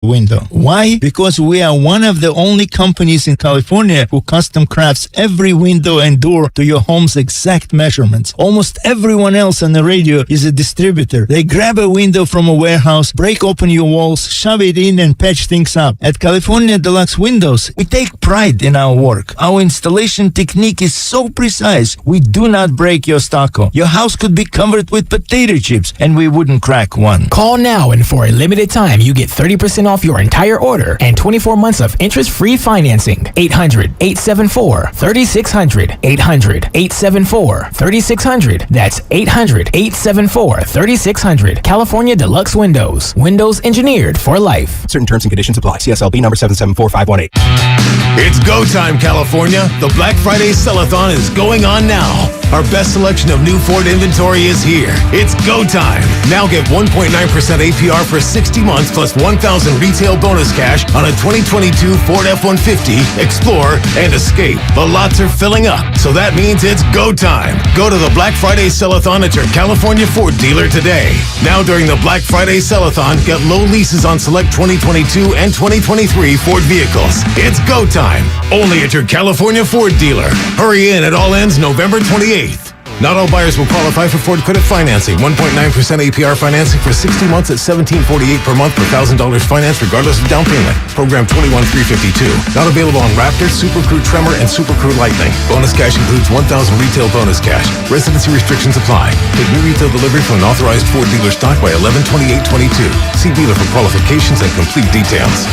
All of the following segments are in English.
window. Why? Because we are one of the only companies in California who custom crafts every window and door to your home's exact measurements. Almost everyone else on the radio is a distributor. They grab a window from a warehouse, break open your walls, shove it in and patch things up. At California Deluxe Windows, we take pride in our work. Our installation technique is so precise, we do not break your stucco. Your house could be covered with potato chips and we wouldn't crack one. Call now and for a limited time, you get 30% off your entire order and 24 months of interest-free financing. 800-874-3600. 800-874-3600. That's 800-874-3600. California Deluxe Windows. Windows engineered for life. Certain terms and conditions apply. CSLB number 774518. It's go time, California. The Black Friday Sell-a-thon is going on now. Our best selection of new Ford inventory is here. It's go time. Now get 1.9% APR for 60 months plus 1,000 retail bonus cash on a 2022 Ford F-150, Explorer, and Escape. The lots are filling up, so that means it's go time. Go to the Black Friday Sell-a-thon at your California Ford dealer today. Now during the Black Friday Sell-a-thon, get low leases on select 2022 and 2023 Ford vehicles. It's go time. Only at your California Ford dealer. Hurry in, it all ends November 28th. Not all buyers will qualify for Ford credit financing. 1.9% APR financing for 60 months at $1,748 per month per $1,000 finance regardless of down payment. Program 21352. Not available on Raptor, Super Crew Tremor, and Super Crew Lightning. Bonus cash includes 1,000 retail bonus cash. Residency restrictions apply. Take new retail delivery from an authorized Ford dealer stock by 11/28/22. See dealer for qualifications and complete details.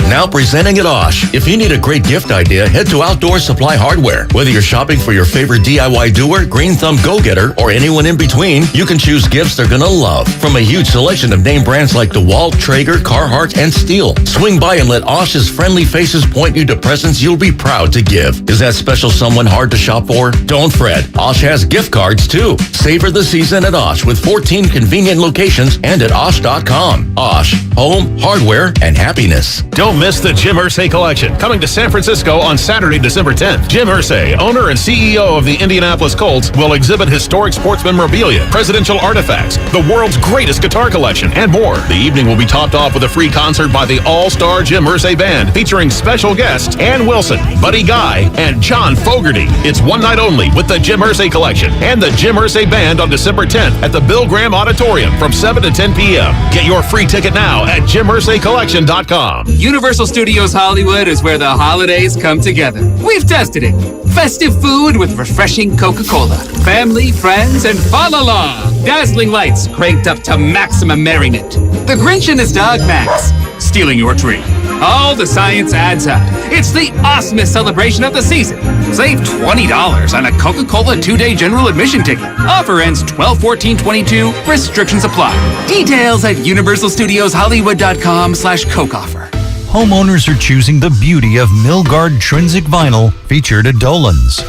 Now presenting at Osh. If you need a great gift idea, head to Outdoor Supply Hardware. Whether you're shopping for your favorite DIY doer, green thumb go-getter, or anyone in between, you can choose gifts they're gonna love. From a huge selection of name brands like DeWalt, Traeger, Carhartt, and Stihl. Swing by and let Osh's friendly faces point you to presents you'll be proud to give. Is that special someone hard to shop for? Don't fret. Osh has gift cards too. Savor the season at Osh with 14 convenient locations and at Osh.com. Osh. Home, hardware, and happiness. Don't miss the Jim Irsay Collection, coming to San Francisco on Saturday, December 10th. Jim Irsay, owner and CEO of the Indianapolis Colts, will exhibit historic sports memorabilia, presidential artifacts, the world's greatest guitar collection, and more. The evening will be topped off with a free concert by the all-star Jim Irsay Band, featuring special guests Ann Wilson, Buddy Guy, and John Fogerty. It's one night only with the Jim Irsay Collection and the Jim Irsay Band on December 10th at the Bill Graham Auditorium from 7 to 10 p.m. Get your free ticket now at JimIrsayCollection.com. Universal Studios Hollywood is where the holidays come together. We've tested it. Festive food with refreshing Coca-Cola. Family, friends, and fa-la-la. Dazzling lights cranked up to maximum merriment. The Grinch and his dog Max stealing your tree. All the science adds up. It's the awesomest celebration of the season. Save $20 on a Coca-Cola 2-day general admission ticket. Offer ends 12/14/22. Restrictions apply. Details at universalstudioshollywood.com/Coke offer. Homeowners are choosing the beauty of Milgard Trinsic Vinyl featured at Dolan's.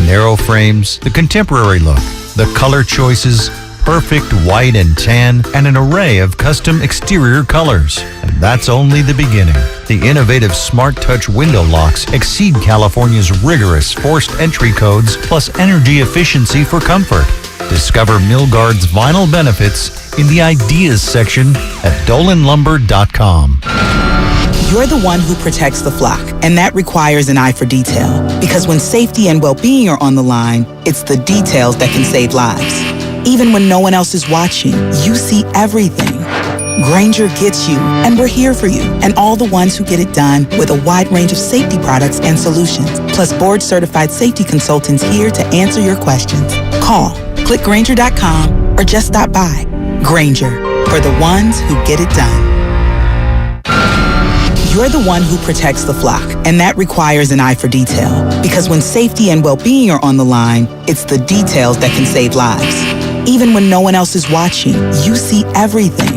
Narrow frames, the contemporary look, the color choices, perfect white and tan, and an array of custom exterior colors. And that's only the beginning. The innovative Smart Touch window locks exceed California's rigorous forced entry codes plus energy efficiency for comfort. Discover Milgard's vinyl benefits in the Ideas section at dolanlumber.com. You're the one who protects the flock, and that requires an eye for detail. Because when safety and well-being are on the line, it's the details that can save lives. Even when no one else is watching, you see everything. Grainger gets you, and we're here for you, and all the ones who get it done with a wide range of safety products and solutions, plus board-certified safety consultants here to answer your questions. Call, click Grainger.com, or just stop by. Grainger, for the ones who get it done. You're the one who protects the flock, and that requires an eye for detail. Because when safety and well-being are on the line, it's the details that can save lives. Even when no one else is watching, you see everything.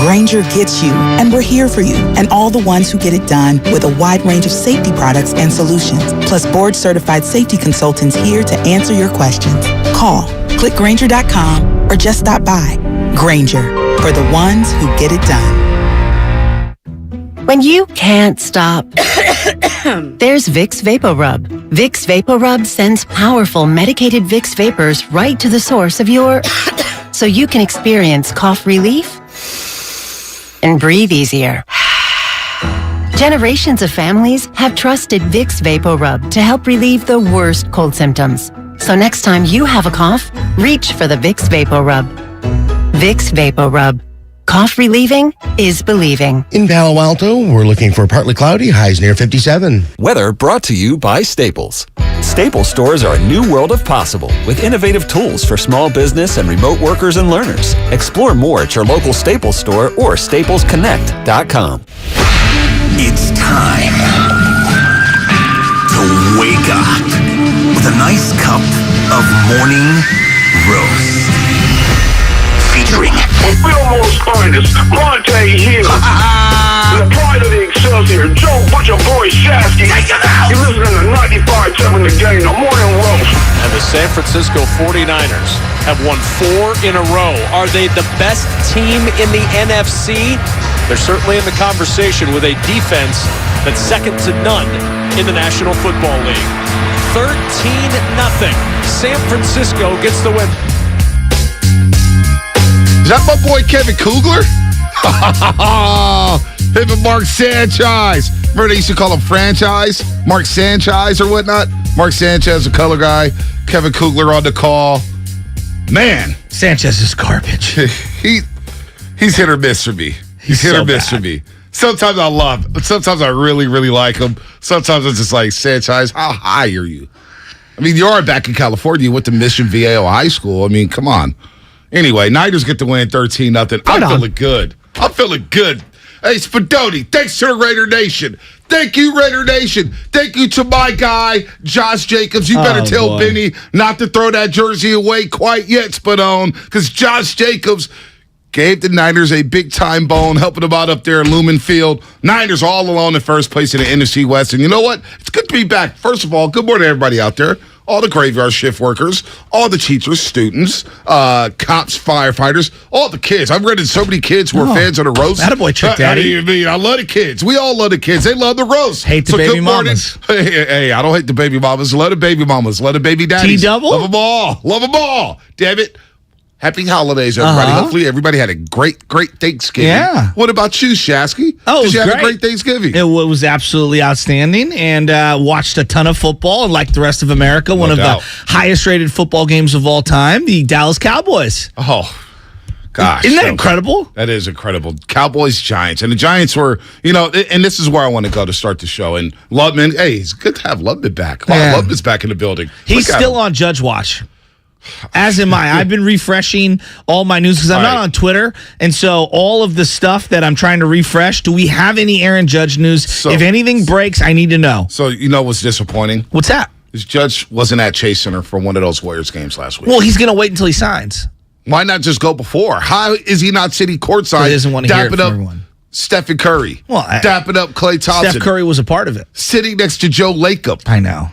Grainger gets you, and we're here for you, and all the ones who get it done with a wide range of safety products and solutions, plus board-certified safety consultants here to answer your questions. Call, click Grainger.com, or just stop by. Grainger, for the ones who get it done. When you can't stop, there's Vicks VapoRub. Vicks VapoRub sends powerful medicated Vicks vapors right to the source of your... so you can experience cough relief and breathe easier. Generations of families have trusted Vicks VapoRub to help relieve the worst cold symptoms. So next time you have a cough, reach for the Vicks VapoRub. Vicks VapoRub. Cough relieving is believing. In Palo Alto, we're looking for partly cloudy, highs near 57. Weather brought to you by Staples. Staples stores are a new world of possible with innovative tools for small business and remote workers and learners. Explore more at your local Staples store or staplesconnect.com. It's time to wake up with a nice cup of morning roast. Featuring Fillmore's finest, Monte Hill. The pride of the Excelsior, Joe Butcher Boy Shasky. You're listening to 95.7 The Game, the morning roast. And the San Francisco 49ers have won 4 in a row. Are they the best team in the NFC? They're certainly in the conversation with a defense that's second to none in the National Football League. 13-0. San Francisco gets the win. Is that my boy Kevin Kugler? Him and Mark Sanchez. Remember they used to call him franchise? Mark Sanchez or whatnot? Mark Sanchez, the color guy. Kevin Kugler on the call. Man. Sanchez is garbage. He's hit or miss for me. He's hit or miss for me. Sometimes I love, but sometimes I really, really like him. Sometimes it's just like, Sanchez, how high are you? I mean, you are back in California. You went to Mission Viejo High School. I mean, come on. Anyway, Niners get the win 13-0. I'm feeling good. I'm feeling good. Hey, Spadoni, thanks to the Raider Nation. Thank you, Raider Nation. Thank you to my guy, Josh Jacobs. You better tell Benny not to throw that jersey away quite yet, Spadone, because Josh Jacobs gave the Niners a big-time bone, helping them out up there in Lumen Field. Niners all alone in first place in the NFC West. And you know what? It's good to be back. First of all, good morning to everybody out there. All the graveyard shift workers, all the teachers, students, cops, firefighters, all the kids. I've read so many kids who are fans of the roast. Attaboy, Trick Daddy. I love the kids. We all love the kids. They love the roast. Hate the baby mamas. Hey, I don't hate the baby mamas. Love the baby mamas. Love the baby daddies. T-double? Love them all. Love them all. Damn it. Happy holidays, everybody. Hopefully, everybody had a great Thanksgiving. Yeah. What about you, Shasky? Oh, it was Did you have great. a great Thanksgiving? It was absolutely outstanding, and watched a ton of football. And like the rest of America, one of the highest-rated football games of all time, the Dallas Cowboys. Oh, gosh. Isn't that incredible? That is incredible. Cowboys, Giants. And the Giants were, and this is where I want to go to start the show. And Lubman, hey, it's good to have Lubman back. Wow, Lubman's back in the building. He's still on Judge Watch. As am I. I've been refreshing all my news because I'm not on Twitter. And so all of the stuff that I'm trying to refresh, do we have any Aaron Judge news? So, if anything breaks, I need to know. So you know what's disappointing? What's that? His Judge wasn't at Chase Center for one of those Warriors games last week. Well, he's going to wait until he signs. Why not just go before? How is he not sitting courtside? He doesn't want to hear it from up everyone. Stephen Curry. Well, dapping up Klay Thompson. Steph Curry was a part of it. Sitting next to Joe Lacob. I know.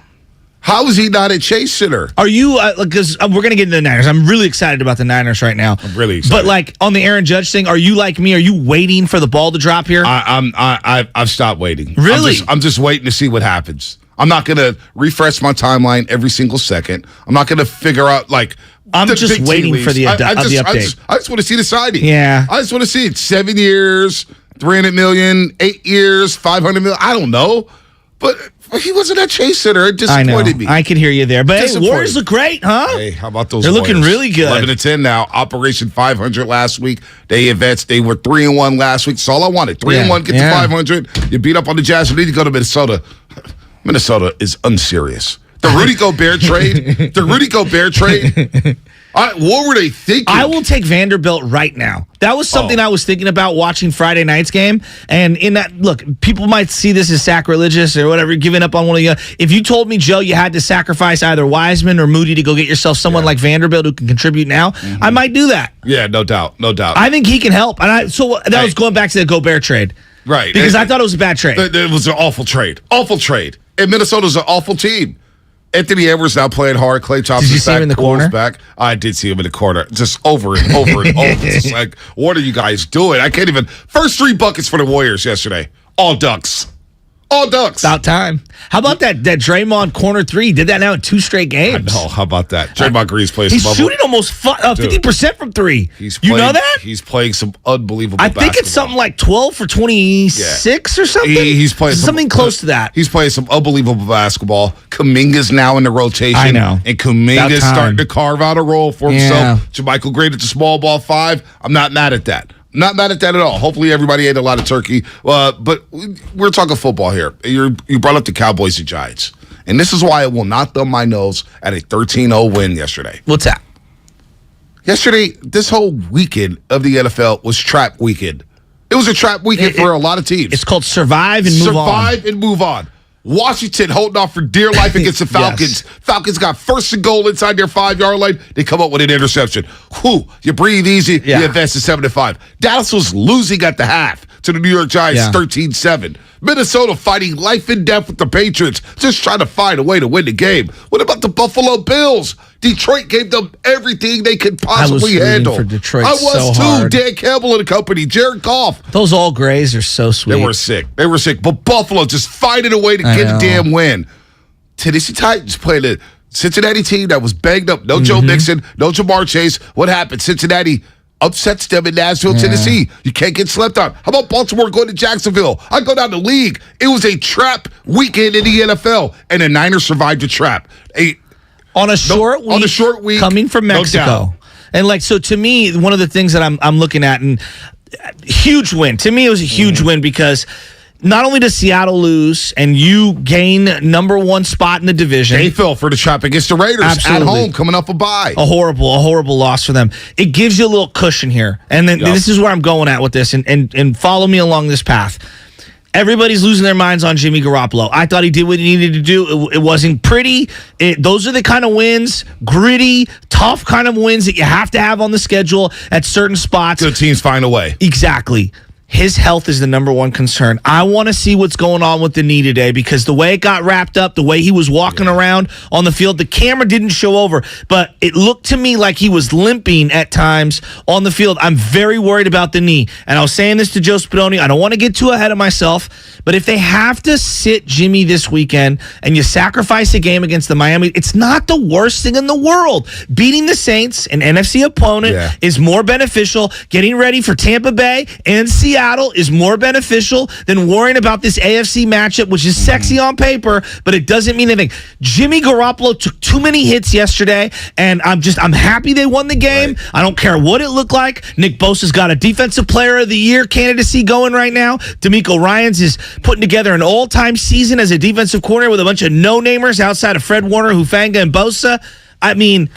How is he not at Chase Center? Are you, because we're going to get into the Niners. I'm really excited about the Niners right now. I'm really excited. But like on the Aaron Judge thing, are you like me? Are you waiting for the ball to drop here? I've stopped waiting. Really? I'm just waiting to see what happens. I'm not going to refresh my timeline every single second. I'm not going to figure out I'm just waiting for the update. I just want to see the signing. Yeah. I just want to see it. 7 years, $300 million, 8 years, $500 million. I don't know. But he wasn't at Chase Center. It disappointed me. I can hear you there. But hey, Warriors look great, huh? Hey, how about those They're Warriors? looking really good. 11-10 now. Operation 500 last week. They advanced. They were 3-1 last week. That's all I wanted. 3-1, get to 500. You beat up on the Jazz. You need to go to Minnesota. Minnesota is unserious. The Rudy Gobert trade. What were they thinking? I will take Vanderbilt right now. That was something I was thinking about watching Friday night's game. And in that, look, people might see this as sacrilegious or whatever, giving up on one of the. If you told me, Joe, you had to sacrifice either Wiseman or Moody to go get yourself someone like Vanderbilt who can contribute now, I might do that. Yeah, no doubt. I think he can help. And that was going back to the Gobert trade. Right. Because I thought it was a bad trade. It was an awful trade. Awful trade. And Minnesota's an awful team. Anthony Edwards now playing hard. Klay Thompson's back. Did you see him in the corner? Back. I did see him in the corner. Just over and over and over. It's just like, what are you guys doing? I can't even. First 3 buckets for the Warriors yesterday. All dunks. All dunks. About time. How about that Draymond corner three? Did that now in 2 straight games. No, how about that? Draymond Green's playing He's some shooting almost 50% from 3. You know that? He's playing some unbelievable I think basketball. it's something like 12 for 26 or something. He's playing something close to that. He's playing some unbelievable basketball. Kuminga's now in the rotation. I know. And Kuminga's starting to carve out a role for himself. Yeah. JaMychal Green at the small ball 5. I'm not mad at that. Not mad at that at all. Hopefully everybody ate a lot of turkey. But we're talking football here. You brought up the Cowboys and Giants. And this is why I will not thumb my nose at a 13-0 win yesterday. What's that? Yesterday, this whole weekend of the NFL was trap weekend. It was a trap weekend for a lot of teams. It's called survive and move on. Survive and move on. Washington holding off for dear life against the Falcons. Yes. Falcons got 1st and goal inside their 5-yard line. They come up with an interception. Whew, you breathe easy. You advance to 7-5. Dallas was losing at the half to the New York Giants 13-7. Minnesota fighting life and death with the Patriots, just trying to find a way to win the game. What about the Buffalo Bills? Detroit gave them everything they could possibly handle. For Detroit I was so too. hard. Dan Campbell and company, Jared Goff. Those all grays are so sweet. They were sick. But Buffalo just finding a way to get a damn win. Tennessee Titans played a Cincinnati team that was banged up. No Joe Mixon, no Jamar Chase. What happened? Cincinnati upsets them in Nashville, Tennessee. You can't get slept on. How about Baltimore going to Jacksonville? I go down the league. It was a trap weekend in the NFL, and the Niners survived the trap. On a short week, coming from Mexico. And so to me, one of the things that I'm looking at, and huge win. To me, it was a huge win because not only does Seattle lose and you gain number 1 spot in the division. They fell for the trap against the Raiders at home, coming off a bye. A horrible loss for them. It gives you a little cushion here. And then this is where I'm going at with this, and follow me along this path. Everybody's losing their minds on Jimmy Garoppolo. I thought he did what he needed to do. It wasn't pretty. Those are the kind of wins, gritty, tough kind of wins that you have to have on the schedule at certain spots. Good teams find a way. Exactly. His health is the number 1 concern. I want to see what's going on with the knee today because the way it got wrapped up, the way he was walking around on the field, the camera didn't show over, but it looked to me like he was limping at times on the field. I'm very worried about the knee. And I was saying this to Joe Spadoni. I don't want to get too ahead of myself, but if they have to sit Jimmy this weekend and you sacrifice a game against the Miami, it's not the worst thing in the world. Beating the Saints, an NFC opponent, is more beneficial. Getting ready for Tampa Bay and Seattle is more beneficial than worrying about this AFC matchup, which is sexy on paper, but it doesn't mean anything. Jimmy Garoppolo took too many hits yesterday, and I'm happy they won the game. Right. I don't care what it looked like. Nick Bosa's got a Defensive Player of the Year candidacy going right now. DeMeco Ryans is putting together an all-time season as a defensive corner with a bunch of no-namers outside of Fred Warner, Hufanga, and Bosa. I mean,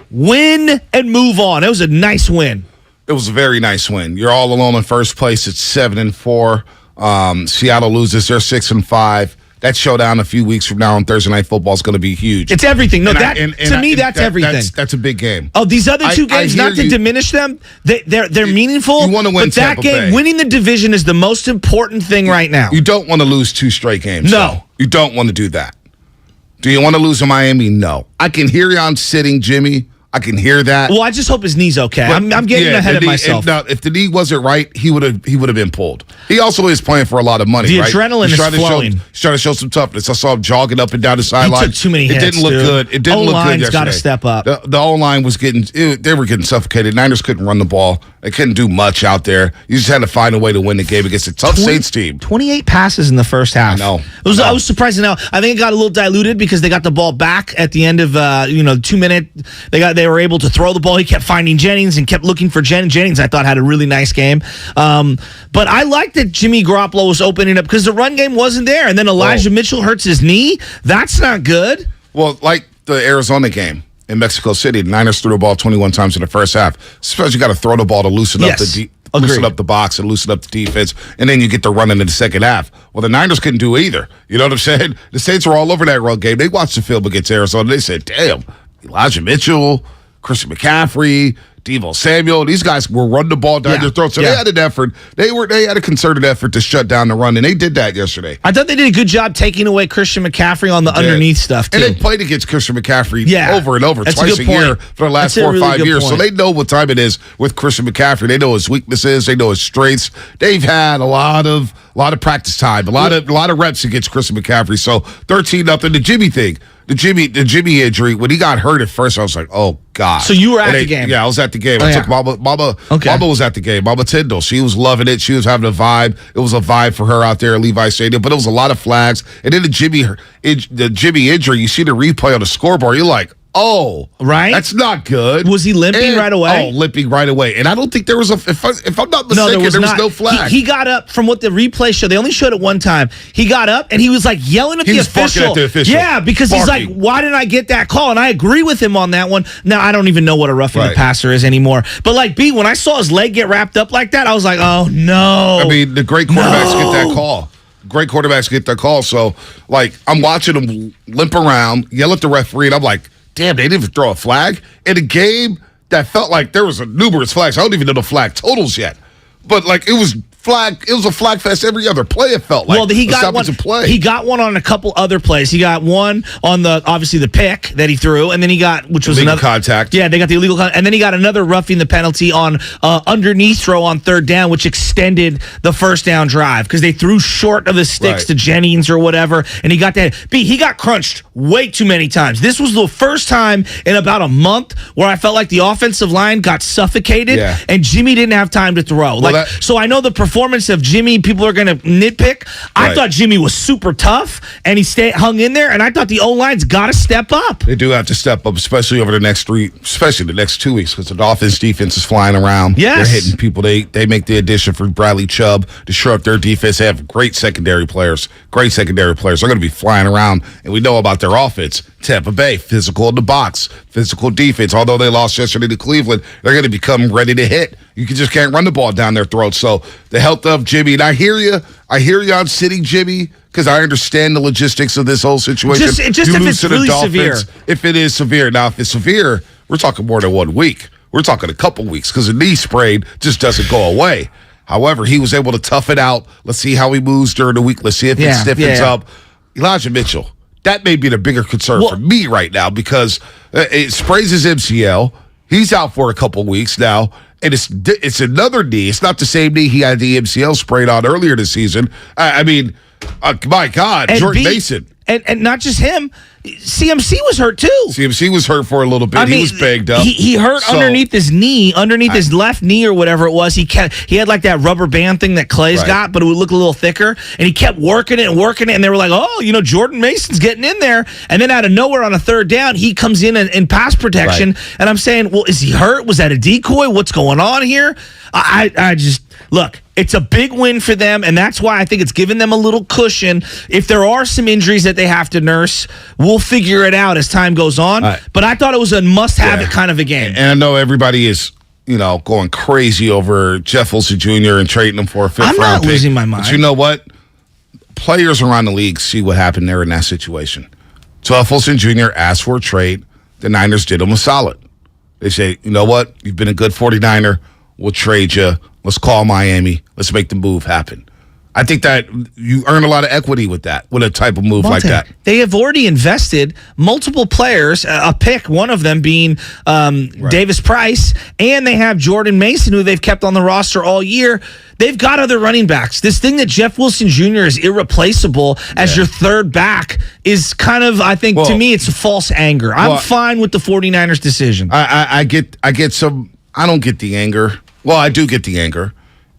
win and move on. It was a nice win. It was a very nice win. You're all alone in first place. It's 7-4. Seattle loses. They're 6-5. That showdown a few weeks from now on Thursday Night Football is going to be huge. It's everything. No, to me, that's everything. That's a big game. Oh, these other 2 games, not to diminish them, they're meaningful. You want to win but that Tampa game, Bay. winning the division is the most important thing right now. You don't want to lose 2 straight games. No. Though. You don't want to do that. Do you want to lose in Miami? No. I can hear you on sitting Jimmy. I can hear that. Well, I just hope his knee's okay. I'm getting ahead of myself. If the knee wasn't right, he would have been pulled. He also is playing for a lot of money. The right? adrenaline is flowing. He's trying to show some toughness. I saw him jogging up and down the sideline. He took too many hits. It didn't look good. It didn't look good yesterday. Got to step up. The O-line was they were getting suffocated. Niners couldn't run the ball. They couldn't do much out there. You just had to find a way to win the game against a tough Saints team. 28 passes in the first half. I know. I was surprised. Now I think it got a little diluted because they got the ball back at the end of 2 minute. They were able to throw the ball. He kept finding Jennings and kept looking for Jennings. I thought had a really nice game. But I liked that Jimmy Garoppolo was opening up because the run game wasn't there. And then Elijah Mitchell hurts his knee. That's not good. Well, like the Arizona game in Mexico City, the Niners threw the ball 21 times in the first half. Suppose you got to throw the ball to loosen up loosen up the box and loosen up the defense, and then you get the run in the second half. Well, the Niners couldn't do either. You know what I'm saying? The Saints were all over that run game. They watched the film against Arizona. They said, damn, Elijah Mitchell, Christian McCaffrey, Devo Samuel, these guys were running the ball down their throats. So they had an effort. They had a concerted effort to shut down the run, and they did that yesterday. I thought they did a good job taking away Christian McCaffrey on the underneath stuff, too. And they played against Christian McCaffrey over and over, That's twice a year for the last 4 or 5 years. So they know what time it is with Christian McCaffrey. They know his weaknesses. They know his strengths. They've had a lot of A lot of practice time, a lot of reps against Christian McCaffrey. So 13-0. The Jimmy thing, the Jimmy injury. When he got hurt at first, I was like, oh God. So you were at the game? Yeah, I was at the game. I took Mama. Mama was at the game. Mama Tyndall. She was loving it. She was having a vibe. It was a vibe for her out there at Levi Stadium. But it was a lot of flags. And then the Jimmy injury. You see the replay on the scoreboard. You're like, oh, right. That's not good. Was he limping right away? Oh, limping right away. And I don't think there was if I'm not mistaken, there was no flag. He got up from what the replay showed. They only showed it one time. He got up and he was like yelling at the official. Barking at the official. Yeah, because he's like, why didn't I get that call? And I agree with him on that one. Now, I don't even know what a roughing the passer is anymore. But like B, when I saw his leg get wrapped up like that, I was like, oh no. I mean, the great quarterbacks get that call. Great quarterbacks get that call. So, like, I'm watching him limp around, yell at the referee, and I'm like, damn, they didn't even throw a flag in a game that felt like there was numerous flags. I don't even know the flag totals yet, but like it was a flag fest every other play. It felt like. Well, he got one. He got one on a couple other plays. He got one on obviously the pick that he threw, and then he got which was illegal contact. Yeah, they got the illegal contact, and then he got another roughing the penalty on underneath throw on third down, which extended the first down drive because they threw short of the sticks to Jennings or whatever, and he got that. He got crunched way too many times. This was the first time in about a month where I felt like the offensive line got suffocated, and Jimmy didn't have time to throw. So I know the performance of Jimmy, people are going to nitpick. I thought Jimmy was super tough, and he hung in there, and I thought the O-line's got to step up. They do have to step up, especially over the next 2 weeks, because the Dolphins' defense is flying around. Yes. They're hitting people. They make the addition for Bradley Chubb to shore up their defense. They have great secondary players. They're going to be flying around, and we know about their offense. Tampa Bay, physical in the box, physical defense. Although they lost yesterday to Cleveland, they're going to become ready to hit. You just can't run the ball down their throats. So the health of Jimmy, and I hear you on sitting Jimmy because I understand the logistics of this whole situation. Just if it's really severe. If it is severe. Now, if it's severe, we're talking more than 1 week. We're talking a couple weeks because a knee sprain just doesn't go away. However, he was able to tough it out. Let's see how he moves during the week. Let's see if it stiffens up. Elijah Mitchell, that may be the bigger concern for me right now because it sprays his MCL. He's out for a couple weeks now. And it's another knee. It's not the same knee he had the MCL sprayed on earlier this season. I mean, my God, and Jordan Mason. And not just him. CMC was hurt too. CMC was hurt for a little bit. He was banged up. He hurt underneath his knee, his left knee or whatever it was. He had like that rubber band thing that Clay's got, but it would look a little thicker. And he kept working it, and they were like, oh, Jordan Mason's getting in there. And then out of nowhere on a third down, he comes in pass protection. Right. And I'm saying, well, is he hurt? Was that a decoy? What's going on here? I just look. It's a big win for them, and that's why I think it's given them a little cushion. If there are some injuries that they have to nurse, we'll figure it out as time goes on. But I thought it was a must-have-it kind of a game. And I know everybody is, going crazy over Jeff Wilson Jr. and trading him for a fifth-round pick. I'm not losing my mind. But you know what? Players around the league see what happened there in that situation. Jeff Wilson Jr. asked for a trade. The Niners did him a solid. They say, you know what? You've been a good 49er. We'll trade you. Let's call Miami. Let's make the move happen. I think that you earn a lot of equity with a type of move like that. They have already invested multiple players, a pick, one of them being Davis Price, and they have Jordan Mason, who they've kept on the roster all year. They've got other running backs. This thing that Jeff Wilson Jr. is irreplaceable as your third back is kind of, I think, to me, it's a false anger. I'm fine with the 49ers decision. I get some, I don't get the anger. Well, I do get the anger,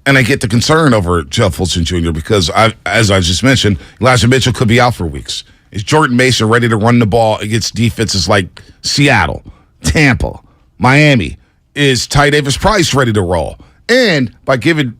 and I get the concern over Jeff Wilson Jr. because, as I just mentioned, Elijah Mitchell could be out for weeks. Is Jordan Mason ready to run the ball against defenses like Seattle, Tampa, Miami? Is Ty Davis Price ready to roll? And by giving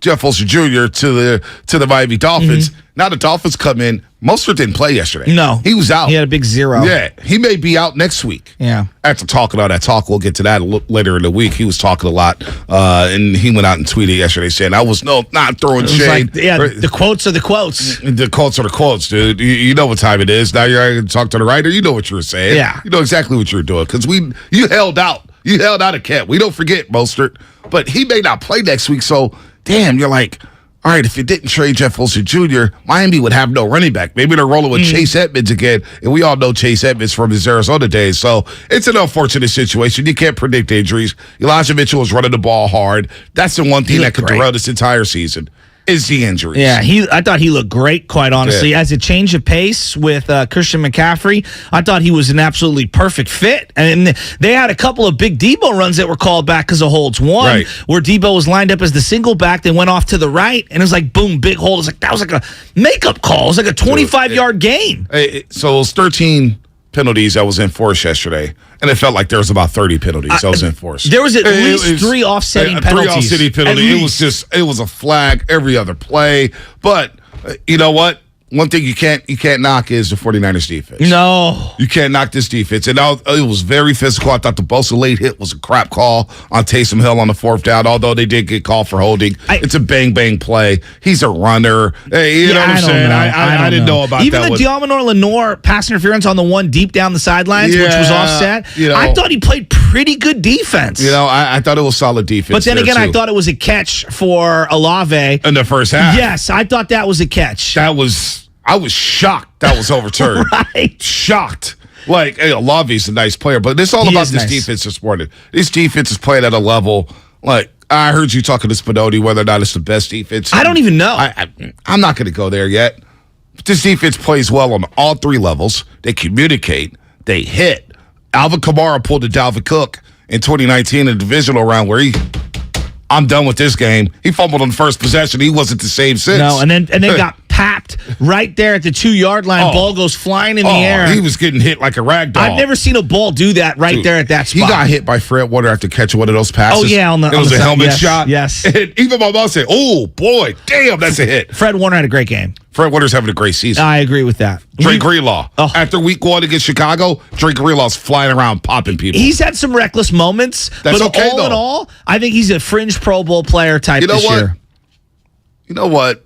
Jeff Wilson Jr. to the Miami Dolphins, now the Dolphins come in. Mostert didn't play yesterday. No. He was out. He had a big 0. Yeah. He may be out next week. Yeah. After talking all that talk, we'll get to that later in the week. He was talking a lot, and he went out and tweeted yesterday saying, I was not throwing shade. Like, the quotes are the quotes. The quotes are the quotes, dude. You know what time it is. Now you're going to talk to the writer. You know what you were saying. Yeah. You know exactly what you were doing because you held out. You held out a Kent. We don't forget, Mostert. But he may not play next week, so, damn, you're like, all right, if you didn't trade Jeff Wilson Jr., Miami would have no running back. Maybe they're rolling with Chase Edmonds again, and we all know Chase Edmonds from his Arizona days. So it's an unfortunate situation. You can't predict injuries. Elijah Mitchell is running the ball hard. That's the one thing that could derail this entire season. is the injuries. Yeah, I thought he looked great, quite honestly. As a change of pace with Christian McCaffrey, I thought he was an absolutely perfect fit. And they had a couple of big Debo runs that were called back because of holds. One, where Debo was lined up as the single back, they went off to the right, and it was like, boom, big hold. That was like a makeup call. It was like a 25-yard gain. So it was 13 penalties that was enforced yesterday, and it felt like there was about 30 penalties that was enforced. There was at least 3 offsetting penalties. 3 offsetting penalties. It was a flag every other play. But you know what? One thing you can't knock is the 49ers defense. No. You can't knock this defense. And it was very physical. I thought the Bosa late hit was a crap call on Taysom Hill on the 4th down, although they did get called for holding. It's a bang-bang play. He's a runner. Hey, you know what I'm saying? I didn't know about even that. Even the Diamondor-Lenore pass interference on the one deep down the sidelines, which was offset, I thought he played pretty good defense. I thought it was solid defense. But then again, I thought it was a catch for Olave. In the first half. Yes, I thought that was a catch. I was shocked that was overturned. Shocked. Like, hey, Olave's a nice player, but it's all about this defense this morning. This defense is playing at a level, like, I heard you talking to Spinodi whether or not it's the best defense. I don't even know. I'm not going to go there yet. But this defense plays well on all 3 levels. They communicate. They hit. Alvin Kamara pulled a Dalvin Cook in 2019 in the divisional round where I'm done with this game. He fumbled on the first possession. He wasn't the same since. No, and then got papped right there at the 2-yard line. Ball goes flying in the air. He was getting hit like a rag doll. I've never seen a ball do that there at that spot. He got hit by Fred Warner after catching one of those passes. Oh, yeah. It was a helmet shot. Yes. And even my mom said, oh, boy, damn, that's a hit. Fred Warner had a great game. Fred Warner's having a great season. I agree with that. Drake Greenlaw. After week 1 against Chicago, Drake Greenlaw's flying around popping people. He's had some reckless moments, but okay, all in all, I think he's a fringe Pro Bowl player type this year. You know what?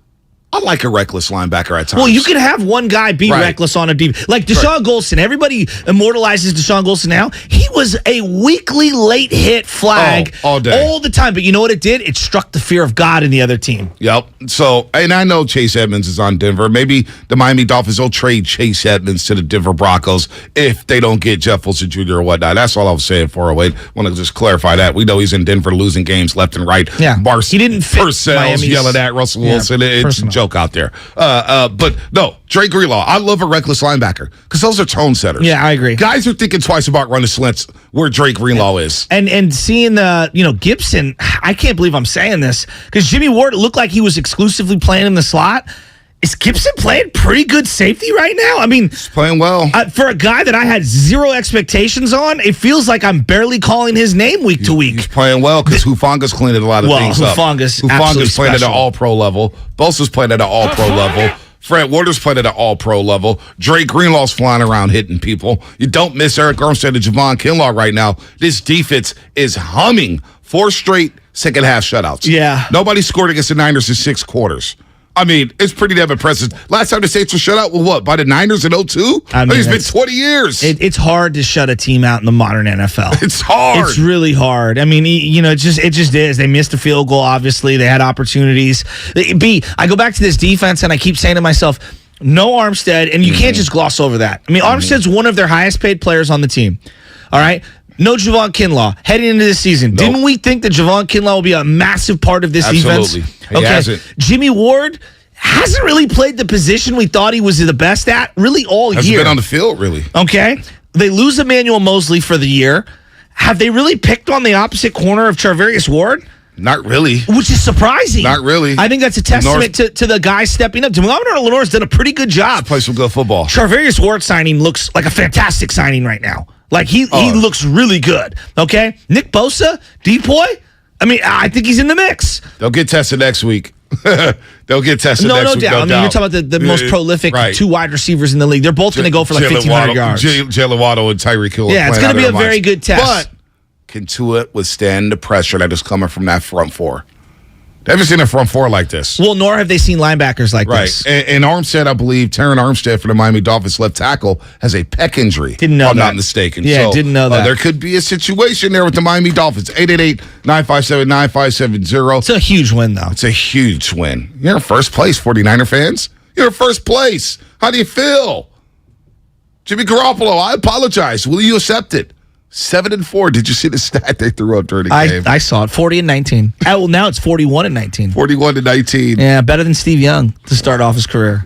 I like a reckless linebacker at times. Well, you can have one guy be reckless on a deep. Like Deshaun Golston. Everybody immortalizes Deshaun Golston now. He was a weekly late hit flag all day. All the time. But you know what it did? It struck the fear of God in the other team. Yep. So, and I know Chase Edmonds is on Denver. Maybe the Miami Dolphins will trade Chase Edmonds to the Denver Broncos if they don't get Jeff Wilson Jr. or whatnot. That's all I was saying for a way. Want to just clarify that. We know he's in Denver losing games left and right. Yeah. He didn't fit Purcell's yelling at Russell Wilson. It's a joke out there. But no, Drake Greenlaw. I love a reckless linebacker because those are tone setters. Yeah, I agree. Guys are thinking twice about running slants where Drake Greenlaw is. And seeing Gibson, I can't believe I'm saying this because Jimmy Ward looked like he was exclusively playing in the slot. Is Gibson playing pretty good safety right now? I mean, he's playing well. For a guy that I had zero expectations on, it feels like I'm barely calling his name week to week. He's playing well because Hufanga's cleaning a lot of things up. Hufanga's playing at an all-pro level. Bosa's playing at an all-pro level. Fred Warner's playing at an all-pro level. Drake Greenlaw's flying around hitting people. You don't miss Eric Armstead and Javon Kinlaw right now. This defense is humming. 4 straight second-half shutouts. Yeah. Nobody scored against the Niners in 6 quarters. I mean, it's pretty damn impressive. Last time the Saints were shut out, what, by the Niners in 2002? I mean, it's been 20 years. It's hard to shut a team out in the modern NFL. It's hard. It's really hard. I mean, it just is. They missed a field goal, obviously. They had opportunities. I go back to this defense, and I keep saying to myself, no Armstead, and you can't just gloss over that. I mean, Armstead's one of their highest paid players on the team. All right? No Javon Kinlaw heading into this season. Nope. Didn't we think that Javon Kinlaw will be a massive part of this defense? He hasn't. Jimmy Ward hasn't really played the position we thought he was the best at really all hasn't year. Hasn't been on the field, really. Okay. They lose Emmanuel Mosley for the year. Have they really picked on the opposite corner of Charvarius Ward? Not really. Which is surprising. Not really. I think that's a testament to the guy stepping up. Damon Lenore's done a pretty good job. Play some good football. Charvarius Ward signing looks like a fantastic signing right now. Like, he looks really good, okay? Nick Bosa, Depoy, I mean, I think he's in the mix. They'll get tested next week. They'll get tested next week. No doubt. I mean, you're talking about the most prolific 2 wide receivers in the league. They're both going to go for like 1,500 yards. Jalen Waddle and Tyreek Hill. Yeah, it's going to be a very good test. But can Tua withstand the pressure that is coming from that front 4? They haven't seen a front 4 like this. Well, nor have they seen linebackers like this. And Armstead, I believe, Terran Armstead for the Miami Dolphins left tackle has a pec injury. Didn't know that. I'm not mistaken. Yeah, so, didn't know that. There could be a situation there with the Miami Dolphins. 888-957-9570. It's a huge win, though. It's a huge win. You're in first place, 49er fans. You're in first place. How do you feel? Jimmy Garoppolo, I apologize. Will you accept it? 7-4. Did you see the stat they threw up during the game? I saw it. 40-19. Well, now it's 41-19. 41-19. Yeah, better than Steve Young to start off his career.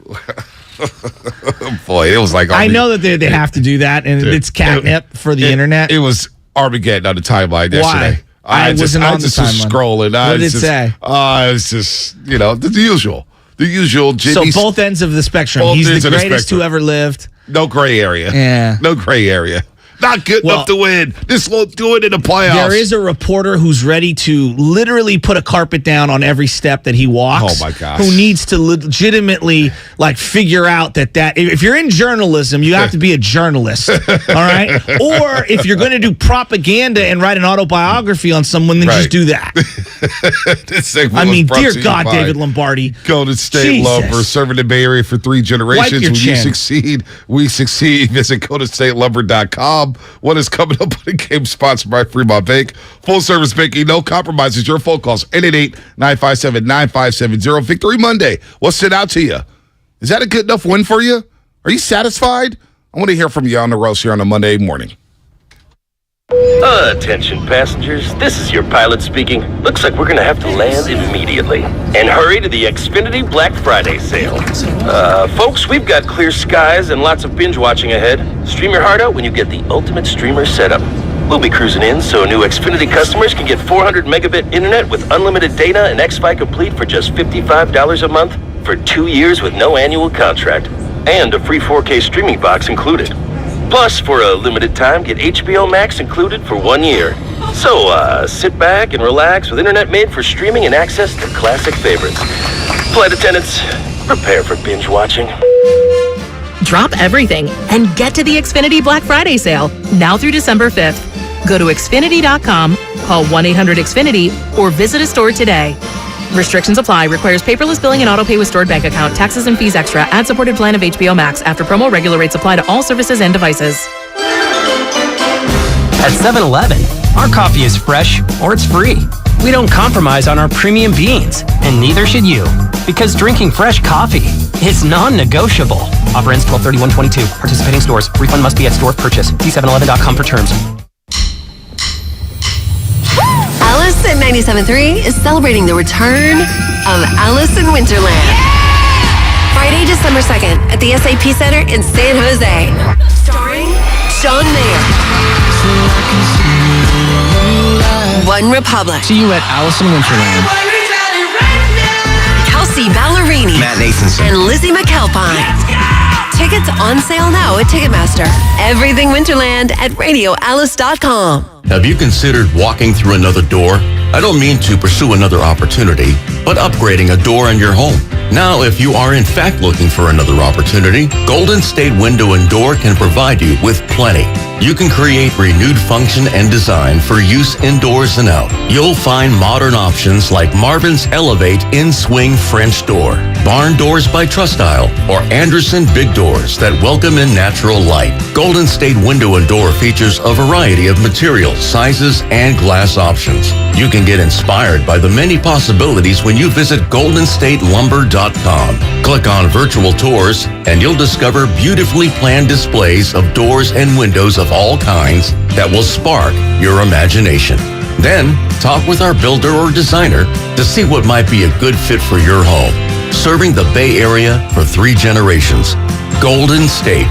Boy, it was like I know that they have to do that, and it's catnip for the internet. It was Armageddon on the timeline yesterday. I wasn't on the just timeline. was scrolling. What did it say? It's just, the usual. The usual. Jimmy, so both ends of the spectrum. He's the greatest who ever lived. No gray area. Yeah. No gray area. Not good enough to win. This won't do it in the playoffs. There is a reporter who's ready to literally put a carpet down on every step that he walks. Oh, my gosh. Who needs to legitimately figure out that if you're in journalism, you have to be a journalist. All right? Or if you're going to do propaganda and write an autobiography on someone, then just do that. Dear God, David Lombardi. Golden State Lumber, serving the Bay Area for 3 generations. When you succeed, we succeed. Visit GoldenStateLumber.com. What is coming up on the game sponsored by Fremont Bank? Full service banking, no compromises. Your phone calls 888-957-9570. Victory Monday. What stood out to you? Is that a good enough win for you? Are you satisfied? I want to hear from you on the roast here on a Monday morning. Attention passengers, this is your pilot speaking. Looks like we're gonna have to land immediately. And hurry to the Xfinity Black Friday sale. Folks, we've got clear skies and lots of binge watching ahead. Stream your heart out when you get the ultimate streamer setup. We'll be cruising in so new Xfinity customers can get 400 megabit internet with unlimited data and X-Fi Complete for just $55 a month for 2 years with no annual contract. And a free 4K streaming box included. Plus, for a limited time, get HBO Max included for 1 year. So, sit back and relax with internet made for streaming and access to classic favorites. Flight attendants, prepare for binge watching. Drop everything and get to the Xfinity Black Friday sale, now through December 5th. Go to Xfinity.com, call 1-800-XFINITY, or visit a store today. Restrictions apply. Requires paperless billing and auto pay with stored bank account. Taxes and fees extra. Ad-supported plan of HBO Max. After promo, regular rates apply to all services and devices. At 7-Eleven, our coffee is fresh or it's free. We don't compromise on our premium beans, and neither should you. Because drinking fresh coffee is non-negotiable. Offer ends 12/31/22. Participating stores. Refund must be at store of purchase. See 7-Eleven.com for terms. Alice at 97.3 is celebrating the return of Alice in Winterland. Friday, December 2nd at the SAP Center in San Jose. Starring Sean Mayer, One Republic. See you at Alice in Winterland. Kelsey Ballerini, Matt Nathanson, and Lizzie McAlpine. Tickets on sale now at Ticketmaster. Everything Winterland at RadioAlice.com. Have you considered walking through another door? I don't mean to pursue another opportunity, but upgrading a door in your home. Now, if you are in fact looking for another opportunity, Golden State Window and Door can provide you with plenty. You can create renewed function and design for use indoors and out. You'll find modern options like Marvin's Elevate In-Swing French Door, Barn Doors by Trustyle, or Anderson Big Doors that welcome in natural light. Golden State Window and Door features a variety of materials, sizes, and glass options. You can get inspired by the many possibilities when you visit GoldenStateLumber.com. Click on virtual tours and you'll discover beautifully planned displays of doors and windows of all kinds that will spark your imagination. Then, talk with our builder or designer to see what might be a good fit for your home. Serving the Bay Area for 3 generations. Golden State.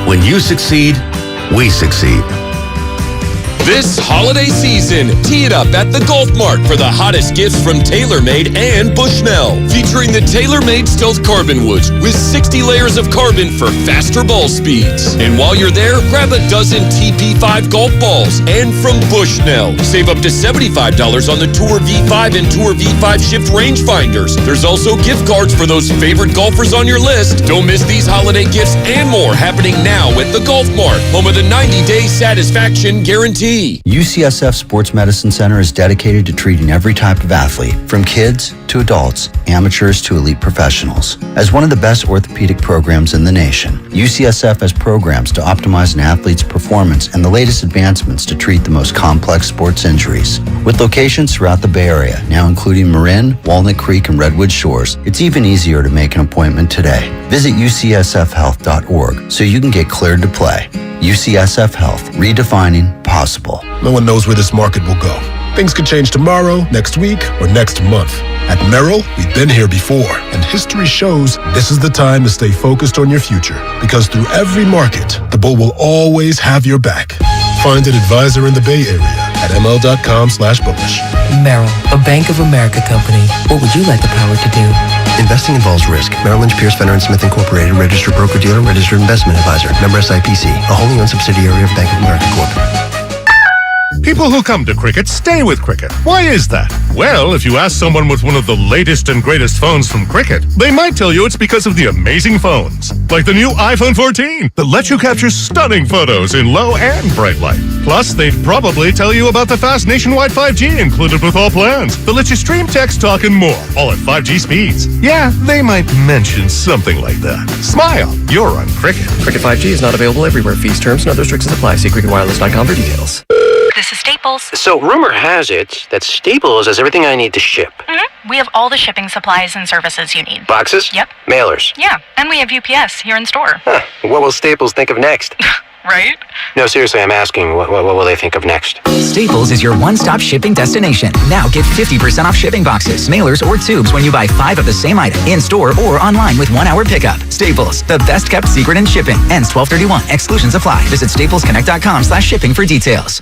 When you succeed, we succeed. This holiday season, tee it up at the Golf Mart for the hottest gifts from TaylorMade and Bushnell. Featuring the TaylorMade Stealth Carbon Woods with 60 layers of carbon for faster ball speeds. And while you're there, grab a dozen TP5 golf balls. And from Bushnell, save up to $75 on the Tour V5 and Tour V5 Shift rangefinders. There's also gift cards for those favorite golfers on your list. Don't miss these holiday gifts and more happening now at the Golf Mart, home of the 90-day satisfaction guarantee. UCSF Sports Medicine Center is dedicated to treating every type of athlete, from kids to adults, amateurs to elite professionals. As one of the best orthopedic programs in the nation, UCSF has programs to optimize an athlete's performance and the latest advancements to treat the most complex sports injuries. With locations throughout the Bay Area, now including Marin, Walnut Creek, and Redwood Shores, it's even easier to make an appointment today. Visit ucsfhealth.org so you can get cleared to play. UCSF Health, redefining possible. No one knows where this market will go. Things could change tomorrow, next week, or next month. At Merrill, we've been here before, and history shows this is the time to stay focused on your future. Because through every market, the bull will always have your back. Find an advisor in the Bay Area at ml.com/bullish. Merrill, a Bank of America company. What would you like the power to do? Investing involves risk. Merrill Lynch, Pierce, Fenner & Smith Incorporated, registered broker-dealer, registered investment advisor. Member SIPC, a wholly owned subsidiary of Bank of America Corp. People who come to Cricket stay with Cricket. Why is that? Well, if you ask someone with one of the latest and greatest phones from Cricket, they might tell you it's because of the amazing phones. Like the new iPhone 14 that lets you capture stunning photos in low and bright light. Plus, they'd probably tell you about the fast nationwide 5G included with all plans that lets you stream, text, talk, and more, all at 5G speeds. Yeah, they might mention something like that. Smile, you're on Cricket. Cricket 5G is not available everywhere. Fees, terms, and other restrictions apply. See cricketwireless.com for details. This is Staples. So, rumor has it that Staples has everything I need to ship. Mm-hmm. We have all the shipping supplies and services you need. Boxes? Yep. Mailers? Yeah, and we have UPS here in store. Huh. What will Staples think of next? Right? No, seriously, I'm asking, what will they think of next? Staples is your one-stop shipping destination. Now get 50% off shipping boxes, mailers, or tubes when you buy 5 of the same item in-store or online with 1-hour pickup. Staples, the best-kept secret in shipping. Ends 12/31. Exclusions apply. Visit staplesconnect.com/shipping for details.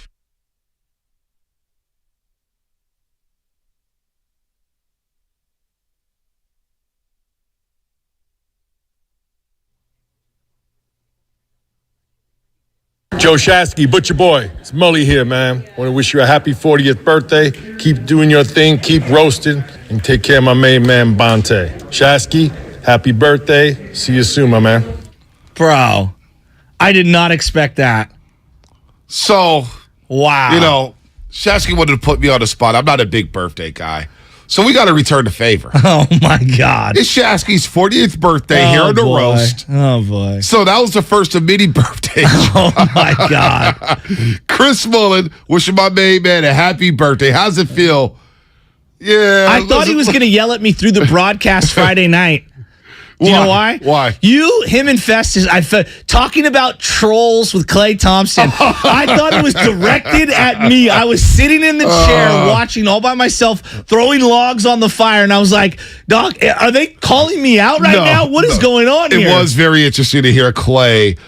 Joe Shasky, Butcher Boy, it's Mully here, man. Want to wish you a happy 40th birthday. Keep doing your thing, keep roasting, and take care of my main man, Bonte. Shasky, happy birthday. See you soon, my man. Bro, I did not expect that. So, wow. You know, Shasky wanted to put me on the spot. I'm not a big birthday guy. So we got to return the favor. Oh, my God. It's Shasky's 40th birthday here on the roast. Oh, boy. So that was the first of many birthdays. Oh, my God. Chris Mullen wishing my main man a happy birthday. How's it feel? Yeah. I thought he was going to yell at me through the broadcast Friday night. Do you know why? Why? Him and Festus, talking about trolls with Klay Thompson. I thought it was directed at me. I was sitting in the chair watching all by myself, throwing logs on the fire, and I was like, Doc, are they calling me out right now? What is going on here? It was very interesting to hear Klay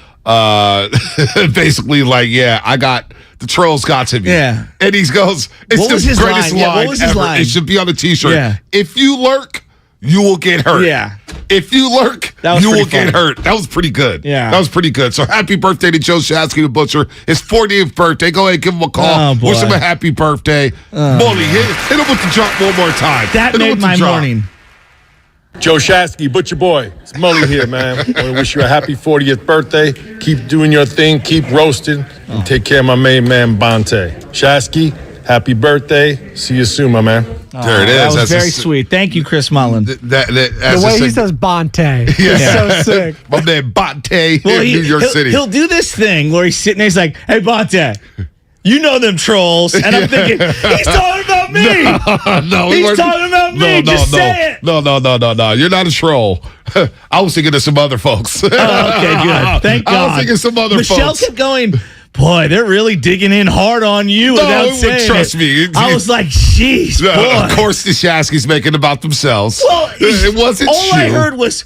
basically like, the trolls got to me. Yeah. And he goes, it's the greatest line ever. It should be on a t-shirt. Yeah. If you lurk, you will get hurt. Yeah. If you lurk, you will get hurt. That was pretty good. Yeah. That was pretty good. So happy birthday to Joe Shasky the Butcher. His 40th birthday. Go ahead, give him a call. Wish him a happy birthday. Bully, hit him with the drop one more time. That made my morning. Joe Shasky, Butcher Boy, it's Mully here, man. Want to wish you a happy 40th birthday. Keep doing your thing, keep roasting, and take care of my main man, Bonte. Shasky, happy birthday. See you soon, my man. There it is. That was very sweet. Thank you, Chris Mullen. The way he says Bonte is so sick. My man Bonte in New York City. He'll do this thing where he's sitting there, he's like, hey, Bonte, you know them trolls. And I'm thinking, he's talking about me. No, he's talking about me. Just say it. No. You're not a troll. I was thinking of some other folks. Oh, okay, good. Thank God. I was thinking of some other Michelle folks. kept going, boy, they're really digging in hard on you without saying trust it. me. I was like, jeez, boy. Of course, the Shasky's making about themselves. Well, it wasn't all you. I heard was,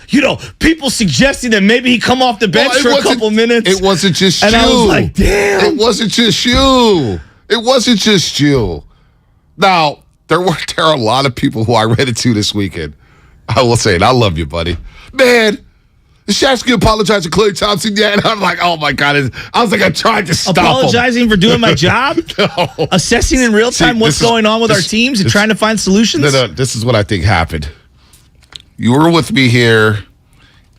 people suggesting that maybe he come off the bench for a couple minutes. It wasn't just and you. I was like, damn. It wasn't just you. It wasn't just you. Now, there are a lot of people who I ran into this weekend. I will say it. I love you, buddy. Man, is Shasky apologizing to Klay Thompson yet? And I'm like, oh, my God. I was like, I tried to stop Apologizing for doing my job? No. Assessing in real time what's going on with our teams and trying to find solutions? No, this is what I think happened. You were with me here,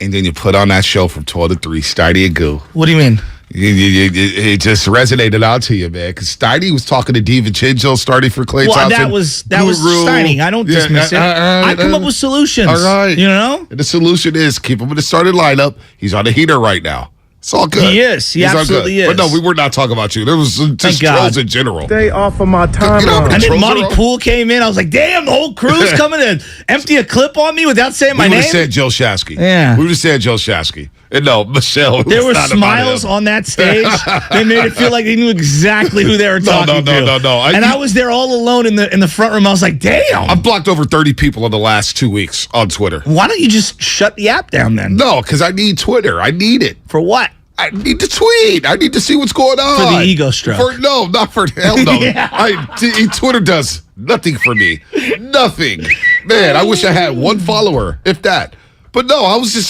and then you put on that show from 12 to 3, Steiny Guru. What do you mean? It just resonated out to you, man. Because Steiny was talking to DiVincenzo starting for Klay Thompson. That was Steiny. I don't dismiss it. I come up with solutions. All right. You know? And the solution is keep him in the starting lineup. He's on the heater right now. It's all good. He is. He absolutely is. But no, we were not talking about you. There was just trolls in general. Stay off of my timeline. And then Monty Poole came in. I was like, damn, the whole crew's coming to empty a clip on me without saying my name? We would have said Joe Shasky. Yeah. We would have said Joe Shasky. And no, Michelle. There were smiles on that stage. They made it feel like they knew exactly who they were talking to. No. I was there all alone in the front room. I was like, damn. I've blocked over 30 people in the last 2 weeks on Twitter. Why don't you just shut the app down then? No, because I need Twitter. I need it. For what? I need to tweet. I need to see what's going on. For the ego stroke. No, not for hell no. Yeah. Twitter does nothing for me. Nothing. Man, I wish I had one follower, if that. But no,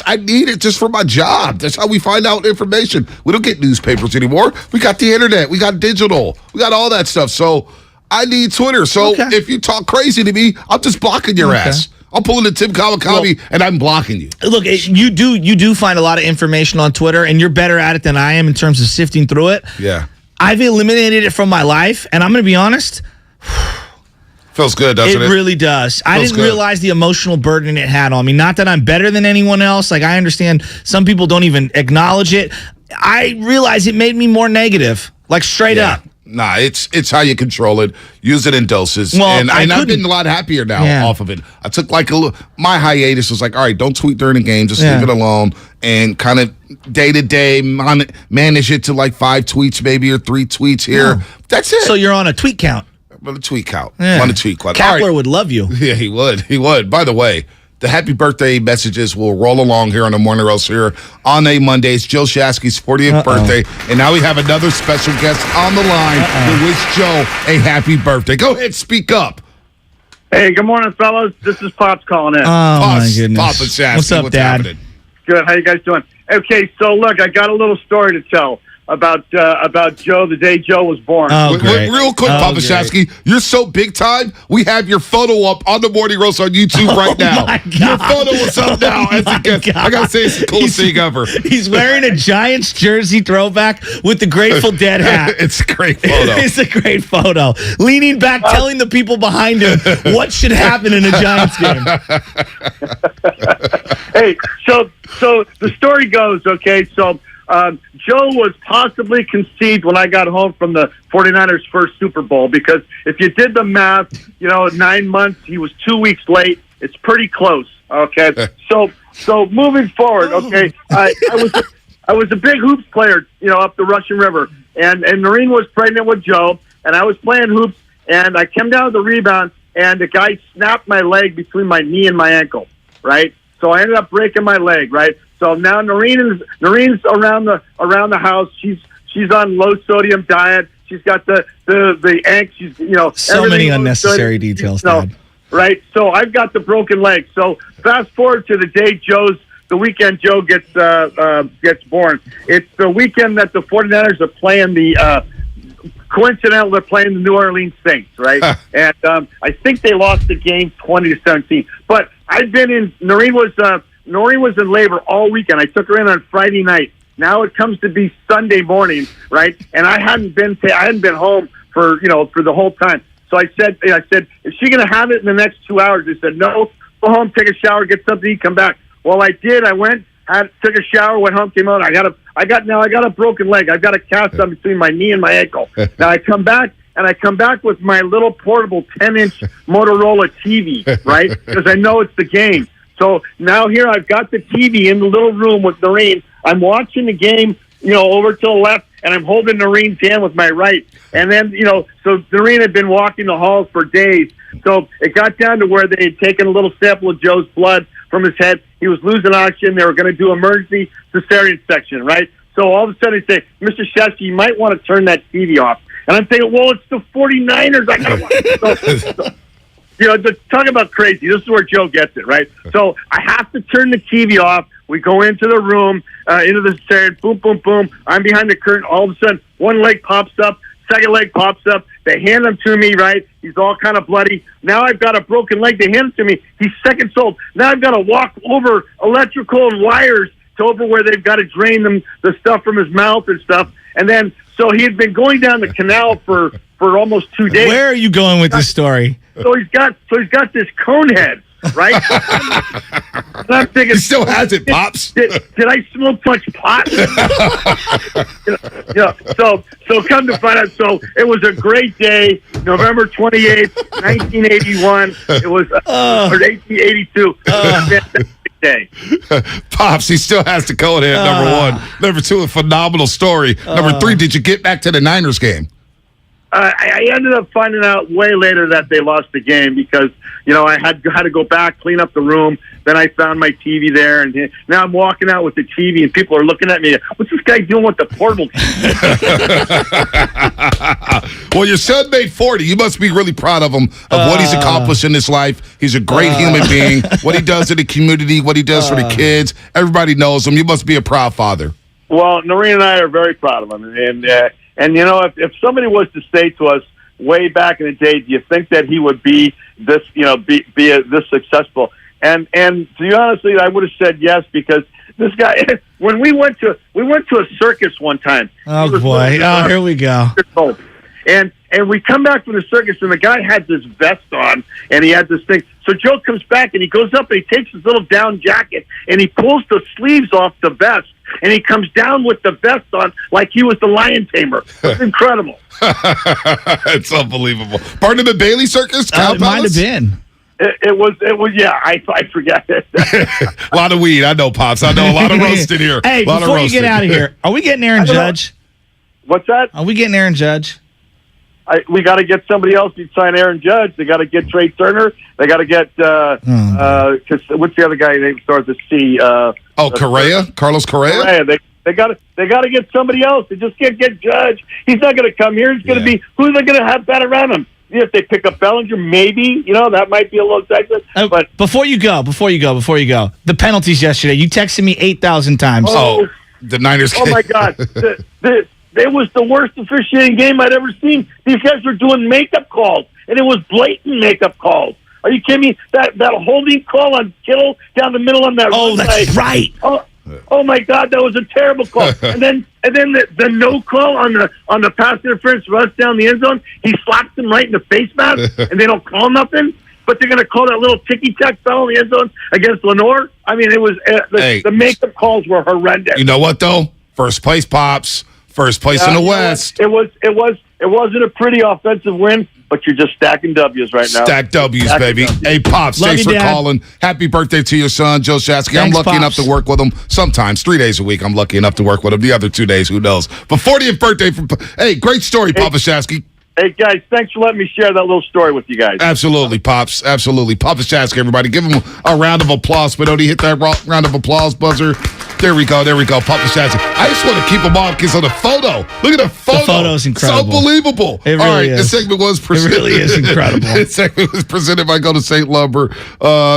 I need it just for my job. That's how we find out information. We don't get newspapers anymore. We got the internet. We got digital. We got all that stuff. So I need Twitter. So if you talk crazy to me, I'm just blocking your ass. I'm pulling the Tim Kawakami and I'm blocking you. Look, you do find a lot of information on Twitter, and you're better at it than I am in terms of sifting through it. Yeah. I've eliminated it from my life, and I'm going to be honest. Feels good, doesn't it? It really does. I didn't realize the emotional burden it had on me. Not that I'm better than anyone else. Like, I understand some people don't even acknowledge it. I realized it made me more negative, like straight up. Nah, it's how you control it. Use it in doses. Well, and I've been a lot happier now off of it. I took like my hiatus was like, all right, don't tweet during the game. Just leave it alone and kind of day to day manage it to like 5 tweets maybe or 3 tweets here. Yeah. That's it. So you're on a tweet count. I'm on a tweet count. Yeah. I'm on a tweet count. Kapler would love you. Yeah, he would. He would. By the way, the happy birthday messages will roll along here on the Morning Roast here on a Monday. It's Joe Shasky's 40th birthday. And now we have another special guest on the line to wish Joe a happy birthday. Go ahead, speak up. Hey, good morning, fellas. This is Pops calling in. Oh, my goodness. Papa Shasky, what's up, Dad? happening? Good. How you guys doing? Okay, so look, I got a little story to tell about Joe the day Joe was born. Oh, great. Real quick, Papa Shasky, you're so big time, we have your photo up on the Morning Roast on YouTube right now. My God. Your photo is up now. As a guest. I got to say, it's the coolest thing ever. He's wearing a Giants jersey throwback with the Grateful Dead hat. It's a great photo. It's a great photo. Leaning back, telling the people behind him what should happen in a Giants game. Hey, so the story goes, okay, so Joe was possibly conceived when I got home from the 49ers' first Super Bowl, because if you did the math, 9 months, he was 2 weeks late. It's pretty close, okay? So moving forward, okay, I was a big hoops player, up the Russian River, and Noreen was pregnant with Joe, and I was playing hoops, and I came down to the rebound, and the guy snapped my leg between my knee and my ankle, right? So I ended up breaking my leg, right? So now Noreen's around the house. She's on low sodium diet. She's got the ankh. She's so many unnecessary details, Dad. Right. So I've got the broken leg. So fast forward to the weekend Joe gets born. It's the weekend that the 49ers are playing coincidentally, they're playing the New Orleans Saints, right? And I think they lost the game 20-17. But I've been in. Noreen was in labor all weekend. I took her in on Friday night. Now it comes to be Sunday morning, right? And I hadn't been home for the whole time. So I said, is she going to have it in the next 2 hours? They said, no, go home, take a shower, get something to eat, come back. Well, I did. I went, took a shower, went home, came out. I got a broken leg. I've got a cast on between my knee and my ankle. Now I come back with my little portable 10-inch Motorola TV, right? Because I know it's the game. So now here I've got the TV in the little room with Noreen. I'm watching the game, over to the left, and I'm holding Noreen's hand with my right. And then, so Noreen had been walking the halls for days. So it got down to where they had taken a little sample of Joe's blood from his head. He was losing oxygen. They were going to do emergency cesarean section, right? So all of a sudden they say, Mr. Shesky, you might want to turn that TV off. And I'm thinking, well, it's the 49ers. I got talk about crazy. This is where Joe gets it, right? So I have to turn the TV off. We go into the room, into the cesarean, boom, boom, boom. I'm behind the curtain. All of a sudden, one leg pops up, second leg pops up. They hand him to me, right? He's all kind of bloody. Now I've got a broken leg. They hand him to me. He's seconds old. Now I've got to walk over electrical and wires to over where they've got to drain the stuff from his mouth and stuff. And then, so he had been going down the canal for almost 2 days. Where are you going with this story? So he's got this cone head, right? And I'm thinking, he still has it, Pops. Did I smoke much pot? So come to find out, so it was a great day, November 28th, 1981. It was or 1882. Bonte. Pops, he still has to go in at number one. Number two, a phenomenal story. Number three, did you get back to the Niners game? I ended up finding out way later that they lost the game because, I had to go back, clean up the room. Then I found my TV there, and now I'm walking out with the TV, and people are looking at me. What's this guy doing with the portable TV? Well, your son made 40. You must be really proud of him, of what he's accomplished in his life. He's a great human being. What he does in the community, what he does for the kids. Everybody knows him. You must be a proud father. Well, Noreen and I are very proud of him. And if somebody was to say to us way back in the day, do you think that he would be this, be this successful? And to be honestly, I would have said yes, because this guy, when we went to a circus one time. Oh boy! Here we go. And we come back from the circus, and the guy had this vest on, and he had this thing. So Joe comes back, and he goes up, and he takes his little down jacket, and he pulls the sleeves off the vest, and he comes down with the vest on like he was the lion tamer. It's incredible. It's unbelievable. Barnum and Bailey Circus? It might have been. It was. Yeah, I forget it. A lot of weed. I know, Pops. I know a lot of roasted here. Hey, before you get out of here, are we getting Aaron Judge? What's that? Are we getting Aaron Judge? We got to get somebody else to sign Aaron Judge. They got to get Trey Turner. They got to get what's the other guy name starts with C? Correa, Carlos Correa. Correa. They got to get somebody else. They just can't get Judge. He's not going to come here. He's going to be who's they going to have that around him? If they pick up Bellinger, maybe that might be a little Texas. But before you go, the penalties yesterday. You texted me 8,000 times. Oh, the Niners. Oh my God. It was the worst officiating game I'd ever seen. These guys were doing makeup calls, and it was blatant makeup calls. Are you kidding me? That holding call on Kittle down the middle on that. Oh, that's right. Oh my God, that was a terrible call. and then the no call on the pass interference rush down the end zone. He slaps him right in the face mask, and they don't call nothing. But they're going to call that little ticky-tack foul in the end zone against Lenore. I mean, it was the makeup calls were horrendous. You know what though? First place, Pops. First place in the West. It wasn't a pretty offensive win, but you're just stacking W's right now. Stack W's, baby. Hey, Pops, thanks for calling. Happy birthday to your son, Joe Shasky. I'm lucky enough to work with him sometimes, 3 days a week. I'm lucky enough to work with him. The other 2 days, who knows? But 40th birthday from. Hey, great story, Papa Shasky. Hey, guys, thanks for letting me share that little story with you guys. Absolutely, Pops. Absolutely. Papa Shasky, everybody. Give him a round of applause. But don't he hit that round of applause buzzer? There we go. Papa Shasky. I just want to keep him on because of the photo. Look at the photo. The photo's incredible. It's unbelievable. It really All right, is. this segment was presented. It really is incredible. This segment was presented by Go to State Lumber.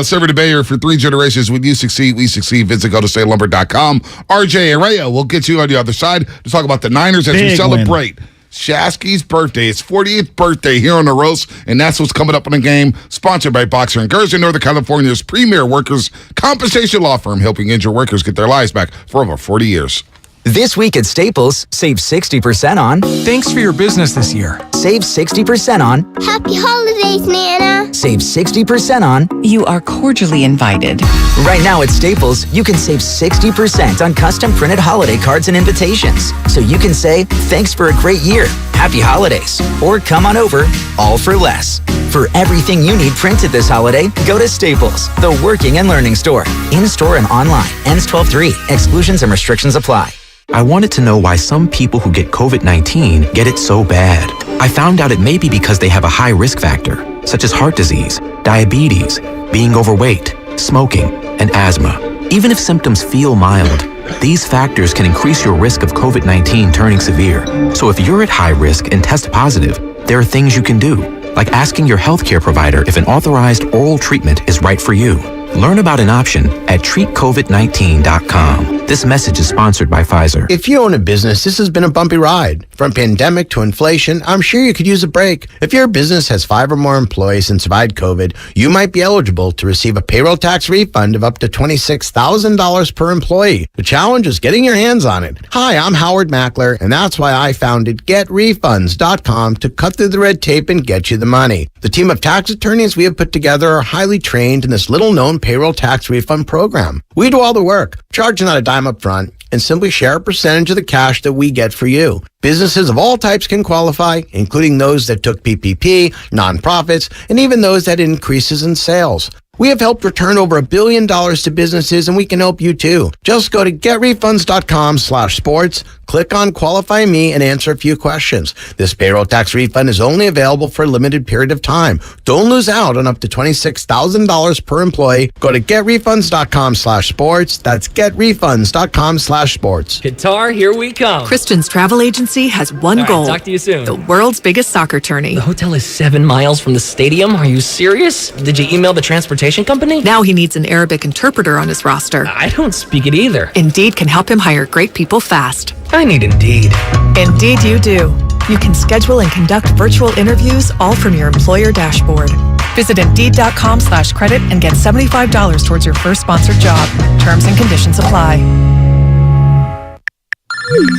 Serving the Bay Area for 3 generations. When you succeed, we succeed. Visit GoToStateLumber.com. RJ Araya will get you on the other side to talk about the Niners as we celebrate Shasky's birthday. It's 40th birthday here on the Roast, and that's what's coming up in the game. Sponsored by Boxer & Gerson, Northern California's premier workers' compensation law firm, helping injured workers get their lives back for over 40 years. This week at Staples, save 60% on. Thanks for your business this year. Save 60% on. Happy holidays, Nana. Save 60% on. You are cordially invited. Right now at Staples, you can save 60% on custom printed holiday cards and invitations. So you can say, thanks for a great year, happy holidays, or come on over, all for less. For everything you need printed this holiday, go to Staples, the working and learning store. In-store and online. Ends 12/3. Exclusions and restrictions apply. I wanted to know why some people who get COVID-19 get it so bad. I found out it may be because they have a high risk factor, such as heart disease, diabetes, being overweight, smoking, and asthma. Even if symptoms feel mild, these factors can increase your risk of COVID-19 turning severe. So if you're at high risk and test positive, there are things you can do, like asking your healthcare provider if an authorized oral treatment is right for you. Learn about an option at treatcovid19.com. This message is sponsored by Pfizer. If you own a business, this has been a bumpy ride. From pandemic to inflation, I'm sure you could use a break. If your business has 5 or more employees and survived COVID, you might be eligible to receive a payroll tax refund of up to $26,000 per employee. The challenge is getting your hands on it. Hi, I'm Howard Mackler, and that's why I founded GetRefunds.com to cut through the red tape and get you the money. The team of tax attorneys we have put together are highly trained in this little-known payroll tax refund program. We do all the work, charge not a dime up front, and simply share a percentage of the cash that we get for you. Businesses of all types can qualify, including those that took PPP, nonprofits, and even those that had increases in sales. We have helped return over $1 billion to businesses, and we can help you too. Just go to getrefunds.com/sports, click on Qualify Me, and answer a few questions. This payroll tax refund is only available for a limited period of time. Don't lose out on up to $26,000 per employee. Go to getrefunds.com/sports. That's getrefunds.com/sports. Qatar, here we come. Christian's travel agency has one goal. Talk to you soon. The world's biggest soccer tourney. The hotel is 7 miles from the stadium. Are you serious? Did you email the transportation company? Now he needs an Arabic interpreter on his roster. I don't speak it either. Indeed can help him hire great people fast. I need Indeed. Indeed you do. You can schedule and conduct virtual interviews all from your employer dashboard. Visit Indeed.com/credit and get $75 towards your first sponsored job. Terms and conditions apply.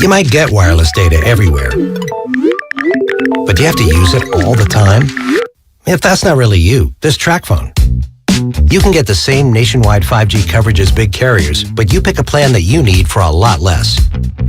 You might get wireless data everywhere, but do you have to use it all the time? If that's not really you, there's TracFone. You can get the same nationwide 5G coverage as big carriers, but you pick a plan that you need for a lot less.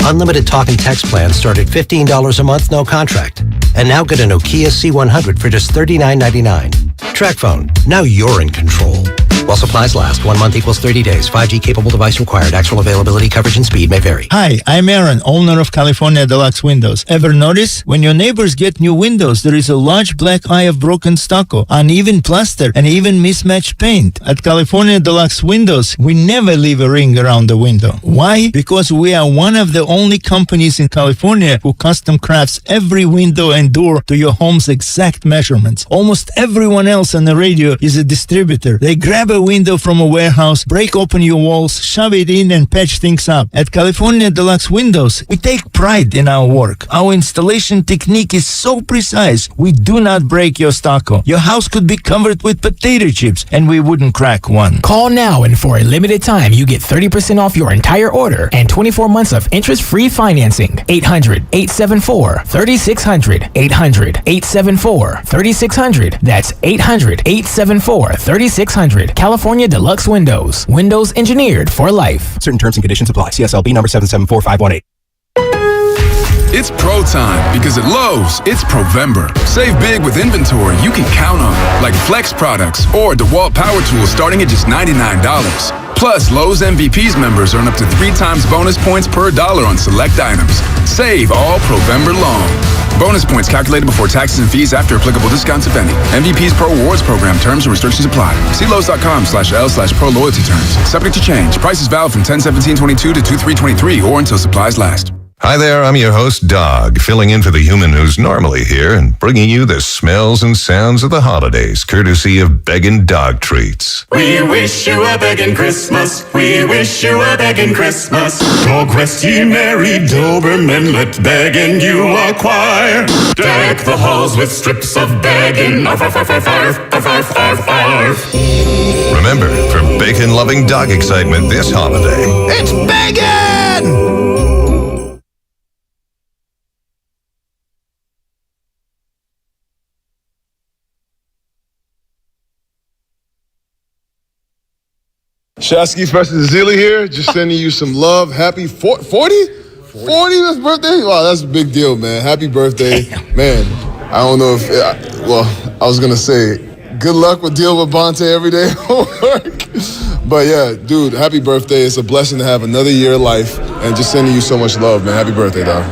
Unlimited talk and text plans start at $15 a month, no contract. And now get a Nokia C100 for just $39.99. TracFone. Now you're in control. While supplies last, 1 month equals 30 days. 5G capable device required. Actual availability, coverage, and speed may vary. Hi, I'm Aaron, owner of California Deluxe Windows. Ever notice? When your neighbors get new windows, there is a large black eye of broken stucco, uneven plaster, and even mismatched paint. At California Deluxe Windows, we never leave a ring around the window. Why? Because we are one of the only companies in California who custom crafts every window and door to your home's exact measurements. Almost everyone else on the radio is a distributor. They grab a window from a warehouse, break open your walls, shove it in, and patch things up. At California Deluxe Windows, we take pride in our work. Our installation technique is so precise, we do not break your stucco. Your house could be covered with potato chips, and we wouldn't crack one. Call now, and for a limited time, you get 30% off your entire order and 24 months of interest-free financing. 800-874-3600. 800-874-3600. That's 800-874-3600. California Deluxe Windows. Windows engineered for life. Certain terms and conditions apply. CSLB number 774518. It's pro time because at Lowe's, it's Provember. Save big with inventory you can count on, like Flex products or DeWalt power tools starting at just $99. Plus, Lowe's MVPs members earn up to 3 times bonus points per dollar on select items. Save all Provember long. Bonus points calculated before taxes and fees after applicable discounts, if any. MVPs Pro Rewards Program terms and restrictions apply. See Lowe's.com/L/Pro Loyalty terms. Subject to change. Prices valid from 10/17/22 to 2/3/23 or until supplies last. Hi there, I'm your host, Dog, filling in for the human who's normally here and bringing you the smells and sounds of the holidays, courtesy of Beggin' Dog Treats. We wish you a begging Christmas. We wish you a begging Christmas. Dog rest ye merry Doberman, let begging you acquire. Deck the halls with strips of begging. Arf, arf, arf, arf, arf, arf, arf, arf, arf. Remember, for bacon-loving dog excitement this holiday, It's begging! Shasky versus Zilly here, just sending you some love. Happy 40? 40th birthday? Wow, that's a big deal, man. Happy birthday. Man, I don't know if, I was going to say, good luck with dealing with Bonte every day at work. But yeah, dude, happy birthday. It's a blessing to have another year of life, and just sending you so much love, man. Happy birthday, dog.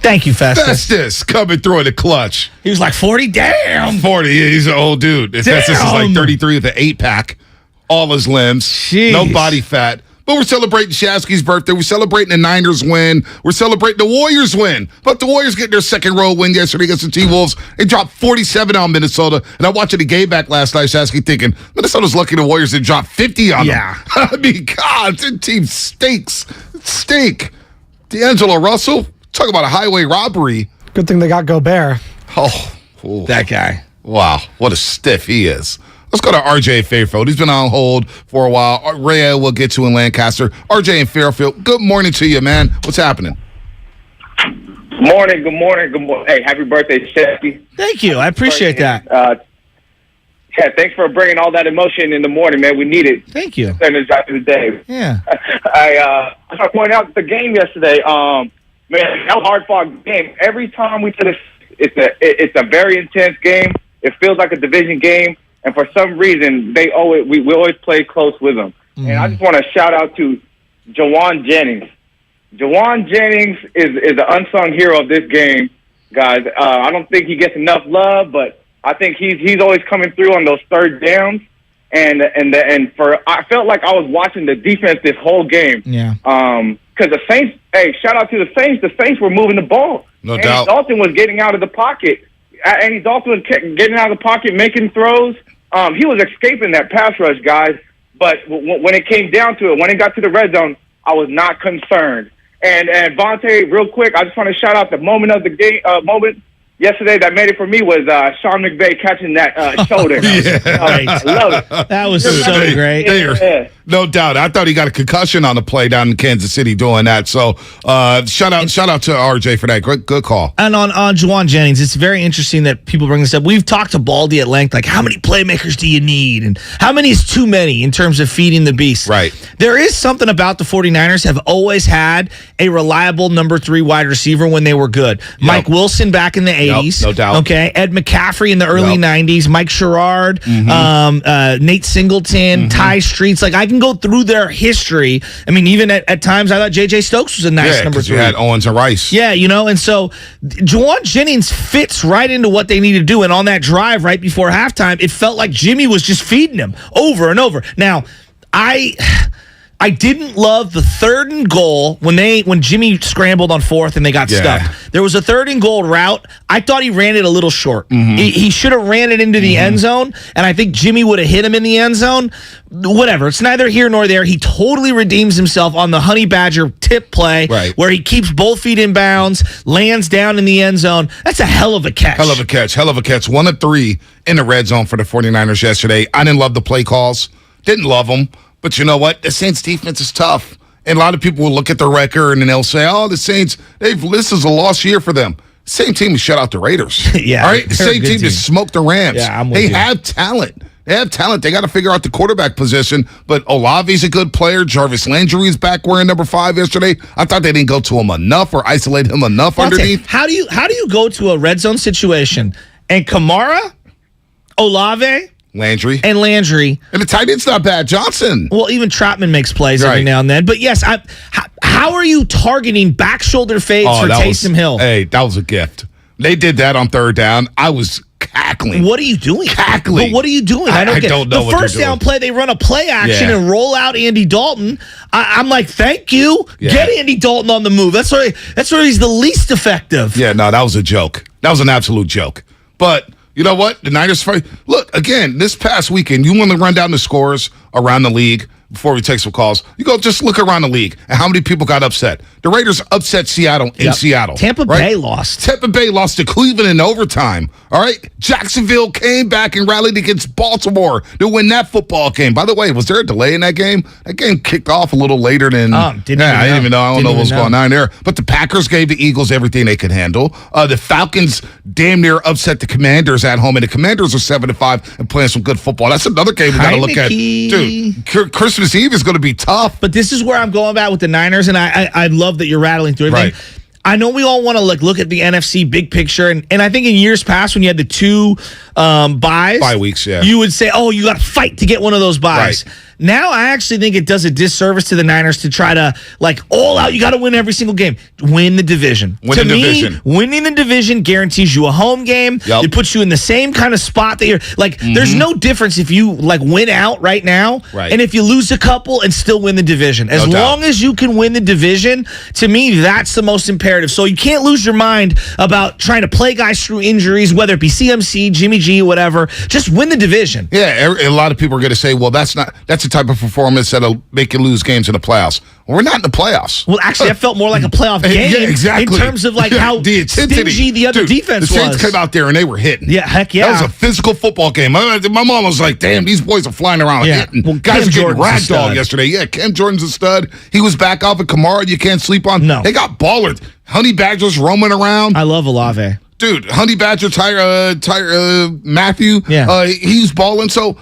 Thank you, Festus. Festus coming through in the clutch. He was like 40? Damn! 40, yeah, he's an old dude. Festus is like 33 with an 8-pack. All his limbs, Jeez. No body fat. But we're celebrating Shasky's birthday. We're celebrating the Niners win. We're celebrating the Warriors win. But the Warriors getting their second row win yesterday against the T-Wolves. They dropped 47 on Minnesota. And I watched the game back last night, Shasky, thinking, Minnesota's lucky the Warriors didn't drop 50 on them. I mean, God, the team stinks. Stink. D'Angelo Russell, talk about a highway robbery. Good thing they got Gobert. Oh, that guy. Wow, what a stiff he is. Let's go to RJ Fairfield. He's been on hold for a while. Rhea will get to in Lancaster. RJ in Fairfield, good morning to you, man. What's happening? Good morning. Hey, happy birthday, Shasky. Thank you. I appreciate that. Yeah, thanks for bringing all that emotion in the morning, man. We need it. Thank you. Energize the day. Yeah. I want to point out the game yesterday. Man, that was a hard-fought game. Every time we did it's a very intense game. It feels like a division game. and for some reason we always play close with them. And I just want to shout out to Jawan Jennings. Jawan Jennings is the unsung hero of this game, guys. I don't think he gets enough love, but I think he's always coming through on those third downs. And I felt like I was watching the defense this whole game. Yeah. Because the Saints, shout out to the Saints. The Saints were moving the ball. No Andy doubt. Dalton was getting out of the pocket. Andy Dalton was getting out of the pocket, making throws. He was escaping that pass rush, guys. But when it came down to it, when it got to the red zone, I was not concerned. And Vontae, real quick, I just want to shout out the moment of the game. Moment yesterday that made it for me was Sean McVay catching that shoulder. I love it. That was so great. Yeah. No doubt. I thought he got a concussion on the play down in Kansas City doing that. So shout out to RJ for that. Good call. And on Jawan Jennings, it's very interesting that people bring this up. We've talked to Baldy at length, like how many playmakers do you need? And how many is too many in terms of feeding the beast? Right. There is something about the 49ers have always had a reliable number 3 wide receiver when they were good. Yep. Mike Wilson back in the 80s. No doubt. Okay. Ed McCaffrey in the early 90s. Mike Sherrard, Nate Singleton, Ty Streets. Like I can go through their history. I mean, even at times I thought J.J. Stokes was a nice number 3. You had Owens and Rice. Yeah, and so Jawan Jennings fits right into what they need to do. And on that drive right before halftime, it felt like Jimmy was just feeding him over and over. Now, I didn't love the 3rd and goal when Jimmy scrambled on 4th and they got stuffed. There was a 3rd and goal route. I thought he ran it a little short. He should have ran it into the end zone, and I think Jimmy would have hit him in the end zone. Whatever. It's neither here nor there. He totally redeems himself on the Honey Badger tip play where he keeps both feet in bounds, lands down in the end zone. That's a hell of a catch. Hell of a catch. 1 of 3 in the red zone for the 49ers yesterday. I didn't love the play calls. Didn't love them. But you know what? The Saints defense is tough. And a lot of people will look at the record and they'll say, the Saints, this is a lost year for them. Same team who shut out the Raiders. Yeah. All right? Same team that smoked the Rams. Yeah, I'm with they you. have talent. They got to figure out the quarterback position. But Olave's a good player. Jarvis Landry is back wearing number 5 yesterday. I thought they didn't go to him enough or isolate him enough underneath. How do you go to a red zone situation and Kamara, Olave, Landry. And the tight end's not bad. Johnson. Well, even Trotman makes plays every now and then. But yes, how are you targeting back shoulder fades for Taysom Hill? Hey, that was a gift. They did that on 3rd down. I was cackling. What are you doing? Cackling. But what are you doing? I don't know. The first down play, they run a play action and roll out Andy Dalton. I'm like, thank you. Yeah. Get Andy Dalton on the move. That's where he's the least effective. Yeah, no, that was a joke. That was an absolute joke. But you know what? The Niners fight. Look, again, this past weekend, you want to run down the scores around the league before we take some calls. You go just look around the league and how many people got upset. The Raiders upset Seattle in Seattle. Tampa Bay lost. Tampa Bay lost to Cleveland in overtime. All right? Jacksonville came back and rallied against Baltimore to win that football game. By the way, was there a delay in that game? That game kicked off a little later than... I didn't even know. I don't know what was going on there. But the Packers gave the Eagles everything they could handle. The Falcons damn near upset the Commanders at home, and the Commanders are 7-5 and playing some good football. That's another game we got to look at. Dude, Christmas Eve is going to be tough. But this is where I'm going back with the Niners, and I love that you're rattling through everything. Right. I know we all want to look at the NFC big picture, and I think in years past when you had the 2 bye weeks, you would say, you got to fight to get one of those buys. Right. Now I actually think it does a disservice to the Niners to try to all out. You got to win every single game. Win the division. Winning the division guarantees you a home game. Yep. It puts you in the same kind of spot that you're There's no difference if you win out right now, and if you lose a couple and still win the division. As long as you can win the division, to me that's the most imperative. So you can't lose your mind about trying to play guys through injuries, whether it be CMC, Jimmy G, whatever. Just win the division. Yeah, a lot of people are going to say, well, that's the type of performance that'll make you lose games in the playoffs. Well, we're not in the playoffs. Well, actually, that felt more like a playoff game. Yeah, exactly. In terms of how the intensity. Stingy the other defense was. The Saints came out there and they were hitting. Yeah, heck yeah. That was a physical football game. My mom was like, damn, these boys are flying around hitting. Well, guys are getting ragdolled yesterday. Yeah, Cam Jordan's a stud. He was back off of Kamara. You can't sleep on. No. They got ballers. Honey Badgers roaming around. I love Olave. Dude, Honey Badger, Matthew, he's balling. So,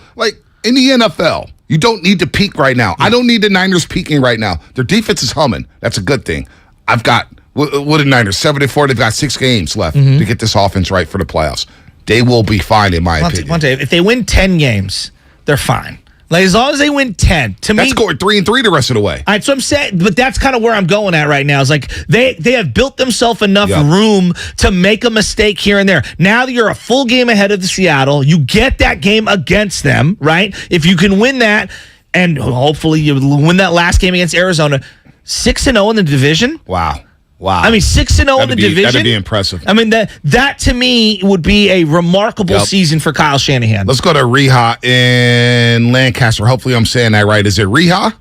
in the NFL, you don't need to peak right now. I don't need the Niners peaking right now. Their defense is humming. That's a good thing. I've got, what are the Niners? 7-4. They've got 6 games left to get this offense right for the playoffs. they will be fine, in my opinion. Monte, if they win 10 games, they're fine. Like, as long as they win 10, to me, that's going 3-3 the rest of the way. All right, so I'm saying, but that's kind of where I'm going at right now. Is like they have built themselves enough room to make a mistake here and there. Now that you're a full game ahead of the Seattle, you get that game against them, right? If you can win that, and hopefully you win that last game against Arizona, 6-0 in the division. Wow. I mean, 6-0 in the division. That'd be impressive. I mean, that to me would be a remarkable season for Kyle Shanahan. Let's go to Reha in Lancaster. Hopefully I'm saying that right. Is it Reha?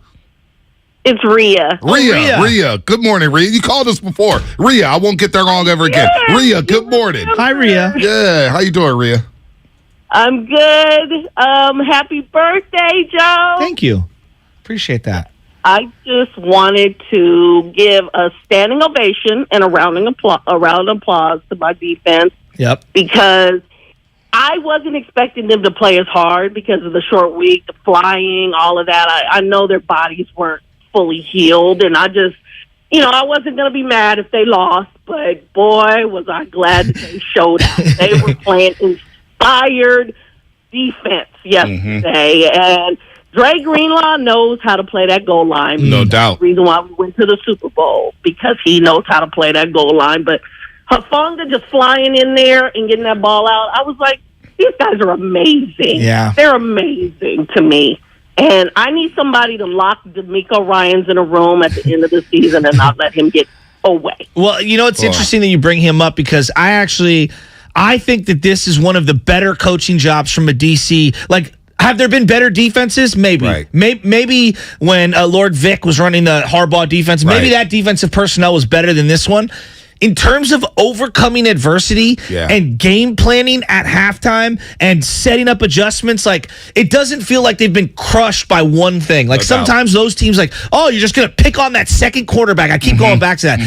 It's Rhea. Rhea. Good morning, Rhea. You called us before. Rhea, I won't get that wrong ever again. Yeah. Rhea, good morning. Hi, Rhea. Yeah, how you doing, Rhea? I'm good. Happy birthday, Joe. Thank you. Appreciate that. I just wanted to give a standing ovation and a round of applause to my defense. Yep. Because I wasn't expecting them to play as hard because of the short week, the flying, all of that. I know their bodies weren't fully healed, and I just, I wasn't going to be mad if they lost, but boy, was I glad that they showed out. They were playing inspired defense yesterday, and Dre Greenlaw knows how to play that goal line. No doubt. That's the reason why we went to the Super Bowl, because he knows how to play that goal line. But Hufanga just flying in there and getting that ball out, I was like, these guys are amazing. Yeah. They're amazing to me. And I need somebody to lock D'Amico Ryans in a room at the end of the season and not let him get away. Well, it's interesting that you bring him up, because I think that this is one of the better coaching jobs from a DC. Like, have there been better defenses? Maybe. Right. Maybe when Lord Vic was running the Harbaugh defense, maybe that defensive personnel was better than this one. In terms of overcoming adversity and game planning at halftime and setting up adjustments, like, it doesn't feel like they've been crushed by one thing. Like, sometimes those teams, like, oh, you're just going to pick on that second quarterback. I keep going back to that.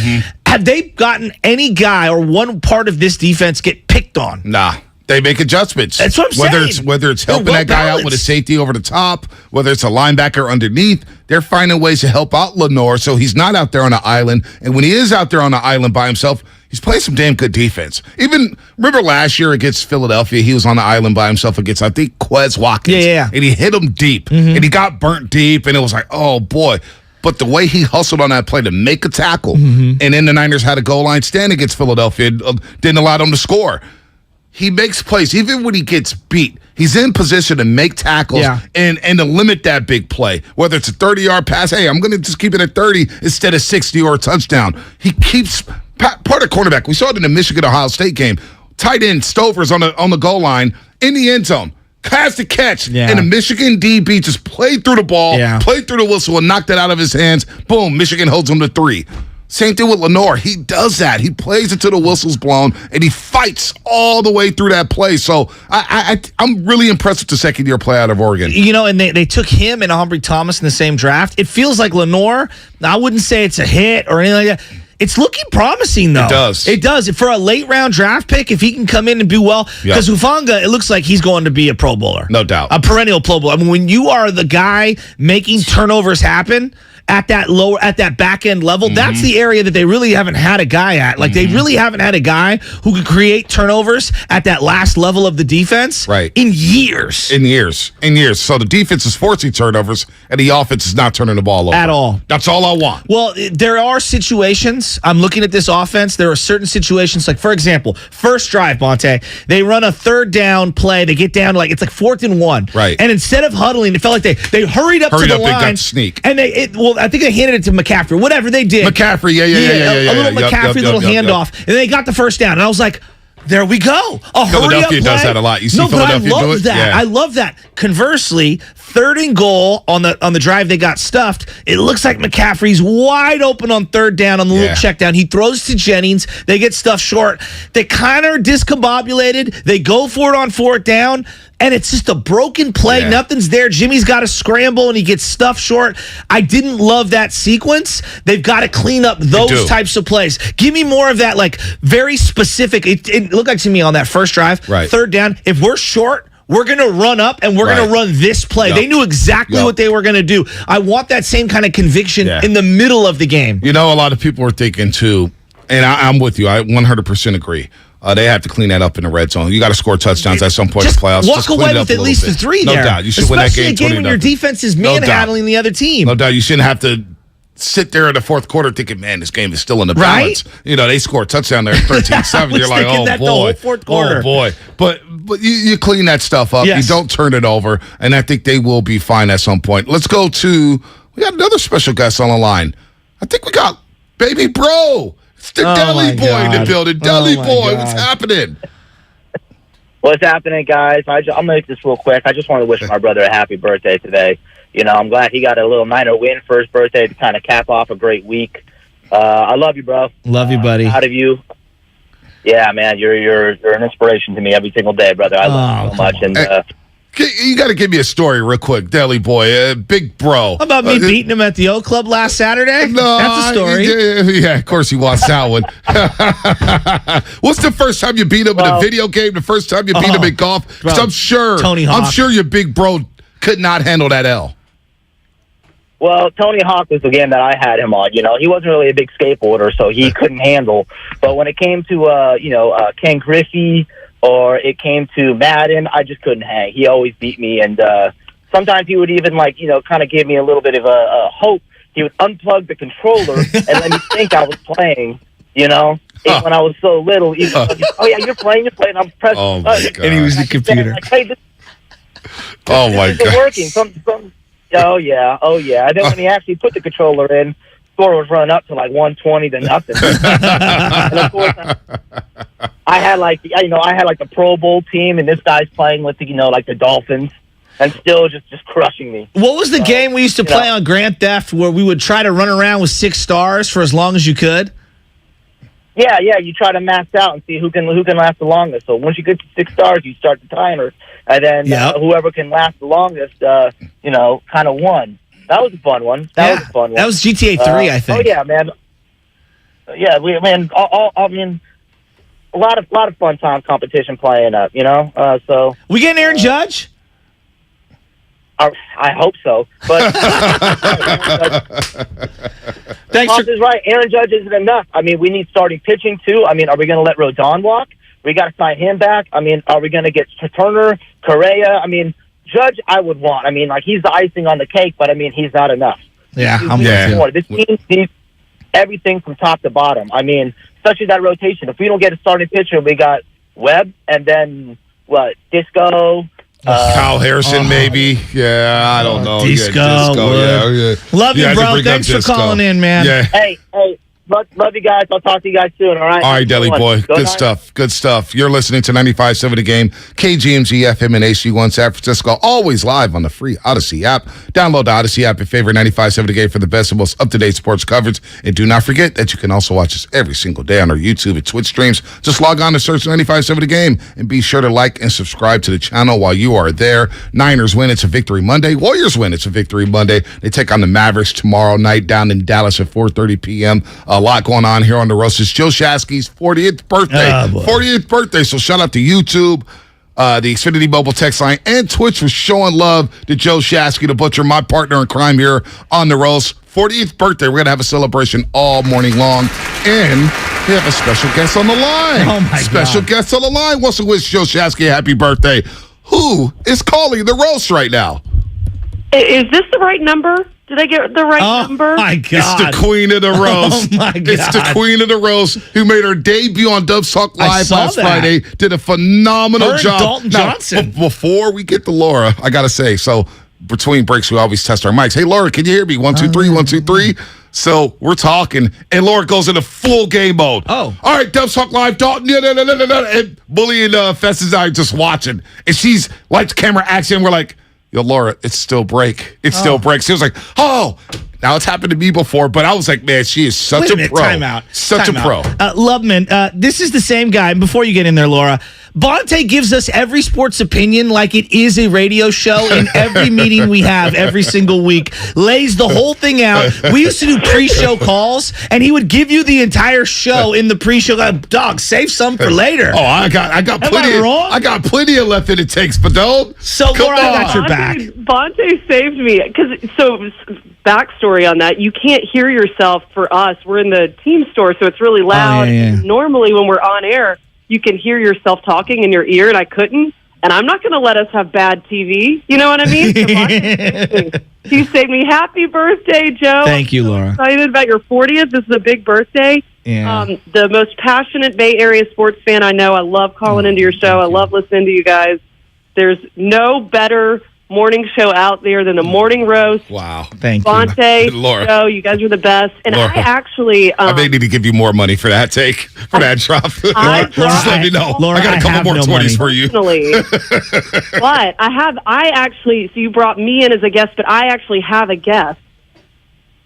Have they gotten any guy or one part of this defense get picked on? Nah. They make adjustments. That's what I'm saying. Whether it's helping that guy out with a safety over the top, whether it's a linebacker underneath, they're finding ways to help out Lenore so he's not out there on the island. And when he is out there on the island by himself, he's playing some damn good defense. Even, remember last year against Philadelphia, he was on the island by himself against, I think, Quez Watkins. Yeah. And he hit him deep. And he got burnt deep, and it was like, oh, boy. But the way he hustled on that play to make a tackle, and then the Niners had a goal line stand against Philadelphia, didn't allow them to score. He makes plays. Even when he gets beat, he's in position to make tackles and to limit that big play. Whether it's a 30-yard pass, hey, I'm going to just keep it at 30 instead of 60 or a touchdown. He keeps part of cornerback. We saw it in the Michigan-Ohio State game. Tight end Stover's on the goal line in the end zone. Has to catch. And the Michigan DB just played through the ball, played through the whistle, and knocked it out of his hands. Boom, Michigan holds him to 3. Same thing with Lenore. He does that. He plays it till the whistle's blown, and he fights all the way through that play. So I'm really impressed with the second-year play out of Oregon. And they took him and Aubrey Thomas in the same draft. It feels like Lenore, I wouldn't say it's a hit or anything like that. It's looking promising, though. It does. For a late-round draft pick, if he can come in and do well, because Hufanga, it looks like he's going to be a Pro Bowler. No doubt. A perennial Pro Bowler. I mean, when you are the guy making turnovers happen at that back end level, that's the area that they really haven't had a guy at. Like, they really haven't had a guy who could create turnovers at that last level of the defense in years. So the defense is forcing turnovers, and the offense is not turning the ball over. At all. That's all I want. Well, there are situations, I'm looking at this offense, there are certain situations, like, for example, first drive, Monte, they run a third down play, they get down, it's like 4th and 1. Right. And instead of huddling, it felt like they hurried up to the line. They got sneak. And I think they handed it to McCaffrey. Whatever they did. McCaffrey, a little McCaffrey, little handoff. And they got the first down. And I was like, there we go. Philadelphia does that a lot. You see Philadelphia do it? That. I love that. Conversely, 3rd and goal on the drive they got stuffed. It looks like McCaffrey's wide open on 3rd down on the little check down. He throws to Jennings. They get stuffed short. They kind of are discombobulated. They go for it on 4th down. And it's just a broken play. Nothing's there. Jimmy's got to scramble, and he gets stuffed short. I didn't love that sequence. They've got to clean up those types of plays. Give me more of that, very specific. It looked like to me on that first drive, 3rd down, if we're short, we're going to run up, and we're going to run this play. They knew exactly what they were going to do. I want that same kind of conviction in the middle of the game. A lot of people were thinking, too, and I'm with you. I 100% agree. They have to clean that up in the red zone. You got to score touchdowns at some point in the playoffs. Walk away with at least the 3 no there. doubt. You should win that game. Especially a game when your defense is manhandling the other team. No doubt. You shouldn't have to sit there in the fourth quarter thinking, man, this game is still in the balance. They score a touchdown there at 13-7. You're like, oh, boy. The whole fourth quarter. Oh, boy. But you clean that stuff up. Yes. You don't turn it over. And I think they will be fine at some point. Let's go to, we got another special guest on the line. I think we got Baby Bro. It's the Deli Boy in the building. Deli Boy, what's happening? What's happening, guys? I'm going to make this real quick. I just want to wish my brother a happy birthday today. I'm glad he got a little Niner win for his birthday to kind of cap off a great week. I love you, bro. Love you, buddy. Proud of you. Yeah, man, you're an inspiration to me every single day, brother. I love you so much. And you got to give me a story real quick, Deli Boy. Big Bro. How about me beating him at the O Club last Saturday? No, that's a story. Yeah, of course he wants that one. What's the first time you beat him in a video game? The first time you beat him in golf? Because I'm sure your Big Bro could not handle that L. Well, Tony Hawk was the game that I had him on. He wasn't really a big skateboarder, so he couldn't handle. But when it came to, Ken Griffey or it came to Madden, I just couldn't hang. He always beat me, and sometimes he would even, kind of give me a little bit of a hope. He would unplug the controller and let me think I was playing, When I was so little, oh, yeah, you're playing. I'm pressing. Oh, my God. And he was the computer. Oh, my God. Working. Oh yeah. And then when he actually put the controller in, score was run up to like 120 to nothing. And of course, I had the Pro Bowl team, and this guy's playing with the Dolphins, and still just crushing me. What was the game we used to play on Grand Theft where we would try to run around with 6 stars for as long as you could? Yeah. You try to max out and see who can last the longest. So once you get to 6 stars, you start the timer. And then whoever can last the longest, kind of won. That was a fun one. That was GTA 3, I think. Oh yeah, man. Yeah, a lot of fun time competition playing up. So we getting Aaron Judge? I hope so. But thanks. Tom is right. Aaron Judge isn't enough. We need starting pitching too. Are we going to let Rodon walk? We got to sign him back. Are we going to get Turner, Correa? Judge, I would want. He's the icing on the cake, but he's not enough. Yeah, This team needs everything from top to bottom. Such as that rotation. If we don't get a starting pitcher, we got Webb, and then Disco. Kyle Harrison, maybe. Yeah, I don't know. Disco. Yeah. Love you, bro. Thanks for calling in, man. Yeah. Hey. Love you guys. I'll talk to you guys soon, all right? All right, Deli Boy. Good stuff. You're listening to 95.7 The Game, KGMG FM and AC1 San Francisco, always live on the free Odyssey app. Download the Odyssey app and favorite 95.7 The Game for the best and most up-to-date sports coverage. And do not forget that you can also watch us every single day on our YouTube and Twitch streams. Just log on and search 95.7 The Game and be sure to like and subscribe to the channel while you are there. Niners win. It's a victory Monday. Warriors win. It's a victory Monday. They take on the Mavericks tomorrow night down in Dallas at 4:30 p.m. A lot going on here on the roast. It's Joe Shasky's 40th birthday. 40th birthday. So shout out to YouTube, the Xfinity Mobile text line, and Twitch for showing love to Joe Shasky, the butcher, my partner in crime here on the roast. 40th birthday. We're going to have a celebration all morning long. And we have a special guest on the line. Oh, my God. Special guest on the line wants to wish Joe Shasky a happy birthday. Who is calling the roast right now? Is this the right number? Did I get the right number? Oh, my God. It's the queen of the roast. Oh, my God. It's the queen of the roast who made her debut on Dubs Talk Live last Friday. Did a phenomenal job. Dalton Johnson. Before we get to Laura, I got to say, so between breaks, we always test our mics. Hey, Laura, can you hear me? 1, 2, 3, 1, 2, 3. So we're talking, and Laura goes into full game mode. Oh. All right, Dubs Talk Live, Dalton. And Bully and Fess is out just watching. And she's like, the camera action. We're like, yo, Laura, it's still break. It still breaks. She was like, oh. Now, it's happened to me before, but I was like, man, she is such a pro. Time out. Such a pro. Loveman, this is the same guy. Before you get in there, Laura, Bonte gives us every sports opinion like it is a radio show in every meeting we have every single week. Lays the whole thing out. We used to do pre-show calls, and he would give you the entire show in the pre-show. Dog, save some for later. Oh, I got plenty. I got plenty of left in it takes, but don't. So, Laura, I got your back. Bonte saved me backstory on that. You can't hear yourself for us. We're in the team store, so it's really loud. Yeah. Normally, when we're on air, you can hear yourself talking in your ear, and I couldn't. And I'm not going to let us have bad TV. You know what I mean? You saved me. Happy birthday, Joe. Thank you, Laura. I'm excited about your 40th. This is a big birthday. Yeah. The most passionate Bay Area sports fan I know. I love calling into your show. I love listening to you guys. There's no better morning show out there than the morning roast. Wow. Thank you. Bonte, Laura. Joe, you guys are the best. And Laura. I actually... I may need to give you more money for that take, for that drop. Just let me know. Laura, I got a couple more 20s for you. But I actually, so you brought me in as a guest, but I actually have a guest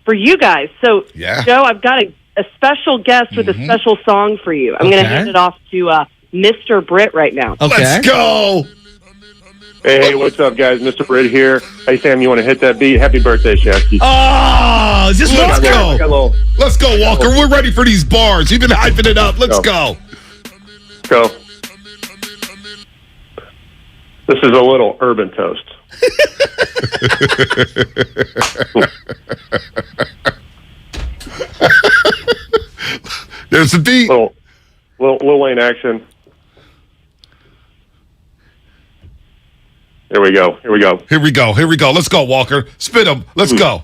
for you guys. So, Joe, I've got a special guest with a special song for you. I'm going to hand it off to Mr. Britt right now. Okay. Let's go. Hey, what's up, guys? Mr. Britt here. Hey, Sam, you want to hit that beat? Happy birthday, Shasky. Oh, let's go. Let's go, Walker. We're ready for these bars. You've been hyping it up. Let's go. Go. This is a little urban toast. There's the beat. Lil Wayne action. Here we go. Here we go. Let's go, Walker. Spit them. Let's go.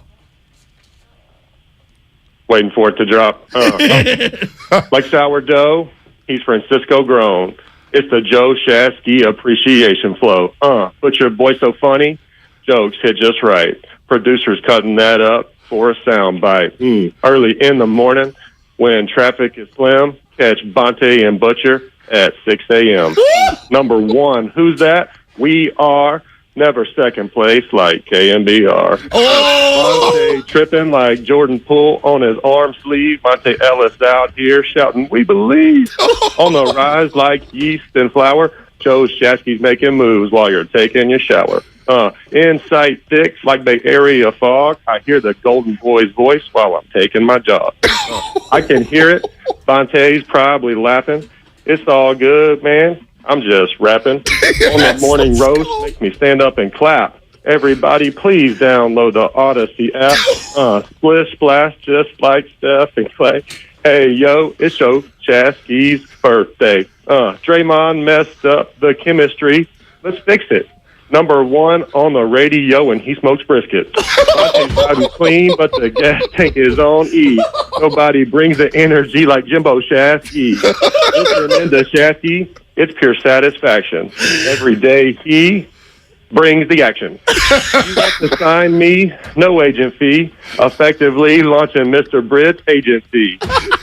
Waiting for it to drop. Like sourdough, he's Francisco grown. It's the Joe Shasky appreciation flow. But your boy so funny, jokes hit just right. Producers cutting that up for a sound bite. Early in the morning, when traffic is slim, catch Bonte and Butcher at 6 a.m. Number one, who's that? We are never second place like KMBR. Monte tripping like Jordan Poole on his arm sleeve. Monte Ellis out here shouting, we believe. On the rise like yeast and flour. Joe Shasky's making moves while you're taking your shower. Insight thick like Bay Area fog. I hear the Golden Boy's voice while I'm taking my jog. I can hear it. Bonte's probably laughing. It's all good, man. I'm just rapping. On the morning roast makes me stand up and clap. Everybody, please download the Odyssey app. Splish splash just like Steph and Clay. Hey, yo, it's Joe Shasky's birthday. Draymond messed up the chemistry. Let's fix it. Number one on the radio, and he smokes brisket. Monte's driving clean, but the gas tank is on E. Nobody brings the energy like Jimbo Shasky. Listening to Shasky, it's pure satisfaction. Every day he brings the action. You got to sign me, no agent fee. Effectively launching Mr. Britt's agency.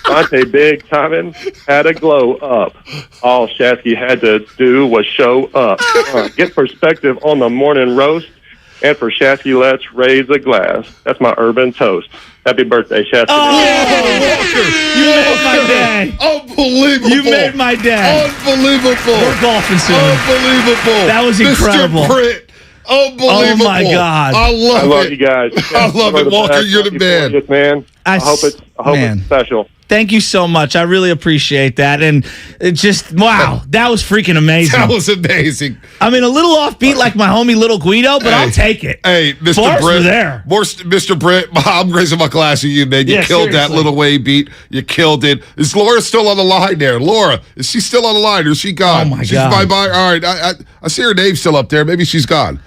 Monte Big Timing had a glow up. All Shasky had to do was show up. Get perspective on the morning roast. And for Shasky, let's raise a glass. That's my urban toast. Happy birthday, Shasky. You made my day. Unbelievable. You made my day. Unbelievable. We're golfing soon. Unbelievable. That was incredible. Mr. Britt. Unbelievable. Oh, my God. I love you guys. I love it, Walker. You're the man. Man. I hope it's special. Thank you so much. I really appreciate that. And it just, wow, that was freaking amazing. That was amazing. I mean, a little offbeat like my homie Little Guido, but I'll take it. Hey, Mr. Bars Britt. were there. Mr. Britt, I'm raising my glass to you, man. You killed that seriously. Little Wayne beat. You killed it. Is Laura still on the line there? Laura, is she still on the line or is she gone? Oh, my She's God. bye-bye. All right. I see her name still up there. Maybe she's gone.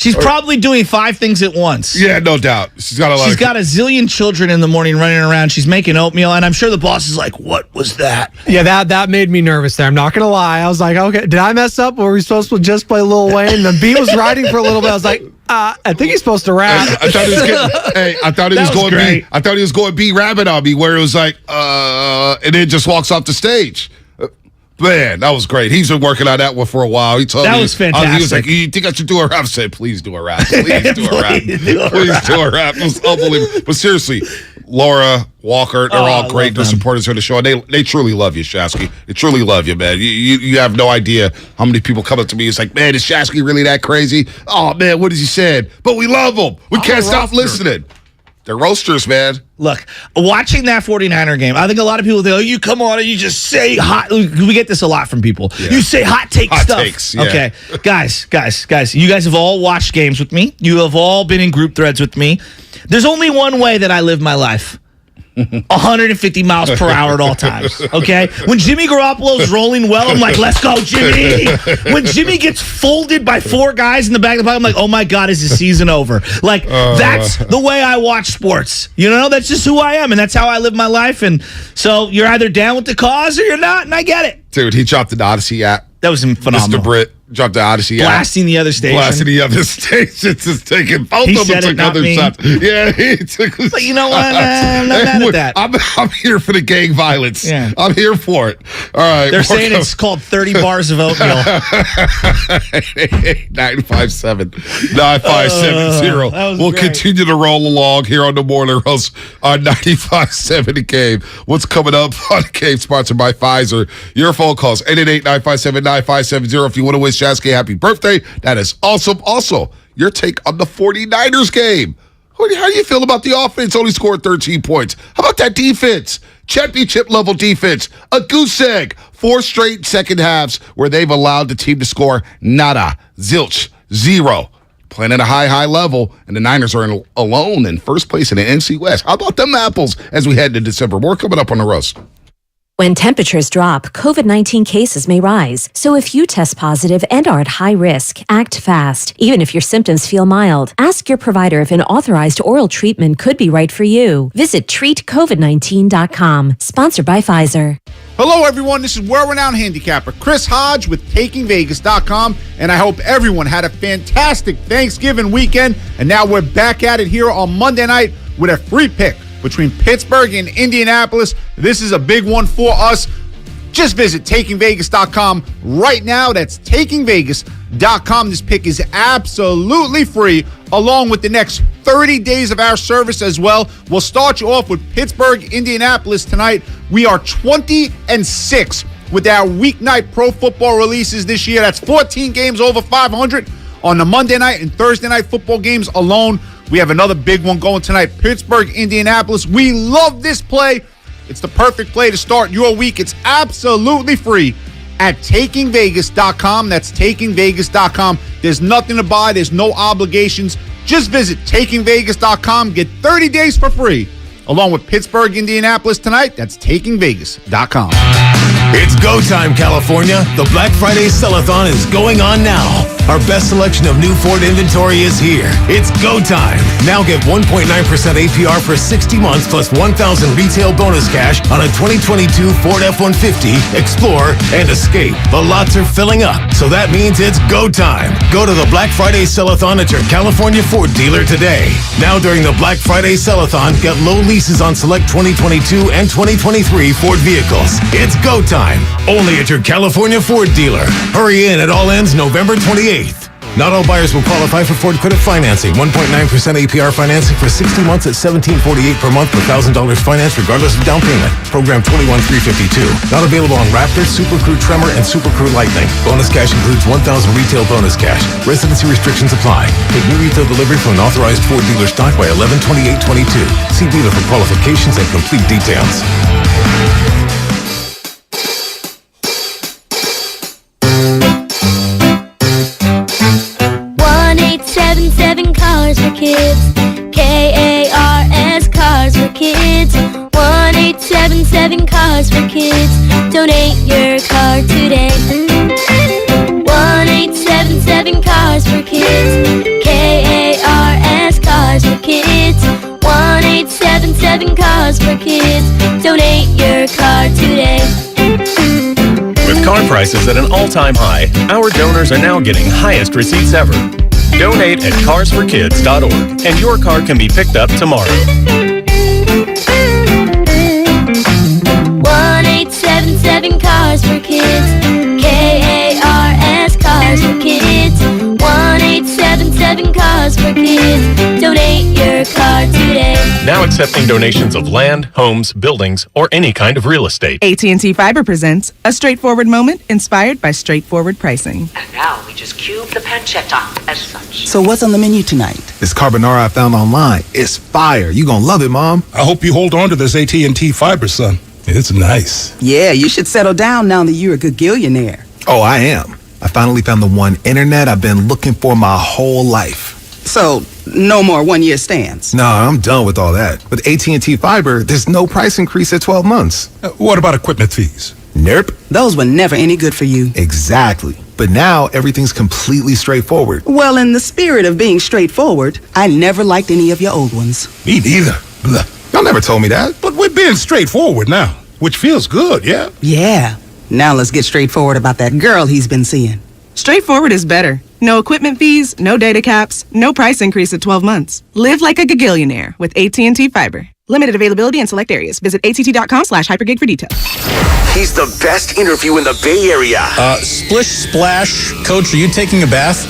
She's probably doing 5 things at once. Yeah, no doubt. She's got a lot She's got a zillion children in the morning running around. She's making oatmeal, and I'm sure the boss is like, what was that? Yeah, that made me nervous there. I'm not going to lie. I was like, okay, did I mess up? Were we supposed to just play Lil Wayne? The beat was riding for a little bit. I was like, I think he's supposed to rap. I thought he was getting, I thought he was going B rabbit on me, where it was like, and then just walks off the stage. Man, that was great. He's been working on that one for a while. He told me That was fantastic. He was like, "You think I should do a rap?" I said, "Please do a rap. Please do a rap. Please do a rap." It was unbelievable. But seriously, Laura, Walker, they're all great. They're supporters of the show, and they truly love you, Shasky. They truly love you, man. You have no idea how many people come up to me. It's like, man, is Shasky really that crazy? Oh man, what has he said? But we love him. We can't stop listening. They're roasters, man. Look, watching that 49er game, I think a lot of people think, oh, you come on and you just say hot. We get this a lot from people. Yeah. You say hot take stuff. Takes, yeah. Okay. Guys, you guys have all watched games with me. You have all been in group threads with me. There's only one way that I live my life. 150 miles per hour at all times, okay? When Jimmy Garoppolo's rolling well, I'm like, let's go, Jimmy. When Jimmy gets folded by 4 guys in the back of the pocket, I'm like, oh my God, is the season over? Like, that's the way I watch sports. You know, that's just who I am, and that's how I live my life. And so you're either down with the cause or you're not, and I get it. Dude, he dropped the Odyssey app. That was phenomenal. Mr. Britt dropped the Odyssey Blasting the other station. Blasting the other stations. Just taking both He of them said it, took not other me. shots. Yeah, he took. But you know what? I'm not mad at that. I'm here for the gang violence. Yeah. I'm here for it. All right. They're saying it's called 30 bars of oatmeal. 957-9570. We'll continue to roll along here on the Morning Roast on 95.7 The Game. What's coming up on The Game, sponsored by Pfizer. Your phone calls, 888-957-9570. If you want to wish Shasky happy birthday, that is awesome. Also, your take on the 49ers game. How do you feel about the offense? Only scored 13 points. How about that defense? Championship-level defense. A goose egg. 4 straight second halves where they've allowed the team to score nada, zilch, 0. Playing at a high level, and the Niners are alone in first place in the NC West. How about them apples as we head to December? More coming up on the roast. When temperatures drop, COVID-19 cases may rise. So if you test positive and are at high risk, act fast. Even if your symptoms feel mild, ask your provider if an authorized oral treatment could be right for you. Visit treatcovid19.com. Sponsored by Pfizer. Hello, everyone. This is world-renowned handicapper Chris Hodge with TakingVegas.com, and I hope everyone had a fantastic Thanksgiving weekend. And now we're back at it here on Monday night with a free pick between Pittsburgh and Indianapolis. This is a big one for us. Just visit TakingVegas.com right now. That's TakingVegas.com. This pick is absolutely free, along with the next 30 days of our service as well. We'll start you off with Pittsburgh, Indianapolis tonight. We are 20-6 with our weeknight pro football releases this year. That's 14 games over 500 on the Monday night and Thursday night football games alone. We have another big one going tonight, Pittsburgh, Indianapolis. We love this play. It's the perfect play to start your week. It's absolutely free at TakingVegas.com. That's TakingVegas.com. There's nothing to buy. There's no obligations. Just visit TakingVegas.com. Get 30 days for free. Along with Pittsburgh, Indianapolis tonight, that's TakingVegas.com. It's go time, California. The Black Friday Sell-a-thon is going on now. Our best selection of new Ford inventory is here. It's go time. Now get 1.9% APR for 60 months plus $1,000 retail bonus cash on a 2022 Ford F-150, Explorer, and Escape. The lots are filling up, so that means it's go time. Go to the Black Friday Sell-a-thon at your California Ford dealer today. Now during the Black Friday Sell-a-thon, get low leases on select 2022 and 2023 Ford vehicles. It's go time. Only at your California Ford dealer. Hurry in, it all ends November 28th. Not all buyers will qualify for Ford credit financing. 1.9% APR financing for 60 months at $1,748 per month with $1,000 finance regardless of down payment. Program 21352. Not available on Raptor, Super Crew Tremor, and Super Crew Lightning. Bonus cash includes $1,000 retail bonus cash. Residency restrictions apply. Take new retail delivery from an authorized Ford dealer stock by 11/28/22. See dealer for qualifications and complete details. 1-877 Cars for Kids. KARS Cars for Kids. 1-877 Cars for Kids. Donate your car today. 1-877 Cars for Kids. KARS Cars for Kids. 1-877 Cars for Kids. Donate your car today. With car prices at an all-time high, our donors are now getting highest receipts ever. Donate at carsforkids.org, and your car can be picked up tomorrow. 1-877 Cars for Kids. KARS Cars for Kids. 1-877 Cars for Kids. Donate your car today. Now accepting donations of land, homes, buildings, or any kind of real estate. AT&T Fiber presents a straightforward moment inspired by straightforward pricing. And now we just cube the pancetta as such. So what's on the menu tonight? This carbonara I found online. It's fire. You gonna love it, Mom. I hope you hold on to this AT&T Fiber, son. It's nice. Yeah, you should settle down now that you're a gagillionaire. Oh, I am. I finally found the one internet I've been looking for my whole life. So, no more one-year stands. No, I'm done with all that. With AT&T Fiber, there's no price increase at 12 months. What about equipment fees? Nope. Those were never any good for you. Exactly. But now everything's completely straightforward. Well, in the spirit of being straightforward, I never liked any of your old ones. Me neither. Blah. Y'all never told me that. But we're being straightforward now, which feels good, yeah? Yeah. Now let's get straightforward about that girl he's been seeing. Straightforward is better. No equipment fees, no data caps, no price increase at 12 months. Live like a gagillionaire with AT&T Fiber. Limited availability in select areas. Visit att.com/hypergig for details. He's the best interview in the Bay Area. Splish Splash. Coach, are you taking a bath?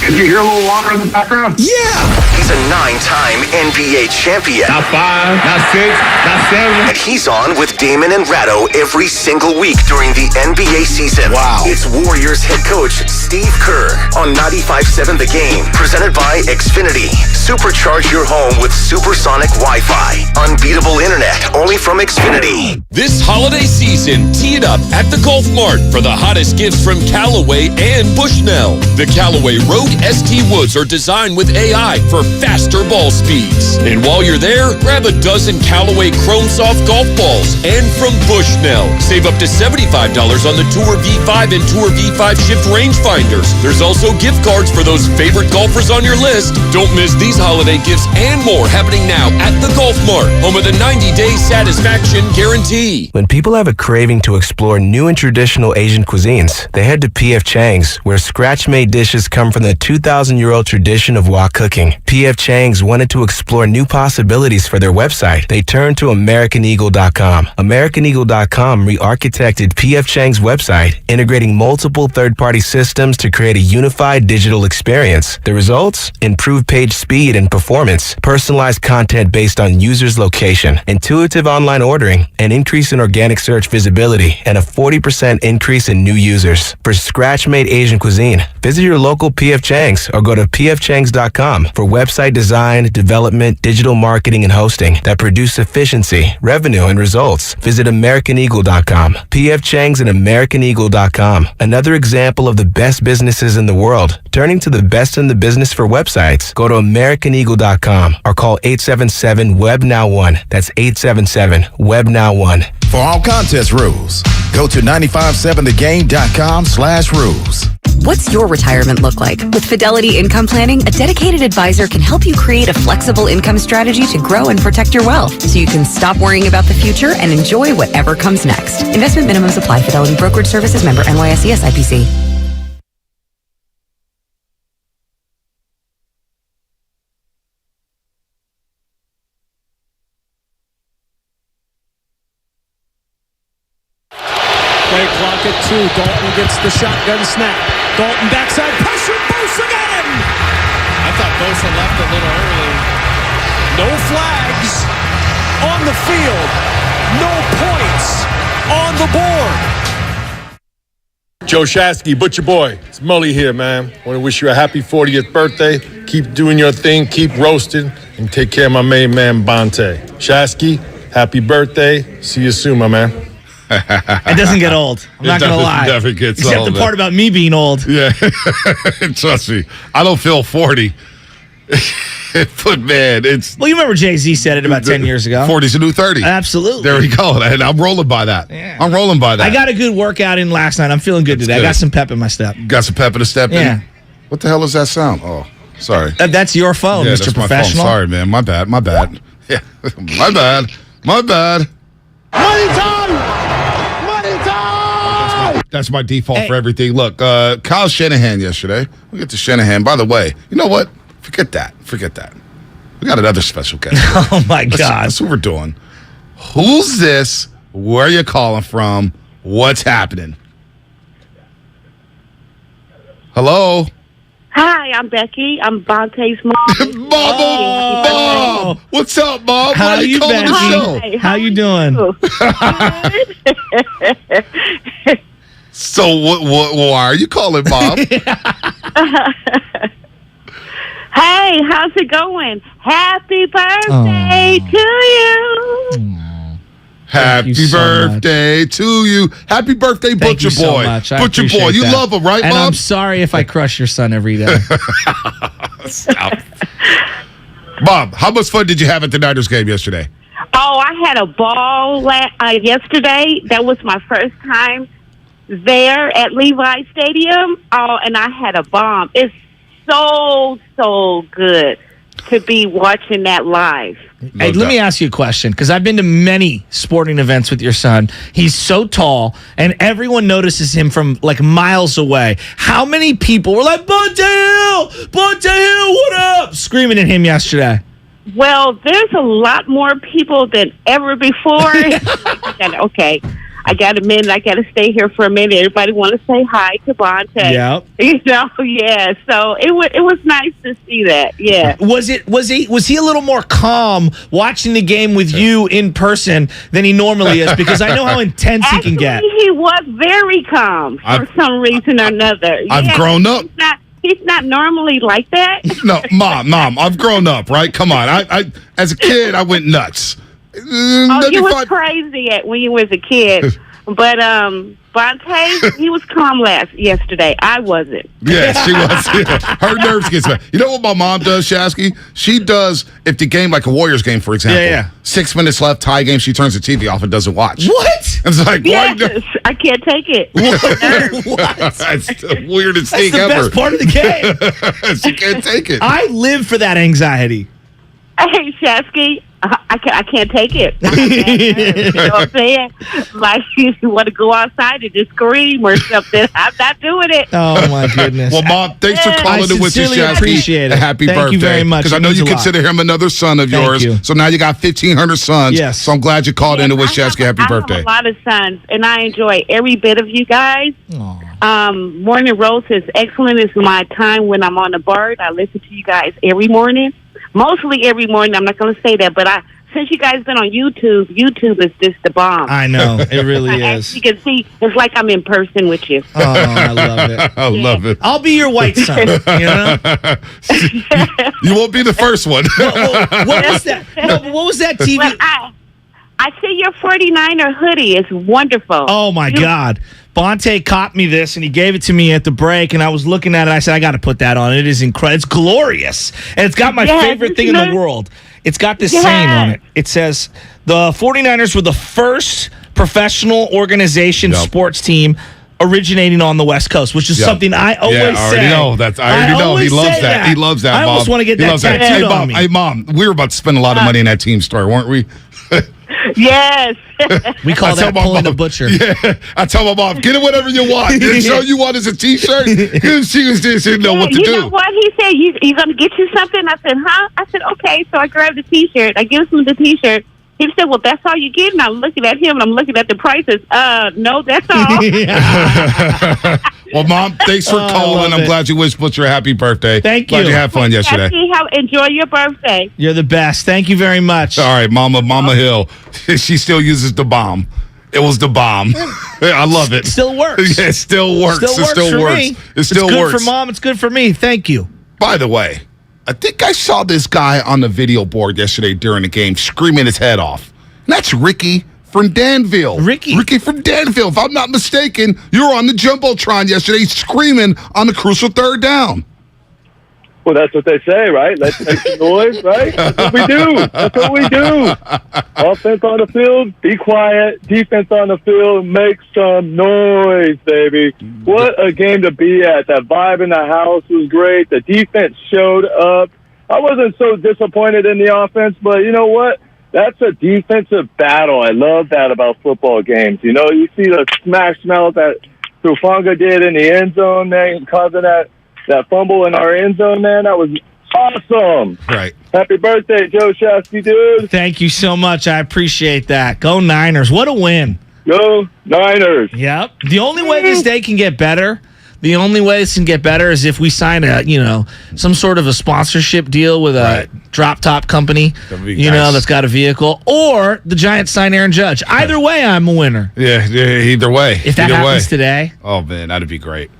Did you hear a little water in the background? Yeah! He's a 9-time NBA champion. Not 5, not 6, not 7. And he's on with Damon and Ratto every single week during the NBA season. Wow. It's Warriors head coach Steve Kerr on 95.7 The Game. Presented by Xfinity. Supercharge your home with supersonic Wi-Fi. Unbeatable internet only from Xfinity. This holiday season, tee it up at the Golf Mart for the hottest gifts from Callaway and Bushnell. The Callaway Rogue ST Woods are designed with AI for faster ball speeds. And while you're there, grab a dozen Callaway Chrome Soft golf balls. And from Bushnell, save up to $75 on the Tour V5 and Tour V5 Shift rangefinders. There's also gift cards for those favorite golfers on your list. Don't miss these holiday gifts and more happening now at the Golf Mart, home of the 90-day satisfaction guarantee. When people have a craving to explore new and traditional Asian cuisines, they head to P.F. Chang's, where scratch-made dishes come from the 2,000-year-old tradition of wok cooking. P.F. Chang's wanted to explore new possibilities for their website. They turned to AmericanEagle.com. AmericanEagle.com re-architected P.F. Chang's website, integrating multiple third-party systems to create a unified digital experience. The results? Improved page speed and performance, personalized content based on users' location, intuitive online ordering, an increase in organic search visibility, and a 40% increase in new users. For scratch-made Asian cuisine, visit your local P.F. Chang's or go to pfchangs.com for website design, development, digital marketing, and hosting that produce efficiency, revenue, and results. Visit AmericanEagle.com. P.F. Chang's and AmericanEagle.com. Another example of the best businesses in the world, turning to the best in the business for websites. Go to AmericanEagle.com or call 877-WEB-NOW1. That's 877-WEB-NOW1. For all contest rules, go to 957thegame.com/rules. What's your retirement look like? With Fidelity Income Planning, a dedicated advisor can help you create a flexible income strategy to grow and protect your wealth so you can stop worrying about the future and enjoy whatever comes next. Investment minimums apply. Fidelity Brokerage Services, member NYSE SIPC. Play clock at 2. Dalton gets the shotgun snap. Dalton backside pressure. Bosa got him. I thought Bosa left a little early. No flags on the field. No points on the board. Joe Shasky, Butcher Boy. It's Mully here, man. Want to wish you a happy 40th birthday. Keep doing your thing. Keep roasting. And take care of my main man, Bonte. Shasky, happy birthday. See you soon, my man. It doesn't get old. I'm not going to lie. It never gets Except old. the part about me being old. Yeah. Trust me. I don't feel 40. But, man, it's... Well, you remember Jay-Z said it about 10 years ago. 40's a new 30. Absolutely. There we go. And I'm rolling by that. Yeah. I'm rolling by that. I got a good workout in last night. I'm feeling good today. Good. I got some pep in my step. Got some pep in the step? Yeah. In? What the hell does that sound? Oh, sorry. That's your phone, Yeah, Mr. that's my phone. Professional. Sorry, man. My bad. Yeah. My bad. Money time! That's my default for everything. Look, Kyle Shanahan yesterday. We'll get to Shanahan. By the way, you know what? Forget that. We got another special guest. Oh, my God. That's what we're doing. Who's this? Where you calling from? What's happening? Hello? Hi, I'm Becky. I'm Bonte's mom. Mom! What's up, Mom? How Why are you, calling Becky? the show? How you doing? So why are you calling, Mom? Hey, how's it going? Happy birthday to you. Happy birthday to you. Happy birthday, Butcher Boy. Butcher Boy. You love him, right, Mom? And I'm sorry if I crush your son every day. Stop. Bob, how much fun did you have at the Niners game yesterday? Oh, I had a ball yesterday. That was my first time there at Levi Stadium. Oh, and I had a bomb. It's so good to be watching that live. Hey, let me ask you a question, because I've been to many sporting events with your son. He's so tall, and everyone notices him from like miles away. How many people were like, Bunte Hill, what up? Screaming at him yesterday. Well, there's a lot more people than ever before. Okay, I got a minute. I got to stay here for a minute. Everybody want to say hi to Bonte. Yep. Yeah. So it was nice to see that. Yeah. Was he a little more calm watching the game with you in person than he normally is? Because I know how intense he can get. He was very calm for some reason or another. I've grown up. He's not normally like that. No, Mom, I've grown up, right? Come on. I as a kid, I went nuts. You was crazy when you was a kid. But Bonte, he was calm yesterday. I wasn't. Yes, she was. Her nerves gets bad. You know what my mom does, Shasky? She does, if the game, like a Warriors game, for example, 6 minutes left, tie game, she turns the TV off and doesn't watch. What? It's like, yes, I can't take it. What? That's the weirdest thing ever. That's the best part of the game. She can't take it. I live for that anxiety. Hey, Shasky, I can't take it. You know what I'm saying? Like, you want to go outside and just scream or something. I'm not doing it. Oh, my goodness. Well, Mom, thanks for calling in with us, Shasky. Appreciate it. Happy birthday. Thank you very much. Because I know you consider him another son of yours. You. So now you got 1,500 sons. Yes. So I'm glad you called in to wish Shasky happy birthday. I have a lot of sons, and I enjoy every bit of you guys. Morning Roast is excellent. It's my time when I'm on the BART. I listen to you guys every morning. Mostly every morning. I'm not going to say that, but since you guys been on YouTube is just the bomb. I know. It really is. You can see, it's like I'm in person with you. Oh, I love it. I love it. I'll be your white son, you know? You won't be the first one. What was that? No, but what was that TV? Well, I see your 49er hoodie. It's wonderful. Oh, my God. Bonte caught me this, and he gave it to me at the break, and I was looking at it. I said, I got to put that on. It is incredible. It's glorious. And it's got my favorite thing in the world. It's got this saying on it. It says, the 49ers were the first professional organization sports team originating on the West Coast, which is something I always say. I already know. He loves that. He loves that, I almost want to get that tattooed on me. Hey, Mom, we were about to spend a lot of money in that team store, weren't we? Yes. We call that pulling the butcher. Yeah. I tell my mom, get it whatever you want. The show you want is a T-shirt. She didn't know what to do. You know what? He said, you going to get you something? I said, huh? I said, okay. So I grabbed the T-shirt. I give him the T-shirt. He said, well, that's all you get? And I'm looking at him, and I'm looking at the prices. No, that's all. Well, Mom, thanks for calling. I'm glad you wished Butcher a happy birthday. Thank you. Glad you had fun yesterday. Enjoy your birthday. You're the best. Thank you very much. All right, Mama Hill. She still uses the bomb. It was the bomb. I love it. Still works. Yeah, it still works. It still works. It still works. It's good for Mom. It's good for me. Thank you. By the way, I think I saw this guy on the video board yesterday during the game screaming his head off. And that's Ricky from Danville. Ricky from Danville. If I'm not mistaken, you were on the Jumbotron yesterday screaming on the crucial third down. Well, that's what they say, right? Let's make some noise, right? That's what we do. That's what we do. Offense on the field, be quiet. Defense on the field, make some noise, baby. What a game to be at. That vibe in the house was great. The defense showed up. I wasn't so disappointed in the offense, but you know what? That's a defensive battle. I love that about football games. You know, you see the smash mouth that Hufanga did in the end zone, man, causing that fumble in our end zone, man. That was awesome. Right. Happy birthday, Joe Shasky, dude. Thank you so much. I appreciate that. Go Niners. What a win. Go Niners. Yep. The only way this day can get better is if we sign some sort of a sponsorship deal with a drop top company, that's got a vehicle, or the Giants sign Aaron Judge. Either way, I'm a winner. Yeah, either way. If that happens today. Oh, man, that'd be great.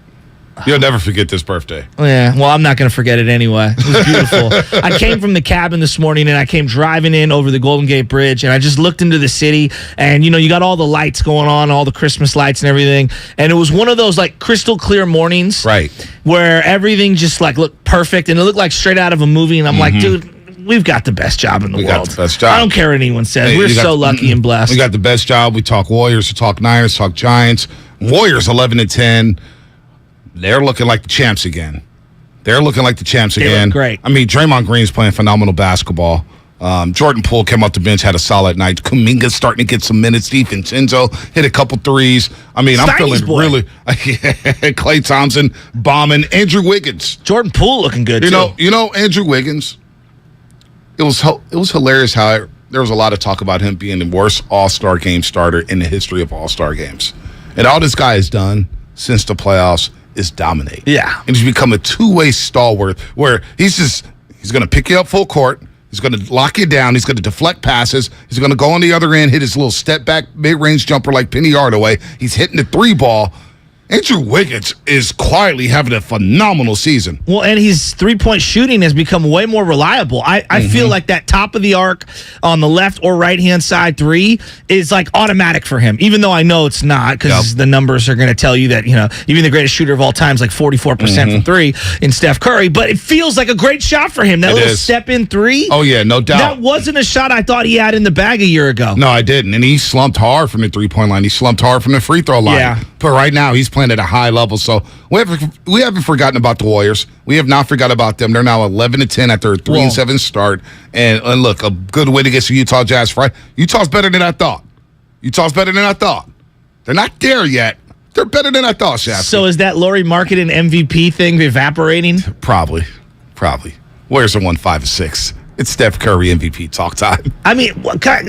You'll never forget this birthday. Yeah, well, I'm not going to forget it anyway. It was beautiful. I came from the cabin this morning, and I came driving in over the Golden Gate Bridge, and I just looked into the city, and, you got all the lights going on, all the Christmas lights and everything, and it was one of those, crystal clear mornings. Right. Where everything just, looked perfect, and it looked like straight out of a movie, and I'm like, dude, we've got the best job in the world. We got the best job. I don't care what anyone says. Hey, we're so lucky and blessed. We got the best job. We talk Warriors, we talk Niners, talk Giants. Warriors 11-10. They're looking like the champs again. They look great. I mean, Draymond Green's playing phenomenal basketball. Jordan Poole came off the bench, had a solid night. Kuminga's starting to get some minutes. DiVincenzo hit a couple threes. I mean, I'm feeling really. Klay Thompson bombing. Andrew Wiggins. Jordan Poole looking good, too. You know, Andrew Wiggins. It was hilarious how there was a lot of talk about him being the worst All-Star game starter in the history of All-Star games. And all this guy has done since the playoffs is dominate. Yeah. And he's become a two-way stalwart where he's going to pick you up full court. He's going to lock you down. He's going to deflect passes. He's going to go on the other end, hit his little step-back mid-range jumper like Penny Hardaway. He's hitting the three ball. Andrew Wiggins is quietly having a phenomenal season. Well, and his three-point shooting has become way more reliable. I feel like that top of the arc on the left or right-hand side three is automatic for him, even though I know it's not because the numbers are going to tell you that, even the greatest shooter of all time is 44% from three in Steph Curry, but it feels like a great shot for him. That little step-in three. Oh, yeah, no doubt. That wasn't a shot I thought he had in the bag a year ago. No, I didn't, and he slumped hard from the three-point line. He slumped hard from the free throw line. Yeah. But right now, he's playing at a high level, so we haven't forgotten about the Warriors. We have not forgotten about them. They're now 11-10 after a 3-7 start. And look, a good way to get to Utah Jazz Friday. Utah's better than I thought. They're not there yet. They're better than I thought, Shasta. So is that Lauri Markkanen MVP thing evaporating? Probably. Warriors are 1-5-6. It's Steph Curry MVP talk time. I mean,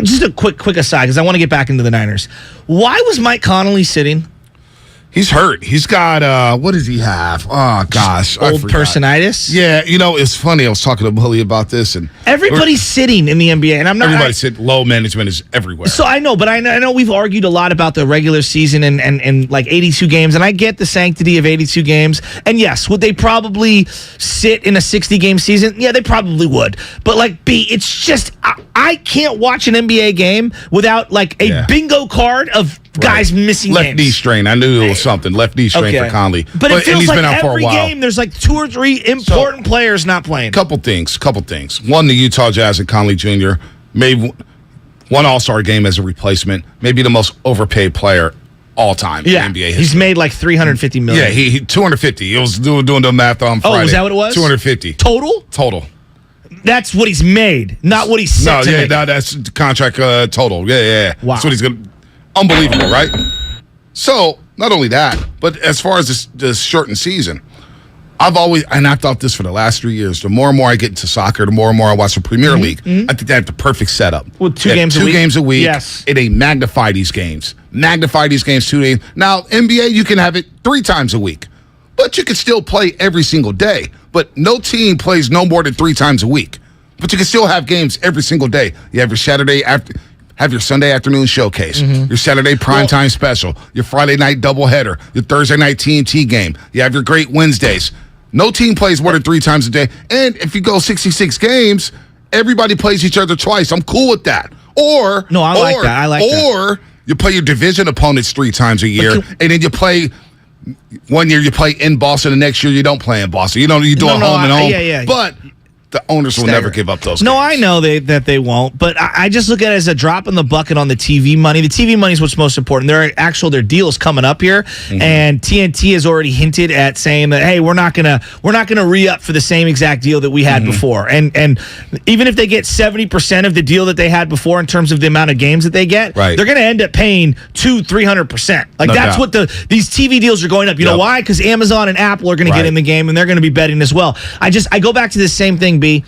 just a quick aside, because I want to get back into the Niners. Why was Mike Conley sitting? He's hurt. He's got, what does he have? Oh, gosh. Old personitis? Yeah, it's funny. I was talking to Bully about this. And everybody's sitting in the NBA, and I'm not. Everybody's sitting. Low management is everywhere. So I know, but I know we've argued a lot about the regular season and 82 games, and I get the sanctity of 82 games. And yes, would they probably sit in a 60-game season? Yeah, they probably would. But it's just, I can't watch an NBA game without a bingo card of guys missing left games. Knee strain. I knew it was something. Left knee strain for Conley. But it feels he's like been out for a every while. game there's 2 or 3 important players not playing. Couple things. One, the Utah Jazz and Conley Jr. made one All-Star game as a replacement. Maybe the most overpaid player all time in NBA history. He's made $350 million. Yeah, he 250. He was doing the math on Friday. Oh, is that what it was? 250. Total. That's what he's made, not what he's set to make. No, that's the contract total. Yeah. Wow. That's what he's going to... Unbelievable, right? So, not only that, but as far as this shortened season, I've always, and I've thought this for the last 3 years, the more and more I get into soccer, the more and more I watch the Premier League, I think they have the perfect setup. With 2 games a week? 2 games a week. Yes. They magnify these games. 2 days. Now, NBA, you can have it 3 times a week, but you can still play every single day. But no team plays no more than 3 times a week. But you can still have games every single day. You have your Saturday after... Have your Sunday afternoon showcase, your Saturday primetime special, your Friday night doubleheader, your Thursday night TNT game. You have your great Wednesdays. No team plays more than 3 times a day. And if you go 66 games, everybody plays each other twice. I'm cool with that. I like that. Or you play your division opponents 3 times a year, and then you play... One year you play in Boston, the next year you don't play in Boston. You do home and home. Yeah. But... the owners will never give up those games. No, I know that they won't, but I just look at it as a drop in the bucket on the TV money. The TV money is what's most important. Their deals coming up here, and TNT has already hinted at saying that, hey, we're not gonna re-up for the same exact deal that we had before. And even if they get 70% of the deal that they had before in terms of the amount of games that they get, they're gonna end up paying 200-300%. That's what these TV deals are going up. You know why? Because Amazon and Apple are gonna get in the game, and they're gonna be betting as well. I go back to the same thing. The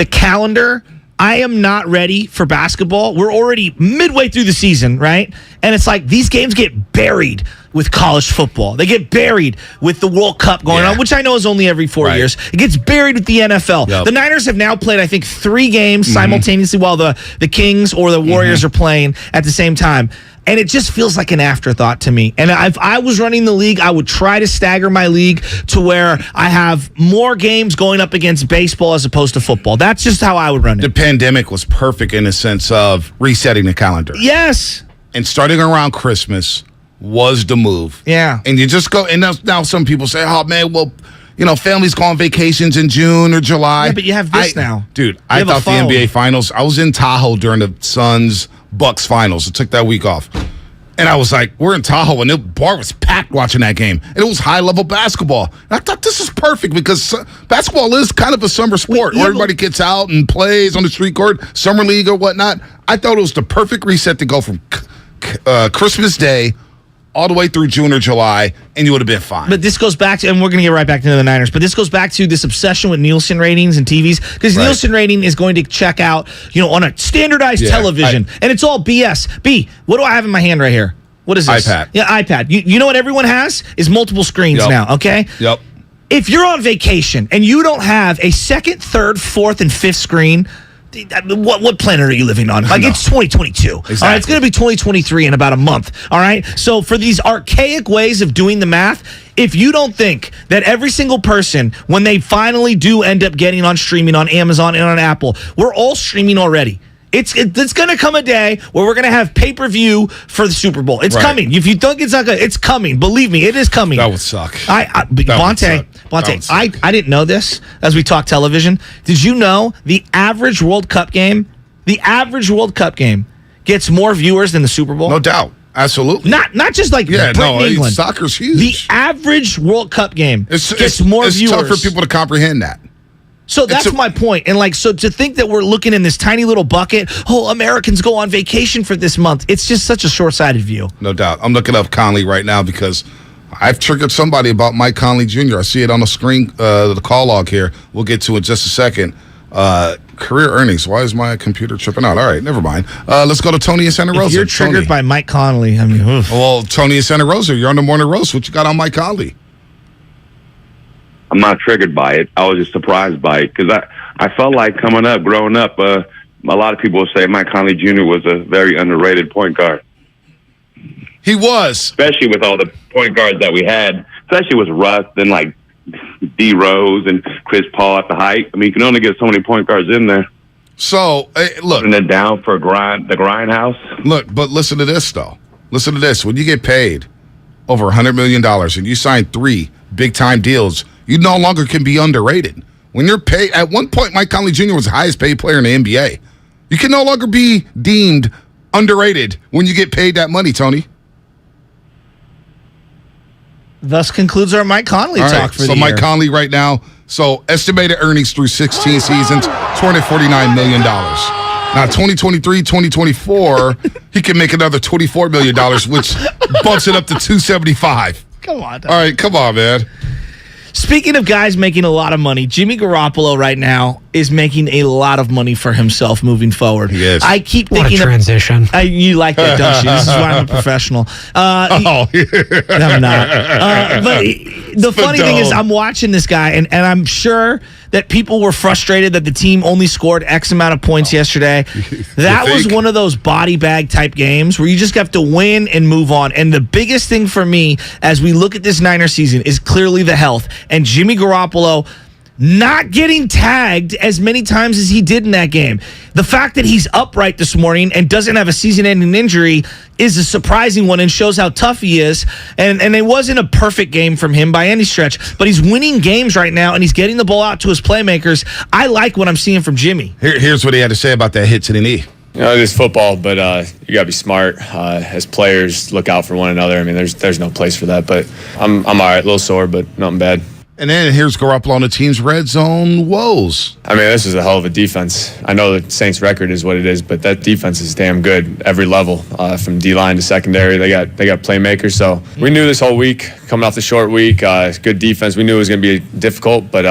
calendar, I am not ready for basketball. We're already midway through the season, right? And it's these games get buried with college football. They get buried with the World Cup going on, which I know is only every 4 years. It gets buried with the NFL. Yep. The Niners have now played, I think, 3 games simultaneously while the Kings or the Warriors are playing at the same time. And it just feels like an afterthought to me. And if I was running the league, I would try to stagger my league to where I have more games going up against baseball as opposed to football. That's just how I would run it. The pandemic was perfect in the sense of resetting the calendar. Yes. And starting around Christmas was the move. Yeah. And you just go, and now some people say, oh, man, well, families go on vacations in June or July. Yeah, but you have this now. Dude, I thought the NBA Finals, I was in Tahoe during the Suns-Bucks Finals. I took that week off. And I was like, we're in Tahoe, and the bar was packed watching that game. And it was high-level basketball. And I thought this is perfect because basketball is kind of a summer sport where everybody gets out and plays on the street court, summer league or whatnot. I thought it was the perfect reset to go from Christmas Day all the way through June or July, and you would have been fine. But this goes back to, and we're going to get right back into the Niners, but this goes back to this obsession with Nielsen ratings and TVs, because Nielsen rating is going to check out, on a standardized television, and it's all BS. B, what do I have in my hand right here? What is this? iPad. Yeah, iPad. You know what everyone has? Is multiple screens now, okay? Yep. If you're on vacation and you don't have a second, third, fourth, and fifth screen, what planet are you living on? Like, it's 2022. Exactly. All right, it's going to be 2023 in about a month. All right? So for these archaic ways of doing the math, if you don't think that every single person, when they finally do end up getting on streaming on Amazon and on Apple, we're all streaming already. It's going to come a day where we're going to have pay-per-view for the Super Bowl. It's coming. If you think it's not good, it's coming. Believe me, it is coming. That would suck. Bonte, I didn't know this as we talk television. Did you know the average World Cup game gets more viewers than the Super Bowl? No doubt. Absolutely. Not just like Britain, England. Soccer's huge. The average World Cup game gets more viewers. It's tough for people to comprehend that. So that's my point. And so to think that we're looking in this tiny little bucket, Americans go on vacation for this month. It's just such a short-sighted view. No doubt. I'm looking up Conley right now because I've triggered somebody about Mike Conley Jr. I see it on the screen, the call log here. We'll get to it in just a second. Career earnings. Why is my computer tripping out? All right, never mind. Let's go to Tony in Santa Rosa. If you're triggered by Mike Conley, I mean, oof. Well, Tony in Santa Rosa, you're on the morning roast. What you got on Mike Conley? I'm not triggered by it. I was just surprised by it because I felt like growing up, a lot of people would say Mike Conley Jr. was a very underrated point guard. He was. Especially with all the point guards that we had, especially with Russ and like D. Rose and Chris Paul at the height. I mean, you can only get so many point guards in there. So, look. Putting it down for the grindhouse. Look, but listen to this, though. Listen to this. When you get paid over $100 million and you sign 3 big-time deals, you no longer can be underrated. When you're paid, at one point, Mike Conley Jr. was the highest paid player in the NBA. You can no longer be deemed underrated when you get paid that money, Tony. Thus concludes our Mike Conley talk for the year. So Mike Conley right now, estimated earnings through 16 seasons, $249 million. Now, 2023, 2024, he can make another $24 million, which bumps it up to $275. Come on. All right, come on, man. Speaking of guys making a lot of money, Jimmy Garoppolo right now is making a lot of money for himself moving forward. He is. I keep thinking what a transition. You like that, don't you? This is why I'm a professional. I'm not. But the funny thing is I'm watching this guy, and I'm sure that people were frustrated that the team only scored X amount of points yesterday. That was one of those body bag type games where you just have to win and move on. And the biggest thing for me as we look at this Niner season is clearly the health. And Jimmy Garoppolo not getting tagged as many times as he did in that game. The fact that he's upright this morning and doesn't have a season-ending injury is a surprising one and shows how tough he is. And it wasn't a perfect game from him by any stretch, but he's winning games right now, and he's getting the ball out to his playmakers. I like what I'm seeing from Jimmy. Here's what he had to say about that hit to the knee. It's football, but you got to be smart. As players, look out for one another. I mean, there's no place for that, but I'm all right, a little sore, but nothing bad. And then here's Garoppolo on the team's red zone woes. I mean, this is a hell of a defense. I know the Saints' record is what it is, but that defense is damn good every level, from D-line to secondary. They got playmakers. So we knew this whole week, coming off the short week, good defense. We knew it was going to be difficult, but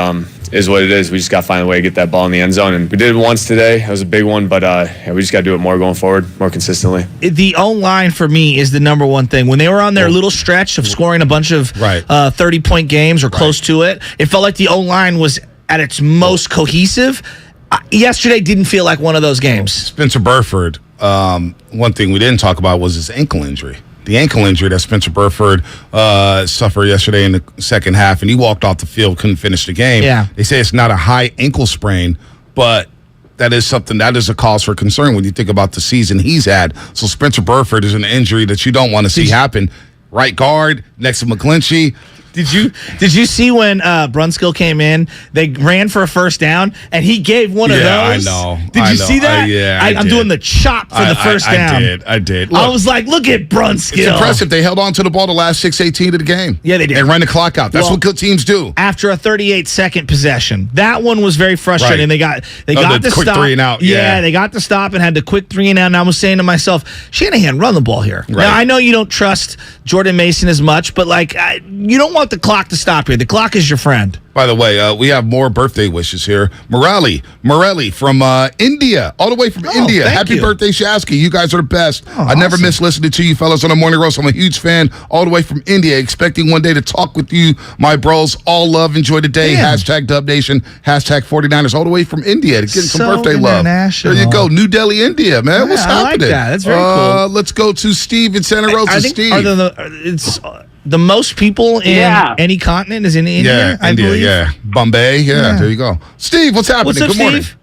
is what it is. We just got to find a way to get that ball in the end zone. And we did it once today. It was a big one, but we just got to do it more going forward, more consistently. The O-line for me is the number one thing. When they were on their little stretch of scoring a bunch of 30-point games or close to it, it felt like the O-line was at its most cohesive. Yesterday didn't feel like one of those games. Spencer Burford, one thing we didn't talk about was his ankle injury. The ankle injury that Spencer Burford suffered yesterday in the second half, and he walked off the field, couldn't finish the game. Yeah. They say it's not a high ankle sprain, but that is something that is a cause for concern when you think about the season he's had. So Spencer Burford is an injury that you don't want to see happen. Right guard next to McGlinchey. Did you see when Brunskill came in? They ran for a first down, and he gave one of those. I know. Did you see that? I'm doing the chop for the first down. I did. Look, I was like, look at Brunskill. It's impressive. They held on to the ball the last 6:18 of the game. Yeah, they did. And ran the clock out. That's what good teams do. After a 38-second possession, that one was very frustrating. Right. They got the quick stop. 3 and out. Yeah, they got the stop and had the quick 3 and out. And I was saying to myself, Shanahan, run the ball here. Right. Now I know you don't trust Jordan Mason as much, but you don't want the clock to stop here. The clock is your friend. By the way, we have more birthday wishes here. Morelli from India, all the way from India. Happy birthday, Shasky. You guys are the best. I never miss listening to you fellas on the morning roast. I'm a huge fan all the way from India, expecting one day to talk with you, my bros. All love, enjoy the day. Hashtag Dub Nation, hashtag 49ers, all the way from India to get some birthday love. There you go. New Delhi, India, man. What's happening? I like that. That's very cool. Let's go to Steve in Santa Rosa. I think Steve. The most people in any continent is in India, I believe. Yeah. Bombay, there you go. Steve, what's happening? What's up, Good morning. Steve?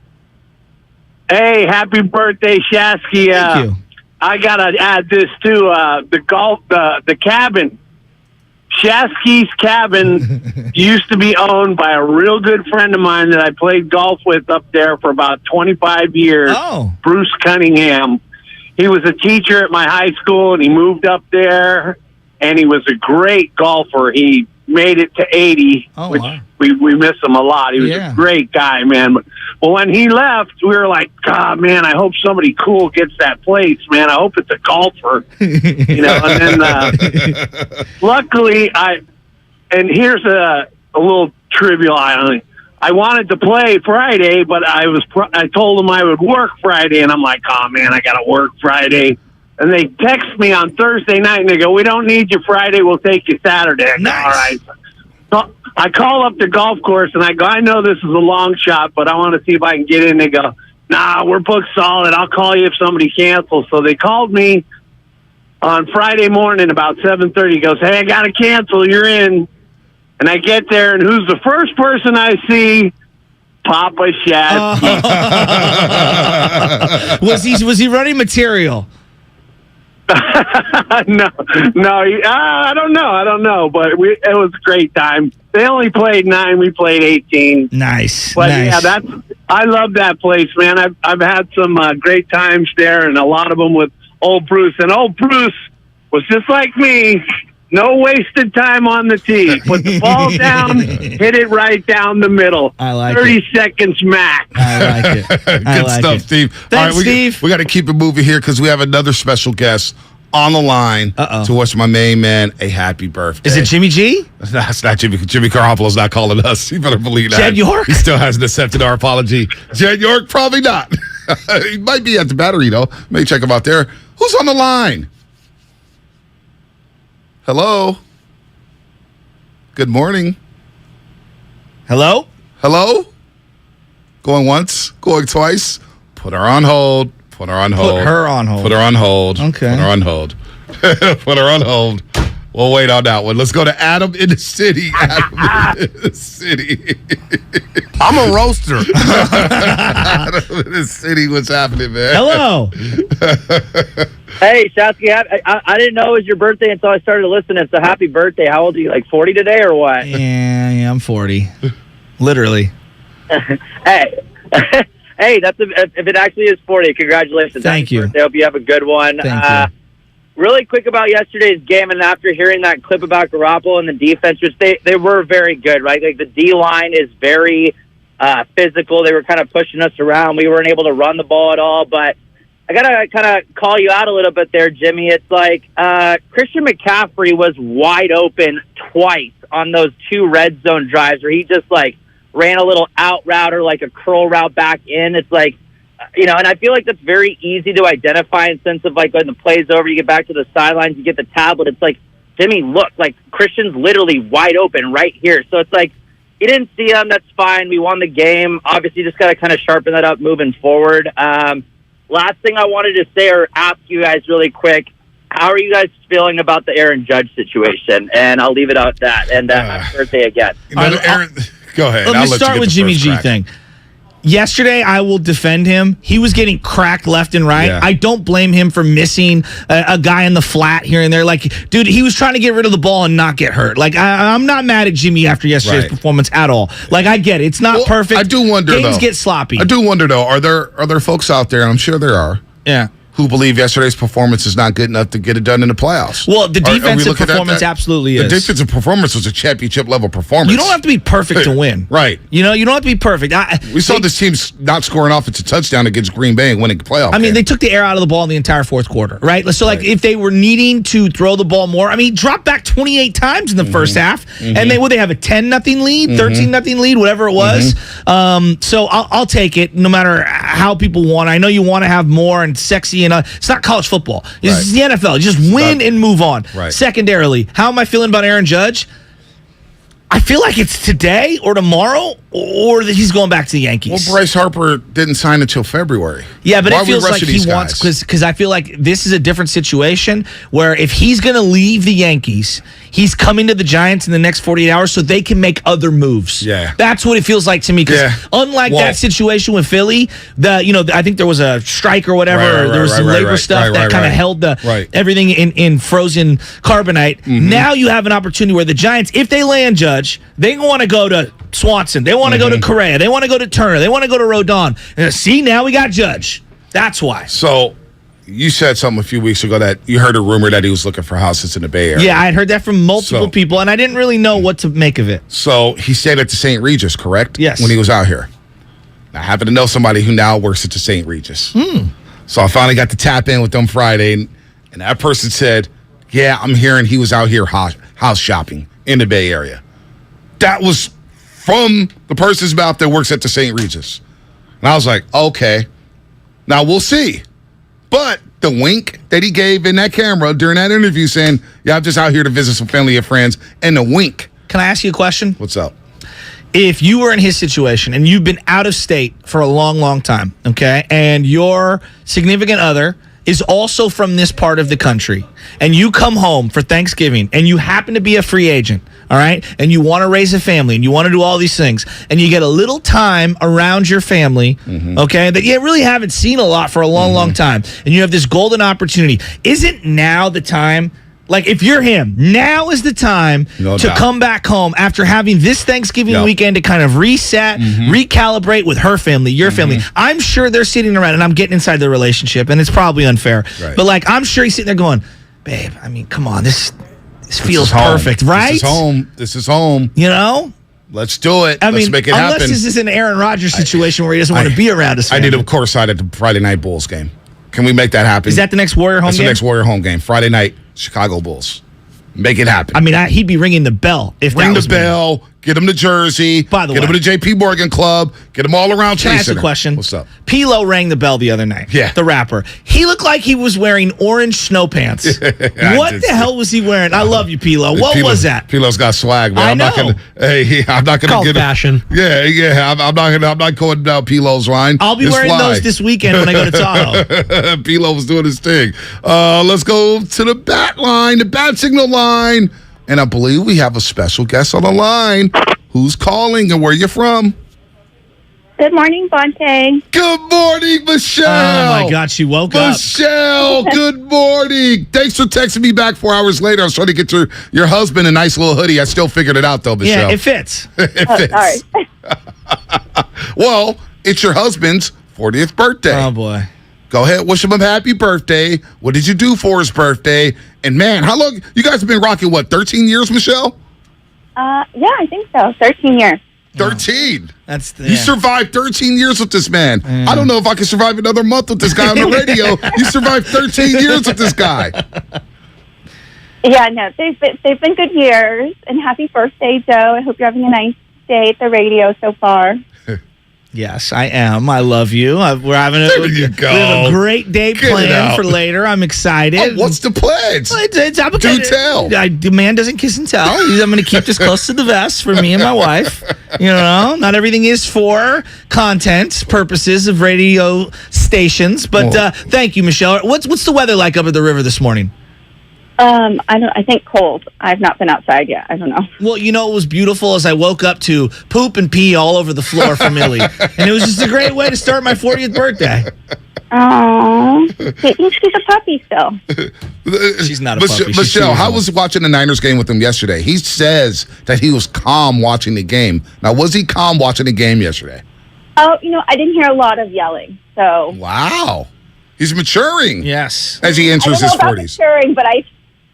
Hey, happy birthday, Shasky. Thank you. I got to add this, too. The cabin. Shasky's cabin used to be owned by a real good friend of mine that I played golf with up there for about 25 years, Bruce Cunningham. He was a teacher at my high school, and he moved up there. And he was a great golfer. He made it to 80, which we miss him a lot. He was a great guy, man. But when he left, we were like, God, man, I hope somebody cool gets that place, man. I hope it's a golfer. And then luckily, and here's a little trivial item. I wanted to play Friday, but I told him I would work Friday, and I'm like, oh, man, I got to work Friday. And they text me on Thursday night, and they go, we don't need you Friday. We'll take you Saturday. I go, all right. So I call up the golf course, and I go, I know this is a long shot, but I want to see if I can get in. They go, nah, we're booked solid. I'll call you if somebody cancels. So they called me on Friday morning about 7:30. He goes, hey, I got to cancel. You're in. And I get there, and who's the first person I see? Papa Shad. Was he running material? No, I don't know, but it was a great time. They only played 9, we played 18. Nice, but I love that place, man. I've had some great times there, and a lot of them with old Bruce. And old Bruce was just like me. No wasted time on the tee. Put the ball down, hit it right down the middle. I like 30 seconds max. I like it. Good stuff, Steve. Thanks, Steve. We got to keep it moving here because we have another special guest on the line to wish my main man a happy birthday. Is it Jimmy G? That's not Jimmy. Jimmy Garoppolo's not calling us. You better believe that. Jed York? He still hasn't accepted our apology. Jed York? Probably not. He might be at the Battery, though. May check him out there. Who's on the line? Hello? Good morning. Hello? Going once, going twice. Put her on hold. Put her on hold. Okay. Put her on hold. Put her on hold. We'll wait on that one. Let's go to Adam in the city. I'm a roaster. Adam in the city. What's happening, man? Hello. Hey, Shasky, I didn't know it was your birthday until I started listening. So happy birthday. How old are you, like 40 today or what? Yeah, I'm 40. Literally. Hey, if it actually is 40, congratulations. Thank you. I hope you have a good one. Thank you. Really quick about yesterday's game, and after hearing that clip about Garoppolo and the defense, which they were very good, right? Like the D-line is very physical. They were kind of pushing us around. We weren't able to run the ball at all, but I got to kind of call you out a little bit there, Jimmy. It's like Christian McCaffrey was wide open twice on those 2 red zone drives where he just like ran a little out route or like a curl route back in. It's like, and I feel like that's very easy to identify in the sense of like when the play's over, you get back to the sidelines, you get the tablet. It's like, Jimmy, look, like Christian's literally wide open right here. So it's like, you didn't see him. That's fine. We won the game. Obviously, just got to kind of sharpen that up moving forward. Last thing I wanted to say or ask you guys really quick, how are you guys feeling about the Aaron Judge situation? And I'll leave it at that. And happy birthday again. Aaron, go ahead. Let me start with Jimmy G thing. Yesterday, I will defend him. He was getting cracked left and right. Yeah. I don't blame him for missing a guy in the flat here and there. Like, dude, he was trying to get rid of the ball and not get hurt. Like, I'm not mad at Jimmy after yesterday's performance at all. Like, I get it. It's not perfect. I do wonder, Games get sloppy. I do wonder, though, are there folks out there, and I'm sure there are, who believe yesterday's performance is not good enough to get it done in the playoffs? Well, the defensive performance absolutely is. The defensive performance was a championship-level performance. You don't have to be perfect to win. Right. You don't have to be perfect. We saw this team not scoring offensive touchdown against Green Bay and winning the playoff game. They took the air out of the ball in the entire fourth quarter, right? So, if they were needing to throw the ball more, drop back 28 times in the first half, and they have a 10-0 lead, 13-0 lead, whatever it was. So I'll take it no matter how people want. I know you want to have more and sexy, and it's not college football. It's the NFL. Just win and move on. Right. Secondarily, how am I feeling about Aaron Judge? I feel like it's today or tomorrow or that he's going back to the Yankees. Well, Bryce Harper didn't sign until February. Yeah, but it feels like he wants, because I feel like this is a different situation where if he's going to leave the Yankees, he's coming to the Giants in the next 48 hours so they can make other moves. Yeah. That's what it feels like to me, because unlike that situation with Philly, I think there was a strike or whatever, there was some labor stuff that kind of held everything in frozen carbonite. Now you have an opportunity where the Giants, if they land Judge, they want to go to Swanson, they want to go to Correa, they want to go to Turner, they want to go to Rodon. And see, now we got Judge. That's why. So you said something a few weeks ago that you heard a rumor that he was looking for houses in the Bay Area. Yeah, I had heard that from multiple people, and I didn't really know what to make of it. So he stayed at the St. Regis, correct? Yes. When he was out here. I happen to know somebody who now works at the St. Regis. So I finally got to tap in with them Friday, and that person said, yeah, I'm hearing he was out here house shopping in the Bay Area. That was from the person's mouth that works at the St. Regis. And I was like, okay, now we'll see. But the wink that he gave in that camera during that interview saying, yeah, I'm just out here to visit some family and friends, and the wink. Can I ask you a question? What's up? If you were in his situation and you've been out of state for a long, long time, okay, and your significant other is also from this part of the country, and you come home for Thanksgiving, and you happen to be a free agent, all right, and you want to raise a family, and you want to do all these things, and you get a little time around your family, okay, that you really haven't seen a lot for a long, long time, and you have this golden opportunity. Isn't now the time? Like, if you're him, now is the time to come back home after having this Thanksgiving weekend to kind of reset, recalibrate with her family, your family. I'm sure they're sitting around, and I'm getting inside the relationship, and it's probably unfair. Right. But, I'm sure he's sitting there going, babe, come on, this feels perfect, right? This is home. Let's do it. Let's make it happen. Unless this is an Aaron Rodgers situation where he doesn't want to be around his family. I need him courtside at the Friday night Bulls game. Can we make that happen? Is that the next Warrior home game? That's the next Warrior home game. Friday night, Chicago Bulls. Make it happen. He'd be ringing the bell if Ring the bell. Get him the jersey. By the way, get him to the JP Morgan Club. Get him all around. Can I ask a question? What's up? P-Lo rang the bell the other night. Yeah. The rapper. He looked like he was wearing orange snow pants. What the hell was he wearing? I love you, P-Lo. What was that? P-Lo's got swag, man. I'm not gonna get fashion. Yeah. I'm not going down P-Lo's line. I'll be wearing those this weekend when I go to Tahoe. P-Lo was doing his thing. Let's go to the bat line, the bat signal line. And I believe we have a special guest on the line. Who's calling and where you from? Good morning, Bonte. Good morning, Michelle. Oh, my God, she woke up. Michelle, good morning. Thanks for texting me back 4 hours later. I was trying to get your husband a nice little hoodie. I still figured it out, though, Michelle. Yeah, it fits. It fits. Sorry. Well, it's your husband's 40th birthday. Oh, boy. Go ahead, wish him a happy birthday. What did you do for his birthday? And, man, how long? You guys have been rocking, 13 years, Michelle? Yeah, I think so. 13 years. 13. You survived 13 years with this man. I don't know if I can survive another month with this guy on the radio. You survived 13 years with this guy. Yeah, no, they've been good years. And happy birthday, Joe. I hope you're having a nice day at the radio so far. Yes, I am. I love you. We're having There you go. We have a great day Get it planned out. for later. I'm excited. Oh, what's the pledge? Do tell. The man doesn't kiss and tell. I'm going to keep this close to the vest for me and my wife. You know, not everything is for content purposes of radio stations. But thank you, Michelle. What's the weather like up at the river this morning? I think cold. I've not been outside yet. I don't know. Well, you know, it was beautiful as I woke up to poop and pee all over the floor from Millie. And it was just a great way to start my 40th birthday. Oh, she's a puppy still. She's not a puppy. Michelle, how was watching the Niners game with him yesterday? He says that he was calm watching the game. Now, was he calm watching the game yesterday? Oh, I didn't hear a lot of yelling. So Wow. He's maturing. Yes. As he enters his 40s. Maturing, but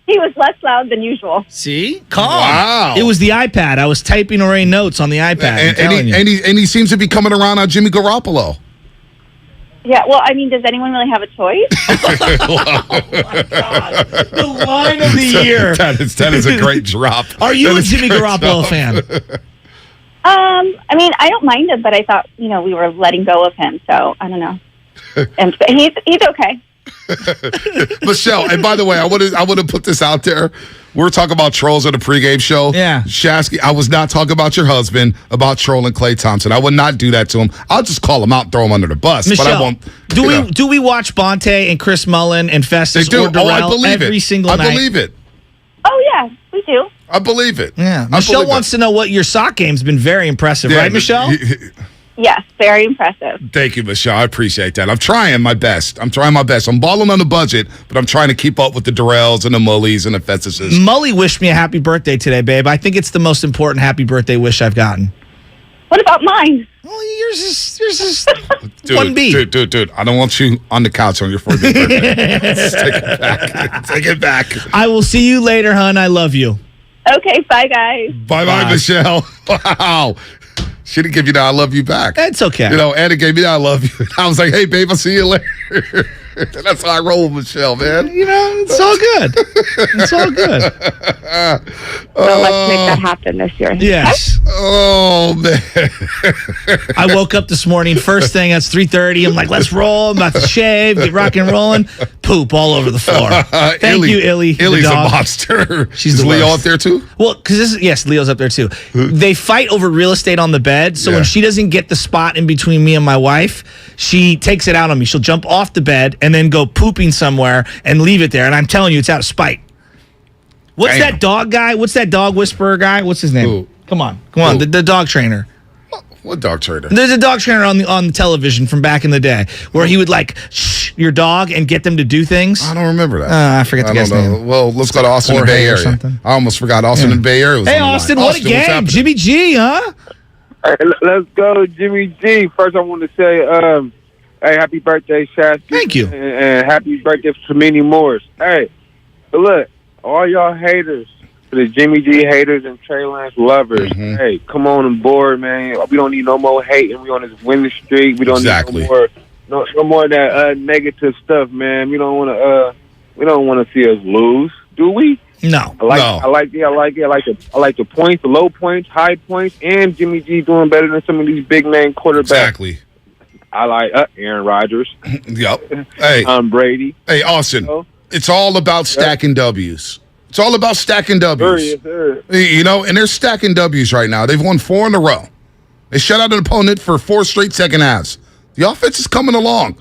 he was less loud than usual. See? Calm. Wow. It was the iPad. I was typing already notes on the iPad. And he seems to be coming around on Jimmy Garoppolo. Yeah, well, I mean, does anyone really have a choice? The line of the year. That is a great drop. Are you a Jimmy Garoppolo fan? I mean, I don't mind him, but I thought, we were letting go of him, so I don't know. And he's okay. Michelle, and by the way, I want to put this out there. We're talking about trolls at a pregame show. Yeah. Shasky, I was not talking about your husband, about trolling Klay Thompson. I would not do that to him. I'll just call him out and throw him under the bus. Michelle, but I won't. Do we watch Bonte and Chris Mullen and Festus They do. or Durrell I believe every it. single I night? believe it. Oh, yeah, we do. I believe it. Yeah. Michelle wants to know what your sock game's been very impressive, Yeah, right, Michelle? Yes, very impressive. Thank you, Michelle. I appreciate that. I'm trying my best. I'm balling on the budget, but I'm trying to keep up with the Durrells and the Mullies and the Festuses. Mully wished me a happy birthday today, babe. I think it's the most important happy birthday wish I've gotten. What about mine? Well, yours is one B. Dude, I don't want you on the couch on your 40th birthday. Let's take it back. Take it back. I will see you later, hon. I love you. Okay, bye, guys. Bye, Michelle. Wow. She didn't give you the I love you back. It's okay. Anna gave me the I love you. I was like, hey, babe, I'll see you later. That's how I roll with Michelle, man. It's all good. It's all good. So let's make that happen this year. Yes. Oh, man. I woke up this morning, first thing, it's 3:30. I'm like, let's roll. I'm about to shave, get rock and rolling. Poop all over the floor. Thank you, Illy. Illy's a monster. She's Is the Leo worst. up there, too? Well, because yes, Leo's up there, too. They fight over real estate on the bed, so when she doesn't get the spot in between me and my wife, she takes it out on me. She'll jump off the bed and then go pooping somewhere and leave it there. And I'm telling you, it's out of spite. What's that dog guy? What's that dog whisperer guy? What's his name? Who? Come on. The dog trainer. What dog trainer? There's a dog trainer on the television from back in the day where he would shh your dog and get them to do things. I don't remember that. I forget the guy's name. Well, let's go to Austin in the Bay Jorge or Area. something. I almost forgot Austin in the Bay Area was Hey, on the line. Austin, what a what's game. happening? Jimmy G, huh? Hey, let's go, Jimmy G. First, I want to say, hey, happy birthday, Shasky. Thank you. And happy birthday to many more. Hey, but look, all y'all haters, the Jimmy G haters and Trey Lance lovers, hey, come on board, man. We don't need no more hate, and we on this winning streak. We don't need no more of that negative stuff, man. We don't want to see us lose, do we? No. I like the points, the low points, high points, and Jimmy G doing better than some of these big name quarterbacks. Exactly. I like Aaron Rodgers. Yep. Hey, Brady. Hey, Austin. It's all about stacking W's. It's all about stacking W's. Yes, sir. And they're stacking W's right now. They've won 4 in a row. They shut out an opponent for 4 straight second halves. The offense is coming along.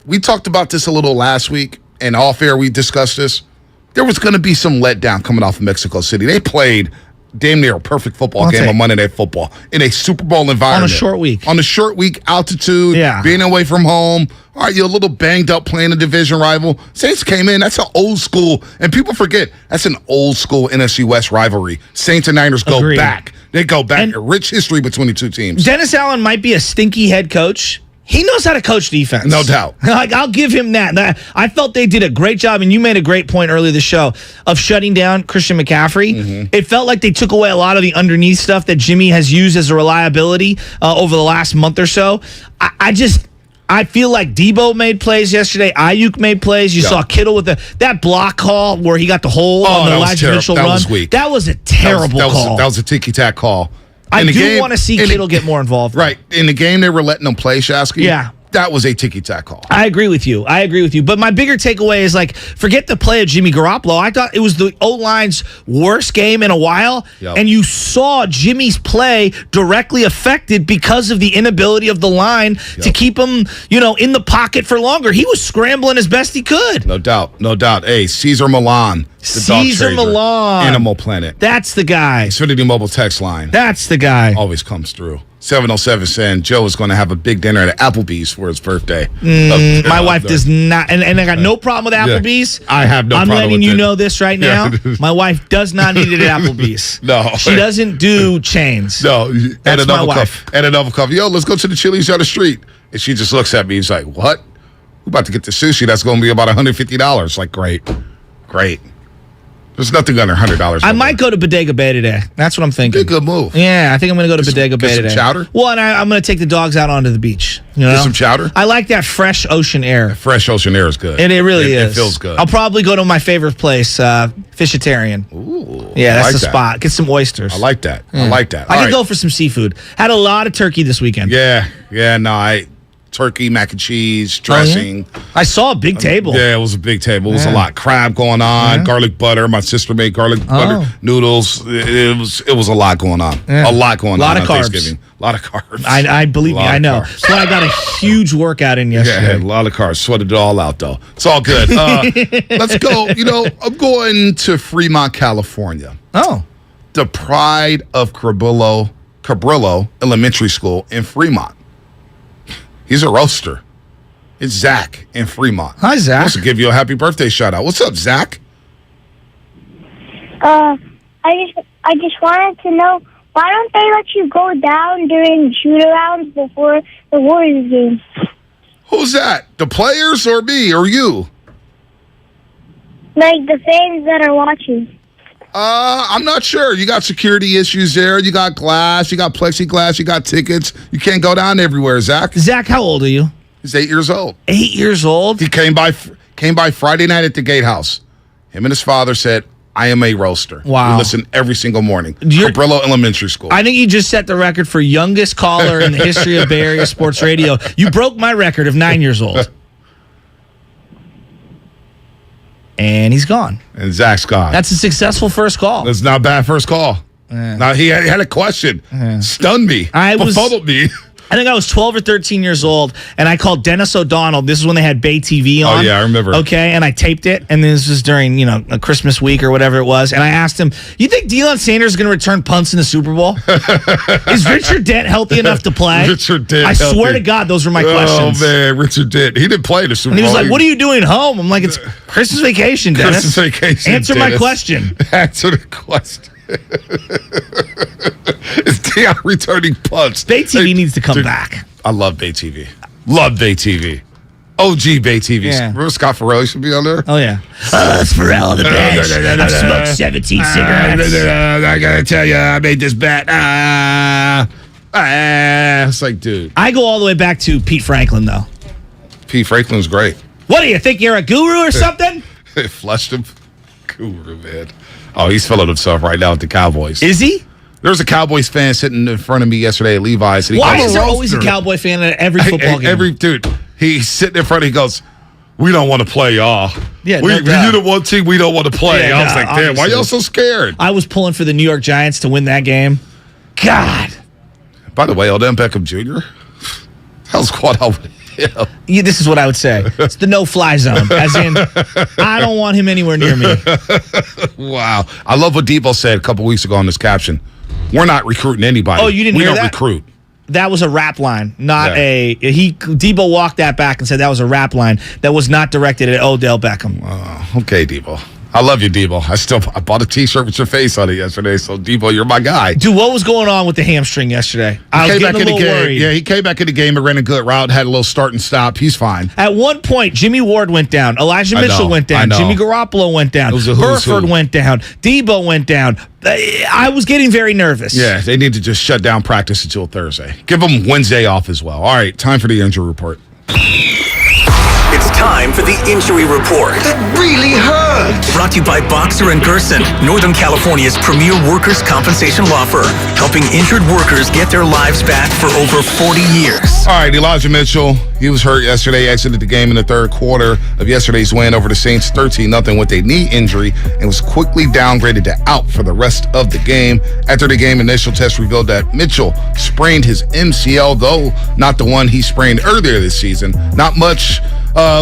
We talked about this a little last week, and off air we discussed this. There was going to be some letdown coming off of Mexico City. They played damn near a perfect football game on Monday Night Football in a Super Bowl environment. On a short week. On a short week, altitude, being away from home. All right, you're a little banged up playing a division rival. Saints came in. That's an old school, and people forget, that's an old school NFC West rivalry. Saints and Niners go back. They go back. A rich history between the two teams. Dennis Allen might be a stinky head coach. He knows how to coach defense. No doubt. I'll give him that. I felt they did a great job, and you made a great point earlier this show of shutting down Christian McCaffrey. It felt like they took away a lot of the underneath stuff that Jimmy has used as a reliability over the last month or so. I feel like Debo made plays yesterday. Ayuk made plays. You saw Kittle with that block call where he got the hole on the Elijah Mitchell run. That was weak. That was a terrible call. That was a ticky-tack call. I do want to see Kittle get more involved. Right. In the game, they were letting them play, Shasky. Yeah. That was a ticky-tack call. I agree with you. But my bigger takeaway is, like, forget the play of Jimmy Garoppolo. I thought it was the O-line's worst game in a while, and you saw Jimmy's play directly affected because of the inability of the line to keep him, in the pocket for longer. He was scrambling as best he could. No doubt. Hey, Caesar Milan. Caesar Milan. Animal Planet. That's the guy. Xfinity Mobile text line. That's the guy. Always comes through. 707 saying Joe is going to have a big dinner at Applebee's for his birthday. My wife does not, and I got no problem with Applebee's. Yeah, I have no problem with it. I'm letting you know this right now. Yeah. My wife does not eat it at Applebee's. No. She doesn't do chains. No. That's my wife. And another cup. Yo, let's go to the Chili's down the street. And she just looks at me. He's like, what? We're about to get the sushi. That's going to be about $150. Like, great. There's nothing under $100. I might go to Bodega Bay today. That's what I'm thinking. Good move. Yeah, I think I'm going to go to Bodega Bay today. Get some chowder? Well, and I'm going to take the dogs out onto the beach. Get some chowder? I like that fresh ocean air. Fresh ocean air is good. And it really is. It feels good. I'll probably go to my favorite place, Fishitarian. Ooh. Yeah, that's the spot. Get some oysters. I like that. I could go for some seafood. Had a lot of turkey this weekend. Turkey, mac and cheese, dressing. Oh, yeah? I saw a big table. Yeah, it was a big table. It was a lot. Crab going on, garlic butter. My sister made garlic butter noodles. It was a lot going on. Yeah. A lot going on. A lot of carbs. Thanksgiving. A lot of carbs. I believe me, I know. So I got a huge workout in yesterday. Yeah, a lot of carbs. Sweated it all out, though. It's all good. Let's go. I'm going to Fremont, California. Oh. The pride of Cabrillo Elementary School in Fremont. He's a roaster. It's Zach in Fremont. Hi, Zach. He wants to give you a happy birthday shout out. What's up, Zach? I just wanted to know, why don't they let you go down during shoot-arounds before the Warriors game? Who's that? The players or me or you? Like the fans that are watching. I'm not sure. You got security issues there. You got glass. You got plexiglass. You got tickets. You can't go down everywhere, Zach. Zach, how old are you? He's 8 years old. 8 years old? He came by Friday night at the gatehouse. Him and his father said, I am a roaster. Wow. We listen every single morning. Cabrillo Elementary School. I think you just set the record for youngest caller in the history of Bay Area sports radio. You broke my record of 9 years old. And he's gone. And Zach's gone. That's a successful first call. That's not a bad first call. Now, he had a question. Stunned me. Befuddled me. I think I was 12 or 13 years old, and I called Dennis O'Donnell. This is when they had Bay TV on. Oh, yeah, I remember. Okay, and I taped it, and this was during, a Christmas week or whatever it was, and I asked him, you think Deion Sanders is going to return punts in the Super Bowl? Is Richard Dent healthy enough to play? Richard Dent I swear to God, those were my questions. Oh, man, Richard Dent. He didn't play the Super Bowl. And he was like, what are you doing home? I'm like, it's Christmas vacation, Dennis. Christmas vacation, Answer my question. Answer the question. Is Deion returning punts? Bay TV needs to come back. I love Bay TV. Love Bay TV. OG Bay TV. Yeah. Remember Scott Farrell should be on there? Oh, yeah. It's Farrell on the bench. I've smoked 17 cigarettes. I got to tell you, I made this bet. It's like, dude. I go all the way back to Pete Franklin, though. Pete Franklin's great. What do you think? You're a guru or something? Flushed him. Guru, man. Oh, he's feeling himself right now with the Cowboys. Is he? There was a Cowboys fan sitting in front of me yesterday at Levi's. And Why is there always a Cowboy fan at every football game? Dude, he's sitting in front. He goes, we don't want to play, y'all. Yeah, you're the one team we don't want to play. Yeah, I was like, damn, why y'all so scared? I was pulling for the New York Giants to win that game. God. By the way, Odell Beckham Jr., how's going on with him? Yeah, this is what I would say. It's the no-fly zone. As in, I don't want him anywhere near me. Wow. I love what Debo said a couple weeks ago on this caption. We're not recruiting anybody. Oh, you didn't hear that? We don't recruit. That was a rap line, not Debo walked that back and said that was a rap line that was not directed at Odell Beckham. Okay, Debo. I love you, Debo. I bought a T-shirt with your face on it yesterday, so Debo, you're my guy. Dude, what was going on with the hamstring yesterday? I was getting a little worried. Yeah, he came back in the game and ran a good route, had a little start and stop. He's fine. At one point, Jimmy Ward went down. Elijah Mitchell went down. Jimmy Garoppolo went down. Burford went down. Debo went down. I was getting very nervous. Yeah, they need to just shut down practice until Thursday. Give them Wednesday off as well. All right, time for the injury report. It's time for the The Injury Report. That really hurt. Brought to you by Boxer & Gerson, Northern California's premier workers' compensation law firm, helping injured workers get their lives back for over 40 years. All right, Elijah Mitchell, he was hurt yesterday, exited the game in the third quarter of yesterday's win over the Saints 13-0 with a knee injury and was quickly downgraded to out for the rest of the game. After the game, initial test revealed that Mitchell sprained his MCL, though not the one he sprained earlier this season. Not much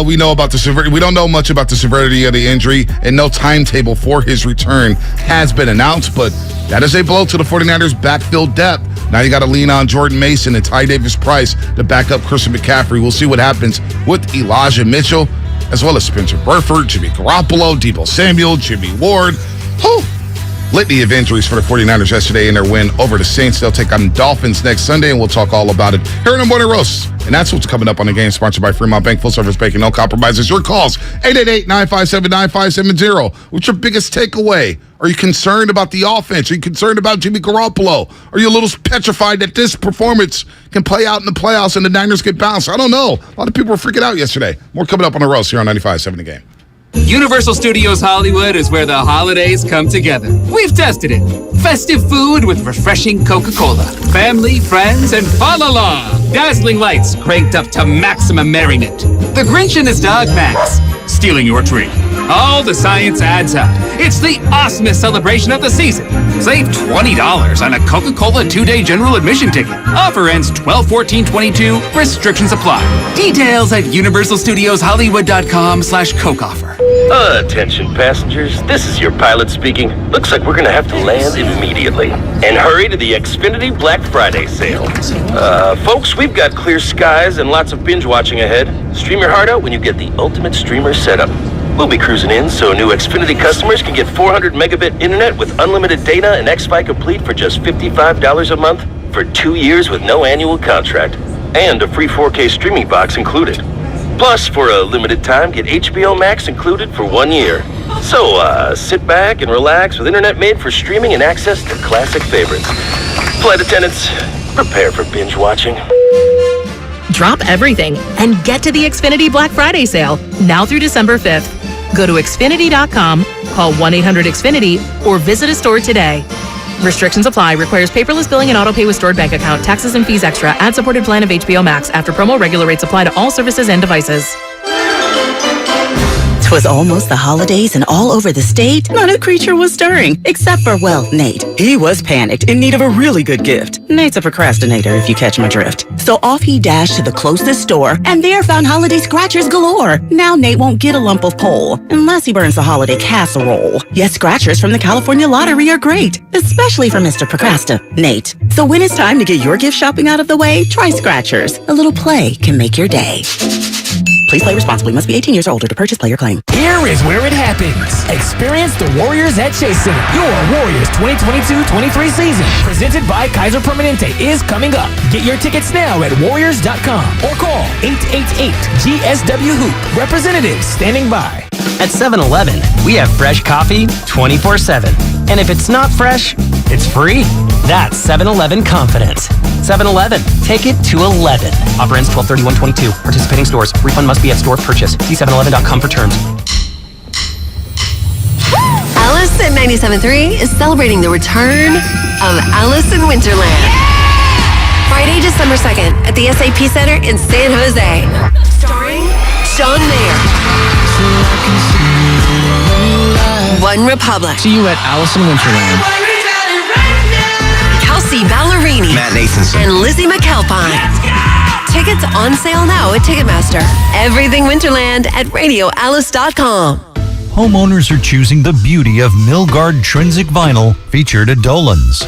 we know about the severity. We don't know much about the severity of the injury, and no timetable for his return has been announced, but that is a blow to the 49ers' backfield depth. Now you got to lean on Jordan Mason and Ty Davis-Price to back up Christian McCaffrey. We'll see what happens with Elijah Mitchell, as well as Spencer Burford, Jimmy Garoppolo, Deebo Samuel, Jimmy Ward. Whew. Litany of injuries for the 49ers yesterday in their win over the Saints. They'll take on the Dolphins next Sunday, and we'll talk all about it here in the Morning Roast. And that's what's coming up on the game, sponsored by Fremont Bank, full service banking, no compromises. Your calls, 888-957-9570. What's your biggest takeaway? Are you concerned about the offense? Are you concerned about Jimmy Garoppolo? Are you a little petrified that this performance can play out in the playoffs and the Niners get bounced? I don't know. A lot of people were freaking out yesterday. More coming up on the Roast here on 95.7 The Game. Universal Studios Hollywood is where the holidays come together. We've tested it. Festive food with refreshing Coca-Cola. Family, friends, and fa-la-la. Dazzling lights cranked up to maximum merriment. The Grinch and his dog Max stealing your tree. All the science adds up. It's the awesomest celebration of the season. Save $20 on a Coca-Cola 2-day general admission ticket. Offer ends 12/14/22. Restrictions apply. Details at universalstudioshollywood.com/Coke offer. Attention passengers, this is your pilot speaking. Looks like we're gonna have to land immediately. And hurry to the Xfinity Black Friday sale. Folks, we've got clear skies and lots of binge watching ahead. Stream your heart out when you get the ultimate streamer setup. We'll be cruising in so new Xfinity customers can get 400 megabit internet with unlimited data and X-Fi Complete for just $55 a month for 2 years with no annual contract. And a free 4K streaming box included. Plus, for a limited time, get HBO Max included for 1 year. So, sit back and relax with internet made for streaming and access to classic favorites. Flight attendants, prepare for binge watching. Drop everything and get to the Xfinity Black Friday sale now through December 5th. Go to Xfinity.com, call 1-800-XFINITY, or visit a store today. Restrictions apply. Requires paperless billing and auto pay with stored bank account. Taxes and fees extra. Ad-supported plan of HBO Max. After promo, regular rates apply to all services and devices. 'Twas almost the holidays, and all over the state, not a creature was stirring, except for, well, Nate. He was panicked in need of a really good gift. Nate's a procrastinator, if you catch my drift. So off he dashed to the closest store, and there found holiday scratchers galore. Now Nate won't get a lump of coal, unless he burns the holiday casserole. Yes, scratchers from the California Lottery are great, especially for Mr. Procrastinate. So when it's time to get your gift shopping out of the way, try scratchers. A little play can make your day. Please play responsibly. Must be 18 years or older to purchase player claim. Here is where it happens. Experience the Warriors at Chase Center. Your Warriors 2022-23 season, presented by Kaiser Permanente, is coming up. Get your tickets now at warriors.com or call 888-GSW-HOOP. Representatives standing by. At 7-Eleven, we have fresh coffee 24/7. And if it's not fresh, it's free. That's 7-Eleven confidence. 7-Eleven, take it to 11. Offer ends 12/31/22. Participating stores. Refund must be at store purchase. See 7-Eleven.com for terms. Alice at 97.3 is celebrating the return of Alice in Winterland. Friday, December 2nd at the SAP Center in San Jose. Starring John Mayer, One Republic. See you at Alice in Winterland. Kelsey Ballerini, Matt Nathanson, and Lizzie McAlpine. Tickets on sale now at Ticketmaster. Everything Winterland at RadioAlice.com. Homeowners are choosing the beauty of Milgard Trinsic Vinyl featured at Dolan's.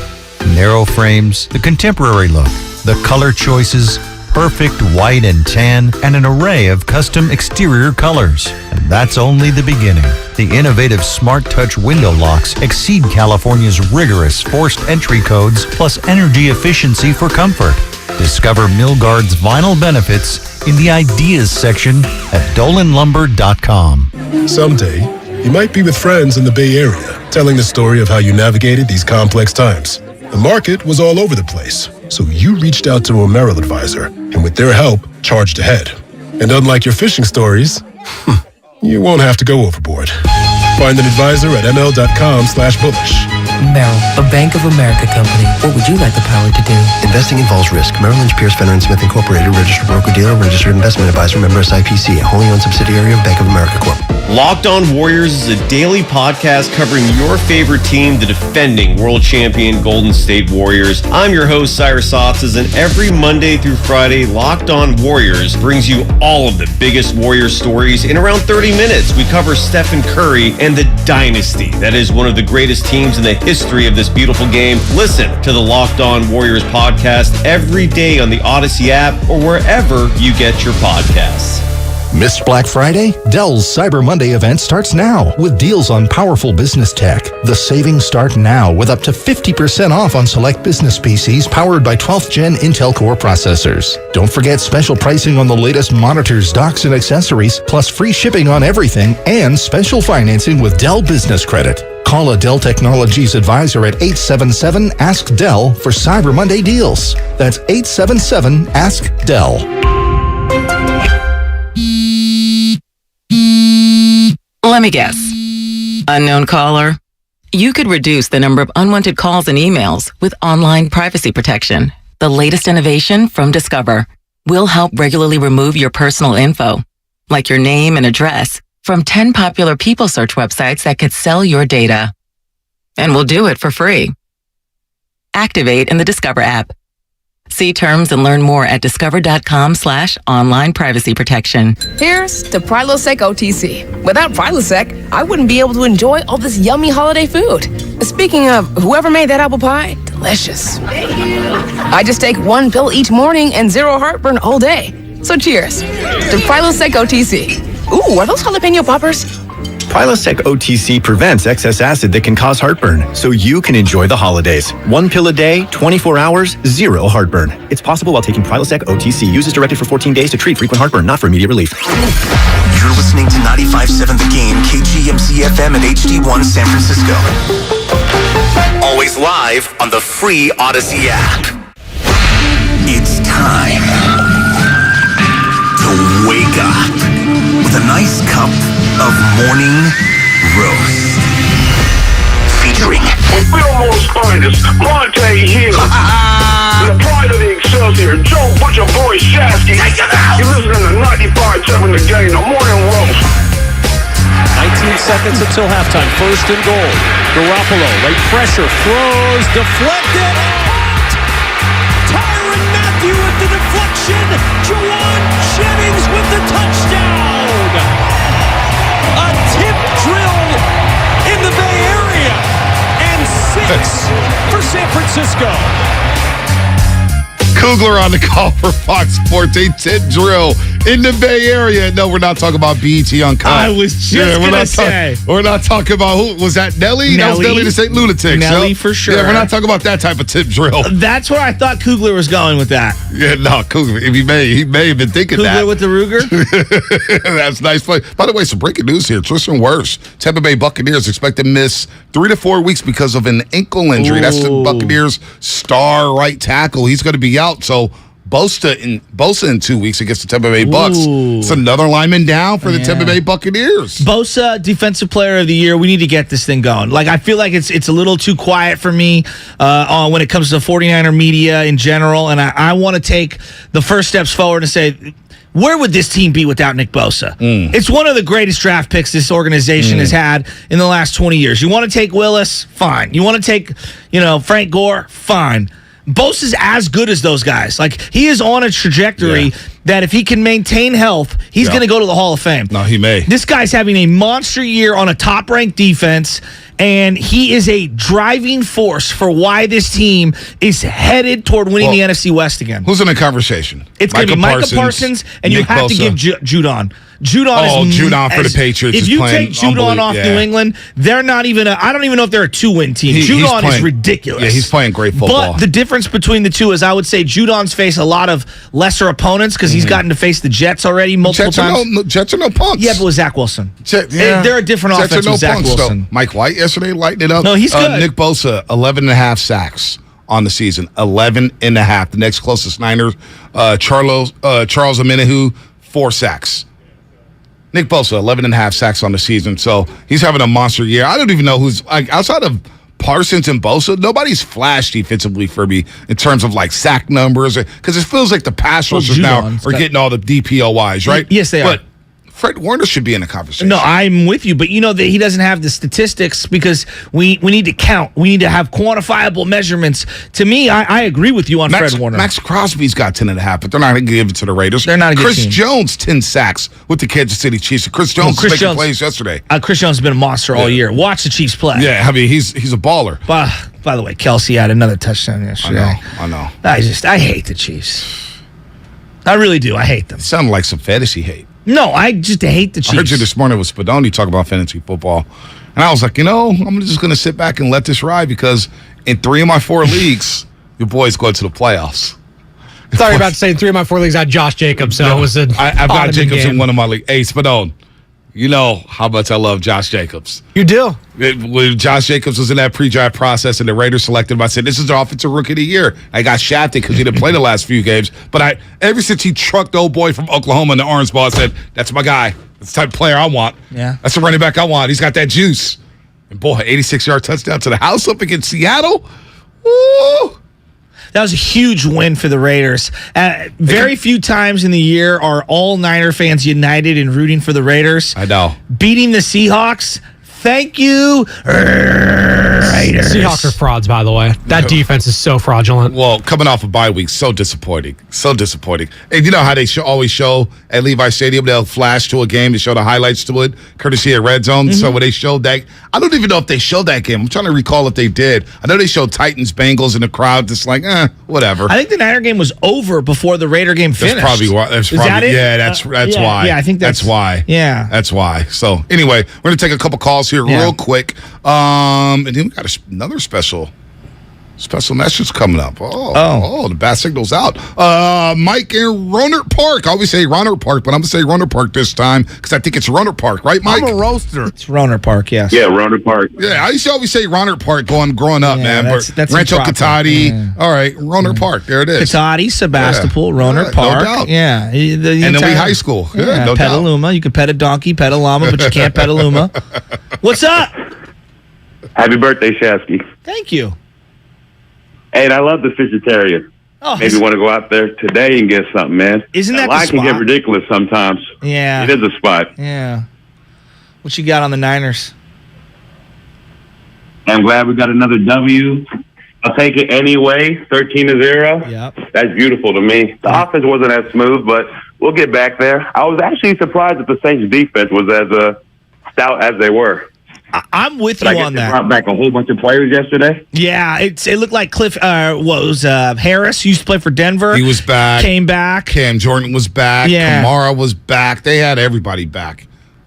Narrow frames, the contemporary look, the color choices, perfect white and tan, and an array of custom exterior colors. And that's only the beginning. The innovative Smart Touch window locks exceed California's rigorous forced entry codes, plus energy efficiency for comfort. Discover Milgard's vinyl benefits in the Ideas section at dolanlumber.com. Someday, you might be with friends in the Bay Area, telling the story of how you navigated these complex times. The market was all over the place, so you reached out to a Merrill advisor, and with their help, charged ahead. And unlike your fishing stories, you won't have to go overboard. Find an advisor at ml.com/bullish. Merrill, a Bank of America company. What would you like the power to do? Investing involves risk. Merrill Lynch, Pierce, Fenner & Smith Incorporated, registered broker-dealer, registered investment advisor, member SIPC, a wholly owned subsidiary of Bank of America Corp. Locked On Warriors is a daily podcast covering your favorite team, the defending world champion Golden State Warriors. I'm your host, Cyrus Softas, and every Monday through Friday, Locked On Warriors brings you all of the biggest Warriors stories in around 30 minutes. We cover Stephen Curry and the dynasty that is one of the greatest teams in the history of this beautiful game. Listen to the Locked On Warriors podcast every day on the Odyssey app or wherever you get your podcasts. Missed Black Friday? Dell's Cyber Monday event starts now with deals on powerful business tech. The savings start now with up to 50% off on select business PCs powered by 12th Gen Intel Core processors. Don't forget special pricing on the latest monitors, docks, and accessories, plus free shipping on everything and special financing with Dell Business Credit. Call a Dell Technologies advisor at 877-ASK-DELL for Cyber Monday deals. That's 877-ASK-DELL. Let me guess. Unknown caller? You could reduce the number of unwanted calls and emails with online privacy protection. The latest innovation from Discover will help regularly remove your personal info, like your name and address, from 10 popular people search websites that could sell your data. And we'll do it for free. Activate in the Discover app. See terms and learn more at discover.com/online privacy protection. Here's to Prilosec OTC. Without Prilosec, I wouldn't be able to enjoy all this yummy holiday food. Speaking of, whoever made that apple pie, delicious. I just take one pill each morning and zero heartburn all day. So cheers to Prilosec OTC. Ooh, are those jalapeno poppers? Prilosec OTC prevents excess acid that can cause heartburn, so you can enjoy the holidays. One pill a day, 24 hours, zero heartburn. It's possible while taking Prilosec OTC. Use as directed for 14 days to treat frequent heartburn, not for immediate relief. You're listening to 95.7 The Game, KGMZ FM and HD1 San Francisco. Always live on the free Odyssey app. It's time to wake up with a nice cup of morning roast. Featuring Fillmore's finest, Monte Hill. The pride of the Excelsior, Joe Butcher Boy Shasky. You're listening to 95.7 The Game, the morning roast. 19 seconds until halftime. First and goal. Garoppolo, late pressure, throws, deflected. Tyrann Mathieu with the deflection. Juwan Jennings with the touchdown. A tip drill in the Bay Area, and 6 for San Francisco. Kugler on the call for Fox Sports. A tip drill in the Bay Area. No, we're not talking about BET Uncut. I was just going to say. We're not talking about who. Was that Nelly? That was Nelly the St. Lunatics. Nelly for sure. Yeah, we're not talking about that type of tip drill. That's where I thought Kugler was going with that. Yeah, no, Kugler. He may have been thinking Kugler that. Kugler with the Ruger? That's nice play. By the way, some breaking news here. Tristan Wirfs, Tampa Bay Buccaneers expect to miss 3 to 4 weeks because of an ankle injury. Ooh. That's the Buccaneers' star right tackle. He's going to be out. So Bosa in 2 weeks against the Tampa Bay Bucks. Ooh. It's another lineman down for the Tampa Bay Buccaneers. Bosa, Defensive Player of the Year. We need to get this thing going. Like, I feel like it's a little too quiet for me when it comes to 49er media in general, and I want to take the first steps forward and say, where would this team be without Nick Bosa? It's one of the greatest draft picks this organization has had in the last 20 years. You want to take Willis? Fine. You want to take, Frank Gore? Fine. Bosa's as good as those guys. Like, he is on a trajectory that if he can maintain health, he's going to go to the Hall of Fame. No, he may. This guy's having a monster year on a top-ranked defense, and he is a driving force for why this team is headed toward winning the NFC West again. Who's in the conversation? It's going to be Micah Parsons, and Nick you have Bosa. To give Judon. Judon for the Patriots. If you take Judon off New England, they're not even I don't even know if they're a 2-win team. Judon is ridiculous. Yeah, he's playing great football. But the difference between the two is I would say Judon's faced a lot of lesser opponents because he's gotten to face the Jets already multiple times. Jets are no punks. Yeah, but with Zach Wilson. They're a different offense with Zach Wilson. Though. Mike White yesterday lighting it up. No, he's good. Nick Bosa, 11.5 sacks on the season. 11.5. The next closest Niners, Charles Omenihu, 4 sacks. Nick Bosa, 11.5 sacks on the season, so he's having a monster year. I don't even know who's outside of Parsons and Bosa, nobody's flashed defensively for me in terms of sack numbers, because it feels like the pass rushers now are getting all the DPOYs, right? Yes, they are. But Fred Warner should be in the conversation. No, I'm with you, but you know that he doesn't have the statistics because we need to count. We need to have quantifiable measurements. To me, I agree with you on Fred Warner. Max Crosby's got 10.5, but they're not going to give it to the Raiders. They're not a good Chris team. Jones, 10 sacks with the Kansas City Chiefs. Chris Jones was making plays yesterday. Chris Jones has been a monster all year. Watch the Chiefs play. Yeah, I mean, he's a baller. By the way, Kelsey had another touchdown yesterday. I know. I hate the Chiefs. I really do. I hate them. It sounded like some fantasy hate. No, I just hate the Chiefs. I heard you this morning with Spadoni talk about fantasy football. And I was like, I'm just going to sit back and let this ride because in 3 of my 4 leagues, your boys go to the playoffs. I thought you were about to say in 3 of my 4 leagues, I had Josh Jacobs, so it was an I've got Jacobs in one of my leagues. Hey, Spadone, you know how much I love Josh Jacobs. You do. When Josh Jacobs was in that pre-draft process and the Raiders selected him, I said, this is the offensive rookie of the year. I got shafted because he didn't play the last few games. But ever since he trucked the old boy from Oklahoma in the Orange Bowl, I said, that's my guy. That's the type of player I want. Yeah. That's the running back I want. He's got that juice. And boy, 86-yard touchdown to the house up against Seattle. Woo! That was a huge win for the Raiders. Very few times in the year are all Niner fans united in rooting for the Raiders. I know. Beating the Seahawks. Thank you, Raiders. Seahawks are frauds, by the way. That defense is so fraudulent. Well, coming off a bye week, so disappointing. So disappointing. And you know how they always show at Levi Stadium, they'll flash to a game to show the highlights to it, courtesy of Red Zone. So when they showed that, I don't even know if they showed that game. I'm trying to recall if they did. I know they showed Titans, Bengals, and the crowd just whatever. I think the Niner game was over before the Raider game finished. That's probably why. Is that it? Yeah, that's why. Yeah, I think that's why. Yeah. That's why. So anyway, we're going to take a couple calls here real quick. And then we got another special message coming up. Oh, the bat signal's out. Mike in Rohnert Park. I always say Rohnert Park, but I'm going to say Rohnert Park this time because I think it's Rohnert Park, right, Mike? I'm a roaster. It's Rohnert Park, yes. Yeah, Rohnert Park. Yeah, I used to always say Rohnert Park growing up, man. That's Rancho improper. Catati. Yeah. All right, Rohnert Park. There it is. Catati, Sebastopol, Rohnert Park. No doubt. Yeah. And then we high school. Yeah, no doubt. Petaluma. You can pet a donkey, pet a llama, but you can't pet a luma. What's up? Happy birthday, Shasky. Thank you. Hey, and I love the Fishertarian. Oh, Maybe want to go out there today and get something, man. Isn't that the line can spot? get ridiculous sometimes. Yeah. It is a spot. Yeah. What you got on the Niners? I'm glad we got another W. I'll take it anyway. 13-0. Yep. That's beautiful to me. The offense wasn't as smooth, but we'll get back there. I was actually surprised that the Saints' defense was as stout as they were. I'm with But you I guess on they that. brought back a whole bunch of players yesterday. Yeah, it looked like Harris used to play for Denver. He was back. Came back. Cam Jordan was back. Yeah. Kamara was back. They had everybody back.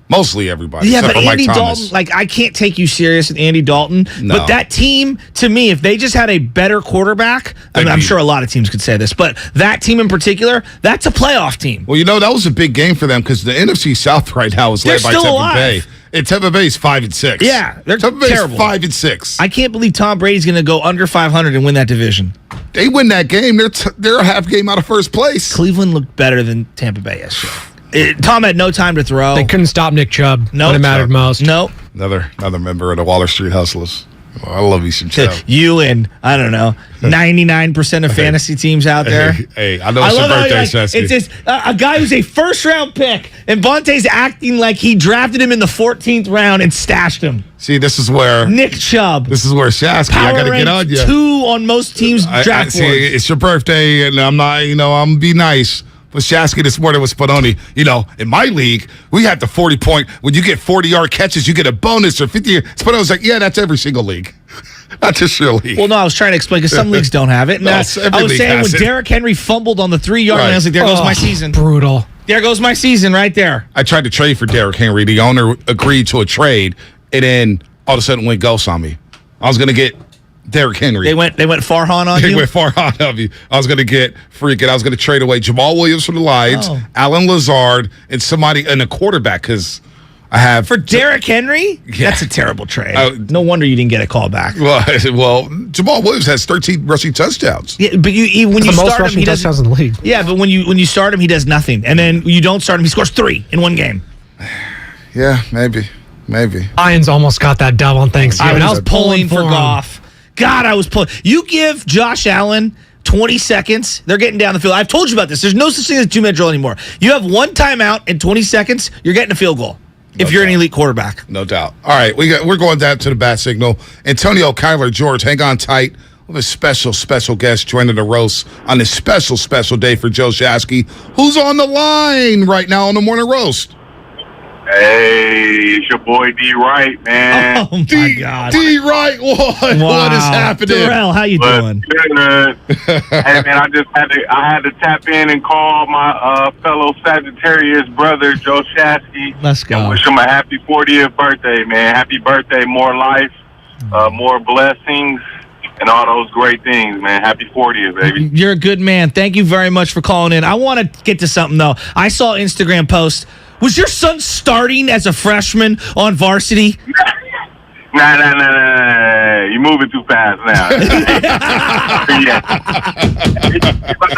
Mostly everybody. Yeah, except but for Andy Mike Thomas. Dalton, I can't take you serious with Andy Dalton. No. But that team, to me, if they just had a better quarterback, I'm sure a lot of teams could say this, but that team in particular, that's a playoff team. Well, that was a big game for them because the NFC South right now is led by still Tampa alive. Bay. And Tampa Bay is 5-6. Yeah, they're Tampa Bay terrible. is 5-6. I can't believe Tom Brady's going to go under 500 and win that division. They win that game. They're a half game out of first place. Cleveland looked better than Tampa Bay yesterday. Tom had no time to throw. They couldn't stop Nick Chubb when it mattered most. Nope. Another member of the Waller Street Hustlers. Oh, I love you some Chubb. You and, 99% of fantasy teams out there. Hey, I know it's your birthday, Shasky. It's just a guy who's a first-round pick, and Vontae's acting like he drafted him in the 14th round and stashed him. See, this is where Nick Chubb. This is where Shasky, I got to get on you. 2 on most teams' draft see, boards. it's your birthday, and I'm not, I'm going to be nice. With Shasky this morning with Spadoni, in my league, we had the 40-point. When you get 40-yard catches, you get a bonus or 50. Spadoni's like, yeah, that's every single league. Not just your league. Well, no, I was trying to explain because some leagues don't have it. And No, I every was league saying has when it. Derrick Henry fumbled on the 3-yard line, I was like, there goes my season. Brutal. There goes my season right there. I tried to trade for Derrick Henry. The owner agreed to a trade, and then all of a sudden went ghost on me. I was going to get Derrick Henry. They went Farhan on you? They went Farhan on you. I was going to get I was going to trade away Jamal Williams for the Lions, Alan Lazard, and somebody and a quarterback because I have For Derrick Henry? Yeah. That's a terrible trade. No wonder you didn't get a call back. Well, Jamal Williams has 13 rushing touchdowns. Yeah, but when you most start him, rushing he doesn't. touchdowns in the league. Yeah, but when you start him, he does nothing, and then you don't start him, he scores 3 in one game. Yeah, maybe. Lions almost got that dub on Thanksgiving. I was pulling for Goff. God, I was pulling. You give Josh Allen 20 seconds, they're getting down the field. I've told you about this. There's no such thing as two-minute drill anymore. You have one timeout in 20 seconds, you're getting a field goal if you're an elite quarterback. No doubt. All right, we're going down to the bat signal. Antonio, Kyler, George, hang on tight. We have a special guest joining the roast on this special day for Joe Shasky, who's on the line right now on the morning roast. Hey, it's your boy D Wright, man. Oh my God, D Wright, what is happening? Darrell, how you doing? Good. Hey man, I had to tap in and call my fellow Sagittarius brother Joe Shasky. Let's go. And wish him a happy 40th birthday, man. Happy birthday, more life, more blessings, and all those great things, man. Happy 40th, baby. You're a good man. Thank you very much for calling in. I want to get to something though. I saw an Instagram post. Was your son starting as a freshman on varsity? Nah. You're moving too fast now.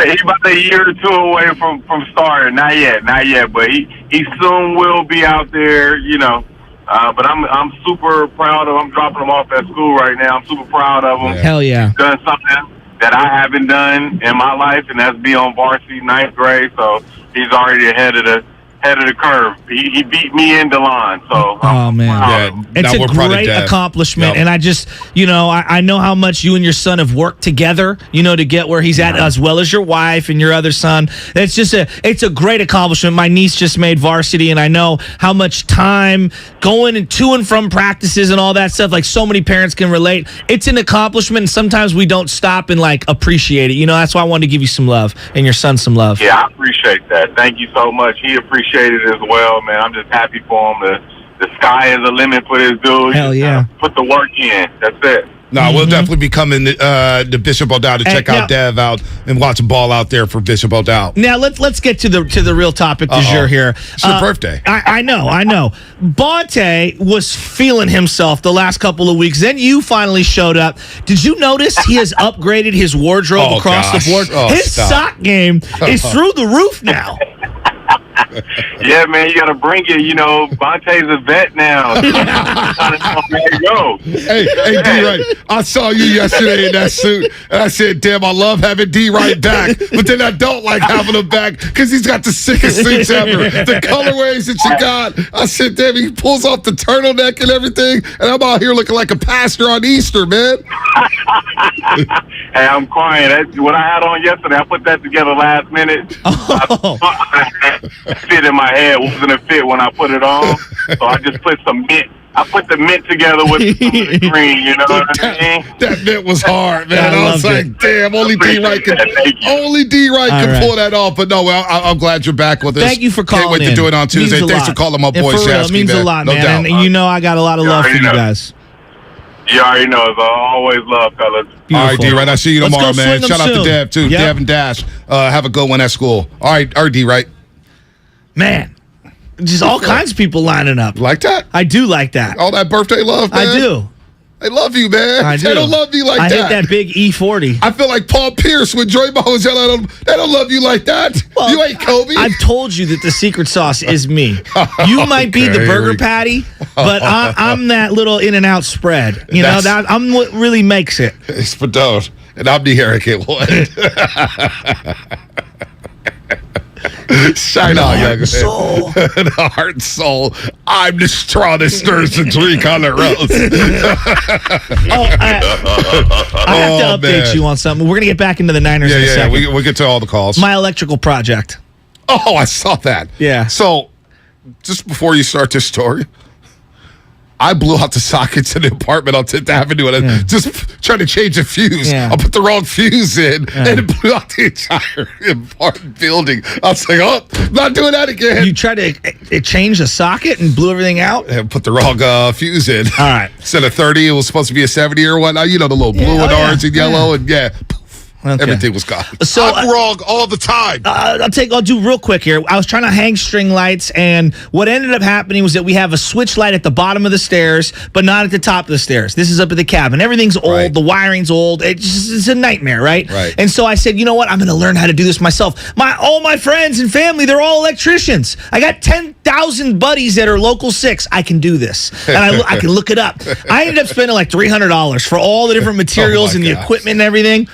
He's about a year or two away from starting. Not yet. But he soon will be out there, you know. But I'm super proud of him. I'm dropping him off at school right now. I'm super proud of him. Hell yeah. He's done something that I haven't done in my life, and that's be on varsity 9th grade. So he's already ahead of the curve. He beat me in the line. So oh man, it's a great accomplishment. Yep. And I just, I know how much you and your son have worked together, to get where he's at, as well as your wife and your other son. It's a great accomplishment. My niece just made varsity, and I know how much time going to and from practices and all that stuff, like so many parents can relate. It's an accomplishment, and sometimes we don't stop and appreciate it. That's why I wanted to give you some love and your son some love. Yeah, I appreciate that. Thank you so much. He appreciated it as well, man. I'm just happy for him. The sky is the limit for this dude. Hell yeah. Put the work in. That's it. No, we'll definitely be coming to Bishop O'Dowd to check out Dev out and watch a ball out there for Bishop O'Dowd. Now let's get to the real topic du jour here. It's your birthday. I know. Bonte was feeling himself the last couple of weeks. Then you finally showed up. Did you notice he has upgraded his wardrobe across the board? His sock game is through the roof now. Yeah, man, you got to bring it. Bonte's a vet now. Hey, D-Wright, I saw you yesterday in that suit, and I said, damn, I love having D-Wright back, but then I don't like having him back because he's got the sickest suits ever. The colorways that you got, I said, damn, he pulls off the turtleneck and everything, and I'm out here looking like a pastor on Easter, man. Hey, I'm crying. What I had on yesterday, I put that together last minute. Fit in my head wasn't a fit when I put it on, so I just put some mint. I put the mint together with the green. You know what I mean? That mint was hard, man. I was like, damn, only D-Wright can pull that off. But no, I'm glad you're back with us. Thank you for calling. Can't wait to do it on Tuesday. Thanks for calling my boy Shasky. It means a lot, man. Doubt. And I got a lot of love for you guys. You already know. It's always love, fellas. Beautiful. All right, D-Wright. I'll see you tomorrow, man. Shout out to Dev, too. Yep. Dev and Dash. Have a good one at school. All right, D-Wright. Man, just all kinds of people lining up. Like that? I do like that. All that birthday love, man. I do. They love you, man. I do. They don't love you like that. I hit that big E40. I feel like Paul Pierce when Draymond was yelling at him. They don't love you like that. Well, you ain't Kobe. I've told you that the secret sauce is me. You might be the burger patty, but I'm that little In-N-Out spread. I'm what really makes it. It's Padone, and I'm the arrogant one. Shine on, young soul. The heart and soul. I'm the straw that stirs the drink on the road. I have to update you on something. We're going to get back into the Niners in a second. We'll get to all the calls. My electrical project. Oh, I saw that. Yeah. So, just before you start this story, I blew out the sockets in the apartment on 10th Avenue and I just trying to change a fuse. Yeah. I put the wrong fuse in and it blew out the entire apartment building. I was like, I'm not doing that again. You tried to change the socket and blew everything out? And put the wrong fuse in. All right. Instead of 30, it was supposed to be a 70 or whatnot. The little blue and orange and yellow and Okay. Everything was gone. So, I'm wrong all the time. I'll do real quick here. I was trying to hang string lights, and what ended up happening was that we have a switch light at the bottom of the stairs, but not at the top of the stairs. This is up at the cabin. Everything's old. Right. The wiring's old. It's a nightmare, right? Right. And so I said, you know what? I'm going to learn how to do this myself. All my friends and family, they're all electricians. I got 10,000 buddies that are local 6. I can do this, and I can look it up. I ended up spending like $300 for all the different materials and the equipment and everything.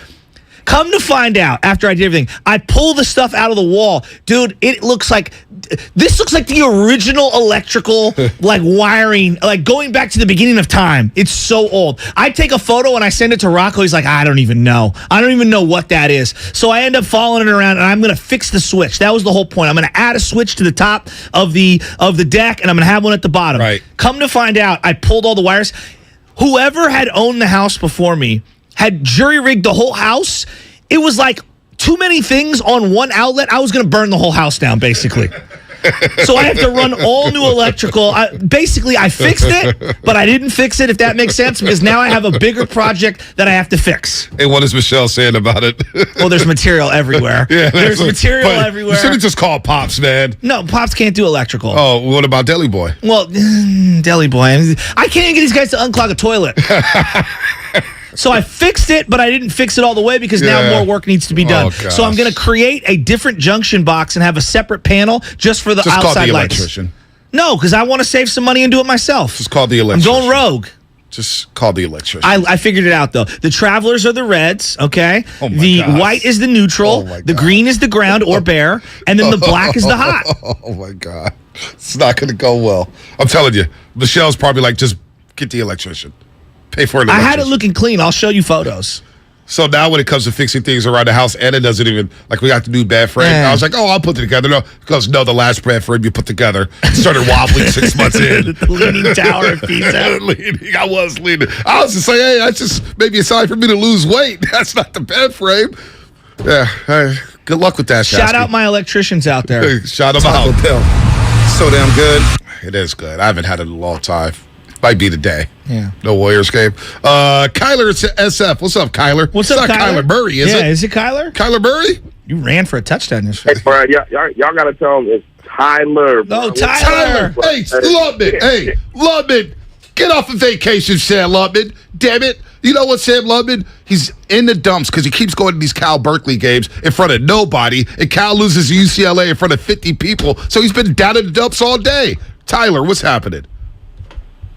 Come to find out, after I did everything, I pull the stuff out of the wall. Dude, this looks like the original electrical, like, wiring, like, going back to the beginning of time. It's so old. I take a photo and I send it to Rocco. He's like, I don't even know. I don't even know what that is. So I end up following it around, and I'm going to fix the switch. That was the whole point. I'm going to add a switch to the top of the deck, and I'm going to have one at the bottom. Right. Come to find out, I pulled all the wires. Whoever had owned the house before me had jury-rigged the whole house. It was like too many things on one outlet. I was going to burn the whole house down, basically. So I have to run all new electrical. I fixed it, but I didn't fix it, if that makes sense, because now I have a bigger project that I have to fix. And what is Michelle saying about it? Well, there's material everywhere. Yeah, there's material everywhere. You should have just called Pops, man. No, Pops can't do electrical. Oh, what about Deli Boy? Well, Deli Boy. I can't even get these guys to unclog a toilet. So I fixed it, but I didn't fix it all the way because now more work needs to be done. So I'm going to create a different junction box and have a separate panel just for the outside call the lights. Electrician. No, because I want to save some money and do it myself. Just call the electrician. I'm going rogue. Just call the electrician. I figured it out, though. The Travelers are the reds, okay? Oh my the gosh. white is the neutral. The green is the ground or bare. And then the black is the hot. Oh, my God. It's not going to go well. I'm telling you. Michelle's probably like, just get the electrician. Pay for it. I had it looking clean. I'll show you photos. So now when it comes to fixing things around the house, Anna doesn't even, like, we got the new bed frame. I was like, I'll put it together. No, because the last bed frame you put together started wobbling 6 months in. The leaning tower of Pisa. I was leaning. I was just like, hey, that's just maybe a sign for me to lose weight. That's not the bed frame. Yeah, good luck with that, Shout out my electricians out there. Shout them out. So damn good. It is good. I haven't had it in a long time. Might be the day. Yeah. No Warriors game. Kyler at SF. What's up, Kyler? What's it's up, not Kyler? Kyler Murray, is it? Yeah, is it Kyler? Kyler Murray? You ran for a touchdown yesterday. Hey, Brad, y'all got to tell him it's Tyler. No, Tyler. Hey, Lubman. Hey, Lubman. Get off of vacation, Sam Lubman. Damn it. You know what, Sam Lubman? He's in the dumps because he keeps going to these Cal Berkeley games in front of nobody, and Cal loses to UCLA in front of 50 people. So he's been down in the dumps all day. Tyler, what's happening?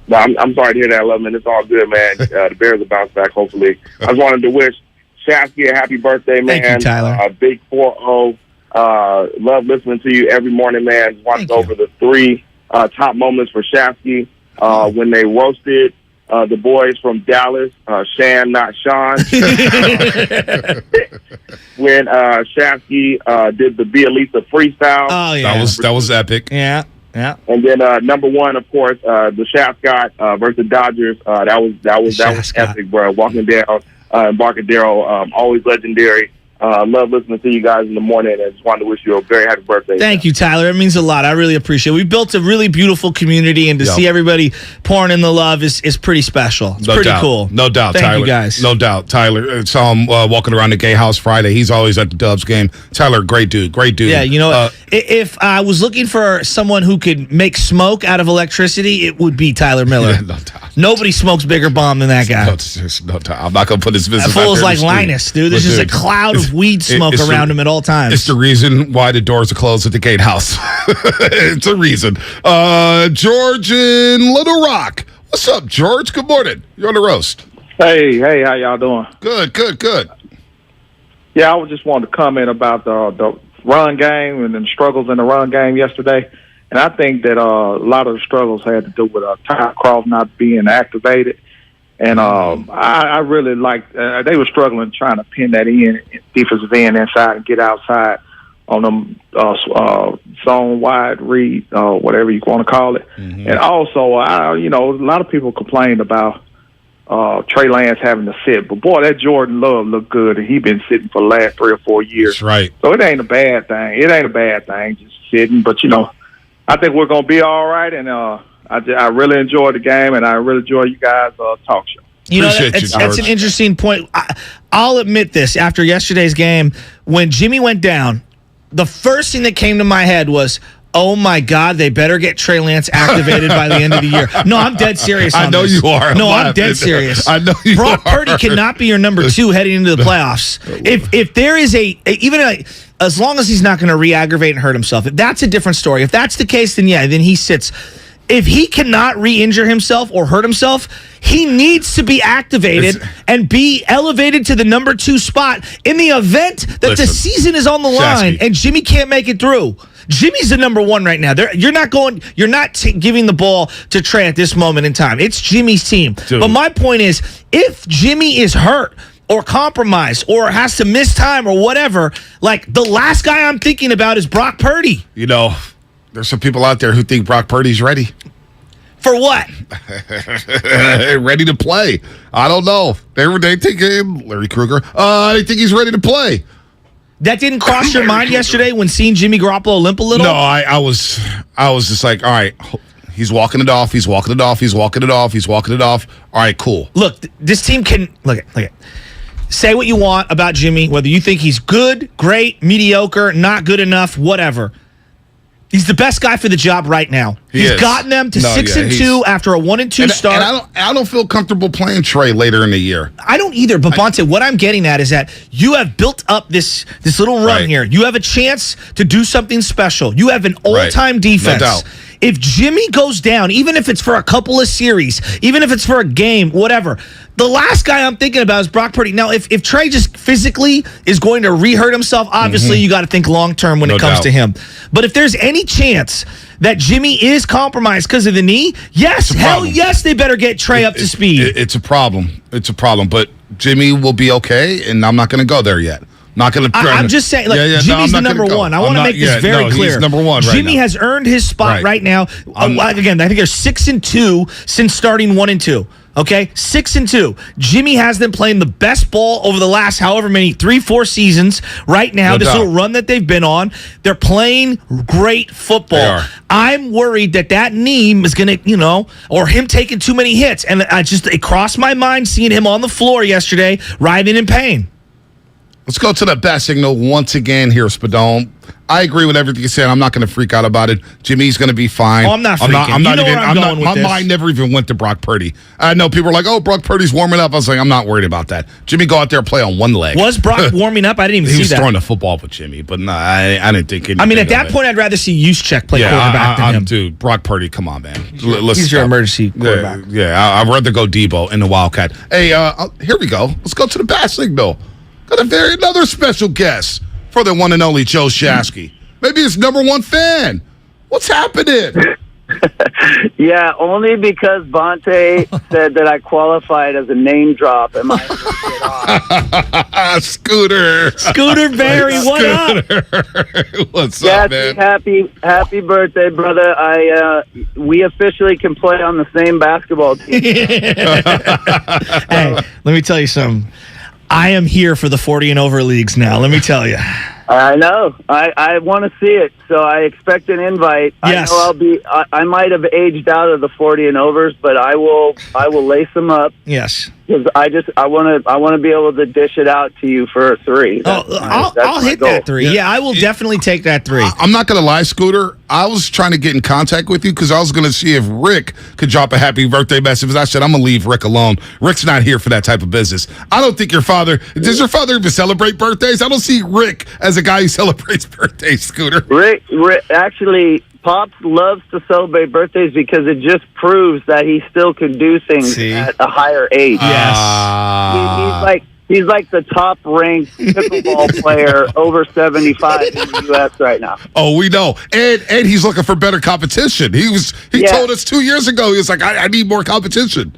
No, I'm sorry to hear that, Lubman. It's all good, man. The Bears will bounce back, hopefully. I just wanted to wish Shafsky a happy birthday, man. Thank you, Tyler. Big 4-0. Love listening to you every morning, man. Just watched over the 3 top moments for Shafsky when they roasted the boys from Dallas, Shan, not Sean. When Shafsky did the Bielitsa freestyle. Oh, yeah. That was epic. Yeah. Yeah. And then number 1, of course, the Shaft Scott versus Dodgers. That was epic, bro. Walking down Embarcadero, always legendary. Love listening to you guys in the morning, and just wanted to wish you a very happy birthday. Thank you, Tyler. It means a lot. I really appreciate it. We've built a really beautiful community, and to see everybody pouring in the love is pretty special. It's pretty cool. No doubt, Thank Tyler. you, guys. No doubt, Tyler. Saw him walking around the Gay House Friday. He's always at the Dubs game. Tyler, great dude. Great dude. Yeah, you know what? If I was looking for someone who could make smoke out of electricity, it would be Tyler Miller. Yeah, no doubt. Nobody smokes bigger bomb than that guy. No doubt. I'm not going to put his business That out fool's there like Linus, dude. There's just a cloud of weed smoke around him at all times. It's the reason why the doors are closed at the Gatehouse. It's a reason. George in Little Rock. What's up, George? Good morning. You're on the roast. Hey, how y'all doing? Good. Yeah, I just wanted to comment about the run game and the struggles in the run game yesterday. And I think that a lot of the struggles had to do with Ty Croft not being activated. And I really liked they were struggling trying to pin that defensive end inside and get outside on them zone wide read, whatever you want to call it. Mm-hmm. And also, a lot of people complained about Trey Lance having to sit. But, boy, that Jordan Love looked good, and he's been sitting for the last 3 or 4 years. That's right. So it ain't a bad thing. Just sitting. But, I think we're going to be all right, and I really enjoyed the game, and I really enjoy you guys' talk show. You know, that's an interesting point. I'll admit this. After yesterday's game, when Jimmy went down, the first thing that came to my head was, oh, my God, they better get Trey Lance activated by the end of the year. No, I'm dead serious on this. I know you are. No, I'm dead serious. I know you are. Brock Purdy cannot be your number 2 heading into the playoffs. If there is as long as he's not going to re-aggravate and hurt himself, if that's a different story. If that's the case, then yeah, then he sits. If he cannot re-injure himself or hurt himself, he needs to be activated and be elevated to the number 2 spot in the event that the season is on the line and Jimmy can't make it through. Jimmy's the number 1 right now. You're not giving the ball to Trey at this moment in time. It's Jimmy's team. Dude. But my point is, if Jimmy is hurt or compromised or has to miss time or whatever, like the last guy I'm thinking about is Brock Purdy. You know, there's some people out there who think Brock Purdy's ready. For what? Ready to play. I don't know. They think Larry Krueger. They think he's ready to play. That didn't cross your mind yesterday when seeing Jimmy Garoppolo limp a little? No, I was just like, all right, he's walking it off. He's walking it off. He's walking it off. He's walking it off. All right, cool. Look, this team can look at. Say what you want about Jimmy, whether you think he's good, great, mediocre, not good enough, whatever. He's the best guy for the job right now. He's gotten them to 6-2 after a 1-2 start. And I don't feel comfortable playing Trey later in the year. I don't either. But Bonte, what I'm getting at is that you have built up this little run here. You have a chance to do something special. You have an all-time defense. No doubt. If Jimmy goes down, even if it's for a couple of series, even if it's for a game, whatever, the last guy I'm thinking about is Brock Purdy. Now, if Trey just physically is going to re-hurt himself, obviously you got to think long-term when it comes to him. But if there's any chance that Jimmy is compromised because of the knee, yes, hell yes, they better get Trey up to speed. It's a problem. It's a problem. But Jimmy will be okay, and I'm not going to go there yet. Not going to. I'm just saying, Jimmy's the number 1. I want to make this very clear. He's number 1 right Jimmy now. has earned his spot right now. Again, I think they're 6-2 since starting 1-2. Okay, 6-2. Jimmy has them playing the best ball over the last however many 3-4 seasons. Right now, this little run that they've been on, they're playing great football. I'm worried that knee is going to, or him taking too many hits, and it crossed my mind seeing him on the floor yesterday, writhing in pain. Let's go to the bat signal once again here, Spadone. I agree with everything you said. I'm not going to freak out about it. Jimmy's going to be fine. Oh, I'm not freaking. My mind never even went to Brock Purdy. I know people are like, "Oh, Brock Purdy's warming up." I was like, I'm not worried about that. Jimmy, go out there and play on one leg. Was Brock warming up? I didn't even see that. He was throwing the football with Jimmy, but no, I didn't think anything. I mean, at that point, I'd rather see Juszczyk play quarterback than him. Dude, Brock Purdy, come on, man. He's your emergency quarterback. I'd rather go Debo in the Wildcat. Hey, here we go. Let's go to the bat signal. Got another special guest for the one and only Joe Shasky. Maybe his number 1 fan. What's happening? Yeah, only because Bonte said that I qualified as a name drop. Am I Scooter Barry, what up? What's up, man? Happy birthday, brother. We officially can play on the same basketball team. Hey, let me tell you something. I am here for the 40 and over leagues now. Let me tell you. I know. I want to see it, so I expect an invite. Yes. I know I might have aged out of the 40 and overs, but I will lace them up. Yes. Because I want to be able to dish it out to you for a 3. I'll hit that 3. Yeah, I will definitely take that 3. I'm not going to lie, Scooter. I was trying to get in contact with you because I was going to see if Rick could drop a happy birthday message. I said, I'm going to leave Rick alone. Rick's not here for that type of business. I don't think does your father even celebrate birthdays? I don't see Rick as a guy who celebrates birthdays, Scooter. Rick actually, Pops loves to celebrate birthdays because it just proves that he still can do things at a higher age. Yes. He's like the top-ranked pickleball player over 75 in the U.S. right now. Oh, we know. And he's looking for better competition. He told us 2 yeyears ago, he was like, I need more competition.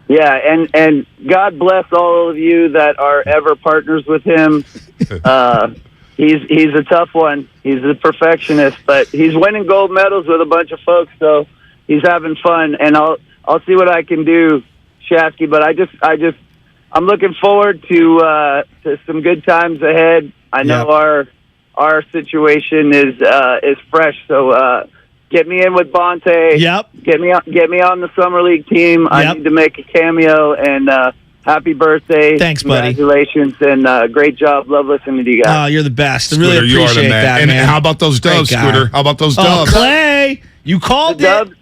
Yeah, and God bless all of you that are ever partners with him. He's a tough one. He's a perfectionist, but he's winning gold medals with a bunch of folks, so he's having fun. And I'll see what I can do, Shasky. But I'm looking forward to some good times ahead. I know our situation is fresh, so Get me in with Bonte. Yep. Get me on the summer league team. I need to make a cameo. And happy birthday! Thanks, buddy. Congratulations and great job. Love listening to you guys. Oh, you're the best. Scooter, Really you are appreciate the man. that, And man. how about those Great doves, guy. Scooter? How about those doves? Clay, you called The Dubs.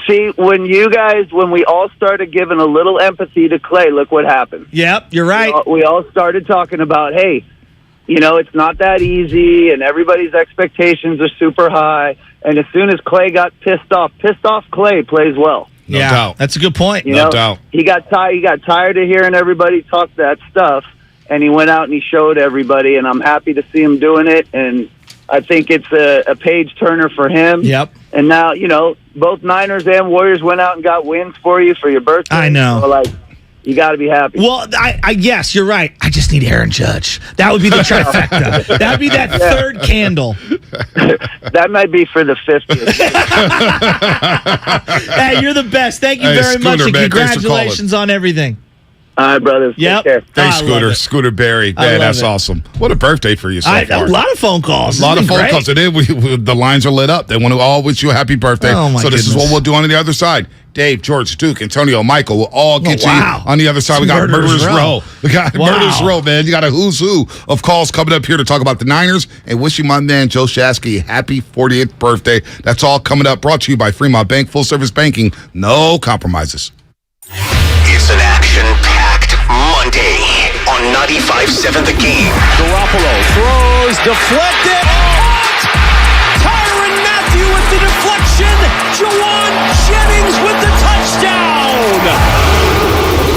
See, when we all started giving a little empathy to Clay, look what happened. Yep, you're right. We all started talking about, hey, it's not that easy, and everybody's expectations are super high. And as soon as Clay got pissed off Clay plays well. No doubt. That's a good point. No doubt. He got tired of hearing everybody talk that stuff, and he went out and he showed everybody, and I'm happy to see him doing it, and I think it's a page turner for him. Yep. And now, both Niners and Warriors went out and got wins for you for your birthday. I know. So, you got to be happy. Well, yes, you're right. I just need Aaron Judge. That would be the trifecta. That would be that third candle. That might be for the 50th. Hey, you're the best. Thank you very much, and man, congratulations on everything. All right, brothers. Yep. Take care. Thanks, Scooter. Scooter Barry. Man, that's awesome. What a birthday for you so far. A lot of phone calls. A lot of phone calls. It is. The lines are lit up. They want to all wish you a happy birthday. Oh, my so this is goodness. what we'll do on the other side. Dave, George, Duke, Antonio, Michael will all get you wow. on the other side. We got Murderers Row. We got Wow. Murderers Row, man. You got a who's who of calls coming up here to talk about the Niners and wishing my man Joe Shasky a happy 40th birthday. That's all coming up. Brought to you by Fremont Bank. Full service banking. No compromises. It's an action-packed Monday on 95.7 The Game. Garoppolo throws, deflected. Tyrann Mathieu with the deflection. Juwan Jennings with the touchdown.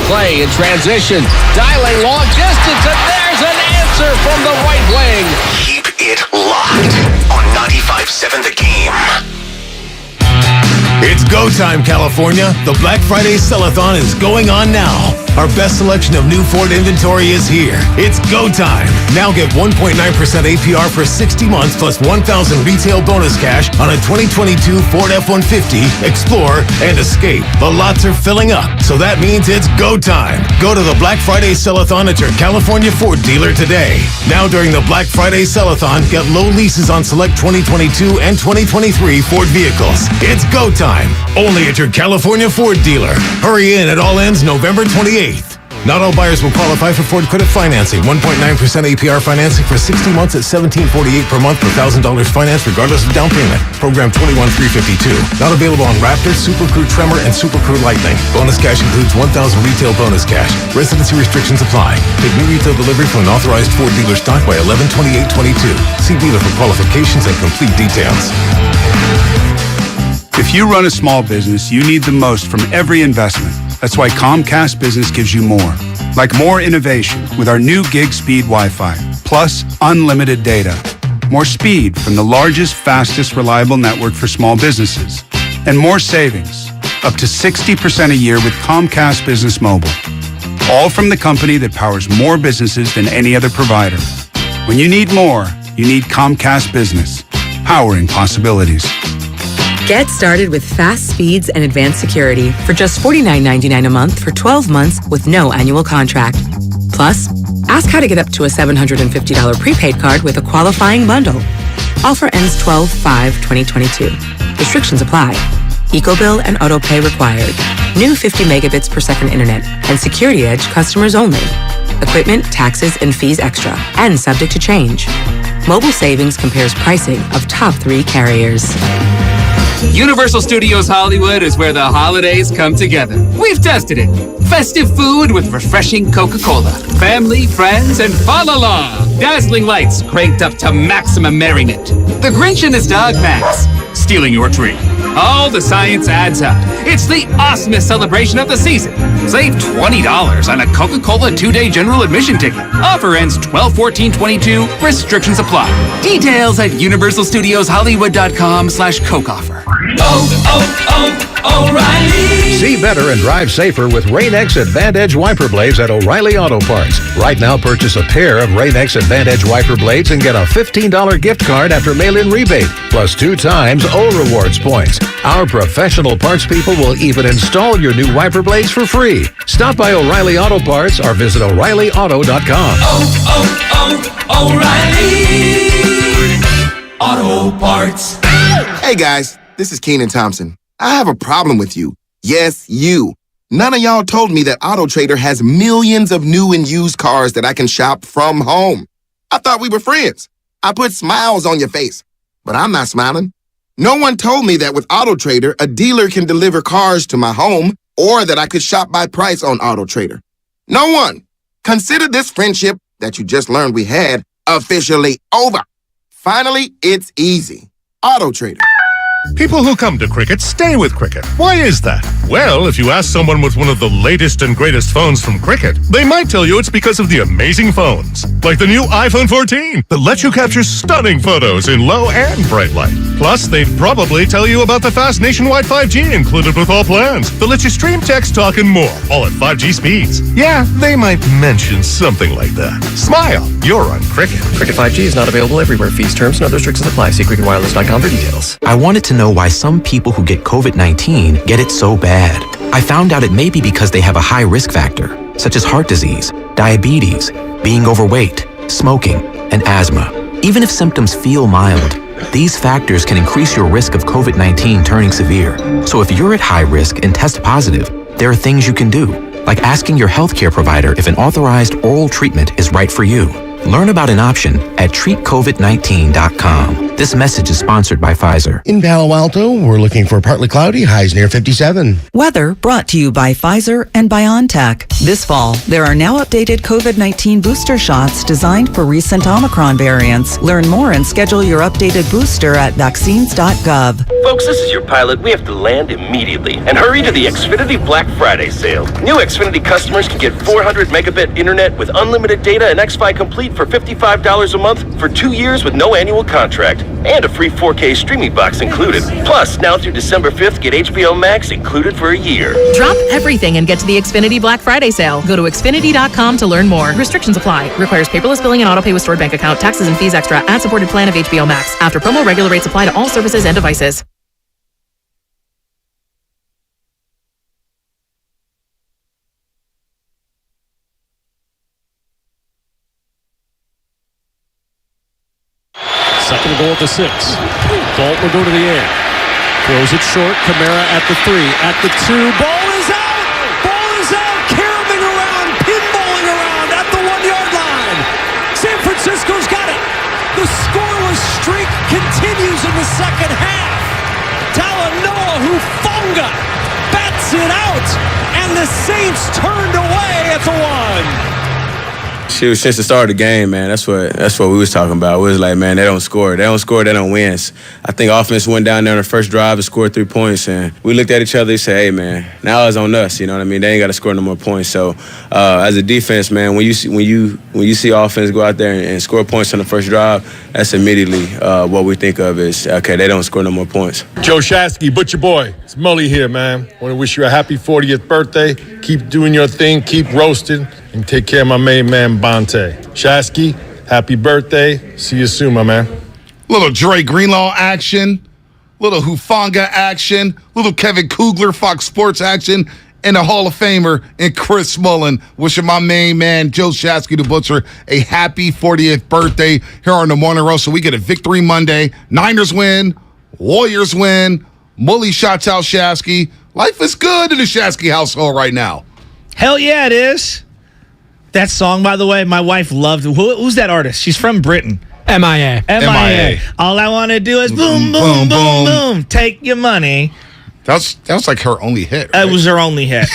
Play in transition, dialing long distance, and there's an answer from the right wing. Keep it locked on 95.7 The Game. It's go time, California. The Black Friday Sell-a-thon is going on now. Our best selection of new Ford inventory is here. It's go time. Now get 1.9% APR for 60 months plus $1,000 retail bonus cash on a 2022 Ford F-150, Explorer, and Escape. The lots are filling up, so that means it's go time. Go to the Black Friday Sell-a-thon at your California Ford dealer today. Now during the Black Friday Sell-a-thon, get low leases on select 2022 and 2023 Ford vehicles. It's go time. Only at your California Ford dealer. Hurry in. It all ends November 28th. Not all buyers will qualify for Ford credit financing. 1.9% APR financing for 60 months at $1,748 per month per $1,000 finance regardless of down payment. Program 21352. Not available on Raptor, Super Crew Tremor, and Super Crew Lightning. Bonus cash includes 1,000 retail bonus cash. Residency restrictions apply. Take new retail delivery from an authorized Ford dealer stock by 11/28/22. See dealer for qualifications and complete details. If you run a small business, you need the most from every investment. That's why Comcast Business gives you more. Like more innovation with our new gig speed Wi-Fi, plus unlimited data. More speed from the largest, fastest, reliable network for small businesses. And more savings, up to 60% a year with Comcast Business Mobile. All from the company that powers more businesses than any other provider. When you need more, you need Comcast Business, powering possibilities. Get started with fast speeds and advanced security for just $49.99 a month for 12 months with no annual contract. Plus, ask how to get up to a $750 prepaid card with a qualifying bundle. Offer ends 12/5/2022. Restrictions apply. EcoBill and AutoPay required. New 50 megabits per second internet and Security Edge customers only. Equipment, taxes, and fees extra and subject to change. Mobile Savings compares pricing of top 3 carriers. Universal Studios Hollywood is where the holidays come together. We've tested it. Festive food with refreshing Coca-Cola. Family, friends, and fa-la-la. Dazzling lights cranked up to maximum merriment. The Grinch and his dog Max stealing your tree. All the science adds up. It's the awesomest celebration of the season. Save $20 on a Coca-Cola 2-day general admission ticket. Offer ends 12/14/22. Restrictions apply. Details at universalstudioshollywood.com/Coke offer. O'Reilly. See better and drive safer with Rain-X Advantage wiper blades at O'Reilly Auto Parts. Right now, purchase a pair of Rain-X Advantage wiper blades and get a $15 gift card after mail-in rebate, plus 2 times O Rewards points. Our professional parts people will even install your new wiper blades for free. Stop by O'Reilly Auto Parts or visit O'ReillyAuto.com. O'Reilly Auto Parts. Hey guys, this is Keenan Thompson. I have a problem with you. Yes, you. None of y'all told me that AutoTrader has millions of new and used cars that I can shop from home. I thought we were friends. I put smiles on your face, but I'm not smiling. No one told me that with AutoTrader, a dealer can deliver cars to my home or that I could shop by price on AutoTrader. No one. Consider this friendship that you just learned we had officially over. Finally, it's easy. AutoTrader. People who come to Cricket stay with Cricket. Why is that? Well, if you ask someone with one of the latest and greatest phones from Cricket, they might tell you it's because of the amazing phones. Like the new iPhone 14 that lets you capture stunning photos in low and bright light. Plus, they'd probably tell you about the fast nationwide 5G included with all plans that lets you stream, text, talk, and more, all at 5G speeds. Yeah, they might mention something like that. Smile, you're on Cricket. Cricket 5G is not available everywhere. Fees, terms, and other restrictions apply. See cricketwireless.com for details. I wanted to know why some people who get COVID-19 get it so bad. I found out it may be because they have a high risk factor, such as heart disease, diabetes, being overweight, smoking, and asthma. Even if symptoms feel mild, these factors can increase your risk of COVID-19 turning severe. So if you're at high risk and test positive, there are things you can do, like asking your healthcare provider if an authorized oral treatment is right for you. Learn about an option at treatcovid19.com. This message is sponsored by Pfizer. In Palo Alto, we're looking for partly cloudy, highs near 57. Weather brought to you by Pfizer and BioNTech. This fall, there are now updated COVID-19 booster shots designed for recent Omicron variants. Learn more and schedule your updated booster at vaccines.gov. Folks, this is your pilot. We have to land immediately and hurry to the Xfinity Black Friday sale. New Xfinity customers can get 400 megabit internet with unlimited data and X-Fi Complete for $55 a month for 2 years with no annual contract. And a free 4K streaming box included. Plus, now through December 5th, get HBO Max included for a year. Drop everything and get to the Xfinity Black Friday sale. Go to Xfinity.com to learn more. Restrictions apply. Requires paperless billing and autopay with stored bank account. Taxes and fees extra. Ad-supported plan of HBO Max. After promo, regular rates apply to all services and devices. Second and goal at the 6. Bolt will go to the air. Throws it short. Kamara at the 3. At the 2. Ball is out! Ball is out! Caroming around, pinballing around at the 1-yard line. San Francisco's got it. The scoreless streak continues in the second half. Talanoa Hufanga bats it out. And the Saints turned away at the 1. Shoot, since the start of the game, man, that's what we was talking about. We was like, man, they don't score. They don't win. I think offense went down there on the first drive and scored 3 points, and we looked at each other and said, hey, man, now it's on us. You know what I mean? They ain't got to score no more points. So, as a defense, man, when you see offense go out there and score points on the first drive, that's immediately what we think of is, okay, they don't score no more points. Joe Shasky, Butcher Boy, it's Mully here, man. Want to wish you a happy 40th birthday. Keep doing your thing, keep roasting, and take care of my main man, Bonte. Shasky, happy birthday. See you soon, my man. Little Dre Greenlaw action, little Hufanga action, little Kevin Kugler, Fox Sports action, and a Hall of Famer and Chris Mullen. Wishing my main man, Joe Shasky the Butcher, a happy 40th birthday here on the Morning Roast. So we get a victory Monday. Niners win, Warriors win, Mully shouts out Shasky. Life is good in the Shasky household right now. Hell yeah, it is. That song, by the way, my wife loved. Who's that artist? She's from Britain. MIA. All I want to do is boom, boom, boom, boom. Take your money. That was like her only hit, right? It was her only hit.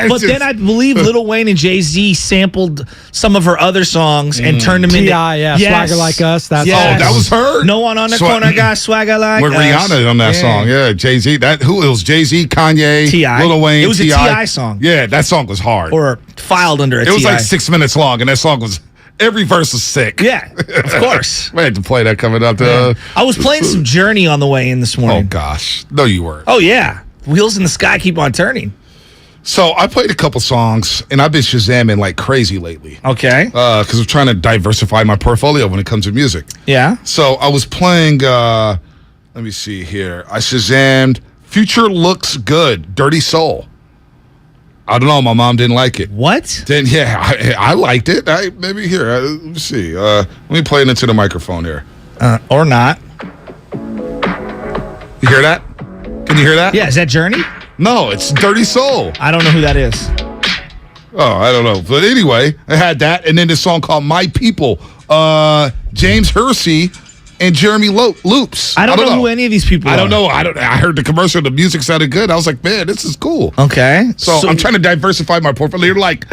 But then I believe Lil Wayne and Jay-Z sampled some of her other songs and turned them into... T.I., Swagger Like Us. Oh, that was her? No one on the corner got swagger like us. With Rihanna on that song. Yeah, Jay-Z. Who else? Jay-Z, Kanye, T.I. Lil Wayne, It was a T.I. song. Yeah, that song was hard. Or filed under a T.I. It was T.I. like 6 minutes long, and that song was... Every verse was sick. Yeah, of course. We had to play that coming up. I was playing some Journey on the way in this morning. Oh, gosh. No, you weren't. Oh, yeah. Wheels in the Sky keep on turning. So I played a couple songs, and I've been Shazamming like crazy lately. Okay. Because I'm trying to diversify my portfolio when it comes to music. Yeah. So I was playing, let me see here. I Shazammed Future Looks Good, Dirty Soul. I don't know. My mom didn't like it. What? Then I liked it. Maybe here. Let me see. Let me play it into the microphone here. Or not. You hear that? Can you hear that? Yeah, is that Journey? No, it's Dirty Soul. I don't know who that is. Oh, I don't know. But anyway, I had that. And then this song called My People. James Hersey and Jeremy Loops. I don't know who any of these people are. I don't know. I heard the commercial. The music sounded good. I was like, man, this is cool. Okay. So I'm trying to diversify my portfolio. You're like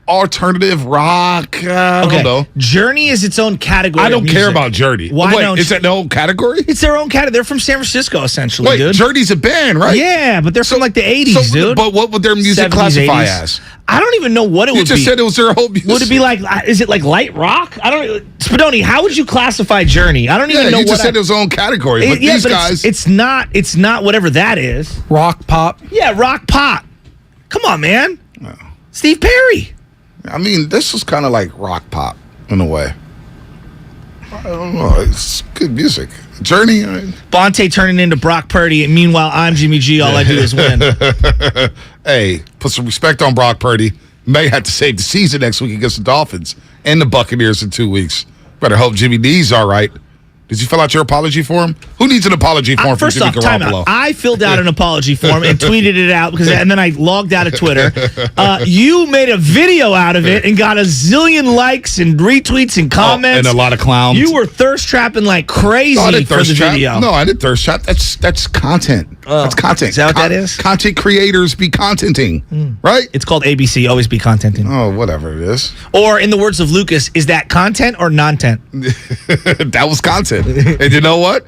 alternative rock. I don't know. Journey is its own category. I don't care about Journey. Why Wait, is that the whole category? It's their own category. They're from San Francisco, essentially, Wait, dude. Journey's a band, right? Yeah, but they're from like the 80s, dude. But what would their music 70s, classify 80s. as? I don't even know what it would be. You just said it was their whole music. Would it be like, is it like light rock? I don't. Spadoni, how would you classify Journey? I don't even know you what. just said it was its own category. But yeah, these but guys. it's not whatever that is. Rock pop. Yeah, rock pop. Come on, man. Steve Perry. I mean, this is kind of like rock pop in a way. I don't know. It's good music. Journey. Bonte turning into Brock Purdy, and meanwhile, I'm Jimmy G. All I do is win. Hey, put some respect on Brock Purdy. May have to save the season next week against the Dolphins and the Buccaneers in 2 weeks. Better hope Jimmy D's all right. Did you fill out your apology form? Who needs an apology form for First Jimmy off, time Garoppolo? out. I filled out an apology form and tweeted it out and then I logged out of Twitter. You made a video out of it and got a zillion likes and retweets and comments. And a lot of clowns. You were thirst trapping like crazy for the video. No, I didn't thirst trap. That's content. That's content. Is that what that is? Content creators be contenting, right? It's called ABC, always be contenting. Oh, whatever it is. Or in the words of Lucas, is that content or non-tent? That was content. And you know what?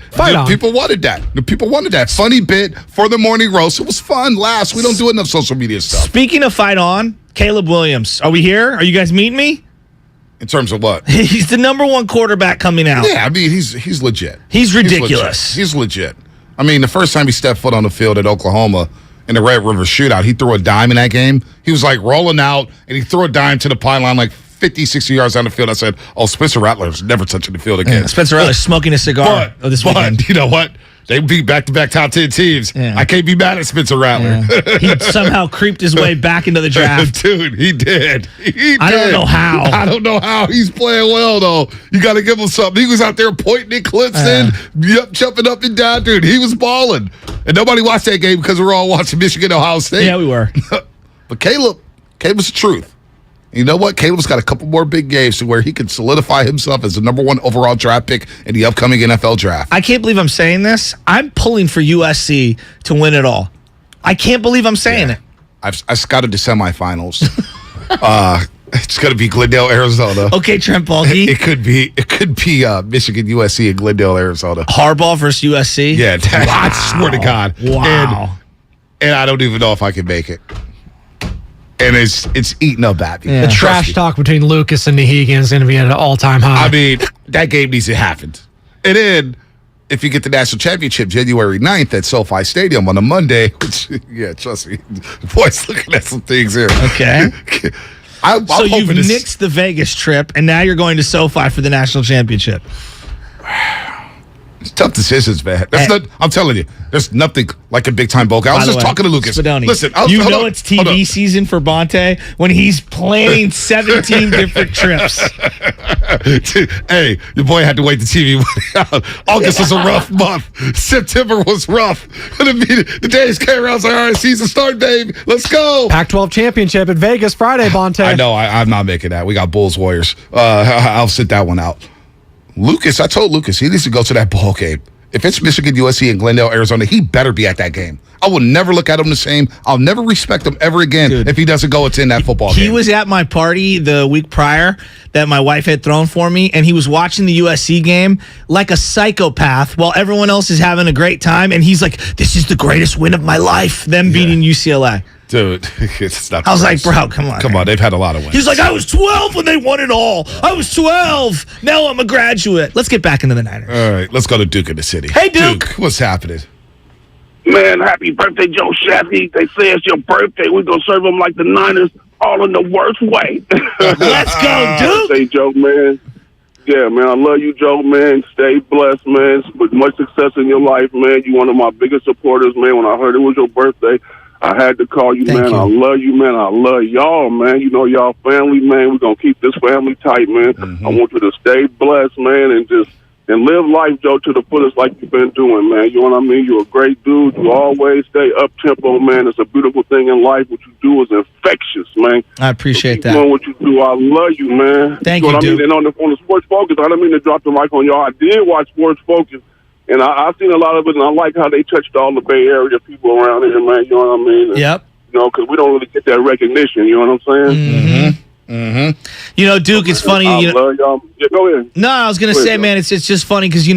People wanted that. The people wanted that. Funny bit for the morning roast. It was fun. Laughs. We don't do enough social media stuff. Speaking of fight on, Caleb Williams. Are we here? Are you guys meeting me? In terms of what? He's the number one quarterback coming out. Yeah, I mean, he's legit. He's ridiculous. He's legit. I mean, the first time he stepped foot on the field at Oklahoma in the Red River Shootout, he threw a dime in that game. He was like rolling out, and he threw a dime to the pylon like 50, 60 yards down the field. I said, oh, Spencer Rattler's never touching the field again. Yeah, Spencer Rattler's smoking a cigar this weekend. But you know what? They beat back-to-back top 10 teams. Yeah. I can't be mad at Spencer Rattler. Yeah. He somehow creeped his way back into the draft. Dude, he did. I don't know how. I don't know how. He's playing well, though. You got to give him something. He was out there pointing at Clemson, jumping up and down. Dude, he was balling. And nobody watched that game because we were all watching Michigan, Ohio State. Yeah, we were. But Caleb's the truth. You know what? Caleb's got a couple more big games to where he can solidify himself as the number one overall draft pick in the upcoming NFL draft. I can't believe I'm saying this. I'm pulling for USC to win it all. I can't believe I'm saying it. I've scouted the semifinals. It's going to be Glendale, Arizona. Okay, Trent Baalke. It could be Michigan, USC, and Glendale, Arizona. Harbaugh versus USC? Yeah, I swear to God. Wow. And I don't even know if I can make it. And it's eating up at me. Yeah. The trash talk between Lucas and Nahegan is going to be at an all-time high. I mean, that game needs to happen. And then, if you get the national championship January 9th at SoFi Stadium on a Monday, which, yeah, trust me, boys looking at some things here. Okay. I'm so you've nixed the Vegas trip, and now you're going to SoFi for the national championship. It's tough decisions, man. I'm telling you, there's nothing like a big-time bowl game. I was just talking to Lucas. Spadoni, listen, it's TV season for Bonte when he's planning 17 different trips. Hey, your boy had to wait the TV out. August was a rough month. September was rough. The days came around, I was like, all right, season start, baby. Let's go. Pac-12 championship at Vegas Friday, Bonte. I know. I'm not making that. We got Bulls Warriors. I'll sit that one out. Lucas, I told Lucas he needs to go to that ball game. If it's Michigan, USC, and Glendale, Arizona, he better be at that game. I will never look at him the same. I'll never respect him ever again if he doesn't go attend that football game. He was at my party the week prior that my wife had thrown for me, and he was watching the USC game like a psychopath while everyone else is having a great time, and he's like, this is the greatest win of my life, them beating UCLA. Dude, it's not. I was like, bro, come on. Come on, they've had a lot of wins. He's like, I was 12 when they won it all. I was 12. Now I'm a graduate. Let's get back into the Niners. All right, let's go to Duke in the city. Hey, Duke. What's happening? Man, happy birthday, Joe Shafty. They say it's your birthday. We're going to serve them like the Niners, all in the worst way. Let's go, Duke. Birthday, Joe, man. Yeah, man, I love you, Joe, man. Stay blessed, man. With much success in your life, man. You're one of my biggest supporters, man. When I heard it was your birthday, I had to call you, man. I love you, man. I love y'all, man. You know, y'all family, man. We're going to keep this family tight, man. I want you to stay blessed, man, and just and live life, Joe, to the fullest like you've been doing, man. You know what I mean? You're a great dude. You always stay up-tempo, man. It's a beautiful thing in life. What you do is infectious, man. I appreciate that. Doing what you do. I love you, man. Thank you. You, know what I dude. mean? And on the Sports Focus, I don't mean to drop the mic on y'all. I did watch Sports Focus, and I've seen a lot of it, and I like how they touched all the Bay Area people around here, man. You know what I mean? And, yep. You know, because we don't really get that recognition. You know what I'm saying? Mm-hmm. Mm-hmm. You know, Duke, it's funny. I love y'all. Yeah, go ahead. No, I was gonna say, man, it's just funny because you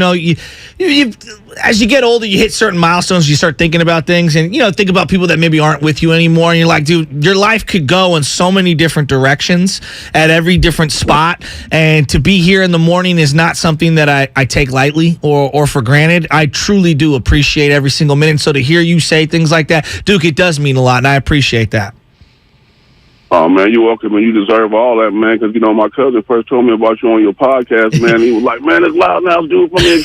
as you get older, you hit certain milestones, you start thinking about things, and think about people that maybe aren't with you anymore, and you're like, dude, your life could go in so many different directions at every different spot, and to be here in the morning is not something that I take lightly or for granted. I truly do appreciate every single minute. So to hear you say things like that, Duke, it does mean a lot, and I appreciate that. Oh, man, you're welcome, and you deserve all that, man, because, my cousin first told me about you on your podcast, man. He was like, man, this loudmouth dude from the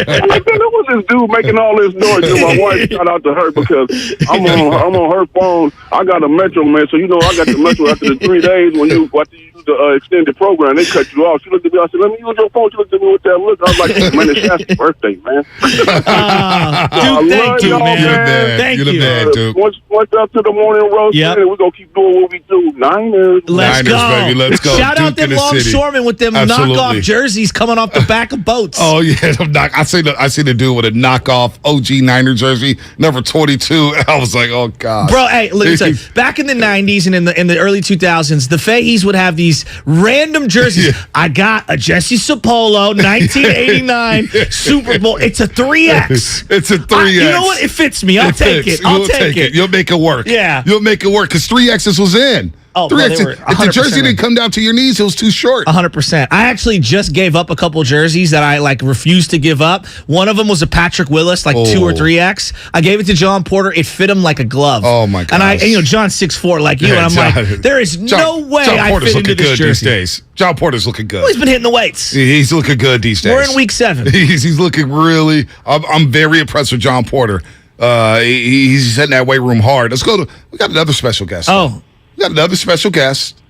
I'm like, man, who was this dude making all this noise? And my wife, shout out to her, because I'm on her phone. I got a Metro, man, so, I got the Metro after the 3 days when you use the extended program. They cut you off. She looked at me, I said, let me use your phone. She looked at me with that look. I was like, man, it's Shasky's birthday, man. Dude, thank you, man. Thank you. Dude. Once up to the morning roast, man, we're going to keep doing what we do. Niners. Let's go. Baby. Let's go. Shout out them longshoremen with them knockoff jerseys coming off the back of boats. Oh, yeah. I see the dude with a knockoff OG Niner jersey, number 22. I was like, oh, God. Bro, hey, look, back in the 90s and in the early 2000s, the Fahey's would have these random jerseys. Yeah. I got a Jesse Sapolo 1989 Super Bowl. It's a 3X. It's a 3X. You know what? It fits me. I'll take it. I'll take it. You'll make it work. Yeah. You'll make it work because 3Xs was in. Oh, 3X. If the jersey didn't come down to your knees, it was too short. 100%. I actually just gave up a couple jerseys that I refused to give up. One of them was a Patrick Willis, 2 or 3X. I gave it to John Porter. It fit him like a glove. Oh my god! And John's 6'4" like you, and I'm like, there is no way I fit into this jersey. These days. John Porter's looking good. Well, he's been hitting the weights. He's looking good these days. We're in week 7. He's looking really. I'm very impressed with John Porter. He's hitting that weight room hard. Let's go. We got another special guest. Oh, we got another special guest.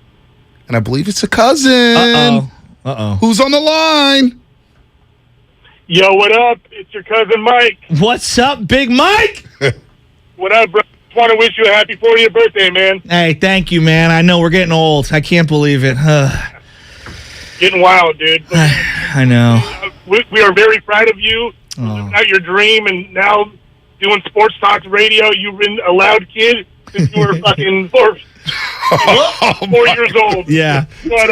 And I believe it's a cousin. Uh-oh. Who's on the line? Yo, what up? It's your cousin Mike. What's up, Big Mike? What up, bro? Just want to wish you a happy 40th birthday, man. Hey, thank you, man. I know we're getting old. I can't believe it. Getting wild, dude. I know. We are very proud of you. Living out your dream, and now doing sports talk radio. You've been a loud kid since you were fucking 4 years old. Yeah. But,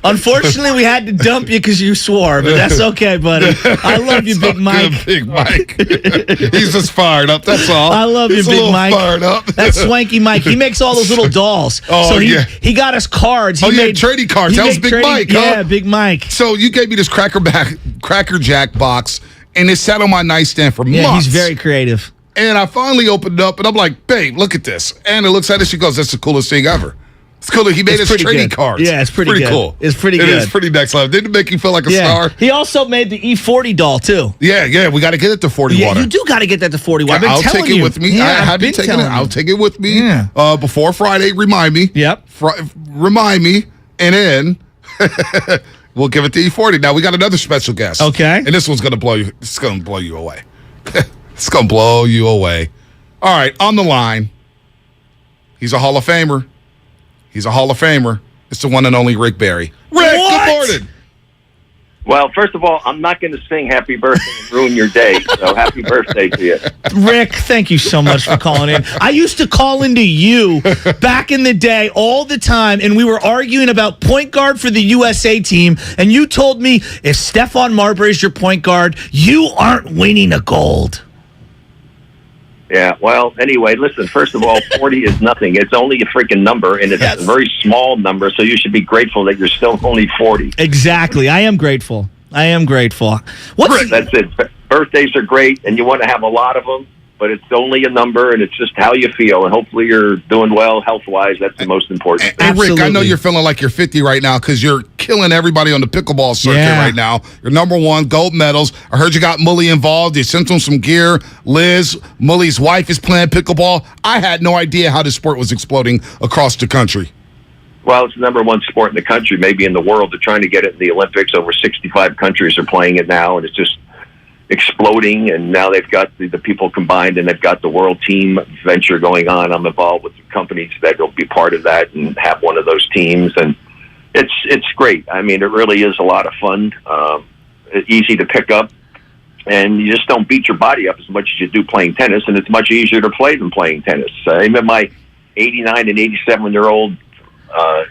unfortunately, we had to dump you because you swore, but that's okay, buddy. I love you, Big Mike. Good, Big Mike. He's just fired up, that's all. I love you, Big Mike. Fired up. That's Swanky Mike. He makes all those little dolls. Oh, so he got us cards. Trading cards. That was Big Mike, huh? Yeah, Big Mike. So you gave me this Cracker Jack box, and it sat on my nightstand for months. Yeah, he's very creative. And I finally opened it up, and I'm like, babe, look at this. And it looks at it. She goes, that's the coolest thing ever. It's cool. He made us trading cards. Yeah, it's pretty good. Cool. It's pretty good. It is pretty next level. Didn't it make you feel like a star? He also made the E40 doll, too. Yeah. We got to get it to 40 water. You do got to get that to 40 water. I'll take it with me. Yeah, I'll take it with me. Yeah. Before Friday, remind me. Yep. Remind me. And then we'll give it to E40. Now, we got another special guest. Okay. And this one's going to blow you. It's going to blow you away. It's going to blow you away. All right, on the line, he's a Hall of Famer. It's the one and only Rick Barry. Rick, good morning. Well, first of all, I'm not going to sing happy birthday and ruin your day, so happy birthday to you. Rick, thank you so much for calling in. I used to call into you back in the day all the time, and we were arguing about point guard for the USA team, and you told me if Stephon Marbury's your point guard, you aren't winning a gold. Yeah, well, anyway, listen, first of all, 40 is nothing. It's only a freaking number, and it's a very small number, so you should be grateful that you're still only 40. Exactly. I am grateful. That's it. Birthdays are great, and you want to have a lot of them, but it's only a number, and it's just how you feel, and hopefully you're doing well health-wise. That's the most important thing. And Rick, I know you're feeling like you're 50 right now because you're killing everybody on the pickleball circuit right now. You're number one, gold medals. I heard you got Mully involved. You sent him some gear. Liz, Mully's wife, is playing pickleball. I had no idea how this sport was exploding across the country. Well, it's the number one sport in the country, maybe in the world. They're trying to get it in the Olympics. Over 65 countries are playing it now, and it's just exploding. And now they've got the people combined, and they've got the world team venture going on. I'm involved with companies that will be part of that and have one of those teams, and it's great. I mean, it really is a lot of fun, easy to pick up, and you just don't beat your body up as much as you do playing tennis, and it's much easier to play than playing tennis. Even my 89 and 87-year-old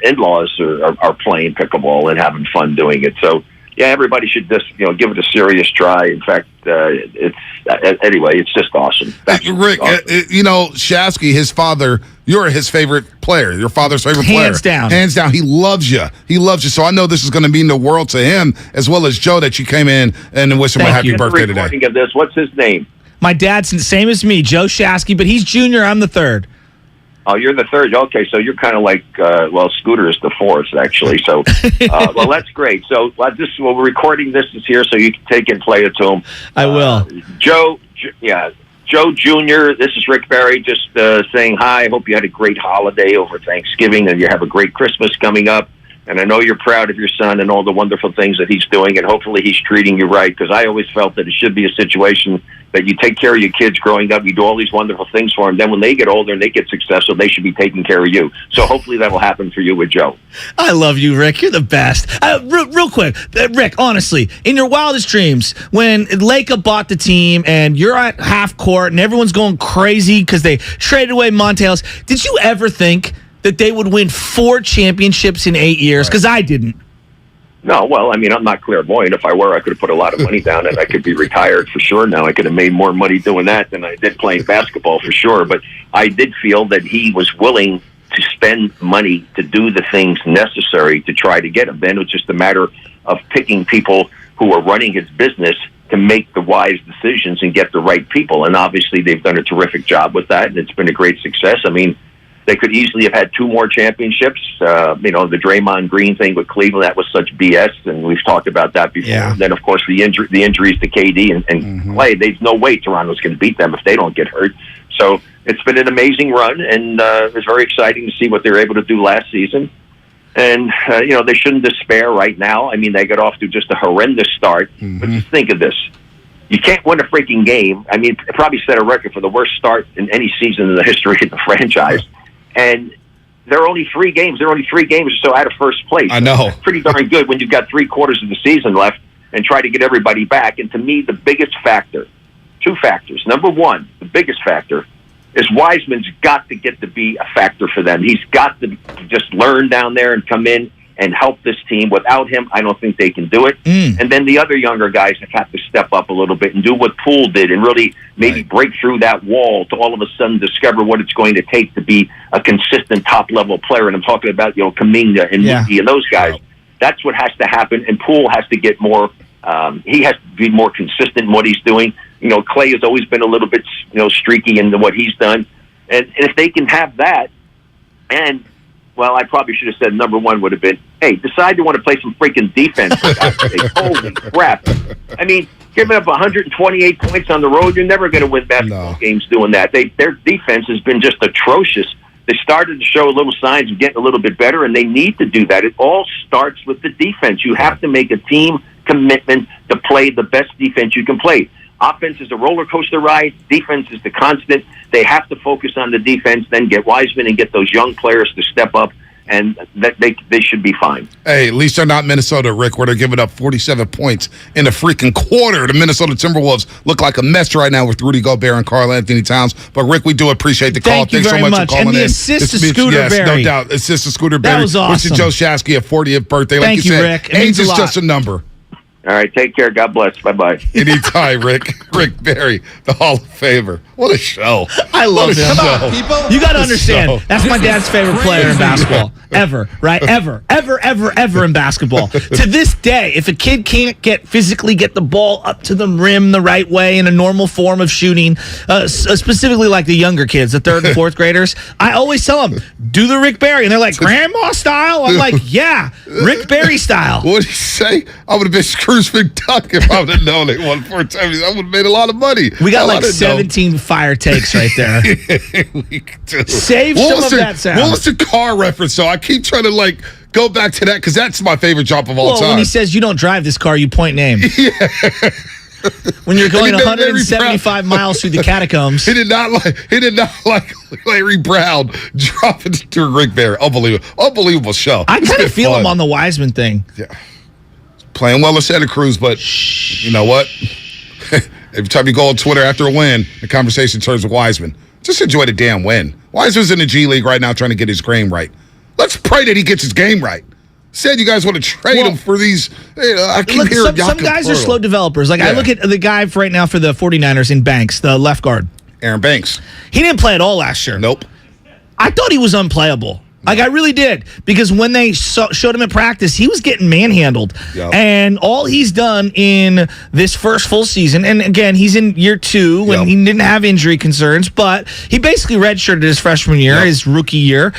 in-laws are playing pickleball and having fun doing it. So, yeah, everybody should just give it a serious try. In fact, it's just awesome. Rick, awesome. Shasky, his father, you're his favorite player. Your father's favorite player. Hands down. Hands down. He loves you. He loves you. So I know this is going to mean the world to him, as well as Joe, that you came in and wish him a happy birthday today. Of this, what's his name? My dad's the same as me, Joe Shasky, but he's junior. I'm the third. Oh, you're the third. Okay, so you're kind of like, Scooter is the fourth, actually. So, well, that's great. So, we're recording this is here, so you can take it and play it to him. I will. Joe Jr., this is Rick Barry, just saying hi. I hope you had a great holiday over Thanksgiving, and you have a great Christmas coming up. And I know you're proud of your son and all the wonderful things that he's doing, and hopefully he's treating you right, because I always felt that it should be a situation that you take care of your kids growing up, you do all these wonderful things for them, then when they get older and they get successful, they should be taking care of you. So hopefully that will happen for you with Joe. I love you, Rick. You're the best. Real quick, Rick, honestly, in your wildest dreams, when Leica bought the team and you're at half court and everyone's going crazy because they traded away Monteos, did you ever think that they would win 4 championships in 8 years? Because I didn't. No, well, I mean, I'm not clairvoyant. If I were, I could have put a lot of money down and I could be retired for sure now. I could have made more money doing that than I did playing basketball for sure. But I did feel that he was willing to spend money to do the things necessary to try to get him. Then it was just a matter of picking people who are running his business to make the wise decisions and get the right people. And obviously they've done a terrific job with that, and it's been a great success. I mean, they could easily have had 2 more championships. The Draymond Green thing with Cleveland, that was such BS, and we've talked about that before. Yeah. And then, of course, the injuries to KD and Clay. There's no way Toronto's going to beat them if they don't get hurt. So it's been an amazing run, and it was very exciting to see what they were able to do last season. And, they shouldn't despair right now. I mean, they got off to just a horrendous start. But just think of this. You can't win a freaking game. I mean, it probably set a record for the worst start in any season in the history of the franchise. And there are only 3 games. There are only 3 games or so out of first place. I know. It's pretty darn good when you've got 3/4 of the season left and try to get everybody back. And to me, the biggest factor, 2 factors. Number one, the biggest factor is Wiseman's got to get to be a factor for them. He's got to just learn down there and come in and help this team. Without him, I don't think they can do it. And then the other younger guys have to step up a little bit and do what Poole did and really maybe break through that wall to all of a sudden discover what it's going to take to be a consistent top-level player. And I'm talking about, Kuminga and Moody and those guys. That's what has to happen, and Poole has to get more he has to be more consistent in what he's doing. Clay has always been a little bit, streaky in what he's done. And if they can have that, and well, I probably should have said number one would have been, hey, decide you want to play some freaking defense. Holy crap. I mean, giving up 128 points on the road, you're never going to win basketball games doing that. Their defense has been just atrocious. They started to show little signs of getting a little bit better, and they need to do that. It all starts with the defense. You have to make a team commitment to play the best defense you can play. Offense is a roller coaster ride. Defense is the constant. They have to focus on the defense, then get Wiseman and get those young players to step up, and that they should be fine. Hey, at least they're not Minnesota, Rick, where they're giving up 47 points in a freaking quarter. The Minnesota Timberwolves look like a mess right now with Rudy Gobert and Karl Anthony Towns. But, Rick, we do appreciate the call. Thanks so much for calling in. And the assist to Scooter Berry. No doubt. Assist to Scooter Berry. That was awesome. Wishing Joe Shasky a 40th birthday. Like Thank you you, said, Rick. It age means is a lot. just a number. All right, take care. God bless. Bye-bye. Anytime, Rick. Rick Barry, the Hall of Famer. What a show. I love him. Come on, people. You got to understand, that's my dad's favorite player in basketball. Ever, right? Ever in basketball. To this day, if a kid can't physically get the ball up to the rim the right way in a normal form of shooting, specifically like the younger kids, the 3rd and 4th graders, I always tell them, do the Rick Barry. And they're like, grandma style? I'm like, yeah, Rick Barry style. What did he say? I would have been Scrooge McDuck if I would have known they won 4 times. I would have made a lot of money. We got like 17 fire takes right there. Save some of that sound. What was the car reference? So I keep trying to go back to that because that's my favorite drop of all time. When he says you don't drive this car, you point name. Yeah. When you're going 175 miles through the catacombs. He did not like Larry Brown dropping to Rick Barry. Unbelievable show. I kind of feel him on the Wiseman thing. Yeah. Playing well at Santa Cruz, but you know what? Every time you go on Twitter after a win, the conversation turns to Wiseman. Just enjoy the damn win. Wiseman's in the G League right now trying to get his game right. Let's pray that he gets his game right. Said you guys want to trade him for these. I keep hearing some guys are slow developers. I look at the guy right now for the 49ers in Banks, the left guard. Aaron Banks. He didn't play at all last year. Nope. I thought he was unplayable. I really did. Because when they showed him in practice, he was getting manhandled. Yep. And all he's done in this first full season, and again, he's in year 2, and he didn't have injury concerns, but he basically redshirted his freshman year, his rookie year.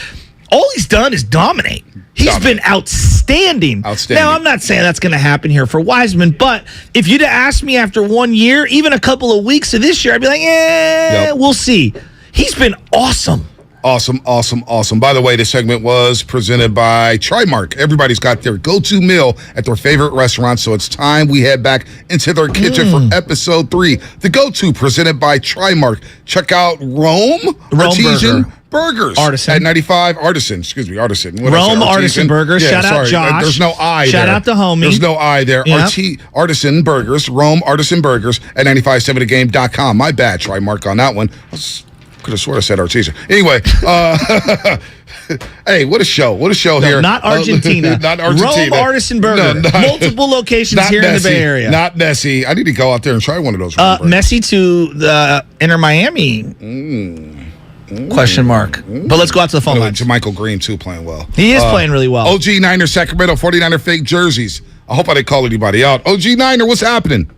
All he's done is dominate. He's been outstanding. Now, I'm not saying that's going to happen here for Wiseman, but if you'd have asked me after 1 year, even a couple of weeks of this year, I'd be like, we'll see. He's been awesome. Awesome. By the way, this segment was presented by Trimark. Everybody's got their go-to meal at their favorite restaurant, so it's time we head back into their kitchen for episode 3. The go-to presented by Trimark. Check out Rome Artisan Burgers Artisan. At 95 Artisan. Rome Artisan Burgers. Yeah, shout out Josh. There's no I Shout there. out the homie. There's no I there. Yep. Artisan Burgers. Rome Artisan Burgers at 957thegame.com. My bad, Trimark on that one. Could have swore I said Artesia. Anyway, hey, what a show here. Not Argentina. Not Argentina. Rome Artisan Burger. Multiple locations here in the Bay Area. Not messy. I need to go out there and try one of those. Messi to the Inter Miami. Question mark. But let's go out to the phone line. Michael Green, too, playing well. He is playing really well. OG Niner Sacramento 49er fake jerseys. I hope I didn't call anybody out. OG Niner, what's happening?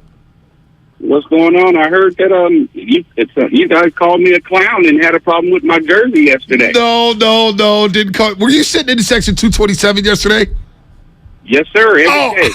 What's going on? I heard that you guys called me a clown and had a problem with my jersey yesterday. No, didn't call. Were you sitting in section 227 yesterday? Yes, sir.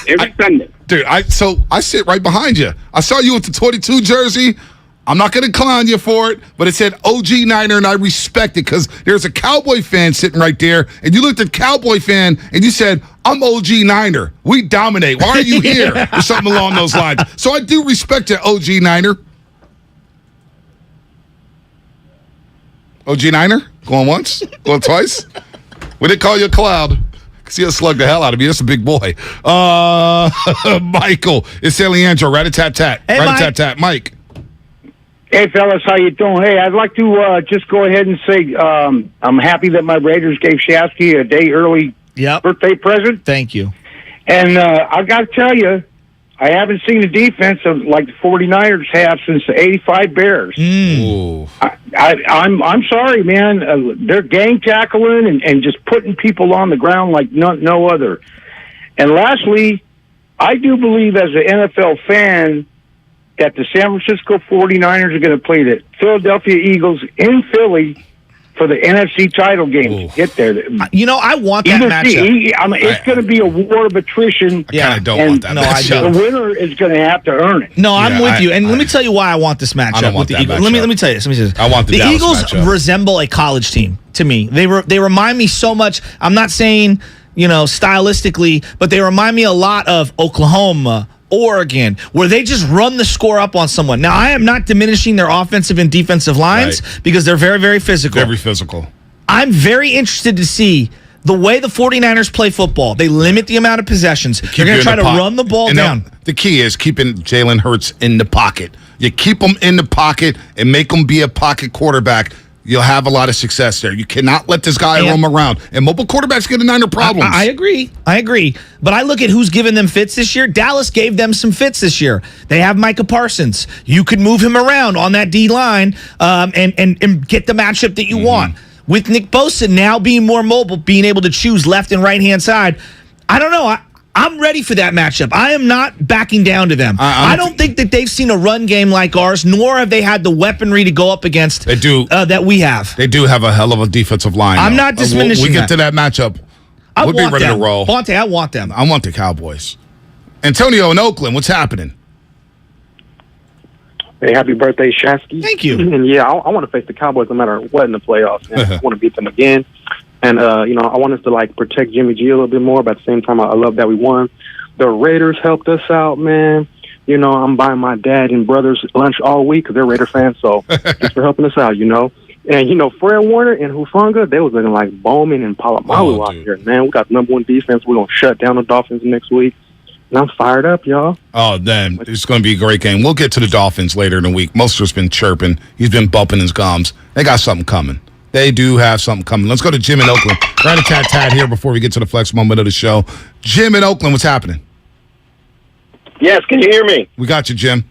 Every Sunday. Dude, I sit right behind you. I saw you with the 22 jersey. I'm not going to clown you for it, but it said OG Niner, and I respect it because there's a Cowboy fan sitting right there, and you looked at Cowboy fan, and you said, I'm OG Niner. We dominate. Why are you here? Or something along those lines. So I do respect it, OG Niner. OG Niner? Going once? Going twice? We didn't call you a cloud. Because he'll slug the hell out of me. That's a big boy. Michael. It's Leandro. Rat-a-tat-tat. Hey, Rat-a-tat-tat. Mike. Hey, fellas, how you doing? Hey, I'd like to just go ahead and say I'm happy that my Raiders gave Shasky a day early birthday present. Thank you. And I got to tell you, I haven't seen a defense like the 49ers have since the 85 Bears. I'm sorry, man. They're gang tackling and just putting people on the ground like no other. And lastly, I do believe as an NFL fan that the San Francisco 49ers are going to play the Philadelphia Eagles in Philly for the NFC title game. Get there. I want that matchup. It's going to be a war of attrition. I kind of don't want that matchup. The winner is going to have to earn it. No, I'm with you. And let me tell you why I want this matchup with the Eagles. Let me tell you this. I want the Dallas Eagles matchup. resemble a college team to me. They remind me so much. I'm not saying, stylistically, but they remind me a lot of Oklahoma, Oregon, where they just run the score up on someone. Now, I am not diminishing their offensive and defensive lines because they're very, very physical. Very physical. I'm very interested to see the way the 49ers play football. They limit the amount of possessions. They're going to try to run the ball down. The key is keeping Jalen Hurts in the pocket. You keep him in the pocket and make him be a pocket quarterback. You'll have a lot of success there. You cannot let this guy roam around. And mobile quarterbacks get a Niner problems. I agree. But I look at who's given them fits this year. Dallas gave them some fits this year. They have Micah Parsons. You could move him around on that D-line and get the matchup that you want. With Nick Bosa now being more mobile, being able to choose left and right-hand side, I don't know. I'm ready for that matchup. I am not backing down to them. I don't think that they've seen a run game like ours, nor have they had the weaponry to go up against that we have. They do have a hell of a defensive line. I'm not diminishing We get to that matchup. We'll be ready to roll. Bonte, I want them. I want the Cowboys. Antonio in Oakland, what's happening? Hey, happy birthday, Shasky. Thank you. And I want to face the Cowboys no matter what in the playoffs. Man. I want to beat them again. And, I want us to, protect Jimmy G a little bit more, but at the same time, I love that we won. The Raiders helped us out, man. I'm buying my dad and brothers lunch all week because they're Raider fans, so thanks for helping us out, And, Fred Warner and Hufanga, they was looking like Bowman and Polamalu out here, man. We got the number 1 defense. We're going to shut down the Dolphins next week. And I'm fired up, y'all. Oh, then it's going to be a great game. We'll get to the Dolphins later in the week. Moster's been chirping. He's been bumping his gums. They got something coming. They do have something coming. Let's go to Jim in Oakland. Rat-a-tat-tat here before we get to the flex moment of the show. Jim in Oakland, what's happening? Yes, can you hear me? We got you, Jim.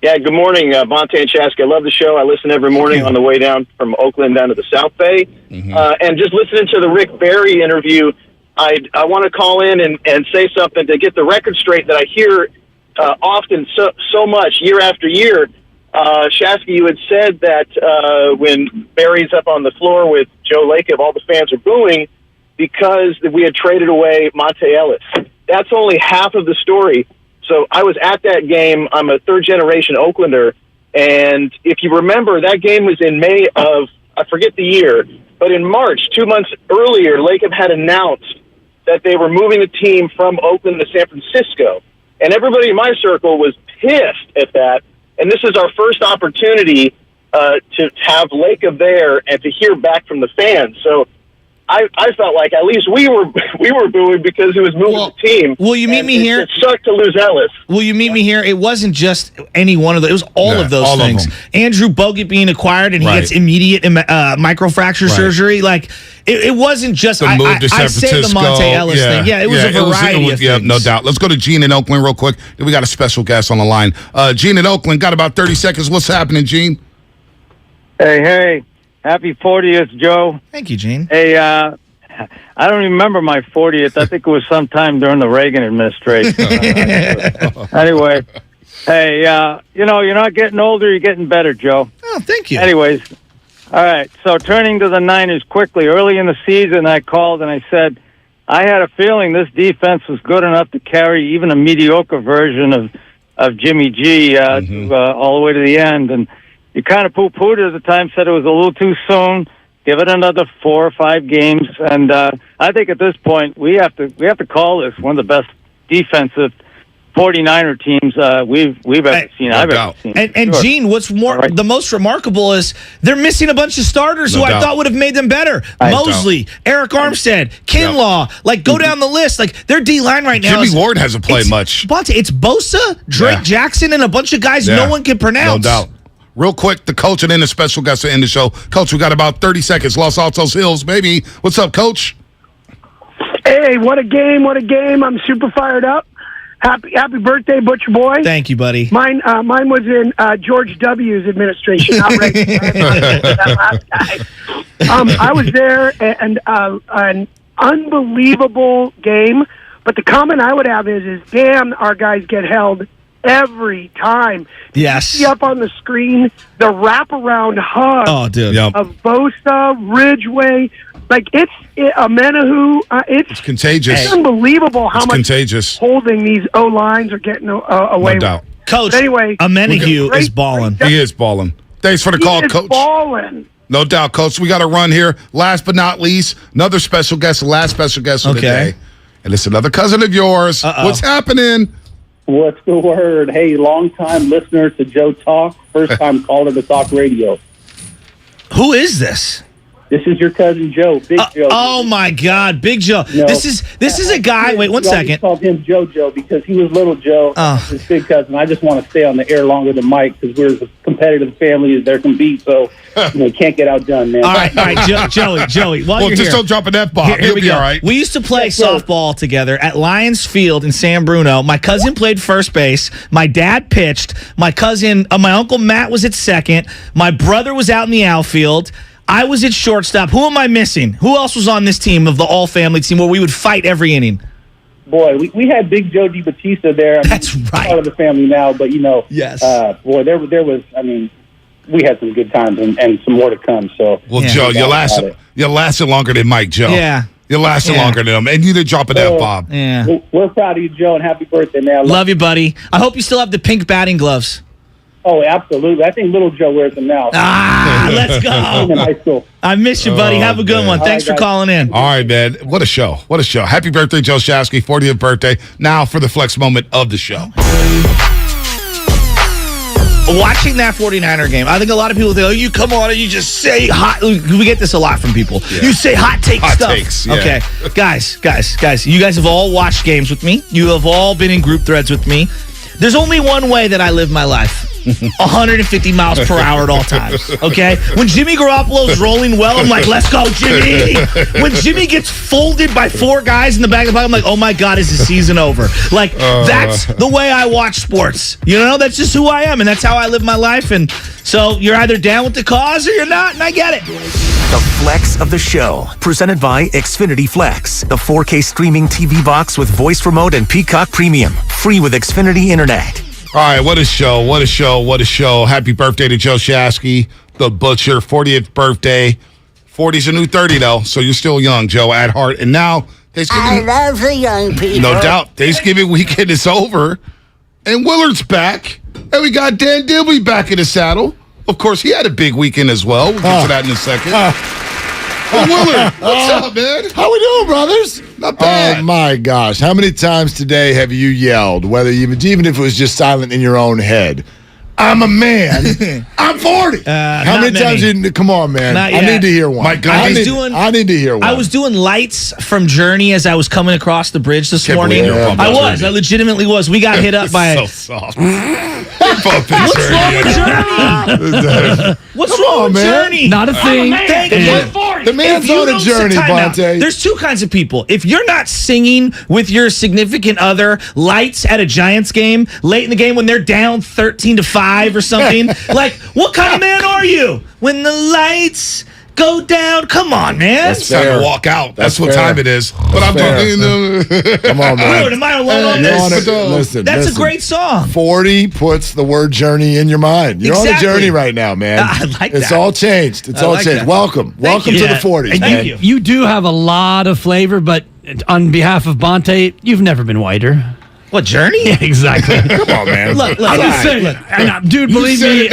Yeah, good morning, Bonte and Chaska. I love the show. I listen every morning on the way down from Oakland down to the South Bay. And just listening to the Rick Barry interview, I want to call in and say something to get the record straight that I hear often so much year after year. Shasky, you had said that when Barry's up on the floor with Joe Lacob, all the fans are booing because we had traded away Monte Ellis. That's only half of the story. So I was at that game. I'm a third-generation Oaklander, and if you remember, that game was in May of, I forget the year, but in March, 2 months earlier, Lacob had announced that they were moving the team from Oakland to San Francisco, and everybody in my circle was pissed at that. And this is our first opportunity to have Lacob there and to hear back from the fans. So I felt like at least we were booing because he was moving the team. Will you meet me here? It sucked to lose Ellis. Will you meet me here? It wasn't just any one of those. It was all of those things. Andrew Bogut being acquired and he gets immediate microfracture surgery. Like it wasn't just the move to San I say Francisco. the Monte Ellis thing. Yeah, it was a variety of things. No doubt. Let's go to Gene in Oakland real quick. We got a special guest on the line. Gene in Oakland, got about 30 seconds. What's happening, Gene? Hey. Happy 40th, Joe. Thank you, Gene. Hey, I don't remember my 40th. I think it was sometime during the Reagan administration. Anyway, hey, you're not getting older, you're getting better, Joe. Oh, thank you. Anyways, all right, so turning to the Niners quickly. Early in the season, I called and I said, I had a feeling this defense was good enough to carry even a mediocre version of Jimmy G all the way to the end. And you kind of poo-pooed it at the time, said it was a little too soon. Give it another 4 or 5 games, and I think at this point we have to call this one of the best defensive 49er teams we've ever seen. I've ever seen. And Gene, what's the most remarkable is they're missing a bunch of starters who I thought would have made them better. Mosley, Eric Armstead, Kinlaw, go down the list. Like their D line right now. Jimmy Ward hasn't played much. It's Bosa, Drake Jackson, and a bunch of guys no one can pronounce. No doubt. Real quick, the coach and then the special guest to end the show. Coach, we got about 30 seconds. Los Altos Hills, baby. What's up, Coach? Hey, what a game, what a game. I'm super fired up. Happy birthday, Butcher Boy. Thank you, buddy. Mine was in George W.'s administration, not Reagan. That last guy. I was there, and an unbelievable game. But the comment I would have is damn, our guys get held every time. Yes. You see up on the screen the wraparound hug of Bosa, Ridgeway. Like, it's Amenahu. It's contagious. It's unbelievable how much contagious. Holding these O-lines are getting away No doubt. with. Coach, but anyway, Amenahu is balling. He is balling. Thanks for the call, Coach. Balling. No doubt, Coach. We got to run here. Last but not least, another special guest, the last special guest of the day. And it's another cousin of yours. What's happening? What's the word? Hey, long-time listener to Joe Talk, first-time caller to Talk Radio. Who is this? This is your cousin Joe, Big Joe. Oh my God, Big Joe! No. This is a guy. Wait one second. Called him JoJo because he was little Joe, his big cousin. I just want to stay on the air longer than Mike because we're as competitive family as there can be. So can't get outdone, man. All right, Joey. While you're just here, don't drop an F-bomb. He'll be all right. We used to play softball together at Lions Field in San Bruno. My cousin played first base. My dad pitched. My uncle Matt was at second. My brother was out in the outfield. I was at shortstop. Who am I missing? Who else was on this team of the all-family team where we would fight every inning? Boy, we had Big Joe DiBattista there. That's right. Part of the family now, but yes. Boy, there was. I mean, we had some good times and some more to come. So, Joe, you lasted longer than Mike, Joe. Yeah. You lasted longer than him, and you didn't drop an F-bomb. Yeah. We're proud of you, Joe, and happy birthday, man. Love you, buddy. I hope you still have the pink batting gloves. Oh, absolutely. I think little Joe wears them now. Let's go. In high school. I miss you, buddy. Have a good one. Thanks for calling in. All right, man. What a show. What a show. Happy birthday, Joe Shasky. 40th birthday. Now for the flex moment of the show. Watching that 49er game, I think a lot of people think, oh, you come on and you just say hot. We get this a lot from people. Yeah. You say hot take stuff. Takes, yeah. Okay. Guys. You guys have all watched games with me. You have all been in group threads with me. There's only one way that I live my life. 150 miles per hour at all times, okay? When Jimmy Garoppolo's rolling well, I'm like, let's go, Jimmy! When Jimmy gets folded by 4 guys in the back of the pocket, I'm like, oh my God, is the season over? Like, that's the way I watch sports. You know, that's just who I am, and that's how I live my life. And so you're either down with the cause or you're not, and I get it. The Flex of the Show, presented by Xfinity Flex, the 4K streaming TV box with voice remote and Peacock Premium, free with Xfinity Internet. All right, what a show, what a show, what a show. Happy birthday to Joe Shasky, the Butcher, 40th birthday. 40's a new 30, though, so you're still young, Joe, at heart. And now, Thanksgiving. I love the young people. No doubt. Thanksgiving weekend is over, and Willard's back, and we got Dan Dibley back in the saddle. Of course, he had a big weekend as well. We'll get to that in a second. Willard, what's up, man? How we doing, brothers? Not bad. Oh, my gosh. How many times today have you yelled, whether even if it was just silent in your own head, I'm a man. I'm 40. How many times you come on, man? I need to hear one. My God. I need to hear one. I was doing lights from Journey as I was coming across the bridge this morning. I legitimately was. We got hit up by so soft. What's wrong with Journey? What's wrong with Journey? Not a thing. Thank you. The man's on a journey, Bonte. There's 2 kinds of people. If you're not singing with your significant other, lights at a Giants game, late in the game when they're down 13-5 or something, like, what kind of man are you? When the lights go down, come on, man. It's time to walk out. That's what time it is. But I'm talking. Come on, man. Willard, am I alone on this? Listen, That's a great song. 40 puts the word journey in your mind. You're on a journey right now, man. I like that. It's all changed. It's all changed. That. Welcome to the 40s, man. You do have a lot of flavor, but on behalf of Bonte, you've never been whiter. What, Journey? Yeah, exactly. Come on, man. Look, I'm just saying. Dude, believe me.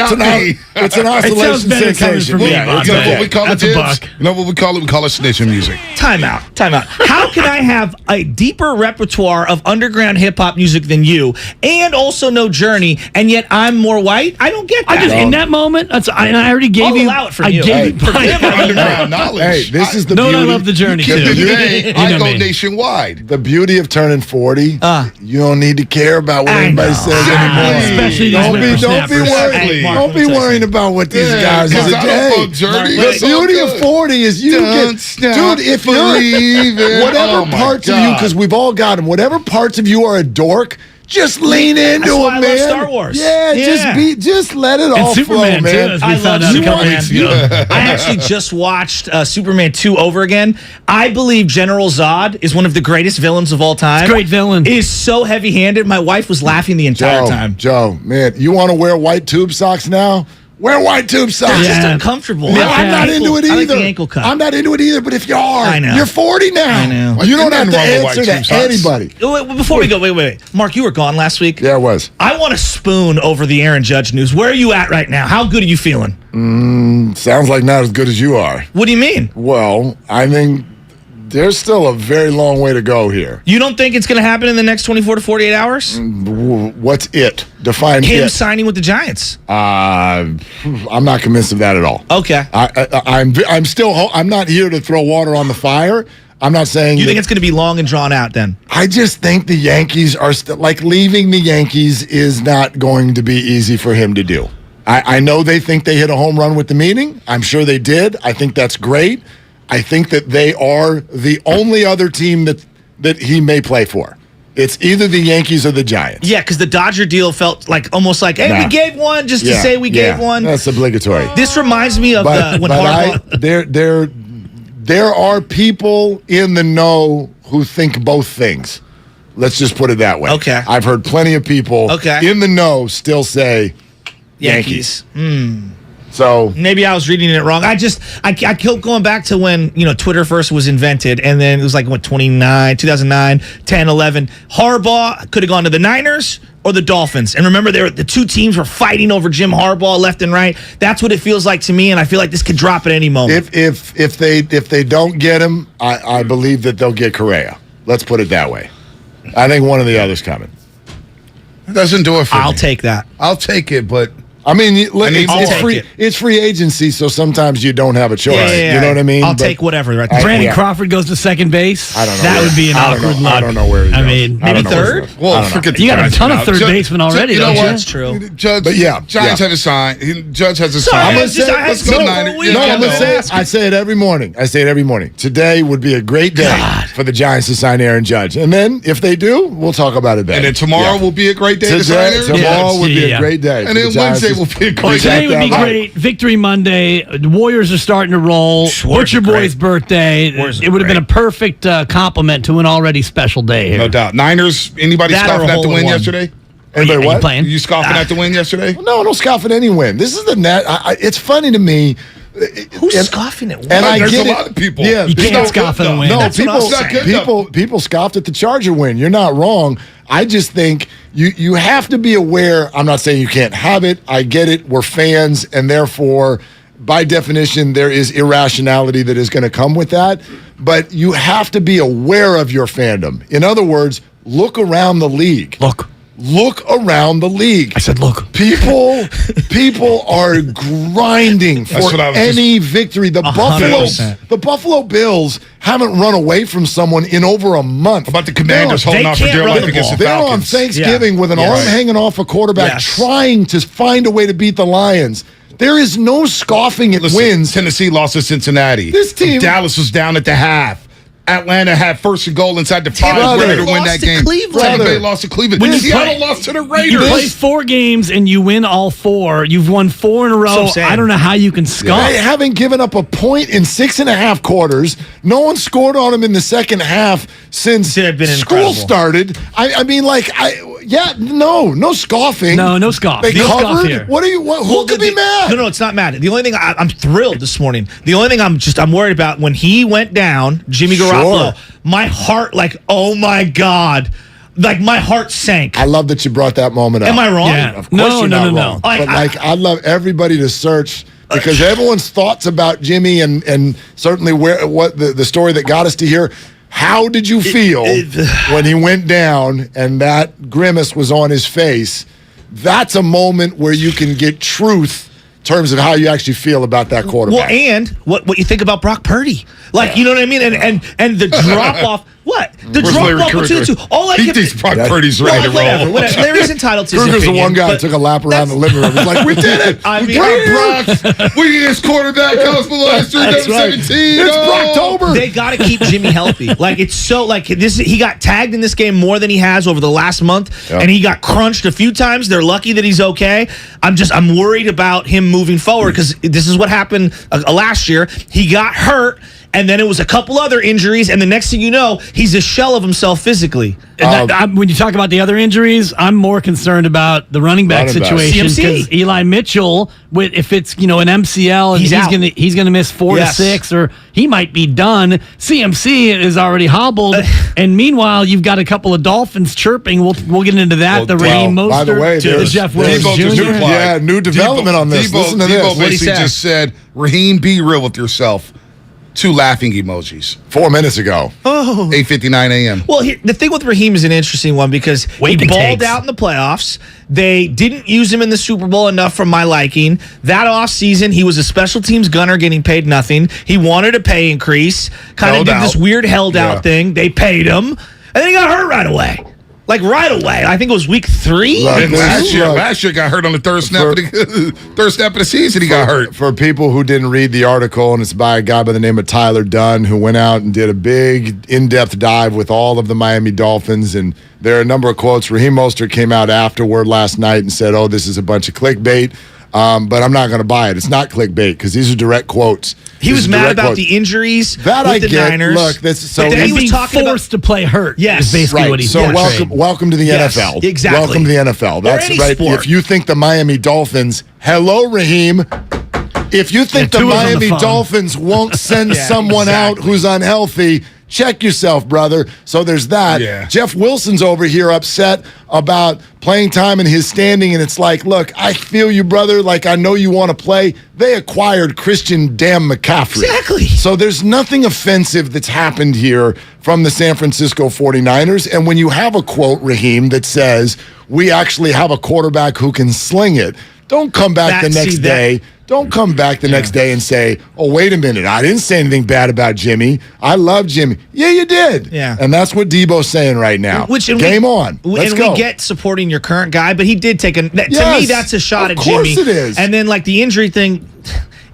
It's an oscillation sensation. You know what we call it, Dibs? You know what we call it? We call it snitching music. Time out. How can I have a deeper repertoire of underground hip-hop music than you and also know Journey, and yet I'm more white? I don't get that. In that moment, I already gave you. Allow it from I you. gave you underground knowledge. Hey, this is the beauty. I love the Journey, too. Today, I go nationwide. The beauty of turning 40, you don't need to care about what anybody says anymore. Especially don't be worrying about what these guys are saying. The beauty of 40 is you dude, if you're whatever parts of you, because we've all got them, whatever parts of you are a dork, just lean into it, man. I love Star Wars. Yeah, just let it all Superman flow, man. Too, I found out a couple weeks ago. I actually just watched Superman 2 over again. I believe General Zod is one of the greatest villains of all time. It's a great villain. He is so heavy-handed. My wife was laughing the entire time. Joe, man, you want to wear white tube socks now? Wear white tube socks. They're just uncomfortable. Man, I'm not into it either. I like the ankle cut. I'm not into it either, but if you are, I know. You're 40 now. I know. You don't have to answer to anybody. Before we go, wait. Mark, you were gone last week. Yeah, I was. I want to spoon over the Aaron Judge news. Where are you at right now? How good are you feeling? Sounds like not as good as you are. What do you mean? Well, I mean, there's still a very long way to go here. You don't think it's going to happen in the next 24 to 48 hours? What's it? Define him it. signing with the Giants. I'm not convinced of that at all. Okay. I'm not here to throw water on the fire. I'm not saying you think it's going to be long and drawn out then? I just think the Yankees are still leaving the Yankees is not going to be easy for him to do. I know they think they hit a home run with the meeting. I'm sure they did. I think that's great. I think that they are the only other team that he may play for. It's either the Yankees or the Giants. Yeah, because the Dodger deal felt almost like, hey, we gave one just to say we gave one. That's obligatory. This reminds me of when Harbaugh. There are people in the know who think both things. Let's just put it that way. Okay. I've heard plenty of people in the know still say Yankees. So maybe I was reading it wrong. I kept going back to when Twitter first was invented, and then it was like 2009, 10, 11. Harbaugh could have gone to the Niners or the Dolphins, and remember, the two teams were fighting over Jim Harbaugh left and right. That's what it feels like to me, and I feel like this could drop at any moment. If they don't get him, I believe that they'll get Correa. Let's put it that way. I think one of the others coming. It doesn't do it for me. I'll take that. I'll take it, but I mean, it's free agency, so sometimes you don't have a choice. Yeah. You know what I mean? I'll take whatever. Right. Brandon Crawford goes to second base. I don't know. That would be an awkward look. I don't know where he goes. I mean, maybe third? Well, forget you got a Giants ton of now. third basemen already, You know don't you? what? That's true. Judge, But yeah, Giants have a sign. Judge has a sign. I'm gonna say, let's go Niners. I'm gonna say it. I say it every morning. Today would be a great day for the Giants to sign Aaron Judge, and then if they do, we'll talk about it then. And then tomorrow will be a great day to sign Aaron Judge. Tomorrow would be a great day. And then Wednesday will be a great day. Today would be great. Victory Monday. The Warriors are starting to roll. Butcher Boy's birthday. It would have been a perfect compliment to an already special day here. No doubt. Niners, anybody scoffing at the win yesterday? Anybody what? Playing? You scoffing at the win yesterday? No, don't scoff at any win. This is the net. It's funny to me. Who's scoffing at one? And I There's get a it. lot of people. Yeah, You can't scoff at a win. No, That's people scoffed at the Charger win. You're not wrong. I just think you have to be aware. I'm not saying you can't have it. I get it. We're fans, and therefore, by definition, there is irrationality that is going to come with that. But you have to be aware of your fandom. In other words, look around the league. Look around the league. I said, look. People are grinding for any victory. The 100%. Buffalo Bills haven't run away from someone in over a month. About the Commanders holding out for dear life against the They're on Falcons. Thanksgiving with an arm hanging off a quarterback, trying to find a way to beat the Lions. There is no scoffing at wins. Tennessee lost to Cincinnati. This team, Dallas was down at the half. Atlanta had first and goal inside the 5 minute to win that game. Tampa Bay lost to Cleveland. Seattle lost to the Raiders. You play 4 games and you win all 4. You've won 4 in a row. I don't know how you can scoff. They haven't given up a point in 6.5 quarters. No one scored on them in the second half since school started. I mean, no scoffing. No scoff. They no covered. Scoff here. Who could be mad? No, it's not mad. The only thing I'm thrilled this morning. The only thing I'm worried about when he went down, Jimmy Garoppolo. My heart, oh my God. My heart sank. I love that you brought that moment up. Am I wrong? Yeah. Of course you're not wrong. But I love everybody to search because everyone's thoughts about Jimmy and certainly what the story that got us to here. How did you feel when he went down and that grimace was on his face? That's a moment where you can get truth in terms of how you actually feel about that quarterback. Well, and what you think about Brock Purdy. You know what I mean? And the drop-off. What? The drop-off between the two. All I he thinks Brock Purdy's ready to roll. Larry's entitled to his Kruger's opinion. the one guy who took a lap around the living room. He's like, we did it. We got Brock. We need his quarterback comes for last year, 17. It's Brocktober. They got to keep Jimmy healthy. It's so this. He got tagged in this game more than he has over the last month, and he got crunched a few times. They're lucky that he's okay. I'm worried about him moving forward because this is what happened last year. He got hurt. And then it was a couple other injuries, and the next thing you know, he's a shell of himself physically. And when you talk about the other injuries, I'm more concerned about the running back situation because Eli Mitchell, if it's an MCL, and he's gonna miss 4 to 6, or he might be done. CMC is already hobbled, and meanwhile, you've got a couple of Dolphins chirping. We'll get into that. The Raheem Mostert, by the way, the Jeff Willis Jr. New development on this. Listen to this. Debo basically just said, Raheem, be real with yourself. 2 laughing emojis. 4 minutes ago. 8:59 a.m. Well, the thing with Raheem is an interesting one because he balled out in the playoffs. They didn't use him in the Super Bowl enough for my liking. That offseason, he was a special teams gunner getting paid nothing. He wanted a pay increase. Kind of did this weird held out thing. They paid him. And then he got hurt right away. Right away. I think it was week 3. Last year got hurt on the third snap of the season. He got hurt. For people who didn't read the article, and it's by a guy by the name of Tyler Dunn, who went out and did a big in-depth dive with all of the Miami Dolphins. And there are a number of quotes. Raheem Mostert came out afterward last night and said, this is a bunch of clickbait. But I'm not going to buy it. It's not clickbait because these are direct quotes. He was mad about the injuries that with I the get. Niners. Look, he was forced to play hurt. Yes, is basically what he said. So welcome to the NFL. Exactly. Welcome to the NFL. That's right. Sport. If you think the Miami Dolphins, hello Raheem, If you think the Miami Dolphins won't send someone out who's unhealthy, check yourself, brother. So there's that. Yeah. Jeff Wilson's over here upset about playing time and his standing, and it's like, look, I feel you, brother. Like, I know you want to play. They acquired Christian damn McCaffrey. Exactly. So there's nothing offensive that's happened here from the San Francisco 49ers. And when you have a quote, Raheem, that says, we actually have a quarterback who can sling it, don't come back the next day. Don't come back the next day and say, oh, wait a minute, I didn't say anything bad about Jimmy. I love Jimmy. Yeah, you did. Yeah. And that's what Debo's saying right now. Game on. Let's go. We get supporting your current guy, but he did take to me, that's a shot at Jimmy. Of course it is. And then, like, the injury thing,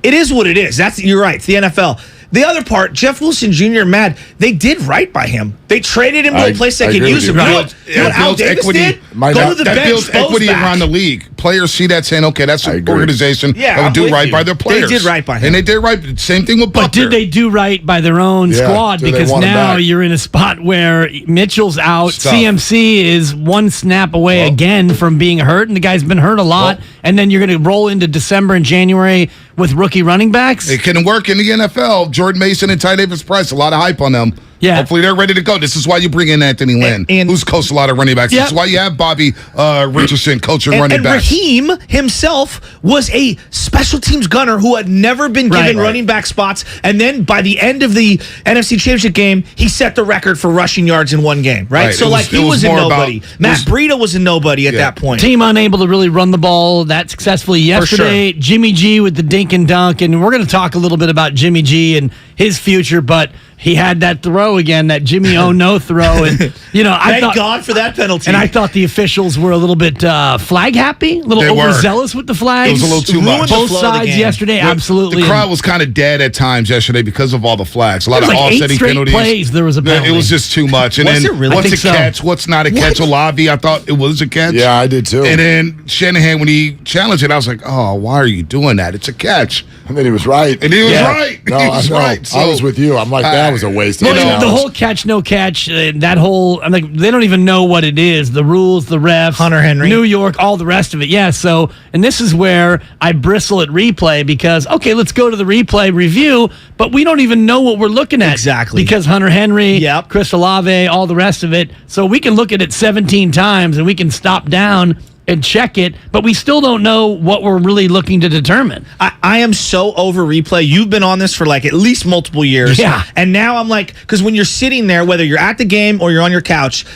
it is what it is. You're right. It's the NFL. The other part, Jeff Wilson Jr. and Mad, they did right by him. They traded him to a place that could use him. You know what Al Davis did? Go to the bench. That builds equity around the league. Players see that saying, okay, that's an organization that would do right by their players. They did right by him. And they did right. Same thing with Butker. But did they do right by their own squad? Because now you're in a spot where Mitchell's out. CMC is one snap away again from being hurt, and the guy's been hurt a lot. And then you're going to roll into December and January with rookie running backs. It can work in the NFL. Jordan Mason and Ty Davis-Price, a lot of hype on them. Yeah. Hopefully they're ready to go. This is why you bring in Anthony Lynn, who's coached a lot of running backs. This is why you have Bobby Richardson coaching running backs. Raheem himself was a special teams gunner who had never been given running back spots. And then by the end of the NFC Championship game, he set the record for rushing yards in one game, right? So, he was a nobody. Matt Breida was a nobody at that point. Team unable to really run the ball that successfully yesterday. Sure. Jimmy G with the dink and dunk. And we're going to talk a little bit about Jimmy G and his future, but he had that throw again, that Jimmy no throw, and I thank God for that penalty. And I thought the officials were a little bit flag happy, a little overzealous with the flags. It was a little too much. Both sides yesterday, absolutely. The crowd was kind of dead at times yesterday because of all the flags. A lot of offsetting 8 straight penalties. Plays, there was a penalty. It was just too much. And then what's a catch? What's not a catch? Olavi, I thought it was a catch. Yeah, I did too. And then Shanahan, when he challenged it, I was like, oh, why are you doing that? It's a catch. And then he was right. And he was right. No, he was right. So, I was with you. I'm like, that was a waste of time. The whole catch, no catch, that whole, I'm like, they don't even know what it is. The rules, the refs, Hunter Henry, New York, all the rest of it. Yeah, so, and this is where I bristle at replay because, okay, let's go to the replay review, but we don't even know what we're looking at. Exactly. Because Hunter Henry, Chris Olave, all the rest of it. So we can look at it 17 times and we can stop down and check it, but we still don't know what we're really looking to determine. I am so over replay. You've been on this for like at least multiple years. Yeah. And now I'm like, because when you're sitting there, whether you're at the game or you're on your couch,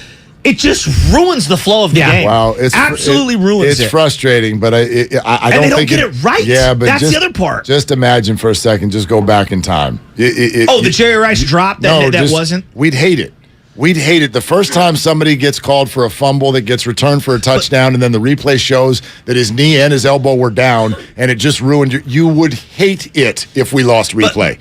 it just ruins the flow of the game. Well, it's absolutely ruins it. It's frustrating, but I don't think get it right. Yeah, but that's the other part. Just imagine for a second, just go back in time. The Jerry Rice drop that wasn't? We'd hate it. We'd hate it. The first time somebody gets called for a fumble that gets returned for a touchdown, and then the replay shows that his knee and his elbow were down, and it just ruined you would hate it if we lost replay.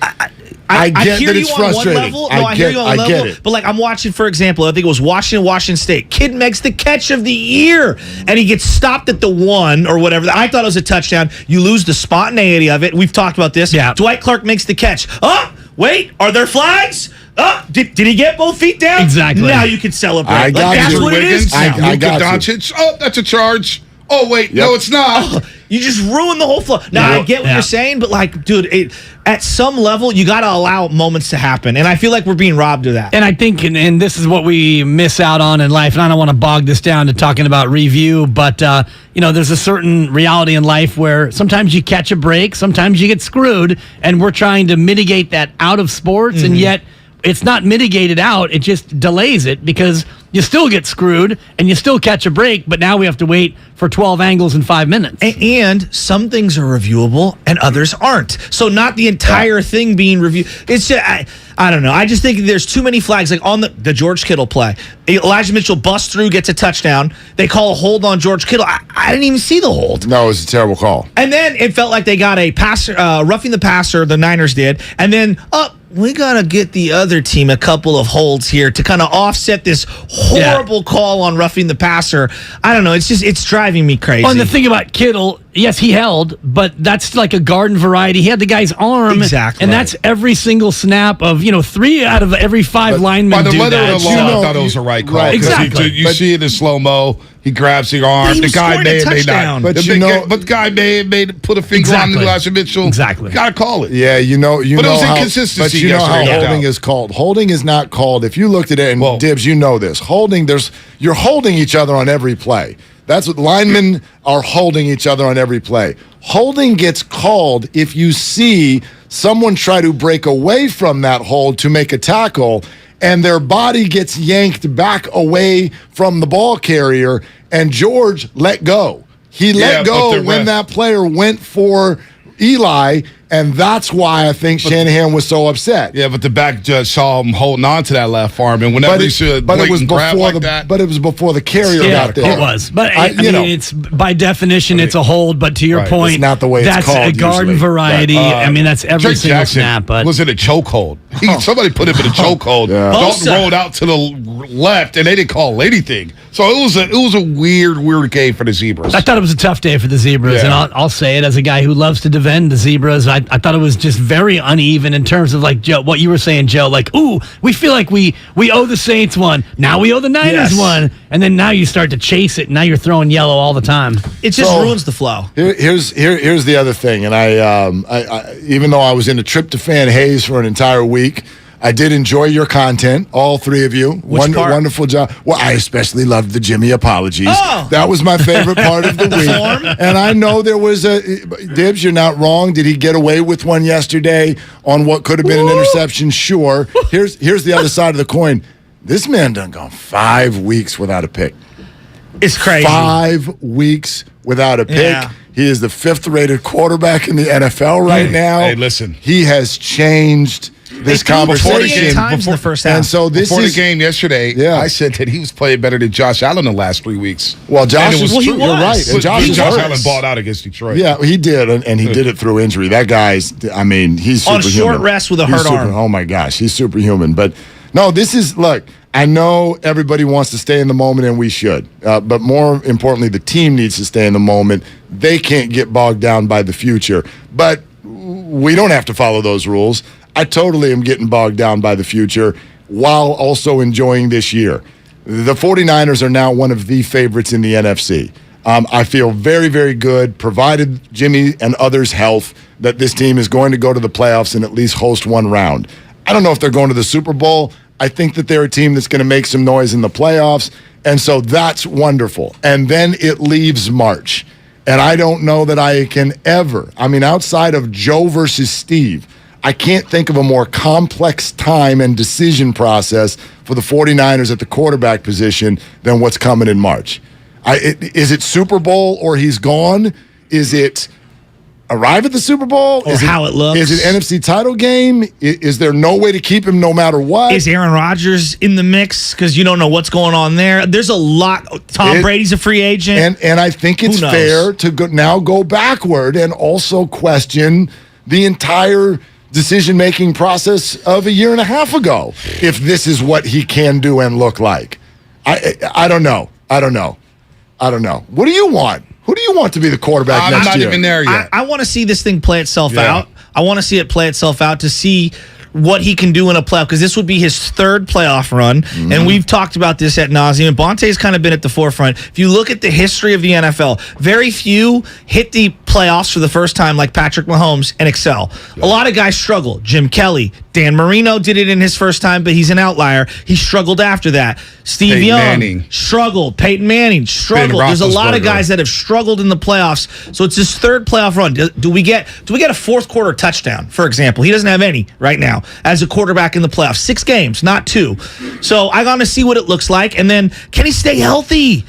I get that it's frustrating. I hear you on one level. But like I'm watching, for example, I think it was Washington State. Kid makes the catch of the year, and he gets stopped at the 1 or whatever. I thought it was a touchdown. You lose the spontaneity of it. We've talked about this. Yeah. Dwight Clark makes the catch. Oh, wait, are there flags? Oh, did he get both feet down? Exactly. Now you can celebrate. I got that's you. what it is. I got Doncic. Oh, that's a charge. Oh, wait, no, it's not. You just ruin the whole flow. Now, I get what you're saying, but like, dude, at some level, you got to allow moments to happen. And I feel like we're being robbed of that. And I think, and this is what we miss out on in life, and I don't want to bog this down to talking about review, but, there's a certain reality in life where sometimes you catch a break, sometimes you get screwed, and we're trying to mitigate that out of sports, and yet it's not mitigated out. It just delays it because you still get screwed and you still catch a break, but now we have to wait for 12 angles in 5 minutes. And some things are reviewable and others aren't. So not the entire thing being reviewed. It's just, I don't know. I just think there's too many flags. Like on the George Kittle play, Elijah Mitchell busts through, gets a touchdown. They call a hold on George Kittle. I didn't even see the hold. No, it was a terrible call. And then it felt like they got a passer, roughing the passer, the Niners did. And then, we got to get the other team a couple of holds here to kind of offset this horrible call on roughing the passer. I don't know. It's driving me crazy. And the thing about Kittle, Yes, he held, but that's like a garden variety. He had the guy's arm. Exactly. And that's every single snap of, 3 out of every 5 linemen by the do letter that. of the law, I thought it was a right call. Exactly. You see it in slow-mo. He grabs the arm. The guy may not. But the guy may put a finger on Elijah Mitchell. Exactly. You got to call it. Yeah, But it was inconsistency. But you know how holding is called. Holding is not called. If you looked at it, and Dibs, you know this. Holding, you're holding each other on every play. That's what linemen are holding each other on every play. Holding gets called if you see someone try to break away from that hold to make a tackle, and their body gets yanked back away from the ball carrier, and George let go. He let go when that player went for Eli, and that's why I think Shanahan was so upset. Yeah, but the back judge saw him holding on to that left arm, and whenever he should grab like that. But it was before the carrier got there. It was. But I mean, it's by definition, it's a hold, but to your point, it's not the way it's that's called a garden usually. variety. I mean, that's every Drake single Jackson snap. But was in a chokehold. Somebody put him in a chokehold. Dalton rolled out to the left, and they didn't call anything. So it was a weird game for the Zebras. I thought it was a tough day for the Zebras, and I'll say it as a guy who loves to defend the Zebras. I thought it was just very uneven in terms of, like, Joe, what you were saying, Joe. Like, ooh, we feel like we owe the Saints one. Now we owe the Niners one. And then now you start to chase it, and now you're throwing yellow all the time. It just ruins the flow. Here's the other thing, and I even though I was in a tryptophan haze for an entire week, I did enjoy your content, all three of you. Wonderful job. Well, I especially loved the Jimmy apologies. Oh. That was my favorite part of the week. And I know there was Dibs, you're not wrong. Did he get away with one yesterday on what could have been an interception? Sure. Here's the other side of the coin. This man done gone 5 weeks without a pick. It's crazy. 5 weeks without a pick. Yeah. He is the 5th-rated quarterback in the NFL right now. Hey, listen. He has changed this conversation before the first half. And so before the game yesterday, I said that he was playing better than Josh Allen the last 3 weeks. Well, Josh was true. You're right. And Josh Allen balled out against Detroit. Yeah, he did, and he did it through injury. That guy's, I mean, he's superhuman. On short rest with a hurt arm. Oh, my gosh, he's superhuman. But, no, this is, look, I know everybody wants to stay in the moment, and we should. But more importantly, the team needs to stay in the moment. They can't get bogged down by the future. But we don't have to follow those rules. I totally am getting bogged down by the future while also enjoying this year. The 49ers are now one of the favorites in the NFC. I feel very, very good, provided Jimmy and others' health, that this team is going to go to the playoffs and at least host one round. I don't know if they're going to the Super Bowl. I think that they're a team that's going to make some noise in the playoffs, and so that's wonderful. And then it leaves March, and I don't know that I can ever, outside of Joe versus Steve, I can't think of a more complex time and decision process for the 49ers at the quarterback position than what's coming in March. Is it Super Bowl or he's gone? Is it arrive at the Super Bowl? Or how it looks? Is it NFC title game? Is there no way to keep him no matter what? Is Aaron Rodgers in the mix? Because you don't know what's going on there. There's a lot. Tom Brady's a free agent. And I think it's fair to go backward and also question the entire decision-making process of a year and a half ago, if this is what he can do and look like. I don't know. What do you want? Who do you want to be the quarterback next year? I'm not even there yet. I want to see this thing play itself out. I want to see it play itself out to see what he can do in a playoff, because this would be his 3rd playoff run, and we've talked about this ad nauseum. Bonte's kind of been at the forefront. If you look at the history of the NFL, very few hit the playoffs for the first time like Patrick Mahomes and excel. A lot of guys struggle. Jim Kelly, Dan Marino did it in his first time, but he's an outlier. He struggled after that. Steve Young struggled. Peyton Manning struggled. There's a lot of guys that have struggled in the playoffs. So it's his 3rd playoff run. Do we get a fourth quarter touchdown, for example? He doesn't have any right now as a quarterback in the playoffs. 6 games, not 2. So I want to see what it looks like, and then can he stay healthy?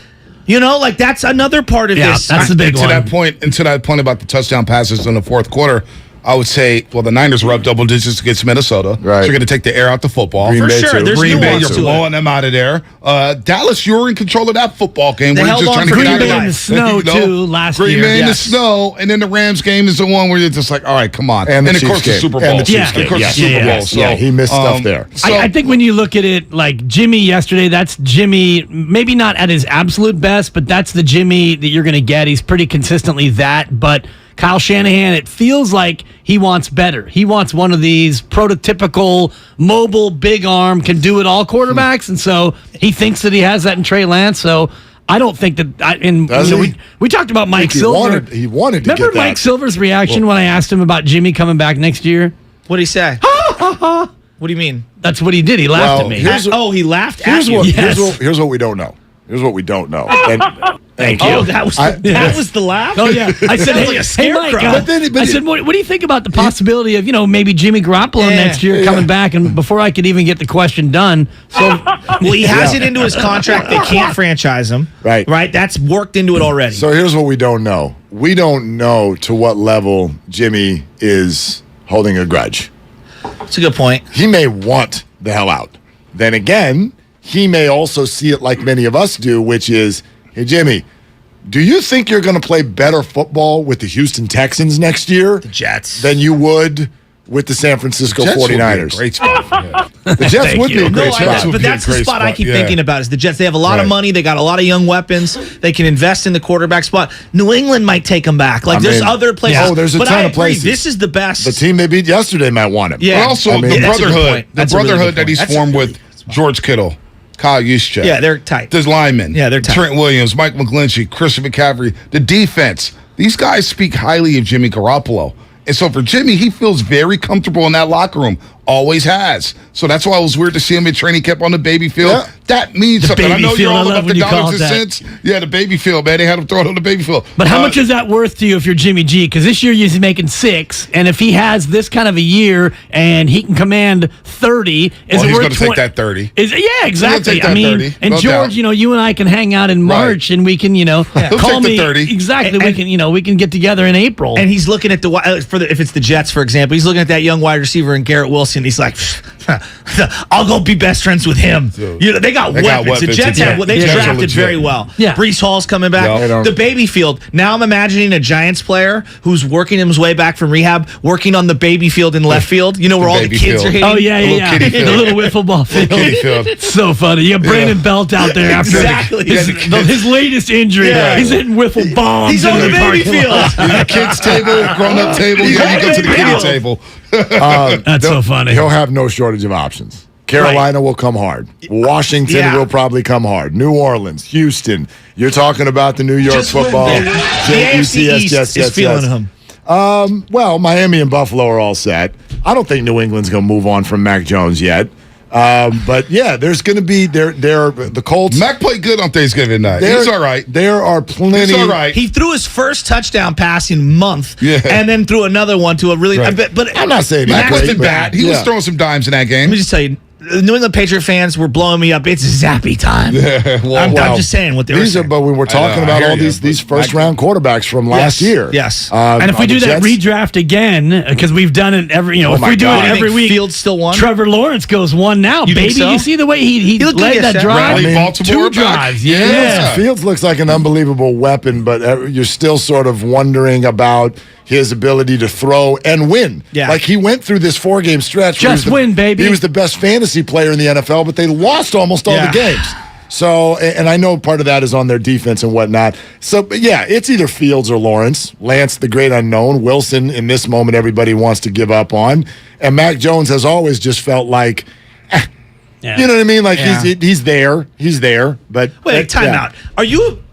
That's another part of this. That's the big one. To that point about the touchdown passes in the fourth quarter, I would say, well, the Niners were up double digits against Minnesota. Right. So you're going to take the air out the football. Green For Bay sure. too. There's Green Bay, nuance you're to blowing them out of there. Dallas, you're in control of that football game. They Where held you're just on trying to for get Green out Bay of in the snow, too, last Green year. Bay in the Yes. snow, and then the Rams game is the one where you're just like, all right, come on. And the of course, Chiefs game. the Super Bowl. And the Chiefs Of course, game. the Super Bowl. So, he missed stuff there. So, I think when you look at it, like Jimmy yesterday, that's Jimmy, maybe not at his absolute best, but that's the Jimmy that you're going to get. He's pretty consistently that, but Kyle Shanahan, it feels like he wants better. He wants one of these prototypical, mobile, big arm, can do it all quarterbacks, and so he thinks that he has that in Trey Lance. So I don't think that. We talked about Mike Silver. He wanted to Remember get that. Mike Silver's reaction when I asked him about Jimmy coming back next year? What did he say? What do you mean? That's what he did. He laughed at me. He laughed at Here's you. what, Yes. here's what we don't know. Here's what we don't know. And, Thank you. Oh, that was the laugh? Oh, yeah. I said, Sounds like a hey scarecrow. Mike, I said, what do you think about the possibility of, maybe Jimmy Garoppolo next year coming back? And before I could even get the question done. So, well, he has it into his contract. They can't franchise him. Right. Right? That's worked into it already. So here's what we don't know. We don't know to what level Jimmy is holding a grudge. That's a good point. He may want the hell out. Then again, he may also see it like many of us do, which is, hey, Jimmy, do you think you're going to play better football with the Houston Texans next year? The Jets. Than you would with the San Francisco 49ers? Great spot for him. The Jets would be a great spot. But that's the spot I keep thinking about is the Jets. They have a lot of money. They got a lot of young weapons. They can invest in the quarterback spot. New England might take them back. There's other places. Oh, there's a ton of places. This is the best. The team they beat yesterday might want him. Yeah. But also, the brotherhood that he's formed with George Kittle, Kyle Juszczyk. Yeah, they're tight. There's linemen. Yeah, they're tight. Trent Williams, Mike McGlinchey, Christian McCaffrey. The defense. These guys speak highly of Jimmy Garoppolo. And so for Jimmy, he feels very comfortable in that locker room. Always has. So that's why it was weird to see him in training camp on the baby field. Yeah. That means something. I know you're all about the dollars and cents. Yeah, the baby field, man. They had him throw it on the baby field. But how much is that worth to you if you're Jimmy G? Because this year he's making 6, and if he has this kind of a year and he can command 30, is it he's worth going to take that 30. Yeah, exactly. I mean, 30, and no George, doubt. you and I can hang out in March, and we can, call me 30. Exactly. We can get together in April. And he's looking at if it's the Jets, for example, he's looking at that young wide receiver in Garrett Wilson. He's like, I'll go be best friends with him. They got weapons. The Jets they've drafted very well. Yeah. Breece Hall's coming back. The baby field. Now I'm imagining a Giants player who's working his way back from rehab, working on the baby field in left field. Where all the kids are hitting. Oh, yeah. The little wiffle ball field. Field. So funny. You got Brandon Belt out there after his latest injury. Yeah. He's hitting wiffle bombs. He's on the baby field. The kids' table, grown-up table. You go to the kiddie table. That's so funny. He'll have no shortage of options. Carolina will come hard. Washington will probably come hard. New Orleans, Houston. You're talking about the New York football. The AFC East is feeling him. Well, Miami and Buffalo are all set. I don't think New England's going to move on from Mac Jones yet. But yeah, there's going to be the Colts. Mac played good on Thanksgiving night. He's all right. There are plenty. He's all right. He threw his first touchdown pass in month, and then threw another one to a really. Right. But I'm not saying Mac wasn't bad. He was throwing some dimes in that game. Let me just tell you. New England Patriot fans were blowing me up. It's zappy time. Yeah, I'm just saying what they were saying. But we were talking about all these first-round quarterbacks from last year. Yes. And if we do that redraft again, because we've done it every, if we do it every week, Fields still won. Trevor Lawrence goes 1 now, you baby. So? You see the way he led that drive? Baltimore 2 drives. Yeah. Fields looks like an unbelievable weapon, but you're still sort of wondering about his ability to throw and win. Yeah. Like he went through this 4-game stretch. Just win, baby. He was the best fantasy player in the NFL, but they lost almost all the games. So, and I know part of that is on their defense and whatnot. So, but yeah, it's either Fields or Lawrence. Lance, the great unknown. Wilson, in this moment, everybody wants to give up on. And Mac Jones has always just felt like, you know what I mean? Like he's there. He's there. But wait, time out.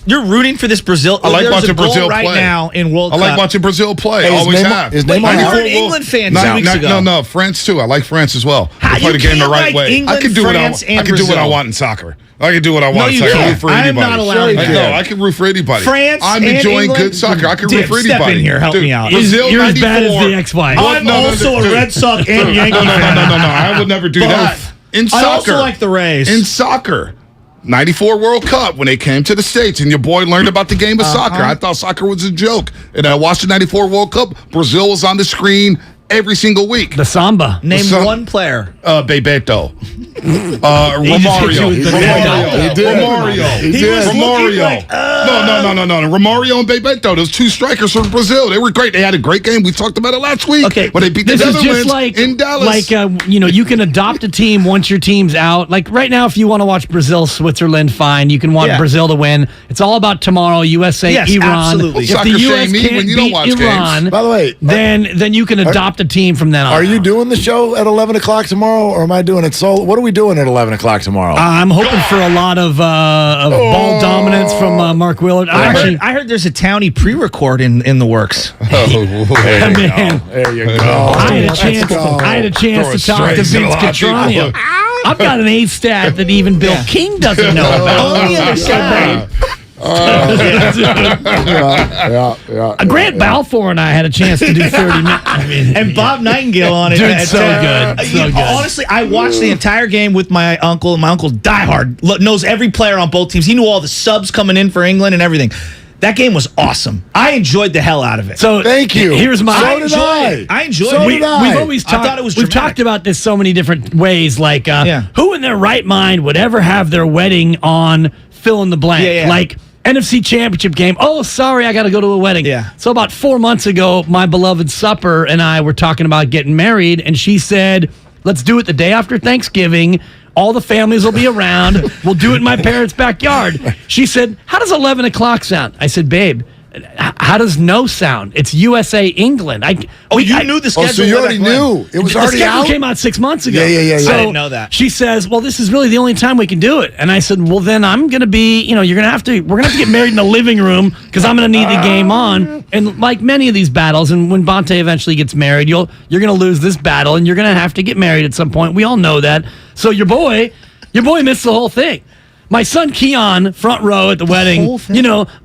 You're rooting for this Brazil? I like watching Brazil right play now in World Cup. I like watching Brazil play. Hey, always have. His name you were an England fan 2 weeks ago. No, France too. I like France as well. How they play the game the right way. England, I can do France, I can do what I want in soccer. I can do what I want. No, you I can can't. root for I am anybody. not allowing that. No, I can root for anybody. France I'm and enjoying England, good soccer. I can root for Step anybody. in here. Help me out. Brazil You're as 94. bad as the ex-wife. I'm also a Red Sox and Yankee fan. No. I would never do that. In soccer. I also like the Rays. In soccer. '94 World Cup when they came to the States and your boy learned about the game of soccer. I thought soccer was a joke. And I watched the '94 World Cup. Brazil was on the screen every single week. The samba. Name one player. Bebeto. Romario. He did. Romario. No. Romario and Bebeto, those two strikers from Brazil. They were great. They had a great game. We talked about it last week. Okay. When they beat the Netherlands in Dallas. You can adopt a team once your team's out. Like right now, if you want to watch Brazil, Switzerland, fine. You can want Brazil to win. It's all about tomorrow, USA, Iran. Absolutely. If the US can't beat Iran, by the way, then you can adopt a team from then on. Are you doing the show at 11 o'clock tomorrow, or am I doing it solo? What are we doing at 11 o'clock tomorrow? I'm hoping for a lot of ball dominance from Mark Willard. I heard there's a Townie pre-record in the works. There you go. I had a chance to talk to Vince Catronio. I've got an A stat that even Bill King doesn't know about. Only other side. Grant Balfour and I had a chance to do 30 minutes. And Bob Nightingale on it. Dude, so good. Honestly, I watched the entire game with my uncle, and my uncle diehard, knows every player on both teams. He knew all the subs coming in for England and everything. That game was awesome. I enjoyed the hell out of it. So thank you. Here's my. So did I. I enjoyed So it. did I. We've always talked. I thought it was we've dramatic. talked about this so many different ways. Like, who in their right mind would ever have their wedding on fill in the blank? Yeah. Like NFC Championship game. Oh, sorry, I got to go to a wedding. Yeah. So about 4 months ago, my beloved Supper and I were talking about getting married, and she said, "Let's do it the day after Thanksgiving. All the families will be around. We'll do it in my parents' backyard." She said, "How does 11 o'clock sound?" I said, "Babe, how does no sound? It's USA England." You knew the schedule. So you already knew. It was already the schedule out? came out 6 months ago. Yeah. So I didn't know that. She says, "Well, this is really the only time we can do it." And I said, "Well, then I'm going to be, we're going to have to get married in the living room because I'm going to need the game on." And like many of these battles, and when Bonte eventually gets married, you're going to lose this battle, and you're going to have to get married at some point. We all know that. So your boy missed the whole thing. My son Keon, front row at the wedding,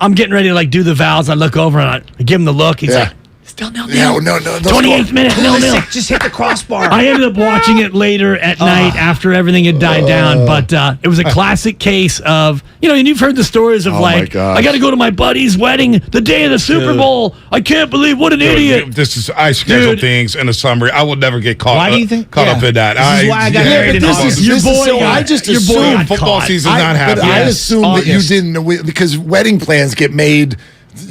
I'm getting ready to do the vows. I look over and I give him the look. He's like, still 0-0. Yeah, no. 28th minute, 0-0. Just hit the crossbar. I ended up watching it later at night after everything had died down, but it was a classic case of, and you've heard the stories of my gosh. I got to go to my buddy's wedding the day of the Super Bowl. I can't believe what an idiot. I schedule things in the summer. I would never get caught. Why do you think? Caught up in that? This is why I got married in August. I just assumed football season's not happening. I assumed that you didn't know, because wedding plans get made,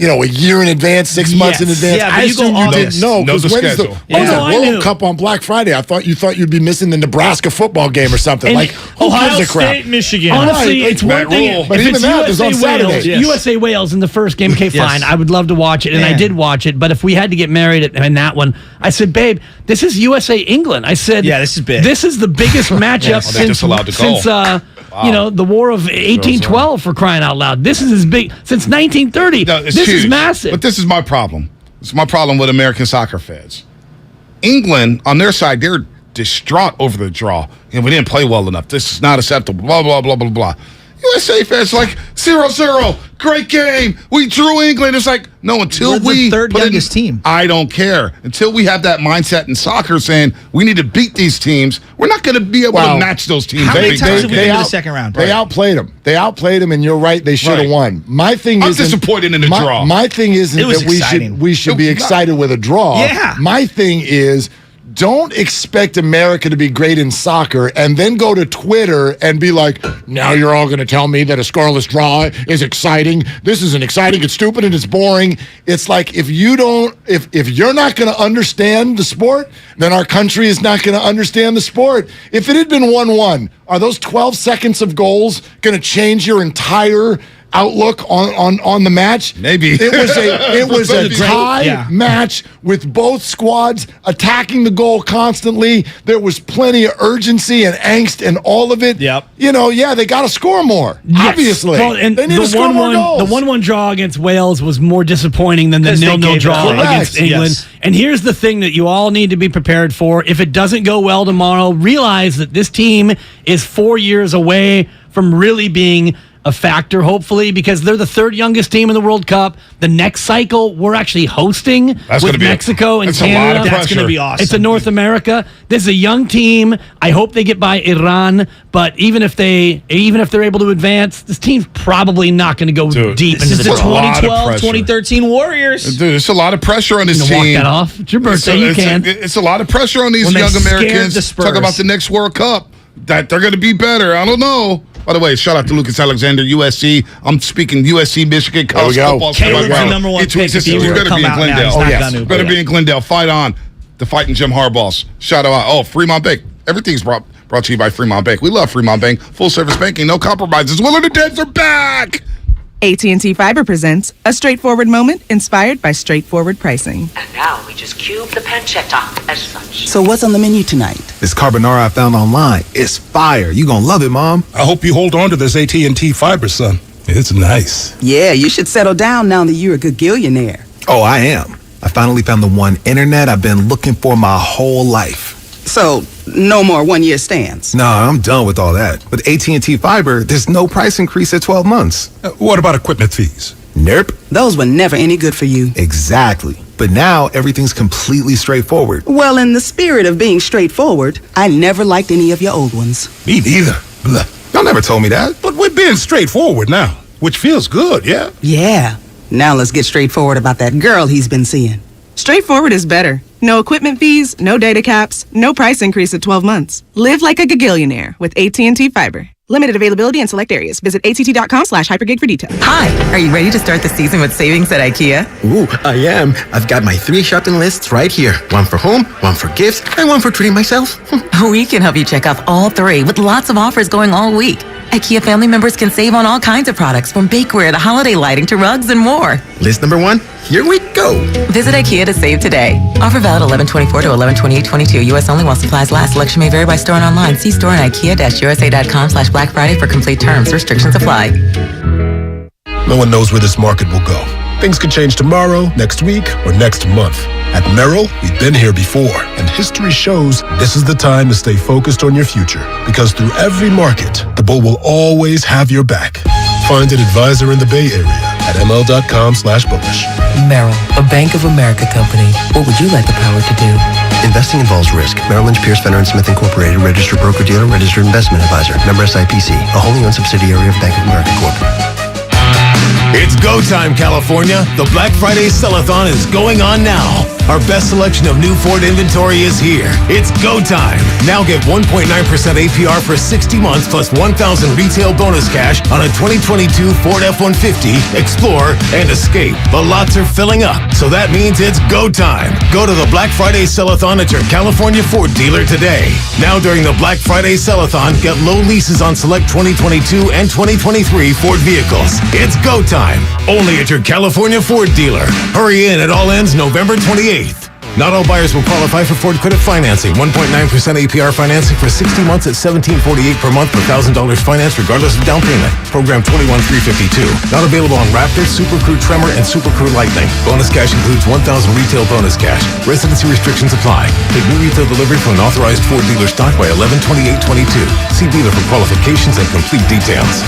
a year in advance, 6 months in advance. Yeah, I assumed you didn't know. Know the schedule. When's the World Cup on Black Friday? I thought you'd be missing the Nebraska football game or something. And Who Ohio gives a crap? State, Michigan. Honestly, it's one thing. But If even it's that was on Saturday. Wales, Yes. USA Wales in the first game, okay, fine. I would love to watch it, and I did watch it. But if we had to get married in that one, I said, "Babe, this is USA England." I said, "Yeah, this is big. This is the biggest matchup since the War of 1812, for crying out loud. This is as big since 1930. This is massive." But this is my problem. It's my problem with American soccer fans. England, on their side, they're distraught over the draw. We didn't play well enough. This is not acceptable. Blah, blah, blah, blah, blah. USA fans like 0-0, great game. We drew England. It's like, no, until We're the third youngest team. I don't care. Until we have that mindset in soccer saying we need to beat these teams, we're not going to be able to match those teams. How many times have we been to the second round? They outplayed them. And you're right. They should have won. My thing is, I'm disappointed in the draw. My thing isn't that we should be excited with a draw. Yeah. My thing is, don't expect America to be great in soccer and then go to Twitter and be like, now you're all going to tell me that a scoreless draw is exciting. This isn't exciting. It's stupid and it's boring. It's like, if you're not going to understand the sport, then our country is not going to understand the sport. If it had been 1-1, are those 12 seconds of goals going to change your entire outlook on the match? Maybe. It was a tie match with both squads attacking the goal constantly. There was plenty of urgency and angst and all of it. Yep. They got to score more. Yes. Obviously. Well, and they need to score more goals. The 1-1 draw against Wales was more disappointing than the 0-0 draw against England. Yes. And here's the thing that you all need to be prepared for. If it doesn't go well tomorrow, realize that this team is 4 years away from really being a factor, hopefully, because they're the third youngest team in the World Cup. The next cycle, we're actually hosting with Mexico and Canada. That's going to be awesome. It's in North America. This is a young team. I hope they get by Iran, but even if they're able to advance, this team's probably not going to go deep into the 2012, 2013 Warriors. Dude, it's a lot of pressure on this team. Walk that off. It's your birthday. You can. It's a lot of pressure on these young Americans. Talk about the next World Cup. That they're going to be better. I don't know. By the way, shout out to Lucas Alexander, USC. I'm speaking USC, Michigan, college football. Caleb's the number one pick. He better be in Glendale. Better be in Glendale. Fight on. The fighting Jim Harbaughs. Shout out. Oh, Fremont Bank. Everything's brought to you by Fremont Bank. We love Fremont Bank. Full service banking, no compromises. Willard Dibs are back. AT&T Fiber presents a straightforward moment inspired by straightforward pricing. And now we just cube the pancetta as such. So what's on the menu tonight? This carbonara I found online. It's fire. You gonna love it, Mom. I hope you hold on to this AT&T Fiber, son. It's nice. Yeah, you should settle down now that you're a gagillionaire. Oh, I am. I finally found the one internet I've been looking for my whole life. So, no more one-year stands? No, I'm done with all that. With AT&T Fiber, there's no price increase at 12 months. What about equipment fees? Nope. Those were never any good for you. Exactly. But now, everything's completely straightforward. Well, in the spirit of being straightforward, I never liked any of your old ones. Me neither. Blah. Y'all never told me that. But we're being straightforward now, which feels good, yeah? Yeah. Now let's get straightforward about that girl he's been seeing. Straightforward is better. No equipment fees, no data caps, no price increase at 12 months. Live like a gagillionaire with AT&T Fiber. Limited availability in select areas. Visit att.com/hypergig for details. Hi, are you ready to start the season with savings at IKEA? Ooh, I am. I've got my 3 shopping lists right here. One for home, one for gifts, and one for treating myself. We can help you check off all 3 with lots of offers going all week. IKEA family members can save on all kinds of products, from bakeware to holiday lighting to rugs and more. List number 1, here we go. Visit IKEA to save today. Offer valid 11/24 to 11/28/22. U.S. only while supplies last. Selection may vary by store and online. See store and IKEA-USA.com/Black Friday for complete terms. Restrictions apply. No one knows where this market will go. Things could change tomorrow, next week, or next month. At Merrill, we've been here before, and history shows this is the time to stay focused on your future. Because through every market, the bull will always have your back. Find an advisor in the Bay Area at ml.com/bullish. Merrill, a Bank of America company. What would you like the power to do? Investing involves risk. Merrill Lynch, Pierce, Fenner & Smith Incorporated, registered broker-dealer, registered investment advisor. Member SIPC, a wholly owned subsidiary of Bank of America Corp. It's go time, California. The Black Friday Sell-a-thon is going on now. Our best selection of new Ford inventory is here. It's go time. Now get 1.9% APR for 60 months plus $1,000 retail bonus cash on a 2022 Ford F-150, Explorer, and Escape. The lots are filling up, so that means it's go time. Go to the Black Friday Sell-a-thon at your California Ford dealer today. Now during the Black Friday Sell-a-thon, get low leases on select 2022 and 2023 Ford vehicles. It's go time. Only at your California Ford dealer. Hurry in. It all ends November 28th. Not all buyers will qualify for Ford Credit Financing. 1.9% APR financing for 60 months at $1,748 per month per $1,000 finance regardless of down payment. Program 21352. Not available on Raptor, Super Crew Tremor, and Super Crew Lightning. Bonus cash includes 1,000 retail bonus cash. Residency restrictions apply. Take new retail delivery from an authorized Ford dealer stock by 11/28/22. See dealer for qualifications and complete details.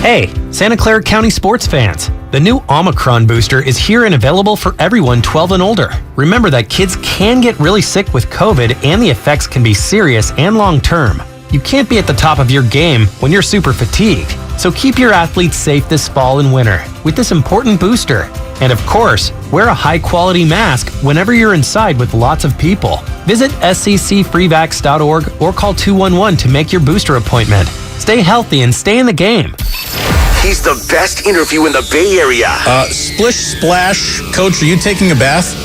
Hey, Santa Clara County sports fans. The new Omicron booster is here and available for everyone 12 and older. Remember that kids can get really sick with COVID and the effects can be serious and long-term. You can't be at the top of your game when you're super fatigued. So keep your athletes safe this fall and winter with this important booster. And of course, wear a high-quality mask whenever you're inside with lots of people. Visit sccfreevax.org or call 211 to make your booster appointment. Stay healthy and stay in the game. He's the best interview in the Bay Area. Splish Splash. Coach, are you taking a bath?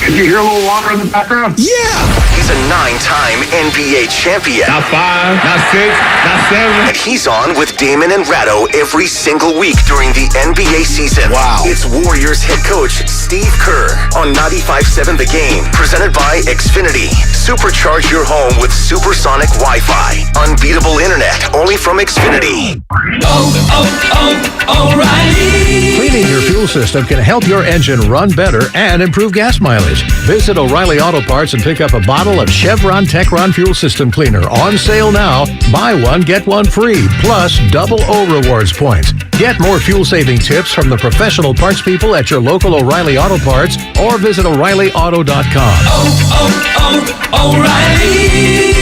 Did you hear a little water in the background? Yeah! He's a 9-time NBA champion. Not 5, not 6, not 7. And he's on with Damon and Ratto every single week during the NBA season. Wow. It's Warriors head coach Steve Kerr on 95.7 The Game. Presented by Xfinity. Supercharge your home with supersonic Wi-Fi. Unbeatable internet only from Xfinity. O'Reilly. Cleaning your fuel system can help your engine run better and improve gas mileage. Visit O'Reilly Auto Parts and pick up a bottle of Chevron Techron Fuel System Cleaner on sale now. Buy one, get one free, plus double O rewards points. Get more fuel-saving tips from the professional parts people at your local O'Reilly Auto Parts or visit O'ReillyAuto.com. O'Reilly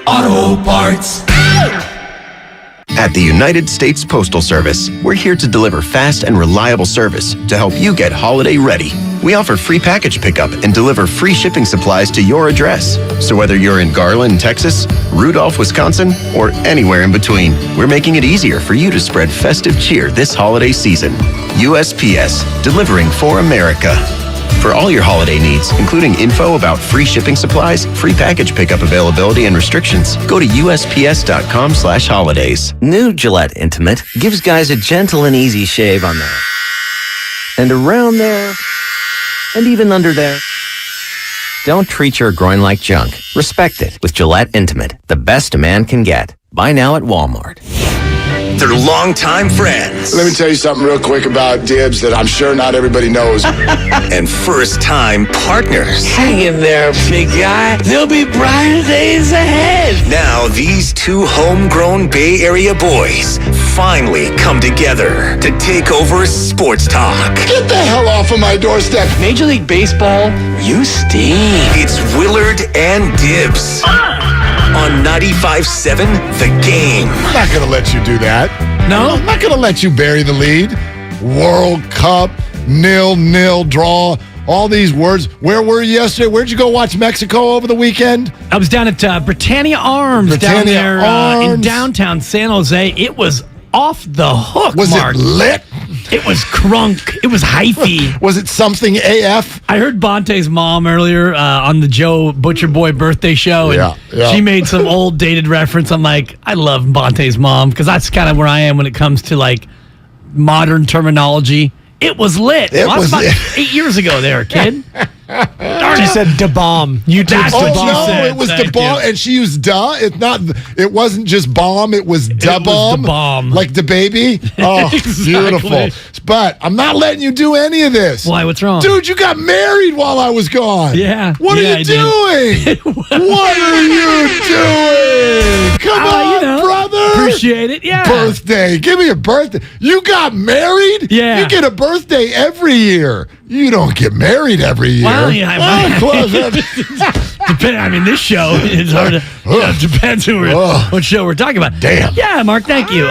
Auto Parts. At the United States Postal Service, we're here to deliver fast and reliable service to help you get holiday ready. We offer free package pickup and deliver free shipping supplies to your address. So whether you're in Garland, Texas, Rudolph, Wisconsin, or anywhere in between, we're making it easier for you to spread festive cheer this holiday season. USPS, delivering for America. For all your holiday needs, including info about free shipping supplies, free package pickup availability, and restrictions, go to USPS.com/holidays. New Gillette Intimate gives guys a gentle and easy shave on there. And around there. And even under there. Don't treat your groin like junk. Respect it with Gillette Intimate, the best a man can get. Buy now at Walmart. They're longtime friends. Let me tell you something real quick about Dibs that I'm sure not everybody knows. And first-time partners. Hang in there, big guy. There'll be brighter days ahead. Now, these two homegrown Bay Area boys finally come together to take over sports talk. Get the hell off of my doorstep. Major League Baseball, you stink. It's Willard and Dibs. On 95.7 The Game. I'm not going to let you do that. No? I'm not going to let you bury the lead. World Cup, 0-0 draw, all these words. Where were you yesterday? Where'd you go watch Mexico over the weekend? I was down at Britannia Arms down there in downtown San Jose. It was off the hook, Was Mark. it lit? It was crunk. It was hyphy. Was it something AF? I heard Bonte's mom earlier on the Joe Butcher Boy birthday show, and she made some old dated reference. I'm like, I love Bonte's mom because that's kind of where I am when it comes to like modern terminology. It was lit. That was about 8 years ago there, kid. She said da bomb. You did. It was da bomb, and she used da. It wasn't just bomb. It was da bomb. Bomb, like the baby. Oh, exactly. Beautiful. But I'm not letting you do any of this. Why? What's wrong, dude? You got married while I was gone. Yeah. What are you doing? What are you doing? Come on, brother. Appreciate it. Yeah. Birthday. Give me a birthday. You got married? Yeah. You get a birthday every year. You don't get married every year. Well, yeah, I mean, this show is hard to. Depends what show we're talking about. Damn. Yeah, Mark. Thank you.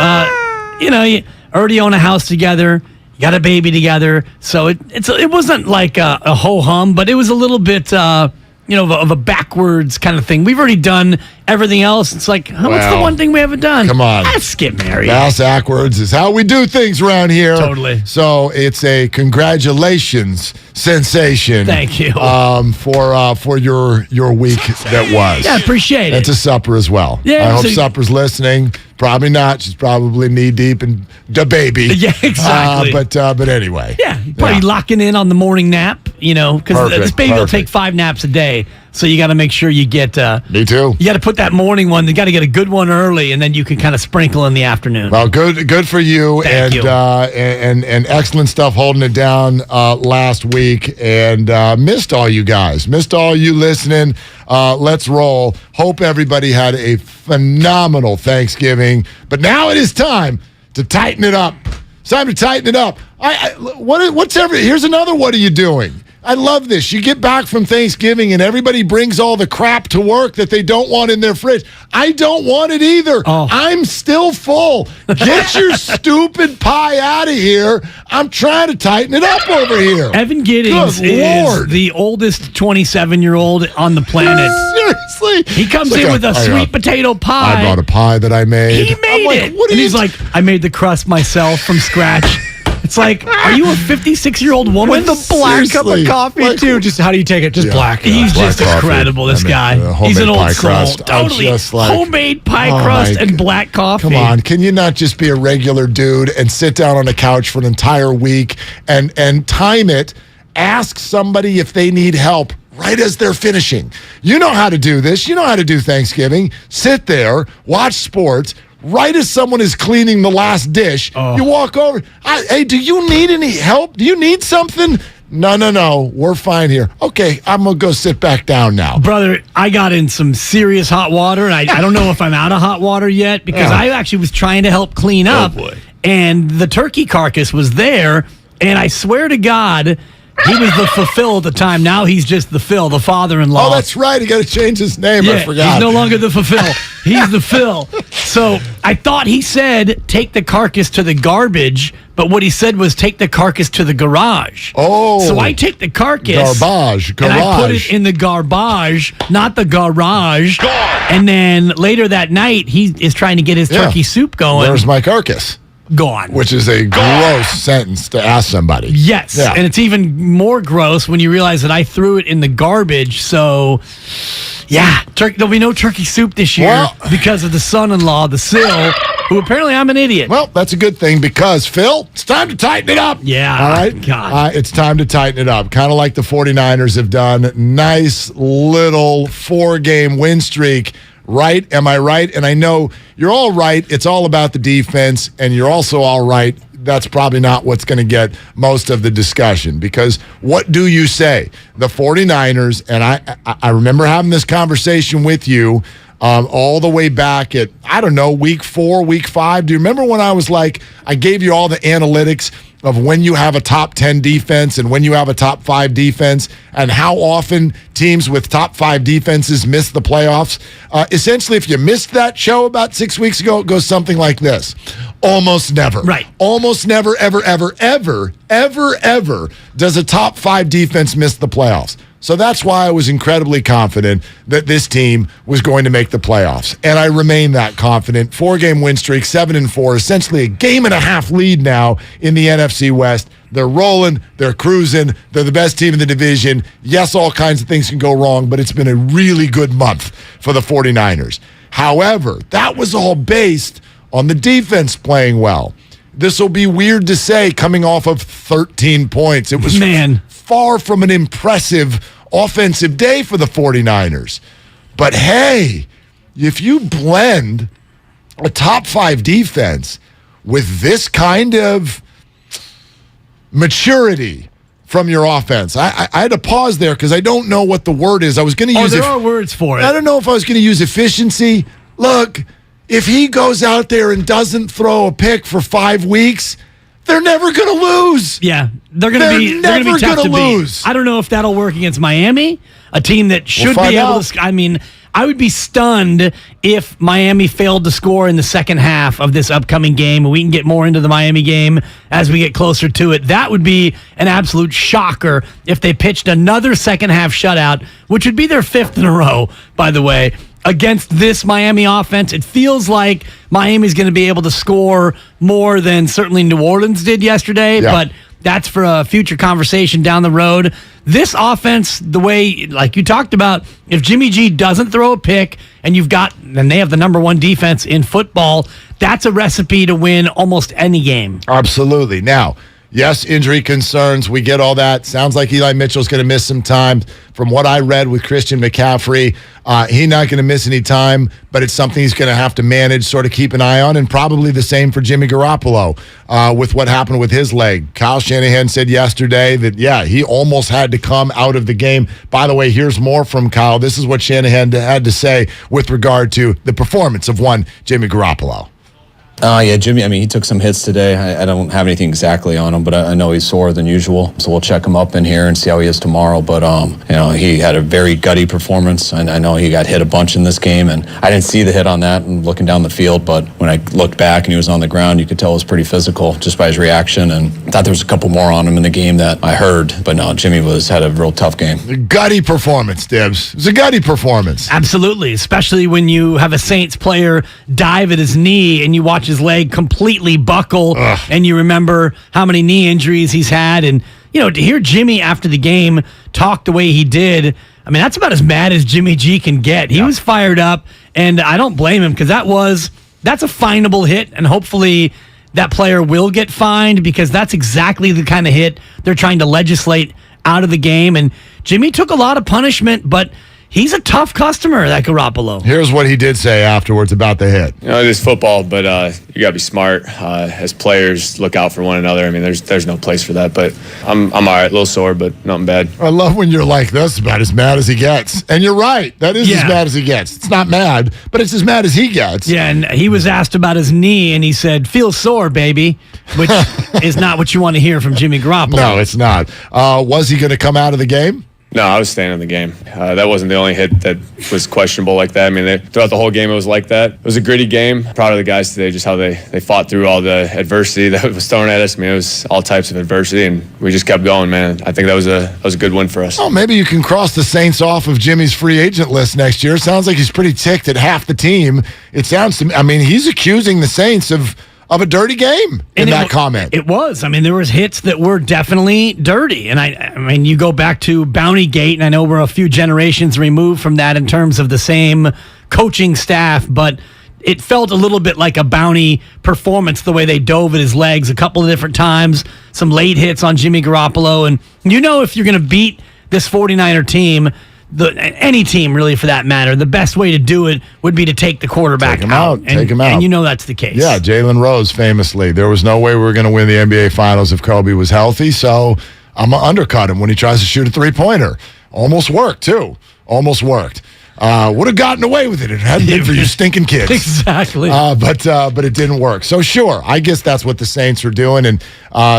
You already own a house together. You got a baby together. So it wasn't like a ho hum, but it was a little bit of a backwards kind of thing. We've already done everything else. It's like, what's the one thing we haven't done? Come on. Let's get married. Ass backwards is how we do things around here. Totally. So it's a congratulations sensation. Thank you. For your week that was. Yeah, appreciate it. And to Supper as well. Yeah, I hope Supper's listening. Probably not. She's probably knee deep in the baby. Yeah, exactly. But anyway. Yeah, probably locking in on the morning nap, because this baby will take 5 naps a day. So you got to make sure you get. Me too. You got to put that morning one. You got to get a good one early, and then you can kind of sprinkle in the afternoon. Well, good for you. Thank you. And excellent stuff holding it down last week. And missed all you guys. Missed all you listening. Let's roll. Hope everybody had a phenomenal Thanksgiving. But now it is time to tighten it up. It's time to tighten it up. Here's another. What are you doing? I love this. You get back from Thanksgiving and everybody brings all the crap to work that they don't want in their fridge. I don't want it either. I'm still full. Get your stupid pie out of here. I'm trying to tighten it up over here. Evan Giddings is the oldest 27-year-old on the planet. Seriously? He comes in with a sweet potato pie. I brought a pie that I made. He made it. And he's like, I made the crust myself from scratch. It's like, are you a 56-year-old woman? With the black cup of coffee, too. Just how do you take it? Just black. He's black just coffee. incredible, this guy. He's an old soul. Totally. Homemade pie crust and black coffee. Come on. Can you not just be a regular dude and sit down on a couch for an entire week and time it, ask somebody if they need help right as they're finishing? You know how to do this. You know how to do Thanksgiving. Sit there, watch sports. Right as someone is cleaning the last dish, you walk over. Hey, do you need any help? Do you need something? No, we're fine here. Okay, I'm going to go sit back down now. Brother, I got in some serious hot water, and I don't know if I'm out of hot water yet because I actually was trying to help clean up, and the turkey carcass was there, and I swear to God, he was the Phil at the time. Now he's just the Phil, the father-in-law. Oh, that's right. He got to change his name. Yeah, I forgot. He's no longer the Phil. He's the Phil. So I thought he said, take the carcass to the garbage, but what he said was take the carcass to the garage. Oh. So I take the carcass. Garage. And I put it in the garbage, not the garage. And then later that night, he is trying to get his turkey soup going. Where's my carcass? Gone. Which is a gross sentence to ask somebody. Yes. Yeah. And it's even more gross when you realize that I threw it in the garbage. So, yeah, there'll be no turkey soup this year because of the son-in-law, the Sil, who apparently I'm an idiot. Well, that's a good thing because, Phil, it's time to tighten it up. Yeah. All right? God. It's time to tighten it up. Kind of like the 49ers have done. Nice little 4-game win streak. Right? Am I right? And I know you're all right. It's all about the defense, and you're also all right. That's probably not what's going to get most of the discussion because what do you say? The 49ers, and I remember having this conversation with you all the way back at, I don't know, week 4, week 5. Do you remember when I was like, I gave you all the analytics of when you have a top 10 defense and when you have a top 5 defense and how often teams with top 5 defenses miss the playoffs? Essentially, if you missed that show about 6 weeks ago, it goes something like this. Almost never. Right. Almost never, ever does a top 5 defense miss the playoffs. So that's why I was incredibly confident that this team was going to make the playoffs. And I remain that confident. 4-game win streak, 7-4, essentially a game and a half lead now in the NFC West. They're rolling, they're cruising, they're the best team in the division. Yes, all kinds of things can go wrong, but it's been a really good month for the 49ers. However, that was all based on the defense playing well. This will be weird to say coming off of 13 points. It was far from an impressive offensive day for the 49ers. But hey, if you blend a top 5 defense with this kind of maturity from your offense, I had to pause there because I don't know what the word is. I was going to use there are words for it. I don't know if I was going to use efficiency. Look, if he goes out there and doesn't throw a pick for 5 weeks, they're never going to lose. Yeah, they're going to be tough to lose. I don't know if that'll work against Miami, a team that should be able to. I mean, I would be stunned if Miami failed to score in the second half of this upcoming game. We can get more into the Miami game as we get closer to it. That would be an absolute shocker if they pitched another second half shutout, which would be their 5th in a row, by the way. Against this Miami offense, it feels like Miami's going to be able to score more than certainly New Orleans did yesterday, but that's for a future conversation down the road. This offense, the way, like you talked about, if Jimmy G doesn't throw a pick and they have the number 1 defense in football, that's a recipe to win almost any game. Absolutely. Now, yes, injury concerns. We get all that. Sounds like Eli Mitchell's going to miss some time. From what I read with Christian McCaffrey, he's not going to miss any time, but it's something he's going to have to manage, sort of keep an eye on, and probably the same for Jimmy Garoppolo with what happened with his leg. Kyle Shanahan said yesterday that, he almost had to come out of the game. By the way, here's more from Kyle. This is what Shanahan had to say with regard to the performance of one Jimmy Garoppolo. Jimmy, he took some hits today. I don't have anything exactly on him, but I know he's sore than usual. So we'll check him up in here and see how he is tomorrow. But, he had a very gutty performance. I know he got hit a bunch in this game, and I didn't see the hit on that and looking down the field. But when I looked back and he was on the ground, you could tell it was pretty physical just by his reaction. And I thought there was a couple more on him in the game that I heard. But no, Jimmy had a real tough game. A gutty performance, Dibs. It was a gutty performance. Absolutely, especially when you have a Saints player dive at his knee and you watch his leg completely buckle, and you remember how many knee injuries he's had. And, to hear Jimmy after the game talk the way he did, that's about as mad as Jimmy G can get. He was fired up, and I don't blame him because that's a finable hit, and hopefully that player will get fined because that's exactly the kind of hit they're trying to legislate out of the game. And Jimmy took a lot of punishment, but he's a tough customer, that Garoppolo. Here's what he did say afterwards about the hit. It is football, but you got to be smart. As players, look out for one another. I mean, there's no place for that, but I'm all right. A little sore, but nothing bad. I love when you're like, that's about as mad as he gets. And you're right. That is as mad as he gets. It's not mad, but it's as mad as he gets. Yeah, and he was asked about his knee, and he said, "Feel sore, baby," which is not what you want to hear from Jimmy Garoppolo. No, it's not. Was he going to come out of the game? No, I was staying in the game. That wasn't the only hit that was questionable like that. I mean, throughout the whole game, it was like that. It was a gritty game. Proud of the guys today, just how they fought through all the adversity that was thrown at us. I mean, it was all types of adversity, and we just kept going, man. I think that was a good win for us. Oh, maybe you can cross the Saints off of Jimmy's free agent list next year. Sounds like he's pretty ticked at half the team. It sounds to me, I mean, he's accusing the Saints of a dirty game in that comment. It was. I mean, there was hits that were definitely dirty. And I mean, you go back to Bounty Gate, and I know we're a few generations removed from that in terms of the same coaching staff, but it felt a little bit like a Bounty performance, the way they dove at his legs a couple of different times, some late hits on Jimmy Garoppolo. And if you're going to beat this 49er team, any team really for that matter, the best way to do it would be to take the quarterback out. Take him out. And that's the case. Yeah, Jalen Rose famously. There was no way we were going to win the NBA Finals if Kobe was healthy, so I'm going to undercut him when he tries to shoot a three-pointer. Almost worked, too. Almost worked. Would have gotten away with it if it hadn't been for you stinking kids. Exactly. But it didn't work. So, sure, I guess that's what the Saints are doing, and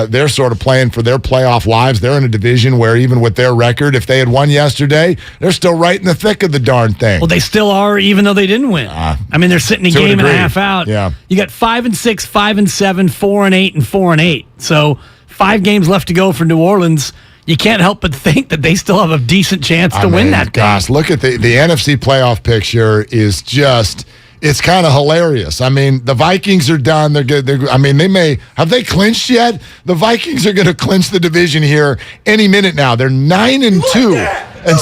they're sort of playing for their playoff lives. They're in a division where even with their record, if they had won yesterday, they're still right in the thick of the darn thing. Well, they still are, even though they didn't win. I mean, they're sitting a game and a half out. Yeah. You got 5-6, 5-7, 4-8, and 4-8. So 5 games left to go for New Orleans. You can't help but think that they still have a decent chance to win that game. Gosh, look at the NFC playoff picture is just, it's kind of hilarious. I mean, the Vikings are done. They're good. Have they clinched yet? The Vikings are going to clinch the division here any minute now. They're 9-2. And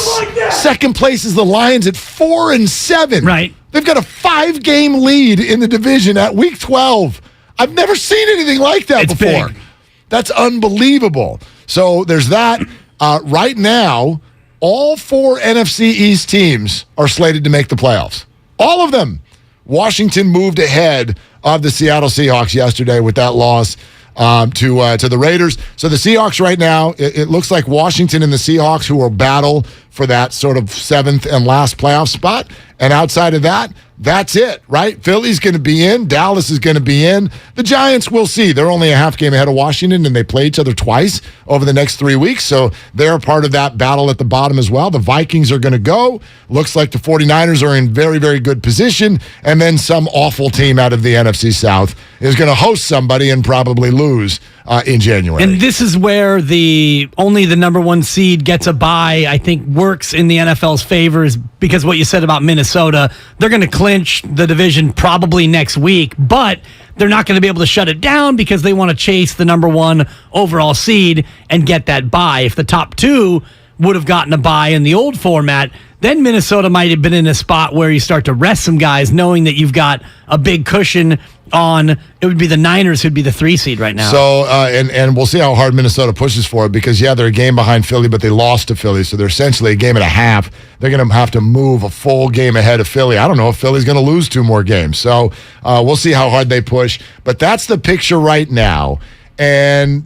second place is the Lions at 4-7. Right. They've got a 5-game lead in the division at week 12. I've never seen anything like that before. Big. That's unbelievable. So there's that. Right now, all 4 NFC East teams are slated to make the playoffs. All of them. Washington moved ahead of the Seattle Seahawks yesterday with that loss to the Raiders. So the Seahawks right now, it looks like Washington and the Seahawks who will battle for that sort of 7th and last playoff spot. And outside of that, that's it, right? Philly's going to be in. Dallas is going to be in. The Giants, we'll see. They're only a half game ahead of Washington, and they play each other twice over the next 3 weeks. So they're a part of that battle at the bottom as well. The Vikings are going to go. Looks like the 49ers are in very, very good position. And then some awful team out of the NFC South is going to host somebody and probably lose in January. And this is where only the number 1 seed gets a bye, I think, works in the NFL's favor, is because what you said about Minnesota, they're going to clinch the division probably next week, but they're not going to be able to shut it down because they want to chase the number 1 overall seed and get that bye. If the top 2 would have gotten a bye in the old format, then Minnesota might have been in a spot where you start to rest some guys, knowing that you've got a big cushion on. It would be the Niners who'd be the 3 seed right now. So, and we'll see how hard Minnesota pushes for it, because, they're a game behind Philly, but they lost to Philly, so they're essentially a game and a half. They're going to have to move a full game ahead of Philly. I don't know if Philly's going to lose 2 more games. So we'll see how hard they push. But that's the picture right now. And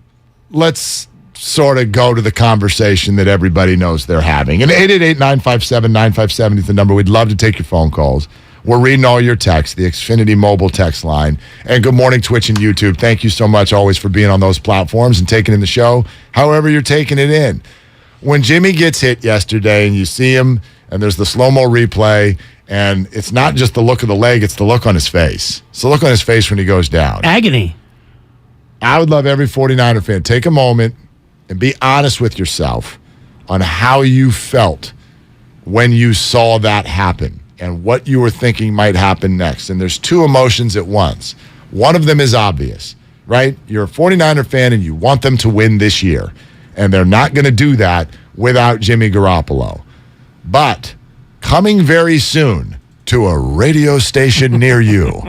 let's sort of go to the conversation that everybody knows they're having. And 888-957-9570 is the number. We'd love to take your phone calls. We're reading all your texts, the Xfinity mobile text line. And good morning, Twitch and YouTube. Thank you so much always for being on those platforms and taking in the show, however you're taking it in. When Jimmy gets hit yesterday and you see him and there's the slow-mo replay, and it's not just the look of the leg, it's the look on his face. It's the look on his face when he goes down. Agony. I would love every 49er fan, take a moment and be honest with yourself on how you felt when you saw that happen and what you were thinking might happen next. And there's 2 emotions at once. One of them is obvious, right? You're a 49er fan and you want them to win this year. And they're not going to do that without Jimmy Garoppolo. But coming very soon to a radio station near you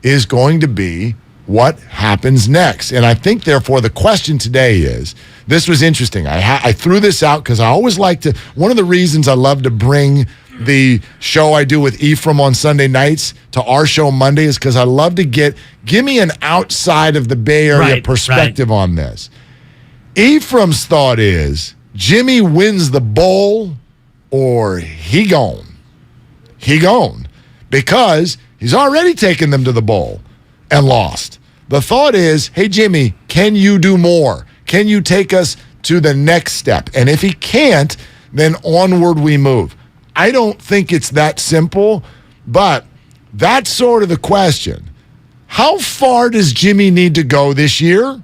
is going to be what happens next? And I think, therefore, the question today is, this was interesting. I threw this out because I always like to, one of the reasons I love to bring the show I do with Ephraim on Sunday nights to our show Monday is because I love to give me an outside of the Bay Area perspective on this. Ephraim's thought is Jimmy wins the bowl or he gone. He gone. Because he's already taken them to the bowl and lost. The thought is, hey, Jimmy, can you do more? Can you take us to the next step? And if he can't, then onward we move. I don't think it's that simple, but that's sort of the question. How far does Jimmy need to go this year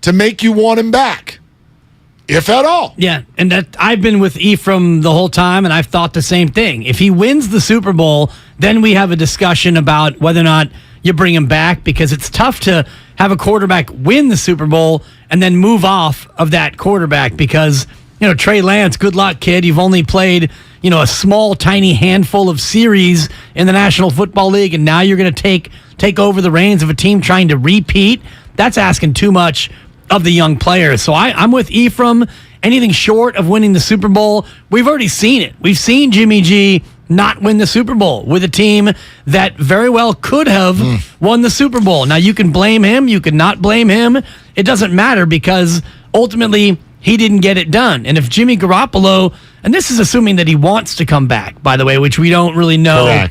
to make you want him back, if at all? Yeah, and that I've been with Ephraim the whole time, and I've thought the same thing. If he wins the Super Bowl, then we have a discussion about whether or not you bring him back, because it's tough to have a quarterback win the Super Bowl and then move off of that quarterback because, Trey Lance, good luck, kid. You've only played, a small, tiny handful of series in the National Football League, and now you're going to take over the reins of a team trying to repeat. That's asking too much of the young players. So I'm with Ephraim. Anything short of winning the Super Bowl, we've already seen it. We've seen Jimmy G not win the Super Bowl with a team that very well could have won the Super Bowl. Now, you can blame him. You can not blame him. It doesn't matter because ultimately he didn't get it done. And if Jimmy Garoppolo, and this is assuming that he wants to come back, by the way, which we don't really know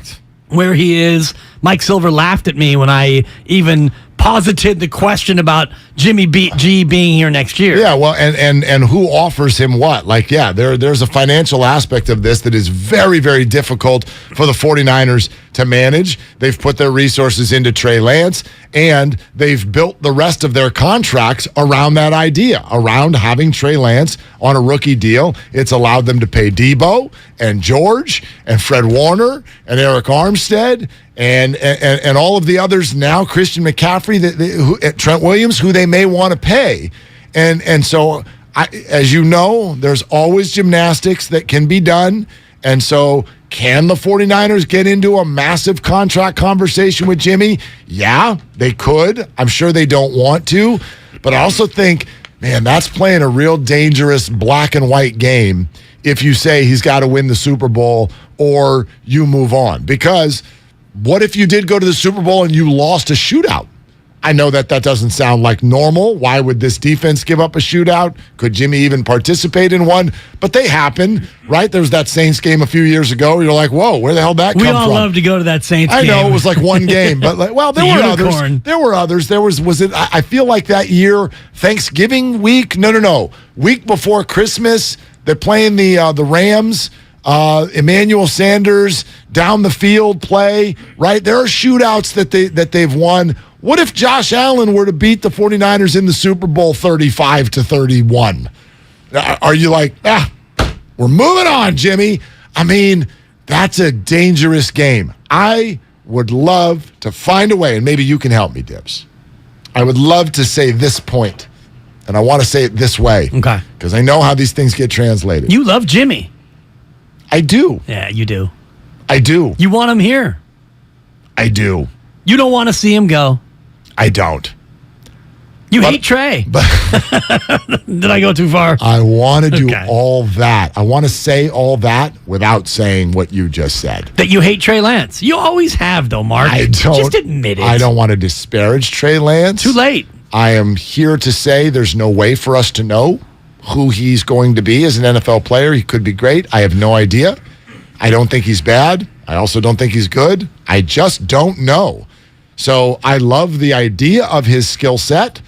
where he is. Mike Silver laughed at me when I even posited the question about Jimmy G being here next year. Yeah, well, and who offers him what? There's a financial aspect of this that is very, very difficult for the 49ers to manage. They've put their resources into Trey Lance, and they've built the rest of their contracts around that idea, around having Trey Lance on a rookie deal. It's allowed them to pay Debo and George and Fred Warner and Eric Armstead and all of the others now, Christian McCaffrey, Trent Williams, who they may want to pay. And so, as you know, there's always gymnastics that can be done. And so, can the 49ers get into a massive contract conversation with Jimmy? Yeah, they could. I'm sure they don't want to. But I also think, man, that's playing a real dangerous black and white game if you say he's got to win the Super Bowl or you move on. Because what if you did go to the Super Bowl and you lost a shootout? I know that doesn't sound like normal. Why would this defense give up a shootout? Could Jimmy even participate in one? But they happen, right? There was that Saints game a few years ago. You're like, whoa, where the hell did that come from? We all love to go to that Saints game. I know, it was like one game. But there were others. There were others. I feel like that year, Thanksgiving week? No. Week before Christmas, they're playing the Rams. Emmanuel Sanders down the field play, right? There are shootouts that they've won. What if Josh Allen were to beat the 49ers in the Super Bowl 35-31? Are you like, we're moving on, Jimmy? I mean, that's a dangerous game. I would love to find a way, and maybe you can help me, Dibs. I would love to say this point, and I want to say it this way. Okay. Because I know how these things get translated. You love Jimmy. I do. Yeah, you do. I do. You want him here. I do. You don't want to see him go. I don't. You hate Trey. Did I go too far? I want to do all that. I want to say all that without saying what you just said. That you hate Trey Lance. You always have, though, Mark. I don't. Just admit it. I don't want to disparage Trey Lance. Too late. I am here to say there's no way for us to know who he's going to be as an NFL player. He could be great. I have no idea. I don't think he's bad. I also don't think he's good. I just don't know. So I love the idea of his skill set,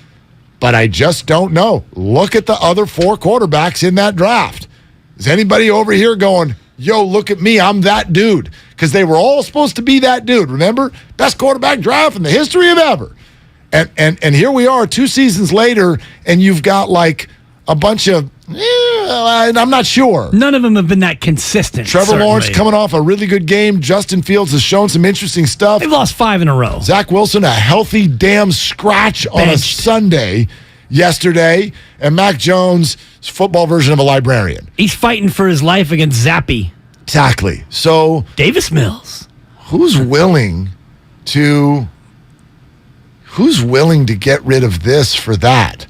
but I just don't know. Look at the other four quarterbacks in that draft. Is anybody over here going, yo, look at me, I'm that dude? Because they were all supposed to be that dude, remember? Best quarterback draft in the history of ever. And here we are 2 seasons later, and you've got like a bunch of, I'm not sure. None of them have been that consistent. Trevor Lawrence coming off a really good game. Justin Fields has shown some interesting stuff. They've lost 5 in a row. Zach Wilson, a healthy damn scratch on a Sunday yesterday. And Mac Jones, football version of a librarian. He's fighting for his life against Zappy. Exactly. So Davis Mills. Who's willing to who's willing to get rid of this for that?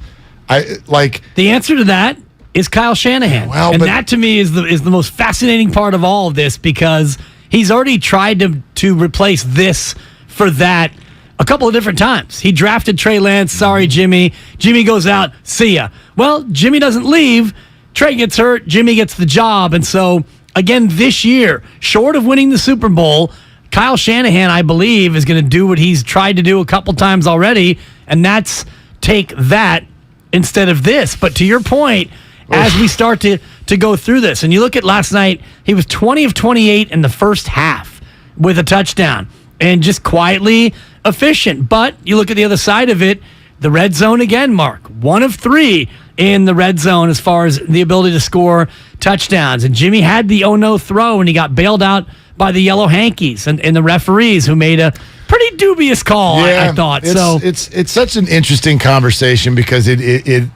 The answer to that is Kyle Shanahan. And that to me is the most fascinating part of all of this, because he's already tried to replace this for that a couple of different times. He drafted Trey Lance. Sorry, Jimmy. Jimmy goes out. See ya. Well, Jimmy doesn't leave. Trey gets hurt. Jimmy gets the job. And so, again, this year, short of winning the Super Bowl, Kyle Shanahan, I believe, is going to do what he's tried to do a couple times already, and that's take that instead of this. But to your point, as we start to go through this, and you look at last night, he was 20 of 28 in the first half with a touchdown and just quietly efficient. But you look at the other side of it, the red zone again, Mark, 1 of 3 in the red zone as far as the ability to score touchdowns. And Jimmy had the oh-no throw, and he got bailed out by the yellow hankies and the referees, who made a pretty dubious call, I thought. It's such an interesting conversation, because it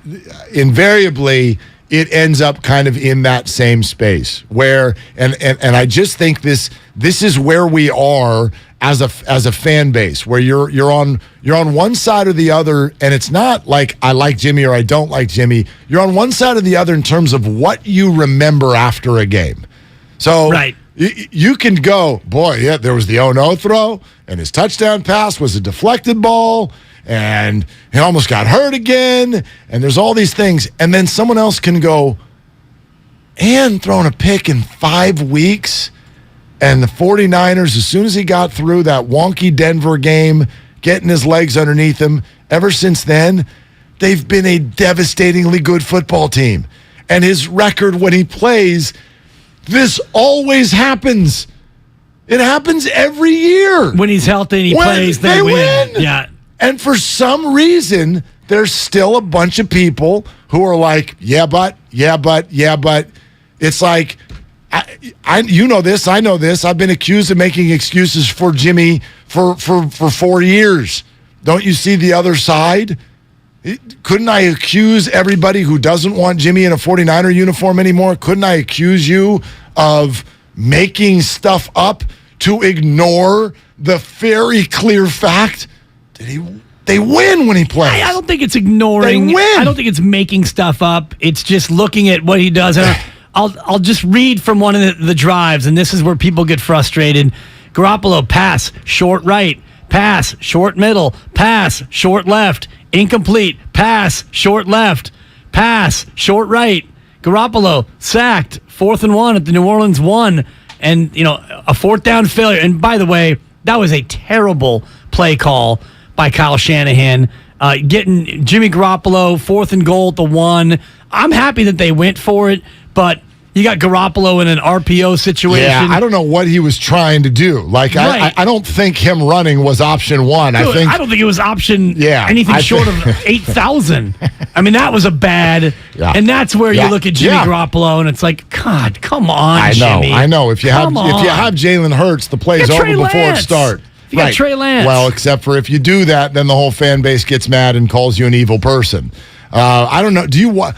invariably it ends up kind of in that same space where, and I just think this is where we are as a fan base, where you're on one side or the other, and it's not like I like Jimmy or I don't like Jimmy. You're on one side or the other in terms of what you remember after a game. So right. You can go, boy, yeah, there was the oh-no throw, and his touchdown pass was a deflected ball, and he almost got hurt again, and there's all these things. And then someone else can go, and throwing a pick in 5 weeks, and the 49ers, as soon as he got through that wonky Denver game, getting his legs underneath him, ever since then, they've been a devastatingly good football team. And his record when he plays, this always happens. It happens every year. When he's healthy and he plays, they win. Yeah. And for some reason, there's still a bunch of people who are like, yeah, but. It's like, you know this, I know this. I've been accused of making excuses for Jimmy for 4 years. Don't you see the other side? Couldn't I accuse everybody who doesn't want Jimmy in a 49er uniform anymore? Couldn't I accuse you of making stuff up to ignore the very clear fact that they win when he plays? I don't think it's ignoring. They win. I don't think it's making stuff up. It's just looking at what he does. And I'll just read from one of the drives, and this is where people get frustrated. Garoppolo, pass, short right. Pass, short middle. Pass, short left. Incomplete. Pass, short left. Pass, short right. Garoppolo sacked. 4th and 1 at the New Orleans 1. And, a 4th down failure. And by the way, that was a terrible play call by Kyle Shanahan. Getting Jimmy Garoppolo 4th and goal at the 1. I'm happy that they went for it, but you got Garoppolo in an RPO situation. Yeah, I don't know what he was trying to do. Like, right. I don't think him running was option 1. Dude, I don't think it was option anything short of 8,000. I mean, that was a bad. Yeah. And that's where you look at Jimmy Garoppolo, and it's like, God, come on, Jimmy. I know. If you have Jalen Hurts, the play's over before it starts. You got Trey Lance. Well, except for if you do that, then the whole fan base gets mad and calls you an evil person. I don't know. Do you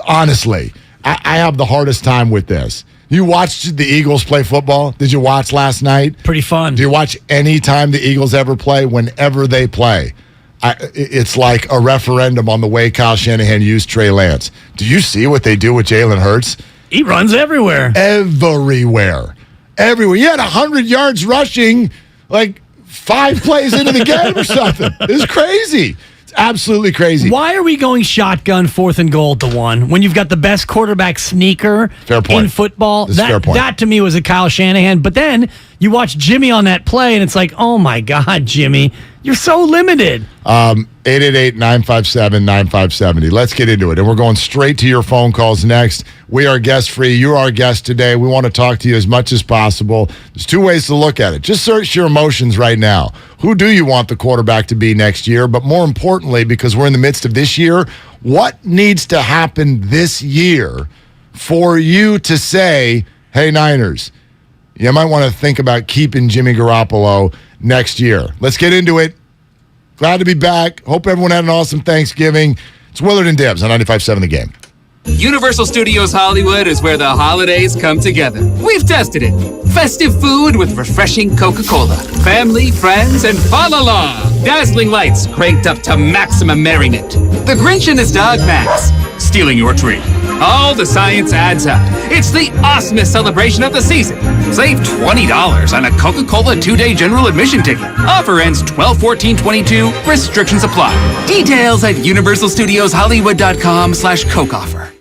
honestly? I have the hardest time with this. You watched the Eagles play football? Did you watch last night? Pretty fun. Do you watch any time the Eagles ever play? Whenever they play, it's like a referendum on the way Kyle Shanahan used Trey Lance. Do you see what they do with Jalen Hurts? He runs everywhere. Everywhere. You had 100 yards rushing, like 5 plays into the game or something. It's crazy. Absolutely crazy. Why are we going shotgun 4th and goal at the 1 when you've got the best quarterback sneaker in football? Fair point. That to me was a Kyle Shanahan. But then you watch Jimmy on that play, and it's like, oh my God, Jimmy, you're so limited. 888-957-9570. Let's get into it. And we're going straight to your phone calls next. We are guest free. You're our guest today. We want to talk to you as much as possible. There's 2 ways to look at it. Just search your emotions right now. Who do you want the quarterback to be next year? But more importantly, because we're in the midst of this year, what needs to happen this year for you to say, hey, Niners, you might want to think about keeping Jimmy Garoppolo next year. Let's get into it. Glad to be back. Hope everyone had an awesome Thanksgiving. It's Willard and Dibs on 95.7 The Game. Universal Studios Hollywood is where the holidays come together. We've tested it. Festive food with refreshing Coca-Cola. Family, friends, and fa-la-la. Dazzling lights cranked up to maximum merriment. The Grinch and his dog Max stealing your tree. All the science adds up. It's the awesomest celebration of the season. Save $20 on a Coca-Cola 2-day general admission ticket. Offer ends 12/14/22. Restrictions apply. Details at universalstudioshollywood.com/Coke offer.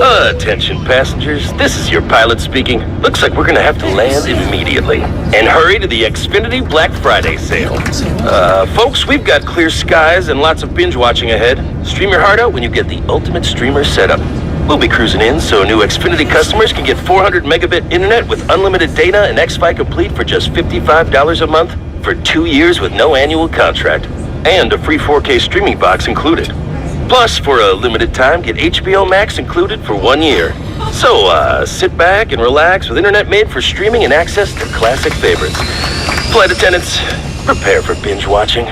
Attention passengers, this is your pilot speaking. Looks like we're gonna have to land immediately. And hurry to the Xfinity Black Friday sale. Folks, we've got clear skies and lots of binge watching ahead. Stream your heart out when you get the ultimate streamer setup. We'll be cruising in so new Xfinity customers can get 400 megabit internet with unlimited data and X-Fi Complete for just $55 a month for 2 years with no annual contract. And a free 4K streaming box included. Plus, for a limited time, get HBO Max included for 1 year. So, sit back and relax with internet made for streaming and access to classic favorites. Flight attendants, prepare for binge watching.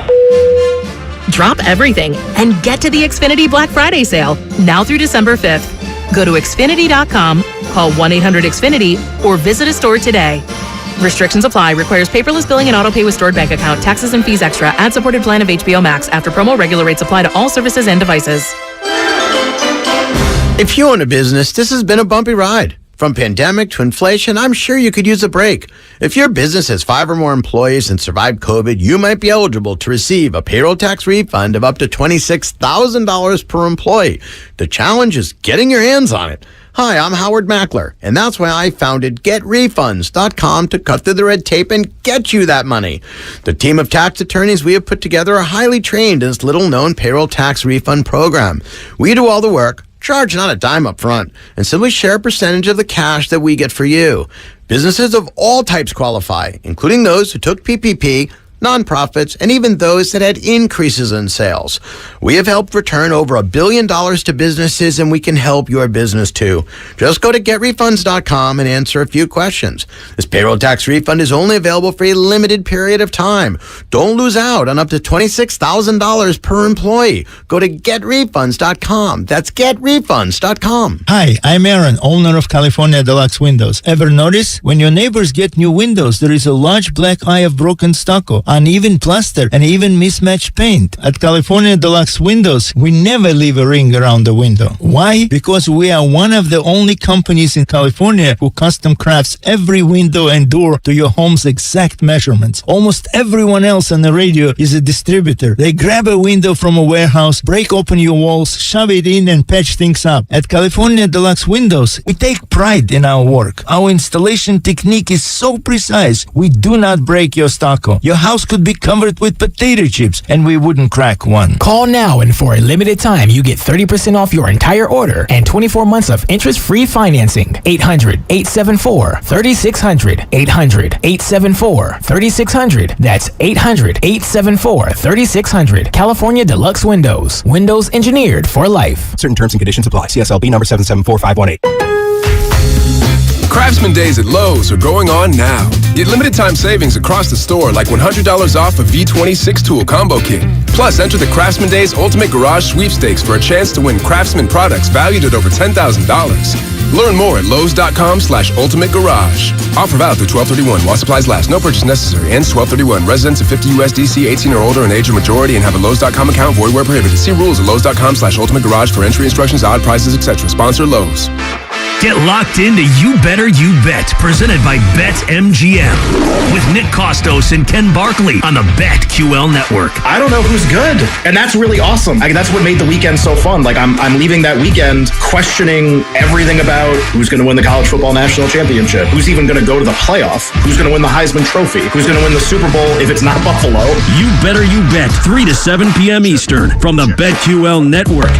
Drop everything and get to the Xfinity Black Friday sale, now through December 5th. Go to Xfinity.com, call 1-800-XFINITY, or visit a store today. Restrictions apply. Requires paperless billing and auto pay with stored bank account. Taxes and fees extra. Ad-supported plan of HBO Max. After promo, regular rates apply to all services and devices. If you own a business, this has been a bumpy ride. From pandemic to inflation, I'm sure you could use a break. If your business has 5 or more employees and survived COVID, you might be eligible to receive a payroll tax refund of up to $26,000 per employee. The challenge is getting your hands on it. Hi, I'm Howard Mackler, and that's why I founded GetRefunds.com to cut through the red tape and get you that money. The team of tax attorneys we have put together are highly trained in this little-known payroll tax refund program. We do all the work, charge not a dime up front, and simply share a percentage of the cash that we get for you. Businesses of all types qualify, including those who took PPP, nonprofits, and even those that had increases in sales. We have helped return over $1 billion to businesses, and we can help your business too. Just go to GetRefunds.com and answer a few questions. This payroll tax refund is only available for a limited period of time. Don't lose out on up to $26,000 per employee. Go to GetRefunds.com. That's GetRefunds.com. Hi, I'm Aaron, owner of California Deluxe Windows. Ever notice? When your neighbors get new windows, there is a large black eye of broken stucco, uneven plaster, and even mismatched paint. At California Deluxe Windows, we never leave a ring around the window. Why? Because we are one of the only companies in California who custom crafts every window and door to your home's exact measurements. Almost everyone else on the radio is a distributor. They grab a window from a warehouse, break open your walls, shove it in, and patch things up. At California Deluxe Windows, we take pride in our work. Our installation technique is so precise, we do not break your stucco. Your house could be covered with potato chips, and we wouldn't crack one. Call now, and for a limited time, you get 30% off your entire order and 24 months of interest-free financing. 800-874-3600. 800-874-3600. That's 800-874-3600. California Deluxe Windows. Windows engineered for life. Certain terms and conditions apply. CSLB number 774518. Craftsman Days at Lowe's are going on now. Get limited time savings across the store like $100 off a V26 tool combo kit. Plus, enter the Craftsman Days Ultimate Garage Sweepstakes for a chance to win Craftsman products valued at over $10,000. Learn more at Lowe's.com/Ultimate Garage. Offer valid through 12/31 while supplies last. No purchase necessary. Ends 12/31. Residents of 50 USDC, 18 or older in age or majority, and have a Lowe's.com account. Void where prohibited. See rules at Lowe's.com/Ultimate Garage for entry instructions, odd prices, etc. Sponsor Lowe's. Get locked into You Better You Bet, presented by BetMGM, with Nick Costos and Ken Barkley on the BetQL network. I don't know who's good, and that's really awesome. That's what made the weekend so fun. I'm leaving that weekend questioning everything about who's going to win the college football national championship, who's even going to go to the playoff, who's going to win the Heisman Trophy, who's going to win the Super Bowl if it's not Buffalo. You Better You Bet, 3 to 7 p.m. Eastern from the BetQL network.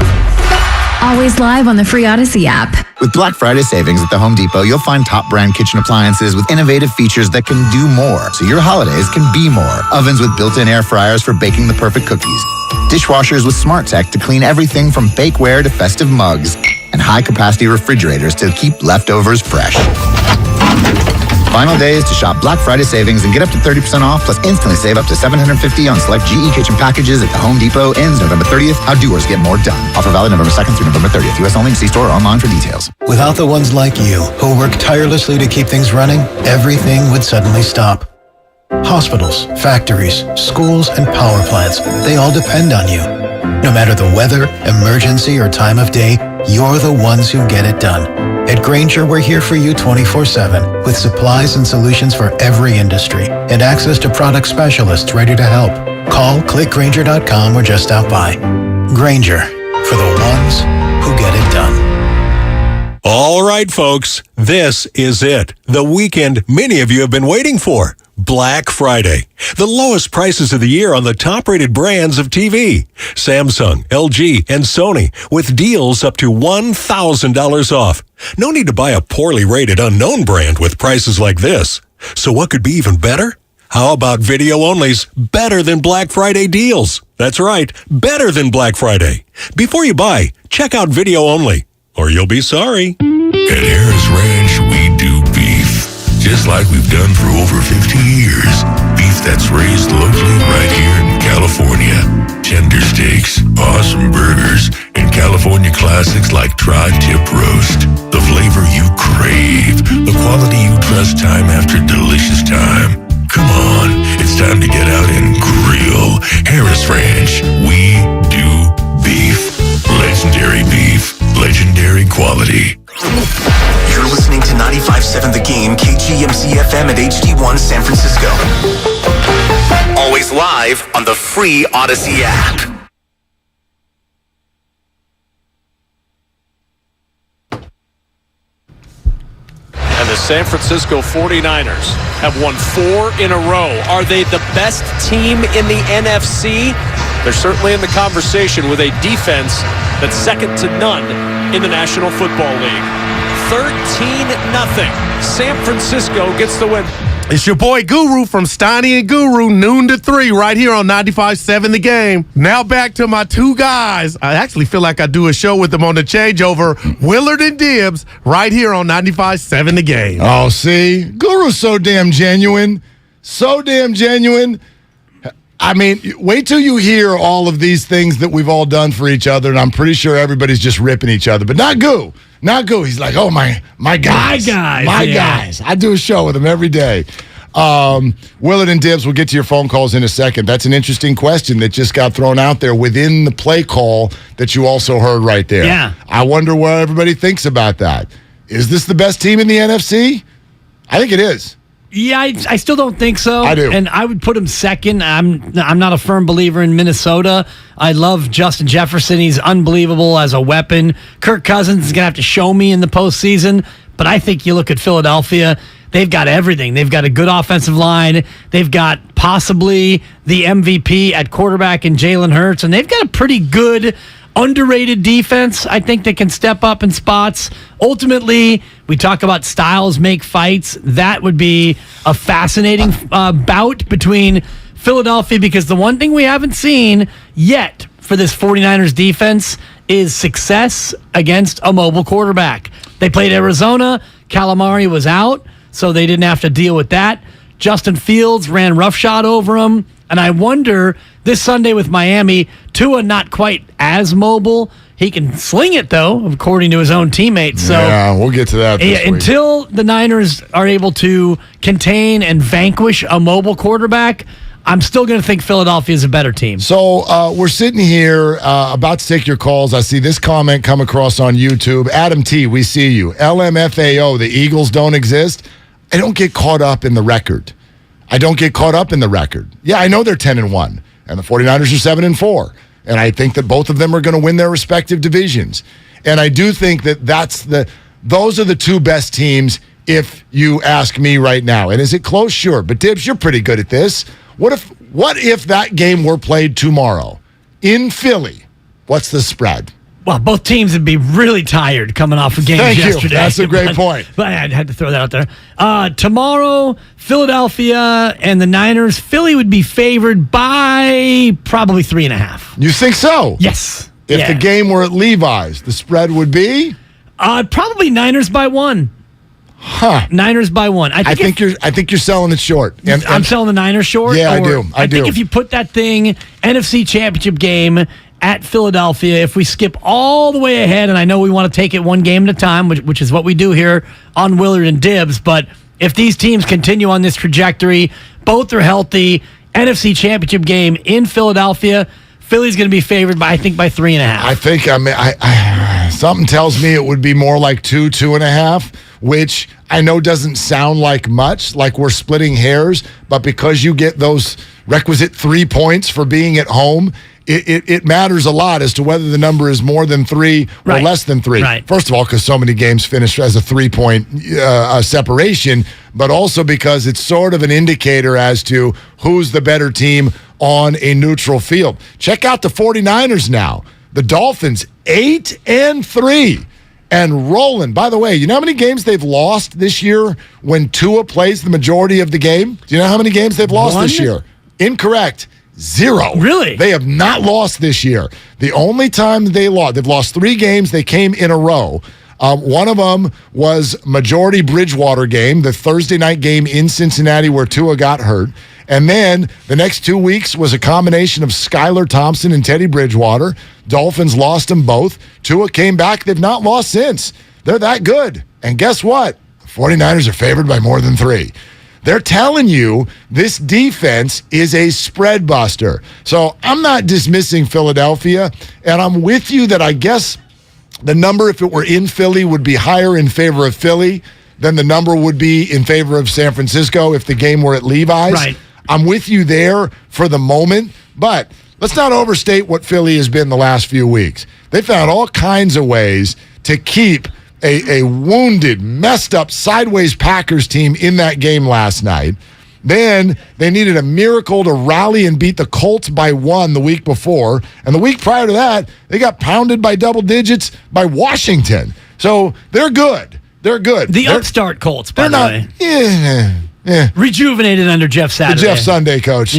Always live on the free Odyssey app. With Black Friday savings at the Home Depot, you'll find top brand kitchen appliances with innovative features that can do more, so your holidays can be more. Ovens with built-in air fryers for baking the perfect cookies. Dishwashers with smart tech to clean everything from bakeware to festive mugs. And high-capacity refrigerators to keep leftovers fresh. Final days to shop Black Friday savings and get up to 30% off, plus instantly save up to $750 on select GE kitchen packages at the Home Depot. Ends November 30th. How doers get more done. Offer valid November 2nd through November 30th. U.S. only. See store or online for details. Without the ones like you, who work tirelessly to keep things running, everything would suddenly stop. Hospitals, factories, schools, and power plants, they all depend on you. No matter the weather, emergency, or time of day, you're the ones who get it done. At Grainger, we're here for you 24/7 with supplies and solutions for every industry and access to product specialists ready to help. Call, click Grainger.com, or just stop by. Grainger, for the ones who get it done. All right, folks, this is it. The weekend many of you have been waiting for. Black Friday. The lowest prices of the year on the top-rated brands of TV. Samsung, LG, and Sony with deals up to $1,000 off. No need to buy a poorly rated unknown brand with prices like this. So what could be even better? How about video-only's better than Black Friday deals? That's right, better than Black Friday. Before you buy, check out video only, or you'll be sorry. At Harris Ranch, we do beef, just like we've done for over 50 years. Beef that's raised locally right here in California. Tender steaks, awesome burgers, and California classics like tri-tip roast. The flavor you crave, the quality you trust time after delicious time. Come on, it's time to get out and grill. Harris Ranch, we do beef. Legendary beef, legendary quality. You're listening to 95.7 The Game, KGMC FM at HD1 San Francisco. Always live on the free Odyssey app. And the San Francisco 49ers have won 4 in a row. Are they the best team in the NFC? They're certainly in the conversation with a defense that's second to none in the National Football League. 13-0. San Francisco gets the win. It's your boy Guru from Steiny Guru, noon to 3, right here on 95.7 The Game. Now back to my two guys. I actually feel like I do a show with them on the changeover. Willard and Dibs, right here on 95.7 The Game. Oh, see? Guru's so damn genuine. So damn genuine. I mean, wait till you hear all of these things that we've all done for each other, and I'm pretty sure everybody's just ripping each other. But not Goo. Not Goo. He's like, oh, my guys. My guys. I do a show with him every day. Willard and Dibs, we'll get to your phone calls in a second. That's an interesting question that just got thrown out there within the play call that you also heard right there. Yeah. I wonder what everybody thinks about that. Is this the best team in the NFC? I think it is. Yeah, I still don't think so. I do. And I would put him second. I'm not a firm believer in Minnesota. I love Justin Jefferson. He's unbelievable as a weapon. Kirk Cousins is going to have to show me in the postseason. But I think you look at Philadelphia, they've got everything. They've got a good offensive line. They've got possibly the MVP at quarterback in Jalen Hurts. And they've got a pretty good underrated defense. I think they can step up in spots. Ultimately, we talk about styles make fights. That would be a fascinating bout between Philadelphia, because the one thing we haven't seen yet for this 49ers defense is success against a mobile quarterback. They played Arizona. Calamari was out, so they didn't have to deal with that. Justin Fields ran roughshod over him. And I wonder, this Sunday with Miami, Tua not quite as mobile. He can sling it, though, according to his own teammates. So yeah, we'll get to that this week. Until the Niners are able to contain and vanquish a mobile quarterback, I'm still going to think Philadelphia is a better team. So we're sitting here about to take your calls. I see this comment come across on YouTube. Adam T., we see you. LMFAO, the Eagles don't exist. I don't get caught up in the record. Yeah, I know they're 10-1, and the 49ers are 7-4, and I think that both of them are going to win their respective divisions. And I do think that those are the two best teams if you ask me right now. And is it close? Sure. But Dibs, you're pretty good at this. What if that game were played tomorrow in Philly? What's the spread? Well, both teams would be really tired coming off of games yesterday. That's a great point. But I had to throw that out there. Tomorrow, Philadelphia and the Niners. Philly would be favored by probably 3.5. You think so? Yes. If the game were at Levi's, the spread would be? Probably Niners by 1. Niners by 1. I think you're selling it short. And I'm selling the Niners short? Yeah, I do. I think if you put that thing, NFC Championship game at Philadelphia, if we skip all the way ahead, and I know we want to take it one game at a time, which is what we do here on Willard and Dibs, but if these teams continue on this trajectory, both are healthy, NFC Championship game in Philadelphia, Philly's going to be favored by 3.5. I think something tells me it would be more like 2.5, which I know doesn't sound like much, like we're splitting hairs, but because you get those requisite 3 points for being at home, it matters a lot as to whether the number is more than 3 or less than 3. Right. First of all, because so many games finish as a 3-point separation, but also because it's sort of an indicator as to who's the better team on a neutral field. Check out the 49ers now. The Dolphins, 8-3 and rolling. By the way, you know how many games they've lost this year when Tua plays the majority of the game? Do you know how many games they've lost this year? Incorrect. 0. Really? They have not lost this year. The only time they've lost 3 games, they came in a row. One of them was majority Bridgewater game, the Thursday night game in Cincinnati where Tua got hurt. And then the next 2 weeks was a combination of Skylar Thompson and Teddy Bridgewater. Dolphins lost them both. Tua came back. They've not lost since. They're that good. And guess what? The 49ers are favored by more than 3. They're telling you this defense is a spread buster. So I'm not dismissing Philadelphia, and I'm with you that I guess the number, if it were in Philly, would be higher in favor of Philly than the number would be in favor of San Francisco if the game were at Levi's. Right. I'm with you there for the moment, but let's not overstate what Philly has been the last few weeks. They found all kinds of ways to keep a wounded, messed up, sideways Packers team in that game last night. Then they needed a miracle to rally and beat the Colts by 1 the week before. And the week prior to that, they got pounded by double digits by Washington. So they're good. They're good. The upstart Colts, by the way. Rejuvenated under Jeff Saturday. The Jeff Sunday coach,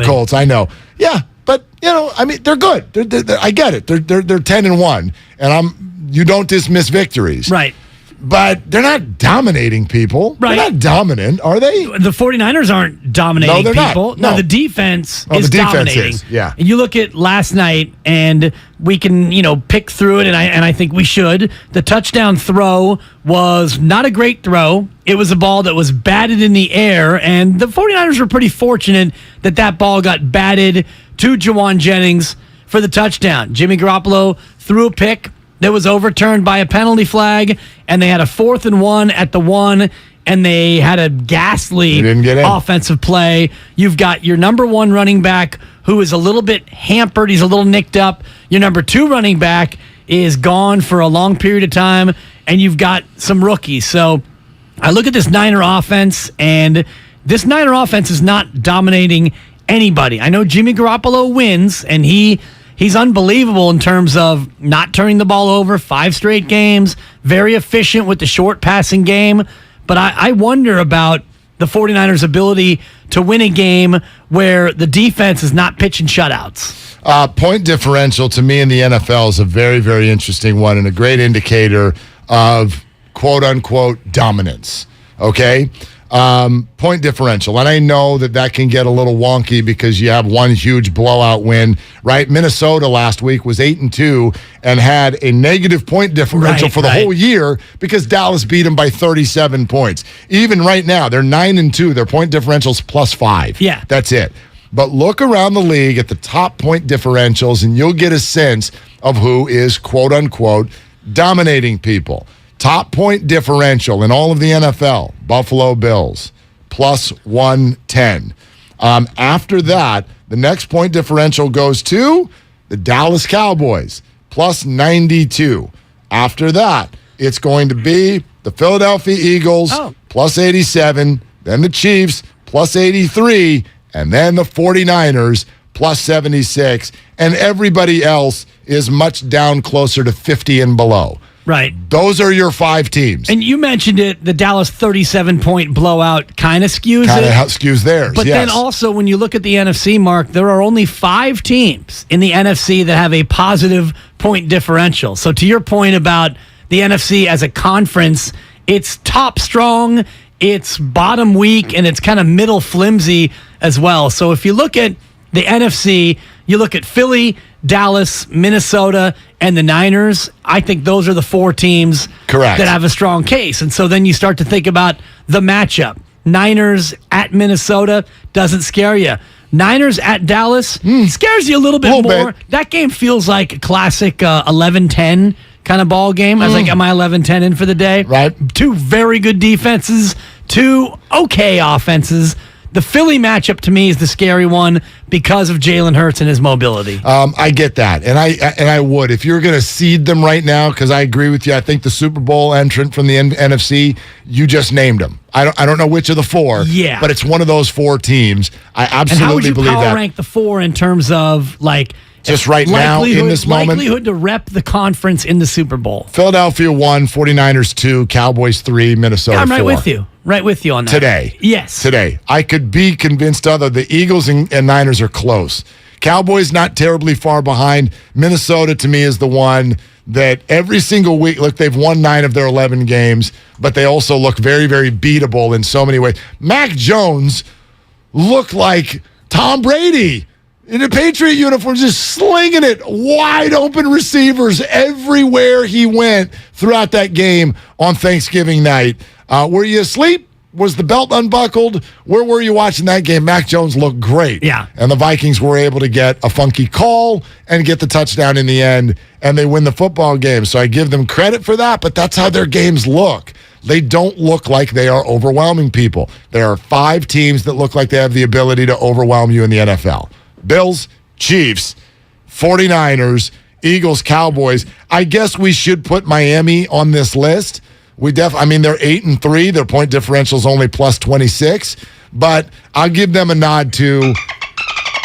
Colts, I know. Yeah, but, I mean, they're good. They're, I get it. They're 10-1, and you don't dismiss victories. Right. But they're not dominating people. Right. They're not dominant, are they? The 49ers aren't dominating they're people. Not. No. The defense Oh, is the defense dominating. is, yeah. And you look at last night, and we can, pick through it, and I think we should. The touchdown throw was not a great throw. It was a ball that was batted in the air, and the 49ers were pretty fortunate that ball got batted to Juwan Jennings for the touchdown. Jimmy Garoppolo threw a pick that was overturned by a penalty flag, and they had a 4th and 1 at the 1, and they had a ghastly offensive play. You've got your number 1 running back who is a little bit hampered. He's a little nicked up. Your number 2 running back is gone for a long period of time, and you've got some rookies. So I look at this Niner offense, and this Niner offense is not dominating anybody. I know Jimmy Garoppolo wins, and he's unbelievable in terms of not turning the ball over, 5 straight games, very efficient with the short passing game. But I wonder about the 49ers' ability to win a game where the defense is not pitching shutouts. Point differential to me in the NFL is a very, very interesting one and a great indicator of quote-unquote dominance, okay? Point differential. And I know that can get a little wonky because you have one huge blowout win, right? Minnesota last week was 8-2 and had a negative point differential for the whole year because Dallas beat them by 37 points. Even right now, they're 9-2. Their point differential's +5. Yeah. That's it. But look around the league at the top point differentials and you'll get a sense of who is quote-unquote dominating people. Top point differential in all of the NFL, Buffalo Bills, +110. After that, the next point differential goes to the Dallas Cowboys, +92. After that, it's going to be the Philadelphia Eagles, +87, then the Chiefs, +83, and then the 49ers, +76, and everybody else is much down closer to 50 and below. Right. Those are your 5 teams. And you mentioned it, the Dallas 37-point blowout kind of skews Kind it. of skews theirs, But then also, when you look at the NFC, Mark, there are only 5 teams in the NFC that have a positive point differential. So to your point about the NFC as a conference it's top strong, it's bottom weak, and it's kind of middle flimsy as well. So if you look at the NFC, you look at Philly, Dallas, Minnesota, and the Niners, I think those are the 4 teams Correct. that have a strong case. And so then you start to think about the matchup. Niners at Minnesota doesn't scare you. Niners at Dallas scares you a little bit more. That game feels like a classic 11-10 kind of ball game. I was like, am I 11-10 in for the day? Right. 2 very good defenses, 2 okay offenses. The Philly matchup to me is the scary one because of Jalen Hurts and his mobility. I get that, and I would if you're going to seed them right now, because I agree with you. I think the Super Bowl entrant from the NFC, you just named them. I don't know which of the 4, but it's one of those 4 teams. I absolutely believe that. And how would you power rank the 4 in terms of just right now in this moment? Likelihood to rep the conference in the Super Bowl. Philadelphia 1, 49ers 2, Cowboys 3, Minnesota 4. I'm right with you. Right with you on that. Today. Yes. Today. I could be convinced the Eagles and Niners are close. Cowboys not terribly far behind. Minnesota, to me, is the one that every single week, look, they've won 9 of their 11 games, but they also look very, very beatable in so many ways. Mac Jones looked like Tom Brady in a Patriot uniform, just slinging it, wide open receivers everywhere he went throughout that game on Thanksgiving night. Were you asleep? Was the belt unbuckled? Where were you watching that game? Mac Jones looked great. Yeah. And the Vikings were able to get a funky call and get the touchdown in the end, and they win the football game. So I give them credit for that, but that's how their games look. They don't look like they are overwhelming people. There are 5 teams that look like they have the ability to overwhelm you in the NFL. Bills, Chiefs, 49ers, Eagles, Cowboys. I guess we should put Miami on this list. They're 8-3. Their point differential is only plus 26, but I'll give them a nod to.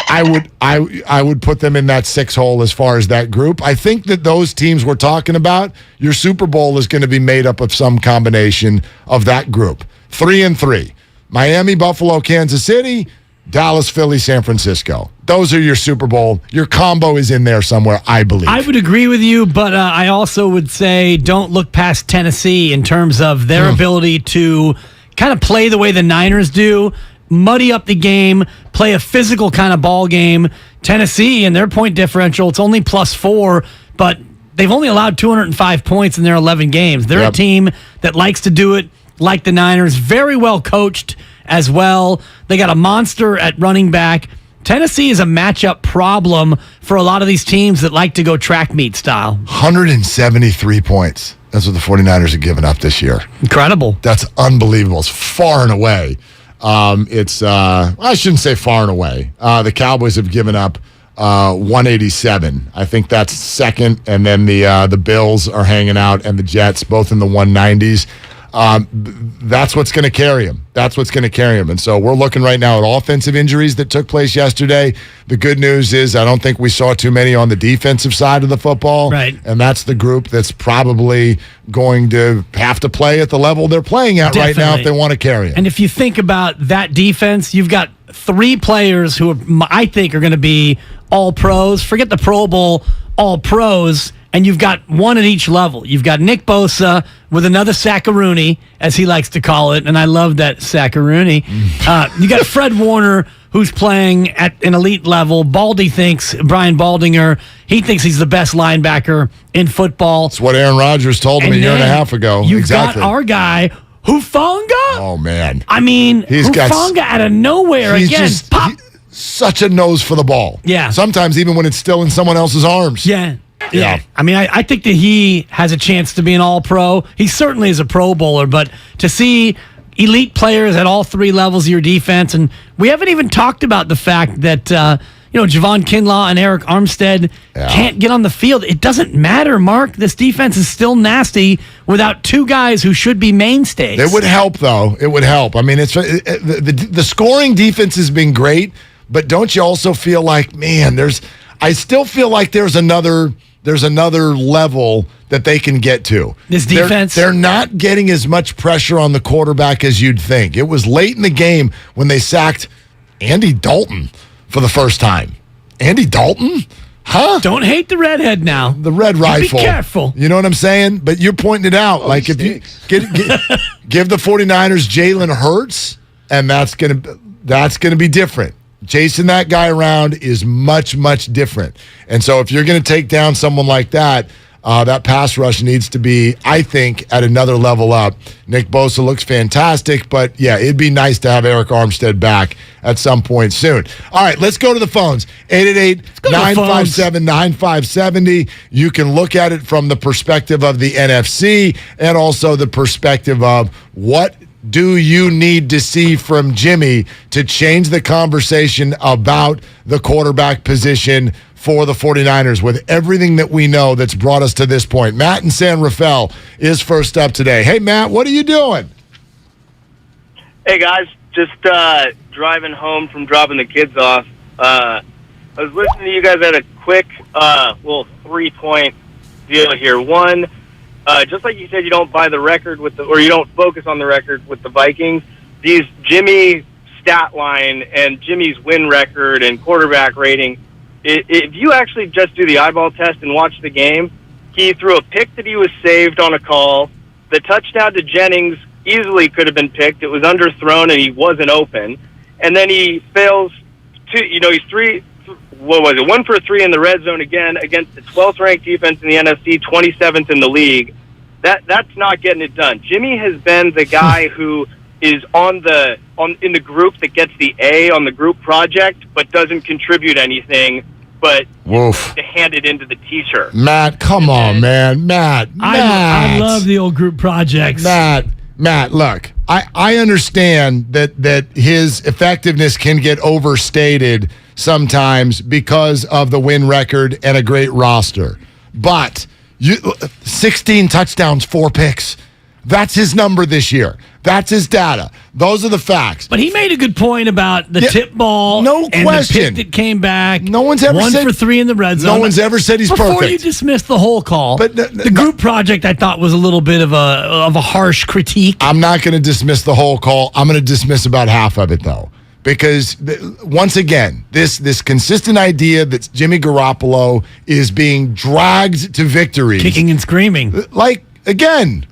I would put them in that 6 hole as far as that group. I think that those teams we're talking about, your Super Bowl is going to be made up of some combination of that group. 3-3. Miami, Buffalo, Kansas City, Dallas, Philly, San Francisco. Those are your Super Bowl. Your combo is in there somewhere, I believe. I would agree with you, but I also would say don't look past Tennessee in terms of their ability to kind of play the way the Niners do, muddy up the game, play a physical kind of ball game. Tennessee and their point differential, it's only plus 4, but they've only allowed 205 points in their 11 games. They're a team that likes to do it like the Niners, very well coached as well. They got a monster at running back. Tennessee is a matchup problem for a lot of these teams that like to go track meet style. 173 points. That's what the 49ers have given up this year. Incredible. That's unbelievable. It's far and away. I shouldn't say far and away. The Cowboys have given up 187. I think that's second, and then the Bills are hanging out, and the Jets, both in the 190s. That's what's going to carry him. And so we're looking right now at offensive injuries that took place yesterday. The good news is I don't think we saw too many on the defensive side of the football. Right. And that's the group that's probably going to have to play at the level they're playing at right now if they want to carry it. And if you think about that defense, you've got 3 players who I think are going to be all pros. Forget the Pro Bowl, all pros. And you've got one at each level. You've got Nick Bosa with another Sackaroonie, as he likes to call it, and I love that Sackaroonie. You got Fred Warner, who's playing at an elite level. Baldy thinks, Brian Baldinger, he thinks he's the best linebacker in football. That's what Aaron Rodgers told him a year and a half ago. You've got our guy, Hufanga. Oh, man. I mean, Hufanga out of nowhere again. Such a nose for the ball. Yeah. Sometimes even when it's still in someone else's arms. Yeah. I mean, I think that he has a chance to be an all-pro. He certainly is a Pro Bowler, but to see elite players at all 3 levels of your defense, and we haven't even talked about the fact that, Javon Kinlaw and Eric Armstead can't get on the field. It doesn't matter, Mark. This defense is still nasty without 2 guys who should be mainstays. It would help, though. It would help. I mean, the scoring defense has been great, but don't you also feel like, man, I still feel like there's another level that they can get to. This defense? They're not getting as much pressure on the quarterback as you'd think. It was late in the game when they sacked Andy Dalton for the first time. Andy Dalton? Huh? Don't hate the redhead now. The red rifle. Be careful. You know what I'm saying? But you're pointing it out. Like if you give the 49ers Jalen Hurts, and that's gonna be different. Chasing that guy around is much, much different. And so if you're going to take down someone like that, that pass rush needs to be, I think, at another level up. Nick Bosa looks fantastic, but yeah, it'd be nice to have Eric Armstead back at some point soon. All right, let's go to the phones. 888-957-9570. You can look at it from the perspective of the NFC and also the perspective of what do you need to see from Jimmy to change the conversation about the quarterback position for the 49ers with everything that we know that's brought us to this point? Matt in San Rafael is first up today. Hey, Matt, what are you doing? Hey, guys. Just driving home from dropping the kids off. I was listening to you guys at a quick little 3-point deal here. One, just like you said, you don't buy the record or you don't focus on the record with the Vikings. These Jimmy stat line and Jimmy's win record and quarterback rating, if you actually just do the eyeball test and watch the game, he threw a pick that he was saved on a call. The touchdown to Jennings easily could have been picked. It was underthrown and he wasn't open. And then he fails he's 1 for 3 in the red zone again against the 12th ranked defense in the NFC, 27th in the league. That's not getting it done. Jimmy has been the guy who is in the group that gets the A on the group project, but doesn't contribute anything, but to hand it into the teacher. Matt, come on, man. Matt. I love the old group projects. Matt, look, I understand that his effectiveness can get overstated sometimes because of the win record and a great roster. But 16 touchdowns, 4 picks. That's his number this year. That's his data. Those are the facts. But he made a good point about the tip ball. No and question. The pick that came back. No one's ever 1 said, for 3 in the red zone. No one's ever said he's perfect. Before you dismiss the whole call, but the group project I thought was a little bit of a harsh critique. I'm not going to dismiss the whole call. I'm going to dismiss about half of it, though. Because, once again, this consistent idea that Jimmy Garoppolo is being dragged to victory. Kicking and screaming. Like, again,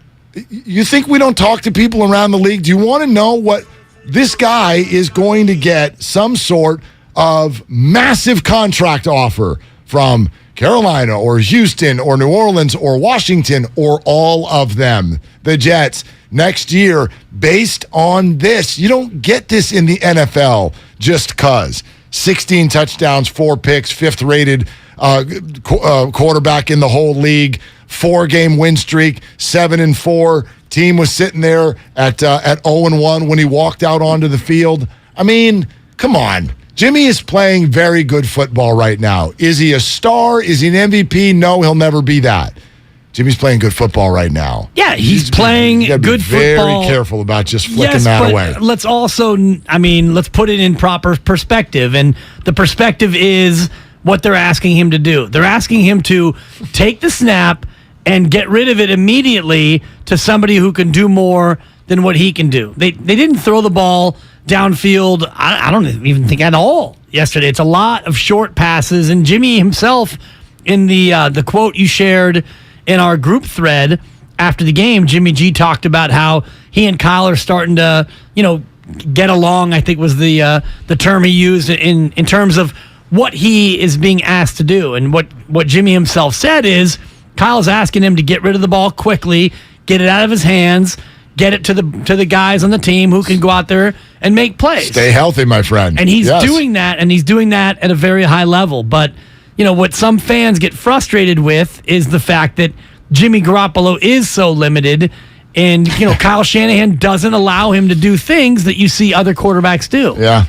you think we don't talk to people around the league? Do you want to know what this guy is going to get? Some sort of massive contract offer from Carolina or Houston or New Orleans or Washington or all of them, the Jets, next year based on this. You don't get this in the NFL just because. 16 touchdowns, 4 picks, 5th rated quarterback in the whole league, 4-game win streak, 7-4. Team was sitting there at 0-1 when he walked out onto the field. I mean, come on. Jimmy is playing very good football right now. Is he a star? Is he an MVP? No, he'll never be that. Jimmy's playing good football right now. Yeah, he's playing good football. Very careful about just flicking that away. Let's also, let's put it in proper perspective. And the perspective is what they're asking him to do. They're asking him to take the snap and get rid of it immediately to somebody who can do more than what he can do. They didn't throw the ball downfield, I don't even think at all yesterday. It's a lot of short passes. And Jimmy himself, in the quote you shared in our group thread after the game, Jimmy G talked about how he and Kyle are starting to, get along, I think was the term he used in terms of what he is being asked to do. And what Jimmy himself said is Kyle's asking him to get rid of the ball quickly, get it out of his hands, get it to the guys on the team who can go out there and make plays. Stay healthy, my friend. And he's doing that, and he's doing that at a very high level. But, what some fans get frustrated with is the fact that Jimmy Garoppolo is so limited, and, Kyle Shanahan doesn't allow him to do things that you see other quarterbacks do. Yeah.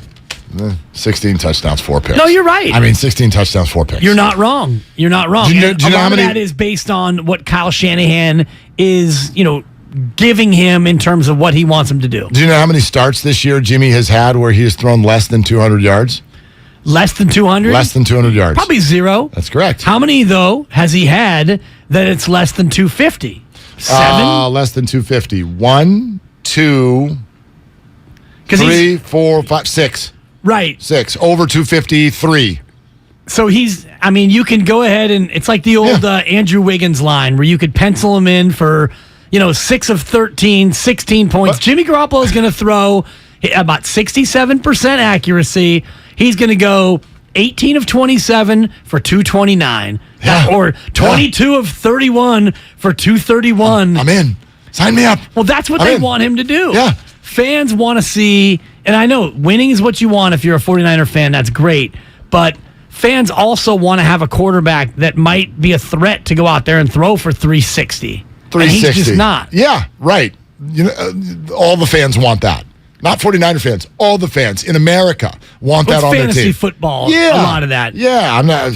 16 touchdowns, 4 picks. No, you're right. 16 touchdowns, 4 picks. You're not wrong. Do you know a lot of that is based on what Kyle Shanahan is, giving him in terms of what he wants him to do. Do you know how many starts this year Jimmy has had where he has thrown less than 200 yards? Less than 200? Less than 200 yards. Probably 0. That's correct. How many, though, has he had that it's less than 250? 7? Less than 250. 1, 2, 3, 4, 5, 6. Right. 6. Over 250, 3. So you can go ahead and it's like the old Andrew Wiggins line where you could pencil him in for, 6 of 13, 16 points. Jimmy Garoppolo is going to throw about 67% accuracy. He's going to go 18 of 27 for 229. Or 22 of 31 for 231. I'm in. Sign me up. Well, that's what they want him to do. Yeah. Fans want to see, and I know winning is what you want if you're a 49er fan. That's great. But fans also want to have a quarterback that might be a threat to go out there and throw for 360. 360. And he's just not. Yeah, right. All the fans want that. Not 49er fans. All the fans in America want that on their team. Fantasy football, a lot of that. Yeah, I'm not.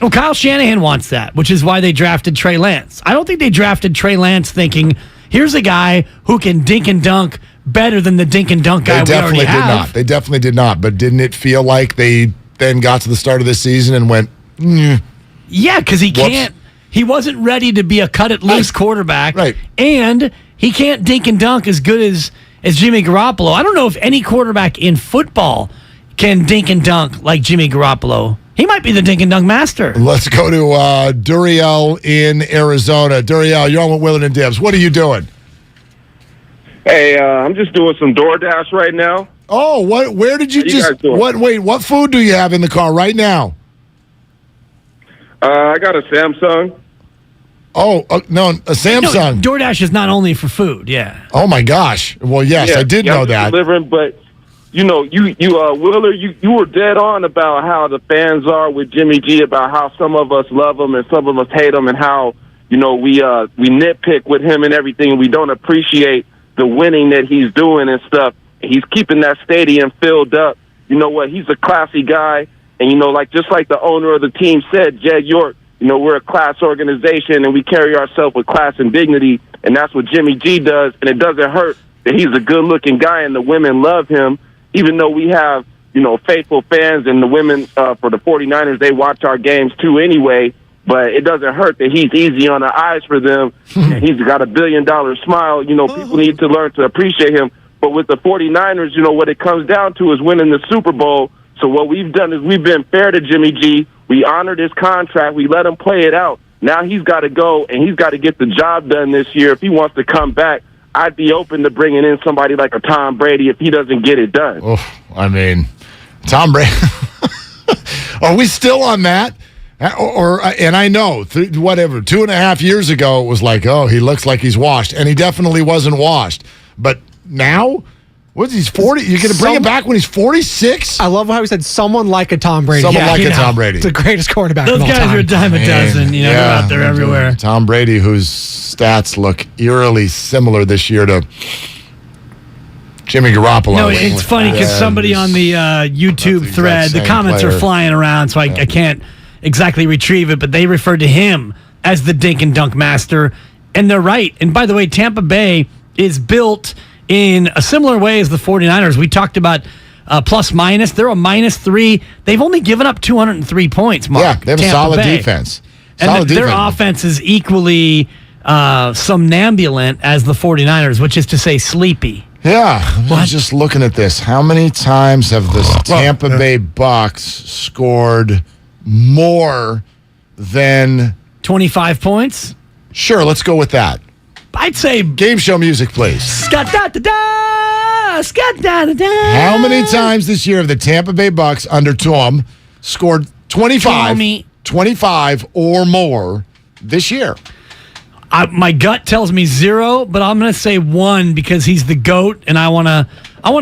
Well, Kyle Shanahan wants that, which is why they drafted Trey Lance. I don't think they drafted Trey Lance thinking, here's a guy who can dink and dunk better than the dink and dunk guy we already have. They definitely did not. But didn't it feel like they then got to the start of this season and went, Yeah, because he can't. He wasn't ready to be a cut-it-loose quarterback. Right. And he can't dink and dunk as good as Jimmy Garoppolo. I don't know if any quarterback in football can dink and dunk like Jimmy Garoppolo. He might be the dink and dunk master. Let's go to Duriel in Arizona. Duriel, you're on with Willard and Dibs. What are you doing? Hey, I'm just doing some DoorDash right now. Oh, what? Where did you just? What? Wait, what food do you have in the car right now? I got a Samsung. Oh, no, a Samsung. No, DoorDash is not only for food, yeah. Oh, my gosh. Well, yes, I did know that. Delivering, but, Willard, you were dead on about how the fans are with Jimmy G, about how some of us love him and some of us hate him, and how, we nitpick with him and everything, and we don't appreciate the winning that he's doing and stuff. He's keeping that stadium filled up. You know what? He's a classy guy, and, just like the owner of the team said, Jed York, we're a class organization and we carry ourselves with class and dignity, and that's what Jimmy G does. And it doesn't hurt that he's a good-looking guy and the women love him, even though we have, faithful fans, and the women for the 49ers, they watch our games too anyway. But it doesn't hurt that he's easy on the eyes for them. And he's got a $1 billion smile. People need to learn to appreciate him. But with the 49ers, what it comes down to is winning the Super Bowl. So what we've done is we've been fair to Jimmy G. We honored his contract. We let him play it out. Now he's got to go, and he's got to get the job done this year. If he wants to come back, I'd be open to bringing in somebody like a Tom Brady if he doesn't get it done. Oh, Tom Brady. Are we still on that? And I know, 2.5 years ago, it was like, oh, he looks like he's washed. And he definitely wasn't washed. But now... He's 40? You're going to bring him back when he's 46? I love how he said someone like a Tom Brady. Tom Brady. The greatest quarterback Those of all time. guys are a dime a dozen. They're out there everywhere. Tom Brady, whose stats look eerily similar this year to Jimmy Garoppolo. No, it's funny because somebody on the YouTube thread, the comments are flying around, so I can't exactly retrieve it, but they referred to him as the dink and dunk master, and they're right. And by the way, Tampa Bay is built in a similar way as the 49ers. We talked about plus minus. They're a -3. They've only given up 203 points, Mark. Yeah, they have Tampa a solid Bay. defense. And their offense is equally somnambulant as the 49ers, which is to say sleepy. Yeah, I'm just looking at this. How many times have the Tampa Bay Bucks scored more than 25 points? Sure, let's go with that. I'd say game show music, please. Scat-da-da-da, scat-da-da-da. How many times this year have the Tampa Bay Bucks under Tom scored 25 or more this year? My gut tells me 0, but I'm going to say 1 because he's the GOAT, and I want to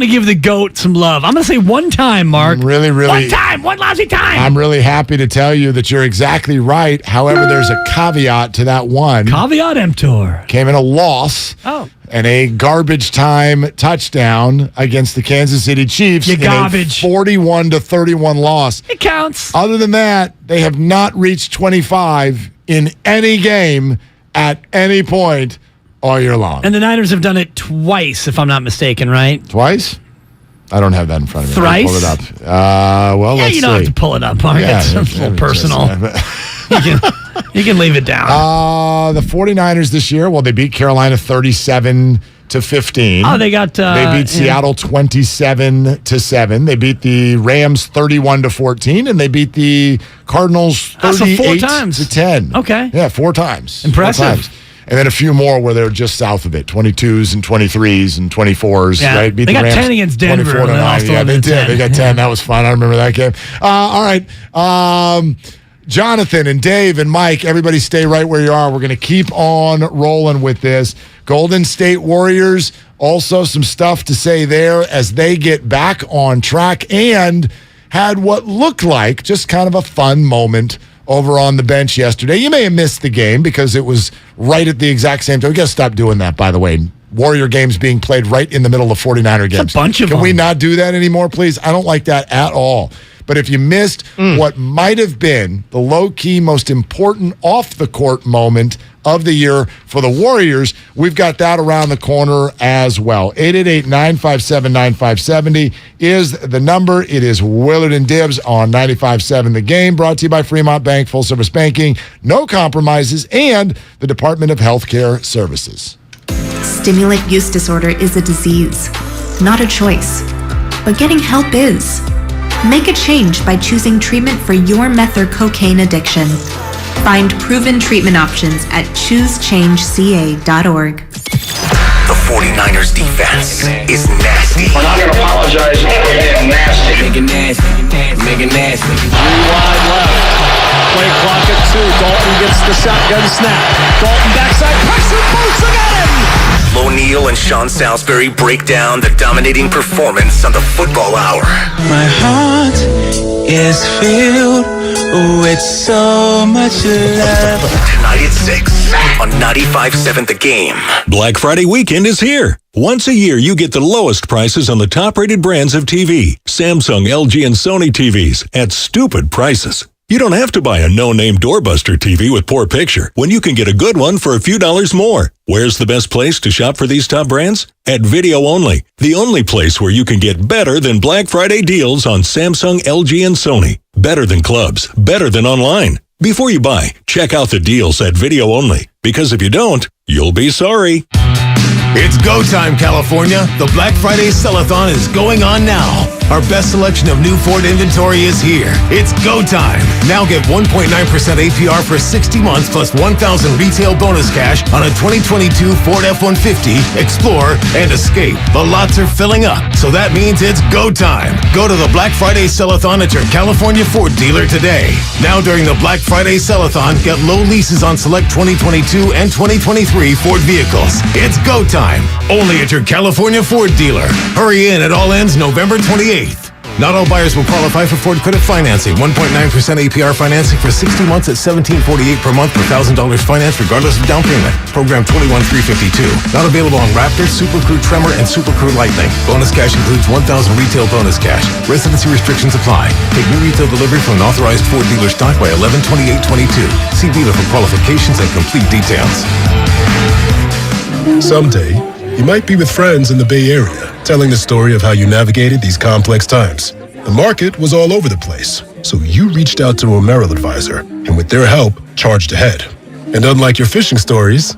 give the GOAT some love. I'm going to say 1 time, Mark. Really. 1 time, 1 lousy time. I'm really happy to tell you that you're exactly right. However, there's a caveat to that one. Caveat emptor. Came in a loss. Oh. And a garbage time touchdown against the Kansas City Chiefs. You garbage. A 41-31 loss. It counts. Other than that, they have not reached 25 in any game at any point all year long. And the Niners have done it twice, if I'm not mistaken, right? Twice? I don't have that in front of me. Thrice? Pull it up. Let's see. You don't have to pull it up, Mark. It's a little personal. You can leave it down. The 49ers this year, they beat Carolina 37-10. 30-15. Oh, they got they beat Seattle 27-7. They beat the Rams 31-14, and they beat the Cardinals 38-10. Okay. Yeah, 4 times. Impressive. 4 times. And then a few more where they were just south of it, 22s and 23s and 24s. Yeah. Right? Beat They the got Rams 10 against Denver. 24-9. Yeah, they did. They got 10. That was fun. I remember that game. All right. Jonathan and Dave and Mike, everybody stay right where you are. We're going to keep on rolling with this. Golden State Warriors, also some stuff to say there as they get back on track and had what looked like just kind of a fun moment over on the bench yesterday. You may have missed the game because it was right at the exact same time. We got to stop doing that, by the way. Warrior games being played right in the middle of 49er games. It's a bunch of them. Can we them. not do that anymore, please? I don't like that at all. But if you missed what might have been the low-key most important off-the-court moment of the year for the Warriors, we've got that around the corner as well. 888-957-9570 is the number. It is Willard and Dibs on 95.7 The Game, brought to you by Fremont Bank, full-service banking, no compromises, and the Department of Healthcare Services. Stimulant use disorder is a disease, not a choice. But getting help is. Make a change by choosing treatment for your meth or cocaine addiction. Find proven treatment options at choosechangeca.org. The 49ers defense is nasty. We're not going to apologize for being nasty. Make it nasty. Make it nasty. 3 wide left. Play clock at 2. Dalton gets the shotgun snap. Dalton backside pressure. Boots got him. Lo Neal and Sean Salisbury break down the dominating performance on the Football Hour. My heart is filled with so much love. Tonight at 6 on 95.7 The Game. Black Friday weekend is here. Once a year, you get the lowest prices on the top-rated brands of TV. Samsung, LG, and Sony TVs at stupid prices. You don't have to buy a no-name doorbuster TV with poor picture when you can get a good one for a few dollars more. Where's the best place to shop for these top brands? At Video Only, the only place where you can get better than Black Friday deals on Samsung, LG, and Sony. Better than clubs, better than online. Before you buy, check out the deals at Video Only, because if you don't, you'll be sorry. It's go time, California. The Black Friday Sell-a-thon is going on now. Our best selection of new Ford inventory is here. It's go time. Now get 1.9% APR for 60 months plus $1,000 retail bonus cash on a 2022 Ford F-150, Explorer, and Escape. The lots are filling up, so that means it's go time. Go to the Black Friday Sell-a-thon at your California Ford dealer today. Now during the Black Friday Sell-a-thon, get low leases on select 2022 and 2023 Ford vehicles. It's go time. Only at your California Ford dealer. Hurry in, it all ends November 28th. Not all buyers will qualify for Ford credit financing. 1.9% APR financing for 60 months at $1,748 per month per $1,000 finance regardless of down payment. Program 21352. Not available on Raptor, Super Crew Tremor, and Super Crew Lightning. Bonus cash includes 1,000 retail bonus cash. Residency restrictions apply. Take new retail delivery from an authorized Ford dealer stock by 11/28/22. See dealer for qualifications and complete details. Someday, you might be with friends in the Bay Area, telling the story of how you navigated these complex times. The market was all over the place, so you reached out to a Merrill advisor, and with their help, charged ahead. And unlike your fishing stories,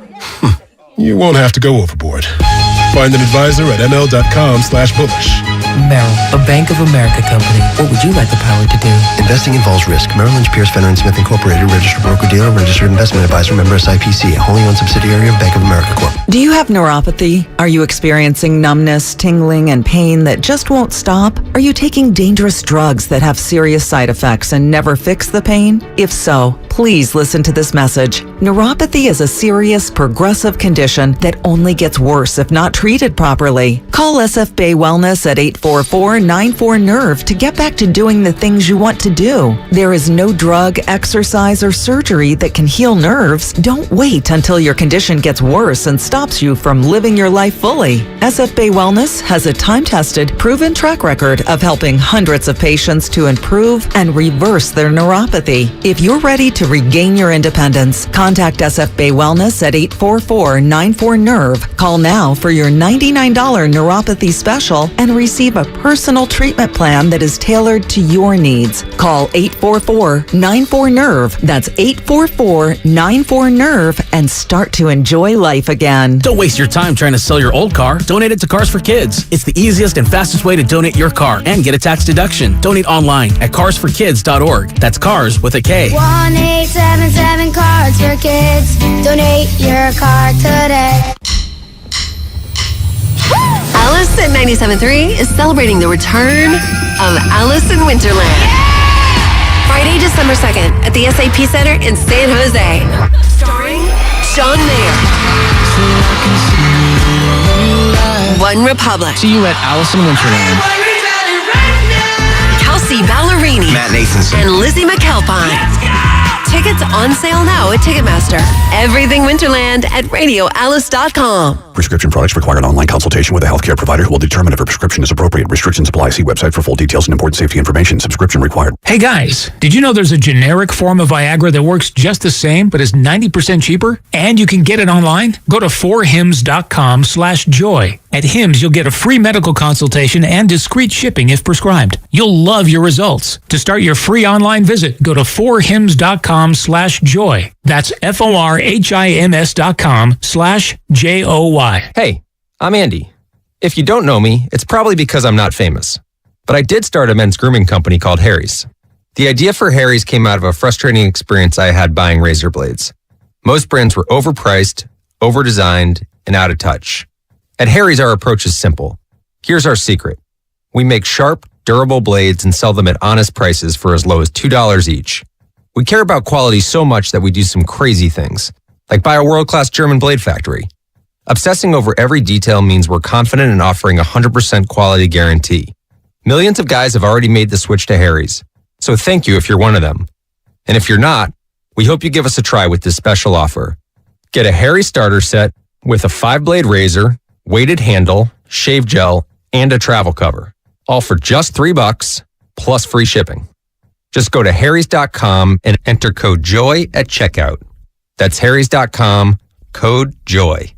you won't have to go overboard. Find an advisor at ml.com/bullish. Merrill, a Bank of America company. What would you like the power to do? Investing involves risk. Merrill Lynch, Pierce, Fenner & Smith Incorporated, registered broker-dealer, registered investment advisor, member SIPC, a wholly owned subsidiary of Bank of America Corp. Do you have neuropathy? Are you experiencing numbness, tingling, and pain that just won't stop? Are you taking dangerous drugs that have serious side effects and never fix the pain? If so, please listen to this message. Neuropathy is a serious, progressive condition that only gets worse if not treated properly. Call SF Bay Wellness at 844-94-NERVE to get back to doing the things you want to do. There is no drug, exercise, or surgery that can heal nerves. Don't wait until your condition gets worse and stops you from living your life fully. SF Bay Wellness has a time-tested, proven track record of helping hundreds of patients to improve and reverse their neuropathy. If you're ready to to regain your independence. Contact SF Bay Wellness at 844-94-NERVE. Call now for your $99 neuropathy special and receive a personal treatment plan that is tailored to your needs. Call 844-94-NERVE. That's 844-94-NERVE and start to enjoy life again. Don't waste your time trying to sell your old car. Donate it to Cars for Kids. It's the easiest and fastest way to donate your car and get a tax deduction. Donate online at carsforkids.org. That's cars with a K. 1-877 Cars for Kids. Donate your car today. Alice at 97.3 is celebrating the return of Alice in Winterland. Friday, December 2nd at the SAP Center in San Jose. Starring John Mayer. One Republic. See you at Alice in Winterland. Kelsey Ballerini. Matt Nathanson. And Lizzie McAlpine. Tickets on sale now at Ticketmaster. Everything Winterland at radioalice.com. Prescription products require an online consultation with a healthcare provider who will determine if a prescription is appropriate. Restrictions apply. See website for full details and important safety information. Subscription required. Hey guys, did you know there's a generic form of Viagra that works just the same but is 90% cheaper? And you can get it online? Go to 4hims.com/joy. At Hims, you'll get a free medical consultation and discreet shipping if prescribed. You'll love your results. To start your free online visit, go to 4hims.com/joy. That's FORHIMS.com/JOY. Hey, I'm Andy. If you don't know me, it's probably because I'm not famous. But I did start a men's grooming company called Harry's. The idea for Harry's came out of a frustrating experience I had buying razor blades. Most brands were overpriced, overdesigned, and out of touch. At Harry's, our approach is simple. Here's our secret. We make sharp, durable blades and sell them at honest prices for as low as $2 each. We care about quality so much that we do some crazy things, like buy a world-class German blade factory. Obsessing over every detail means we're confident in offering a 100% quality guarantee. Millions of guys have already made the switch to Harry's, so thank you if you're one of them. And if you're not, we hope you give us a try with this special offer. Get a Harry's starter set with a 5-blade razor, weighted handle, shave gel, and a travel cover, all for just $3 plus free shipping. Just go to harrys.com and enter code JOY at checkout. That's harrys.com, code JOY.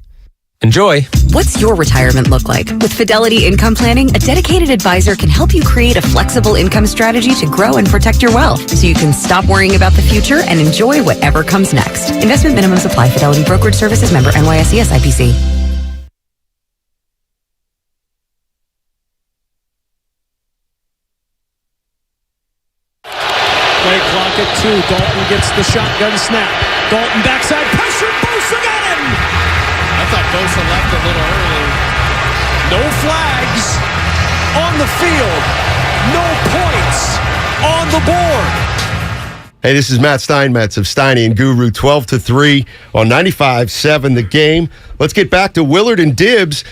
Enjoy. What's your retirement look like? With Fidelity Income Planning, a dedicated advisor can help you create a flexible income strategy to grow and protect your wealth so you can stop worrying about the future and enjoy whatever comes next. Investment minimums apply. Fidelity Brokerage Services member NYSE SIPC. Play clock at 2. Dalton gets the shotgun snap. Dalton backside pressure. Bosa got him. I thought Bosa left a little early. No flags on the field. No points on the board. Hey, this is Matt Steinmetz of Steiny Guru, 12-3 on 95.7 The Game. Let's get back to Willard and Dibs.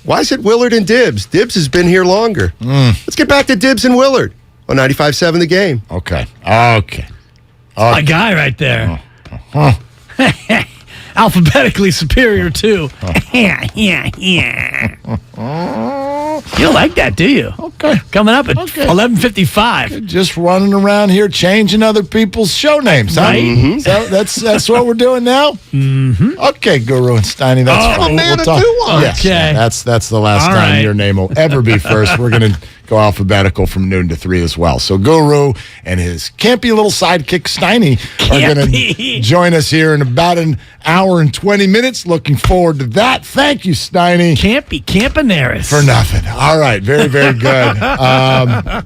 Why is it Willard and Dibs? Dibs has been here longer. Let's get back to Dibs and Willard on 95.7 The Game. Okay. My guy right there. Alphabetically superior, too. You don't like that, do you? Okay. Coming up at 11:55. Just running around here changing other people's show names, huh? Right. Mm-hmm. So that's what we're doing now? Mm-hmm. Okay, Guru and Steiny. That's a man of nuance. Okay. That's the last All time right. your name will ever be first. We're going to go alphabetical from noon to 3 as well. So Guru and his campy little sidekick Steiny are going to join us here in about an hour and 20 minutes. Looking forward to that. Thank you, Steiny. Campanaris. For nothing. All right. Very, very good.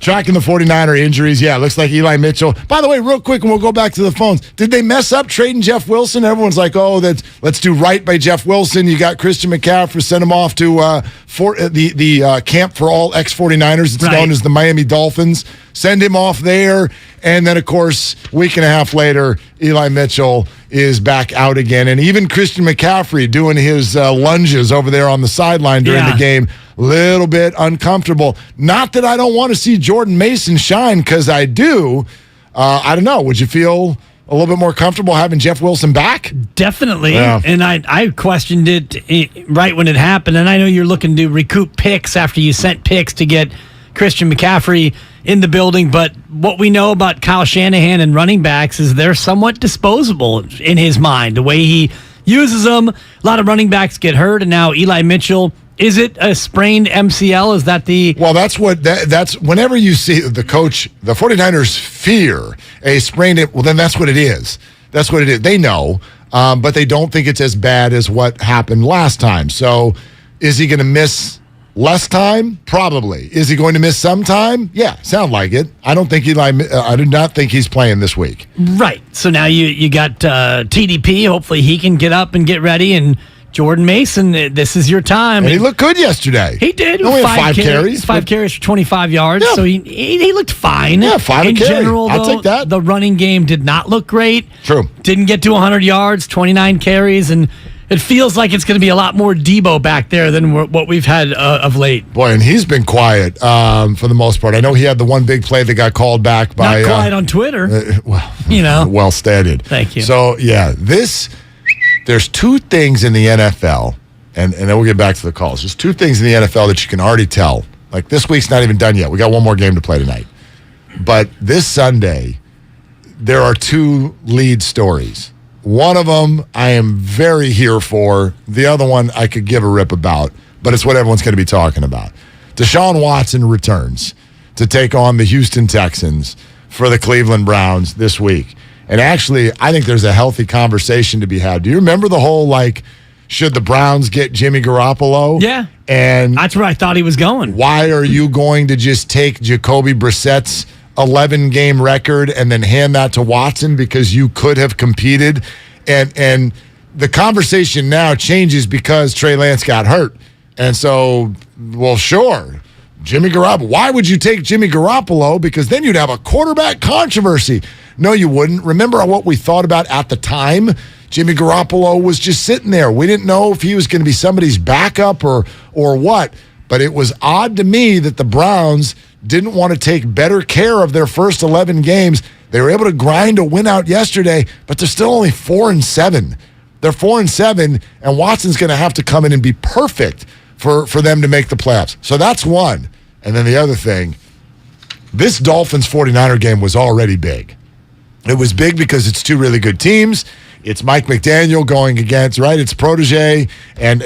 Tracking the 49er injuries. Yeah, it looks like Eli Mitchell. By the way, real quick, and we'll go back to the phones. Did they mess up trading Jeff Wilson? Everyone's like, let's do right by Jeff Wilson. You got Christian McCaffrey, send him off to the camp for all ex-49ers. It's known as the Miami Dolphins. Send him off there. And then, of course, a week and a half later, Eli Mitchell is back out again. And even Christian McCaffrey doing his lunges over there on the sideline during the game. Little bit uncomfortable. Not that I don't want to see Jordan Mason shine, because I do. I don't know. Would you feel a little bit more comfortable having Jeff Wilson back? Definitely. Yeah. And I questioned it right when it happened. And I know you're looking to recoup picks after you sent picks to get Christian McCaffrey in the building, but what we know about Kyle Shanahan and running backs is they're somewhat disposable in his mind. The way he uses them, a lot of running backs get hurt, and now Eli Mitchell. Is it a sprained MCL? Is that the... Well, that's whenever you see the coach, the 49ers fear a sprained, well, then that's what it is. That's what it is. They know, but they don't think it's as bad as what happened last time. So is he going to miss less time? Probably. Is he going to miss some time? Yeah, sound like it. I do not think he's playing this week. Right. So now you got TDP. Hopefully he can get up and get ready, and Jordan Mason, this is your time. And he looked good yesterday. He did. Only 5 carries. 5 carries for 25 yards. Yeah. So he looked fine. Yeah, 5 in carry. general, I'll take that. The running game did not look great. True. Didn't get to 100 yards, 29 carries, and it feels like it's going to be a lot more Debo back there than what we've had of late. Boy, and he's been quiet for the most part. I know he had the one big play that got called back by... Not quiet on Twitter. Well stated. Thank you. So, yeah, there's 2 things in the NFL, and then we'll get back to the calls. There's 2 things in the NFL that you can already tell. Like, this week's not even done yet. We got one more game to play tonight. But this Sunday, there are 2 lead stories. One of them I am very here for. The other one I could give a rip about, but it's what everyone's going to be talking about. Deshaun Watson returns to take on the Houston Texans for the Cleveland Browns this week. And actually, I think there's a healthy conversation to be had. Do you remember the whole, should the Browns get Jimmy Garoppolo? Yeah. And that's where I thought he was going. Why are you going to just take Jacoby Brissett's 11-game record and then hand that to Watson because you could have competed? And the conversation now changes because Trey Lance got hurt. And so, well, sure, Jimmy Garoppolo. Why would you take Jimmy Garoppolo? Because then you'd have a quarterback controversy. No, you wouldn't. Remember what we thought about at the time? Jimmy Garoppolo was just sitting there. We didn't know if he was going to be somebody's backup or what. But it was odd to me that the Browns didn't want to take better care of their first 11 games. They were able to grind a win out yesterday, but they're still only 4-7. They're 4-7, and Watson's going to have to come in and be perfect for them to make the playoffs. So that's one. And then the other thing, this Dolphins 49er game was already big. It was big because it's 2 really good teams. It's Mike McDaniel going against, right? It's protege and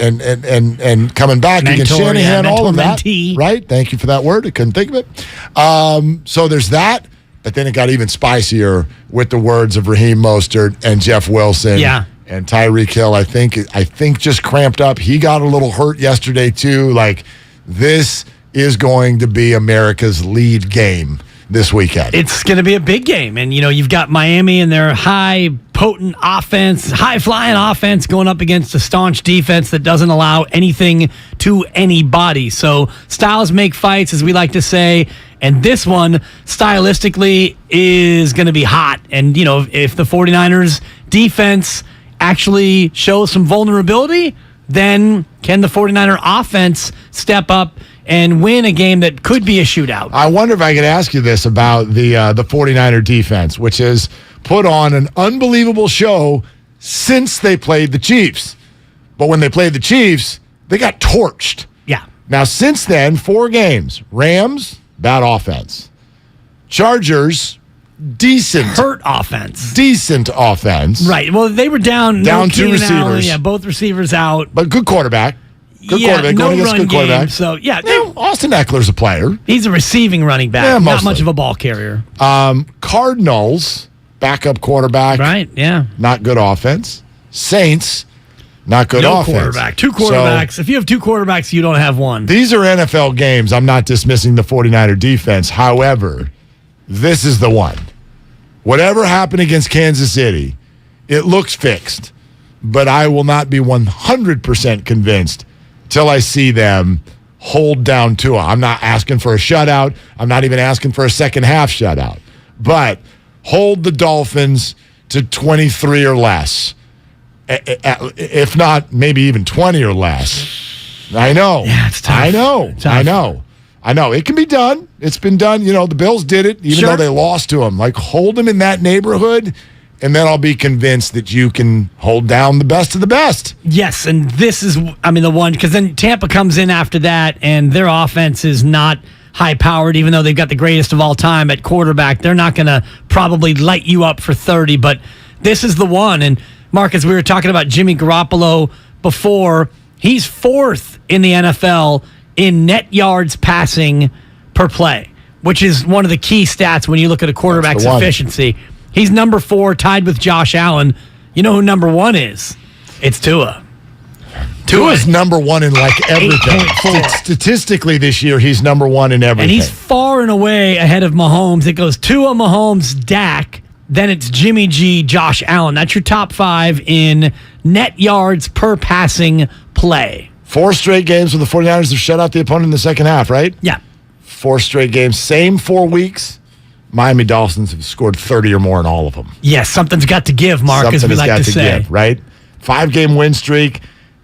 coming back against Shanahan, all of that. Right? Thank you for that word. I couldn't think of it. So there's that, but then it got even spicier with the words of Raheem Mostert and Jeff Wilson. Yeah. And Tyreek Hill, I think just cramped up. He got a little hurt yesterday too. This is going to be America's lead game this weekend. It's going to be a big game. And, you've got Miami and their high, potent offense, high-flying offense going up against a staunch defense that doesn't allow anything to anybody. So styles make fights, as we like to say. And this one, stylistically, is going to be hot. And, if the 49ers defense actually shows some vulnerability, then can the 49er offense step up and win a game that could be a shootout? I wonder if I could ask you this about the 49er defense, which has put on an unbelievable show since they played the Chiefs. But when they played the Chiefs, they got torched. Yeah. Now, since then, 4 games. Rams, bad offense. Chargers, decent. Hurt offense. Decent offense. Right. Well, they were down 2 receivers. Allen, both receivers out. But good quarterback. Good quarterback. No going against run good game. quarterback. So, Austin Eckler's a player. He's a receiving running back. Yeah, not much of a ball carrier. Cardinals, backup quarterback. Right, yeah. Not good offense. Saints, not good offense. Quarterback. 2 quarterbacks. So, if you have 2 quarterbacks, you don't have one. These are NFL games. I'm not dismissing the 49er defense. However, this is the one. Whatever happened against Kansas City, it looks fixed. But I will not be 100% convinced till I see them hold down Tua. I'm not asking for a shutout. I'm not even asking for a second half shutout. But hold the Dolphins to 23 or less. If not, maybe even 20 or less. I know. Yeah, it's tough. I know. It can be done. It's been done. The Bills did it, even though they lost to them. Hold them in that neighborhood, and then I'll be convinced that you can hold down the best of the best. Yes, and this is, the one, because then Tampa comes in after that, and their offense is not high-powered, even though they've got the greatest of all time at quarterback. They're not going to probably light you up for 30, but this is the one. And, Mark, as we were talking about Jimmy Garoppolo before, he's 4th in the NFL in net yards passing per play, which is one of the key stats when you look at a quarterback's efficiency. He's number 4, tied with Josh Allen. You know who number 1 is? It's Tua. Tua's number 1 in like everything. Statistically this year, he's number 1 in everything. And he's far and away ahead of Mahomes. It goes Tua, Mahomes, Dak. Then it's Jimmy G, Josh Allen. That's your top 5 in net yards per passing play. 4 straight games where the 49ers have shut out the opponent in the second half, right? Yeah. 4 straight games. Same 4 weeks. Miami Dolphins have scored 30 or more in all of them. Yes, something's got to give, Mark, as we like to say. Give, right? 5-game win streak.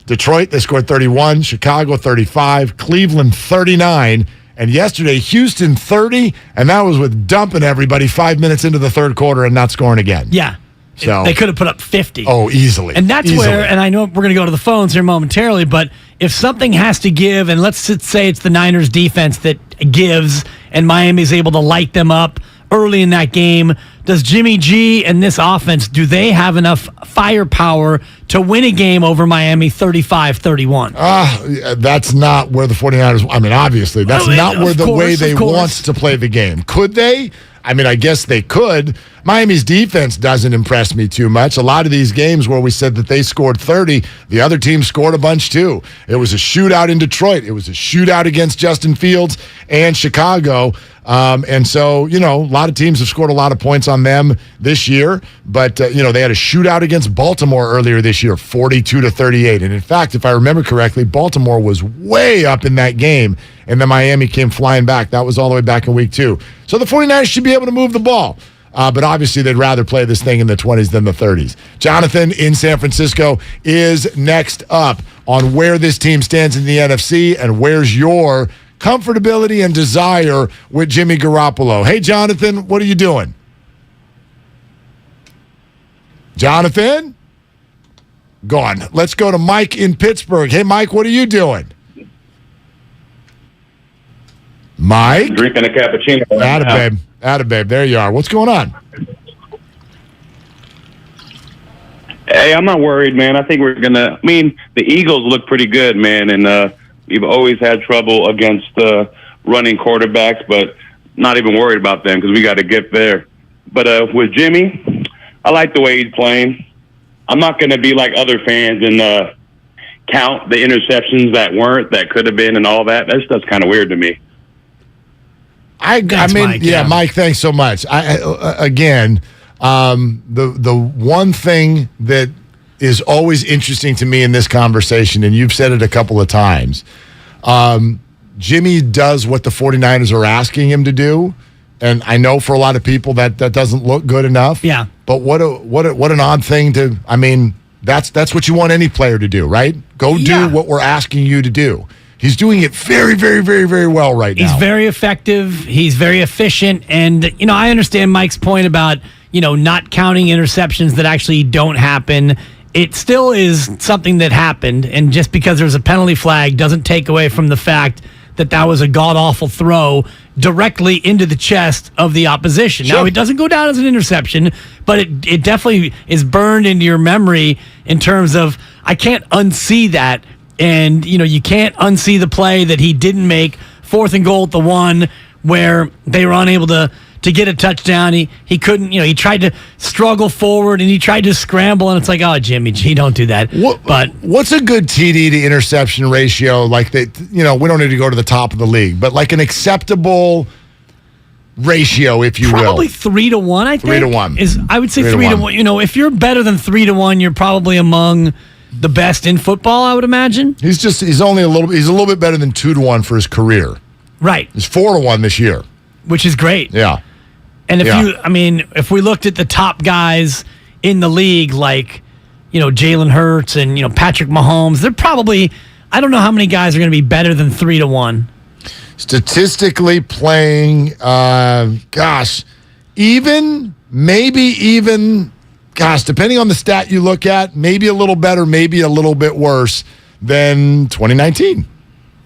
Detroit, they scored 31. Chicago, 35. Cleveland, 39. And yesterday, Houston, 30. And that was with dumping everybody 5 minutes into the third quarter and not scoring again. Yeah. So they could have put up 50. Oh, easily. And that's where, and I know we're going to go to the phones here momentarily, but if something has to give, and let's say it's the Niners defense that gives and Miami's able to light them up early in that game, does Jimmy G and this offense, do they have enough firepower to win a game over Miami 35-31? That's not where the 49ers, I mean, obviously, that's not where the way they want to play the game. Could they? I mean, I guess they could. Miami's defense doesn't impress me too much. A lot of these games where we said that they scored 30, the other team scored a bunch too. It was a shootout in Detroit. It was a shootout against Justin Fields and Chicago. And so, a lot of teams have scored a lot of points on them this year. But, they had a shootout against Baltimore earlier this year, 42-38. And in fact, if I remember correctly, Baltimore was way up in that game. And then Miami came flying back. That was all the way back in week 2. So the 49ers should be able to move the ball. But obviously, they'd rather play this thing in the 20s than the 30s. Jonathan in San Francisco is next up on where this team stands in the NFC and where's your comfortability and desire with Jimmy Garoppolo. Hey, Jonathan, what are you doing? Jonathan? Gone. Let's go to Mike in Pittsburgh. Hey, Mike, what are you doing? Mike? Drinking a cappuccino. Atta babe. There you are. What's going on? Hey, I'm not worried, man. I think the Eagles look pretty good, man, and we've always had trouble against running quarterbacks, but not even worried about them because we got to get there. But with Jimmy, I like the way he's playing. I'm not going to be like other fans and count the interceptions that could have been and all that. That stuff's kind of weird to me. Mike, thanks so much. The one thing that is always interesting to me in this conversation, and you've said it a couple of times, Jimmy does what the 49ers are asking him to do, and I know for a lot of people that doesn't look good enough. Yeah. But what an odd thing to. I mean, that's what you want any player to do, right? Go do what we're asking you to do. He's doing it very, very, very, very well right now. He's very effective. He's very efficient. And, I understand Mike's point about, not counting interceptions that actually don't happen. It still is something that happened. And just because there's a penalty flag doesn't take away from the fact that was a god-awful throw directly into the chest of the opposition. Sure. Now, it doesn't go down as an interception, but it definitely is burned into your memory in terms of, I can't unsee that. And, you can't unsee the play that he didn't make, 4th and goal at the 1, where they were unable to get a touchdown. He couldn't, he tried to struggle forward and he tried to scramble, and it's like, oh, Jimmy G, don't do that. But what's a good TD to interception ratio? Like we don't need to go to the top of the league, but like an acceptable ratio, if you will. Probably 3-1, I think. 3-1. I would say 3-1. If you're better than 3-1, you're probably among the best in football, I would imagine. He's a little bit better than 2-1 for his career. Right. He's 4-1 this year. Which is great. Yeah. And if we looked at the top guys in the league, like, Jalen Hurts and, Patrick Mahomes, they're probably, I don't know how many guys are going to be better than 3-1. Statistically playing, depending on the stat you look at, maybe a little better, maybe a little bit worse than 2019.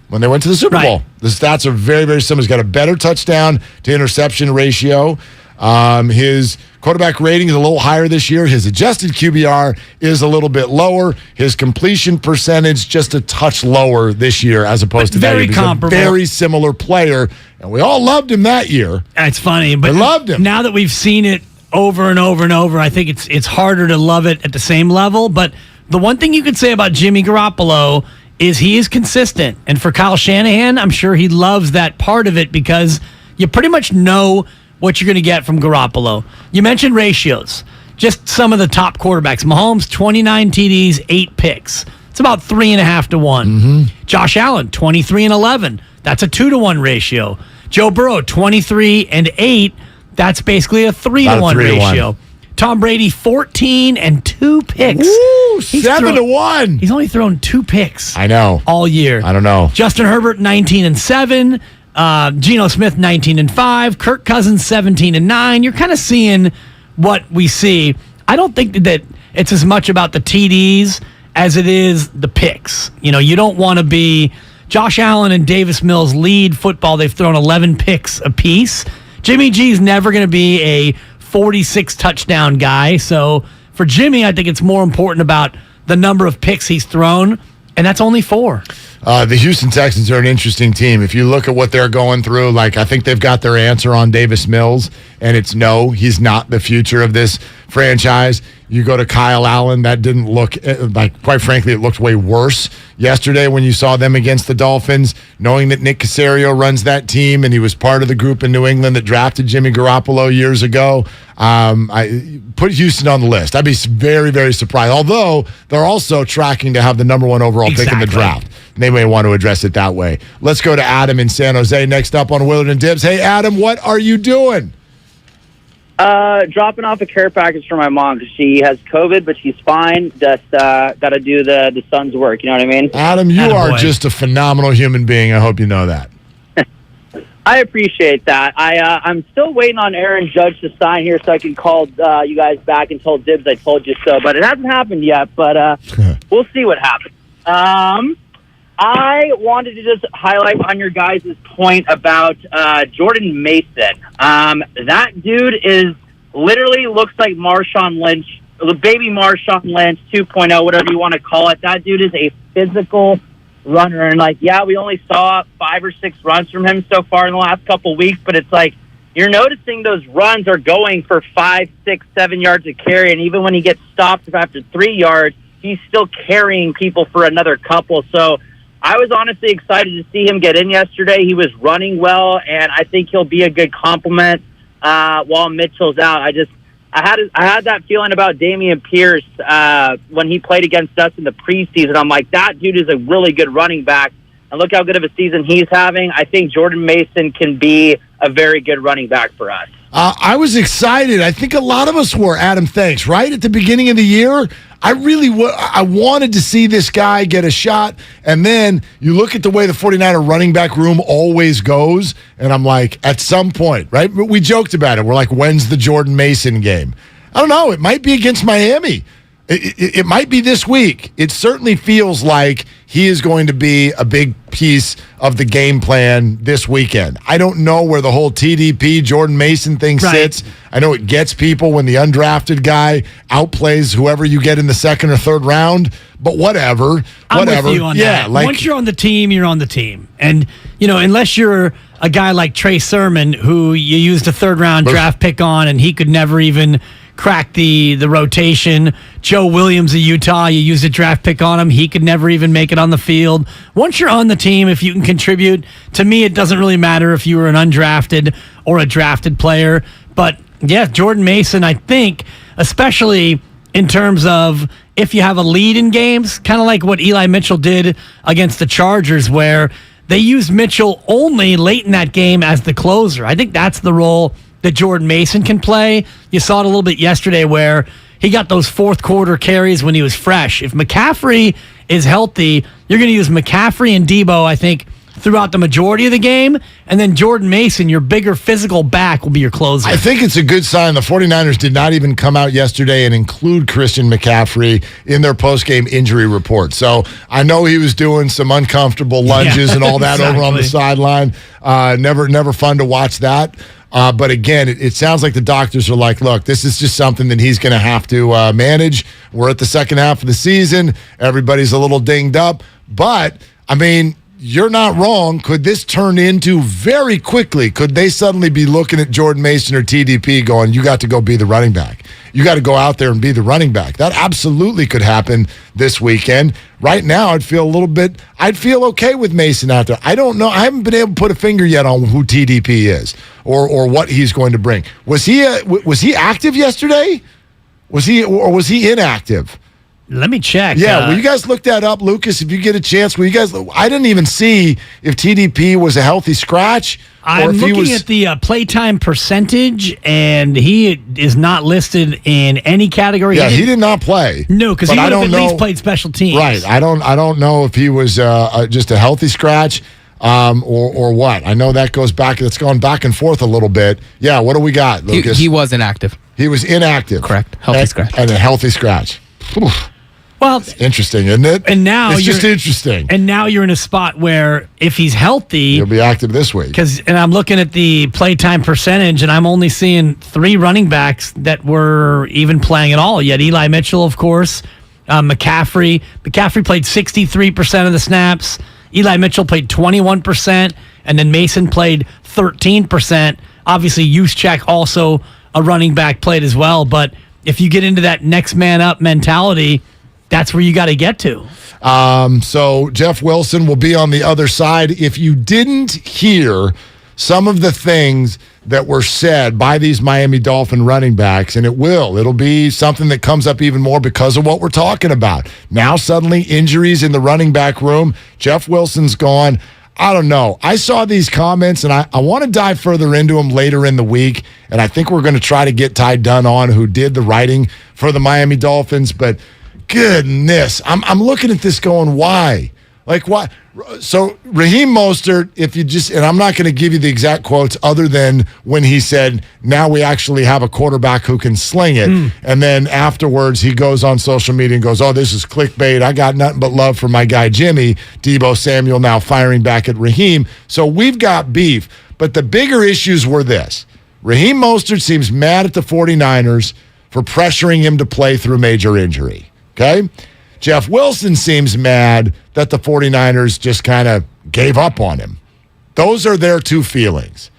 when they went to the Super Bowl. The stats are very, very similar. He's got a better touchdown to interception ratio. His quarterback rating is a little higher this year. His adjusted QBR is a little bit lower. His completion percentage just a touch lower this year as opposed to very that year. comparable. He's a very similar player, and we all loved him that year. It's funny, but we loved him. Now that we've seen it over and over and over, I think it's harder to love it at the same level. But the one thing you could say about Jimmy Garoppolo is he is consistent. And for Kyle Shanahan, I'm sure he loves that part of it because you pretty much know what you're going to get from Garoppolo. You mentioned ratios. Just some of the top quarterbacks. Mahomes, 29 TDs, 8 picks. It's about 3.5 to 1. Mm-hmm. Josh Allen, 23 and 11. That's a 2 to 1 ratio. Joe Burrow, 23 and 8. That's basically a 3 to 1 ratio. Tom Brady, 14 and 2 picks. Woo, 7 to 1. He's only thrown 2 picks. I know. All year. I don't know. Justin Herbert, 19 and 7. Geno Smith, 19 and 5. Kirk Cousins, 17 and 9. You're kind of seeing what we see. I don't think that it's as much about the TDs as it is the picks. You know, you don't want to be Josh Allen and Davis Mills lead football. They've thrown 11 picks apiece. Jimmy G's never going to be a 46 touchdown guy. So for Jimmy, I think it's more important about the number of picks he's thrown, and that's only 4. The Houston Texans are an interesting team. If you look at what they're going through, like I think they've got their answer on Davis Mills, and it's no, he's not the future of this franchise. You go to Kyle Allen, that didn't look like, quite frankly, it looked way worse yesterday when you saw them against the Dolphins, knowing that Nick Caserio runs that team and he was part of the group in New England that drafted Jimmy Garoppolo years ago. I put Houston on the list. I'd be very, very surprised. Although they're also tracking to have the number 1 overall pick in the draft. They may want to address it that way. Let's go to Adam in San Jose. Next up on Willard and Dibs. Hey, Adam, what are you doing? Dropping off a care package for my mom because she has COVID, but she's fine. Just got to do the son's work. You know what I mean? Adam, you are just a phenomenal human being. I hope you know that. I appreciate that. I'm still waiting on Aaron Judge to sign here so I can call you guys back and tell Dibs I told you so. But it hasn't happened yet. But we'll see what happens. I wanted to just highlight on your guys' point about Jordan Mason. That dude is literally looks like Marshawn Lynch, the baby Marshawn Lynch 2.0, whatever you want to call it. That dude is a physical runner. And, like, yeah, we only saw 5 or 6 runs from him so far in the last couple of weeks, but it's like you're noticing those runs are going for 5, 6, 7 yards of carry, and even when he gets stopped after 3 yards, he's still carrying people for another couple. So I was honestly excited to see him get in yesterday. He was running well, and I think he'll be a good complement while Mitchell's out. I had that feeling about Dameon Pierce when he played against us in the preseason. I'm like, that dude is a really good running back, and look how good of a season he's having. I think Jordan Mason can be a very good running back for us. I was excited. I think a lot of us were, Adam, thanks, right? At the beginning of the year, I really I wanted to see this guy get a shot. And then you look at the way the 49er running back room always goes, and I'm like, at some point, right? We joked about it. We're like, when's the Jordan Mason game? I don't know. It might be against Miami. It might be this week. It certainly feels like he is going to be a big piece of the game plan this weekend. I don't know where the whole TDP Jordan Mason thing sits. I know it gets people when the undrafted guy outplays whoever you get in the second or third round, but whatever. I'm with you on that. Once you're on the team, you're on the team. And, you know, unless you're a guy like Trey Sermon, who you used a third-round draft pick on, and he could never even crack the rotation. Joe Williams of Utah, you used a draft pick on him. He could never even make it on the field. Once you're on the team, if you can contribute, to me, it doesn't really matter if you were an undrafted or a drafted player. But, yeah, Jordan Mason, I think, especially in terms of if you have a lead in games, kind of like what Eli Mitchell did against the Chargers, where they used Mitchell only late in that game as the closer. I think that's the role that Jordan Mason can play. You saw it a little bit yesterday where he got those fourth quarter carries when he was fresh. If McCaffrey is healthy, you're going to use McCaffrey and Debo, I think, throughout the majority of the game. And then Jordan Mason, your bigger physical back, will be your closer. I think it's a good sign. The 49ers did not even come out yesterday and include Christian McCaffrey in their post-game injury report. So I know he was doing some uncomfortable lunges and all that over on the sideline. Never fun to watch that. But again, it sounds like the doctors are like, look, this is just something that he's going to have to manage. We're at the second half of the season. Everybody's a little dinged up. But, I mean, you're not wrong. Could this turn into very quickly? Could they suddenly be looking at Jordan Mason or TDP going, you got to go be the running back? You got to go out there and be the running back. That absolutely could happen this weekend. Right now, I'd feel okay with Mason out there. I don't know. I haven't been able to put a finger yet on who TDP is or what he's going to bring. Was he active yesterday? Was he inactive? Let me check. Yeah, will you guys look that up, Lucas? If you get a chance, I didn't even see if TDP was a healthy scratch. I'm looking at the playtime percentage, and he is not listed in any category. Yeah, he did not play. No, because he would have at least played special teams. Right. I don't know if he was just a healthy scratch or what. I know that goes back. It's gone back and forth a little bit. Yeah, what do we got, Lucas? He was inactive. He was inactive. Correct. Healthy scratch. And a healthy scratch. Oof. Well, it's interesting, isn't it? And now it's just interesting. And now you're in a spot where if he's healthy, he'll be active this week. And I'm looking at the playtime percentage, and I'm only seeing 3 running backs that were even playing at all. You had Eli Mitchell, of course, McCaffrey. McCaffrey played 63% of the snaps. Eli Mitchell played 21%, and then Mason played 13%. Obviously, Juszczyk also a running back played as well, but if you get into that next man up mentality, that's where you got to get to. So Jeff Wilson will be on the other side. If you didn't hear some of the things that were said by these Miami Dolphin running backs, and it'll be something that comes up even more because of what we're talking about. Now suddenly injuries in the running back room. Jeff Wilson's gone. I don't know. I saw these comments, and I want to dive further into them later in the week, and I think we're going to try to get Ty Dunn on, who did the writing for the Miami Dolphins, but goodness, I'm looking at this going, why? Like, why? So, Raheem Mostert, and I'm not going to give you the exact quotes other than when he said, now we actually have a quarterback who can sling it. And then afterwards, he goes on social media and goes, oh, this is clickbait. I got nothing but love for my guy, Jimmy. Deebo Samuel now firing back at Raheem. So, we've got beef. But the bigger issues were this. Raheem Mostert seems mad at the 49ers for pressuring him to play through major injury. Okay? Jeff Wilson seems mad that the 49ers just kind of gave up on him. Those are their two feelings.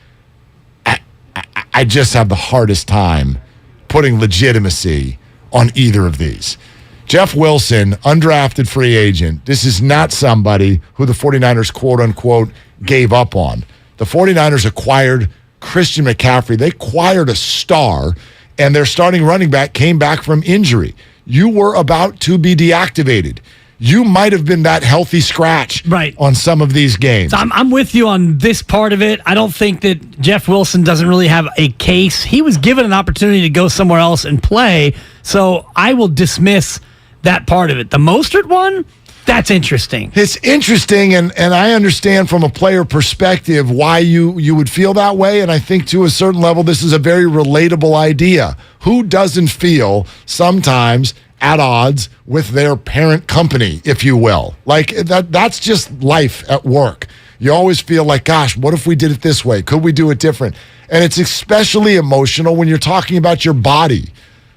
I just have the hardest time putting legitimacy on either of these. Jeff Wilson, undrafted free agent. This is not somebody who the 49ers, quote unquote, gave up on. The 49ers acquired Christian McCaffrey. They acquired a star, and their starting running back came back from injury. You were about to be deactivated. You might have been that healthy scratch on some of these games. So I'm with you on this part of it. I don't think that Jeff Wilson doesn't really have a case. He was given an opportunity to go somewhere else and play, so I will dismiss that part of it. The Mostert one, that's interesting. It's interesting, and I understand from a player perspective why you would feel that way, and I think to a certain level this is a very relatable idea. Who doesn't feel sometimes at odds with their parent company, if you will? Like, that's just life at work. You always feel like, gosh, what if we did it this way? Could we do it different? And it's especially emotional when you're talking about your body,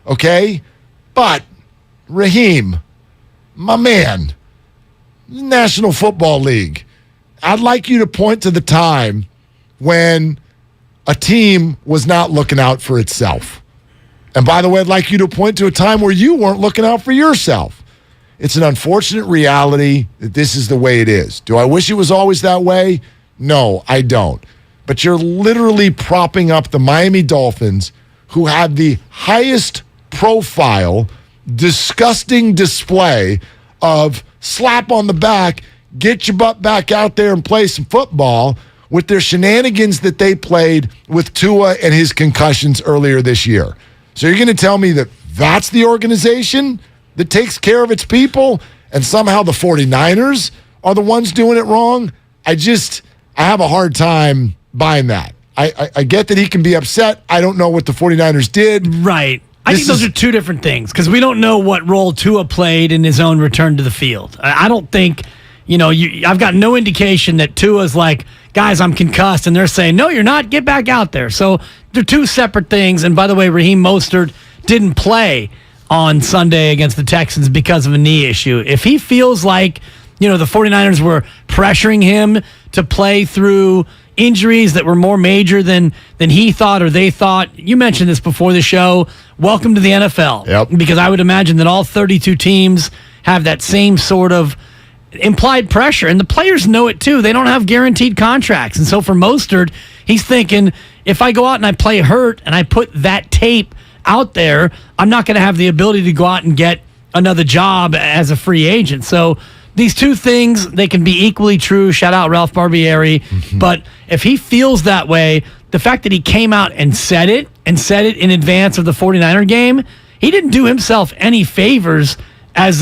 okay? But, Raheem, my man, National Football League, I'd like you to point to the time when a team was not looking out for itself. And by the way, I'd like you to point to a time where you weren't looking out for yourself. It's an unfortunate reality that this is the way it is. Do I wish it was always that way? No, I don't. But you're literally propping up the Miami Dolphins, who had the highest profile, disgusting display of slap on the back, get your butt back out there and play some football, with their shenanigans that they played with Tua and his concussions earlier this year. So you're going to tell me that that's the organization that takes care of its people, and somehow the 49ers are the ones doing it wrong? I have a hard time buying that. I get that he can be upset. I don't know what the 49ers did. Right. I think those are two different things because we don't know what role Tua played in his own return to the field. I don't think, I've got no indication that Tua's like, guys, I'm concussed, and they're saying, no, you're not, get back out there. So they're two separate things. And by the way, Raheem Mostert didn't play on Sunday against the Texans because of a knee issue. If he feels like, the 49ers were pressuring him to play through injuries that were more major than he thought or they thought. You mentioned this before the show. Welcome to the NFL. Yep. Because I would imagine that all 32 teams have that same sort of implied pressure. And the players know it too. They don't have guaranteed contracts. And so for Mostert, he's thinking, if I go out and I play hurt and I put that tape out there, I'm not going to have the ability to go out and get another job as a free agent. So these two things, they can be equally true. Shout out Ralph Barbieri. Mm-hmm. But if he feels that way, the fact that he came out and said it in advance of the 49er game, he didn't do himself any favors as,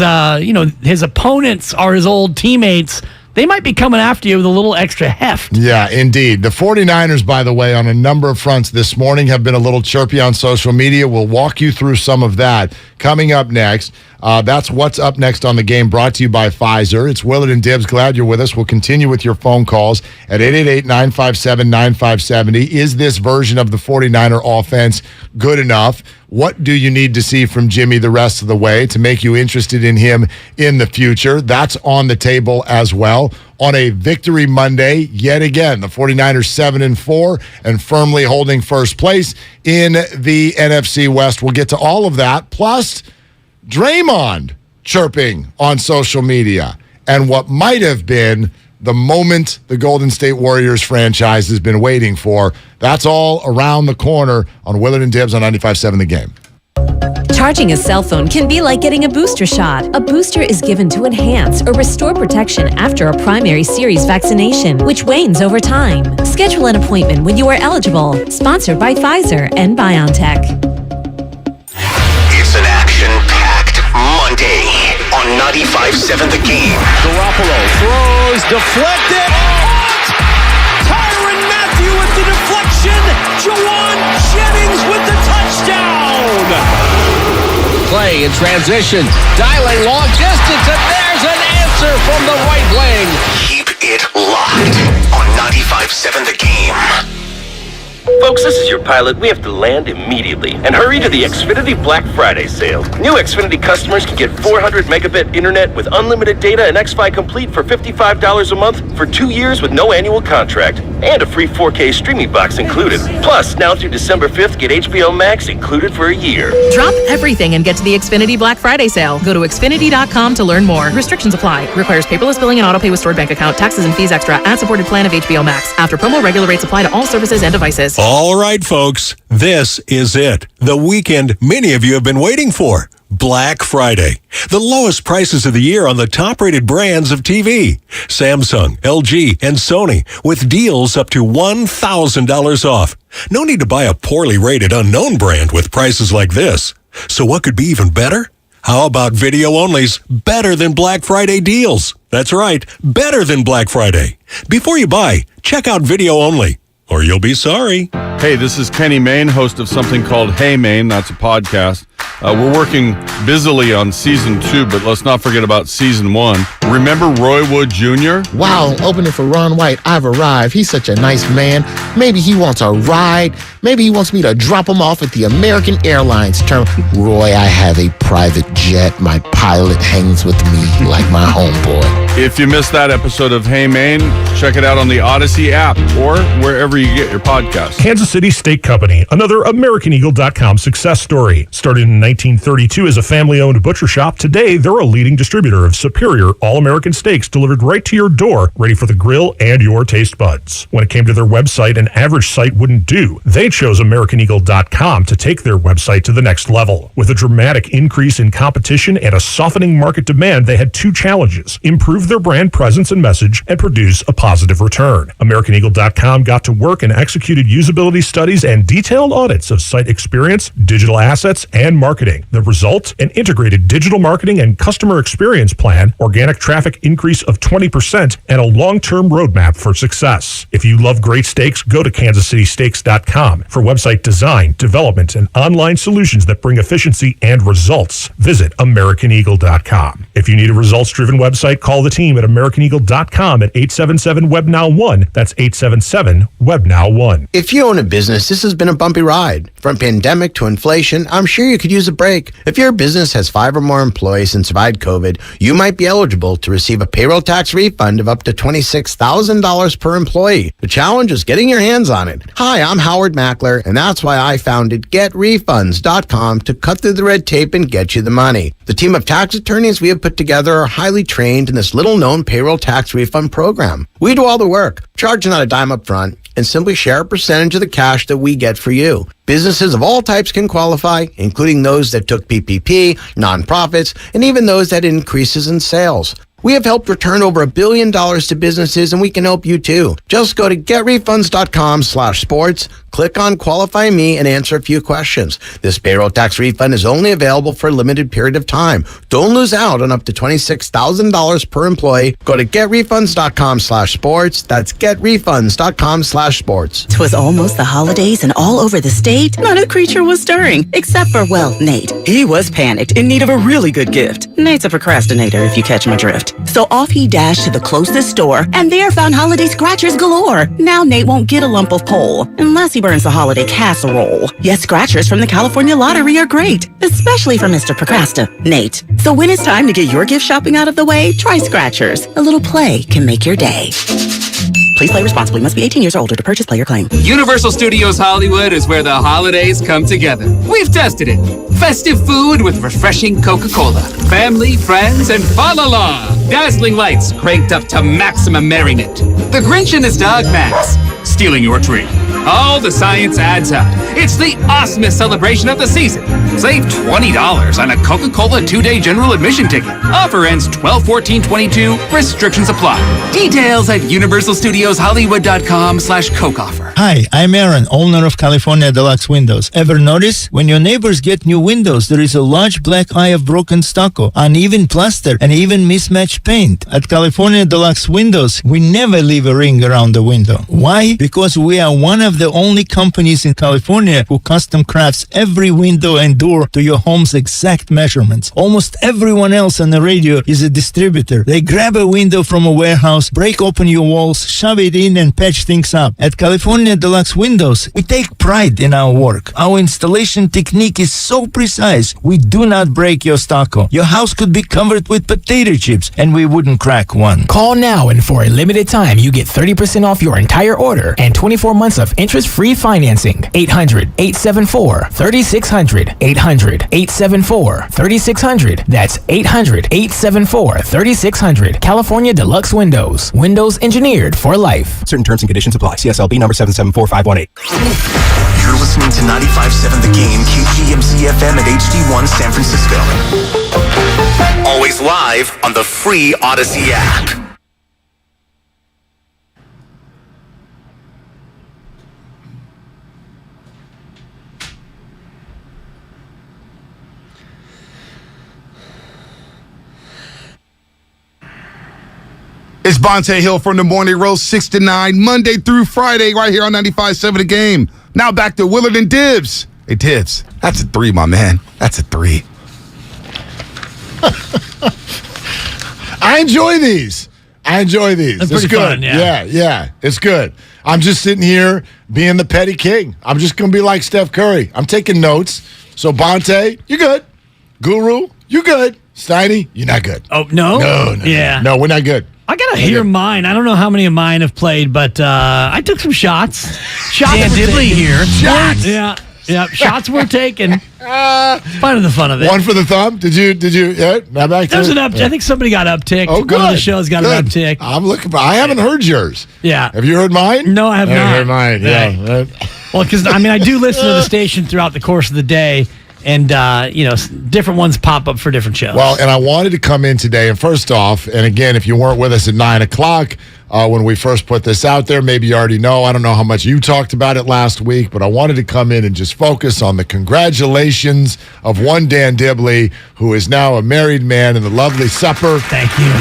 his opponents are his old teammates. They might be coming after you with a little extra heft. Yeah, indeed. The 49ers, by the way, on a number of fronts this morning have been a little chirpy on social media. We'll walk you through some of that coming up next. That's what's up next on the game, brought to you by Pfizer. It's Willard and Dibs. Glad you're with us. We'll continue with your phone calls at 888-957-9570. Is this version of the 49er offense good enough? What do you need to see from Jimmy the rest of the way to make you interested in him in the future? That's on the table as well. On a Victory Monday, yet again, the 49ers 7-4 and firmly holding first place in the NFC West. We'll get to all of that, plus Draymond chirping on social media and what might have been the moment the Golden State Warriors franchise has been waiting for. That's all around the corner on Willard and Dibs on 95.7 The Game. Charging a cell phone can be like getting a booster shot. A booster is given to enhance or restore protection after a primary series vaccination, which wanes over time. Schedule an appointment when you are eligible. Sponsored by Pfizer and BioNTech. It's an action-packed Monday on 95.7 The Game. Garoppolo throws, deflected. Tyrann Mathieu with the deflection. Juwan Jennings with the touchdown. Play in transition, dialing long distance, and there's an answer from the right wing. Keep it locked on 95.7 The Game. Folks, this is your pilot. We have to land immediately and hurry to the Xfinity Black Friday sale. New Xfinity customers can get 400 megabit internet with unlimited data and Xfi Complete for $55 a month for 2 years with no annual contract and a free 4K streaming box included. Plus, now through December 5th, get HBO Max included for a year. Drop everything and get to the Xfinity Black Friday sale. Go to Xfinity.com to learn more. Restrictions apply. Requires paperless billing and autopay with stored bank account. Taxes and fees extra. Ad-supported plan of HBO Max. After promo, regular rates apply to all services and devices. All right, folks, this is it. The weekend many of you have been waiting for. Black Friday. The lowest prices of the year on the top-rated brands of TV. Samsung, LG, and Sony with deals up to $1,000 off. No need to buy a poorly rated unknown brand with prices like this. So what could be even better? How about Video Only's Better Than Black Friday deals? That's right, better than Black Friday. Before you buy, check out Video Only, or you'll be sorry. Hey, this is Kenny Mayne, host of something called Hey Mayne. That's a podcast. We're working busily on season 2, but let's not forget about season 1. Remember Roy Wood Jr.? Wow, opening for Ron White. I've arrived. He's such a nice man. Maybe he wants a ride. Maybe he wants me to drop him off at the American Airlines terminal. Roy, I have a private jet. My pilot hangs with me like my homeboy. If you missed that episode of Hey Mayne, check it out on the Odyssey app or wherever you get your podcasts. Kansas City Steak Company, another AmericanEagle.com success story. Started in 1932 as a family-owned butcher shop, today they're a leading distributor of superior all-American steaks delivered right to your door, ready for the grill and your taste buds. When it came to their website, an average site wouldn't do. They chose AmericanEagle.com to take their website to the next level. With a dramatic increase in competition and a softening market demand, they had two challenges: improve their brand presence and message, and produce a positive return. AmericanEagle.com got to work and executed usability studies and detailed audits of site experience, digital assets, and marketing. The result? An integrated digital marketing and customer experience plan, organic traffic traffic increase of 20% and a long-term roadmap for success. If you love great steaks, go to kansascitysteaks.com for website design, development, and online solutions that bring efficiency and results. Visit AmericanEagle.com. If you need a results-driven website, call the team at AmericanEagle.com at 877-WebNow1. That's 877-WebNow1. If you own a business, this has been a bumpy ride. From pandemic to inflation, I'm sure you could use a break. If your business has 5 or more employees and survived COVID, you might be eligible to receive a payroll tax refund of up to $26,000 per employee. The challenge is getting your hands on it. Hi, I'm Howard Mackler, and that's why I founded GetRefunds.com to cut through the red tape and get you the money. The team of tax attorneys we have put together are highly trained in this little-known payroll tax refund program. We do all the work, charge not a dime up front, and simply share a percentage of the cash that we get for you. Businesses of all types can qualify, including those that took PPP, nonprofits, and even those that had increases in sales. We have helped return over $1 billion to businesses, and we can help you too. Just go to getrefunds.com/sports, click on Qualify Me, and answer a few questions. This payroll tax refund is only available for a limited period of time. Don't lose out on up to $26,000 per employee. Go to getrefunds.com/sports. That's getrefunds.com/sports. 'Twas almost the holidays, and all over the state, not a creature was stirring, except for, well, Nate. He was panicked, in need of a really good gift. Nate's a procrastinator, if you catch my drift. So off he dashed to the closest store, and there found holiday scratchers galore. Now Nate won't get a lump of coal, unless he burns the holiday casserole. Yes, scratchers from the California Lottery are great, especially for Mr. Procrastinate. So when it's time to get your gift shopping out of the way, try scratchers. A little play can make your day. Please play responsibly. Must be 18 years or older to purchase player claim. Universal Studios Hollywood is where the holidays come together. We've tested it. Festive food with refreshing Coca-Cola. Family, friends, and fa-la-la. Dazzling lights cranked up to maximum merriment. The Grinch and his dog Max stealing your tree. All the science adds up. It's the awesomest celebration of the season. Save $20 on a Coca-Cola 2-day general admission ticket. Offer ends 12/14/22. Restrictions apply. Details at universalstudioshollywood.com/Coke offer. Hi, I'm Aaron, owner of California Deluxe Windows. Ever notice? When your neighbors get new windows, there is a large black eye of broken stucco, uneven plaster, and even mismatched paint. At California Deluxe Windows, we never leave a ring around the window. Why? Because we are one of the only companies in California who custom crafts every window and door to your home's exact measurements. Almost everyone else on the radio is a distributor. They grab a window from a warehouse, break open your walls, shove it in, and patch things up. At California Deluxe Windows, we take pride in our work. Our installation technique is so precise, we do not break your stucco. Your house could be covered with potato chips, and we wouldn't crack one. Call now, and for a limited time, you get 30% off your entire order and 24 months of interest-free financing. 800-874-3600. 800-874-3600. That's 800-874-3600. California Deluxe Windows. Windows engineered for life. Certain terms and conditions apply. CSLB number 774518. You're listening to 95.7 The Game, KGMC-FM at HD1 San Francisco. Always live on the free Odyssey app. It's Bonte Hill from the Morning Roast, 6 to 9, Monday through Friday, right here on 95.7 The Game. Now back to Willard and Dibs. Hey, Dibs, that's a 3, my man. That's a 3. I enjoy these. That's it's pretty good. fun, yeah. Yeah, it's good. I'm just sitting here being the petty king. I'm just going to be like Steph Curry. I'm taking notes. So, Bonte, you good. Guru, you good. Steiny, you're not good. Oh, no? No. Yeah. No, we're not good. I got to hear mine. I don't know how many of mine have played, but I took some shots. Dan Dibley here. Shots. Yeah. Shots were taken. Part of the fun of it. One for the thumb. Did you? Yeah. Now back to There's an uptick. I think somebody got upticked. Oh, good. One of the shows got an uptick. I'm looking. I haven't heard yours. Yeah. Have you heard mine? No, I have haven't not. heard mine. Yeah. Well, because I do listen to the station throughout the course of the day. And, different ones pop up for different shows. Well, and I wanted to come in today. And first off, and again, if you weren't with us at 9 o'clock when we first put this out there, maybe you already know. I don't know how much you talked about it last week, but I wanted to come in and just focus on the congratulations of one Dan Dibley, who is now a married man in the lovely supper. Thank you.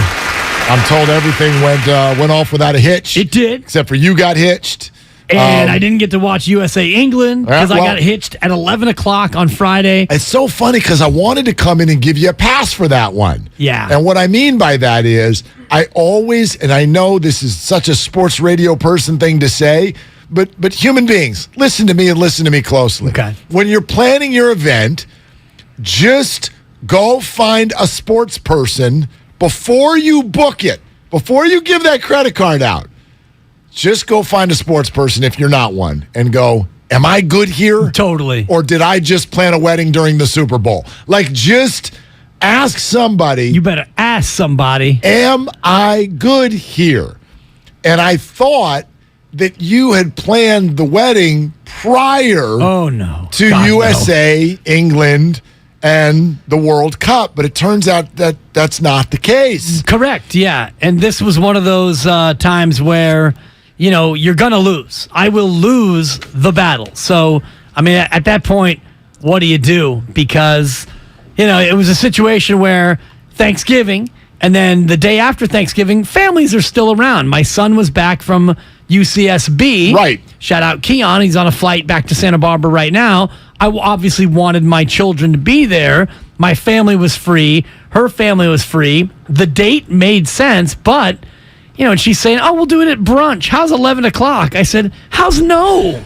I'm told everything went off without a hitch. It did. Except for you got hitched. And I didn't get to watch USA England because I got hitched at 11 o'clock on Friday. It's so funny because I wanted to come in and give you a pass for that one. Yeah. And what I mean by that is I always, and I know this is such a sports radio person thing to say, but human beings, listen to me and listen to me closely. Okay. When you're planning your event, just go find a sports person before you book it, before you give that credit card out. Just go find a sports person if you're not one and go, am I good here? Totally. Or did I just plan a wedding during the Super Bowl? Like, just ask somebody. You better ask somebody. Am I good here? And I thought that you had planned the wedding prior to USA, England, and the World Cup, but it turns out that that's not the case. Correct, yeah. And this was one of those times where, you're going to lose. I will lose the battle. So, I mean, at that point, what do you do? Because, it was a situation where Thanksgiving, and then the day after Thanksgiving, families are still around. My son was back from UCSB. Right. Shout out Keon. He's on a flight back to Santa Barbara right now. I obviously wanted my children to be there. My family was free. Her family was free. The date made sense, but, and she's saying, we'll do it at brunch. How's 11 o'clock? I said, how's no?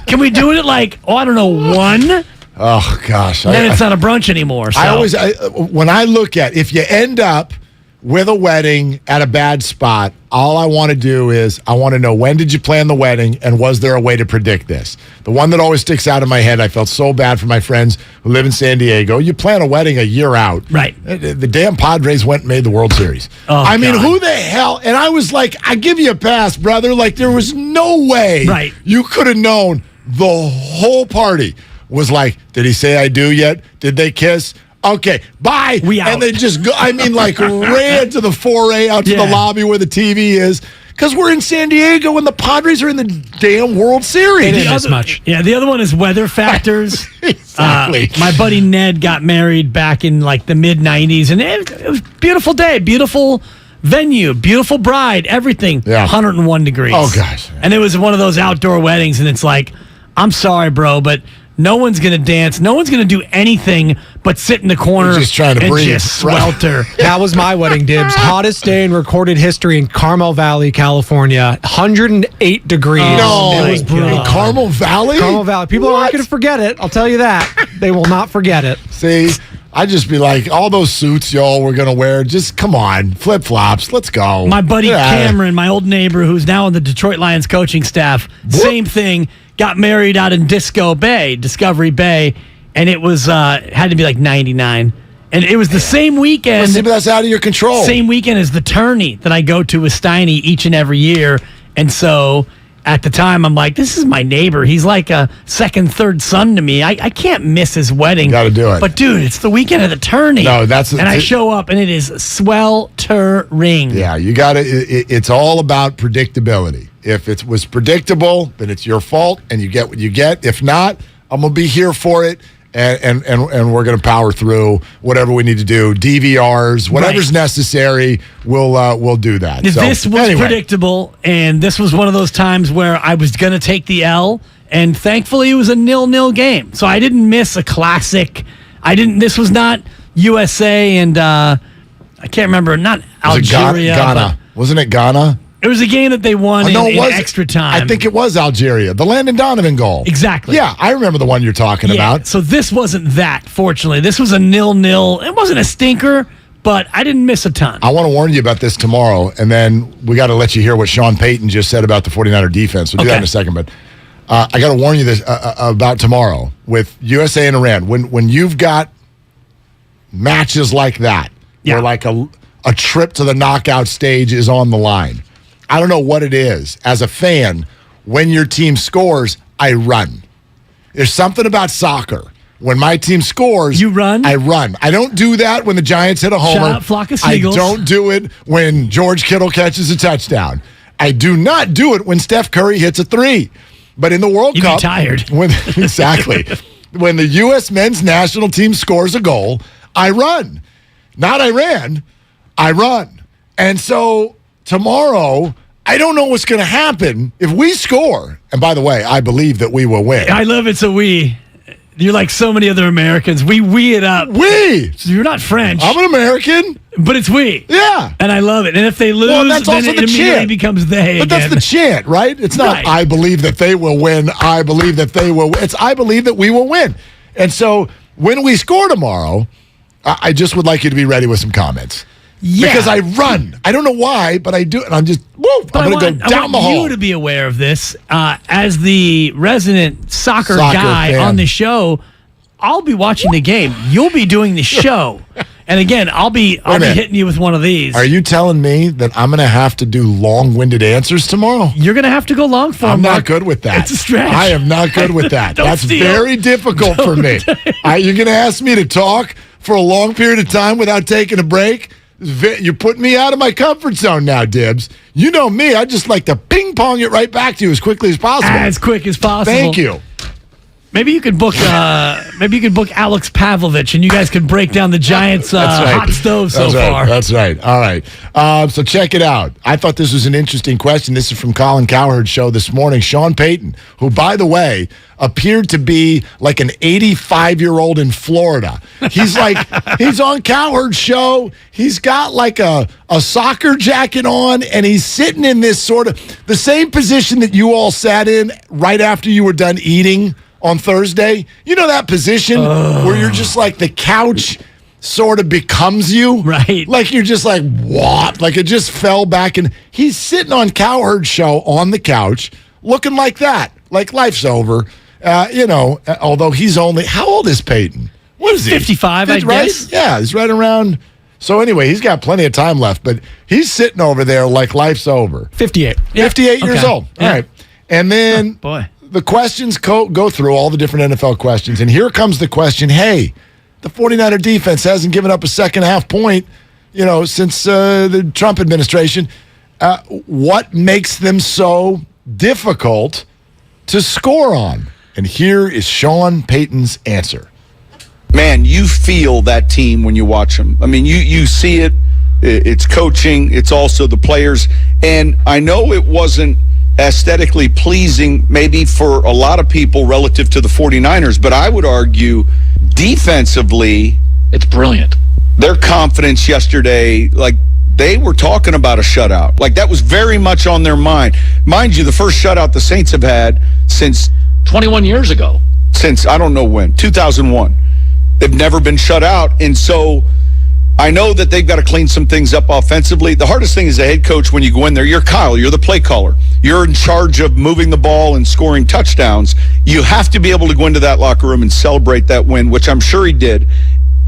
Can we do it at 1? Oh, gosh. Then it's not a brunch anymore. So. When I look at, if you end up with a wedding at a bad spot, all I want to do is I want to know, when did you plan the wedding and was there a way to predict this? The one that always sticks out in my head, I felt so bad for my friends who live in San Diego. You plan a wedding a year out. Right. The damn Padres went and made the World Series. Oh, mean, who the hell? And I was like, I give you a pass, brother. Like, there was no way you could have known. The whole party was like, did he say I do yet? Did they kiss? Okay, bye. We out. And they just go, ran to the foray out to the lobby where the TV is. Because we're in San Diego and the Padres are in the damn World Series. They didn't miss much. Yeah, the other one is weather factors. Exactly. My buddy Ned got married back in the mid-'90s, and it was a beautiful day, beautiful venue, beautiful bride, everything. Yeah. 101 degrees. Oh, gosh. And it was one of those outdoor weddings, and it's like, I'm sorry, bro, but no one's going to dance. No one's going to do anything but sit in the corner just trying to and breathe. just swelter. That was my wedding, Dibs. Hottest day in recorded history in Carmel Valley, California. 108 degrees. No, it was brutal. In Carmel Valley? Carmel Valley. People aren't going to forget it. I'll tell you that. They will not forget it. See, I'd just be like, all those suits y'all were going to wear, just come on, flip-flops, let's go. My buddy Cameron, my old neighbor, who's now on the Detroit Lions coaching staff, same thing, got married out in Discovery Bay, and it was had to be 99. And it was the same weekend. But that's out of your control. Same weekend as the tourney that I go to with Steiny each and every year. And so at the time, I'm like, this is my neighbor. He's like a second, third son to me. I can't miss his wedding. Got to do it. But, dude, it's the weekend of the tourney. No, I show up, and it is sweltering. Yeah, you got to. It's all about predictability. If it was predictable, then it's your fault, and you get what you get. If not, I'm going to be here for it, and we're going to power through whatever we need to do. DVRs, whatever's necessary, we'll do that. This was predictable, and this was one of those times where I was going to take the L, and thankfully it was a 0-0 game. So I didn't miss a classic. This was not USA and I can't remember, not Algeria. Ghana. Wasn't it Ghana? It was a game that they won in extra time. I think it was Algeria. The Landon Donovan goal. Exactly. Yeah, I remember the one you're talking about. So this wasn't that, fortunately. This was a 0-0. It wasn't a stinker, but I didn't miss a ton. I want to warn you about this tomorrow, and then we got to let you hear what Sean Payton just said about the 49er defense. We'll do that in a second, but I got to warn you this about tomorrow with USA and Iran. When you've got matches like that, where a trip to the knockout stage is on the line, I don't know what it is. As a fan, when your team scores, I run. There's something about soccer. When my team scores, you run? I run. I don't do that when the Giants hit a homer. Shout out Flock of Seagulls. I don't do it when George Kittle catches a touchdown. I do not do it when Steph Curry hits a three. But in the World You'd Cup, be tired. Exactly. When the U.S. men's national team scores a goal, I run. Not I ran, I run. And so tomorrow, I don't know what's going to happen if we score. And by the way, I believe that we will win. I love it's a we. You're like so many other Americans. We it up. We. So you're not French. I'm an American. But it's we. Yeah. And I love it. And if they lose, that's then also it the immediately chant. becomes they But again. that's the chant, right? It's not, Right. I believe that they will win. I believe that they will win. It's, I believe that we will win. And so when we score tomorrow, I just would like you to be ready with some comments. Yeah. Because I run. I don't know why, but I do. And I'm just, I'm going to go down the hall. I want you to be aware of this. As the resident soccer guy fan on the show, I'll be watching the game. You'll be doing the show. And again, I'll be hitting you with one of these. Are you telling me that I'm going to have to do long-winded answers tomorrow? You're going to have to go long form. I'm not good with that. It's a stretch. I am not good with that. Don't That's steal. very difficult for me. You're going to ask me to talk for a long period of time without taking a break? You're putting me out of my comfort zone now, Dibs. You know me. I just like to ping-pong it right back to you as quickly as possible. As quick as possible. Thank you. Maybe you could book. Maybe you could book Alex Pavlovich, and you guys could break down the Giants' hot stove so far. That's right. All right. So check it out. I thought this was an interesting question. This is from Colin Cowherd's show this morning. Sean Payton, who, by the way, appeared to be like an 85-year-old in Florida. He's he's on Cowherd's show. He's got like a soccer jacket on, and he's sitting in this sort of the same position that you all sat in right after you were done eating on Thursday. You know that position where you're just like the couch sort of becomes you? Right. Like you're just like, what? Like it just fell back. And he's sitting on Cowherd's show on the couch looking like that. Like life's over. Although he's only, how old is Peyton? What is he? 55, I guess. Yeah, he's right around. So anyway, he's got plenty of time left, but he's sitting over there like life's over. 58. 58 years old. Yeah. All right. And then boy. The questions go through all the different NFL questions. And here comes the question, hey, the 49er defense hasn't given up a second half point, since the Trump administration. What makes them so difficult to score on? And here is Sean Payton's answer. Man, you feel that team when you watch them. I mean, you see it. It's coaching. It's also the players. And I know it wasn't aesthetically pleasing maybe for a lot of people relative to the 49ers, but I would argue defensively, it's brilliant. Their confidence yesterday, like they were talking about a shutout. Like that was very much on their mind. Mind you, the first shutout the Saints have had since 21 years ago. Since I don't know when, 2001. They've never been shut out. And so I know that they've got to clean some things up offensively. The hardest thing as a head coach when you go in there, you're Kyle, you're the play caller. You're in charge of moving the ball and scoring touchdowns. You have to be able to go into that locker room and celebrate that win, which I'm sure he did,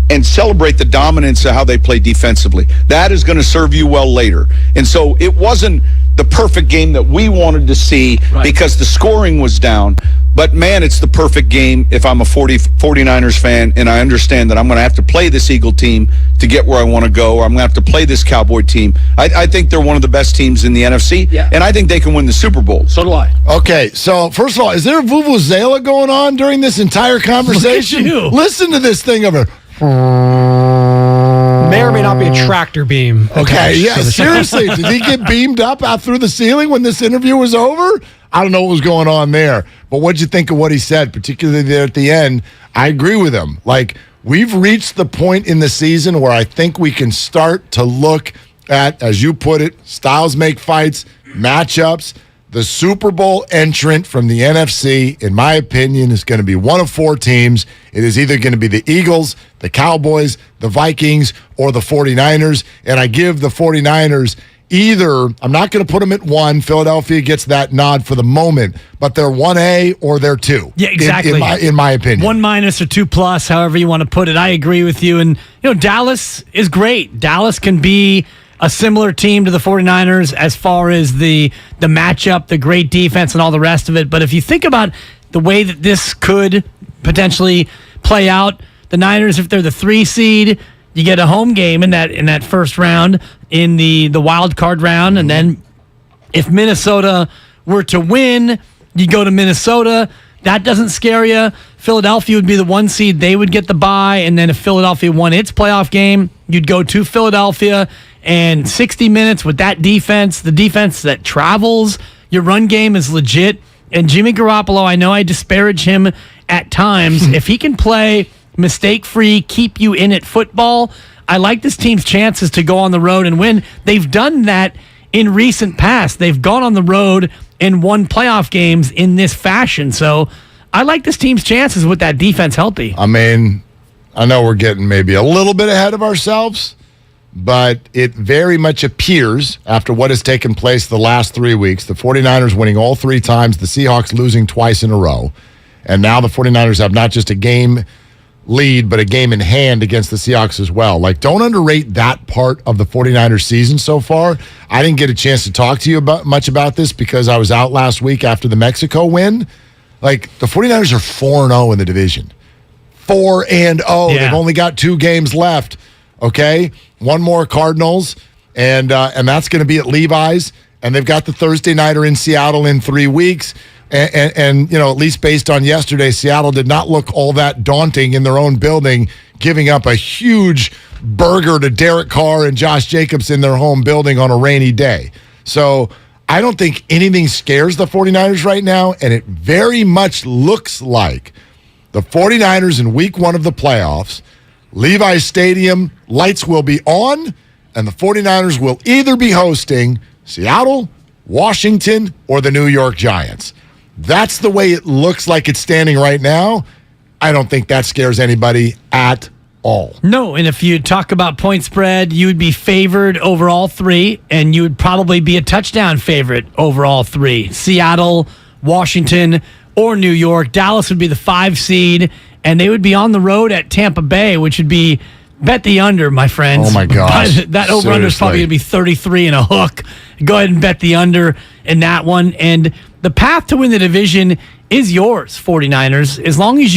and celebrate the dominance of how they play defensively. That is going to serve you well later. And so it wasn't the perfect game that we wanted to see because the scoring was down. But, man, it's the perfect game if I'm a 49ers fan and I understand that I'm going to have to play this Eagle team to get where I want to go, or I'm going to have to play this Cowboy team. I think they're one of the best teams in the NFC, and I think they can win the Super Bowl. So do I. Okay, so first of all, is there a vuvuzela going on during this entire conversation? Look at you. Listen to this thing of it. May or may not be a tractor beam. Okay, yeah, seriously. Did he get beamed up out through the ceiling when this interview was over? I don't know what was going on there. But what'd you think of what he said, particularly there at the end? I agree with him. Like, we've reached the point in the season where I think we can start to look at, as you put it, styles make fights, matchups. The Super Bowl entrant from the NFC, in my opinion, is going to be one of four teams. It is either going to be the Eagles, the Cowboys, the Vikings, or the 49ers. And I give the 49ers either, I'm not going to put them at 1. Philadelphia gets that nod for the moment, but they're 1A or they're 2. Yeah, exactly. In my opinion. 1- or 2+, however you want to put it. I agree with you. And, Dallas is great. Dallas can be a similar team to the 49ers as far as the matchup, the great defense, and all the rest of it. But if you think about the way that this could potentially play out, the Niners, if they're the 3 seed, you get a home game in that first round, in the wild card round, and then if Minnesota were to win, you go to Minnesota. That doesn't scare you. Philadelphia would be the 1 seed. They would get the bye, and then if Philadelphia won its playoff game, you'd go to Philadelphia. And 60 minutes with that defense, the defense that travels, your run game is legit. And Jimmy Garoppolo, I know I disparage him at times. If he can play mistake-free, keep you in it football, I like this team's chances to go on the road and win. They've done that in recent past. They've gone on the road and won playoff games in this fashion. So I like this team's chances with that defense healthy. I mean, I know we're getting maybe a little bit ahead of ourselves, but it very much appears after what has taken place the last 3 weeks, the 49ers winning all 3 times, the Seahawks losing twice in a row, and now the 49ers have not just a game lead, but a game in hand against the Seahawks as well. Like, don't underrate that part of the 49ers season so far. I didn't get a chance to talk to you much about this because I was out last week after the Mexico win. Like, the 49ers are 4-0 in the division. 4-0. Yeah. They've only got 2 games left. Okay? One more Cardinals, and that's going to be at Levi's. And they've got the Thursday nighter in Seattle in 3 weeks. And at least based on yesterday, Seattle did not look all that daunting in their own building, giving up a huge burger to Derek Carr and Josh Jacobs in their home building on a rainy day. So I don't think anything scares the 49ers right now, and it very much looks like the 49ers in week 1 of the playoffs, Levi's Stadium, lights will be on, and the 49ers will either be hosting Seattle, Washington, or the New York Giants. That's the way it looks like it's standing right now. I don't think that scares anybody at all. No, and if you talk about point spread, you would be favored over all 3, and you would probably be a touchdown favorite over all 3. Seattle, Washington, or New York. Dallas would be the 5 seed, and they would be on the road at Tampa Bay, which would be bet the under, my friends. Oh, my gosh. That over-under is probably going to be 33 and a hook. Go ahead and bet the under in that one. And the path to win the division is yours, 49ers. As long as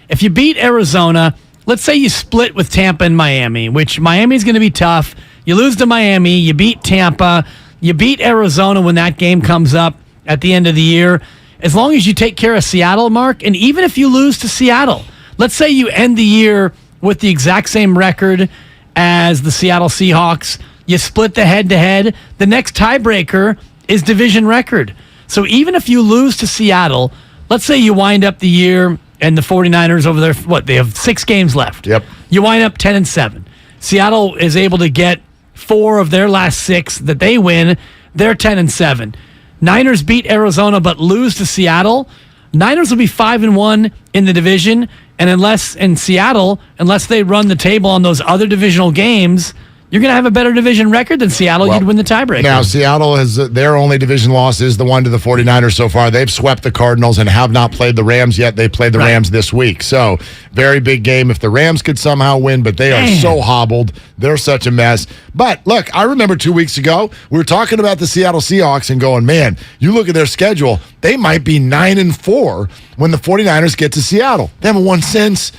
if you beat Arizona, let's say you split with Tampa and Miami, which Miami's going to be tough. You lose to Miami, you beat Tampa, you beat Arizona when that game comes up at the end of the year. As long as you take care of Seattle, Mark, and even if you lose to Seattle, let's say you end the year with the exact same record as the Seattle Seahawks, you split the head-to-head, the next tiebreaker is division record. So even if you lose to Seattle, let's say you wind up the year and the 49ers over there, they have 6 games left. Yep. You wind up 10-7. Seattle is able to get 4 of their last 6 that they win. They're 10-7. Niners beat Arizona but lose to Seattle. Niners will be 5-1 in the division, and unless they run the table on those other divisional games, you're going to have a better division record than Seattle. You'd win the tiebreaker. Now, Seattle has their only division loss is the one to the 49ers so far. They've swept the Cardinals and have not played the Rams yet. They played the Rams this week. So, very big game if the Rams could somehow win, but they are so hobbled. They're such a mess. But, look, I remember 2 weeks ago, we were talking about the Seattle Seahawks and going, man, you look at their schedule, they might be 9-4 when the 49ers get to Seattle. They haven't won since.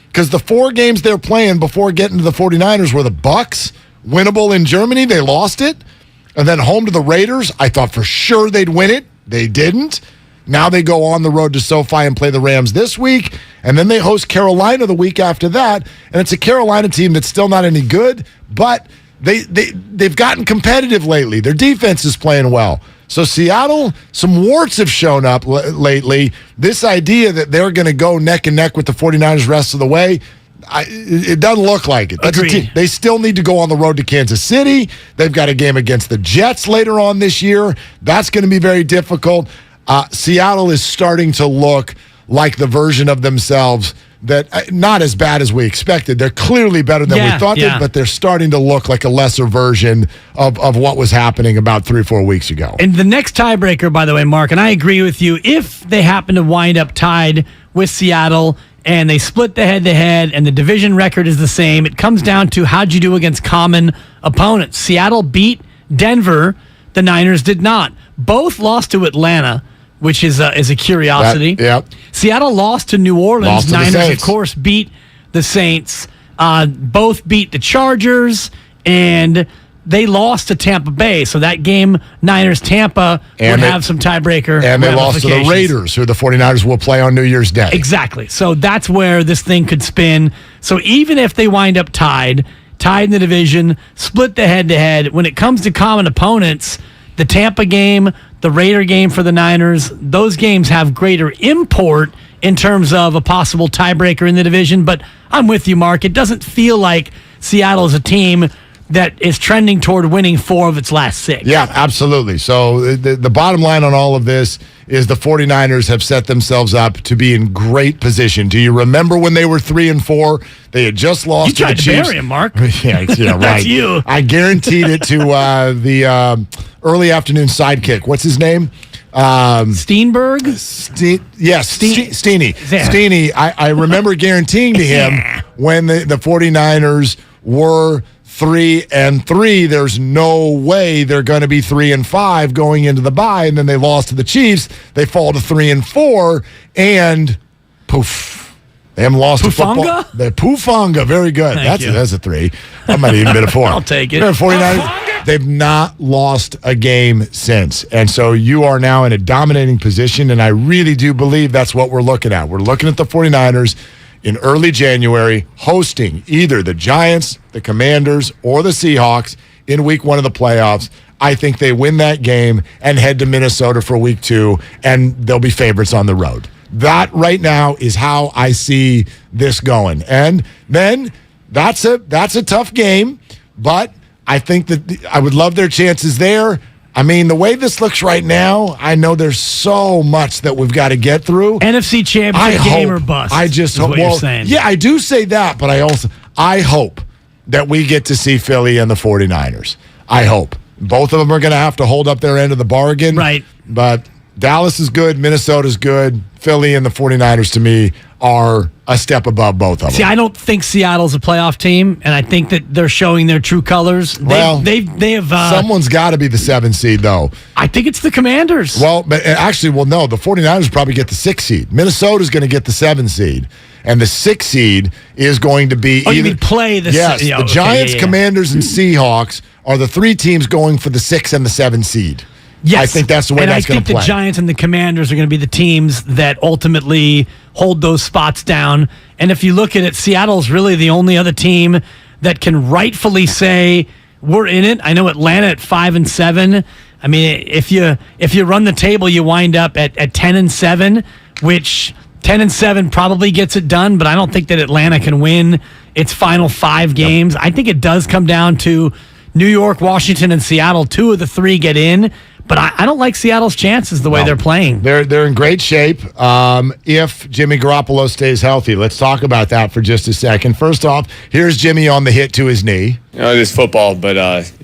Because the 4 games they're playing before getting to the 49ers were the Bucs, winnable in Germany. They lost it. And then home to the Raiders. I thought for sure they'd win it. They didn't. Now they go on the road to SoFi and play the Rams this week. And then they host Carolina the week after that. And it's a Carolina team that's still not any good, but they've gotten competitive lately. Their defense is playing well. So Seattle, some warts have shown up lately. This idea that they're going to go neck and neck with the 49ers rest of the way, it doesn't look like it. They still need to go on the road to Kansas City. They've got a game against the Jets later on this year. That's going to be very difficult. Seattle is starting to look like the version of themselves that not as bad as we expected. They're clearly better than we thought, but they're starting to look like a lesser version of what was happening about 3 or 4 weeks ago. And the next tiebreaker, by the way, Mark, and I agree with you, if they happen to wind up tied with Seattle and they split the head-to-head and the division record is the same, it comes down to how'd you do against common opponents. Seattle beat Denver. The Niners did not. Both lost to Atlanta, which is a curiosity. Seattle lost to New Orleans. Niners, of course, beat the Saints. Both beat the Chargers, and they lost to Tampa Bay. So that game, Niners-Tampa, would have some tiebreaker And they lost to the Raiders, who the 49ers will play on New Year's Day. Exactly. So that's where this thing could spin. So even if they wind up tied, tied in the division, split the head-to-head. When it comes to common opponents, the Tampa game, the Raider game for the Niners, those games have greater import in terms of a possible tiebreaker in the division. But I'm with you, Mark. It doesn't feel like Seattle is a team that is trending toward winning 4 of its last 6. Yeah, absolutely. So the bottom line on all of this is the 49ers have set themselves up to be in great position. Do you remember when they were 3-4? They had just lost to the Chiefs. You tried to bury him, Mark. Yeah, right. That's you. I guaranteed it to the early afternoon sidekick. What's his name? Steenberg? Yes, Steiny. Steiny, I remember guaranteeing to him when the 49ers were 3-3, there's no way they're going to be 3-5 going into the bye, and then they lost to the Chiefs. They fall to 3-4, and poof, they haven't lost to football. The Poofonga, very good. That's a 3. That might have even been a 4. I'll take it. 49ers, they've not lost a game since, and so you are now in a dominating position, and I really do believe that's what we're looking at. We're looking at the 49ers in early January, hosting either the Giants, the Commanders, or the Seahawks in week 1 of the playoffs. I think they win that game and head to Minnesota for week 2, and they'll be favorites on the road. That right now is how I see this going. And then that's a tough game, but I think that I would love their chances there. I mean, the way this looks right now, I know there's so much that we've got to get through. NFC Championship game or bust. I just hope. What you're saying. Yeah, I do say that, but I hope that we get to see Philly and the 49ers. I hope. Both of them are going to have to hold up their end of the bargain. Right. But Dallas is good. Minnesota's good. Philly and the 49ers, to me, are a step above both of them. See, I don't think Seattle's a playoff team, and I think that they're showing their true colors. They have. Someone's got to be the 7 seed, though. I think it's the Commanders. Well, but actually, no. The 49ers probably get the 6 seed. Minnesota's going to get the 7 seed. And the 6 seed is going to be you mean play the Yes, the Giants, Commanders, and Seahawks are the 3 teams going for the 6 and the 7 seed. Yes. I think that's the way that's going to play. And I think the Giants and the Commanders are going to be the teams that ultimately hold those spots down. And if you look at it, Seattle's really the only other team that can rightfully say we're in it. I know Atlanta at 5-7. I mean, if you run the table, you wind up at 10-7, which 10-7 probably gets it done. But I don't think that Atlanta can win its final 5 games. I think it does come down to New York, Washington, and Seattle. 2 of the 3 get in. But I don't like Seattle's chances the way they're playing. They're in great shape if Jimmy Garoppolo stays healthy. Let's talk about that for just a second. First off, here's Jimmy on the hit to his knee. You know, it is football, but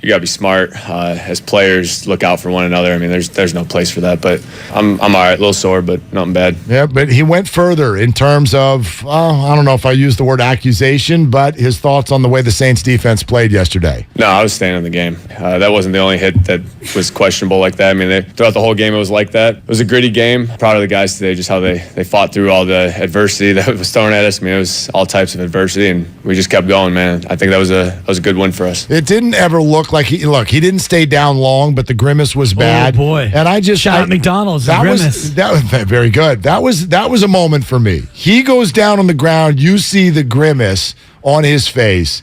you got to be smart as players. Look out for one another. I mean, there's no place for that. But I'm all right, a little sore, but nothing bad. Yeah, but he went further in terms of I don't know if I use the word accusation, but his thoughts on the way the Saints defense played yesterday. No, I was staying in the game. That wasn't the only hit that was questionable like that. I mean, throughout the whole game, it was like that. It was a gritty game. Proud of the guys today, just how they fought through all the adversity that was thrown at us. I mean, it was all types of adversity, and we just kept going, man. I think that was a good win for us. It didn't ever look like he didn't stay down long, but the grimace was bad. Oh boy! And I just shout out McDonald's. That was very good. That was a moment for me. He goes down on the ground. You see the grimace on his face,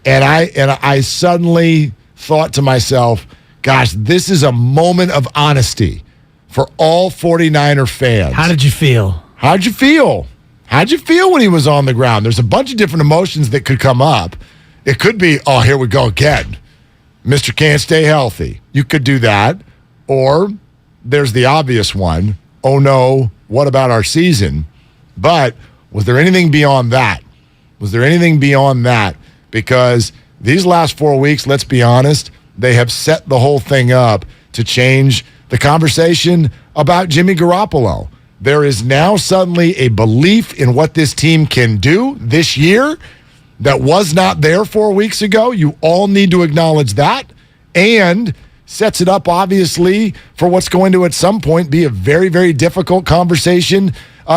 and I suddenly thought to myself, gosh, this is a moment of honesty for all 49er fans. How did you feel? How'd you feel? How'd you feel when he was on the ground? There's a bunch of different emotions that could come up. It could be, oh, here we go again. Mr. Can't stay healthy. You could do that. Or there's the obvious one. Oh, no, what about our season? But was there anything beyond that? Was there anything beyond that? Because these last 4 weeks, let's be honest, they have set the whole thing up to change the conversation about Jimmy Garoppolo. There is now suddenly a belief in what this team can do this year that was not there 4 weeks ago. You all need to acknowledge that, and sets it up, obviously, for what's going to at some point be a very, very difficult conversation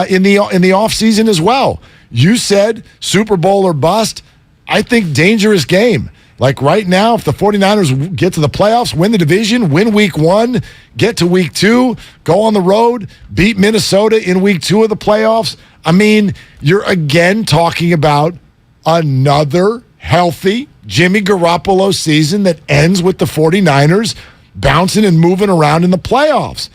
in the offseason as well. You said Super Bowl or bust. I think dangerous game. Like right now, if the 49ers get to the playoffs, win the division, win week 1, get to week 2, go on the road, beat Minnesota in week 2 of the playoffs, I mean, you're again talking about another healthy Jimmy Garoppolo season that ends with the 49ers bouncing and moving around in the playoffs.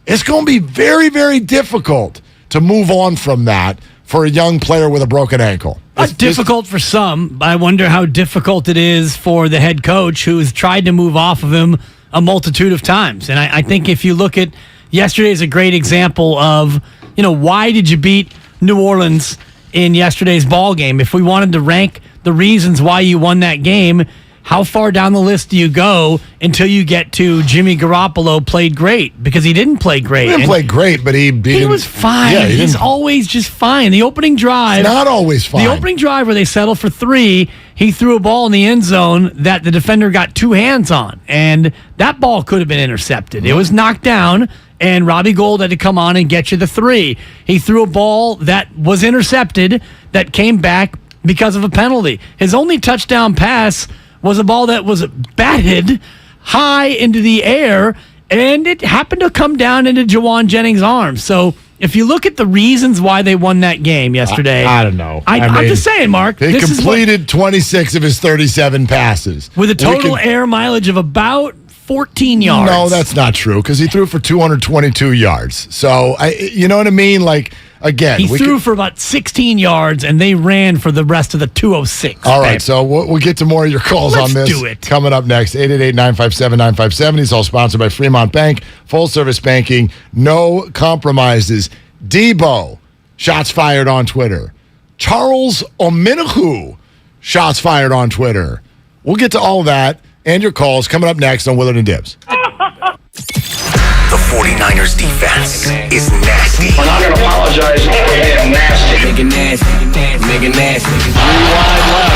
It's going to be very, very difficult to move on from that for a young player with a broken ankle. It's difficult for some. I wonder how difficult it is for the head coach who has tried to move off of him a multitude of times. And I think if you look at yesterday is a great example of, why did you beat New Orleans in yesterday's ball game? If we wanted to rank the reasons why you won that game, how far down the list do you go until you get to Jimmy Garoppolo played great? Because he didn't play great. He didn't play great, but he was fine. Yeah, he's always just fine. The opening drive. It's not always fine. The opening drive where they settled for 3, he threw a ball in the end zone that the defender got 2 hands on. And that ball could have been intercepted. It was knocked down, and Robbie Gould had to come on and get you the 3. He threw a ball that was intercepted that came back because of a penalty. His only touchdown pass was a ball that was batted high into the air, and it happened to come down into Jawan Jennings' arms. So if you look at the reasons why they won that game yesterday, I don't know. I'm just saying, Mark. He completed 26 of his 37 passes. With a total air mileage of about 14 yards. No, that's not true, because he threw for 222 yards. So, you know what I mean? Like, again. He threw for about 16 yards, and they ran for the rest of the 206. All right, so we'll get to more of your calls on this. Let's do it. Coming up next, 888-957-9570. It's all sponsored by Fremont Bank. Full-service banking, no compromises. Debo, shots fired on Twitter. Charles Omenihu, shots fired on Twitter. We'll get to all of that and your calls coming up next on Willard and Dibs. The 49ers defense is nasty. We're not going to apologize for being nasty. Make it nasty. Make it nasty. 3 wide left.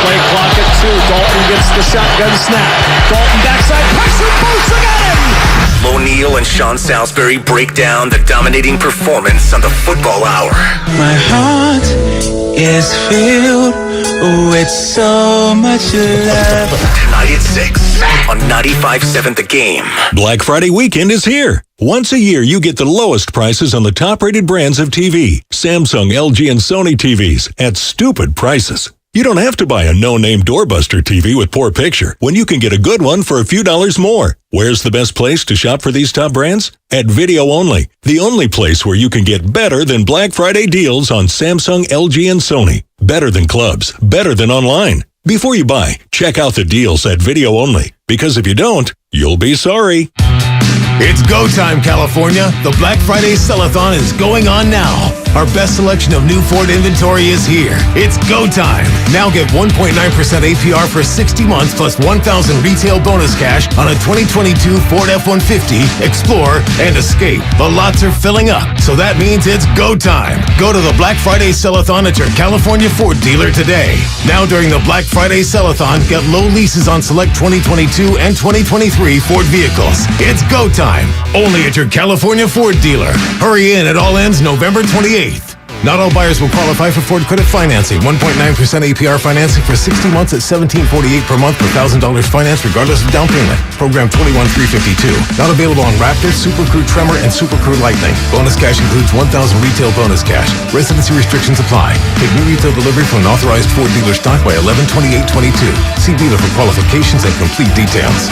Play clock at 2. Dalton gets the shotgun snap. Dalton backside pressure. Boots again. O'Neal and Sean Salisbury break down the dominating performance on the Football Hour. My heart is filled with so much love. Tonight at 6 on 95.7 The Game. Black Friday weekend is here. Once a year, you get the lowest prices on the top-rated brands of TV. Samsung, LG, and Sony TVs at stupid prices. You don't have to buy a no-name doorbuster TV with poor picture when you can get a good one for a few dollars more. Where's the best place to shop for these top brands? At Video Only, the only place where you can get better than Black Friday deals on Samsung, LG, and Sony. Better than clubs, better than online. Before you buy, check out the deals at Video Only, because if you don't, you'll be sorry. It's go time, California. The Black Friday Sell-a-thon is going on now. Our best selection of new Ford inventory is here. It's go time. Now get 1.9% APR for 60 months plus $1,000 retail bonus cash on a 2022 Ford F-150, Explorer, and Escape. The lots are filling up, so that means it's go time. Go to the Black Friday Sell-a-thon at your California Ford dealer today. Now during the Black Friday Sell-a-thon, get low leases on select 2022 and 2023 Ford vehicles. It's go time. Only at your California Ford dealer. Hurry in, it all ends November 28th. Not all buyers will qualify for Ford credit financing. 1.9% APR financing for 60 months at $1,748 per month per $1,000 finance regardless of down payment. Program 21352. Not available on Raptor, Super Crew Tremor, and Super Crew Lightning. Bonus cash includes $1,000 retail bonus cash. Residency restrictions apply. Take new retail delivery from an authorized Ford dealer stock by 11/28/22. See dealer for qualifications and complete details.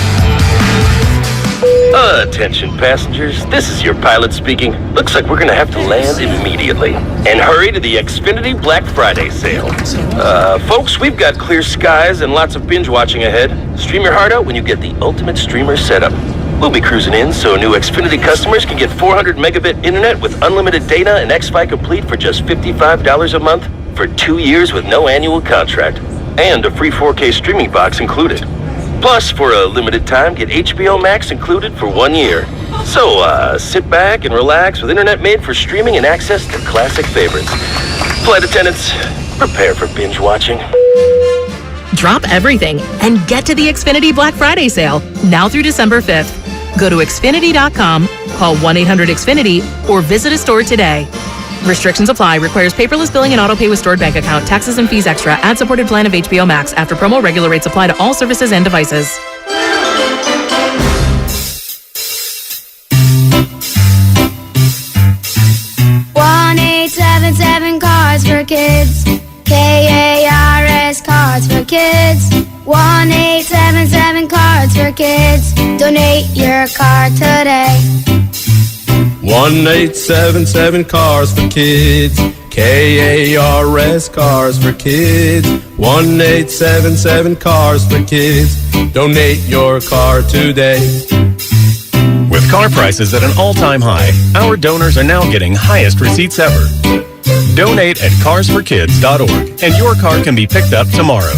Attention passengers, this is your pilot speaking. Looks like we're gonna have to land immediately. And hurry to the Xfinity Black Friday sale. Folks, we've got clear skies and lots of binge watching ahead. Stream your heart out when you get the ultimate streamer setup. We'll be cruising in so new Xfinity customers can get 400 megabit internet with unlimited data and Xfi Complete for just $55 a month for 2 years with no annual contract. And a free 4K streaming box included. Plus, for a limited time, get HBO Max included for 1 year. So, sit back and relax with internet made for streaming and access to classic favorites. Flight attendants, prepare for binge watching. Drop everything and get to the Xfinity Black Friday sale, now through December 5th. Go to Xfinity.com, call 1-800-XFINITY, or visit a store today. Restrictions apply. Requires paperless billing and auto-pay with stored bank account. Taxes and fees extra. Ad-supported plan of HBO Max. After promo, regular rates apply to all services and devices. 1-877 Cards for Kids. KARS Cards for Kids. kids. 1-877 Cards for Kids. Donate your card today. 1-877 Cars for Kids. KARS Cars for Kids. 1-877 Cars for Kids. Donate your car today. With car prices at an all-time high, our donors are now getting highest receipts ever. Donate at carsforkids.org, and your car can be picked up tomorrow.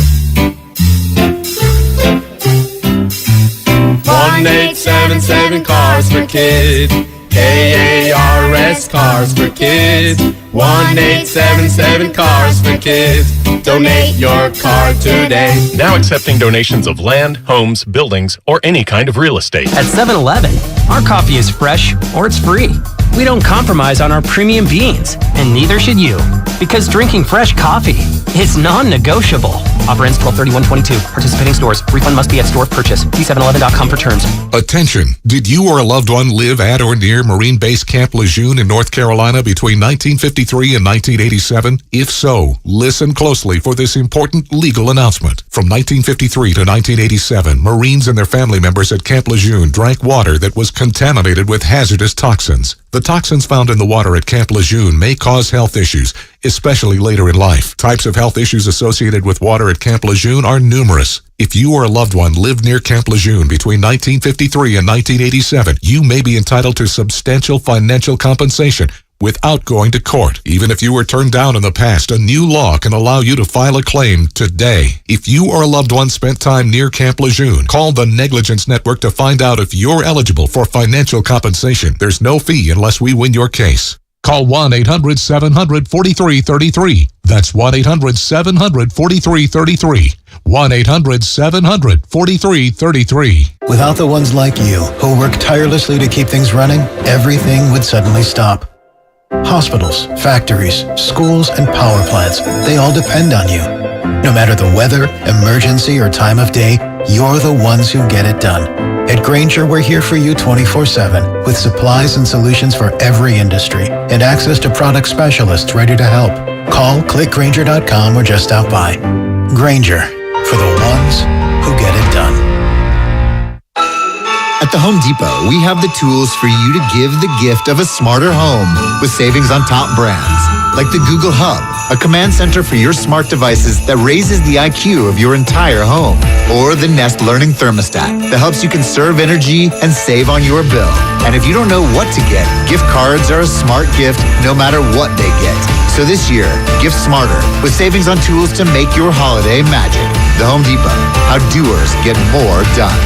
1-877 Cars for Kids. KARS Cars for Kids. 1-877 Cars for Kids. Donate your car today. Now accepting donations of land, homes, buildings, or any kind of real estate. At 7-Eleven, our coffee is fresh or it's free. We don't compromise on our premium beans, and neither should you, because drinking fresh coffee is non-negotiable. Offer ends 12/31/22. Participating stores. Refund must be at store of purchase. See 711.com for terms. Attention! Did you or a loved one live at or near Marine Base Camp Lejeune in North Carolina between 1953 and 1987? If so, listen closely for this important legal announcement. From 1953 to 1987, Marines and their family members at Camp Lejeune drank water that was contaminated with hazardous toxins. The toxins found in the water at Camp Lejeune may cause health issues, especially later in life. Types of health issues associated with water at Camp Lejeune are numerous. If you or a loved one lived near Camp Lejeune between 1953 and 1987, you may be entitled to substantial financial compensation without going to court. Even if you were turned down in the past, a new law can allow you to file a claim today. If you or a loved one spent time near Camp Lejeune, call the Negligence Network to find out if you're eligible for financial compensation. There's no fee unless we win your case. Call 1-800-700-4333. That's 1-800-700-4333. 1-800-700-4333. Without the ones like you, who work tirelessly to keep things running, everything would suddenly stop. Hospitals, factories, schools, and power plants, they all depend on you. No matter the weather, emergency, or time of day, you're the ones who get it done. At Grainger, we're here for you 24/7 with supplies and solutions for every industry and access to product specialists ready to help. Call, click Grainger.com, or just stop by. Grainger, for the ones who get it done. At the Home Depot, we have the tools for you to give the gift of a smarter home with savings on top brands, like the Google Hub, a command center for your smart devices that raises the IQ of your entire home, or the Nest Learning Thermostat that helps you conserve energy and save on your bill. And if you don't know what to get, gift cards are a smart gift no matter what they get. So this year, gift smarter with savings on tools to make your holiday magic. The Home Depot, how doers get more done.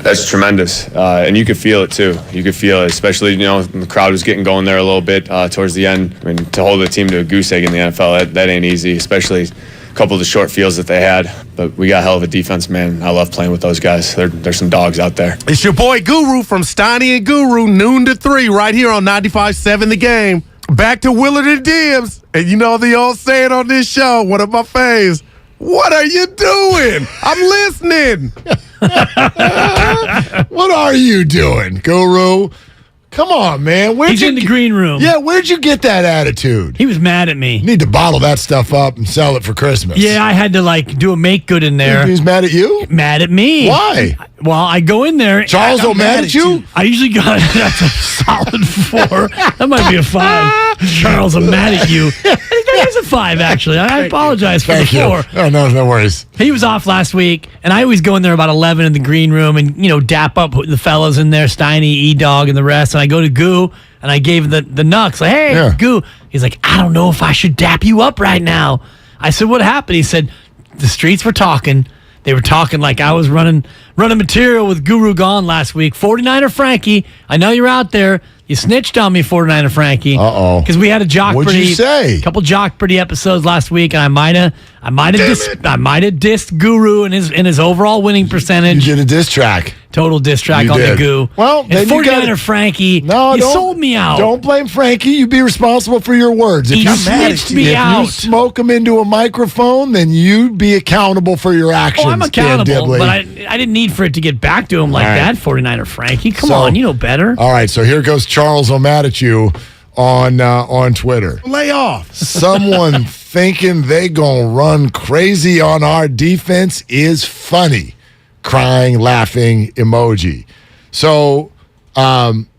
That's tremendous, and you could feel it too. You could feel it, especially when the crowd was getting going there a little bit towards the end. I mean, to hold the team to a goose egg in the NFL, that ain't easy, especially a couple of the short fields that they had. But we got a hell of a defense, man. I love playing with those guys. There's some dogs out there. It's your boy Guru from Steiny Guru, noon to 3, right here on 95.7 The Game. Back to Willard Dibs, and you know the old saying on this show, one of my faves. What are you doing? I'm listening. What are you doing, Guru? Come on, man. He's in the green room. Yeah, where'd you get that attitude? He was mad at me. You need to bottle that stuff up and sell it for Christmas. Yeah, I had to do a make good in there. He's mad at you? Mad at me. Why? Well, I go in there. Charles mad at you? I usually got that's a solid 4. That might be a 5. Charles, I'm mad at you. There's a 5, actually. I apologize for the 4. Oh, no worries. He was off last week, and I always go in there about 11 in the green room and, dap up the fellas in there, Steiny, E-Dog, and the rest. And I go to Goo, and I gave the knucks. Like, hey, Goo. He's like, I don't know if I should dap you up right now. I said, what happened? He said, the streets were talking. They were talking like I was running material with Guru gone last week. 49er Frankie, I know you're out there. You snitched on me, 49er Frankie. Uh-oh. Because we had a Jock What'd Pretty. you say? A couple Jock Pretty episodes last week, and I might have dissed Guru in his overall winning percentage. You did a diss track. total diss track on the Goo. Well, and then 49er Frankie, no, you sold me out. Don't blame Frankie. You be responsible for your words. If He you snitched me out. If you smoke him into a microphone, then you be accountable for your actions. Oh, I'm accountable, Dan Dibley. but I didn't need for it to get back to him like that, 49er Frankie. Come on, you know better. All right, so here goes Charles mad at you on Twitter. Lay off. Someone thinking they gonna run crazy on our defense is funny. Crying, laughing emoji. So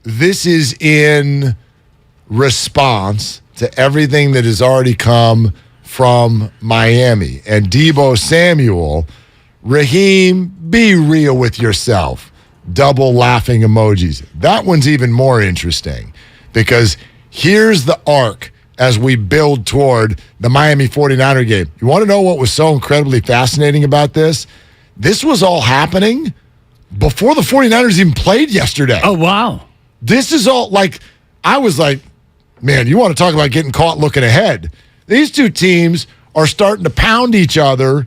this is in response to everything that has already come from Miami. And Deebo Samuel, Raheem, be real with yourself. Double laughing emojis. That one's even more interesting because here's the arc as we build toward the Miami 49er game. You want to know what was so incredibly fascinating about this? This was all happening before the 49ers even played yesterday. Oh, wow. This is all I was like, man, you want to talk about getting caught looking ahead. These two teams are starting to pound each other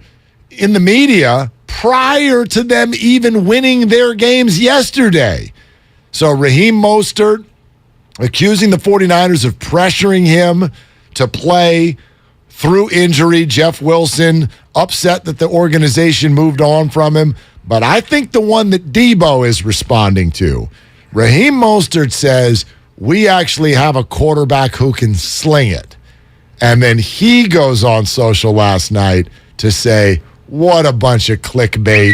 in the media prior to them even winning their games yesterday. So Raheem Mostert accusing the 49ers of pressuring him to play through injury. Jeff Wilson upset that the organization moved on from him. But I think the one that Deebo is responding to, Raheem Mostert says, we actually have a quarterback who can sling it. And then he goes on social last night to say, what a bunch of clickbait.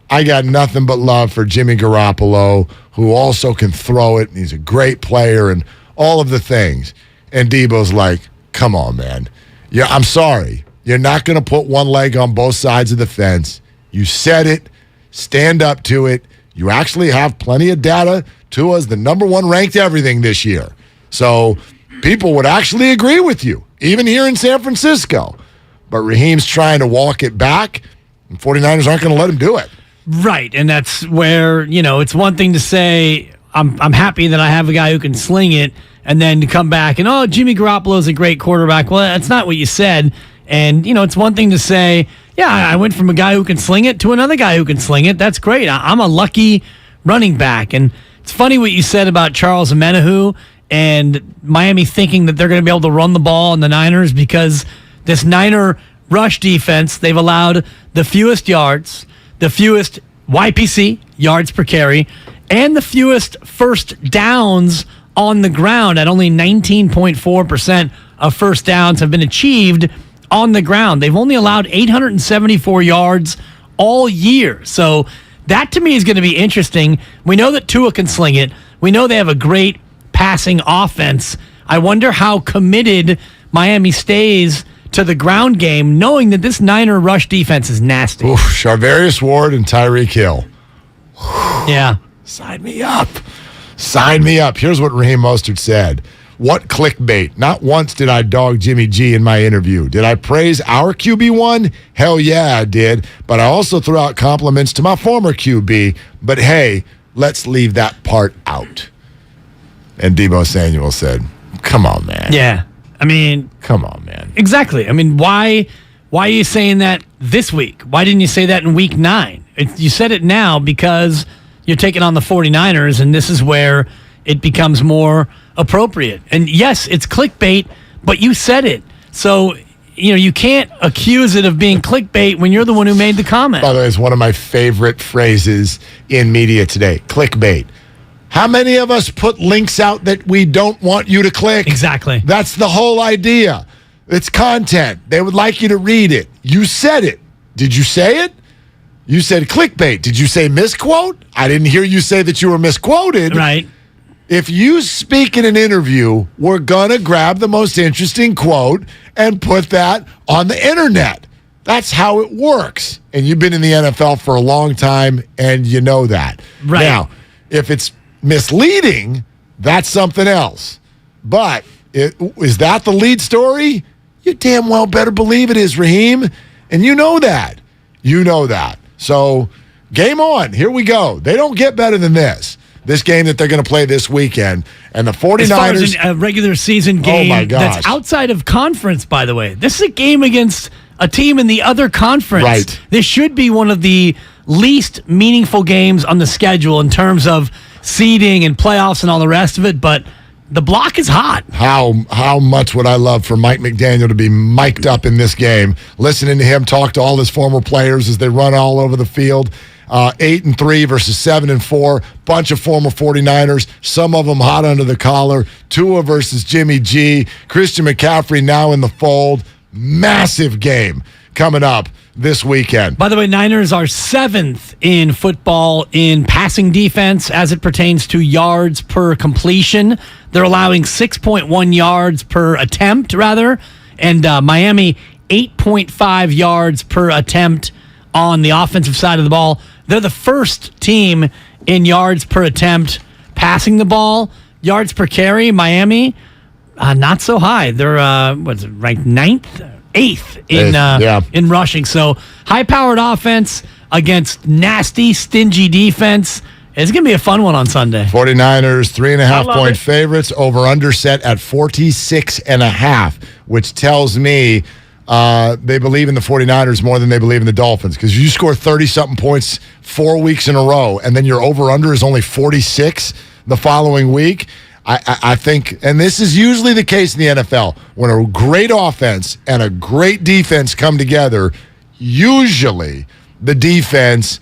I got nothing but love for Jimmy Garoppolo, who also can throw it, and he's a great player, and all of the things. And Deebo's like, come on, man. Yeah, I'm sorry. You're not going to put one leg on both sides of the fence. You said it. Stand up to it. You actually have plenty of data. Tua's the number one ranked everything this year. So people would actually agree with you, even here in San Francisco. But Raheem's trying to walk it back, and 49ers aren't going to let him do it. Right, and that's where, it's one thing to say, I'm happy that I have a guy who can sling it, and then to come back and, Jimmy Garoppolo's a great quarterback. Well, that's not what you said. And, it's one thing to say, yeah, I went from a guy who can sling it to another guy who can sling it. That's great. I'm a lucky running back. And it's funny what you said about Charles Omenihu and Miami thinking that they're going to be able to run the ball on the Niners because this Niner rush defense, they've allowed the fewest yards, the fewest YPC, yards per carry, and the fewest first downs on the ground at only 19.4% of first downs have been achieved on the ground. They've only allowed 874 yards all year. So that to me is going to be interesting. We know that Tua can sling it. We know they have a great passing offense. I wonder how committed Miami stays to the ground game, knowing that this Niner rush defense is nasty. Oof, Charvarius Ward and Tyreek Hill. Yeah. Sign me up. Sign me up. Here's what Raheem Mostert said. What clickbait? Not once did I dog Jimmy G in my interview. Did I praise our QB1? Hell yeah, I did. But I also threw out compliments to my former QB. But hey, let's leave that part out. And Deebo Samuel said, come on, man. Yeah. I mean, come on, man. Exactly. I mean, why are you saying that this week? Why didn't you say that in week 9? You said it now because you're taking on the 49ers, and this is where it becomes more appropriate. And yes, it's clickbait, but you said it. So, you can't accuse it of being clickbait when you're the one who made the comment. By the way, it's one of my favorite phrases in media today. Clickbait. How many of us put links out that we don't want you to click? Exactly. That's the whole idea. It's content. They would like you to read it. You said it. Did you say it? You said clickbait. Did you say misquote? I didn't hear you say that you were misquoted. Right. If you speak in an interview, we're going to grab the most interesting quote and put that on the internet. That's how it works. And you've been in the NFL for a long time, and you know that. Right. Now, if it's misleading, that's something else. But is that the lead story? You damn well better believe it is, Raheem. And you know that. You know that. So, game on. Here we go. They don't get better than this. This game that they're going to play this weekend. And the 49ers. As far as a regular season game that's outside of conference, by the way. This is a game against a team in the other conference. Right. This should be one of the least meaningful games on the schedule in terms of seeding and playoffs and all the rest of it, but the block is hot. How much would I love for Mike McDaniel to be mic'd up in this game, listening to him talk to all his former players as they run all over the field. 8-3 versus 7-4. Bunch of former 49ers, some of them hot under the collar. Tua versus Jimmy G. Christian McCaffrey now in the fold. Massive game coming up this weekend. By the way, Niners are 7th in football in passing defense as it pertains to yards per completion. They're allowing 6.1 yards per attempt, rather, and Miami 8.5 yards per attempt on the offensive side of the ball. They're the first team in yards per attempt passing the ball. Yards per carry, Miami, not so high. They're ranked 8th in rushing. So high-powered offense against nasty, stingy defense. It's going to be a fun one on Sunday. 49ers, 3.5-point favorites, over-under set at 46.5, which tells me they believe in the 49ers more than they believe in the Dolphins. Because you score 30-something points 4 weeks in a row, and then your over-under is only 46 the following week. I think, and this is usually the case in the NFL, when a great offense and a great defense come together, usually the defense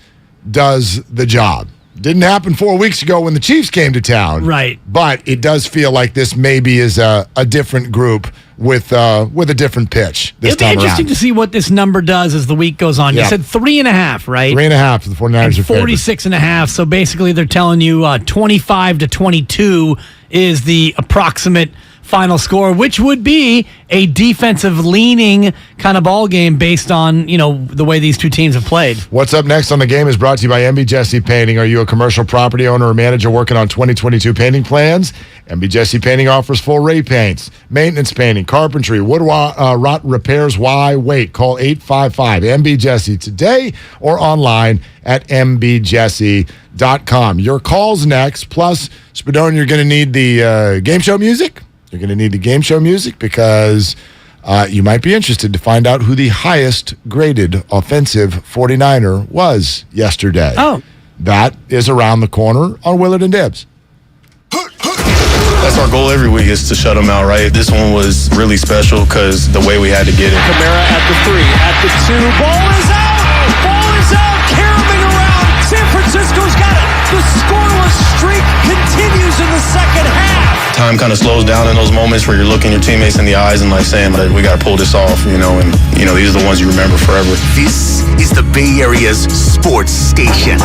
does the job. Didn't happen 4 weeks ago when the Chiefs came to town. Right. But it does feel like this maybe is a different group with a different pitch this time around. It'll be interesting to see what this number does as the week goes on. You said 3.5, right? 3.5 for the 49ers. And 46.5. So basically they're telling you 25-22 is the approximate final score, which would be a defensive leaning kind of ball game based on, the way these two teams have played. What's up next on the game is brought to you by MB Jesse Painting. Are you a commercial property owner or manager working on 2022 painting plans? MB Jesse Painting offers full repaints, maintenance painting, carpentry, wood rot repairs. Why wait? Call 855 MB-JESSE today or online at mbjesse.com. Your call's next. Plus, Spadone, you're going to need the game show music. You're going to need the game show music because you might be interested to find out who the highest graded offensive 49er was yesterday. Oh. That is around the corner on Willard and Dibs. That's our goal every week, is to shut them out, right? This one was really special because the way we had to get it. Kamara at the 3, at the 2, ball is out! Ball is out! Caroming around! San Francisco's got it! The scoreless streak continues in the second half! Time kind of slows down in those moments where you're looking your teammates in the eyes and saying, we got to pull this off, and these are the ones you remember forever. This is the Bay Area's sports station.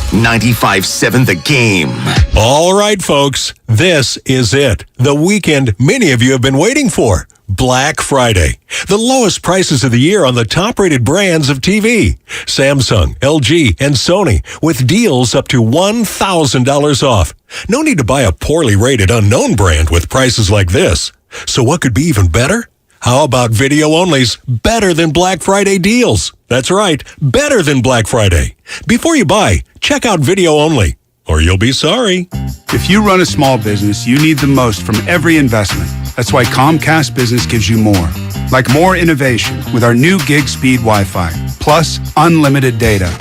95.7 The Game. All right, folks, this is it. The weekend many of you have been waiting for. Black Friday. The lowest prices of the year on the top-rated brands of TV. Samsung, LG, and Sony with deals up to $1,000 off. No need to buy a poorly rated unknown brand with prices like this. So what could be even better? How about video-only's better than Black Friday deals? That's right, better than Black Friday. Before you buy, check out video-only, or you'll be sorry. If you run a small business, you need the most from every investment. That's why Comcast Business gives you more. Like more innovation with our new gig speed Wi-Fi, plus unlimited data.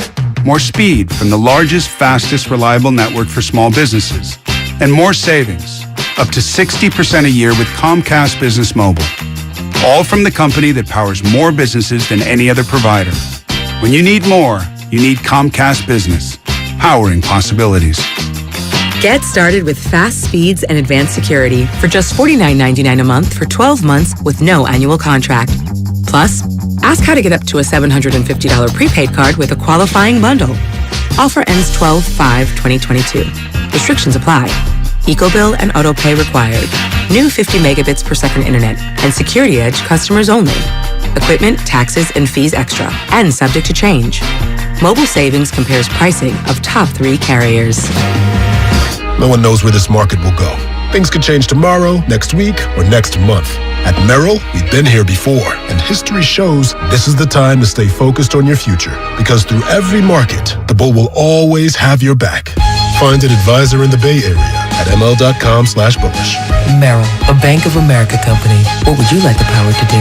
More speed from the largest, fastest, reliable network for small businesses. And more savings, up to 60% a year with Comcast Business Mobile. All from the company that powers more businesses than any other provider. When you need more, you need Comcast Business, powering possibilities. Get started with fast speeds and advanced security for just $49.99 a month for 12 months with no annual contract. Plus, ask how to get up to a $750 prepaid card with a qualifying bundle. Offer ends 12/5/2022. Restrictions apply. EcoBill and AutoPay required. New 50 megabits per second internet and Security Edge customers only. Equipment, taxes, and fees extra and subject to change. Mobile Savings compares pricing of top 3 carriers. No one knows where this market will go. Things could change tomorrow, next week, or next month. At Merrill, we've been here before, and history shows this is the time to stay focused on your future. Because through every market, the bull will always have your back. Find an advisor in the Bay Area at ml.com/bullish. Merrill, a Bank of America company. What would you like the power to do?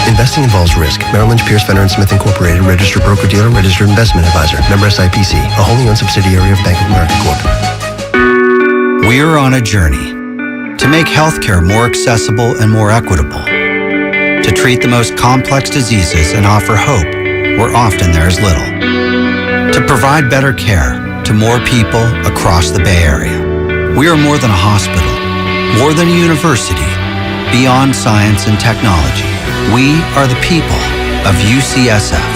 Investing involves risk. Merrill Lynch, Pierce, Fenner & Smith Incorporated, registered broker-dealer, registered investment advisor. Member SIPC, a wholly owned subsidiary of Bank of America Corp. We're on a journey to make healthcare more accessible and more equitable, to treat the most complex diseases and offer hope where often there is little, to provide better care to more people across the Bay Area. We are more than a hospital, more than a university, beyond science and technology. We are the people of UCSF.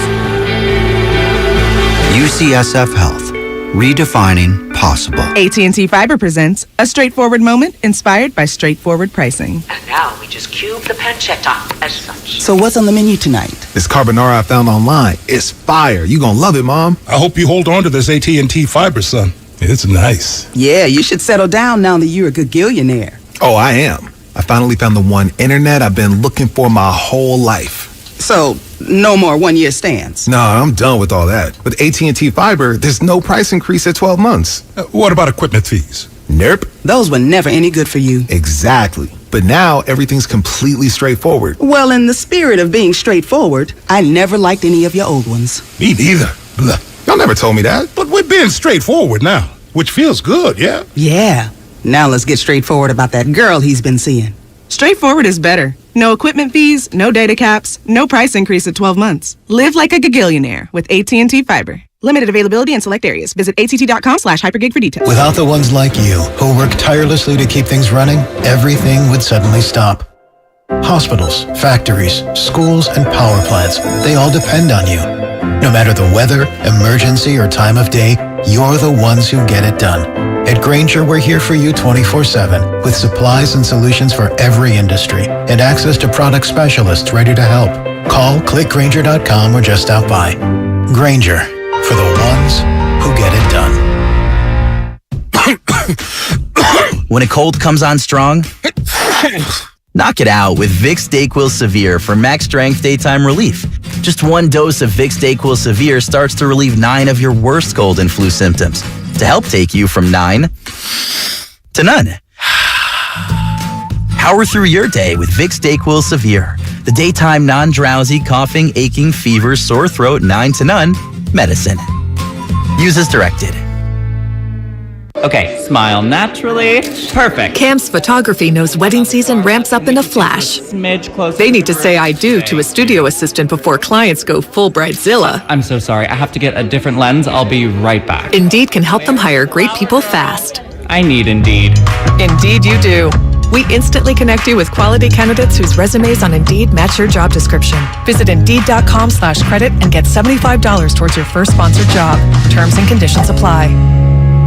UCSF Health, redefining possible. AT&T Fiber presents a straightforward moment inspired by straightforward pricing. And now we just cube the pancetta as such. So what's on the menu tonight? This carbonara I found online. It's fire. You gonna love it, Mom. I hope you hold on to this AT&T Fiber, son. It's nice. Yeah, you should settle down now that you're a gagillionaire. Oh, I am. I finally found the one internet I've been looking for my whole life. So, no more one-year stands? No, I'm done with all that. With AT&T Fiber, there's no price increase at 12 months. What about equipment fees? Nope. Those were never any good for you. Exactly. But now everything's completely straightforward. Well, in the spirit of being straightforward, I never liked any of your old ones. Me neither. Blah. Y'all never told me that. But we're being straightforward now, which feels good, yeah? Yeah. Now let's get straightforward about that girl he's been seeing. Straightforward is better. No equipment fees, no data caps, no price increase at 12 months. Live like a gagillionaire with AT&T Fiber. Limited availability in select areas. Visit att.com/hypergig for details. Without the ones like you, who work tirelessly to keep things running, everything would suddenly stop. Hospitals, factories, schools, and power plants, they all depend on you. No matter the weather, emergency, or time of day, you're the ones who get it done. At Grainger, we're here for you 24/7 with supplies and solutions for every industry and access to product specialists ready to help. Call, click Grainger.com, or just stop by. Grainger, for the ones who get it done. When a cold comes on strong, knock it out with Vicks DayQuil Severe for max strength daytime relief. Just one dose of Vicks DayQuil Severe starts to relieve 9 of your worst cold and flu symptoms to help take you from 9 to none. Power through your day with Vicks DayQuil Severe, the daytime non-drowsy, coughing, aching, fever, sore throat, 9 to none medicine. Use as directed. Okay, smile naturally. Perfect. Cam's Photography knows wedding season ramps up in a flash. Smidge closer. They need to say I do to a studio assistant before clients go full Bridezilla. I'm so sorry. I have to get a different lens. I'll be right back. Indeed can help them hire great people fast. I need Indeed. Indeed you do. We instantly connect you with quality candidates whose resumes on Indeed match your job description. Visit Indeed.com/credit and get $75 towards your first sponsored job. Terms and conditions apply.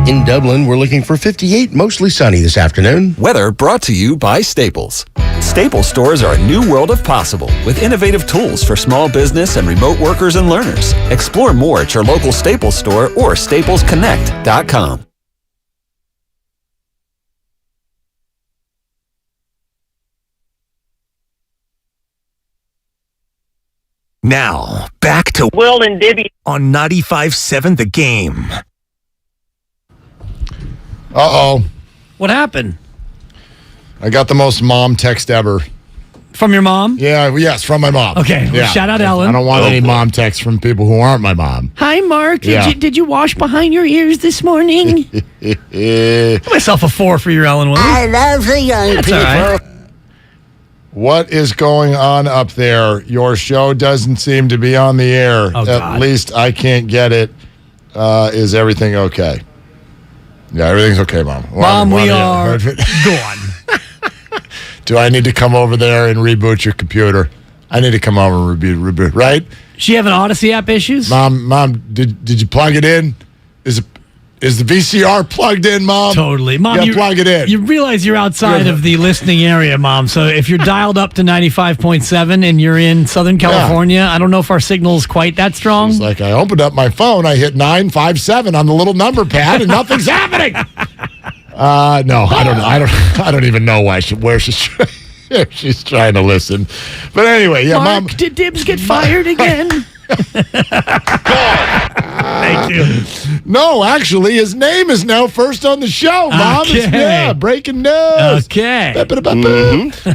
In Dublin, we're looking for 58, mostly sunny this afternoon. Weather brought to you by Staples. Staples stores are a new world of possible with innovative tools for small business and remote workers and learners. Explore more at your local Staples store or staplesconnect.com. Now, back to Willard and Dibs on 95.7 The Game. Uh-oh. What happened? I got the most mom text ever. From your mom? Yeah, yes, from my mom. Okay, well, yeah. shout out Ellen. I don't want any mom texts from people who aren't my mom. Hi, Mark. Did you wash behind your ears this morning? Give myself a 4 for your Ellen Williams. I love the young That's people. all right. What is going on up there? Your show doesn't seem to be on the air. Oh, At God. least I can't get it. Is everything okay? Yeah, everything's okay, Mom. Mom, we are gone. Do I need to come over there and reboot your computer? I need to come over and reboot, right? She having Odyssey app issues? Mom, did you plug it in? Is the VCR plugged in, Mom? Totally. Mom, yeah, plug it in. You realize you're outside of the listening area, Mom. So if you're dialed up to 95.7 and you're in Southern California, I don't know if our signal's quite that strong. It's like I opened up my phone, I hit 957 on the little number pad, and nothing's happening. No, I don't even know where she's trying to listen. But anyway, yeah, Mark, Mom. Did Dibs get fired again? Thank you. No, actually, his name is now first on the show, Mom. Okay. Breaking news. Okay. All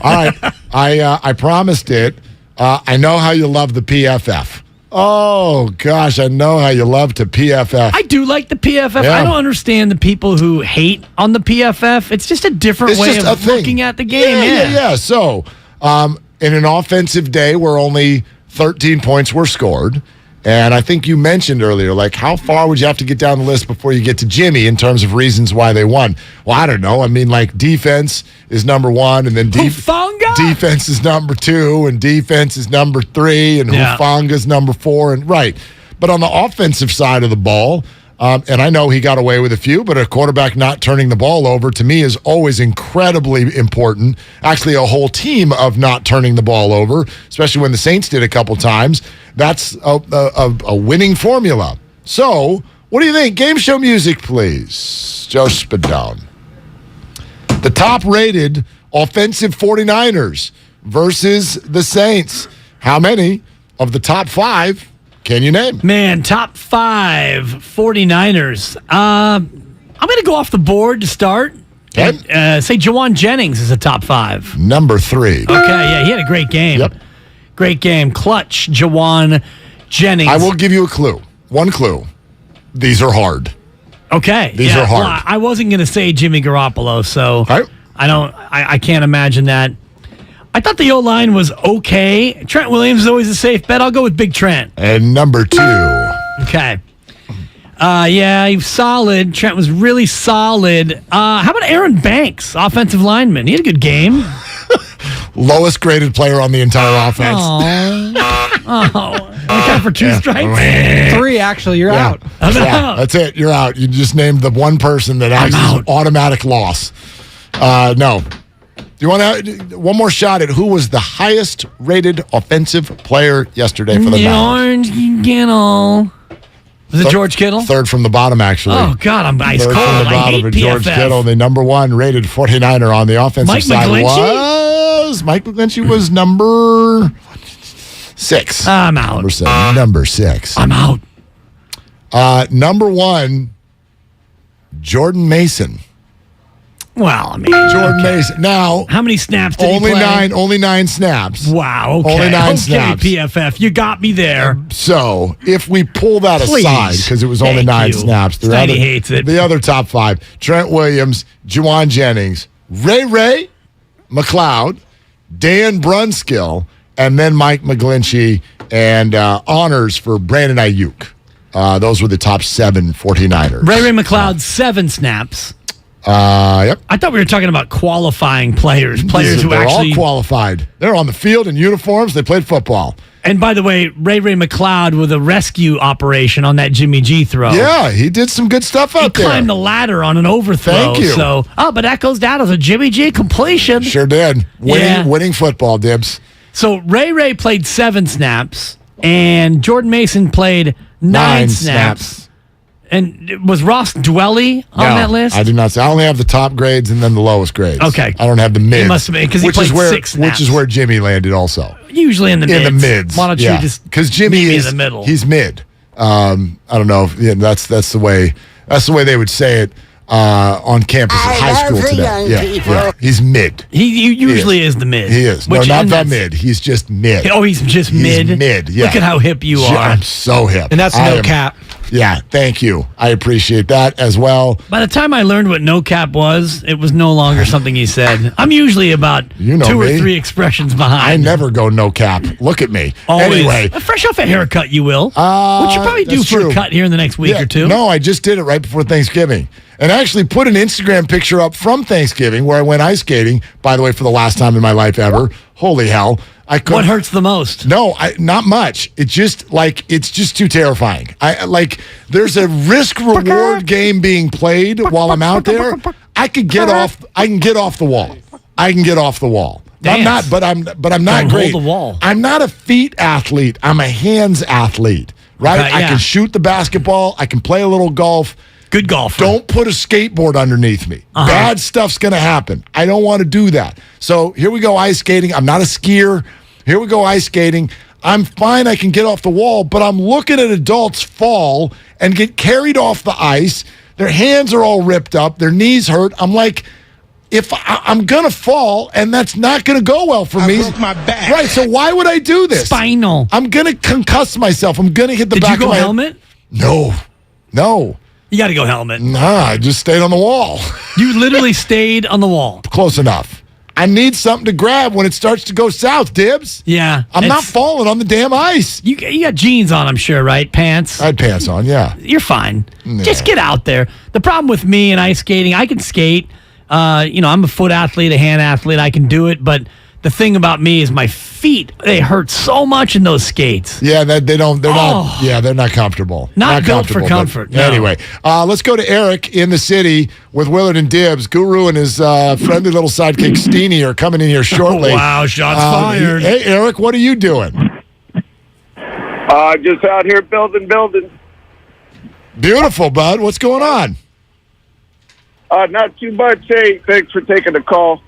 right. I promised it. I know how you love the PFF. Oh, gosh, I know how you love to PFF. I do like the PFF. Yeah. I don't understand the people who hate on the PFF. It's just a different way of looking at the game. Yeah. So, in an offensive day where only 13 points were scored, and I think you mentioned earlier, like, how far would you have to get down the list before you get to Jimmy in terms of reasons why they won? Well, I don't know. I mean, like, defense is number one, and then defense is number two, and defense is number three, and Hufanga's number four, and right. But on the offensive side of the ball, and I know he got away with a few, but a quarterback not turning the ball over, to me, is always incredibly important. Actually, a whole team of not turning the ball over, especially when the Saints did a couple times. That's a winning formula. So, what do you think? Game show music, please. Joe Spadone. The top-rated offensive 49ers versus the Saints. How many of the top 5 can you name? Man, top 5 49ers. I'm going to go off the board to start. Okay. Say Jawan Jennings is a top 5. Number 3. Okay, yeah, he had a great game. Yep. Great game. Clutch, Jawan Jennings. I will give you a clue. One clue. These are hard. Okay. These are hard. Well, I wasn't going to say Jimmy Garoppolo, so I can't imagine that. I thought the O-line was okay. Trent Williams is always a safe bet. I'll go with Big Trent. And number 2. Okay. Yeah, he was solid. Trent was really solid. How about Aaron Banks, offensive lineman? He had a good game. Lowest graded player on the entire offense. Count for 2 strikes? 3, actually. You're out. I'm out. That's it. You're out. You just named the one person that has automatic loss. No. Do you want to one more shot at who was the highest rated offensive player yesterday for the Niners? George Kittle. Was it George Kittle? Third from the bottom, actually. Oh, God, I'm ice Third cold. from the I bottom hate of PFF. George Kittle, the number 1 rated 49er on the offensive side. Mike McGlinchey was number 6. I'm out. Number 6. I'm out. Number 1, Jordan Mason. Well, I mean, Jordan Mason. Now, how many snaps did he play? Only 9 snaps. Wow. Okay. Only 9 snaps. PFF, you got me there. So, if we pull that aside, because it was only 9 snaps, Steiny hates it. The other top 5: Trent Williams, Jawan Jennings, Ray McLeod, Dan Brunskill, and then Mike McGlinchey, and honors for Brandon Ayuk. Those were the top 7 49ers. Ray McLeod, 7 snaps. Yep. I thought we were talking about qualifying players who They're actually all qualified. They're on the field in uniforms. They played football. And by the way, Ray McLeod with a rescue operation on that Jimmy G throw. Yeah, he did some good stuff out there. He climbed the ladder on an overthrow. Thank you. So, but that goes down as a Jimmy G completion. Sure did. Winning football, Dibs. So Ray played 7 snaps, and Jordan Mason played 9 snaps. And was Ross Dwelly on that list? I did not say. I only have the top grades and then the lowest grades. Okay. I don't have the mids. He must have been, because he played 6 snaps. Which is where Jimmy landed also. Usually in the mids. In the mids. Why don't you just because Jimmy is in the middle? He's mid. I don't know. That's the way they would say it on campus at high school today. Yeah. He's mid. He usually is the mid. He is. No, not the mid. He's just mid. Oh, he's just mid? He's mid, yeah. Look at how hip you are. I'm so hip. And that's no cap. Yeah, thank you. I appreciate that as well. By the time I learned what no cap was, it was no longer something he said. I'm usually about 2 or 3 expressions behind. I never go no cap. Look at me. Always. Anyway. Fresh off a haircut, you will. What you probably do for a cut here in the next week or 2. No, I just did it right before Thanksgiving. And I actually put an Instagram picture up from Thanksgiving where I went ice skating, by the way, for the last time in my life ever. Holy hell. What hurts the most? No, not much. It's just too terrifying. There's a risk reward game being played while I'm out there. I can get off the wall. Dance. I'm not great. Hold the wall. I'm not a feet athlete. I'm a hands athlete. Right? Okay, I can shoot the basketball. I can play a little golf. Good golfer. Don't put a skateboard underneath me. Bad stuff's going to happen. I don't want to do that. So here we go ice skating. I'm not a skier. Here we go ice skating. I'm fine. I can get off the wall, but I'm looking at adults fall and get carried off the ice. Their hands are all ripped up. Their knees hurt. I'm like, if I'm going to fall, and that's not going to go well for me. I broke my back. Right, so why would I do this? Spinal. I'm going to concuss myself. I'm going to hit the back of my head. Did you go helmet? No. You got to go helmet. Nah, I just stayed on the wall. You literally stayed on the wall. Close enough. I need something to grab when it starts to go south, Dibs. Yeah. I'm not falling on the damn ice. You got jeans on, I'm sure, right? Pants? I had pants on, yeah. You're fine. Nah. Just get out there. The problem with me and ice skating, I can skate. I'm a foot athlete, a hand athlete. I can do it, but the thing about me is my feet, they hurt so much in those skates. Yeah, they're not comfortable. Not built for comfort. No. Anyway, let's go to Eric in the city with Willard and Dibs. Guru and his friendly little sidekick Steiny are coming in here shortly. Wow, shots fired. Hey, Eric, what are you doing? Just out here building. Beautiful, bud. What's going on? Not too much. Hey, thanks for taking the call.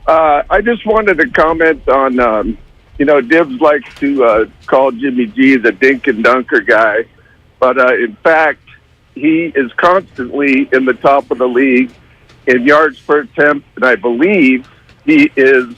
I just wanted to comment on, Dibs likes to call Jimmy G the dink and dunker guy. But in fact, he is constantly in the top of the league in yards per attempt. And I believe he is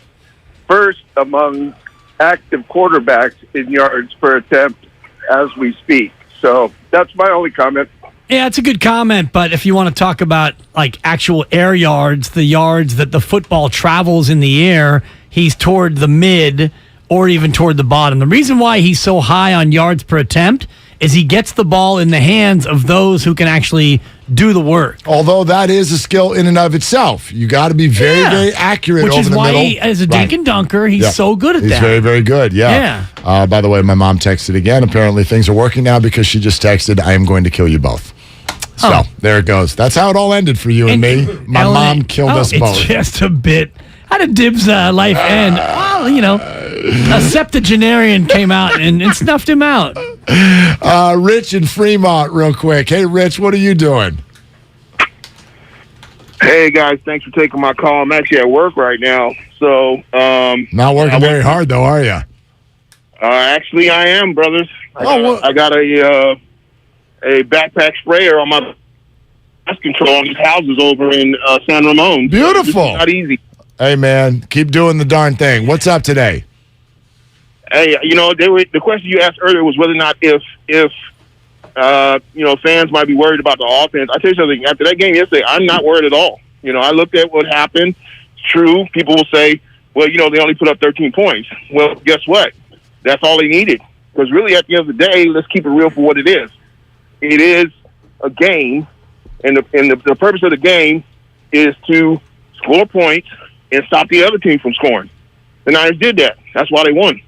first among active quarterbacks in yards per attempt as we speak. So that's my only comment. Yeah, it's a good comment, but if you want to talk about like actual air yards, the yards that the football travels in the air, he's toward the mid or even toward the bottom. The reason why he's so high on yards per attempt is he gets the ball in the hands of those who can actually do the work. Although that is a skill in and of itself. You got to be very, very accurate over the middle. Which is why, as a dink and dunker, he's so good at that. He's very, very good, yeah. By the way, my mom texted again. Apparently things are working now because she just texted, I am going to kill you both. So, there it goes. That's how it all ended for you and me. My mom killed us both. It's just a bit. How did Dibs' life end? Well, a septuagenarian came out and snuffed him out. Rich in Fremont, real quick. Hey, Rich, what are you doing? Hey, guys, thanks for taking my call. I'm actually at work right now. So, not working very hard, though, are you? Actually, I am, brothers. I got a backpack sprayer on my pest control on these houses over in San Ramon. Beautiful. So not easy. Hey, man, keep doing the darn thing. What's up today? Hey, the question you asked earlier was whether or not if fans might be worried about the offense. I tell you something. After that game yesterday, I'm not worried at all. I looked at what happened. It's true. People will say, well, they only put up 13 points. Well, guess what? That's all they needed. Because really, at the end of the day, let's keep it real for what it is. It is a game, and the purpose of the game is to score points and stop the other team from scoring. The Niners did that. That's why they won.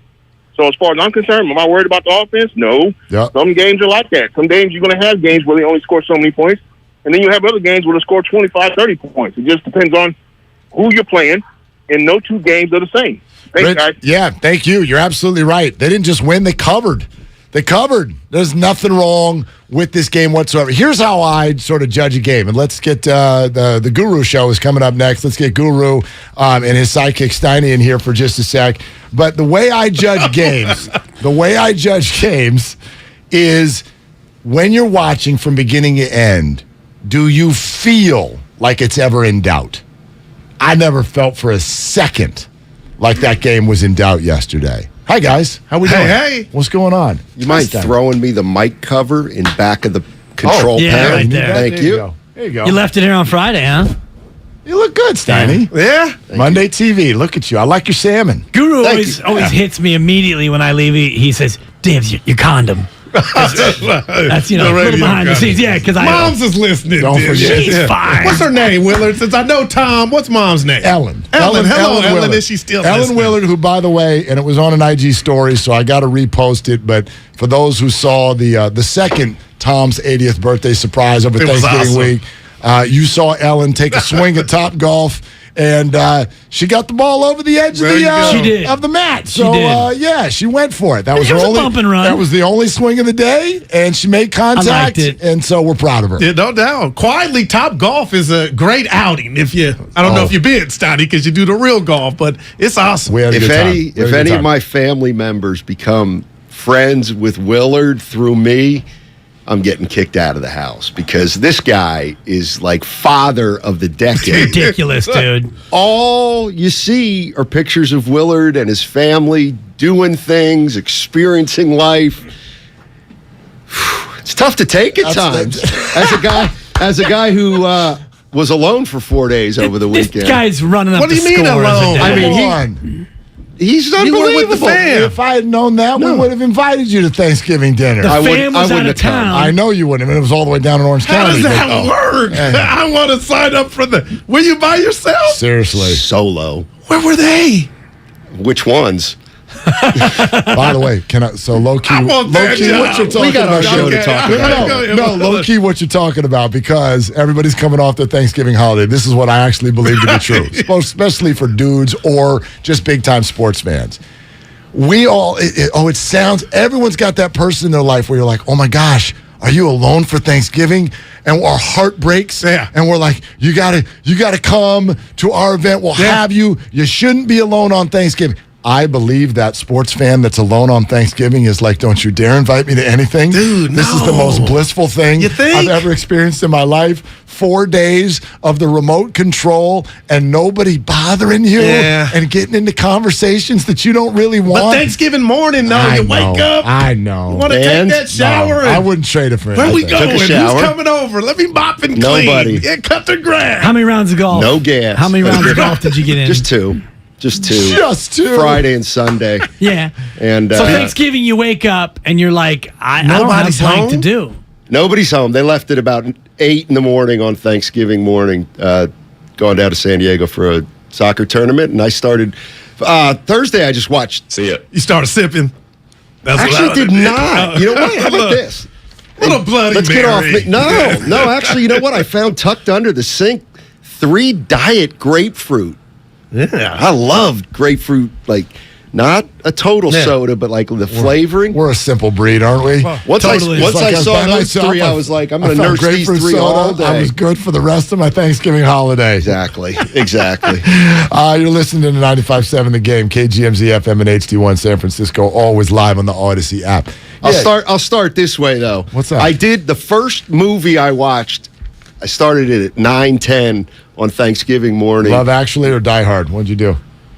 So as far as I'm concerned, am I worried about the offense? No. Yep. Some games are like that. Some games you're going to have games where they only score so many points, and then you have other games where they score 25, 30 points. It just depends on who you're playing, and no two games are the same. Thanks, guys. Yeah, thank you. You're absolutely right. They didn't just win, they covered. They covered. There's nothing wrong with this game whatsoever. Here's how I sort of judge a game. And let's get the Guru show is coming up next. Let's get Guru and his sidekick Steiny in here for just a sec. But the way I judge games, is when you're watching from beginning to end, do you feel like it's ever in doubt? I never felt for a second like that game was in doubt yesterday. Hi, guys. How we doing? Hey. What's going on? You mind throwing me the mic cover in back of the control panel? Right there. Thank you. There you go. You left it here on Friday, huh? You look good, Steiny. Yeah. Monday TV. Look at you. I like your salmon. Guru always hits me immediately when I leave. He says, Dibs, your condom. That's little behind the scenes. Yeah, because Mom's is listening. Don't forget. She's fine. What's her name, Willard? Since I know Tom, what's Mom's name? Ellen. Hello, Ellen. Willard. Is she still Ellen listening? Willard, who, by the way, and it was on an IG story, so I got to repost it. But for those who saw the second Tom's 80th birthday surprise over Thanksgiving week, you saw Ellen take a swing at Topgolf. And she got the ball over the edge of the mat. So, she went for it. That was her only bump and run. That was the only swing of the day, and she made contact. I liked it. And so we're proud of her. Yeah, no doubt. Quietly, Topgolf is a great outing. I don't know if you've been, Steiny, because you do the real golf, but it's awesome. If any of my family members become friends with Willard through me, I'm getting kicked out of the house because this guy is like father of the decade. It's ridiculous, dude. All you see are pictures of Willard and his family doing things, experiencing life. It's tough to take at times. As a guy who was alone for 4 days over the weekend. This guy's running up. What do you mean alone? I mean, he's unbelievable. You were with the fam. If I had known that, we would have invited you to Thanksgiving dinner. The fam was out of town. I know you wouldn't. It was all the way down in Orange County. How does that work? I want to sign up for the. Were you by yourself? Seriously. Solo. Where were they? Which ones? By the way, low-key, what you're talking we got our about. show to talk about. No, low-key what you're talking about, because everybody's coming off their Thanksgiving holiday. This is what I actually believe to be true, especially for dudes or just big-time sports fans. It sounds, everyone's got that person in their life where you're like, oh my gosh, are you alone for Thanksgiving? And our heart breaks, and we're like, you gotta come to our event. We'll have you. You shouldn't be alone on Thanksgiving. I believe that sports fan that's alone on Thanksgiving is like, don't you dare invite me to anything. Dude, This is the most blissful thing I've ever experienced in my life. 4 days of the remote control and nobody bothering you and getting into conversations that you don't really want. But Thanksgiving morning, you wake up. I know. You want to take that shower? I wouldn't trade it for anything. Where we going? Who's coming over? Let me mop and clean. Nobody. Yeah, cut the grass. How many rounds of golf? No gas. How many rounds of golf did you get in? Just two. Just two. Friday and Sunday. Yeah. And so Thanksgiving, you wake up and you're like, I don't have blank to do. Nobody's home. They left at about 8 in the morning on Thanksgiving morning, going down to San Diego for a soccer tournament. And I started Thursday. I just watched. See it. You started sipping. That's actually, did not. You know what? How about this? Little Bloody Let's Mary. get off me. No. Actually, you know what? I found tucked under the sink 3 diet grapefruit. Yeah, I loved grapefruit, like not a total soda, but like the flavoring. We're a simple breed, aren't we? Once I saw those three, I was like, I'm going to nurse these 3 all day. I was good for the rest of my Thanksgiving holiday. Exactly. You're listening to the 95.7 The Game, KGMZ FM and HD1 San Francisco, always live on the Odyssey app. I'll start this way though. What's that? I did the first movie I watched. I started it at 9:10 on Thanksgiving morning. Love Actually or Die Hard? What'd you do?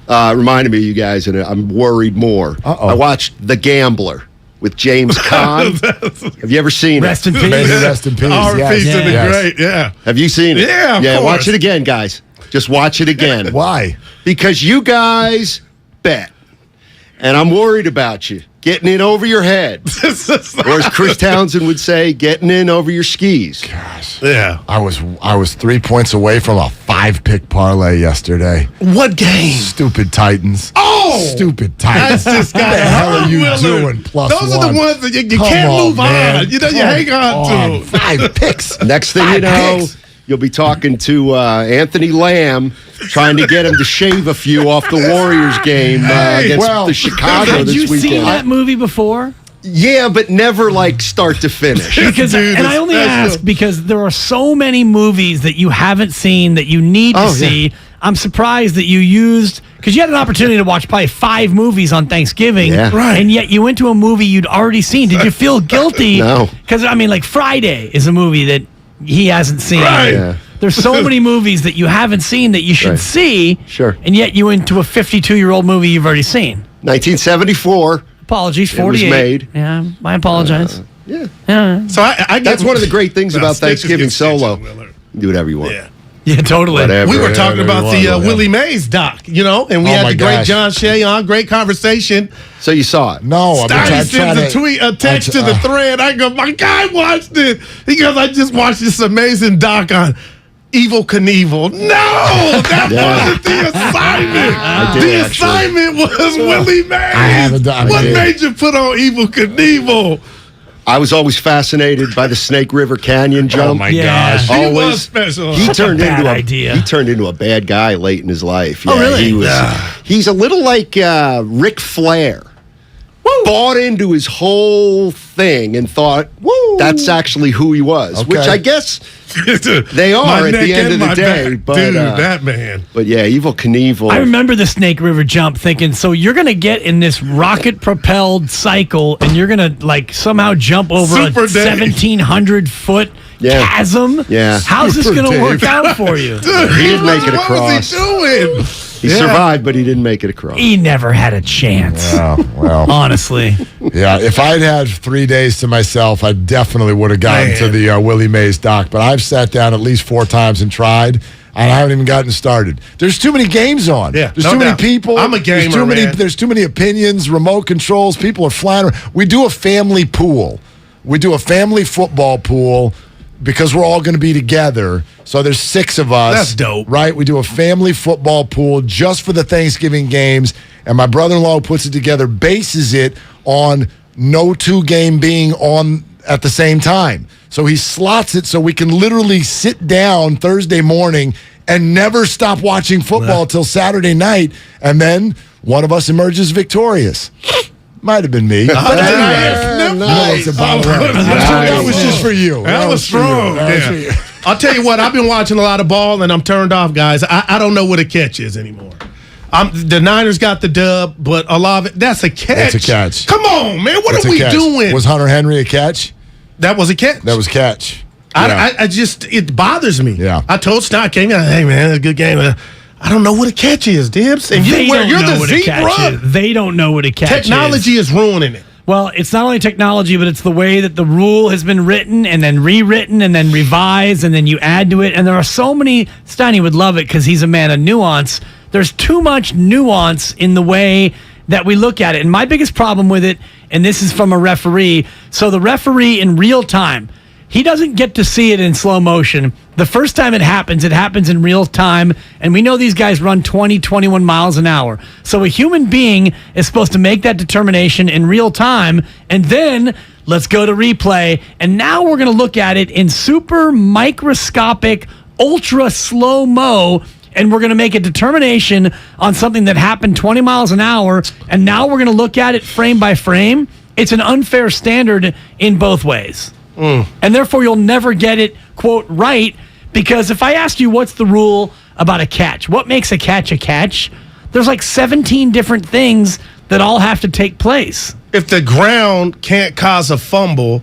Reminded me of you guys, and I'm worried more. I watched The Gambler with James Caan. Have you ever seen Rest it? in peace. Rest in peace. Great. Yeah. Have you seen it? Yeah, of course. Watch it again, guys. Just watch it again. Why? Because you guys bet. And I'm worried about you. Getting in over your head. Or as Chris Townsend would say, getting in over your skis. Gosh. Yeah. I was 3 points away from a 5-pick parlay yesterday. What game? Stupid Titans. Oh! Stupid Titans. That's just what the hell are you doing? Those are the ones that you can't move on. You know, you hang on to. 5 picks. Next thing you know, you'll be talking to Anthony Lamb, trying to get him to shave a few off the Warriors game against the Chicago this weekend. Had you seen that movie before? Yeah, but never like start to finish. Because, and I only ask because there are so many movies that you haven't seen that you need to see. Yeah. I'm surprised that you used, because you had an opportunity to watch probably 5 movies on Thanksgiving, and yet you went to a movie you'd already seen. Did you feel guilty? No. Because, I mean, like Friday is a movie that he hasn't seen. Right. Yeah. There's so many movies that you haven't seen that you should see. Sure. And yet you went to a 52-year-old movie you've already seen. 1974. Apologies, 48. It was made. Yeah, I apologize. Yeah. So I that's one of the great things about Thanksgiving solo. You do whatever you want. Yeah, totally. Whatever. We were talking about the Willie Mays doc, you know, and we had the great John Shea on, great conversation. So you saw it? No, Steiny sends a text to the thread. I go, my guy watched it. He goes, I just watched this amazing doc on Evel Knievel. No, that wasn't the assignment. The assignment was Willie Mays. What made you put on Evel Knievel? I was always fascinated by the Snake River Canyon jump. Oh my gosh! He was special. He turned into a bad guy late in his life. Yeah, oh really? He's a little like Ric Flair. Woo. Bought into his whole thing and thought, "Woo, that's actually who he was, which I guess they are at the end of the day. But, dude, that man. But yeah, Evel Knievel. I remember the Snake River jump thinking, so you're going to get in this rocket-propelled cycle and you're going to like somehow jump over a 1,700-foot chasm? Yeah. How's this going to work out for you? Dude, he didn't make it across. What was he doing? He survived, but he didn't make it across. He never had a chance. Well, honestly. Yeah, if I'd had 3 days to myself, I definitely would have gotten to the Willie Mays doc. But I've sat down at least 4 times and tried, and I haven't even gotten started. There's too many games on. Yeah, there's too many people. I'm a gamer, There's too many opinions, remote controls. People are flying around. We do a family pool. We do a family football pool because we're all going to be together. So there's 6 of us. That's dope. Right? We do a family football pool just for the Thanksgiving games, and my brother-in-law puts it together, bases it on no 2 game being on at the same time. So he slots it so we can literally sit down Thursday morning and never stop watching football till Saturday night, and then one of us emerges victorious. Might have been me. But anyway, that was just for you. That was strong. I'll tell you what, I've been watching a lot of ball, and I'm turned off, guys. I don't know what a catch is anymore. The Niners got the dub, but a lot of it, that's a catch. That's a catch. Come on, man. What are we doing? Was Hunter Henry a catch? That was a catch. That was catch. I just, it bothers me. Yeah. I told Scott, came out, hey, man, it's a good game. I don't know what a catch is, Dibs. And you're the zebra. They don't know what a catch is. Technology is ruining it. Well, it's not only technology, but it's the way that the rule has been written and then rewritten and then revised and then you add to it. And there are so many, Steiny would love it because he's a man of nuance. There's too much nuance in the way that we look at it. And my biggest problem with it, and this is from a referee, so the referee in real time, he doesn't get to see it in slow motion. The first time it happens in real time, and we know these guys run 20, 21 miles an hour. So a human being is supposed to make that determination in real time, and then let's go to replay, and now we're going to look at it in super microscopic, ultra slow-mo, and we're going to make a determination on something that happened 20 miles an hour, and now we're going to look at it frame by frame. It's an unfair standard in both ways. And therefore, you'll never get it, quote, right, because if I asked you what's the rule about a catch, what makes a catch, there's like 17 different things that all have to take place. If the ground can't cause a fumble,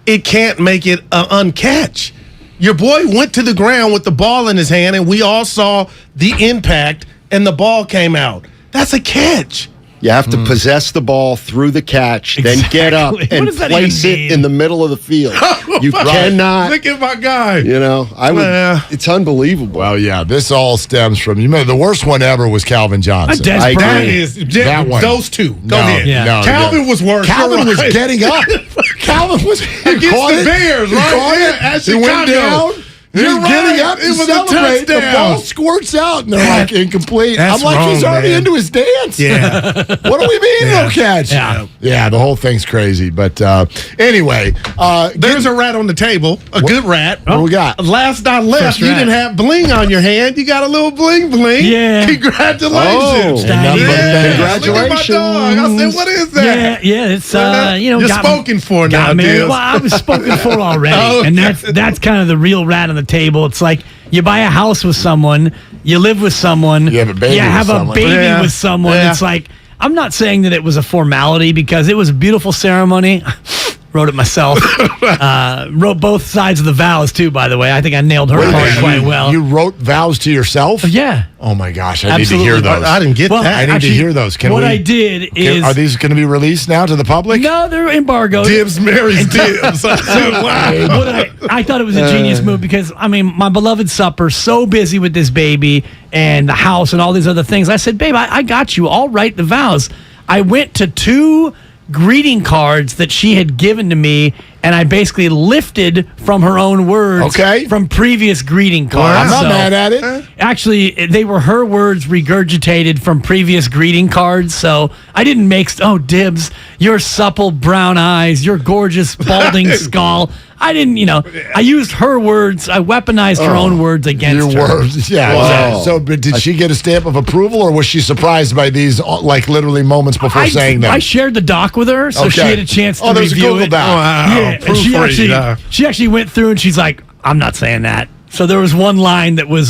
it can't make it an uncatch. Your boy went to the ground with the ball in his hand, and we all saw the impact, and the ball came out. That's a catch. You have to possess the ball through the catch, then get up and place it in the middle of the field. You cannot. Look at my guy. You know, it's unbelievable. Well, yeah, this all stems from, the worst one ever was Calvin Johnson. That one. Those two. Go ahead. No, Calvin was worse. Calvin was getting up. Calvin was against the Bears, right? He went down. You're getting up to celebrate. The ball squirts out, and they're like incomplete. I'm like, wrong, he's already man. into his dance. Yeah. What do we mean, no catch? Yeah, the whole thing's crazy. But anyway. There's a rat on the table, good rat. What do we got? Last I left, you didn't have bling on your hand. You got a little bling bling. Yeah. Congratulations. Congratulations. Look at my dog. I said, what is that? Yeah, it's, You're spoken for now, well, I was spoken for already. And that's kind of the real rat on the table. It's like you buy a house with someone, you live with someone, you have a baby with someone. It's like, I'm not saying that it was a formality because it was a beautiful ceremony. Wrote it myself. Wrote both sides of the vows too, by the way. I think I nailed her part quite well. You wrote vows to yourself? Yeah. Oh my gosh, I need to hear those. I didn't get that. I need to hear those. I did is... Are these going to be released now to the public? No, they're embargoed. Dibs marries Dibs. I thought it was a genius move because, my beloved supper, so busy with this baby and the house and all these other things. I said, babe, I got you. I'll write the vows. I went to 2 greeting cards that she had given to me, and I basically lifted from her own words from previous greeting cards. I'm not mad at it. Actually, they were her words regurgitated from previous greeting cards, so I didn't make, Dibs, your supple brown eyes, your gorgeous balding skull. I didn't, I used her words. I weaponized her own words against your her. words, yeah. Wow. So, but did she get a stamp of approval, or was she surprised by these, like, literally moments before saying them? I shared the doc with her, so she had a chance to review there's a Google it. Doc. Yeah. And she actually went through and she's like, I'm not saying that. So there was one line that was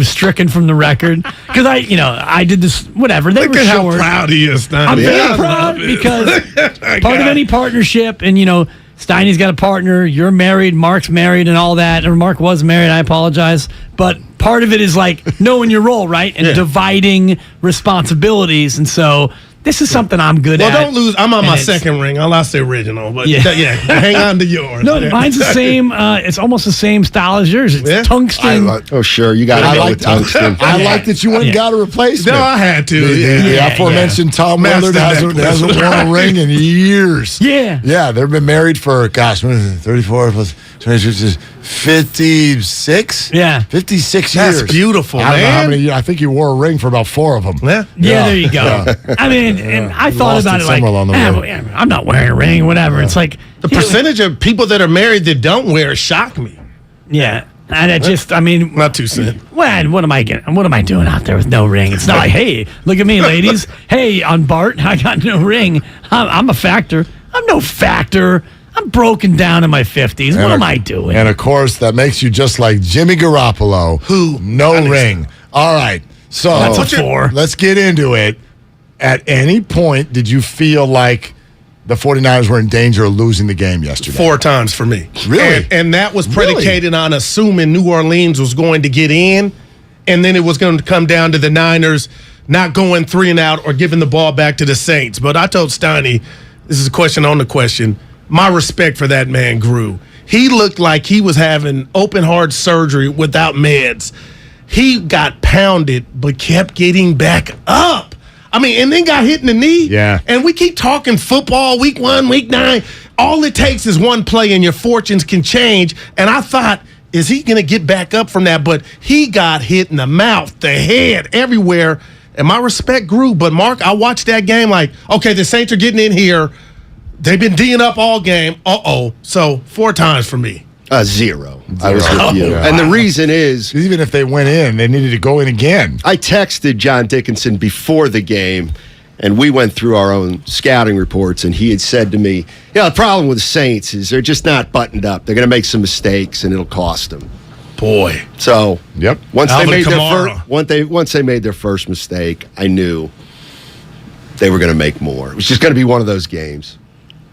stricken from the record because I did this whatever. They were short. How proud he is, Steiny. I'm very proud because part of any partnership, and Steiny's got a partner. You're married. Mark's married, and all that. Or Mark was married. I apologize, but part of it is like knowing your role, right, and dividing responsibilities, and so. This is something I'm good at. Well, don't lose. I'm on my second ring. I lost the original, but hang on to yours. No, mine's the same. It's almost the same style as yours. It's tungsten. Sure. You got to go with tungsten. I like that you went and got a replacement. No, I had to. The aforementioned Tom Willard hasn't worn a ring in years. Yeah. Yeah, they've been married for, 34 plus 26, 56? Yeah. 56 years. That's beautiful, man. I don't know how many. I think you wore a ring for about 4 of them. Yeah, there you go. I mean, and I thought about it like, I'm not wearing a ring, whatever. It's like the percentage of people that are married that don't wear it shocked me. Yeah, and it just, not too soon. Well, what am I getting? What am I doing out there with no ring? It's not like, hey, look at me, ladies. Hey, on Bart, I got no ring. I'm a factor. I'm no factor. I'm broken down in my 50s. What am I doing? And of course, that makes you just like Jimmy Garoppolo. Who? No ring. All right. So that's a 4. Let's get into it. At any point, did you feel like the 49ers were in danger of losing the game yesterday? 4 times for me. Really? And that was predicated on assuming New Orleans was going to get in, and then it was going to come down to the Niners not going 3 and out or giving the ball back to the Saints. But I told Steiny, this is a question on the question, my respect for that man grew. He looked like he was having open heart surgery without meds. He got pounded but kept getting back up. And then got hit in the knee. Yeah. And we keep talking football, week 1, week 9. All it takes is one play and your fortunes can change. And I thought, is he going to get back up from that? But he got hit in the mouth, the head, everywhere. And my respect grew. But, Mark, I watched that game like, okay, the Saints are getting in here. They've been D'ing up all game. So 4 times for me. 0. I was with you. Yeah. And the reason is, even if they went in, they needed to go in again. I texted John Dickinson before the game, and we went through our own scouting reports, and he had said to me, the problem with the Saints is they're just not buttoned up. They're going to make some mistakes, and it'll cost them. Boy. So, once they made their first mistake, I knew they were going to make more. It was just going to be one of those games.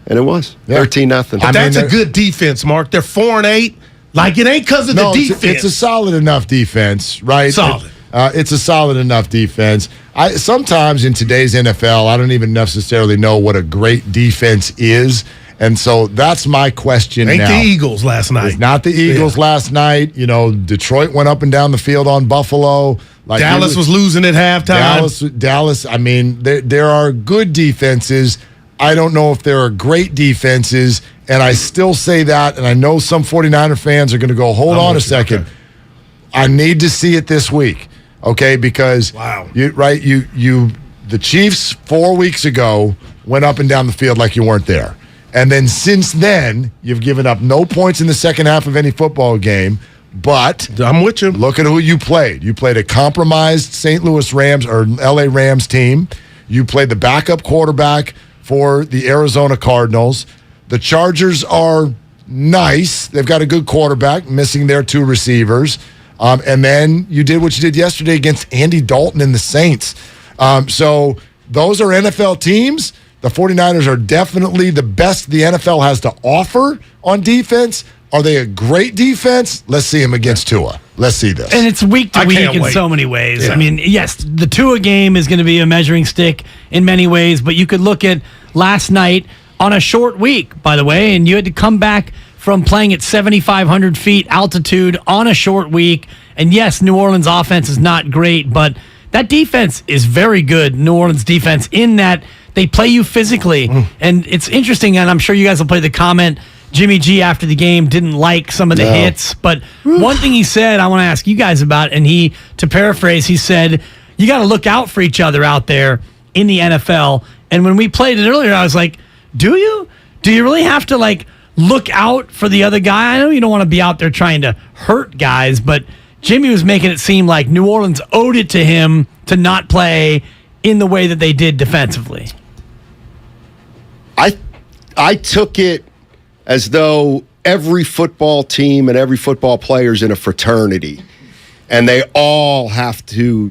And it was 13-0. But that's a good defense, Mark. They're 4-8. Like, it ain't because of the defense. It's a solid enough defense, right? Solid. It's a solid enough defense. Sometimes in today's NFL, I don't even necessarily know what a great defense is. And so that's my question now. Ain't the Eagles last night. It's not the Eagles last night. Detroit went up and down the field on Buffalo. Dallas was losing at halftime. Dallas. There are good defenses. I don't know if there are great defenses, and I still say that, and I know some 49er fans are going to go, hold on a second. Okay. I need to see it this week, okay? Because the Chiefs 4 weeks ago went up and down the field like you weren't there. And then since then, you've given up no points in the second half of any football game, but I'm with you. Look at who you played. You played a compromised St. Louis Rams or LA Rams team. You played the backup quarterback for the Arizona Cardinals. The Chargers are nice. They've got a good quarterback, missing their 2 receivers. And then you did what you did yesterday against Andy Dalton and the Saints. So those are NFL teams. The 49ers are definitely the best the NFL has to offer on defense. Are they a great defense? Let's see them against Tua. Let's see this. And it's week to week in so many ways. Yeah. Yes, the Tua game is going to be a measuring stick in many ways, but you could look at last night on a short week, by the way, and you had to come back from playing at 7,500 feet altitude on a short week. And yes, New Orleans offense is not great, but that defense is very good, New Orleans defense, in that they play you physically. And it's interesting, and I'm sure you guys will play the comment, Jimmy G after the game didn't like some of the hits, but one thing he said I want to ask you guys about, and to paraphrase, he said, you got to look out for each other out there in the NFL. And when we played it earlier, I was like, do you? Do you really have to look out for the other guy? I know you don't want to be out there trying to hurt guys, but Jimmy was making it seem like New Orleans owed it to him to not play in the way that they did defensively. I took it as though every football team and every football player is in a fraternity, and they all have to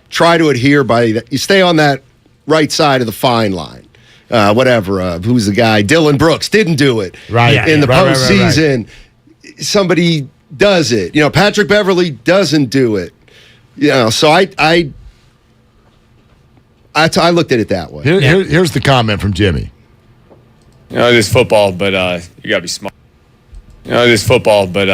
try to adhere by you stay on that right side of the fine line. Who's the guy? Dylan Brooks didn't do it. Right. In the postseason, somebody does it. Patrick Beverly doesn't do it. So I looked at it that way. Here's the comment from Jimmy. It is football, but you got to be smart. It is football, but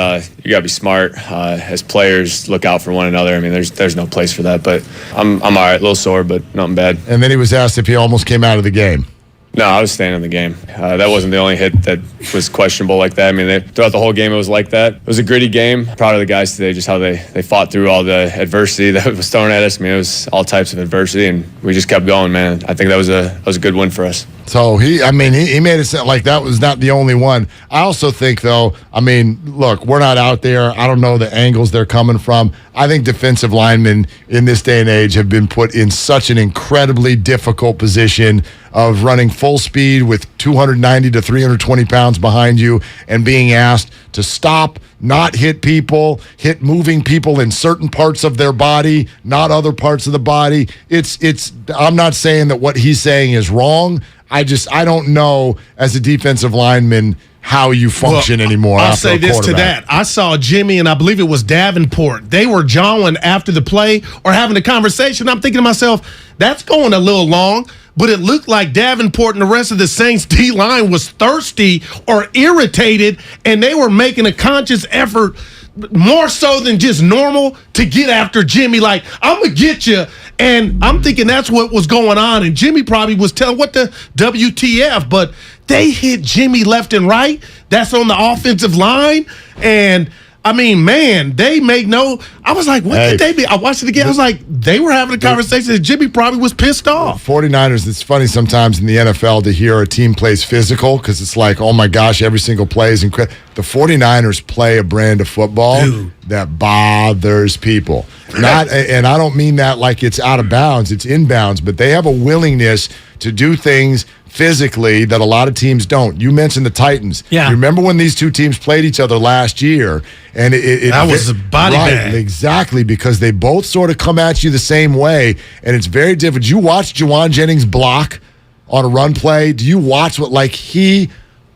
you got to be smart. As players, look out for one another. I mean, there's no place for that, but I'm all right. A little sore, but nothing bad. And then he was asked if he almost came out of the game. No, I was staying in the game. That wasn't the only hit that was questionable like that. I mean, throughout the whole game, it was like that. It was a gritty game. Proud of the guys today, just how they fought through all the adversity that was thrown at us. I mean, it was all types of adversity, and we just kept going, man. I think that was a good win for us. So he made it sound like that was not the only one. I also think, though, look, we're not out there. I don't know the angles they're coming from. I think defensive linemen in this day and age have been put in such an incredibly difficult position of running full speed with 290 to 320 pounds behind you and being asked to stop, not hit people, hit moving people in certain parts of their body, not other parts of the body. I'm not saying that what he's saying is wrong. I don't know as a defensive lineman how you function anymore. I'll say this to that. I saw Jimmy and I believe it was Davenport. They were jawing after the play or having a conversation. I'm thinking to myself, that's going a little long. But it looked like Davenport and the rest of the Saints D-line was thirsty or irritated, and they were making a conscious effort, more so than just normal, to get after Jimmy. Like, I'm going to get you. And I'm thinking that's what was going on. And Jimmy probably was telling what the WTF. But they hit Jimmy left and right. That's on the offensive line. And they made no. I was like, what did they be? I watched it again. I was like, they were having a conversation and Jimmy probably was pissed off. 49ers, it's funny sometimes in the NFL to hear a team plays physical because it's like, oh my gosh, every single play is incredible. The 49ers play a brand of football that bothers people. And I don't mean that like it's out of bounds, it's inbounds, but they have a willingness to do things physically that a lot of teams don't. You mentioned the Titans. Yeah. You remember when these two teams played each other last year? And that was a body bag. Exactly, because they both sort of come at you the same way, and it's very different. You watch Juwan Jennings block on a run play. Do you watch what, he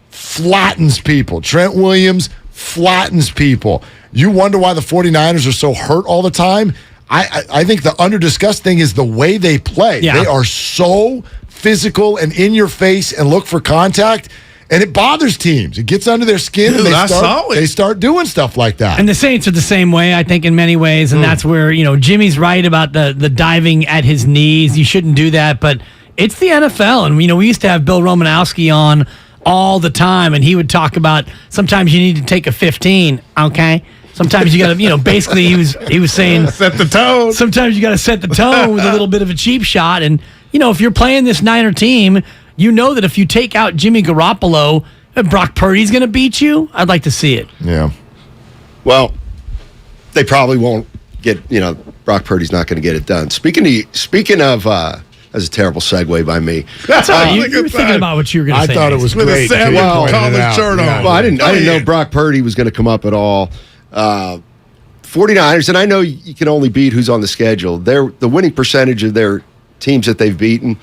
flattens people? Trent Williams flattens people. You wonder why the 49ers are so hurt all the time? I think the under-discussed thing is the way they play. Yeah. They are so physical and in your face and look for contact, and it bothers teams. It gets under their skin, and they start doing stuff like that. And the Saints are the same way, I think, in many ways, and that's where Jimmy's right about the diving at his knees. You shouldn't do that, but it's the NFL, and we used to have Bill Romanowski on all the time, and he would talk about sometimes you need to take a 15, okay? Sometimes you got to, basically he was saying set the tone. Sometimes you got to set the tone with a little bit of a cheap shot, and if you're playing this Niner team, you know that if you take out Jimmy Garoppolo, Brock Purdy's going to beat you. I'd like to see it. Yeah. Well, they probably won't get. Brock Purdy's not going to get it done. Speaking of. That's a terrible segue by me. That's all right. You were thinking about what you were going to say. I thought it was great. I didn't know Brock Purdy was going to come up at all. 49ers, and I know you can only beat who's on the schedule. The winning percentage of their teams that they've beaten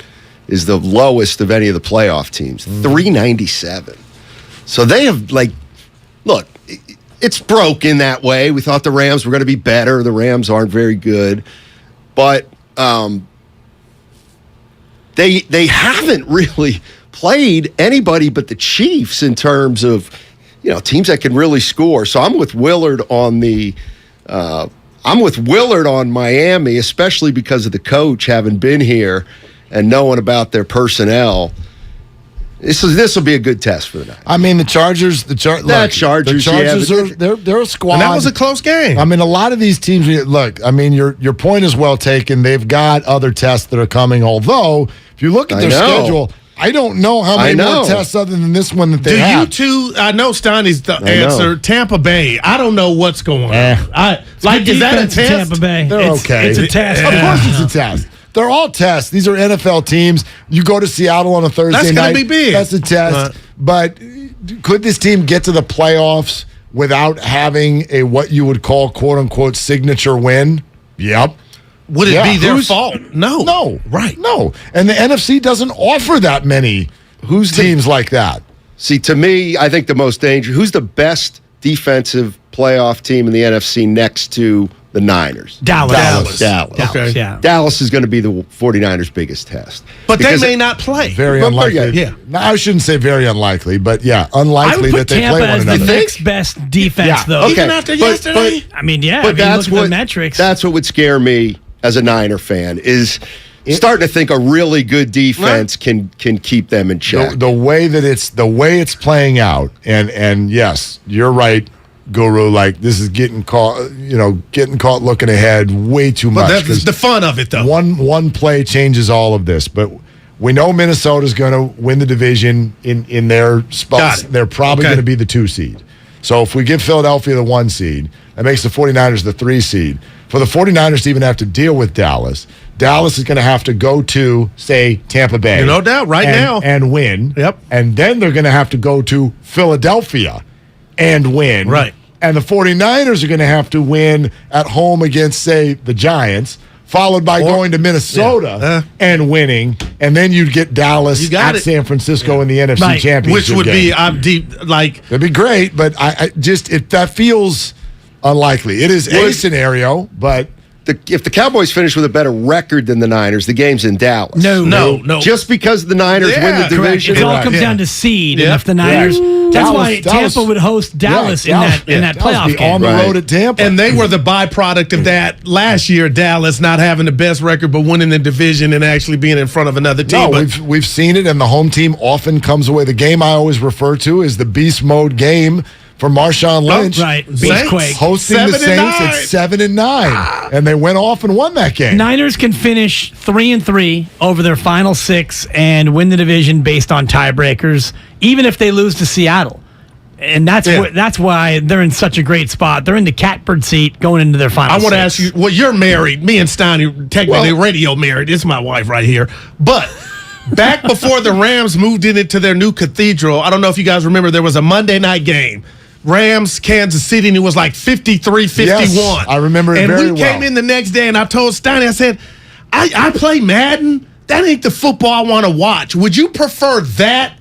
is the lowest of any of the playoff teams, 397. So they have, look, it's broken that way. We thought the Rams were going to be better. The Rams aren't very good. But they haven't really played anybody but the Chiefs in terms of, teams that can really score. So I'm with Willard on Miami, especially because of the coach having been here and knowing about their personnel. This will be a good test for them. The Chargers. The Chargers they're a squad. And that was a close game. A lot of these teams. Look, your point is well taken. They've got other tests that are coming. Although, if you look at their schedule, I don't know how many more tests other than this one that they have. Do you two? I know Steiny's the answer. Tampa Bay. I don't know what's going on. Is that a test? Tampa Bay. They're okay. It's a test. Of course, it's a test. they're all tests. These are NFL teams. You go to Seattle on a Thursday night. That's going to be big. That's a test. But could this team get to the playoffs without having a what you would call quote unquote signature win? Yep. Would it be their fault? No. Right. No. And the NFC doesn't offer that many teams like that. See, to me, I think the most dangerous, who's the best defensive playoff team in the NFC next to the Niners? Dallas. Okay. Yeah. Dallas is going to be the 49ers' biggest test. But they may not play. Very unlikely. Yeah. No, I shouldn't say very unlikely, but unlikely that they Tampa play one as another. the next best defense, though. Okay. Even after yesterday? I mean, yeah. But look at the metrics. That's what would scare me as a Niner fan is starting to think a really good defense can keep them in check. The way it's playing out, and yes, you're right, Guru. Like this is getting caught looking ahead way too much. But that's the fun of it, though. One play changes all of this, but we know Minnesota's going to win the division in their spots. They're probably going to be the 2 seed. So if we give Philadelphia the 1 seed, that makes the 49ers the 3 seed. For the 49ers to even have to deal with Dallas is going to have to go to, say, Tampa Bay. No doubt, now. And win. Yep. And then they're going to have to go to Philadelphia and win. Right. And the 49ers are going to have to win at home against, say, the Giants, followed by going to Minnesota and winning. And then you'd get Dallas at San Francisco in the NFC Championship Which would game. be, That'd be great, but that feels unlikely. It is a scenario, but if the Cowboys finish with a better record than the Niners, the game's in Dallas. No. Just because the Niners win the division. It all comes down to seed, and if the Niners, that's why Tampa would host Dallas in that playoff game. On the road at Tampa, and they were the byproduct of that last year. Dallas not having the best record, but winning the division and actually being in front of another team. No, we've seen it, and the home team often comes away. The game I always refer to is the beast mode game for Marshawn Lynch. Beastquake. Hosting the Saints at 7-9. And they went off and won that game. Niners can finish 3-3 over their final 6 and win the division based on tiebreakers, even if they lose to Seattle. And that's why they're in such a great spot. They're in the catbird seat going into their final 6. I want to ask you, well, you're married. Me and Steiny, technically radio married. It's my wife right here. But back before the Rams moved into their new cathedral, I don't know if you guys remember, there was a Monday night game. Rams, Kansas City, and it was like 53-51. Yes, I remember it very well. And we came in the next day, and I told Steiny, I said, I play Madden. That ain't the football I want to watch. Would you prefer that,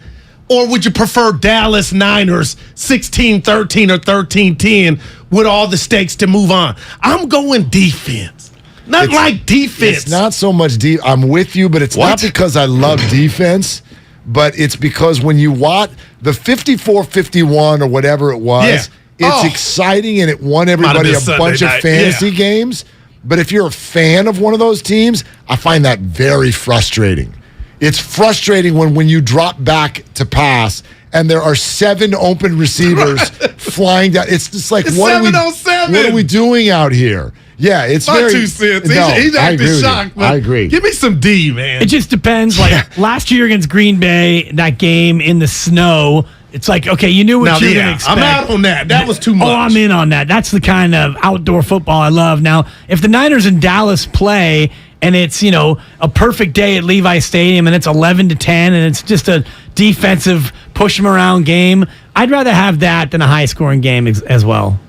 or would you prefer Dallas Niners 16-13 or 13-10 with all the stakes to move on? I'm going defense. Not defense. It's not so much deep. I'm with you, but it's not because I love defense. But it's because when you watch the 54-51 or whatever it was, it's exciting and it won everybody a bunch of fantasy games. But if you're a fan of one of those teams, I find that very frustrating. It's frustrating when you drop back to pass and there are 7 open receivers flying down. It's just like, what are we doing out here? Yeah, it's my very. 2 cents. No, he's acting shocked. I agree. Give me some D, man. It just depends. Like last year against Green Bay, that game in the snow, it's like, okay, you knew what you were going to expect. I'm out on that. That was too much. Oh, I'm in on that. That's the kind of outdoor football I love. Now, if the Niners and Dallas play and it's, a perfect day at Levi Stadium and it's 11-10 and it's just a defensive push them around game, I'd rather have that than a high scoring game as well.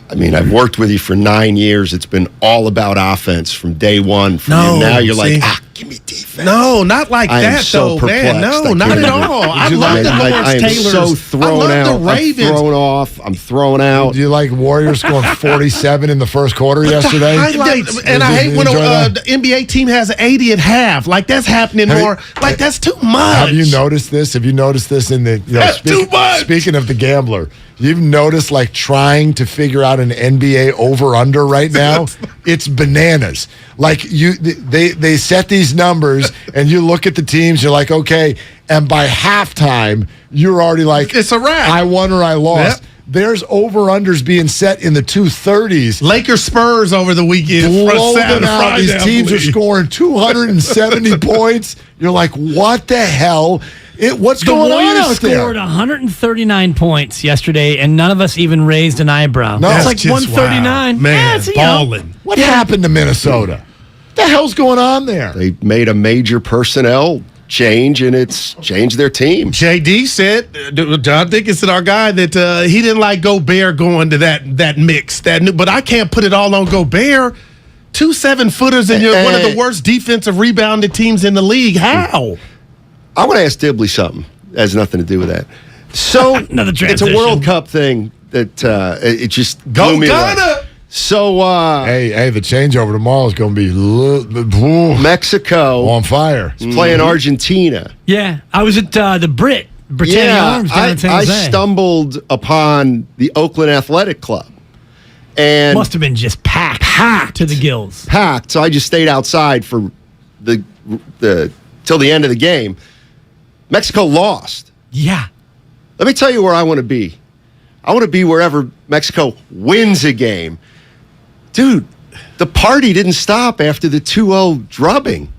I mean, I've worked with you for 9 years. It's been all about offense from day one. Now you're like, give me defense. No, not like that, though, man. No, not at all. I love the Lawrence Taylors. I am so thrown out. I'm thrown off. I'm thrown out. Do you like Warriors scoring 47 in the first quarter yesterday? I hate when the NBA team has an 80 at half. Like, that's happening more. Like, that's too much. Have you noticed this? Have you noticed this in the... That's too much. Speaking of the gambler, you've noticed, like, trying to figure out an NBA over-under right now? It's bananas. Like, they set these numbers, and you look at the teams, you're like, okay, and by halftime, you're already like, it's a wrap. I won or I lost. Yep. There's over-unders being set in the 230s. Lakers Spurs over the weekend. These teams are scoring 270 points. You're like, what the hell? What's going on out there? The Warriors scored 139 points yesterday, and none of us even raised an eyebrow. No, it's like 139. Wow. Man, balling. What happened to Minnesota? The the hell's going on there? They made a major personnel change, and it's changed their team. JD said, John Dickinson, our guy, that he didn't like Gobert going to that mix. But I can't put it all on Gobert. 2 7-footers and you're one of the worst defensive rebounded teams in the league. How? I want to ask Dibley something. It has nothing to do with that. So Another transition. It's a World Cup thing that it just Go blew me away. Ghana! So hey, the changeover tomorrow is going to be Mexico on fire. is playing Argentina. Yeah, I was at the Britannia Arms down in San I Jose. stumbled upon the Oakland Athletic Club. And must have been just packed to the gills. Packed. So I just stayed outside for the till the end of the game. Mexico lost. Yeah. Let me tell you where I want to be. I want to be wherever Mexico wins a game. Dude, the party didn't stop after the 2-0 drubbing.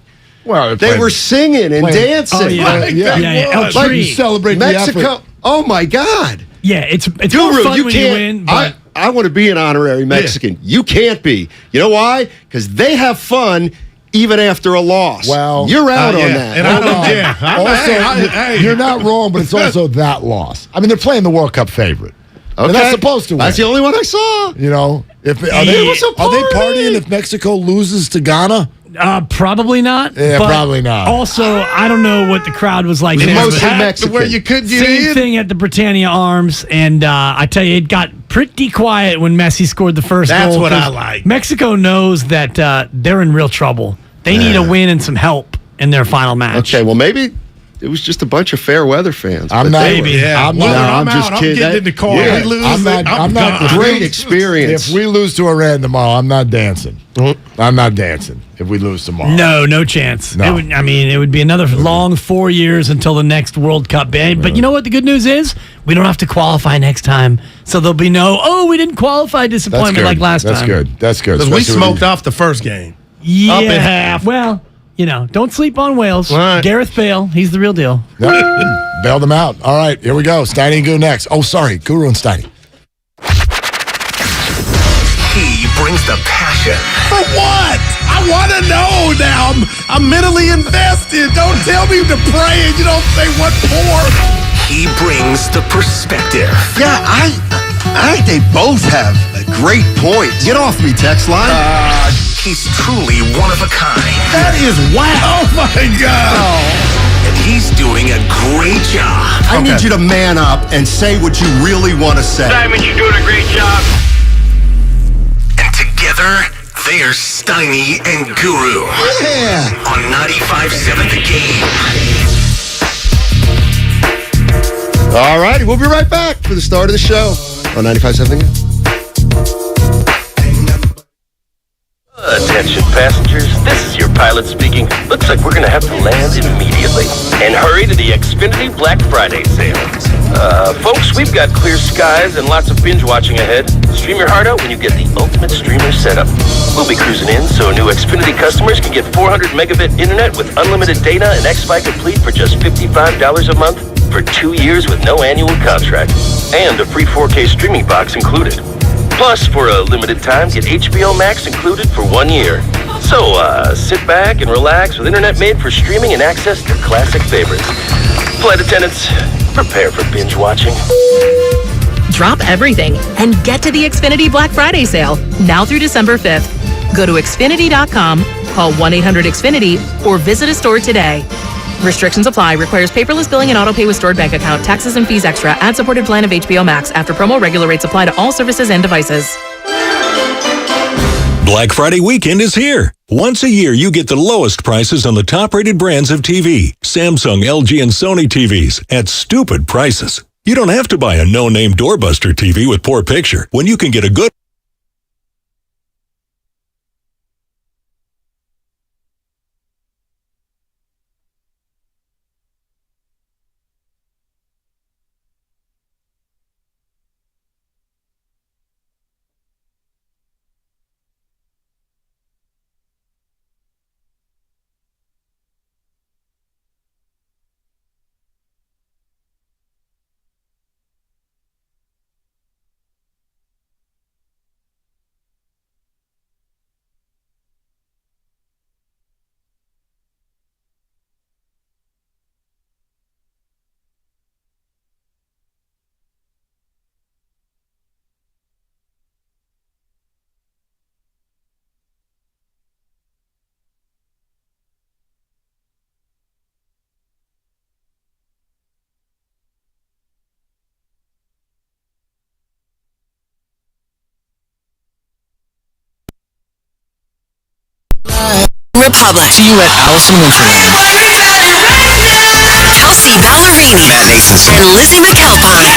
Well, they were singing and dancing. Oh, yeah. El Like you celebrate Mexico. the effort. Oh my God. Yeah, it's Guru, more fun you when can't, you win. But I want to be an honorary Mexican. Yeah. You can't be. You know why? Because they have fun even after a loss. Well, you're out on that. And you're not wrong, but it's also that loss. I mean, they're playing the World Cup favorite. Okay. They're not supposed to win. That's the only one I saw. You know, are they partying if Mexico loses to Ghana? Probably not. Yeah, but probably not. Also, I don't know what the crowd was like. Mostly Mexican. Where you could get Same in. thing at the Britannia Arms, and I tell you, it got pretty quiet when Messi scored the first goal. That's what I like. Mexico knows that they're in real trouble. They need a win and some help in their final match. Okay, well, maybe it was just a bunch of fair weather fans. I'm not. Maybe. Yeah. I'm just kidding. I'm getting in the car. Yeah, We lose. I'm not Great experience. If we lose to Iran tomorrow, I'm not dancing. I'm not dancing if we lose tomorrow. No chance. No. It would be another long 4 years until the next World Cup. But you know what the good news is? We don't have to qualify next time. So there'll be we didn't qualify disappointment like last time. That's good. Because we smoked off the first game. Yeah. Up at half. Well, don't sleep on Wales. Right. Gareth Bale, he's the real deal. Yep. Bail them out. All right, here we go. Steiny and Guru next. Oh, sorry, Guru and Steiny. He brings the passion. For what? I want to know now. I'm mentally invested. Don't tell me to pray and you don't say what for. He brings the perspective. Yeah, I think they both have a great point. Get off me, text line. He's truly one of a kind. That is wow. Oh, my God. And he's doing a great job. I need you to man up and say what you really want to say. Simon, you're doing a great job. And together, they're Steiny and Guru. Yeah. On 95.7 The Game. All righty, we'll be right back for the start of the show on 95.7 The Game. Attention passengers, this is your pilot speaking. Looks like we're going to have to land immediately. And hurry to the Xfinity Black Friday sale. Folks, we've got clear skies and lots of binge watching ahead. Stream your heart out when you get the ultimate streamer setup. We'll be cruising in so new Xfinity customers can get 400 megabit internet with unlimited data and X-Fi Complete for just $55 a month for 2 years with no annual contract. And a free 4K streaming box included. Plus, for a limited time, get HBO Max included for 1 year. So, sit back and relax with internet made for streaming and access to classic favorites. Flight attendants, prepare for binge watching. Drop everything and get to the Xfinity Black Friday sale now through December 5th. Go to Xfinity.com, call 1-800-XFINITY, or visit a store today. Restrictions apply. Requires paperless billing and autopay with stored bank account. Taxes and fees extra. Ad-supported plan of HBO Max. After promo, regular rates apply to all services and devices. Black Friday weekend is here. Once a year, you get the lowest prices on the top-rated brands of TV. Samsung, LG, and Sony TVs at stupid prices. You don't have to buy a no-name doorbuster TV with poor picture when you can get a good Public. See you at Allison Winterland. Kelsey Ballerini. Matt Nathanson. And Lizzie McAlpine.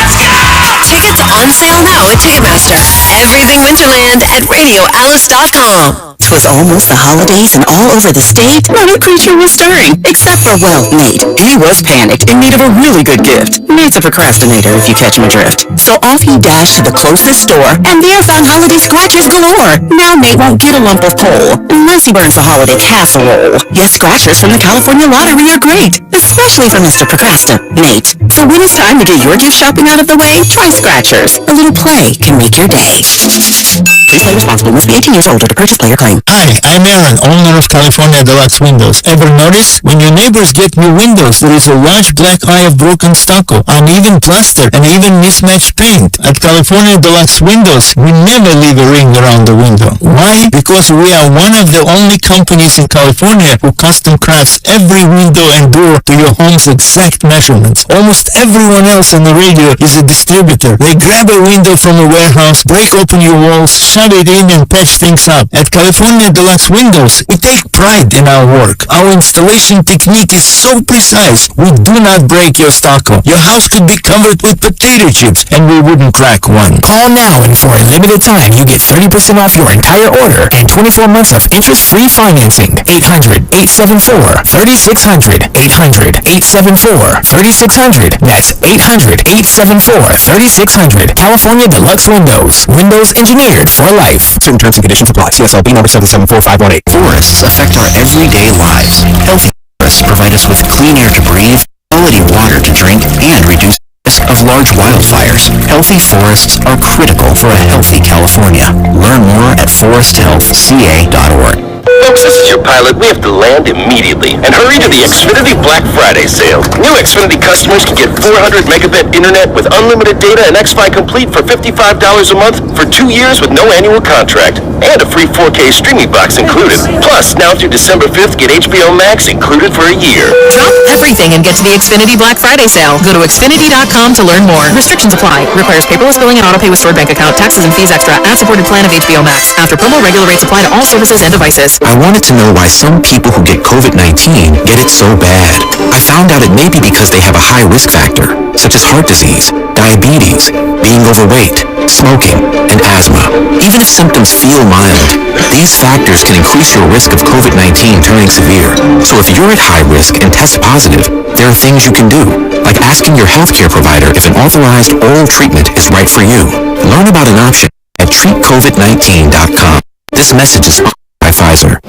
Tickets on sale now at Ticketmaster. Everything Winterland at RadioAlice.com. It was almost the holidays and all over the state, not a creature was stirring. Except for, well, Nate. He was panicked in need of a really good gift. Nate's a procrastinator, if you catch my drift. So off he dashed to the closest store, and there found holiday scratchers galore. Now Nate won't get a lump of coal, unless he burns a holiday casserole. Yes, scratchers from the California Lottery are great, especially for Mr. Procrastinate. So when it's time to get your gift shopping out of the way, try scratchers. A little play can make your day. Please play responsibly. Must be 18 years old or to purchase player claim. Hi, I'm Aaron, owner of California Deluxe Windows. Ever notice? When your neighbors get new windows, there is a large black eye of broken stucco, uneven plaster, and even mismatched paint. At California Deluxe Windows, we never leave a ring around the window. Why? Because we are one of the only companies in California who custom crafts every window and door to your home's exact measurements. Almost everyone else on the radio is a distributor. They grab a window from a warehouse, break open your walls, shove it in, and patch things up. At California Deluxe Windows, we take pride in our work. Our installation technique is so precise, we do not break your stucco. Your house could be covered with potato chips, and we wouldn't crack one. Call now, and for a limited time, you get 30% off your entire order and 24 months of interest-free financing. 800-874-3600. 800-874-3600. That's 800-874-3600. California Deluxe Windows. Windows engineered for life. Certain terms and conditions apply. CSLB number 774518. Forests affect our everyday lives. Healthy forests provide us with clean air to breathe, quality water to drink, and reduce the risk of large wildfires. Healthy forests are critical for a healthy California. Learn more at foresthealthca.org. Folks, this is your pilot. We have to land immediately and hurry to the Xfinity Black Friday sale. New Xfinity customers can get 400 megabit internet with unlimited data and Xfi Complete for $55 a month for 2 years with no annual contract. And a free 4K streaming box included. Plus, now through December 5th, get HBO Max included for a year. Drop everything and get to the Xfinity Black Friday sale. Go to Xfinity.com to learn more. Restrictions apply. Requires paperless billing and auto pay with stored bank account. Taxes and fees extra. Ad-supported plan of HBO Max. After promo, regular rates apply to all services and devices. I wanted to know why some people who get COVID-19 get it so bad. I found out it may be because they have a high risk factor, such as heart disease, diabetes, being overweight, smoking, and asthma. Even if symptoms feel mild, these factors can increase your risk of COVID-19 turning severe. So if you're at high risk and test positive, there are things you can do, like asking your healthcare provider if an authorized oral treatment is right for you. Learn about an option at treatcovid19.com. This message is sponsored by Pfizer.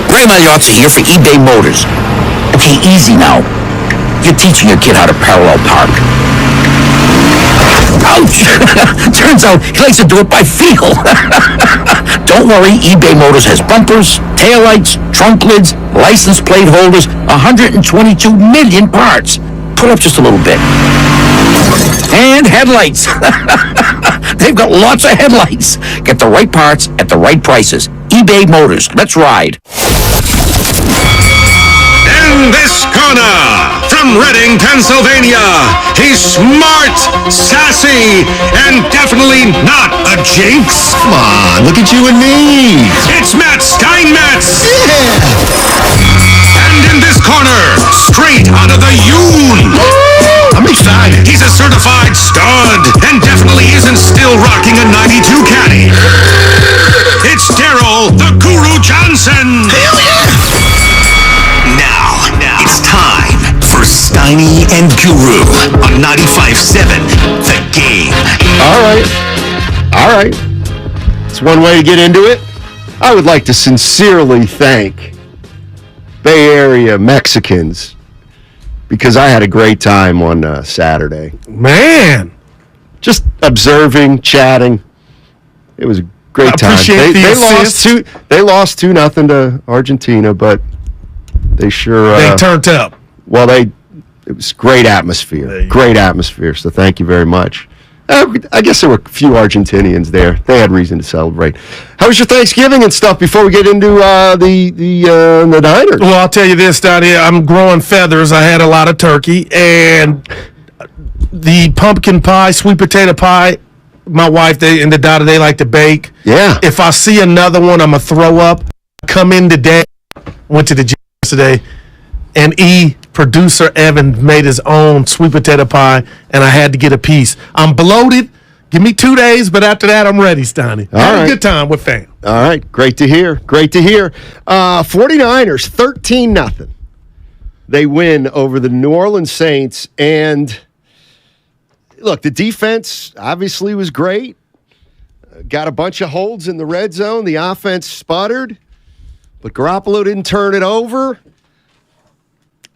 Grandma Yachts are here for eBay Motors. Okay, easy now. You're teaching your kid how to parallel park. Ouch! Turns out he likes to do it by feel. Don't worry, eBay Motors has bumpers, taillights, trunk lids, license plate holders, 122 million parts. Pull up just a little bit. And headlights. They've got lots of headlights. Get the right parts at the right prices. eBay Motors. Let's ride. In this corner, from Reading, Pennsylvania, he's smart, sassy, and definitely not a jinx. Come on, look at you and me. It's Matt Steinmetz. Yeah. And in this corner, straight out of the Yoon. I'm excited. He's a certified stud and definitely isn't still rocking a 92 caddy. It's Daryl the Guru Johnson. Hell yeah. Now, it's time for Steiny and Guru on 95.7 The Game. All right. It's one way to get into it. I would like to sincerely thank Bay Area Mexicans because I had a great time on Saturday. Man. Just observing, chatting. It was a great time. They lost 2-0 to Argentina, but they sure they turned up. Well, it was great atmosphere. Great atmosphere. So thank you very much. I guess there were a few Argentinians there. They had reason to celebrate. How was your Thanksgiving and stuff before we get into the diners? Well, I'll tell you this, Donnie. I'm growing feathers. I had a lot of turkey and the pumpkin pie, sweet potato pie. My wife and the daughter, they like to bake. Yeah. If I see another one, I'm gonna throw up. Come in today. went to the gym yesterday, and producer Evan made his own sweet potato pie, and I had to get a piece. I'm bloated. Give me 2 days, but after that, I'm ready, Steiny. Had a good time with fam. All right. Great to hear. 49ers, 13-0. They win over the New Orleans Saints. And, look, the defense obviously was great. Got a bunch of holds in the red zone. The offense sputtered. But Garoppolo didn't turn it over.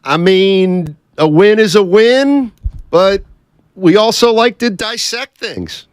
I mean, a win is a win, but we also like to dissect things.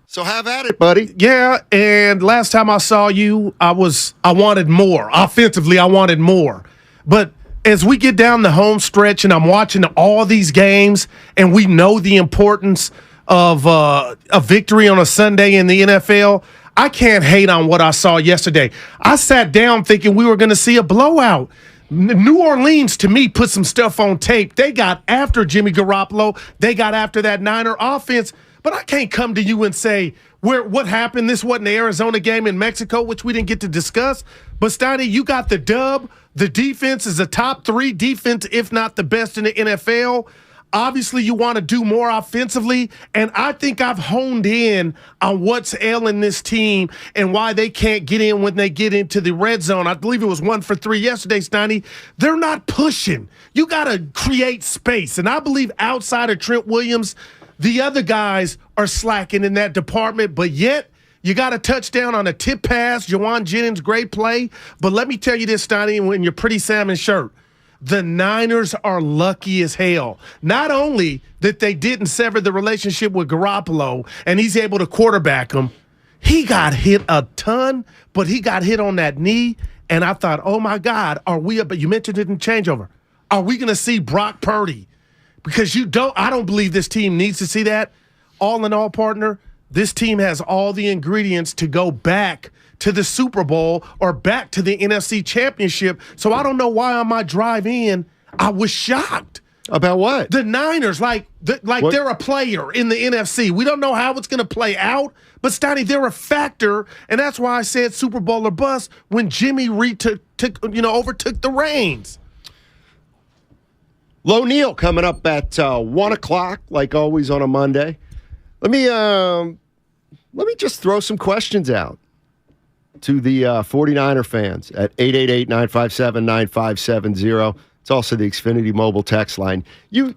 So have at it, buddy. Yeah, and last time I saw you, I wanted more. Offensively, I wanted more. But as we get down the home stretch and I'm watching all these games and we know the importance of a victory on a Sunday in the NFL, I can't hate on what I saw yesterday. I sat down thinking we were going to see a blowout. New Orleans, to me, put some stuff on tape. They got after Jimmy Garoppolo. They got after that Niner offense. But I can't come to you and say what happened. This wasn't the Arizona game in Mexico, which we didn't get to discuss. But, Steiny, you got the dub. The defense is a top 3 defense, if not the best in the NFL. Obviously, you want to do more offensively, and I think I've honed in on what's ailing this team and why they can't get in when they get into the red zone. I believe it was 1 for 3 yesterday, Steiny. They're not pushing. You got to create space, and I believe outside of Trent Williams, the other guys are slacking in that department, but yet you got a touchdown on a tip pass. Jawan Jennings, great play. But let me tell you this, Steiny, in your pretty salmon shirt, the Niners are lucky as hell. Not only that they didn't sever the relationship with Garoppolo and he's able to quarterback him, he got hit a ton, but he got hit on that knee. And I thought, oh my God, but you mentioned it in changeover. Are we going to see Brock Purdy? Because I don't believe this team needs to see that. All in all, partner, this team has all the ingredients to go back to the Super Bowl or back to the NFC Championship. So I don't know why on my drive in, I was shocked. About what? The Niners, they're a player in the NFC. We don't know how it's going to play out, but Steiny, they're a factor, and that's why I said Super Bowl or bust when Jimmy overtook the reins. Low Neal coming up at 1 o'clock, like always on a Monday. Let me just throw some questions out to the 49er fans at 888-957-9570. It's also the Xfinity mobile text line. You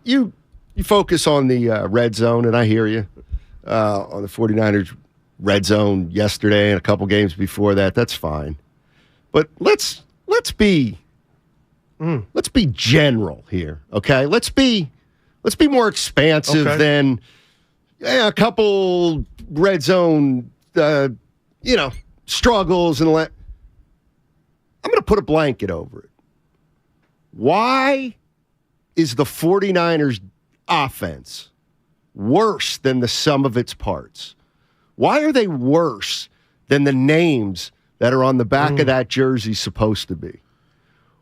focus on the red zone, and I hear you, on the 49ers red zone yesterday and a couple games before that. That's fine. But let's be general here, okay? Let's be more expansive than a couple red zone struggles and I'm going to put a blanket over it. Why is the 49ers offense worse than the sum of its parts? Why are they worse than the names that are on the back of that jersey supposed to be?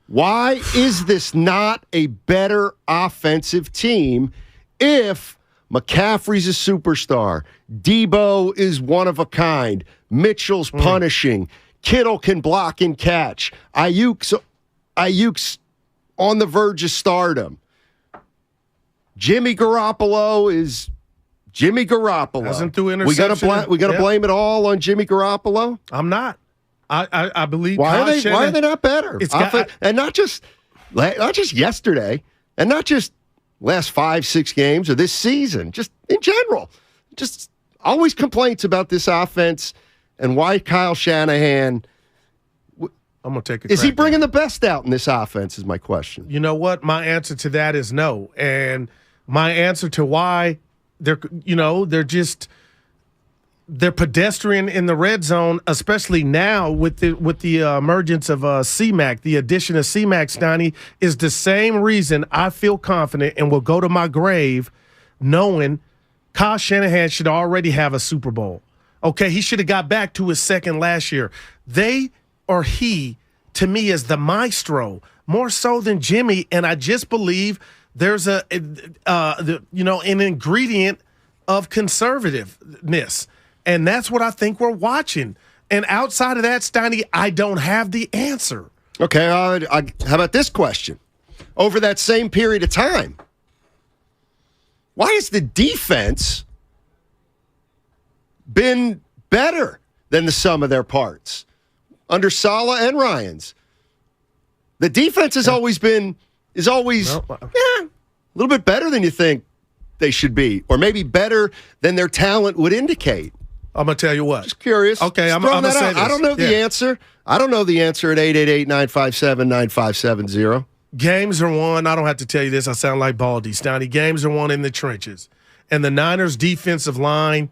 Why is this not a better offensive team if McCaffrey's a superstar, Debo is one of a kind, Mitchell's punishing, Kittle can block and catch, Ayuk's on the verge of stardom. Jimmy Garoppolo is Jimmy Garoppolo. Hasn't threw interception. We gotta blame it all on Jimmy Garoppolo? I'm not. I believe. Why are they not better? And not just yesterday, and not just last 5-6 games or this season, just in general. Just always complaints about this offense and why Kyle Shanahan. I'm going to take a Is he bringing the best out in this offense is my question. You know what? My answer to that is no. And my answer to why they're pedestrian in the red zone, especially now with the emergence of C-Mac, the addition of C-Mac, Steiny, is the same reason I feel confident and will go to my grave knowing Kyle Shanahan should already have a Super Bowl. Okay, he should have got back to his second last year. He, to me, is the maestro, more so than Jimmy, and I just believe there's an ingredient of conservativeness. And that's what I think we're watching. And outside of that, Steiny, I don't have the answer. Okay, how about this question? Over that same period of time, why has the defense been better than the sum of their parts? Under Saleh and Ryans, the defense has always been a little bit better than you think they should be, or maybe better than their talent would indicate. I'm going to tell you what. Just curious. Okay, I'm going to say this. I don't know the answer. I don't know the answer at 888-957-9570. Games are won. I don't have to tell you this. I sound like Baldy. Steiny, games are won in the trenches. And the Niners' defensive line,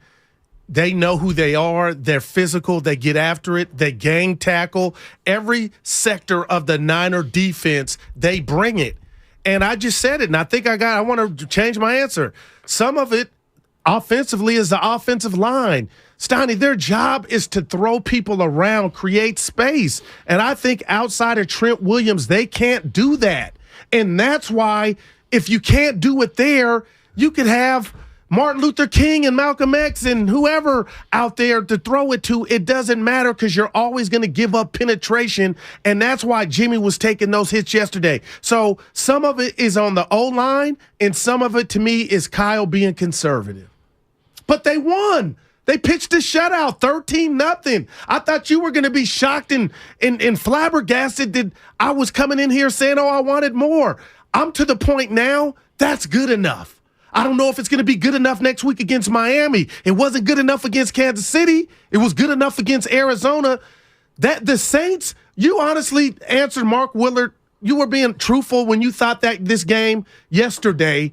they know who they are. They're physical. They get after it. They gang tackle. Every sector of the Niner defense, they bring it. And I just said it, and I think I want to change my answer. Some of it offensively is the offensive line. Steiny, their job is to throw people around, create space. And I think outside of Trent Williams, they can't do that. And that's why if you can't do it there, you could have Martin Luther King and Malcolm X and whoever out there to throw it to. It doesn't matter because you're always going to give up penetration, and that's why Jimmy was taking those hits yesterday. So some of it is on the O-line, and some of it, to me, is Kyle being conservative. But they won. They pitched a shutout, 13-0. I thought you were going to be shocked and flabbergasted that I was coming in here saying, oh, I wanted more. I'm to the point now, that's good enough. I don't know if it's going to be good enough next week against Miami. It wasn't good enough against Kansas City. It was good enough against Arizona. That the Saints, you honestly answered Mark Willard. You were being truthful when you thought that this game yesterday,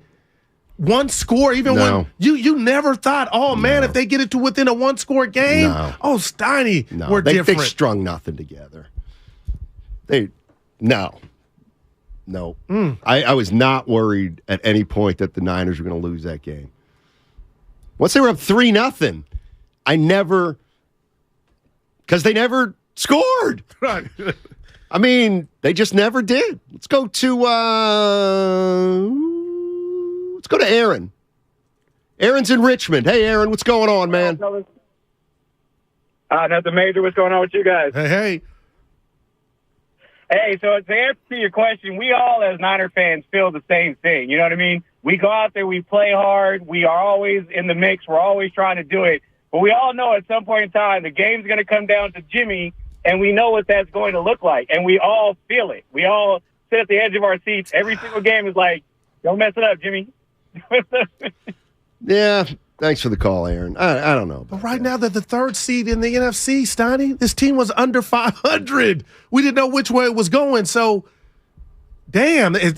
one score, when you never thought, oh, man, if they get it to within a one-score game, Steiny, we're different. They strung nothing together. No. I was not worried at any point that the Niners were going to lose that game. Once they were up 3-0, because they never scored. Right. I mean, they just never did. Let's go to Aaron. Aaron's in Richmond. Hey, Aaron, what's going on, man? Nothing major. What's going on with you guys? Hey. Hey, so to answer your question, we all as Niner fans feel the same thing. You know what I mean? We go out there, we play hard, we are always in the mix, we're always trying to do it. But we all know at some point in time the game's going to come down to Jimmy, and we know what that's going to look like. And we all feel it. We all sit at the edge of our seats. Every single game is like, don't mess it up, Jimmy. Yeah. Thanks for the call, Aaron. I don't know. But right now, they're the third seed in the NFC, Steiny. This team was under 500. We didn't know which way it was going. So, damn. I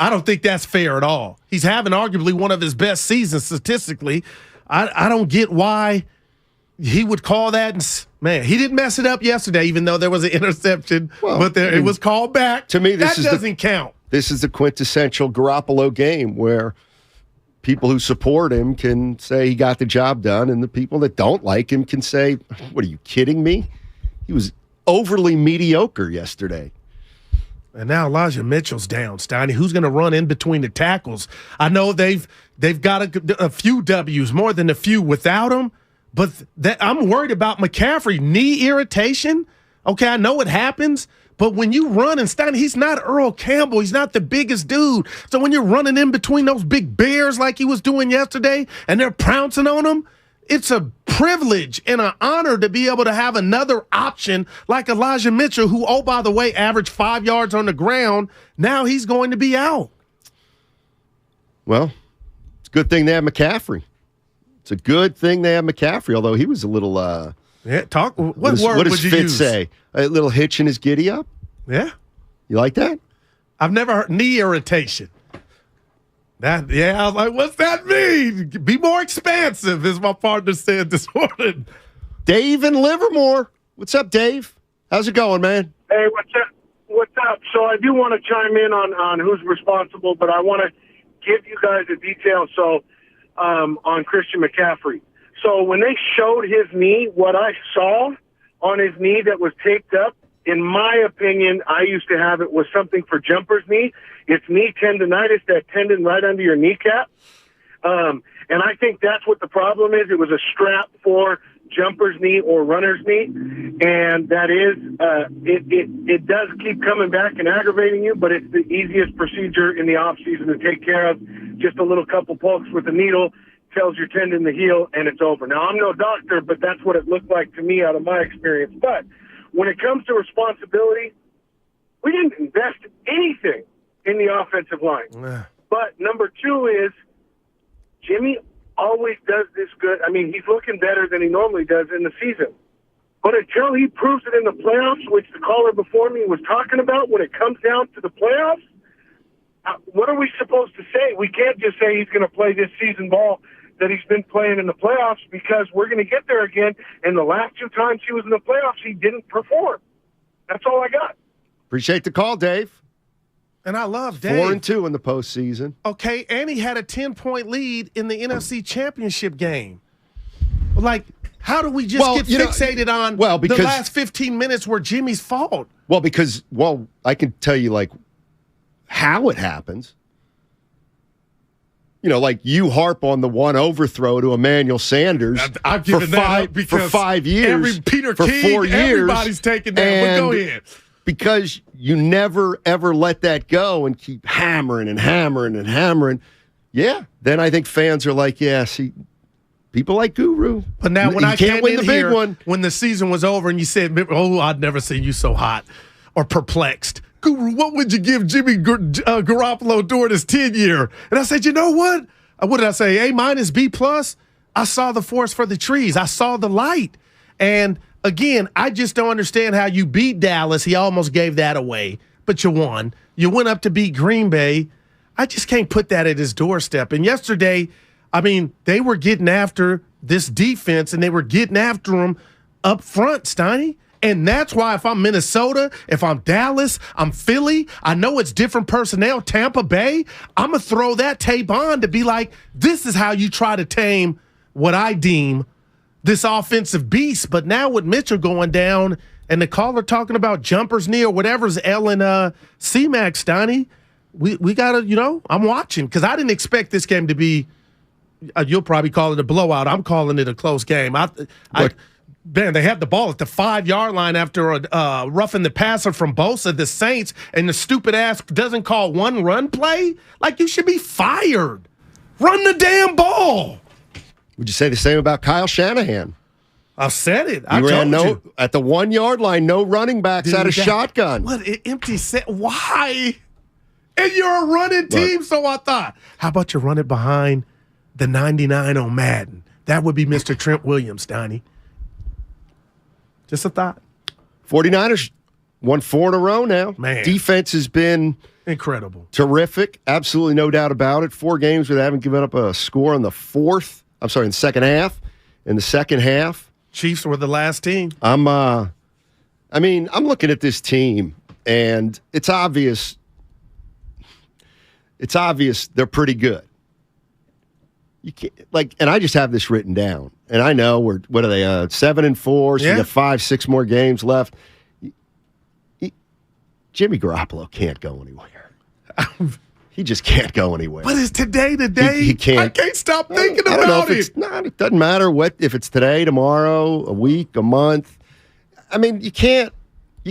don't think that's fair at all. He's having arguably one of his best seasons statistically. I don't get why he would call that. Man, he didn't mess it up yesterday, even though there was an interception. It was called back. To me, that doesn't count. This is the quintessential Garoppolo game where people who support him can say he got the job done, and the people that don't like him can say, what, are you kidding me? He was overly mediocre yesterday. And now Elijah Mitchell's down, Steiny. Who's going to run in between the tackles? I know they've got a few W's, more than a few without him, but I'm worried about McCaffrey. Knee irritation? Okay, I know it happens, but when you run, and Steiny, he's not Earl Campbell. He's not the biggest dude. So when you're running in between those big bears like he was doing yesterday, and they're pouncing on him, it's a privilege and an honor to be able to have another option like Elijah Mitchell, who, oh, by the way, averaged 5 yards on the ground. Now he's going to be out. Well, it's a good thing they have McCaffrey. It's a good thing they have McCaffrey, although he was a little what does Fitz use? say? A little hitch in his giddy up? Yeah. You like that? I've never heard knee irritation. I was like, what's that mean? Be more expansive, as my partner said this morning. Dave in Livermore. What's up, Dave? How's it going, man? Hey, what's up? So I do want to chime in on who's responsible, but I want to give you guys the details on Christian McCaffrey. So when they showed his knee, what I saw on his knee that was taped up, in my opinion, I used to have it, was something for jumper's knee. It's knee tendonitis, that tendon right under your kneecap. And I think that's what the problem is. It was a strap for jumper's knee or runner's knee, and that is it does keep coming back and aggravating you, but it's the easiest procedure in the off season to take care of. Just a little couple pokes with a needle tells your tendon to heal, and it's over. Now, I'm no doctor, but that's what it looked like to me out of my experience. But when it comes to responsibility, we didn't invest anything in the offensive line. But number two is Jimmy always does this good. I mean, he's looking better than he normally does in the season. But until he proves it in the playoffs, which the caller before me was talking about, when it comes down to the playoffs, what are we supposed to say? We can't just say he's going to play this season ball that he's been playing in the playoffs, because we're going to get there again. And the last 2 times he was in the playoffs, he didn't perform. That's all I got. Appreciate the call, Dave. And I love Dave. 4-2 in the postseason. Okay, and he had a 10-point lead in the NFC Championship game. Like, how do we just get fixated on the last 15 minutes were Jimmy's fault? Well, because, I can tell you, like, how it happens. You know, like you harp on the one overthrow to Emmanuel Sanders I've given that up because for 5 years. Peter for King, 4 years. Everybody's taking that. But go ahead. Because you never, ever let that go and keep hammering and hammering and hammering. Yeah, then I think fans are like, see, people like Guru. But now when I can't win the big one. When the season was over and you said, I'd never seen you so hot or perplexed. Guru, what would you give Jimmy Garoppolo during his 10-year? And I said, you know what? What did I say? A-, B+? I saw the forest for the trees. I saw the light. And again, I just don't understand how you beat Dallas. He almost gave that away, but you won. You went up to beat Green Bay. I just can't put that at his doorstep. And yesterday, I mean, they were getting after this defense, and they were getting after him up front, Steiny. And that's why if I'm Minnesota, if I'm Dallas, I'm Philly, I know it's different personnel, Tampa Bay, I'm going to throw that tape on to be like, this is how you try to tame what I deem this offensive beast. But now with Mitchell going down and the caller talking about jumper's knee or whatever's L and C-Mac, Steiny, we got to, I'm watching because I didn't expect this game to be, you'll probably call it a blowout. I'm calling it a close game. Man, they had the ball at the 5-yard line after a roughing the passer from Bosa, the Saints, and the stupid ass doesn't call one run play? Like, you should be fired. Run the damn ball. Would you say the same about Kyle Shanahan? I've said it. I told you. At the 1-yard line, no running backs out of shotgun. What, an empty set? Why? And you're a running team, so I thought. How about you run it behind the 99 on Madden? That would be Mr. Trent Williams, Donnie. Just a thought. 49ers won 4 in a row now. Man. Defense has been incredible. Terrific. Absolutely no doubt about it. 4 games where they haven't given up a score in the second half. In the second half. Chiefs were the last team. I'm looking at this team, and it's obvious. It's obvious they're pretty good. You can't, and I just have this written down. And I know what are they, 7-4, so you got 5-6 more games left. Jimmy Garoppolo can't go anywhere. He just can't go anywhere. But is today the day? He can't. I can't stop thinking about it. It doesn't matter if it's today, tomorrow, a week, a month. I mean, you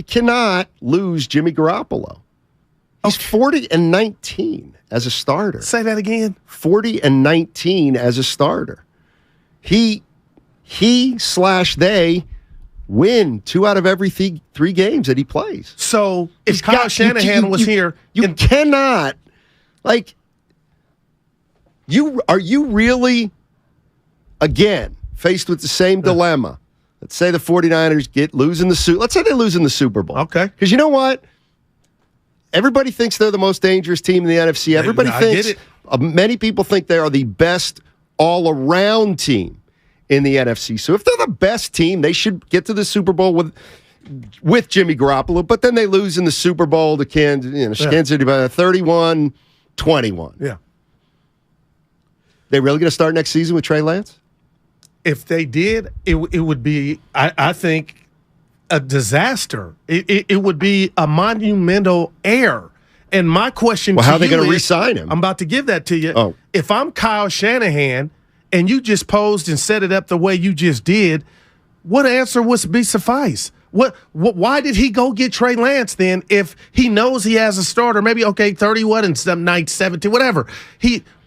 cannot lose Jimmy Garoppolo. He's 40-19 as a starter. Say that again. 40-19 as a starter. He/they win 2 out of every 3 games that he plays. So if Kyle Shanahan was here, you cannot, are you really, again, faced with the same dilemma? Let's say the 49ers let's say they lose in the Super Bowl. Okay. Because you know what? Everybody thinks they're the most dangerous team in the NFC. Everybody thinks, many people think they are the best all-around team in the NFC. So if they're the best team, they should get to the Super Bowl with Jimmy Garoppolo, but then they lose in the Super Bowl to Kansas City by 31-21. Yeah. They really going to start next season with Trey Lance? If they did, it would be, I think, a disaster. It would be a monumental error. And my question well, to how are they going to is, re-sign him? I'm about to give that to you. Oh. If I'm Kyle Shanahan and you just posed and set it up the way you just did, what answer would be suffice? Why did he go get Trey Lance then if he knows he has a starter? Maybe, okay, 31 and some nights, 17, whatever.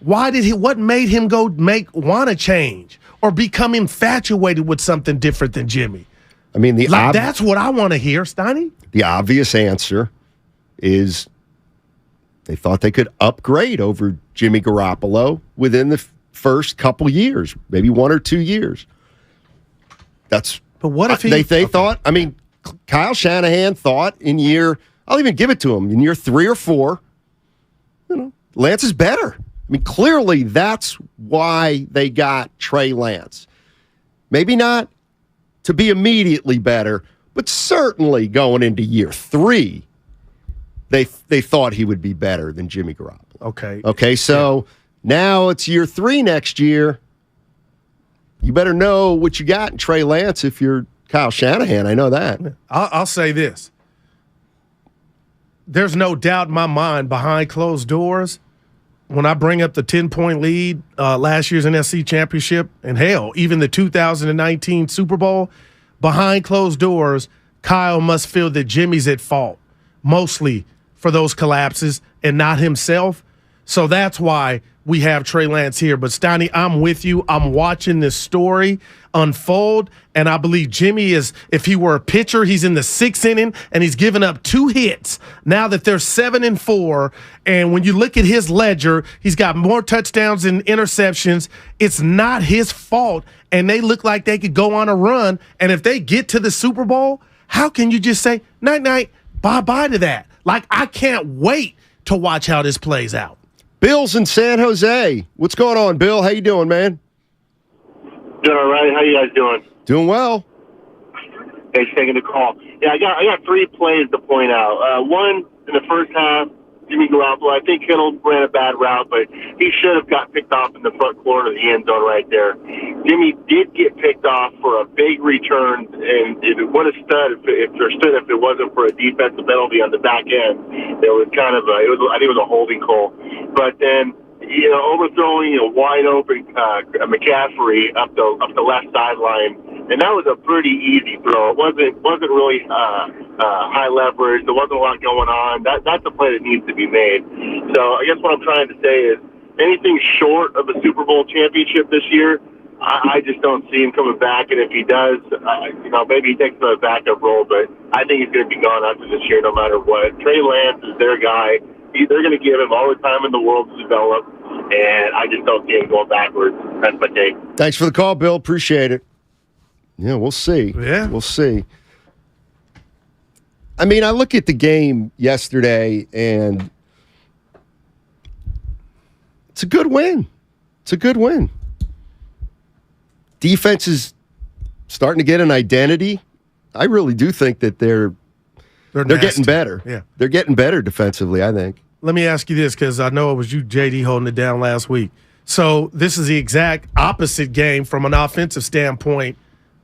What made him go want to change or become infatuated with something different than Jimmy? I mean, that's what I want to hear, Steiny. The obvious answer is they thought they could upgrade over Jimmy Garoppolo within the first couple years, maybe 1 or 2 years. But what if they thought? I mean, Kyle Shanahan thought I'll even give it to him, in year 3 or 4, Lance is better. I mean, clearly that's why they got Trey Lance. Maybe not to be immediately better, but certainly going into year 3, they thought he would be better than Jimmy Garoppolo. Okay, so now it's year 3 next year. You better know what you got in Trey Lance if you're Kyle Shanahan. I know that. I'll say this. There's no doubt in my mind behind closed doors when I bring up the 10-point lead last year's NFC Championship, and hell, even the 2019 Super Bowl, behind closed doors, Kyle must feel that Jimmy's at fault, mostly for those collapses and not himself. So that's why we have Trey Lance here. But, Steiny, I'm with you. I'm watching this story unfold, and I believe Jimmy is, if he were a pitcher, he's in the 6th inning, and he's given up 2 hits now that they're 7-4. And when you look at his ledger, he's got more touchdowns than interceptions. It's not his fault, and they look like they could go on a run. And if they get to the Super Bowl, how can you just say, night-night, bye-bye to that? Like, I can't wait to watch how this plays out. Bill's in San Jose. What's going on, Bill? How you doing, man? Doing all right. How you guys doing? Doing well. Thanks for taking the call. Yeah, I got 3 plays to point out. One, in the first half, Jimmy Garoppolo, I think Kittle ran a bad route, but he should have got picked off in the front corner of the end zone right there. Jimmy did get picked off for a big return, and if it would have stood, if it wasn't for a defensive penalty on the back end, there was kind of I think it was a holding call. But then, overthrowing a wide open McCaffrey up the left sideline, and that was a pretty easy throw. It wasn't really high leverage. There wasn't a lot going on. That's a play that needs to be made. So I guess what I'm trying to say is anything short of a Super Bowl championship this year, I just don't see him coming back. And if he does, maybe he takes a backup role, but I think he's going to be gone after this year no matter what. Trey Lance is their guy. They're going to give him all the time in the world to develop, and I just don't see him going backwards. That's my take. Thanks for the call, Bill. Appreciate it. Yeah, we'll see. Yeah. We'll see. I mean, I look at the game yesterday, and it's a good win. It's a good win. Defense is starting to get an identity. I really do think that they're getting better. Yeah. They're getting better defensively, I think. Let me ask you this, because I know it was you, JD, holding it down last week. So this is the exact opposite game from an offensive standpoint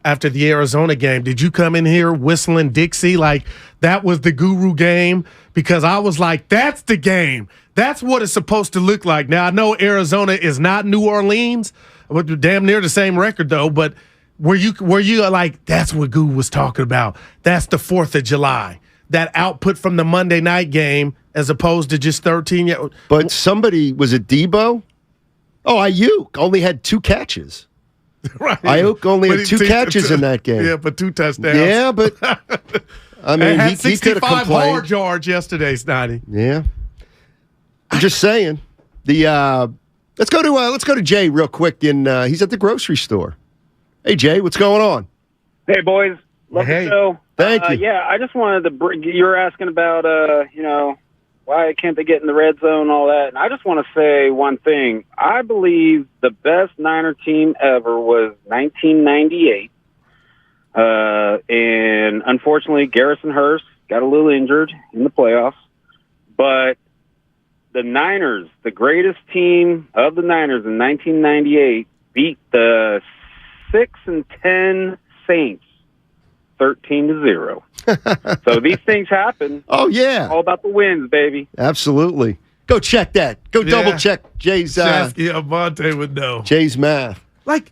after the Arizona game. Did you come in here whistling Dixie like that was the Guru game? Because I was like, that's the game. That's what it's supposed to look like. Now, I know Arizona is not New Orleans, but damn near the same record, though. But were you like, that's what Guru was talking about? That's the 4th of July. That output from the Monday night game as opposed to just 13. But somebody, was it Debo? Oh, Ayuk only had 2 catches. Right. Ayuk only had 2 catches in that game. Yeah, but 2 touchdowns. Yeah, but I mean, had he 65 could have complained. hard yards yesterday, Steiny. Yeah, I'm just saying. Let's go to Jay real quick. He's at the grocery store. Hey, Jay, what's going on? Hey, boys. Love the show. Thank you. Yeah, I just wanted to you were asking about, why can't they get in the red zone and all that. And I just want to say one thing. I believe the best Niner team ever was 1998. And unfortunately, Garrison Hurst got a little injured in the playoffs. But the Niners, the greatest team of the Niners in 1998, beat the 6-10 Saints 13-0. So these things happen. Oh, yeah. All about the wins, baby. Absolutely. Go check that. Go double check Jay's Monte would know. Jay's math. Like,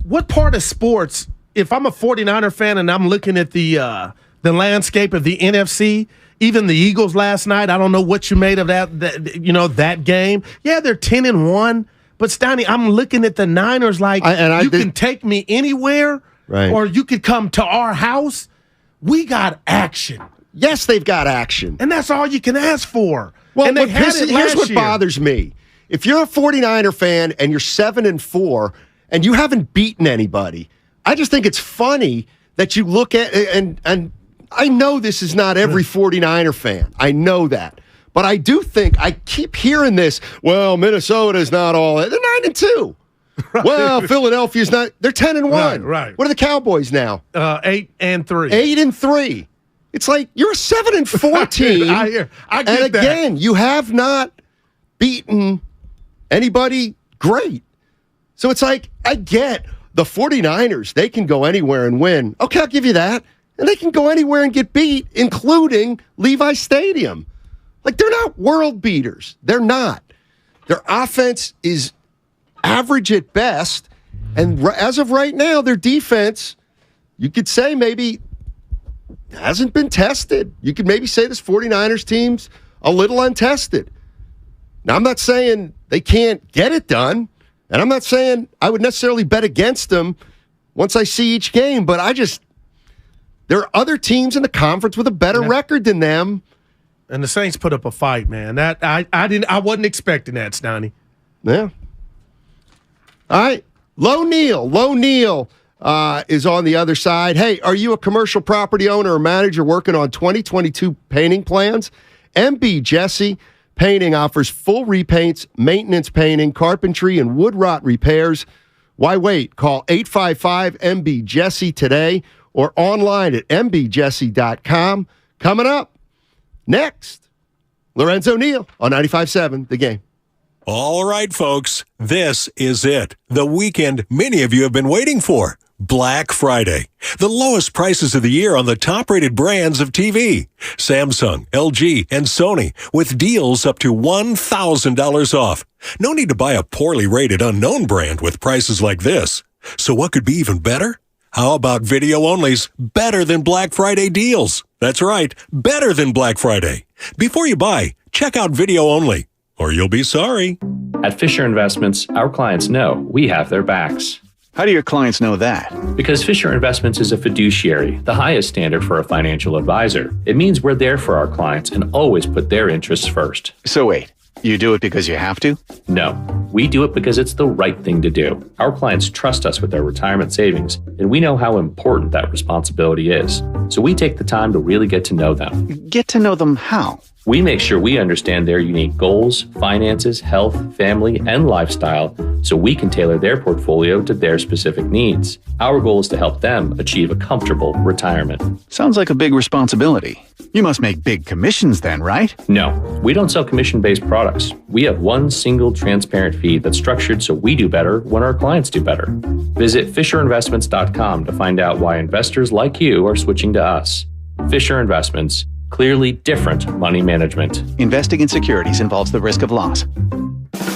what part of sports, if I'm a 49er fan and I'm looking at the landscape of the NFC, even the Eagles last night, I don't know what you made of that game. Yeah, they're 10-1, but Steiny, I'm looking at the Niners like you can take me anywhere, right, or you could come to our house. We got action. Yes, they've got action. And that's all you can ask for. Well, and here's what bothers me. If you're a 49er fan and you're 7-4 and you haven't beaten anybody, I just think it's funny that you look at and I know this is not every 49er fan. I know that. But I do think I keep hearing this, well, Minnesota's not all. They're 9-2. Right. Well, Philadelphia's not. They're 10-1. Right. What are the Cowboys now? 8-3. 8-3. It's like you're a 7-4 team. I get and that. again, you have not beaten anybody great. So it's like, I get the 49ers. They can go anywhere and win. Okay, I'll give you that. And they can go anywhere and get beat, including Levi Stadium. Like, they're not world beaters. They're not. Their offense is average at best. And as of right now, their defense, you could say maybe hasn't been tested. You could maybe say this 49ers team's a little untested. Now, I'm not saying they can't get it done, and I'm not saying I would necessarily bet against them once I see each game, but there are other teams in the conference with a better record than them. And the Saints put up a fight, man. That I wasn't expecting that, Steiny. Yeah. All right. Low Neal is on the other side. Hey, are you a commercial property owner or manager working on 2022 painting plans? MB Jesse Painting offers full repaints, maintenance painting, carpentry, and wood rot repairs. Why wait? Call 855-MB-JESSE today or online at mbjesse.com. Coming up next, Lorenzo Neal on 95.7 The Game. All right, folks, this is it. The weekend many of you have been waiting for. Black Friday. The lowest prices of the year on the top-rated brands of TV. Samsung, LG, and Sony with deals up to $1,000 off. No need to buy a poorly rated unknown brand with prices like this. So what could be even better? How about video-only's better than Black Friday deals? That's right, better than Black Friday. Before you buy, check out video only, or you'll be sorry. At Fisher Investments, our clients know we have their backs. How do your clients know that? Because Fisher Investments is a fiduciary, the highest standard for a financial advisor. It means we're there for our clients and always put their interests first. So wait, you do it because you have to? No, we do it because it's the right thing to do. Our clients trust us with their retirement savings, and we know how important that responsibility is. So we take the time to really get to know them. Get to know them how? We make sure we understand their unique goals, finances, health, family, and lifestyle so we can tailor their portfolio to their specific needs. Our goal is to help them achieve a comfortable retirement. Sounds like a big responsibility. You must make big commissions then, right? No, we don't sell commission-based products. We have one single transparent fee that's structured so we do better when our clients do better. Visit FisherInvestments.com to find out why investors like you are switching to us. Fisher Investments. Clearly different money management. Investing in securities involves the risk of loss.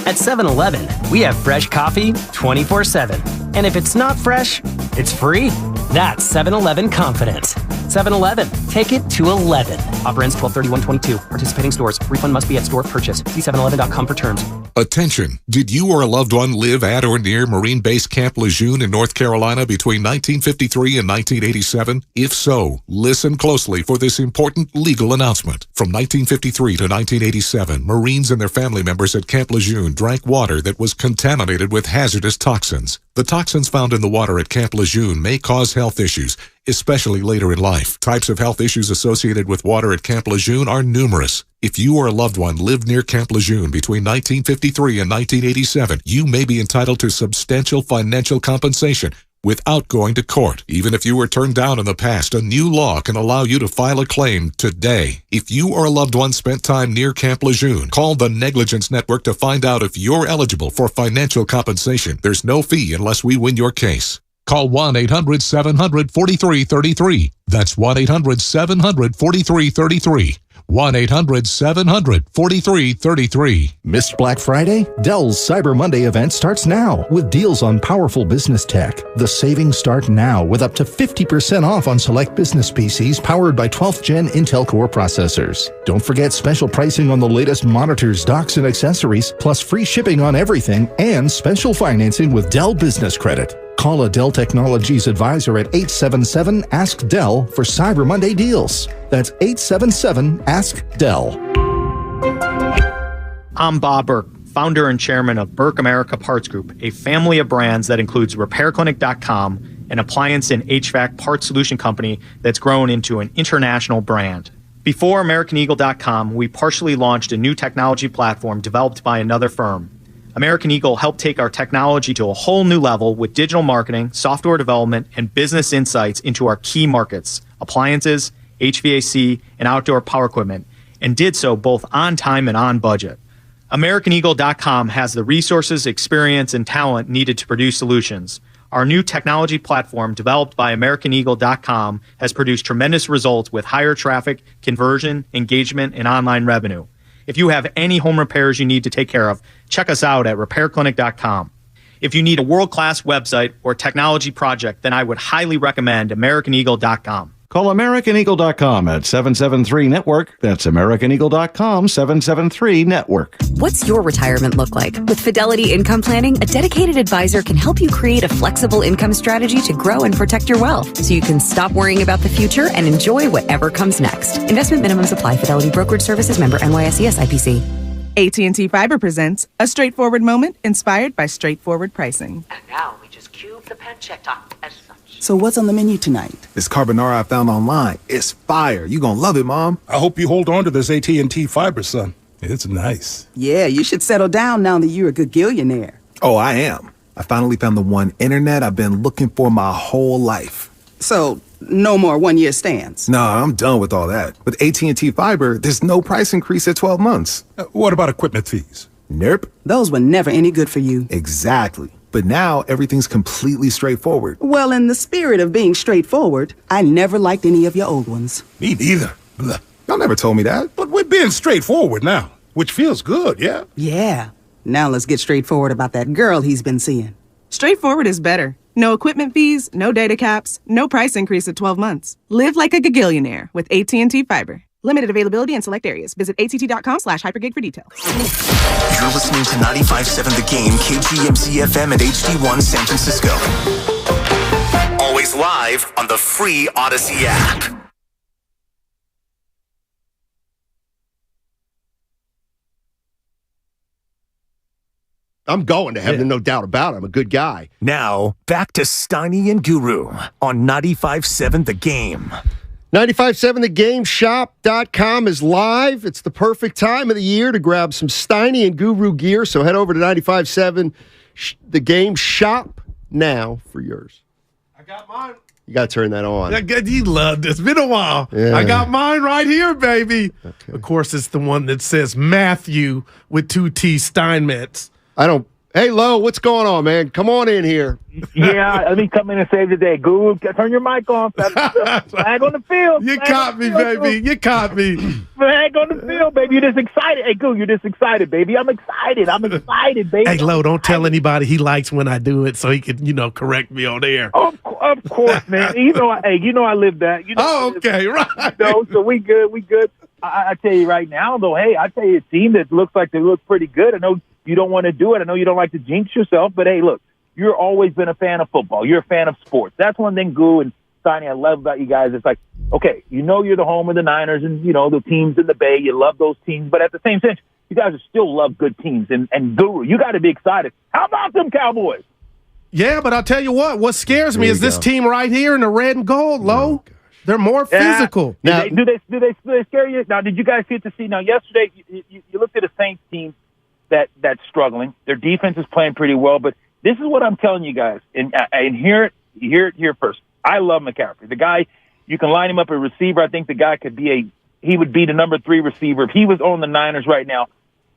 At 7-Eleven, we have fresh coffee 24/7. And if it's not fresh, it's free. That's 7-Eleven confidence. 7-Eleven, take it to 11. Offer ends 12/31/22. Participating stores. Refund must be at store purchase. See 7-Eleven.com for terms. Attention! Did you or a loved one live at or near Marine Base Camp Lejeune in North Carolina between 1953 and 1987? If so, listen closely for this important legal announcement. From 1953 to 1987, Marines and their family members at Camp Lejeune drank water that was contaminated with hazardous toxins. The toxins found in the water at Camp Lejeune may cause health issues, especially later in life. Types of health issues associated with water at Camp Lejeune are numerous. If you or a loved one lived near Camp Lejeune between 1953 and 1987, you may be entitled to substantial financial compensation without going to court. Even if you were turned down in the past, a new law can allow you to file a claim today. If you or a loved one spent time near Camp Lejeune, call the Negligence Network to find out if you're eligible for financial compensation. There's no fee unless we win your case. Call 1-800-700-4333. That's 1-800-700-4333. 1-800-700-4333. Missed Black Friday? Dell's Cyber Monday event starts now with deals on powerful business tech. The savings start now with up to 50% off on select business PCs powered by 12th Gen Intel Core processors. Don't forget special pricing on the latest monitors, docks, and accessories, plus free shipping on everything and special financing with Dell Business Credit. Call a Dell Technologies advisor at 877-ASK-DELL for Cyber Monday deals. That's 877-ASK-DELL. I'm Bob Burke, founder and chairman of Burke America Parts Group, a family of brands that includes RepairClinic.com, an appliance and HVAC parts solution company that's grown into an international brand. Before AmericanEagle.com, we partially launched a new technology platform developed by another firm. American Eagle helped take our technology to a whole new level with digital marketing, software development, and business insights into our key markets, appliances, HVAC, and outdoor power equipment, and did so both on time and on budget. AmericanEagle.com has the resources, experience, and talent needed to produce solutions. Our new technology platform, developed by AmericanEagle.com, has produced tremendous results with higher traffic, conversion, engagement, and online revenue. If you have any home repairs you need to take care of, check us out at RepairClinic.com. If you need a world-class website or technology project, then I would highly recommend AmericanEagle.com. Call AmericanEagle.com at 773-NETWORK. That's AmericanEagle.com, 773-NETWORK. What's your retirement look like? With Fidelity Income Planning, a dedicated advisor can help you create a flexible income strategy to grow and protect your wealth so you can stop worrying about the future and enjoy whatever comes next. Investment minimums apply. Fidelity Brokerage Services, member NYSE SIPC. AT&T Fiber presents a straightforward moment inspired by straightforward pricing. And now we just cube the pancetta as such. So what's on the menu tonight? This carbonara I found online. It's fire. You gonna love it, Mom. I hope you hold on to this AT&T Fiber, son. It's nice. Yeah, you should settle down now that you're a good gillionaire. Oh, I am. I finally found the one internet I've been looking for my whole life. So, no more one-year stands? Nah, I'm done with all that. With AT&T Fiber, there's no price increase at 12 months. What about equipment fees? Nope. Those were never any good for you. Exactly. But now, everything's completely straightforward. Well, in the spirit of being straightforward, I never liked any of your old ones. Me neither. Blah. Y'all never told me that. But we're being straightforward now, which feels good, yeah? Yeah. Now let's get straightforward about that girl he's been seeing. Straightforward is better. No equipment fees, no data caps, no price increase at 12 months. Live like a gagillionaire with AT&T Fiber. Limited availability in select areas. Visit att.com/hypergig for details. You're listening to 95.7 The Game, KGMZ FM at HD1 San Francisco. Always live on the free Odyssey app. I'm going to heaven, no doubt about it. I'm a good guy. Now, back to Steiny and Guru on 95.7 The Game. 95.7 TheGameShop.com is live. It's the perfect time of the year to grab some Steiny and Guru gear, so head over to 95.7 The Game Shop now for yours. I got mine. You got to turn that on. You loved it. It's been a while. Yeah. I got mine right here, baby. Okay. Of course, it's the one that says Matthew with 2 T Steinmetz. Hey, Lo, what's going on, man? Come on in here. Yeah, let me come in and save the day. Guru, turn your mic on. Flag on the field. You caught me, baby. You caught me. Flag on the field, baby. You're just excited. Hey, Guru, you're just excited, baby. I'm excited, baby. Hey, Lo, don't tell anybody he likes when I do it so he can, correct me on air. Of course, man. I live that. Okay, right. So we good. I tell you right now, though, hey, I tell you a team that looks like they look pretty good. I know you don't want to do it. I know you don't like to jinx yourself, but hey, look, you've always been a fan of football. You're a fan of sports. That's one thing, Goo and Steiny, I love about you guys. It's like, okay, you're the home of the Niners and, the teams in the Bay. You love those teams, but at the same sense, you guys still love good teams. And Guru, you got to be excited. How about them Cowboys? Yeah, but I'll tell you what scares me is this team right here in the red and gold, Lo. They're more physical. Now, do they scare you? Now, did you guys get to see? Now, yesterday, you looked at a Saints team that's struggling. Their defense is playing pretty well, but this is what I'm telling you guys, and hear it here first. I love McCaffrey. The guy, you can line him up a receiver. I think the guy he would be the number 3 receiver. If he was on the Niners right now,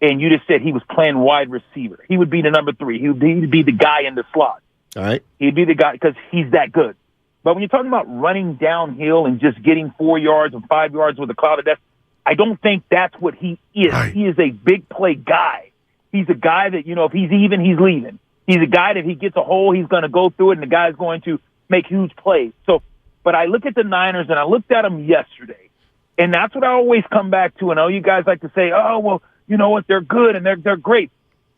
and you just said he was playing wide receiver, he would be the number 3. He'd be the guy in the slot. All right. He'd be the guy because he's that good. But when you're talking about running downhill and just getting 4 yards and 5 yards with a cloud of death, I don't think that's what he is. Right. He is a big play guy. He's a guy that, if he's even, he's leaving. He's a guy that if he gets a hole, he's going to go through it, and the guy's going to make huge plays. But I look at the Niners, and I looked at them yesterday, and that's what I always come back to. And you guys like to say, oh, well, you know what, they're good and they're great.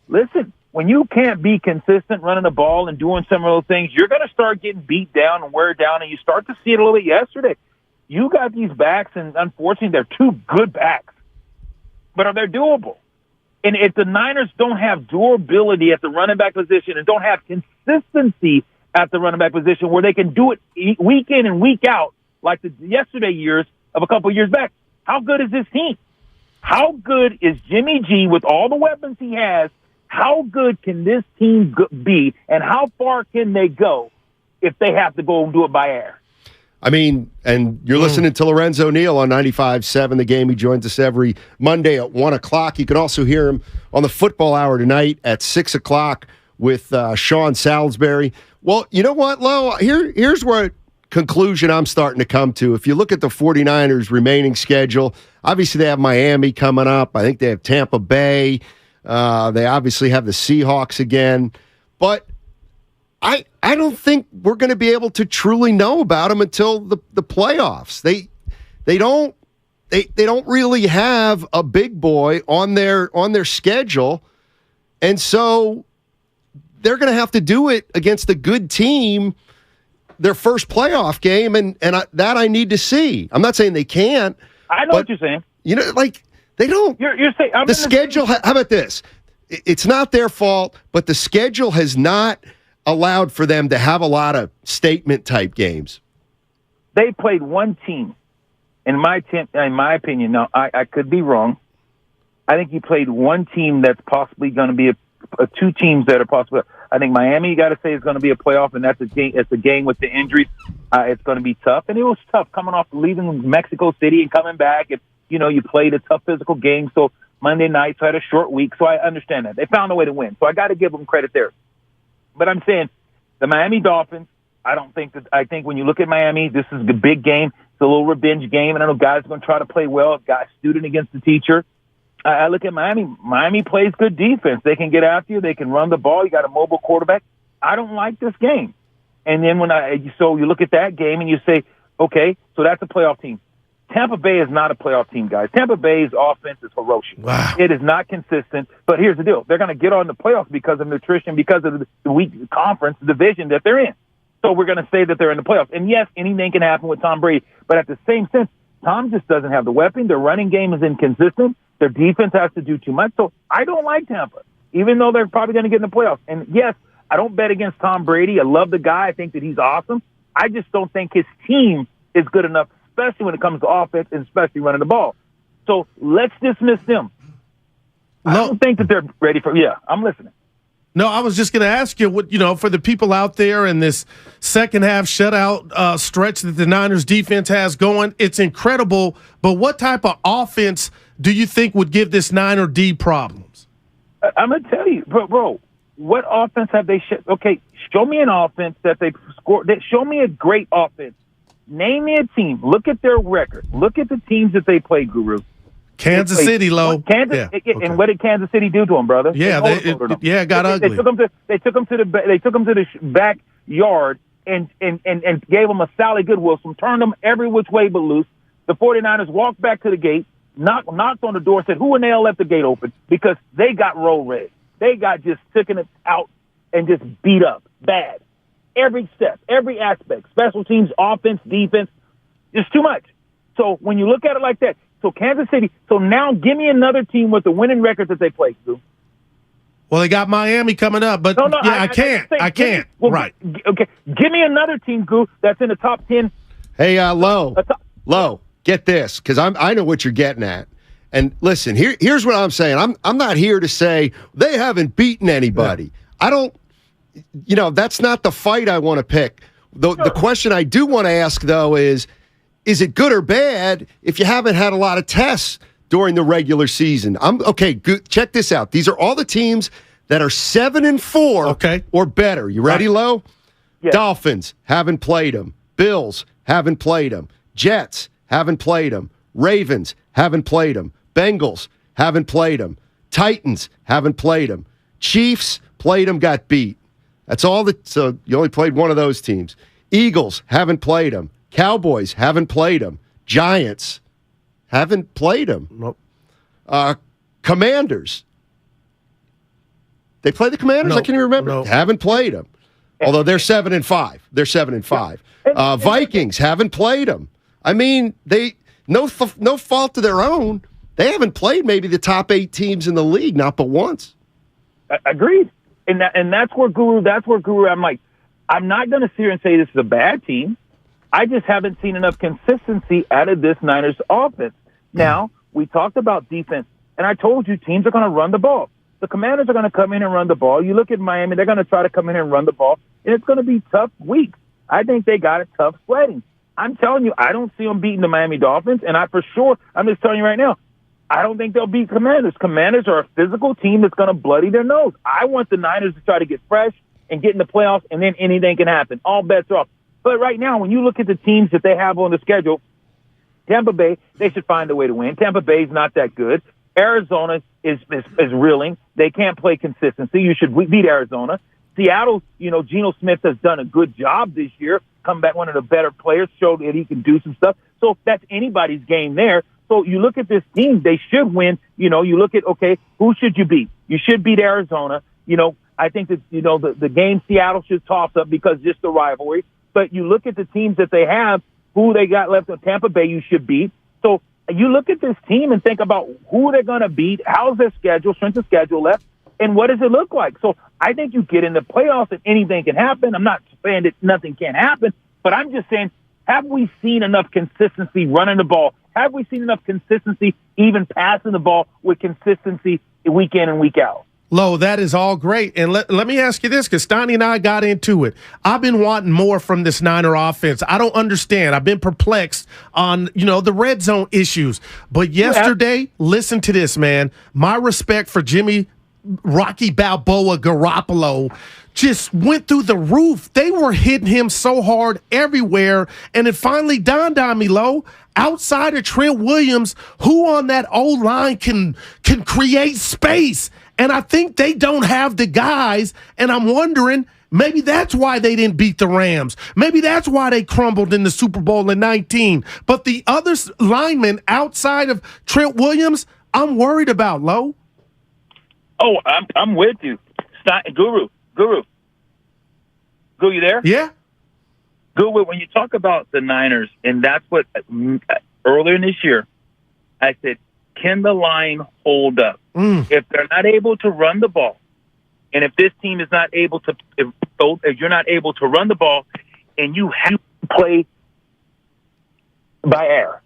Listen, when you can't be consistent running the ball and doing some of those things, you're going to start getting beat down and wear down, and you start to see it a little bit yesterday. You got these backs, and unfortunately, they're two good backs, but are they doable? And if the Niners don't have durability at the running back position and don't have consistency at the running back position where they can do it week in and week out like the yesterday years of a couple of years back, how good is this team? How good is Jimmy G with all the weapons he has? How good can this team be, and how far can they go if they have to go and do it by air? I mean, and you're listening to Lorenzo Neal on 95.7 The Game. He joins us every Monday at 1 o'clock. You can also hear him on the Football Hour tonight at 6 o'clock with Sean Salisbury. Well, you know what, Lo? Here's where conclusion I'm starting to come to. If you look at the 49ers' remaining schedule, obviously they have Miami coming up. I think they have Tampa Bay. They obviously have the Seahawks again. But I don't think we're going to be able to truly know about them until the playoffs. They don't really have a big boy on their schedule, and so they're going to have to do it against a good team, their first playoff game, and that I need to see. I'm not saying they can't. I know what you're saying. They don't. You're saying the schedule. How about this? It's not their fault, but the schedule has not allowed for them to have a lot of statement-type games. They played one team, in my opinion. Now, I could be wrong. I think you played one team that's possibly going to be two teams that are possible. I think Miami, you got to say, is going to be a playoff, and that's a game. It's a game with the injuries. It's going to be tough, and it was tough coming off leaving Mexico City and coming back. And you played a tough physical game. So Monday night, so I had a short week. So I understand that they found a way to win. So I got to give them credit there. But I'm saying the Miami Dolphins, I think when you look at Miami, this is a big game. It's a little revenge game, and I know guys are going to try to play well. Guys, student against the teacher. I look at Miami. Miami plays good defense. They can get after you. They can run the ball. You got a mobile quarterback. I don't like this game. And then so you look at that game and you say, okay, so that's a playoff team. Tampa Bay is not a playoff team, guys. Tampa Bay's offense is ferocious. Wow. It is not consistent. But here's the deal. They're going to get on the playoffs because of nutrition, because of the weak conference division that they're in. So we're going to say that they're in the playoffs. And, yes, anything can happen with Tom Brady. But at the same sense, Tom just doesn't have the weapon. Their running game is inconsistent. Their defense has to do too much. So I don't like Tampa, even though they're probably going to get in the playoffs. And, yes, I don't bet against Tom Brady. I love the guy. I think that he's awesome. I just don't think his team is good enough, especially when it comes to offense and especially running the ball. So let's dismiss them. I don't think that they're ready for – yeah, I'm listening. No, I was just going to ask you, for the people out there in this second-half shutout stretch that the Niners defense has going, it's incredible. But what type of offense do you think would give this Niner D problems? I'm going to tell you, bro, what offense have they okay, show me an offense that they've scored. Show me a great offense. Name me a team. Look at their record. Look at the teams that they play, Guru. Kansas City, Low. And what did Kansas City do to them, brother? Yeah, it got ugly. They took them to the backyard and gave them a Sally Goodwill, turned them every which way but loose. The 49ers walked back to the gate, knocked on the door, said, "Who in the hell left the gate open?" Because they got roll red. They got just taken it out and just beat up bad. Every step, every aspect, special teams, offense, defense, it's too much. So when you look at it like that, so Kansas City, so now give me another team with the winning record that they play, Stu. Well, they got Miami coming up, but I can't. Well, right. Okay, give me another team, Goo, that's in the top 10. Hey, Low, get this, because I know what you're getting at. And listen, here's what I'm saying. I'm not here to say they haven't beaten anybody. Yeah. I don't, that's not the fight I want to pick. The question I do want to ask, though, is it good or bad if you haven't had a lot of tests during the regular season? Check this out. These are all the teams that are 7-4 or better. You ready, Lo? Yes. Dolphins, haven't played them. Bills, haven't played them. Jets, haven't played them. Ravens, haven't played them. Bengals, haven't played them. Titans, haven't played them. Chiefs, played them, got beat. That's all so you only played one of those teams. Eagles, haven't played them. Cowboys, haven't played them. Giants, haven't played them. Nope. Commanders. They play the Commanders? No, I can't even remember. no. Haven't played them. Although they're 7-5. They're 7-5. Vikings haven't played them. I mean, they no fault of their own. They haven't played maybe the top 8 teams in the league, not but once. Agreed. And that's where Guru, I'm like, I'm not going to sit here and say this is a bad team. I just haven't seen enough consistency out of this Niners offense. Now, we talked about defense, and I told you teams are going to run the ball. The Commanders are going to come in and run the ball. You look at Miami, they're going to try to come in and run the ball, and it's going to be tough weeks. I think they got a tough sledding. I'm telling you, I don't see them beating the Miami Dolphins, and I'm just telling you right now, I don't think they'll beat Commanders. Commanders are a physical team that's going to bloody their nose. I want the Niners to try to get fresh and get in the playoffs, and then anything can happen. All bets are off. But right now, when you look at the teams that they have on the schedule, Tampa Bay, they should find a way to win. Tampa Bay's not that good. Arizona is reeling. They can't play consistency. You should beat Arizona. Seattle, Geno Smith has done a good job this year. Come back one of the better players, showed that he can do some stuff. So that's anybody's game there. So you look at this team, they should win. You look at, okay, who should you beat? You should beat Arizona. I think that, the game Seattle should toss up because just the rivalry. But you look at the teams that they have, who they got left on Tampa Bay, you should beat. So you look at this team and think about who they're going to beat, how's their schedule, strength of schedule left, and what does it look like? So I think you get in the playoffs and anything can happen. I'm not saying that nothing can't happen, but I'm just saying, have we seen enough consistency running the ball? Have we seen enough consistency even passing the ball with consistency week in and week out? Lo, that is all great. And let me ask you this, because Steiny and I got into it. I've been wanting more from this Niner offense. I don't understand. I've been perplexed on, the red zone issues. But yesterday, listen to this, man. My respect for Jimmy Rocky Balboa Garoppolo just went through the roof. They were hitting him so hard everywhere. And it finally dawned on me, Lo, outside of Trent Williams, who on that O-line can create space? And I think they don't have the guys, and I'm wondering, maybe that's why they didn't beat the Rams. Maybe that's why they crumbled in the Super Bowl in 19. But the other linemen outside of Trent Williams, I'm worried about, Lo. Oh, I'm with you. Guru, you there? Yeah. Guru, when you talk about the Niners, and that's what earlier in this year, I said, can the line hold up? If they're not able to run the ball, and if this team is not able to, if you're not able to run the ball, and you have to play by air,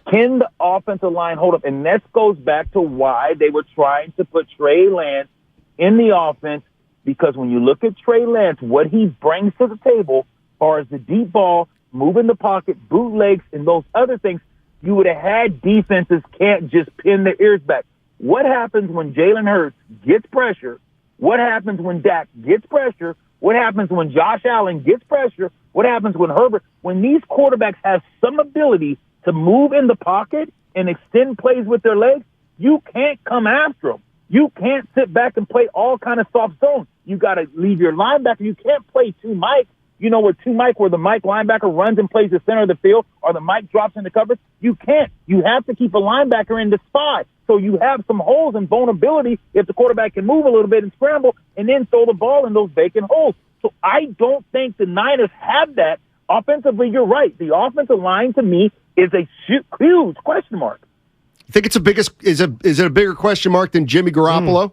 can the offensive line hold up? And this goes back to why they were trying to put Trey Lance in the offense, because when you look at Trey Lance, what he brings to the table, as far as the deep ball, moving the pocket, bootlegs, and those other things, you would have had defenses can't just pin their ears back. What happens when Jalen Hurts gets pressure? What happens when Dak gets pressure? What happens when Josh Allen gets pressure? What happens when Herbert? When these quarterbacks have some ability to move in the pocket and extend plays with their legs, you can't come after them. You can't sit back and play all kind of soft zone. You got to leave your linebacker. You can't play two Mike. Where the Mike linebacker runs and plays the center of the field, or the Mike drops into coverage. You can't. You have to keep a linebacker in the spot. So you have some holes and vulnerability if the quarterback can move a little bit and scramble and then throw the ball in those vacant holes. So I don't think the Niners have that. Offensively, you're right. The offensive line, to me, is a huge question mark. You think it's is it a bigger question mark than Jimmy Garoppolo?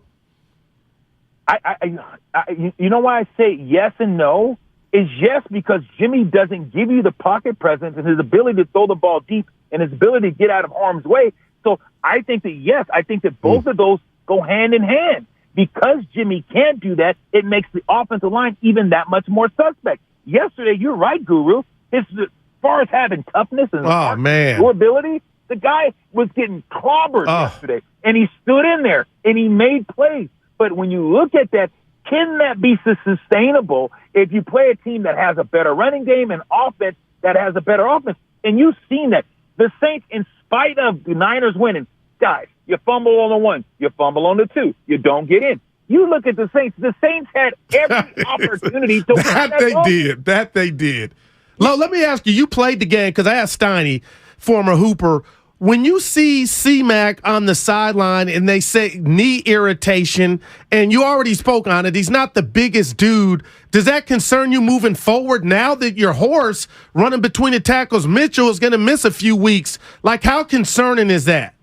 You know why I say yes and no? Is yes, because Jimmy doesn't give you the pocket presence and his ability to throw the ball deep and his ability to get out of harm's way. So I think that, yes, I think that both of those go hand in hand. Because Jimmy can't do that, it makes the offensive line even that much more suspect. Yesterday, you're right, Guru. As far as having toughness and durability, the guy was getting clobbered yesterday, and he stood in there, and he made plays. But when you look at that, can that be sustainable if you play a team that has a better running game and offense that has a better offense? And you've seen that. The Saints, in spite of the Niners winning, guys, you fumble on the 1, you fumble on the 2, you don't get in. You look at the Saints had every opportunity to win That they did. Lo, let me ask you, you played the game, because I asked Steiny, former Hooper, when you see C-Mac on the sideline and they say knee irritation, and you already spoke on it, he's not the biggest dude, does that concern you moving forward now that your horse running between the tackles, Mitchell, is going to miss a few weeks? Like, how concerning is that?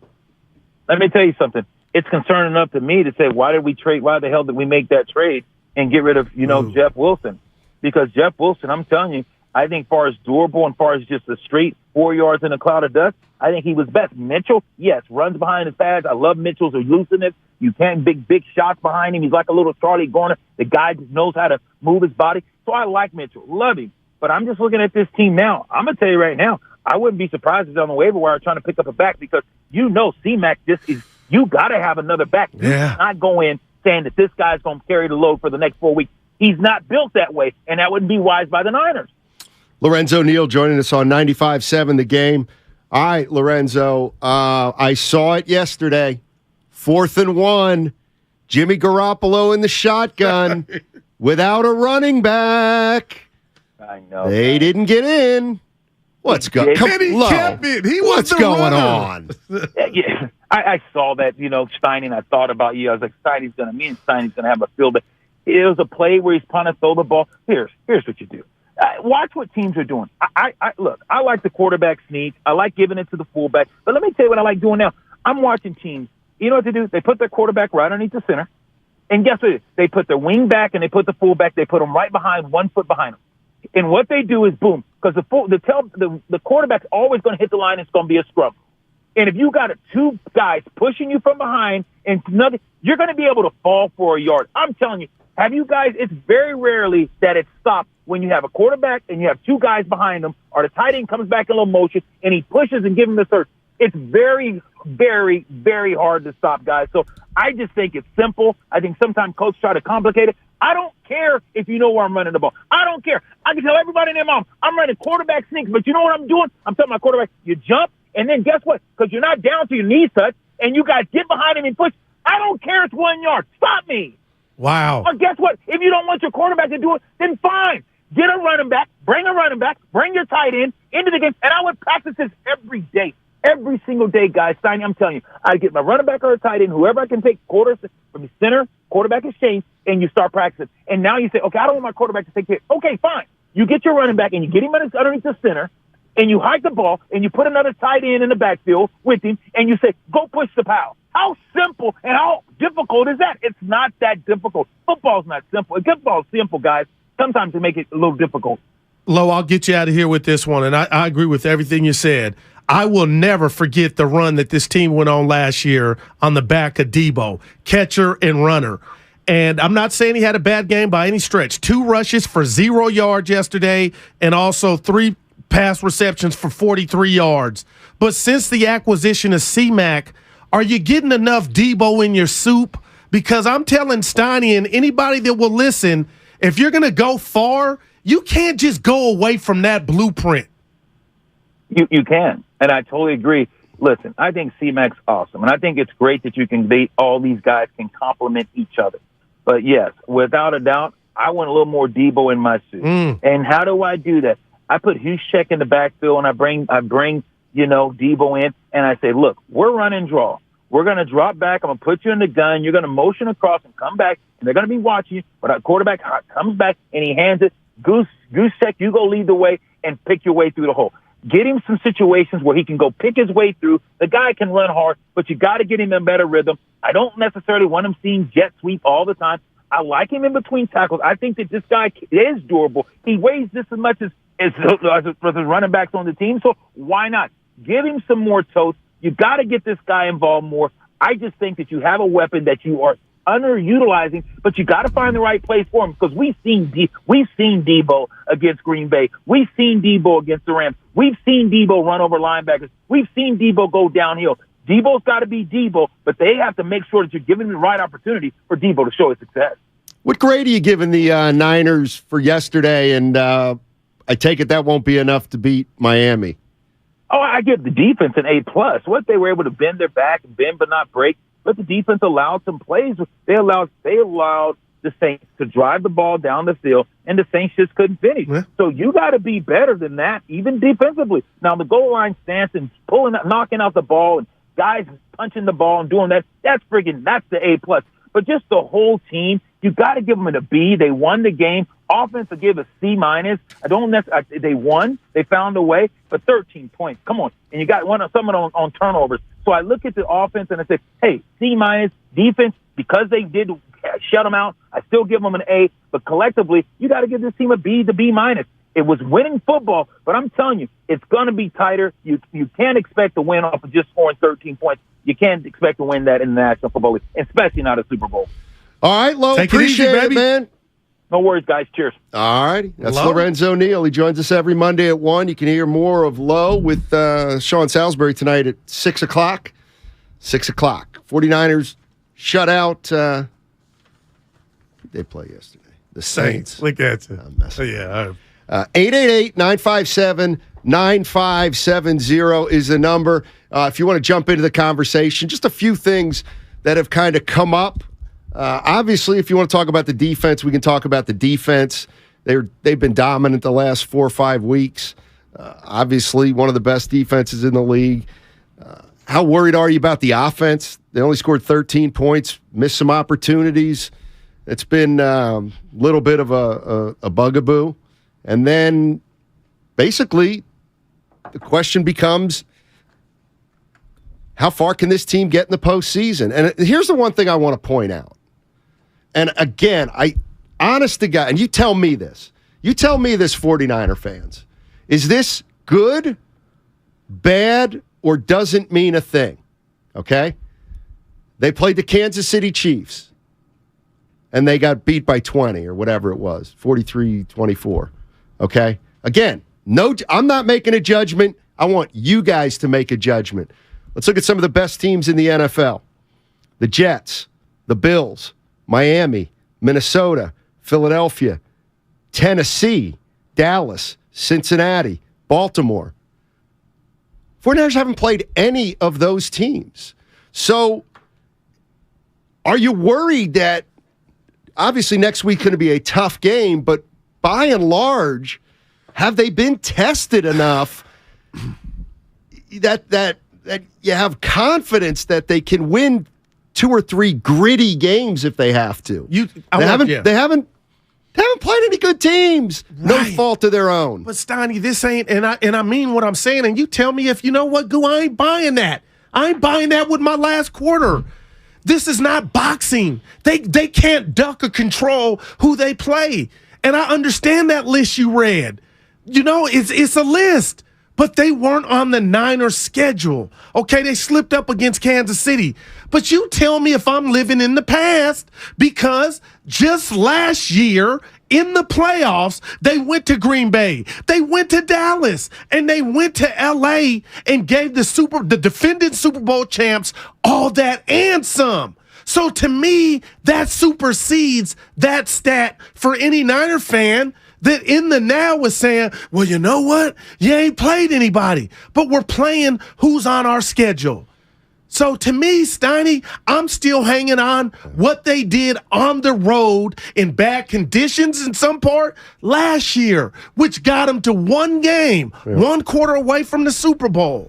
Let me tell you something. It's concerning enough to me to say, why the hell did we make that trade and get rid of, Jeff Wilson? Because Jeff Wilson, I'm telling you, I think far as durable and far as just a straight 4 yards in a cloud of dust, I think he was best. Mitchell, yes, runs behind his pads. I love Mitchell's elusiveness. You can't big shots behind him. He's like a little Charlie Garner. The guy just knows how to move his body. So I like Mitchell. Love him. But I'm just looking at this team now. I'm going to tell you right now, I wouldn't be surprised if he's on the waiver wire trying to pick up a back, because C-Mac you got to have another back. You cannot go in saying that this guy's going to carry the load for the next 4 weeks. He's not built that way, and that wouldn't be wise by the Niners. Lorenzo Neal joining us on 95.7 The Game. All right, Lorenzo, I saw it yesterday. 4th and 1, Jimmy Garoppolo in the shotgun without a running back. I know. They didn't get in. What's going on? What's going on? Yeah. I saw that, Steiny, and I thought about you. I was like, Steiny's going to have a field day. It was a play where he's trying to throw the ball. Here's what you do. Watch what teams are doing. Look, I like the quarterback sneak. I like giving it to the fullback. But let me tell you what I like doing now. I'm watching teams. You know what they do? They put their quarterback right underneath the center. And guess what? They put their wing back and they put the fullback. They put them right behind, 1 foot behind them. And what they do is, boom, because the quarterback's always going to hit the line. It's going to be a scrum. And if you got 2 guys pushing you from behind and nothing, you're going to be able to fall for a yard. I'm telling you, it's very rarely that it stops when you have a quarterback and you have 2 guys behind them, or the tight end comes back in a little motion and he pushes and gives him the search. It's very, very, very hard to stop, guys. So I just think it's simple. I think sometimes coaches try to complicate it. I don't care if you know where I'm running the ball. I don't care. I can tell everybody in their mom, I'm running quarterback sneaks, but you know what I'm doing? I'm telling my quarterback, you jump, and then guess what? Because you're not down to your knees touch, and you guys get behind him and push. I don't care. It's 1 yard. Stop me. Wow. Or guess what? If you don't want your quarterback to do it, then fine. Get a running back, bring your tight end into the game. And I would practice this every day. Every single day, guys. Steiny, I'm telling you, I get my running back or a tight end, whoever I can take quarters from the center, quarterback exchange, and you start practicing. And now you say, okay, I don't want my quarterback to take care. Okay, fine. You get your running back and you get him underneath the center, and you hike the ball, and you put another tight end in the backfield with him, and you say, go push the pile. How simple and how difficult is that? It's not that difficult. Football's not simple. Football's simple, guys. Sometimes they make it a little difficult. Lo, I'll get you out of here with this one, and I agree with everything you said. I will never forget the run that this team went on last year on the back of Debo, catcher and runner. And I'm not saying he had a bad game by any stretch. 2 rushes for 0 yards yesterday, and also 3 pass receptions for 43 yards. But since the acquisition of C-Mac, are you getting enough Debo in your soup? Because I'm telling Steiny and anybody that will listen, if you're going to go far, you can't just go away from that blueprint. You can, and I totally agree. Listen, I think C-Mac's awesome, and I think it's great that all these guys can complement each other. But yes, without a doubt, I want a little more Debo in my suit. And how do I do that? I put Huschek in the backfield, and I bring Debo in, and I say, look, we're running draw. We're going to drop back. I'm going to put you in the gun. You're going to motion across and come back, and they're going to be watching you. But our quarterback comes back, and he hands it. Huschek, you go lead the way and pick your way through the hole. Get him some situations where he can go pick his way through. The guy can run hard, but you got to get him in better rhythm. I don't necessarily want him seeing jet sweep all the time. I like him in between tackles. I think that this guy is durable. He weighs just as much as the running backs on the team, so why not? Give him some more toast. You got to get this guy involved more. I just think that you have a weapon that you are underutilizing, but you got to find the right place for him, because we've seen Debo against Green Bay. We've seen Debo against the Rams. We've seen Debo run over linebackers. We've seen Debo go downhill. Debo's got to be Debo, but they have to make sure that you're giving them the right opportunity for Debo to show his success. What grade are you giving the Niners for yesterday? And I take it that won't be enough to beat Miami. Oh, I give the defense an A+. What they were able to bend their back and bend but not break, but the defense allowed some plays. They allowed the Saints to drive the ball down the field, and the Saints just couldn't finish. Yeah. So you got to be better than that, even defensively. Now, the goal line stance and knocking out the ball and guys punching the ball and doing that, that's the A+. But just the whole team, you got to give them a B. They won the game. Offense, I give a C-. They won. They found a way. But 13 points, come on. And you got someone on turnovers. So I look at the offense and I say, hey, C-. Defense, because they did shut them out, I still give them an A. But collectively, you got to give this team a B to B-. It was winning football, but I'm telling you, it's going to be tighter. You can't expect to win off of just scoring 13 points. You can't expect to win that in the National Football League, especially not a Super Bowl. All right, Lo, appreciate it, man. No worries, guys. Cheers. All right. That's Lorenzo Neal. He joins us every Monday at 1. You can hear more of Lo with Sean Salisbury tonight at 6 o'clock. 6 o'clock. 49ers shut out. Who did they play yesterday? The Saints. Look at you. I'm messing. Yeah. 888-957-9570 is the number. If you want to jump into the conversation, just a few things that have kind of come up. Obviously, if you want to talk about the defense, we can talk about the defense. They've been dominant the last 4 or 5 weeks. Obviously, one of the best defenses in the league. How worried are you about the offense? They only scored 13 points, missed some opportunities. It's been a little bit of a bugaboo. And then, basically, the question becomes, how far can this team get in the postseason? And here's the one thing I want to point out. And again, honest to God, and you tell me this, 49er fans, is this good, bad, or doesn't mean a thing? Okay? They played the Kansas City Chiefs, and they got beat by 20 or whatever it was, 43-24. Okay? Again, I'm not making a judgment. I want you guys to make a judgment. Let's look at some of the best teams in the NFL. The Jets, the Bills, Miami, Minnesota, Philadelphia, Tennessee, Dallas, Cincinnati, Baltimore. 49ers haven't played any of those teams. So are you worried that obviously next week going to be a tough game, but by and large, have they been tested enough that you have confidence that they can win 2 or 3 gritty games if they have to? They haven't played any good teams. Right. No fault of their own. But Steiny, this ain't, and I mean what I'm saying. And you tell me if you know what, Goo, I ain't buying that. I ain't buying that with my last quarter. This is not boxing. They can't duck or control who they play. And I understand that list you read. You know, it's a list. But they weren't on the Niners schedule. Okay, they slipped up against Kansas City. But you tell me if I'm living in the past, because just last year in the playoffs, they went to Green Bay, they went to Dallas, and they went to L.A. and gave the defending Super Bowl champs all that and some. So to me, that supersedes that stat for any Niner fan that in the now was saying, well, you know what? You ain't played anybody, but we're playing who's on our schedule. So to me, Steiny, I'm still hanging on what they did on the road in bad conditions in some part last year, which got them to one game, 1 quarter away from the Super Bowl.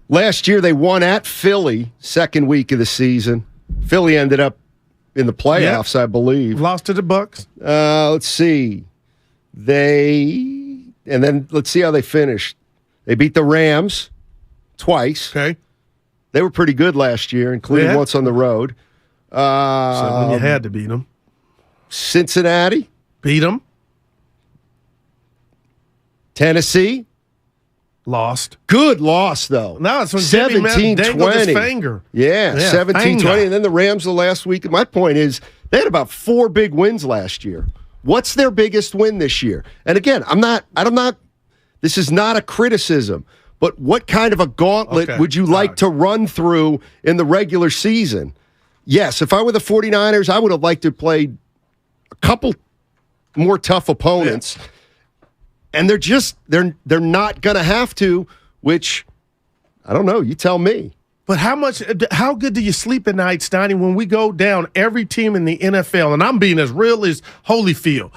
Last year, they won at Philly, second week of the season. Philly ended up in the playoffs, I believe. Lost to the Bucs. Let's see. And then let's see how they finished. They beat the Rams twice. Okay. They were pretty good last year, including once on the road. So when you had to beat them. Cincinnati. Beat them. Tennessee. Lost. Good loss, though. No, it's when 17-20. Yeah, 17-20. And then the Rams the last week. My point is they had about 4 big wins last year. What's their biggest win this year? And again, this is not a criticism, but what kind of a gauntlet would you like to run through in the regular season? Yes, if I were the 49ers, I would have liked to play a couple more tough opponents. Yeah. And they're not going to have to, which, I don't know, you tell me. But how good do you sleep at night, Steiny, when we go down every team in the NFL, and I'm being as real as Holyfield,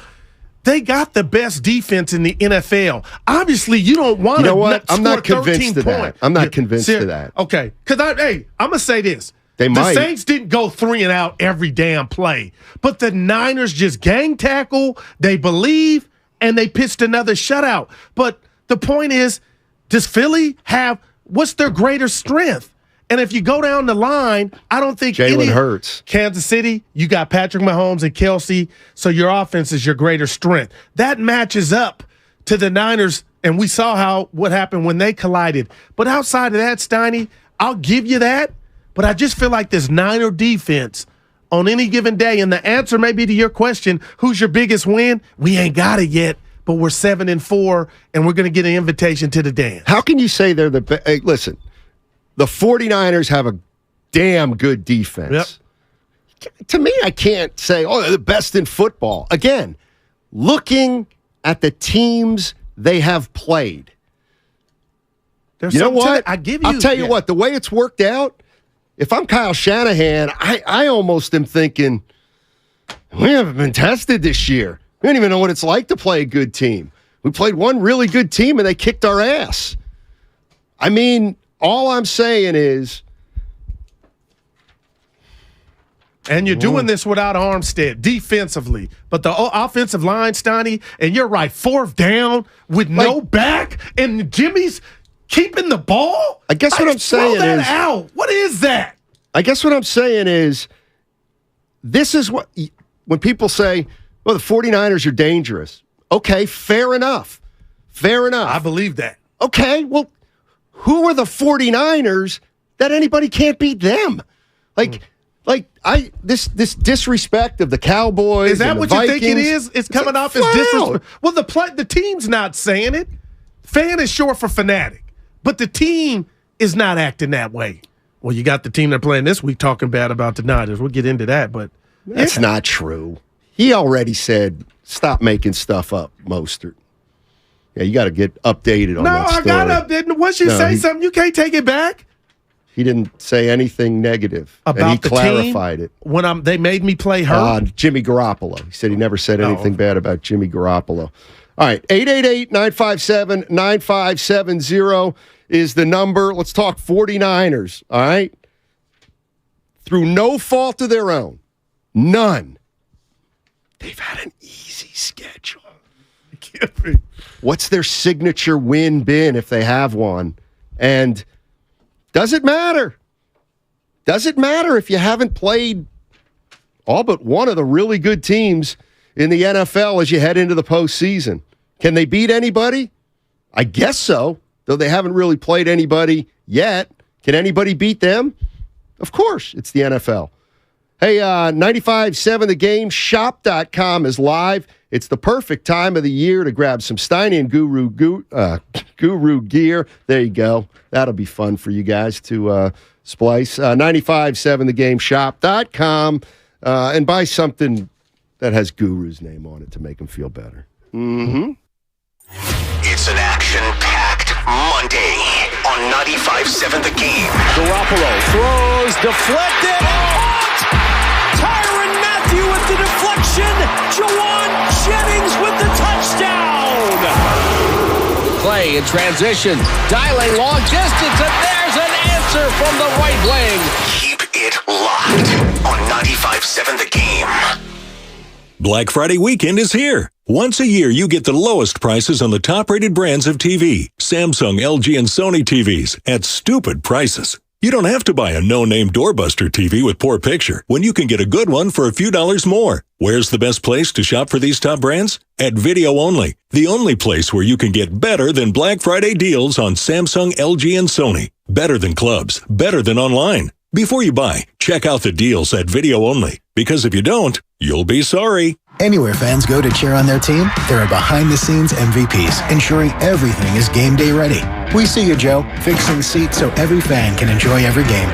they got the best defense in the NFL. Obviously, you don't want to know what? score I'm not convinced to that. I'm not convinced to that. Okay, because I'm going to say this. The Saints didn't go 3 and out every damn play, but the Niners just gang tackle, they believe, and they pitched another shutout. But the point is, does Philly have what's their greater strength? And if you go down the line, I don't think Jalen Hurts. Kansas City, you got Patrick Mahomes and Kelsey, so your offense is your greater strength. That matches up to the Niners, and we saw what happened when they collided. But outside of that, Steiny, I'll give you that. But I just feel like this Niner defense on any given day, and the answer may be to your question, who's your biggest win? We ain't got it yet, but we're 7-4, and we're going to get an invitation to the dance. How can you say they're the best? Hey, listen, the 49ers have a damn good defense. Yep. To me, I can't say, they're the best in football. Again, looking at the teams they have played. You know what? I'll tell you what, the way it's worked out, if I'm Kyle Shanahan, I almost am thinking, we haven't been tested this year. We don't even know what it's like to play a good team. We played one really good team, and they kicked our ass. I mean, all I'm saying is... And you're doing this without Armstead defensively. But the offensive line, Steiny, and you're right, 4th down with no back, and Jimmy's keeping the ball? I guess what I'm saying throw that is... out. What is that? I guess what I'm saying is, this is what... When people say, well, the 49ers are dangerous. Okay, fair enough. Fair enough. I believe that. Okay, well, who are the 49ers that anybody can't beat them? This disrespect of the Cowboys. Is that what Vikings, you think it is? It's coming off as disrespect. Well, the team's not saying it. Fan is short for fanatic. But the team is not acting that way. Well, you got the team they're playing this week talking bad about the Niners. We'll get into that, but that's not true. He already said, stop making stuff up, Mostert. Yeah, you got to get updated on that story. No, I got updated. Once you say something, you can't take it back. He didn't say anything negative. About and he the clarified team, it. When they made me play hurt? Jimmy Garoppolo. He said he never said anything bad about Jimmy Garoppolo. All right, 888-957-9570 is the number. Let's talk 49ers, all right? Through no fault of their own, none, they've had an easy schedule. What's their signature win been if they have one? And does it matter? Does it matter if you haven't played all but one of the really good teams in the NFL as you head into the postseason? Can they beat anybody? I guess so, though they haven't really played anybody yet. Can anybody beat them? Of course, it's the NFL. Hey, 95.7 The Game, shop.com is live. It's the perfect time of the year to grab some Steiny and Guru gear. There you go. That'll be fun for you guys to splice. 95.7 The Game, shop.com, and buy something that has Guru's name on it to make him feel better. Mm-hmm. It's an action-packed Monday on 95.7 The Game. Garoppolo throws, deflected. Tyrann Mathieu with the deflection. Jawan Jennings with the touchdown. Play in transition. Dialing long distance, and there's an answer from the right wing. Keep it locked on 95.7 The Game. Black Friday weekend is here. Once a year, you get the lowest prices on the top-rated brands of TV, Samsung, LG, and Sony TVs at stupid prices. You don't have to buy a no-name doorbuster TV with poor picture when you can get a good one for a few dollars more. Where's the best place to shop for these top brands? At Video Only, the only place where you can get better than Black Friday deals on Samsung, LG, and Sony. Better than clubs, better than online. Before you buy, check out the deals at Video Only, because if you don't, you'll be sorry. Anywhere fans go to cheer on their team, there are behind-the-scenes MVPs, ensuring everything is game day ready. We see you, Joe, fixing seats so every fan can enjoy every game.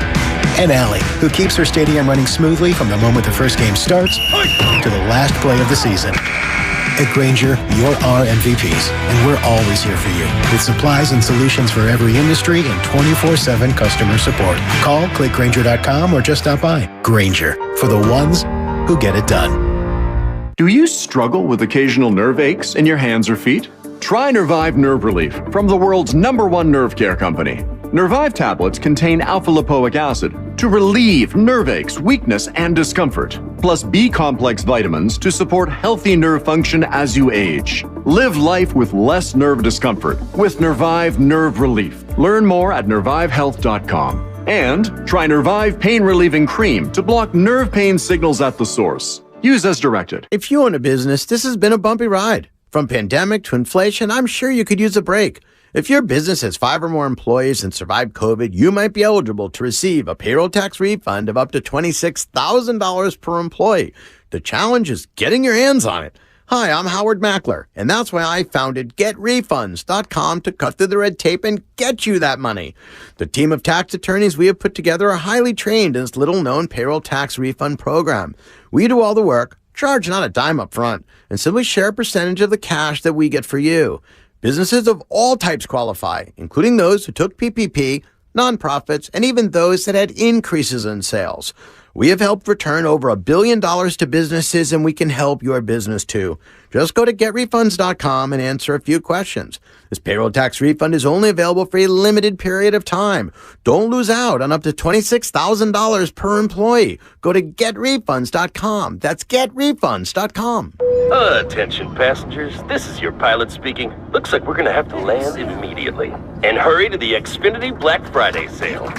And Allie, who keeps her stadium running smoothly from the moment the first game starts to the last play of the season. At Grainger, you're our MVPs, and we're always here for you with supplies and solutions for every industry and 24/7 customer support. Call, click Grainger.com, or just stop by. Grainger, for the ones who get it done. Do you struggle with occasional nerve aches in your hands or feet? Try Nervive Nerve Relief from the world's #1 nerve care company. Nervive tablets contain alpha-lipoic acid to relieve nerve aches, weakness, and discomfort, plus B-complex vitamins to support healthy nerve function as you age. Live life with less nerve discomfort with Nervive Nerve Relief. Learn more at nervivehealth.com. And try Nervive Pain Relieving Cream to block nerve pain signals at the source. Use as directed. If you own a business, this has been a bumpy ride. From pandemic to inflation, I'm sure you could use a break. If your business has 5 or more employees and survived COVID, you might be eligible to receive a payroll tax refund of up to $26,000 per employee. The challenge is getting your hands on it. Hi, I'm Howard Mackler, and that's why I founded GetRefunds.com to cut through the red tape and get you that money. The team of tax attorneys we have put together are highly trained in this little-known payroll tax refund program. We do all the work, charge not a dime up front, and simply share a percentage of the cash that we get for you. Businesses of all types qualify, including those who took PPP, nonprofits, and even those that had increases in sales. We have helped return over $1 billion to businesses, and we can help your business too. Just go to getrefunds.com and answer a few questions. This payroll tax refund is only available for a limited period of time. Don't lose out on up to $26,000 per employee. Go to getrefunds.com. That's getrefunds.com. Attention passengers, this is your pilot speaking. Looks like we're going to have to land immediately. And hurry to the Xfinity Black Friday sale.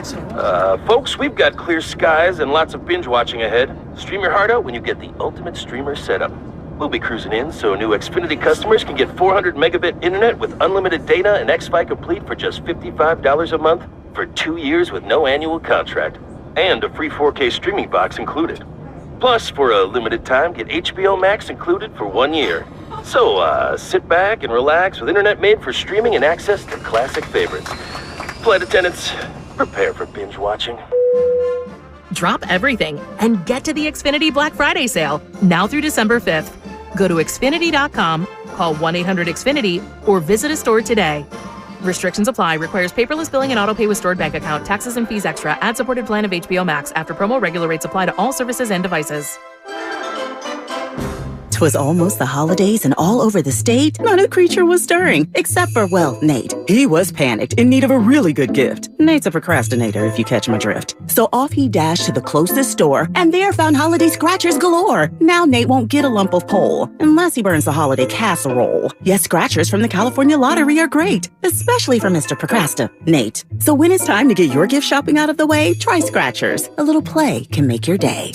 Folks, we've got clear skies and lots of binge watching ahead. Stream your heart out when you get the ultimate streamer setup. We'll be cruising in so new Xfinity customers can get 400 megabit internet with unlimited data and X-Fi Complete for just $55 a month for 2 years with no annual contract. And a free 4K streaming box included. Plus, for a limited time, get HBO Max included for 1 year. So, sit back and relax with internet made for streaming and access to classic favorites. Flight attendants, prepare for binge watching. Drop everything and get to the Xfinity Black Friday sale, now through December 5th. Go to Xfinity.com, call 1-800-XFINITY, or visit a store today. Restrictions apply. Requires paperless billing and autopay with stored bank account. Taxes and fees extra. Ad-supported plan of HBO Max. After promo, regular rates apply to all services and devices. 'Twas almost the holidays, and all over the state, not a creature was stirring, except for, well, Nate. He was panicked, in need of a really good gift. Nate's a procrastinator, if you catch my drift. So off he dashed to the closest store, and there found holiday scratchers galore. Now Nate won't get a lump of coal, unless he burns the holiday casserole. Yes, scratchers from the California Lottery are great, especially for Mr. Procrastinate. So when it's time to get your gift shopping out of the way, try scratchers. A little play can make your day.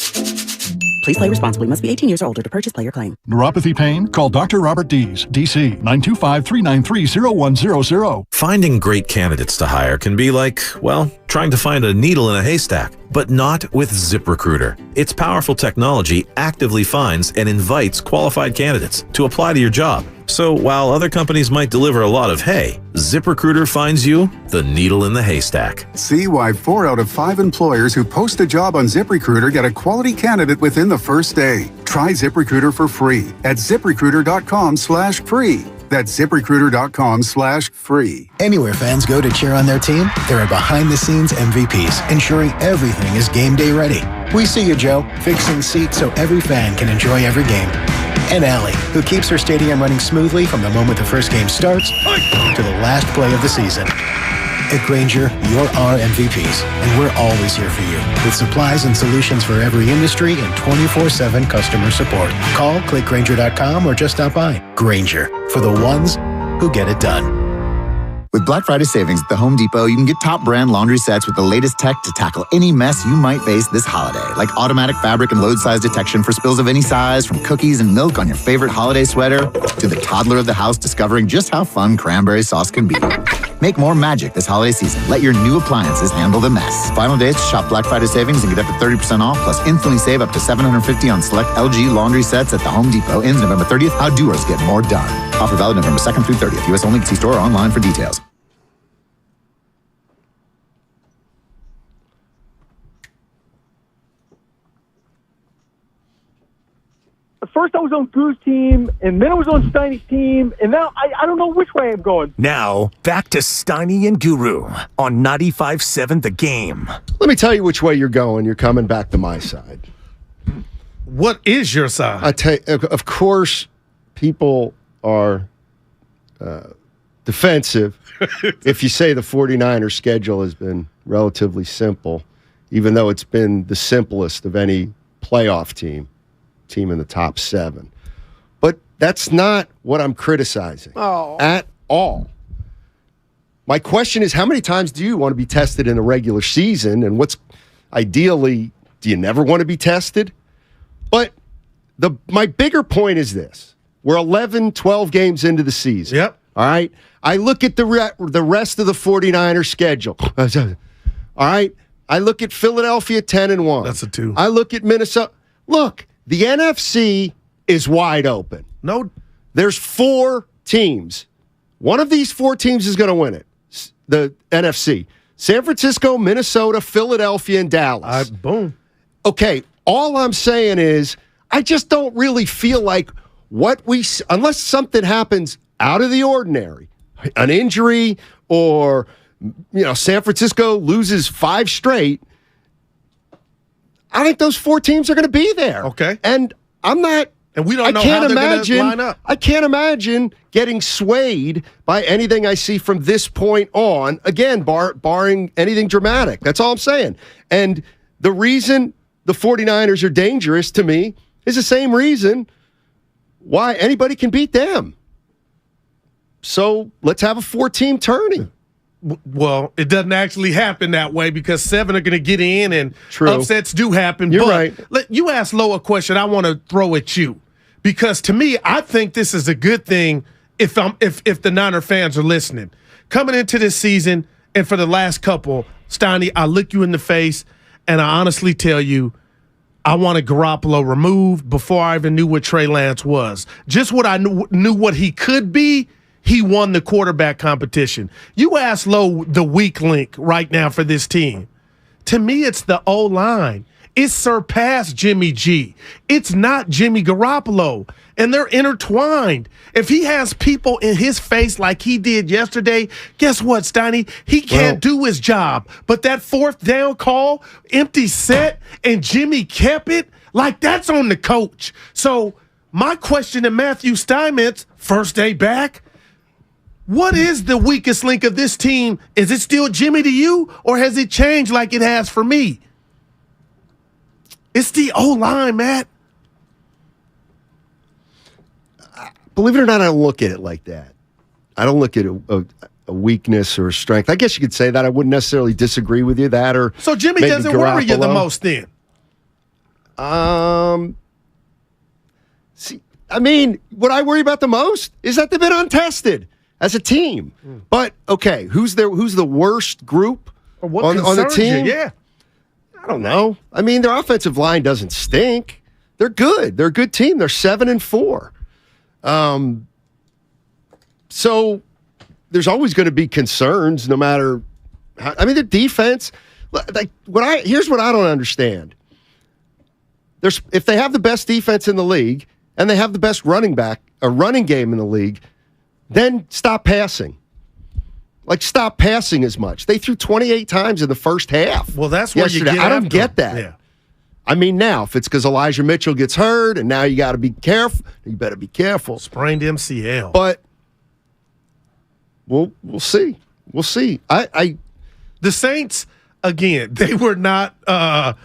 Please play responsibly. Must be 18 years or older to purchase player claim. Neuropathy pain? Call Dr. Robert Dees, DC, 925-393-0100. Finding great candidates to hire can be like, well, trying to find a needle in a haystack. But not with ZipRecruiter. Its powerful technology actively finds and invites qualified candidates to apply to your job. So while other companies might deliver a lot of hay, ZipRecruiter finds you the needle in the haystack. See why 4 out of 5 employers who post a job on ZipRecruiter get a quality candidate within the first day. Try ZipRecruiter for free at ZipRecruiter.com/free. That's ZipRecruiter.com/free. Anywhere fans go to cheer on their team, there are behind-the-scenes MVPs, ensuring everything is game day ready. We see you, Joe, fixing seats so every fan can enjoy every game. And Allie, who keeps her stadium running smoothly from the moment the first game starts to the last play of the season. At Grainger, you're our MVPs, and we're always here for you with supplies and solutions for every industry and 24/7 customer support. Call, click Grainger.com, or just stop by. Grainger, for the ones who get it done. With Black Friday savings at the Home Depot, you can get top brand laundry sets with the latest tech to tackle any mess you might face this holiday, like automatic fabric and load size detection for spills of any size, from cookies and milk on your favorite holiday sweater to the toddler of the house discovering just how fun cranberry sauce can be. Make more magic this holiday season. Let your new appliances handle the mess. Final days to shop Black Friday savings and get up to 30% off, plus instantly save up to $750 on select LG laundry sets at the Home Depot. Ends November 30th. Outdoors get more done. Offer valid November 2nd through 30th. U.S. only. See store or online for details. first I was on Guru's team, and then I was on Steiny's team, and now I don't know which way I'm going. Now, back to Steiny and Guru on 95.7 The Game. Let me tell you which way you're going. You're coming back to my side. What is your side? Of course, people are defensive if you say the 49ers schedule has been relatively simple, even though it's been the simplest of any playoff team in the top 7. But that's not what I'm criticizing at all. My question is, how many times do you want to be tested in the regular season? And what's ideally, do you never want to be tested? But my bigger point is this. We're 11, 12 games into the season. Yep. All right? I look at the rest of the 49ers schedule. All right? I look at Philadelphia 10-1. That's a 2. I look at Minnesota. Look, the NFC is wide open. No. There's 4 teams. One of these 4 teams is going to win it. The NFC. San Francisco, Minnesota, Philadelphia, and Dallas. Boom. Okay, all I'm saying is I just don't really feel like unless something happens out of the ordinary, an injury or San Francisco loses 5 straight, I think those 4 teams are going to be there. Okay. And I'm not. And we don't know how they're going to line up. I can't imagine getting swayed by anything I see from this point on. Again, barring anything dramatic. That's all I'm saying. And the reason the 49ers are dangerous to me is the same reason why anybody can beat them. So let's have a 4-team tourney. Well, it doesn't actually happen that way because 7 are going to get in and True. Upsets do happen. You're right. You asked Lo a question I want to throw at you because to me, I think this is a good thing if the Niner fans are listening. Coming into this season and for the last couple, Steiny, I look you in the face and I honestly tell you, I wanted Garoppolo removed before I even knew what Trey Lance was. Just what I knew what he could be. He won the quarterback competition. You ask Lo the weak link right now for this team. To me, it's the O-line. It's surpassed Jimmy G. It's not Jimmy Garoppolo. And they're intertwined. If he has people in his face like he did yesterday, guess what, Steiny? He can't do his job. But that 4th down call, empty set, and Jimmy kept it, like that's on the coach. So my question to Matthew Steinmetz, first day back, what is the weakest link of this team? Is it still Jimmy to you, or has it changed like it has for me? It's the O-line, Matt. Believe it or not, I don't look at it like that. I don't look at a weakness or a strength. I guess you could say that. I wouldn't necessarily disagree with you that or so Jimmy doesn't worry you the most then. See, I mean, what I worry about the most is that they've been untested as a team. But okay, who's the worst group on the team? Yeah. I don't know. I mean, their offensive line doesn't stink. They're good. They're a good team. They're 7-4. So there's always going to be concerns no matter how, I mean, their defense, like here's what I don't understand. If they have the best defense in the league and they have the best running game in the league, then stop passing. Like, stop passing as much. They threw 28 times in the first half. Well, that's where yesterday. you get I don't get that. Yeah. I mean, now, if it's because Elijah Mitchell gets hurt and now you got to be careful, you better be careful. Sprained MCL. But we'll see. We'll see. The Saints, again, they were not the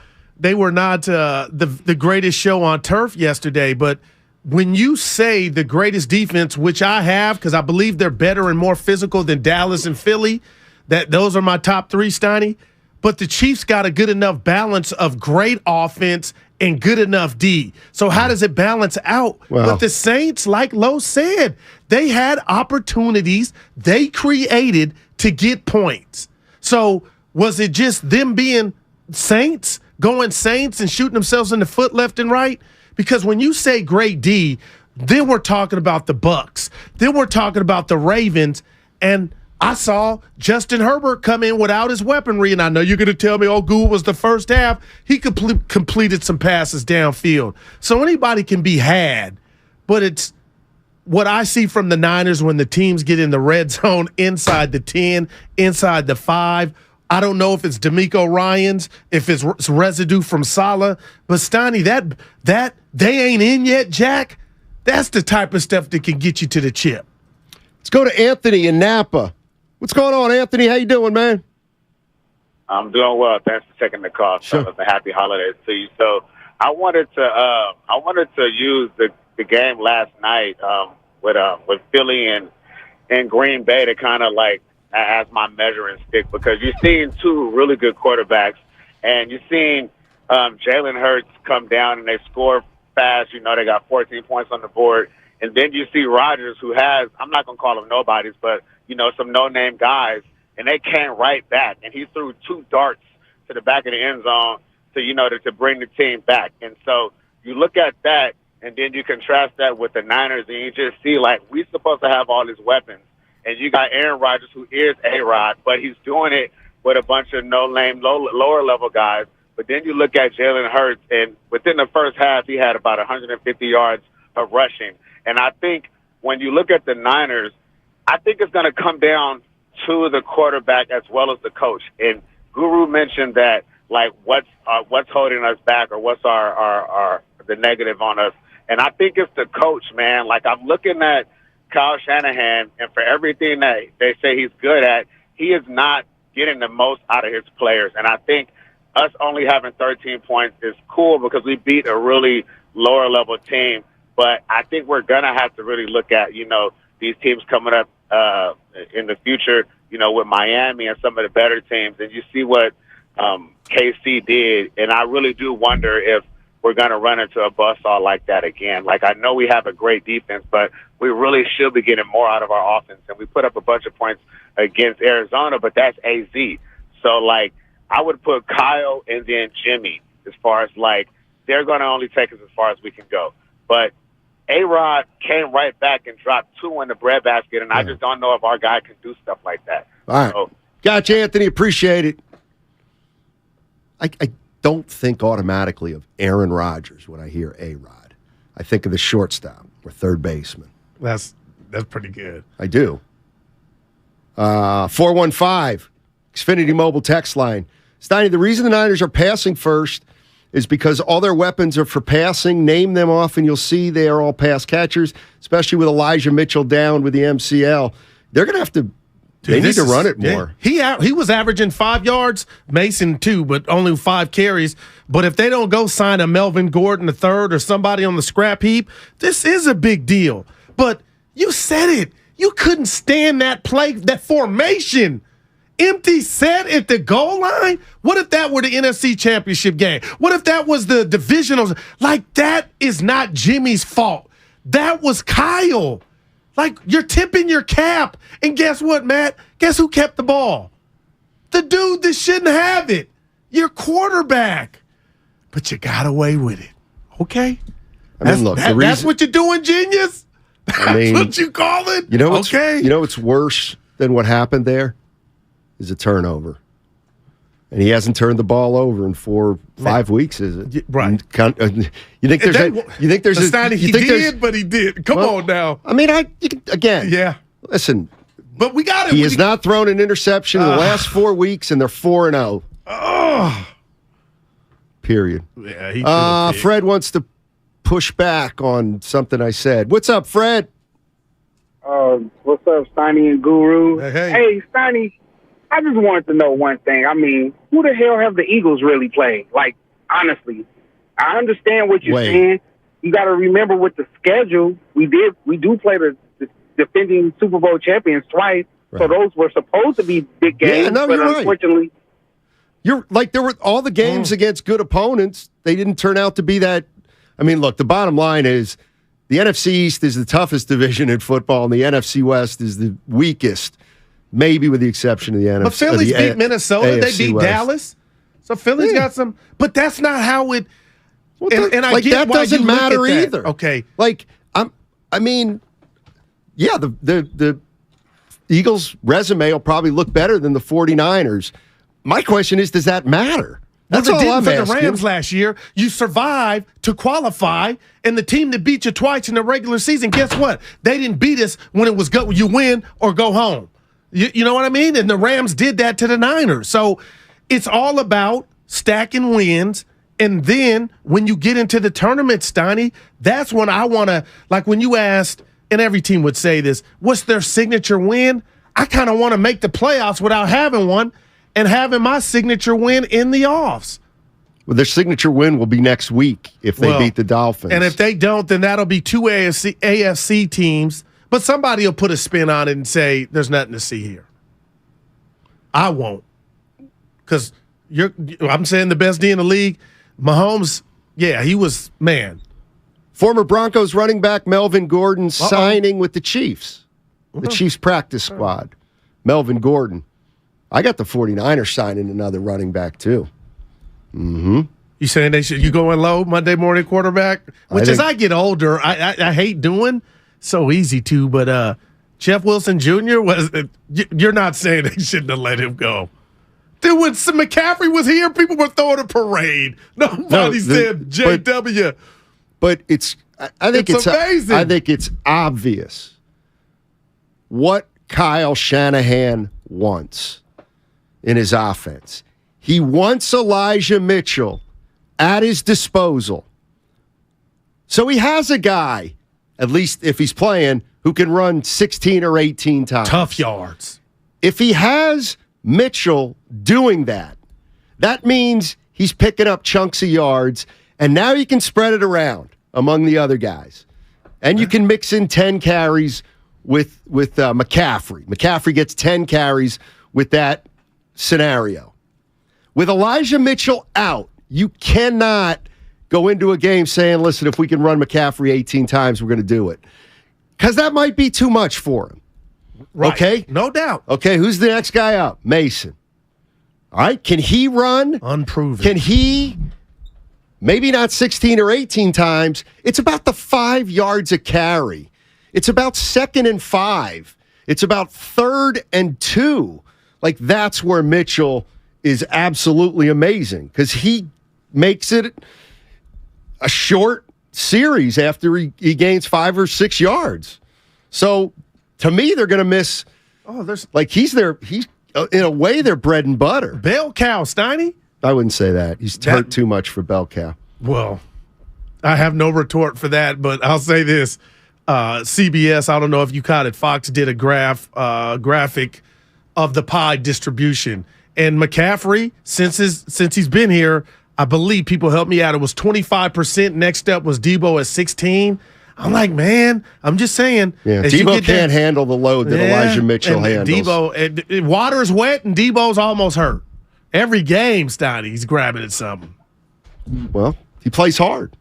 greatest show on turf yesterday, but when you say the greatest defense, which I have, because I believe they're better and more physical than Dallas and Philly, those are my top 3, Steiny. But the Chiefs got a good enough balance of great offense and good enough D. So how does it balance out? Well, but the Saints, like Lo said, they had opportunities they created to get points. So was it just them being Saints, going Saints and shooting themselves in the foot left and right? Because when you say great D, then we're talking about the Bucks. Then we're talking about the Ravens. And I saw Justin Herbert come in without his weaponry, and I know you're going to tell me, Gould was the first half. He completed some passes downfield. So anybody can be had, but it's what I see from the Niners when the teams get in the red zone inside the 10, inside the 5. I don't know if it's D'Amico Ryans, if it's residue from Saleh, but Steiny, that they ain't in yet, Jack. That's the type of stuff that can get you to the chip. Let's go to Anthony in Napa. What's going on, Anthony? How you doing, man? I'm doing well. Thanks for taking the call. Sure. So, happy holidays to you. So I wanted to use the game last night with Philly and Green Bay to kind of like as my measuring stick, because you're seeing two really good quarterbacks, and you're seeing Jalen Hurts come down and they score fast. You know, they got 14 points on the board. And then you see Rodgers, who has, I'm not going to call them nobodies, but, you know, some no-name guys, and they came right back. And he threw 2 darts to the back of the end zone to bring the team back. And so you look at that, and then you contrast that with the Niners, and you just see, like, we're supposed to have all these weapons. And you got Aaron Rodgers, who is A-Rod, but he's doing it with a bunch of no-name, lower-level guys. But then you look at Jalen Hurts, and within the first half, he had about 150 yards of rushing. And I think when you look at the Niners, I think it's going to come down to the quarterback as well as the coach. And Guru mentioned that, like, what's holding us back, or what's our the negative on us. And I think it's the coach, man. Like, I'm looking at Kyle Shanahan, and for everything that they say he's good at, he is not getting the most out of his players. And I think us only having 13 points is cool because we beat a really lower-level team. But I think we're going to have to really look at, these teams coming up in the future, with Miami and some of the better teams. And you see what KC did. And I really do wonder if we're going to run into a buzzsaw like that again. Like, I know we have a great defense, but we really should be getting more out of our offense. And we put up a bunch of points against Arizona, but that's AZ. So, like, I would put Kyle and then Jimmy as far as, like, they're going to only take us as far as we can go. But A-Rod came right back and dropped 2 in the breadbasket, and I just don't know if our guy can do stuff like that. All right. So, gotcha, Anthony. Appreciate it. I don't think automatically of Aaron Rodgers when I hear A-Rod. I think of the shortstop or third baseman. That's pretty good. I do. 415, Xfinity Mobile text line. Steiny, the reason the Niners are passing first is because all their weapons are for passing. Name them off, and you'll see they are all pass catchers, especially with Elijah Mitchell down with the MCL. They're going to have to they need to run it more. Yeah, he was averaging 5 yards, Mason 2, but only 5 carries. But if they don't go sign a Melvin Gordon III or somebody on the scrap heap, this is a big deal. But you said it. You couldn't stand that play, that formation. Empty set at the goal line? What if that were the NFC Championship game? What if that was the divisionals? Like, that is not Jimmy's fault. That was Kyle. Like, you're tipping your cap. And guess what, Matt? Guess who kept the ball? The dude that shouldn't have it. Your quarterback. But you got away with it. Okay? That's what you're doing, genius? That's what you call it? You know what's worse than what happened there? Is a turnover. And he hasn't turned the ball over in 4 or 5 weeks, is it? Right. You think there's he did, but he did. Come on now. I mean, again. Yeah. Listen. But we got it. He has not thrown an interception in the last 4 weeks, and they're 4-0. Oh. Period. Yeah. Fred wants to push back on something I said. What's up, Fred? What's up, Steiny and Guru? Hey, Steiny. I just wanted to know one thing. I mean, who the hell have the Eagles really played? Like, honestly, I understand what you're saying. You got to remember with the schedule, we do play the defending Super Bowl champions twice. Right. So those were supposed to be big games, but unfortunately, you're like, there were all the games against good opponents. They didn't turn out to be that. I mean, look, the bottom line is the NFC East is the toughest division in football, and the NFC West is the weakest. Maybe with the exception of the NFC. But Phillies beat Minnesota. They beat West. Dallas. So Philly's got some. But that's not how it. Well, and I get that why doesn't you look matter at that. either. Okay. Like the Eagles' resume will probably look better than the 49ers. My question is, does that matter? That's all I'm asking. For the Rams last year, you survived to qualify, and the team that beat you twice in the regular season, guess what? They didn't beat us when it was go. You win or go home. You know what I mean? And the Rams did that to the Niners. So it's all about stacking wins. And then when you get into the tournament, Steiny, that's when I want to, like when you asked, and every team would say this, what's their signature win? I kind of want to make the playoffs without having one and having my signature win in the offs. Well, their signature win will be next week if they beat the Dolphins. And if they don't, then that'll be two AFC teams. But somebody will put a spin on it and say, there's nothing to see here. I won't. Because I'm saying the best D in the league. Mahomes, yeah, he was, man. Former Broncos running back Melvin Gordon signing with the Chiefs. The Chiefs practice squad. Melvin Gordon. I got the 49ers signing another running back, too. Mm-hmm. You saying you going low Monday morning quarterback? Which as I get older, I hate doing. So easy to, but Jeff Wilson Jr. You're not saying they shouldn't have let him go. Dude, when McCaffrey was here, people were throwing a parade. Nobody said JW. But I think it's amazing. I think it's obvious what Kyle Shanahan wants in his offense. He wants Elijah Mitchell at his disposal. So he has a guy, at least if he's playing, who can run 16 or 18 times. Tough yards. If he has Mitchell doing that, that means he's picking up chunks of yards, and now you can spread it around among the other guys. And you can mix in 10 carries with McCaffrey. McCaffrey gets 10 carries with that scenario. With Elijah Mitchell out, you cannot go into a game saying, listen, if we can run McCaffrey 18 times, we're going to do it. Because that might be too much for him. Right. Okay? No doubt. Okay, who's the next guy up? Mason. All right, can he run? Unproven. Can he, maybe not 16 or 18 times, it's about the 5 yards a carry. It's about 2nd and 5. It's about 3rd and 2. Like, that's where Mitchell is absolutely amazing because he makes it a short series after he gains 5 or 6 yards. So, to me, they're going to miss. Oh, there's he's in a way their bread and butter. Bell cow, Steiny. I wouldn't say that. He's hurt too much for bell cow. Well, I have no retort for that, but I'll say this: CBS. I don't know if you caught it. Fox did a graphic of the pie distribution, and McCaffrey, since he's been here, I believe people helped me out. It was 25%. Next up was Debo at 16%. I'm like, man, I'm just saying. Yeah, Debo can't handle the load that Elijah Mitchell handles. Debo, water's wet and Debo's almost hurt. Every game, Steiny, he's grabbing at something. Well, he plays hard.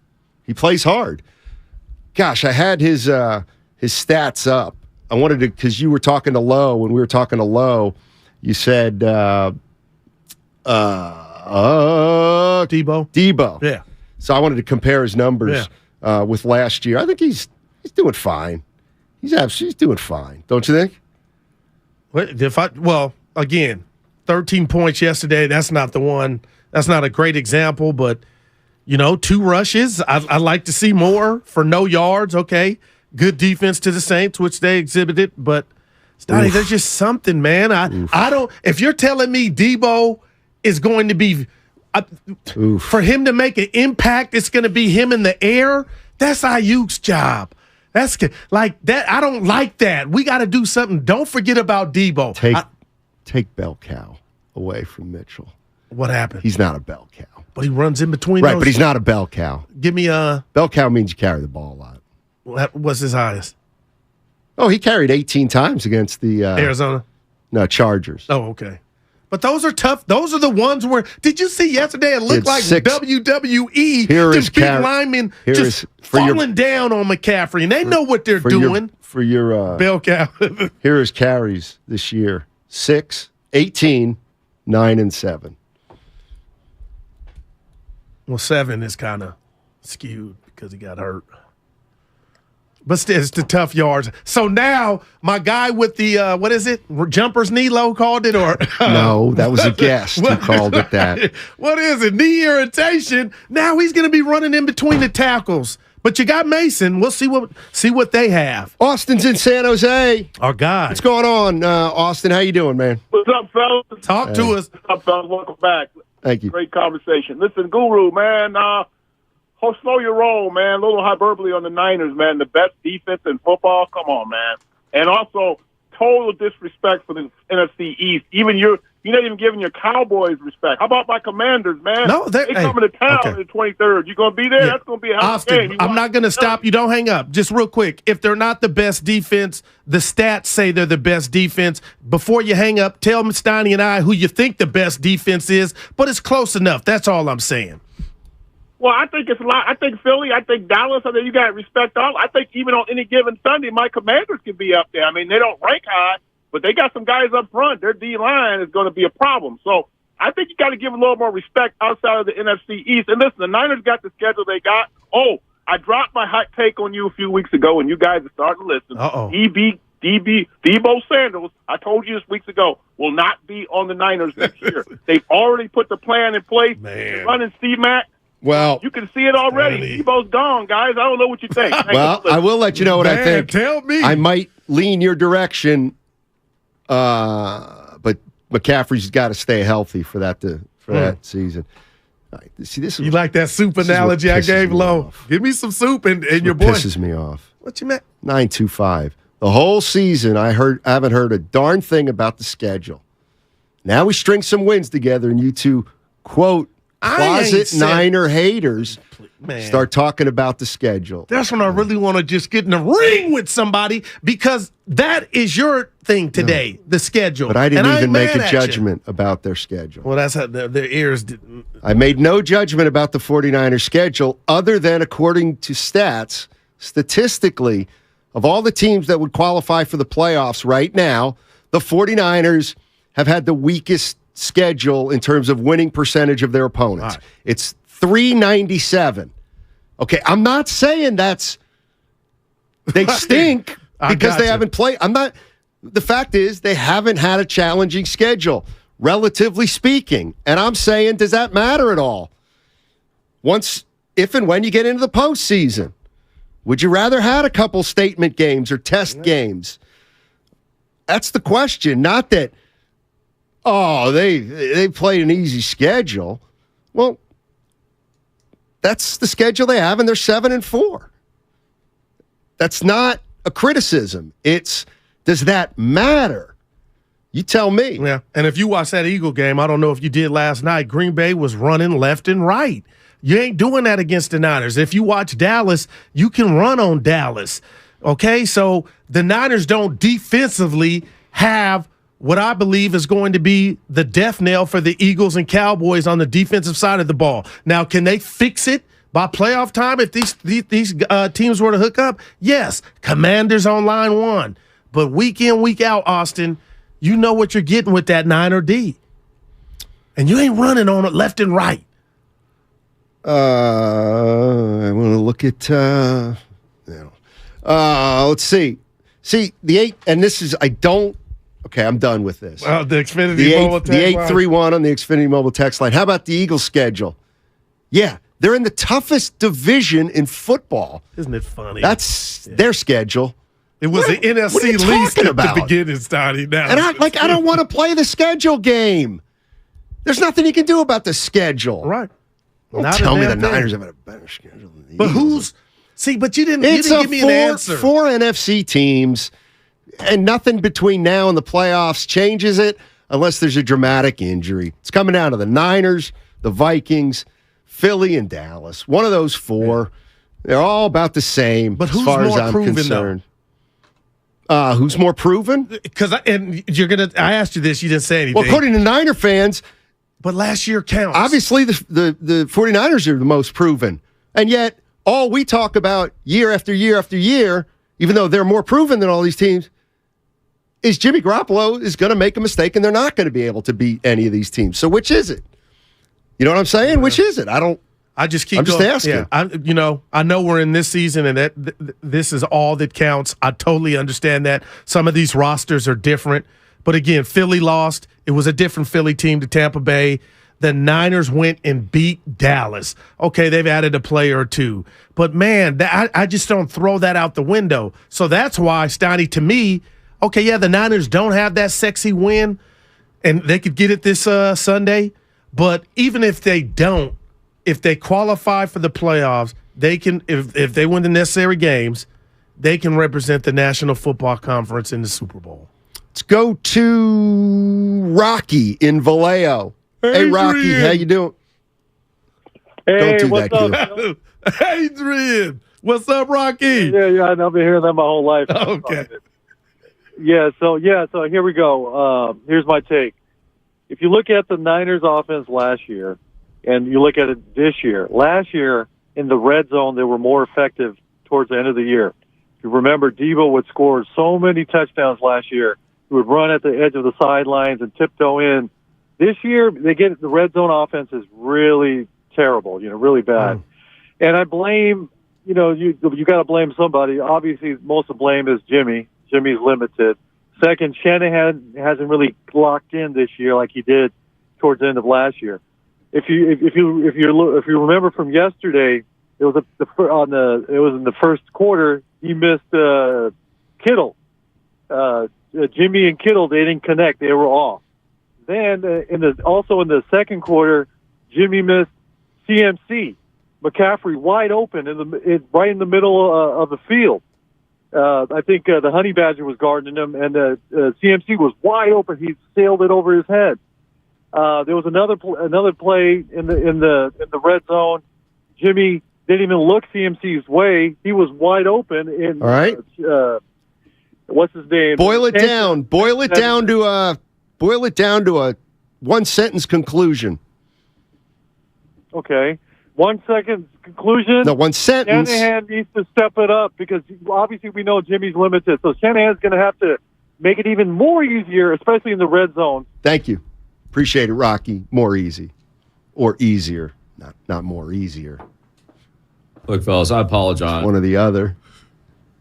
Gosh, I had his stats up. I wanted to, because you were talking to Lowe. When we were talking to Lowe, you said Debo. Yeah. So I wanted to compare his numbers. With last year. I think he's doing fine. He's doing fine. Don't you think? Well, again, 13 points yesterday. That's not the one. That's not a great example, but 2 rushes. I'd like to see more for no yards. Okay, good defense to the Saints, which they exhibited. But Steiny, there's just something, man. I don't. If you're telling me Debo is going to be. For him to make an impact, it's going to be him in the air. That's Ayuk's job. That's like that. I don't like that. We got to do something. Don't forget about Debo. Take bell cow away from Mitchell. What happened? He's not a bell cow. But he runs in between. Right, but he's not a bell cow. Give me a bell cow means you carry the ball a lot. What's his highest? Oh, he carried 18 times against the Arizona. No, Chargers. Oh, okay. But those are tough. Those are the ones where, did you see yesterday? It looked like WWE. Just big linemen just falling down on McCaffrey, and they know what they're doing. For your bell cow. Here is carries this year: 6, 18, 9, and 7. Well, 7 is kind of skewed because he got hurt. But it's the tough yards. So now my guy with the what is it? Jumper's knee low called it, or no? That was a guest who called it that. What is it? Knee irritation. Now he's going to be running in between the tackles. But you got Mason. We'll see what they have. Austin's in San Jose. Our guy. What's going on, Austin? How you doing, man? What's up, fellas? Talk to us. What's up, fellas? Welcome back. Thank you. Great conversation. Listen, Guru, man. Slow your roll, man. A little hyperbole on the Niners, man. The best defense in football. Come on, man. And also, total disrespect for the NFC East. You're not even giving your Cowboys respect. How about my Commanders, man? No, they coming to town on the 23rd. You going to be there? Yeah. That's going to be a hell of a game. I'm not going to stop you. Don't hang up. Just real quick. If they're not the best defense, the stats say they're the best defense. Before you hang up, tell Steiny and I who you think the best defense is, but it's close enough. That's all I'm saying. Well, I think it's a lot. I think Philly. I think Dallas. I think you got to respect all. I think even on any given Sunday, my Commanders can be up there. I mean, they don't rank high, but they got some guys up front. Their D-line is going to be a problem. So I think you got to give a little more respect outside of the NFC East. And listen, the Niners got the schedule they got. Oh, I dropped my hot take on you a few weeks ago, and you guys are starting to listen. Debo Sanders, I told you this weeks ago, will not be on the Niners next year. They've already put the plan in place. They're running C-Mac. Well, you can see it already. Debo's gone, guys. I don't know what you think. Well, I will let you know what I think. Tell me. I might lean your direction, but McCaffrey's got to stay healthy for that season. Right, see, this is, you like that soup analogy I gave Low? Give me some soup and your boy pisses me off. What you meant? 925. The whole season, I haven't heard a darn thing about the schedule. Now we string some wins together, and you two quote. Closet Niner haters start talking about the schedule. That's when I really want to just get in the ring with somebody, because that is your thing today, the schedule. But I didn't even make a judgment about their schedule. Well, that's how their ears didn't. I made no judgment about the 49ers schedule other than, according to stats, statistically, of all the teams that would qualify for the playoffs right now, the 49ers have had the weakest schedule in terms of winning percentage of their opponents. Right. It's 397. Okay, I'm not saying they stink because they haven't played. The fact is they haven't had a challenging schedule, relatively speaking. And I'm saying, does that matter at all? If and when you get into the postseason, would you rather had a couple statement games or test games? That's the question, not that they played an easy schedule. Well, that's the schedule they have, and they're 7-4. That's not a criticism. It's, does that matter? You tell me. Yeah, and if you watch that Eagle game, I don't know if you did last night, Green Bay was running left and right. You ain't doing that against the Niners. If you watch Dallas, you can run on Dallas. Okay, so the Niners don't defensively have what I believe is going to be the death knell for the Eagles and Cowboys on the defensive side of the ball. Now, can they fix it by playoff time if these teams were to hook up? Yes. Commanders on line one. But week in, week out, Austin, you know what you're getting with that Niner D. And you ain't running on it left and right. I want to look at, let's see. See, the 8, and this is, okay, I'm done with this. The Xfinity Mobile text line. The 831 on the Xfinity Mobile text line. How about the Eagles schedule? Yeah, they're in the toughest division in football. Isn't it funny? That's their schedule. It was the NFC least at the beginning, Steiny. Now, and I don't want to play the schedule game. There's nothing you can do about the schedule. Right. Don't tell me the Niners have a better schedule than the Eagles. But you didn't give me an answer. 4 NFC teams, and nothing between now and the playoffs changes it unless there's a dramatic injury. It's coming down to the Niners, the Vikings, Philly, and Dallas. One of those 4. They're all about the same, but who's as far more as I'm proven, concerned. Who's more proven? Because I asked you this, you didn't say anything. Well, according to Niner fans, but last year counts. Obviously, the 49ers are the most proven. And yet, all we talk about year after year after year, even though they're more proven than all these teams, is Jimmy Garoppolo is going to make a mistake and they're not going to be able to beat any of these teams. So which is it? You know what I'm saying? Yeah. Which is it? I just keep I'm just going. asking. Yeah, I know we're in this season, and that this is all that counts. I totally understand that. Some of these rosters are different. But again, Philly lost. It was a different Philly team to Tampa Bay. The Niners went and beat Dallas. Okay, they've added a player or two. But, man, I just don't throw that out the window. So that's why, Steiny, to me, okay, yeah, the Niners don't have that sexy win, and they could get it this Sunday. But even if they don't, if they qualify for the playoffs, they can, if they win the necessary games, they can represent the National Football Conference in the Super Bowl. Let's go to Rocky in Vallejo. Hey, Rocky, how you doing? Hey, Don't do what's that, up? Adrian, what's up, Rocky? Yeah, I've been hearing that my whole life. Okay. So here we go. Here's my take. If you look at the Niners offense last year and you look at it this year, last year in the red zone, they were more effective towards the end of the year. If you remember, Debo would score so many touchdowns last year. He would run at the edge of the sidelines and tiptoe in. This year, the red zone offense is really terrible, really bad. And I blame, you got to blame somebody. Obviously, most of the blame is Jimmy. Jimmy's limited. Second, Shanahan hasn't really locked in this year like he did towards the end of last year. If you remember from yesterday, it was in the first quarter. He missed Kittle. Jimmy and Kittle, they didn't connect. They were off. Then also in the second quarter, Jimmy missed CMC. McCaffrey wide open right in the middle of the field. I think the Honey Badger was guarding him, and CMC was wide open. He sailed it over his head. There was another play in the red zone. Jimmy didn't even look CMC's way. He was wide open. All right. What's his name? Boil it down to a one-sentence conclusion. Okay. 1 second conclusion. No, one sentence. Shanahan needs to step it up because obviously we know Jimmy's limited. So Shanahan's going to have to make it even more easier, especially in the red zone. Thank you. Appreciate it, Rocky. More easy. Or easier. Not more, easier. Look, fellas, I apologize. One or the other.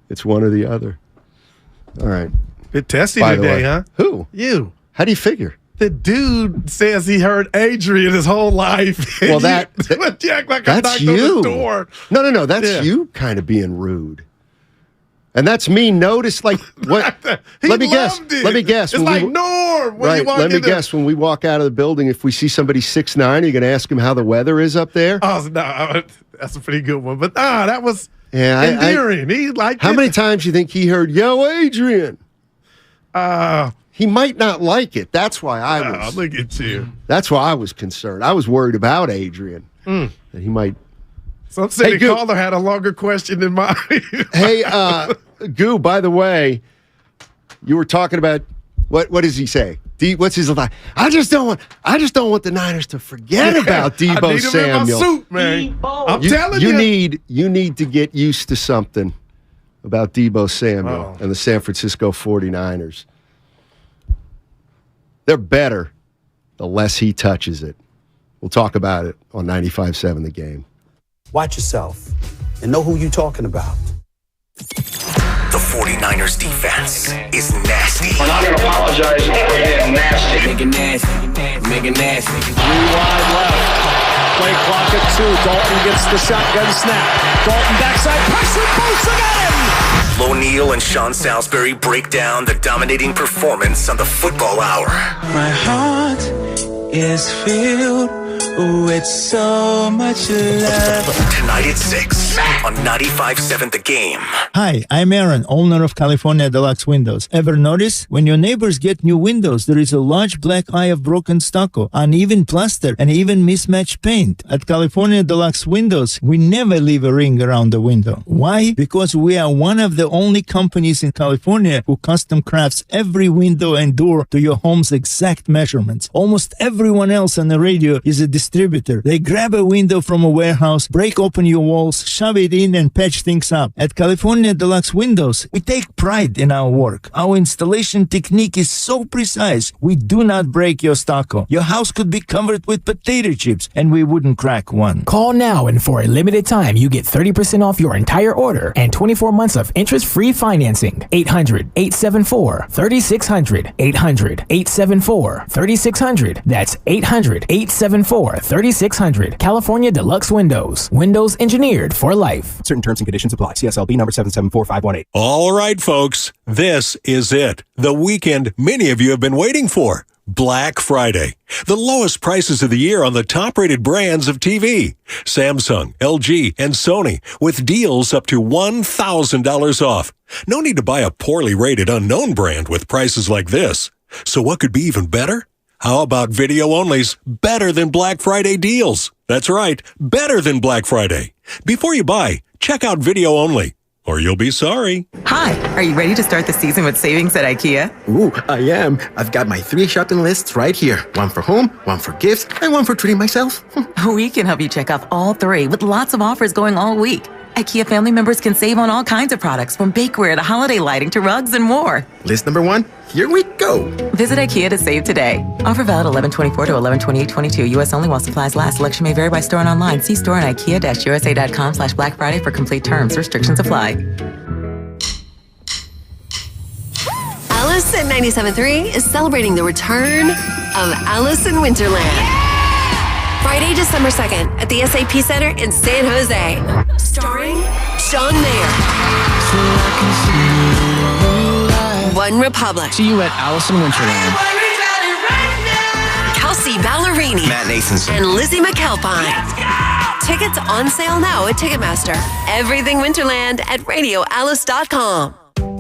It's one or the other. All right. Bit testy today, huh? Who? You. How do you figure? The dude says he heard Adrian his whole life. Well, that's you. On the door. No. That's you kind of being rude. And that's me. Notice, like, what? Let me guess. It's like Norm. Let me guess. When we walk out of the building, if we see somebody 6'9", are you going to ask him how the weather is up there? Oh, no. That's a pretty good one. But that was endearing. He liked How it. many times do you think he heard, "Yo, Adrian"? He might not like it. That's why I was. Look at you. That's why I was concerned. I was worried about Adrian. That he might. Some city caller had a longer question than mine. Hey, Goo, by the way, you were talking about what does he say? What's his line? I just don't want the Niners to forget about Debo I need him Samuel. in my suit, man. I'm telling you. You need to get used to something about Debo Samuel and the San Francisco 49ers. They're better the less he touches it. We'll talk about it on 95.7 The Game. Watch yourself and know who you're talking about. The 49ers defense is nasty. We're not going to apologize for being nasty. Make it nasty. 3 wide left. Play clock at 2. Dalton gets the shotgun snap. Dalton backside pressure. Bosa got him. Lo Neal and Sean Salisbury break down the dominating performance on the Football Hour. My heart is filled with so much love. Tonight at 6 on 95.7 The Game. Hi, I'm Aaron, owner of California Deluxe Windows. Ever notice? When your neighbors get new windows, there is a large black eye of broken stucco, uneven plaster, and even mismatched paint. At California Deluxe Windows, we never leave a ring around the window. Why? Because we are one of the only companies in California who custom crafts every window and door to your home's exact measurements. Almost everyone else on the radio is a distributor. They grab a window from a warehouse, break open your walls, shut shove it in and patch things up. At California Deluxe Windows, we take pride in our work. Our installation technique is so precise, we do not break your stucco. Your house could be covered with potato chips, and we wouldn't crack one. Call now, and for a limited time, you get 30% off your entire order and 24 months of interest-free financing. 800-874-3600. 800-874-3600. That's 800-874-3600. California Deluxe Windows. Windows engineered for life. Certain terms and conditions apply. CSLB number 774518. All right, folks. This is it. The weekend many of you have been waiting for. Black Friday. The lowest prices of the year on the top-rated brands of TV. Samsung, LG, and Sony with deals up to $1,000 off. No need to buy a poorly rated unknown brand with prices like this. So what could be even better? How about video-only's better than Black Friday deals? That's right, better than Black Friday. Before you buy, check out video-only, or you'll be sorry. Hi, are you ready to start the season with savings at IKEA? Ooh, I am. I've got my 3 shopping lists right here. One for home, one for gifts, and one for treating myself. We can help you check off all 3 with lots of offers going all week. IKEA family members can save on all kinds of products, from bakeware to holiday lighting to rugs and more. List number 1, here we go. Visit IKEA to save today. Offer valid 11/24 to 11/28/22. U.S. only while supplies last. Selection may vary by store and online. See store and IKEA-USA.com/Black Friday for complete terms. Restrictions apply. Alice at 97.3 is celebrating the return of Alice in Winterland. Friday, December 2nd at the SAP Center in San Jose. Starring John Mayer. One Republic. See you at Alice in Winterland. Kelsey Ballerini. Matt Nathanson. And Lizzie McAlpine. Tickets on sale now at Ticketmaster. Everything Winterland at RadioAlice.com.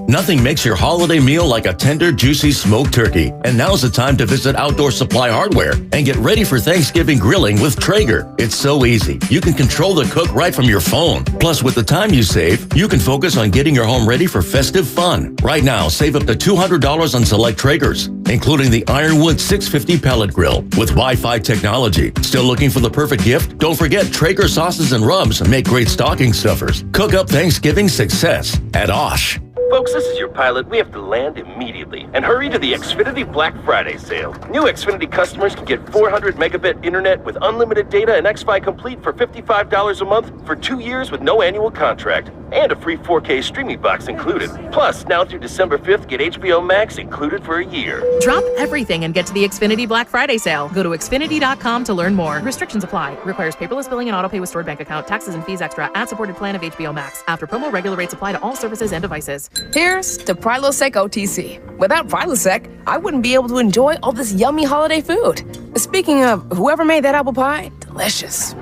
Nothing makes your holiday meal like a tender, juicy smoked turkey. And now's the time to visit Outdoor Supply Hardware and get ready for Thanksgiving grilling with Traeger. It's so easy. You can control the cook right from your phone. Plus, with the time you save, you can focus on getting your home ready for festive fun. Right now, save up to $200 on select Traegers, including the Ironwood 650 pellet grill with Wi-Fi technology. Still looking for the perfect gift? Don't forget Traeger sauces and rubs make great stocking stuffers. Cook up Thanksgiving success at Osh. Folks, this is your pilot. We have to land immediately and hurry to the Xfinity Black Friday sale. New Xfinity customers can get 400 megabit internet with unlimited data and Xfi Complete for $55 a month for 2 years with no annual contract. And a free 4K streaming box included. Plus, now through December 5th, get HBO Max included for a year. Drop everything and get to the Xfinity Black Friday sale. Go to Xfinity.com to learn more. Restrictions apply. Requires paperless billing and autopay with stored bank account. Taxes and fees extra. Ad-supported plan of HBO Max. After promo, regular rates apply to all services and devices. Here's to Prilosec OTC. Without Prilosec, I wouldn't be able to enjoy all this yummy holiday food. Speaking of, whoever made that apple pie, delicious.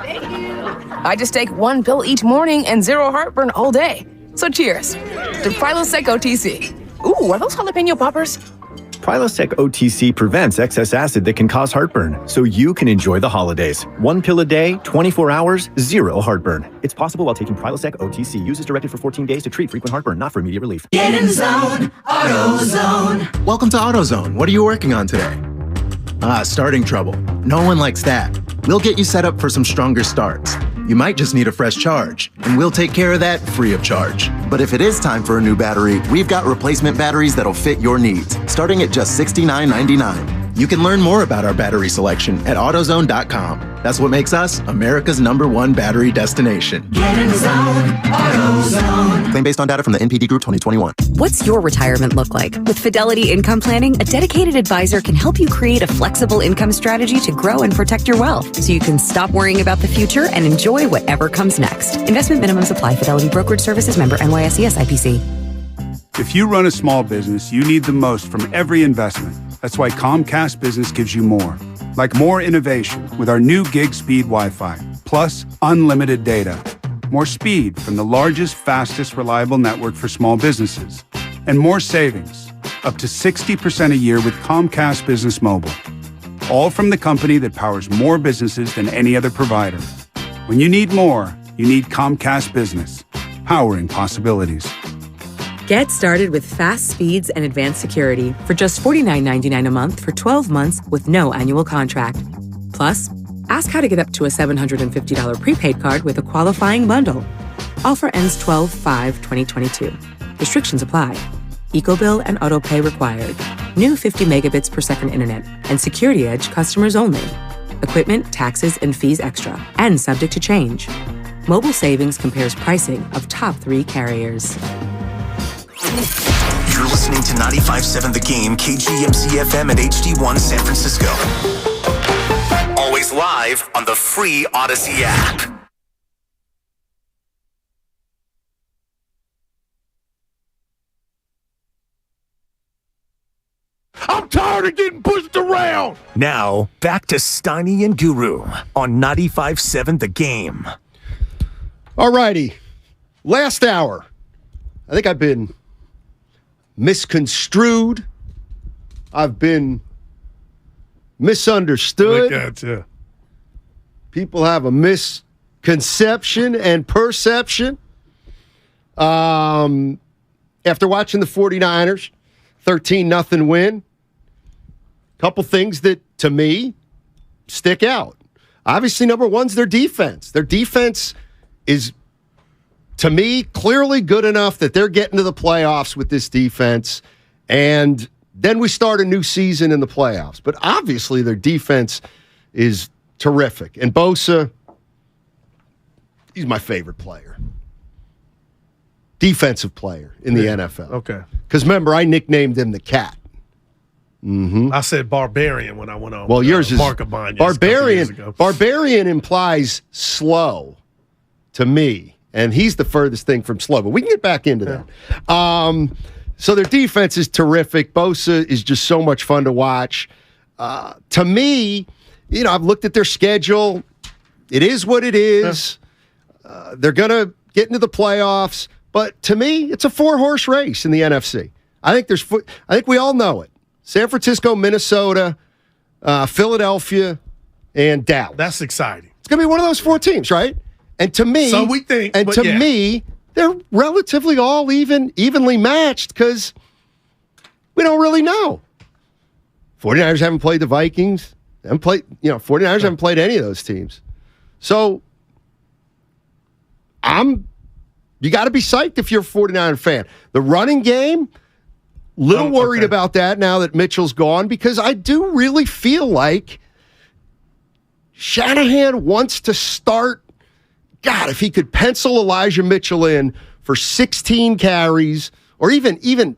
I just take 1 pill each morning and 0 heartburn all day. So cheers to Prilosec OTC. Ooh, are those jalapeno poppers? Prilosec OTC prevents excess acid that can cause heartburn, so you can enjoy the holidays. 1 pill a day, 24 hours, 0 heartburn. It's possible while taking Prilosec OTC. Use as directed for 14 days to treat frequent heartburn, not for immediate relief. Get in the zone, AutoZone. Welcome to AutoZone. What are you working on today? Starting trouble. No one likes that. We'll get you set up for some stronger starts. You might just need a fresh charge, and we'll take care of that free of charge. But if it is time for a new battery, we've got replacement batteries that'll fit your needs, starting at just $69.99. You can learn more about our battery selection at AutoZone.com. That's what makes us America's #1 battery destination. Get in the zone, AutoZone. Claim based on data from the NPD Group 2021. What's your retirement look like? With Fidelity Income Planning, a dedicated advisor can help you create a flexible income strategy to grow and protect your wealth, so you can stop worrying about the future and enjoy whatever comes next. Investment minimums apply. Fidelity Brokerage Services, member NYSE SIPC. If you run a small business, you need the most from every investment. That's why Comcast Business gives you more. Like more innovation with our new gig speed Wi-Fi, plus unlimited data. More speed from the largest, fastest, reliable network for small businesses. And more savings, up to 60% a year with Comcast Business Mobile. All from the company that powers more businesses than any other provider. When you need more, you need Comcast Business, powering possibilities. Get started with fast speeds and advanced security for just $49.99 a month for 12 months with no annual contract. Plus, ask how to get up to a $750 prepaid card with a qualifying bundle. Offer ends 12/5/2022. Restrictions apply. EcoBill and AutoPay required. New 50 megabits per second internet and Security Edge customers only. Equipment, taxes, and fees extra, and subject to change. Mobile Savings compares pricing of top 3 carriers. You're listening to 95.7 The Game, KGMC FM at HD1 San Francisco. Always live on the free Odyssey app. I'm tired of getting pushed around. Now, back to Steiny and Guru on 95.7 The Game. All righty. Last hour. I think I've been misconstrued. I've been misunderstood. Like that, yeah. People have a misconception and perception. After watching the 49ers, 13-0 win, couple things that, to me, stick out. Obviously, number one's their defense. Their defense is, to me, clearly good enough that they're getting to the playoffs with this defense, and then we start a new season in the playoffs. But obviously, their defense is terrific. And Bosa, he's my favorite player. Defensive player in the NFL. Okay. Because remember, I nicknamed him the Cat. Mm-hmm. I said barbarian when I went on. Well, yours is Marcabine barbarian. Barbarian implies slow to me, and he's the furthest thing from slow. But we can get back into that. So their defense is terrific. Bosa is just so much fun to watch. To me, I've looked at their schedule. It is what it is. They're going to get into the playoffs. But to me, it's a 4-horse race in the NFC. I think we all know it. San Francisco, Minnesota, Philadelphia, and Dallas. That's exciting. It's going to be one of those 4 teams, right? And to me, so we think, and to me, they're relatively all evenly matched because we don't really know. 49ers haven't played the Vikings. 49ers haven't played any of those teams. So you got to be psyched if you're a 49er fan. The running game, little worried about that now that Mitchell's gone, because I do really feel like Shanahan wants to start. God, if he could pencil Elijah Mitchell in for 16 carries or even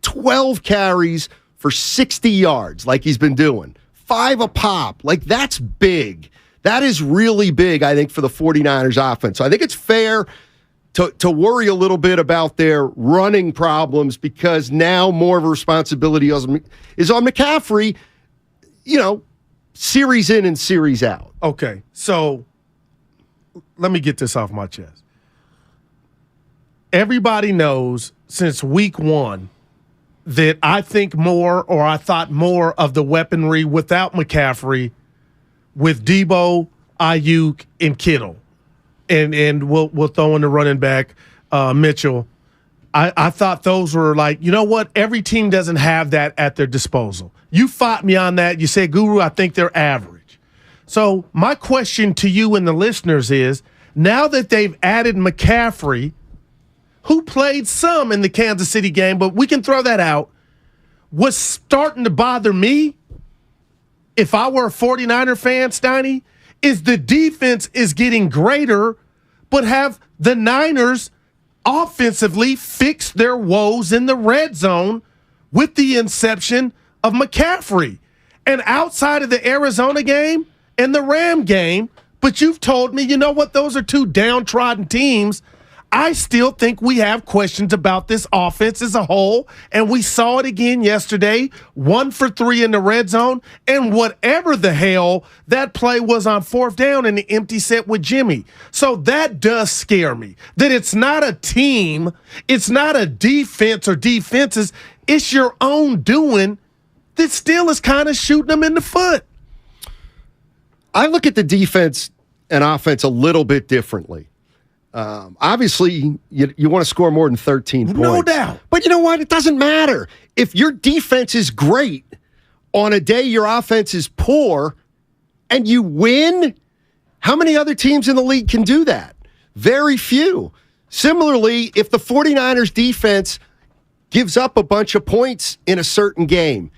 12 carries for 60 yards like he's been doing, 5 a pop, like that's big. That is really big, I think, for the 49ers offense. So I think it's fair to worry a little bit about their running problems because now more of a responsibility is on McCaffrey, series in and series out. Okay, so let me get this off my chest. Everybody knows since week 1 that I thought more of the weaponry without McCaffrey with Debo, Ayuk, and Kittle. And we'll throw in the running back, Mitchell. I thought those were like, you know what? Every team doesn't have that at their disposal. You fought me on that. You said, Guru, I think they're average. So my question to you and the listeners is, now that they've added McCaffrey, who played some in the Kansas City game, but we can throw that out, what's starting to bother me, if I were a 49er fan, Steiny, is the defense is getting greater, but have the Niners offensively fixed their woes in the red zone with the inception of McCaffrey. And outside of the Arizona game and the Ram game, but you've told me, you know what, those are 2 downtrodden teams. I still think we have questions about this offense as a whole, and we saw it again yesterday, 1 for 3 in the red zone, and whatever the hell that play was on 4th down in the empty set with Jimmy. So that does scare me, that it's not a team, it's not a defense or defenses, it's your own doing that still is kind of shooting them in the foot. I look at the defense and offense a little bit differently. Obviously, you want to score more than 13 points. No doubt. But you know what? It doesn't matter. If your defense is great on a day your offense is poor and you win, how many other teams in the league can do that? Very few. Similarly, if the 49ers defense gives up a bunch of points in a certain game,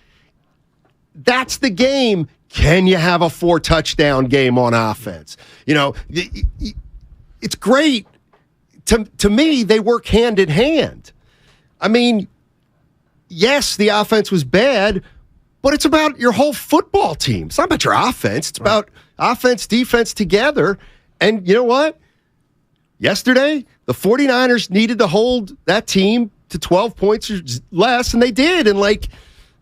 that's the game. Can you have a 4-touchdown game on offense? You know, it's great. To me, they work hand in hand. I mean, yes, the offense was bad, but it's about your whole football team. It's not about your offense. It's about offense, defense together. And you know what? Yesterday, the 49ers needed to hold that team to 12 points or less, and they did. And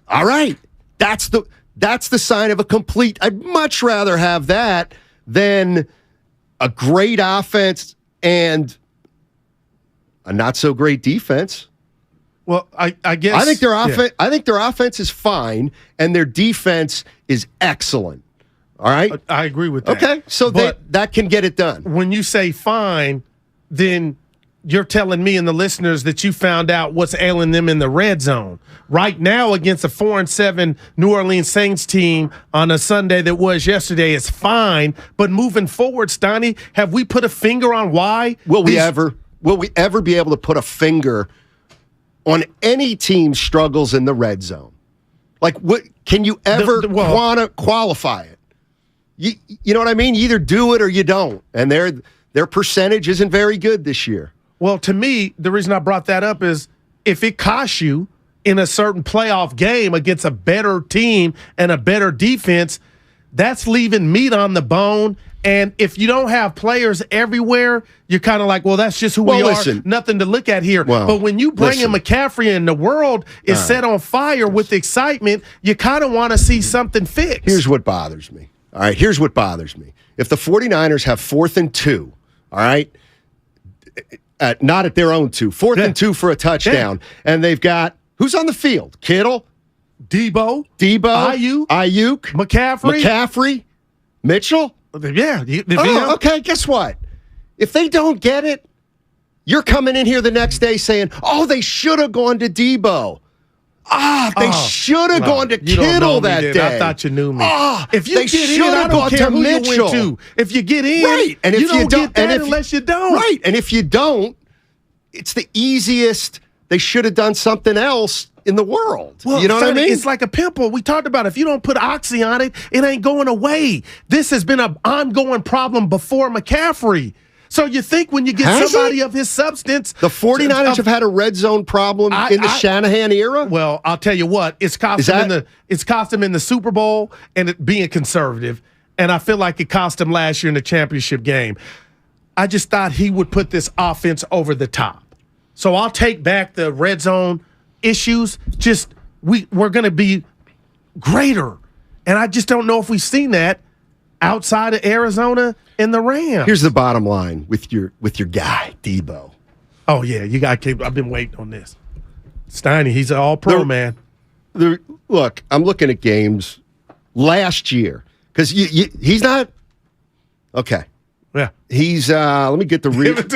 all right, that's the sign of a complete. I'd much rather have that than a great offense and a not so great defense. Well, I guess I think their offense is fine and their defense is excellent. All right, I agree with that. Okay, so that can get it done. When you say fine, then you're telling me and the listeners that you found out what's ailing them in the red zone right now against a 4-7 New Orleans Saints team on a Sunday that was yesterday is fine. But moving forward, Steiny, have we put a finger on why? Will we ever be able to put a finger on any team's struggles in the red zone? What can you ever qualify it? You know what I mean? You either do it or you don't. And their percentage isn't very good this year. Well, to me, the reason I brought that up is if it costs you in a certain playoff game against a better team and a better defense, that's leaving meat on the bone. And if you don't have players everywhere, you're kind of like, well, that's just who we are. Nothing to look at here. But when you bring in McCaffrey and the world is set on fire with excitement, you kind of want to see something fixed. Here's what bothers me. All right, here's what bothers me. If the 49ers have 4th and 2, all right, not at their own 2, 4th and 2 for a touchdown, and they've got, who's on the field? Kittle? Debo, Ayuk, McCaffrey, Mitchell? Yeah. Okay, guess what? If they don't get it, you're coming in here the next day saying, they should have gone to Debo. They should have gone to Kittle that day. I thought you knew me. If you get in, I don't care who Mitchell. You went to. If you get in, right. And if you don't get that unless you don't. Right. And if you don't, it's the easiest. They should have done something else in the world. Well, you know what I mean? It's like a pimple. We talked about it. If you don't put Oxy on it, it ain't going away. This has been an ongoing problem before McCaffrey. So you think when you get somebody of his substance... The 49ers have had a red zone problem in the Shanahan era? Well, I'll tell you what. It's cost them in the Super Bowl and it being conservative. And I feel like it cost him last year in the championship game. I just thought he would put this offense over the top. So I'll take back the red zone issues. Just we're going to be greater. And I just don't know if we've seen that outside of Arizona and the Rams. Here's the bottom line with your guy, Debo. Oh, yeah, you got to keep. I've been waiting on this. Steiny, he's an all-pro, man. Look, I'm looking at games last year because he's not. Okay. Yeah. He's, let me get the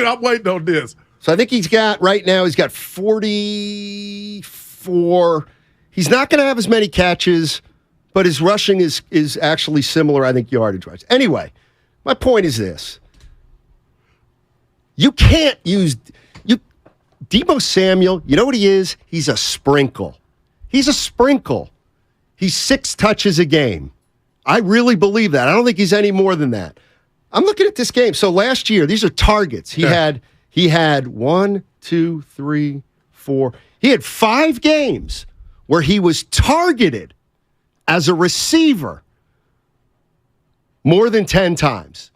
I'm waiting on this. So I think he's got 44. He's not going to have as many catches, but his rushing is actually similar, I think, yardage-wise. Anyway, my point is this. You can't use Debo Samuel, you know what he is? He's a sprinkle. He's 6 touches a game. I really believe that. I don't think he's any more than that. I'm looking at this game. So last year, these are targets. He had 1, 2, 3, 4. He had 5 games where he was targeted as a receiver more than 10 times.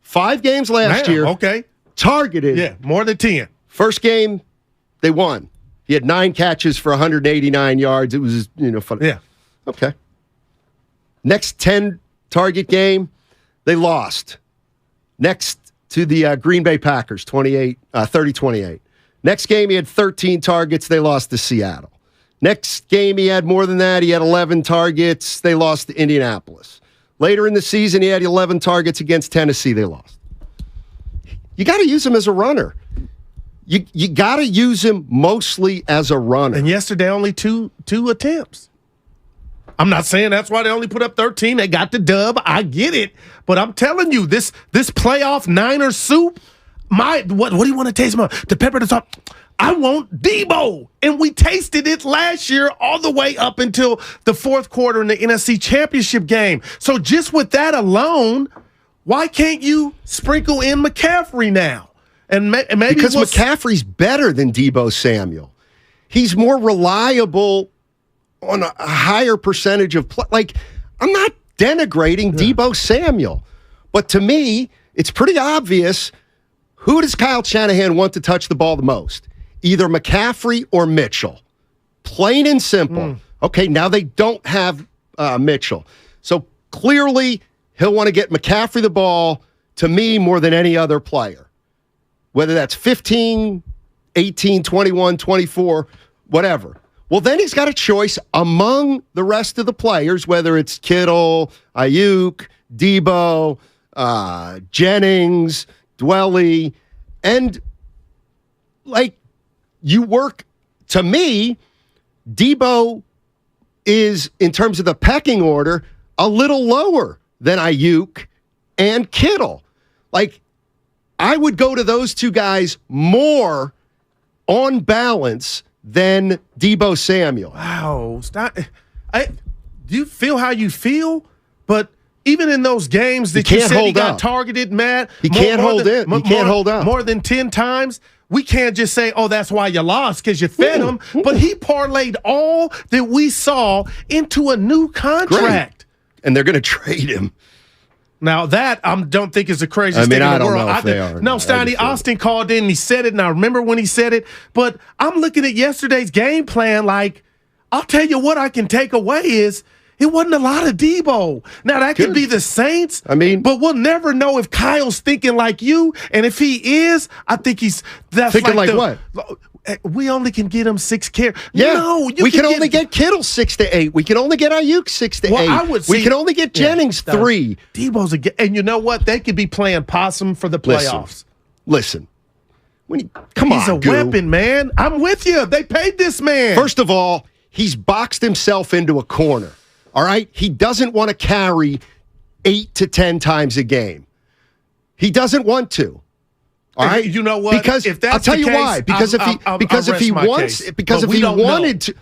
5 games last year. Okay. Targeted. Yeah, more than 10. First game, they won. He had 9 catches for 189 yards. It was, fun. Yeah. Okay. Next 10 target game, they lost. Next to the Green Bay Packers, 30-28. Next game, he had 13 targets. They lost to Seattle. Next game, he had more than that. He had 11 targets. They lost to Indianapolis. Later in the season, he had 11 targets against Tennessee. They lost. You got to use him as a runner. You got to use him mostly as a runner. And yesterday, only two attempts. I'm not saying that's why they only put up 13. They got the dub. I get it. But I'm telling you, this playoff Niners soup, what do you want to taste more? The pepper at the top. I want Debo. And we tasted it last year all the way up until the fourth quarter in the NFC Championship game. So just with that alone, why can't you sprinkle in McCaffrey now? And maybe because McCaffrey's better than Debo Samuel. He's more reliable on a higher percentage of play. Like, I'm not denigrating Debo Samuel, but to me, it's pretty obvious who does Kyle Shanahan want to touch the ball the most? Either McCaffrey or Mitchell. Plain and simple. Okay, now they don't have Mitchell. So clearly, he'll want to get McCaffrey the ball, to me, more than any other player. Whether that's 15, 18, 21, 24, whatever. Well, then he's got a choice among the rest of the players, whether it's Kittle, Ayuk, Debo, Jennings, Dwelly, and you work, to me, Debo is, in terms of the pecking order, a little lower than Ayuk and Kittle. I would go to those two guys more on balance than Debo Samuel. Wow. Do you feel how you feel? But even in those games that you said he got targeted, Matt, he can't hold up more than 10 times. We can't just say, oh, that's why you lost because you fed him. But he parlayed all that we saw into a new contract. Great. And they're going to trade him. Now, that I don't think is the craziest thing in the world. I don't know if they are. No, Steiny, Austin called in and he said it, and I remember when he said it. But I'm looking at yesterday's game plan I'll tell you what I can take away is it wasn't a lot of Debo. Now, that could be the Saints, but we'll never know if Kyle's thinking like you. And if he is, I think that's thinking like what? We only can get him 6 carries. Yeah. No, we can only get Kittle 6 to 8. We can only get Ayuk 6 to 8. We can only get Jennings 3. Debo's and you know what? They could be playing possum for the playoffs. Listen. He's a weapon, man. I'm with you. They paid this man. First of all, he's boxed himself into a corner. All right? He doesn't want to carry 8 to 10 times a game. He doesn't want to. All right, you know what? Because if that's I'll tell you why. Because if he wanted to,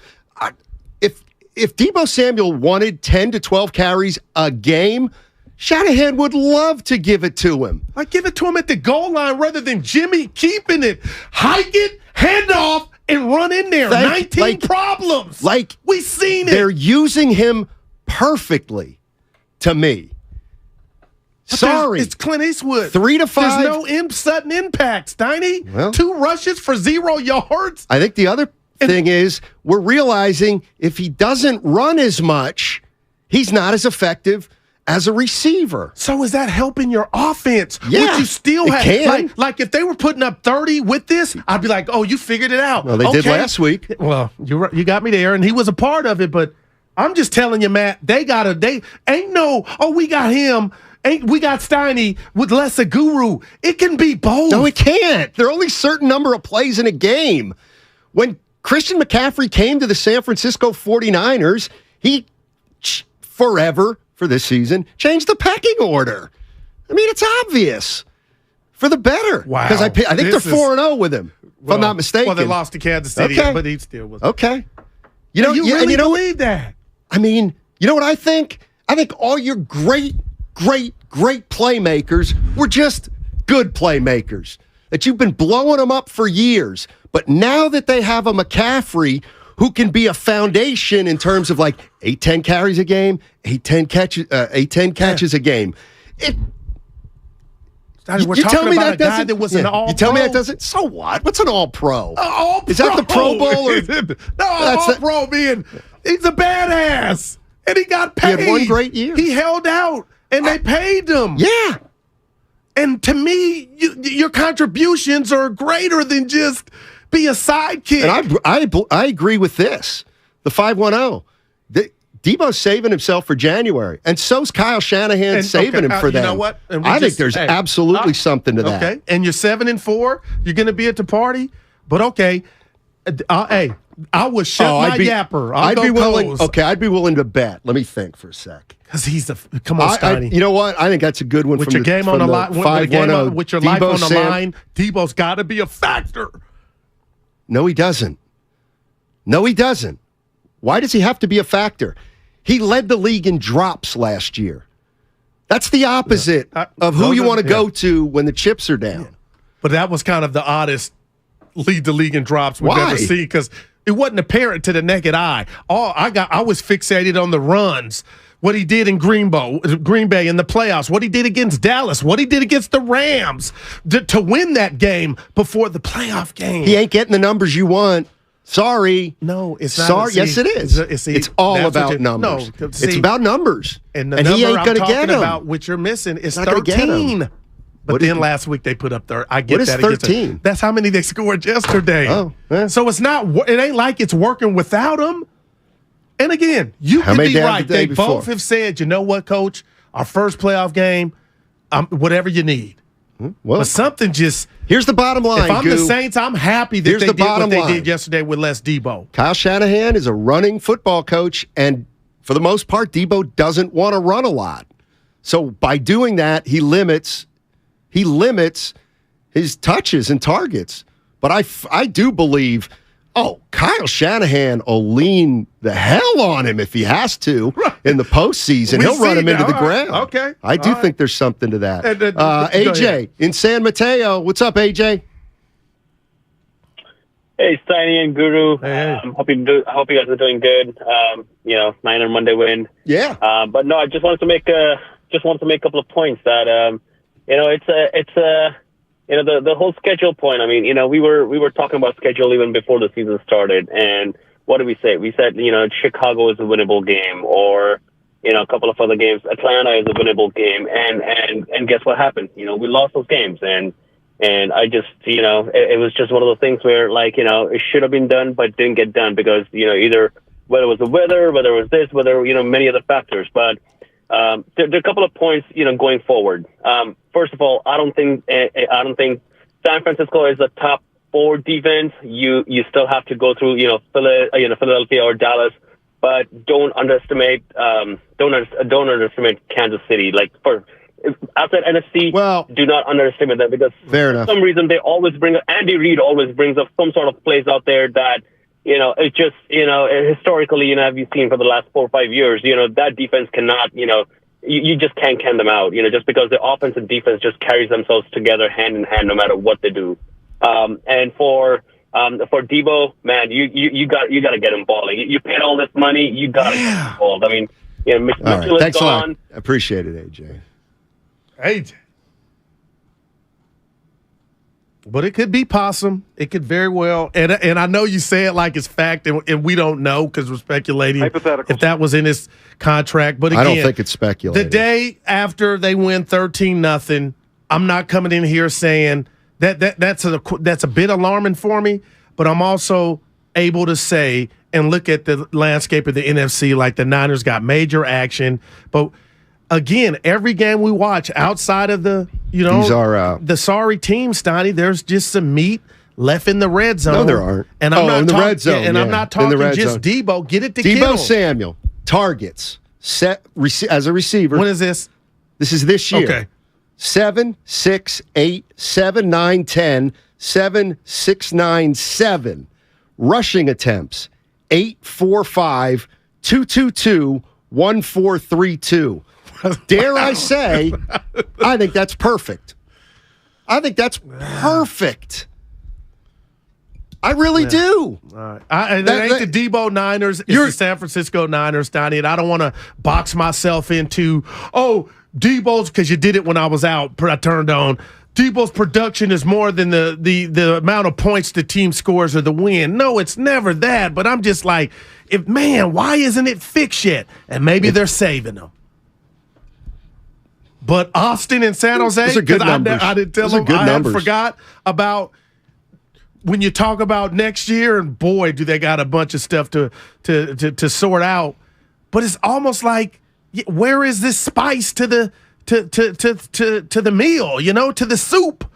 if Debo Samuel wanted 10 to 12 carries a game, Shanahan would love to give it to him. Give it to him at the goal line rather than Jimmy keeping it, hike it, hand off, and run in there. 19 problems. We've seen it. They're using him perfectly, to me. Sorry. It's Clint Eastwood. 3 to 5. There's no sudden impact, Steiny. Well, 2 rushes for 0 yards. I think the other thing is we're realizing if he doesn't run as much, he's not as effective as a receiver. So is that helping your offense? Yeah, Would you still have can. Like if they were putting up 30 with this, I'd be like, oh, you figured it out. Well, they did last week. Well, you got me there, and he was a part of it, but I'm just telling you, Matt, we got him. We got Steiny with less a guru. It can be both. No, it can't. There are only a certain number of plays in a game. When Christian McCaffrey came to the San Francisco 49ers, he forever, for this season, changed the pecking order. I mean, it's obvious. For the better. Wow. Because I think they're 4-0 with him, if I'm not mistaken. Well, they lost to Kansas City, but he still was. Okay. You really believe that? I mean, you know what I think? I think all your great playmakers were just good playmakers. That you've been blowing them up for years. But now that they have a McCaffrey who can be a foundation in terms of 8-10 carries a game, 8-10 catches a game. We're talking about a guy that was an all-pro. You tell me that doesn't? So what? What's an all-pro? All-pro. Is that the Pro Bowl? All-pro being he's a badass. And he got paid. He had one great year. He held out, and they paid him. Yeah. And to me, your contributions are greater than just be a sidekick. And I agree with this. The 5-1-0. Debo's saving himself for January, and so's Kyle Shanahan saving him for that. You know what? I think there's absolutely something to that. Okay, and you're 7-4. You're going to be at the party, but okay. Hey, I would shut my yapper. I'd be willing. Okay, I'd be willing to bet. Let me think for a sec. Because he's come on, Steiny. You know what? I think that's a good one. With from your the, game from on the the line, with your life on the line, Debo's got to be a factor. No, he doesn't. No, he doesn't. Why does he have to be a factor? He led the league in drops last year. That's the opposite of who you want to go to when the chips are down. Yeah. But that was kind of the oddest lead the league in drops we've ever seen because it wasn't apparent to the naked eye. I was fixated on the runs, what he did in Green Bay in the playoffs, what he did against Dallas, what he did against the Rams to win that game before the playoff game. He ain't getting the numbers you want. Sorry. No, it's not. Sorry. Yes, it is. It's all about numbers. No, it's about numbers. And the number he ain't I'm talking get about, which you're missing, is 13. But then last week they put up there. I get that. What is 13? That's how many they scored yesterday. Oh, yeah. So it's not. It ain't like it's working without them. And again, you could be right. They both have said, you know what, Coach? Our first playoff game, whatever you need. Well, but something just. Here's the bottom line. If I'm the Saints, I'm happy that they did what they did yesterday with less Debo. Kyle Shanahan is a running football coach, and for the most part, Debo doesn't want to run a lot. So by doing that, he limits his touches and targets. But I do believe, Kyle Shanahan will lean the hell on him if he has to in the postseason. He'll run him into the ground. Okay. I do think there's something to that. AJ in San Mateo. What's up, AJ? Hey, Steiny and Guru. Hey. Hope you guys are doing good. Niner Monday win. Yeah. But no, I just wanted to make a couple of points that the whole schedule point. I mean, we were talking about schedule even before the season started, and what did we say? We said, Chicago is a winnable game, or a couple of other games. Atlanta is a winnable game, and guess what happened? We lost those games, and I just, it was just one of those things where, it should have been done, but didn't get done because, either whether it was the weather, whether it was this, whether, many other factors. But there are a couple of points, going forward. First of all, I don't think San Francisco is a top 4 defense. You still have to go through, Philadelphia or Dallas, but don't underestimate Kansas City. Outside NFC, do not underestimate them because for some reason they always Andy Reid always brings up some sort of plays out there that, it's just, historically, have you seen for the last 4 or 5 years, that defense cannot, you just can't count them out, just because the offense and defense just carries themselves together hand in hand no matter what they do. And for Debo, man, you got to get him balling. You paid all this money, you got to get him involved. I mean, Mitchell Thanks is gone. a lot. Appreciate it, AJ. AJ. But it could be possum. It could very well. And I know you say it like it's fact, and we don't know because we're speculating if that was in his contract. But again, I don't think it's speculating. The day after they win 13-0, I'm not coming in here saying that's a bit alarming for me. But I'm also able to say and look at the landscape of the NFC like the Niners got major action. But again, every game we watch outside of the the sorry team, Steiny, there's just some meat left in the red zone. No, there aren't. And I'm not in the talking, red zone. And I'm not talking just Debo. Get it to Debo Samuel targets set as a receiver. When is this? This is this year. Okay. 7, 6, 8, 7, 9, 10, 7, 6, 9, 7. Rushing attempts 8, 4, 5, 2, 2, 2, 1, 4, 3, 2. Dare I say, I think that's perfect. I think that's perfect. I really do. All right. It ain't the Debo Niners. It's the San Francisco Niners, Steiny, and I don't want to box myself into, Debo's, because you did it when I was out, I turned on. Debo's production is more than the amount of points the team scores or the win. No, it's never that. But I'm just like, why isn't it fixed yet? And maybe they're saving them. But Austin and San Jose, those are good numbers. I didn't tell them. I forgot about when you talk about next year, and boy, do they got a bunch of stuff to sort out. But it's almost like, where is this spice to the meal? To the soup?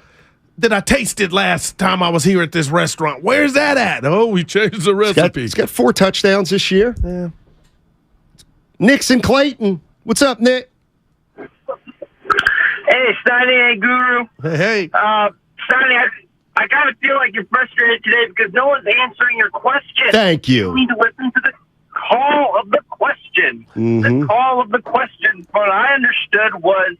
that I tasted last time I was here at this restaurant? Where's that at? Oh, we changed the recipe. He's got 4 touchdowns this year. Yeah. Nick's in Clayton. What's up, Nick? Hey, Steiny Guru. Hey. Steiny, I kind of feel like you're frustrated today because no one's answering your question. Thank you. You need to listen to the call of the question. Mm-hmm. The call of the question, what I understood was,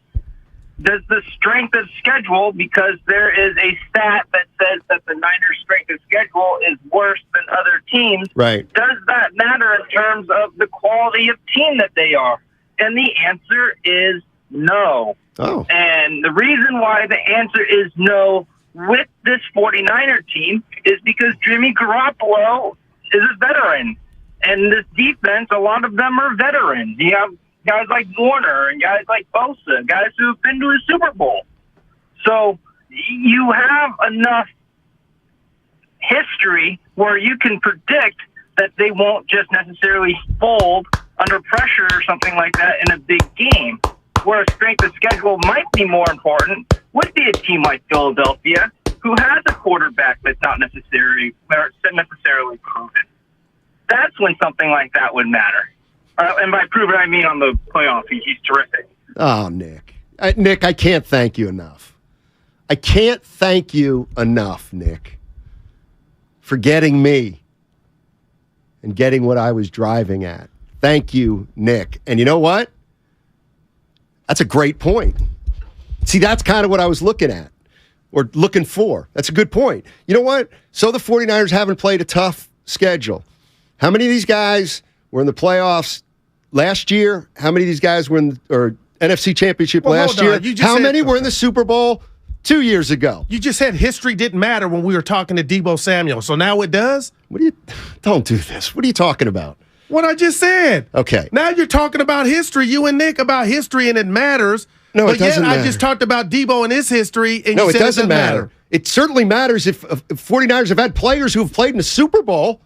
does the strength of schedule, because there is a stat that says that the Niners' strength of schedule is worse than other teams, right? Does that matter in terms of the quality of team that they are? And the answer is no. Oh. And the reason why the answer is no with this 49er team is because Jimmy Garoppolo is a veteran. And this defense, a lot of them are veterans. You have guys like Warner and guys like Bosa, guys who have been to a Super Bowl. So you have enough history where you can predict that they won't just necessarily fold under pressure or something like that in a big game, where strength of schedule might be more important, would be a team like Philadelphia, who has a quarterback that's not necessarily proven. That's when something like that would matter. And by proven, I mean on the playoff. He's terrific. Oh, Nick. Nick, I can't thank you enough. I can't thank you enough, Nick, for getting me and getting what I was driving at. Thank you, Nick. And you know what? That's a great point. See, that's kind of what I was looking at or looking for. That's a good point. You know what? So the 49ers haven't played a tough schedule. How many of these guys were in the playoffs last year? How many of these guys were in or NFC Championship last year? How many were in the Super Bowl 2 years ago? You just said history didn't matter when we were talking to Deebo Samuel, so now it does? Don't do this. What are you talking about? What I just said. Okay. Now you're talking about history, you and Nick, about history, and it matters. No, it doesn't matter. I just talked about Deebo and his history, and no, you said it doesn't matter. It certainly matters if 49ers have had players who have played in the Super Bowl.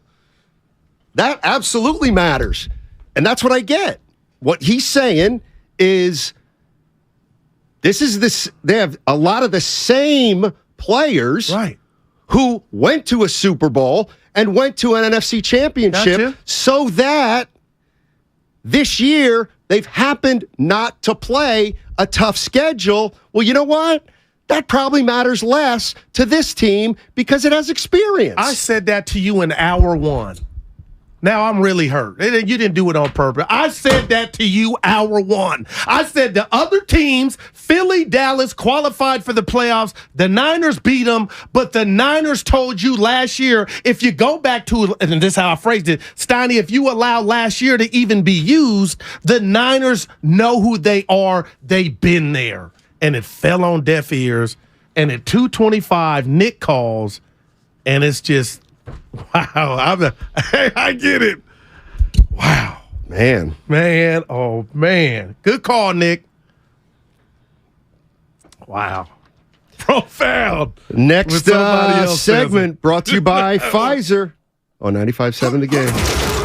That absolutely matters. And that's what I get. What he's saying is they have a lot of the same players who went to a Super Bowl and went to an NFC Championship so that this year they've happened not to play a tough schedule. Well, you know what? That probably matters less to this team because it has experience. I said that to you in hour one. Now I'm really hurt. You didn't do it on purpose. I said that to you hour one. I said the other teams, Philly, Dallas, qualified for the playoffs. The Niners beat them, but the Niners told you last year, if you go back to, and this is how I phrased it, Steiny, if you allow last year to even be used, the Niners know who they are. They've been there. And it fell on deaf ears. And at 2:25, Nick calls, and it's just, wow, I get it. Wow. Man. Oh, man. Good call, Nick. Wow. Profound. Next segment brought to you by Pfizer on 95.7 The Game.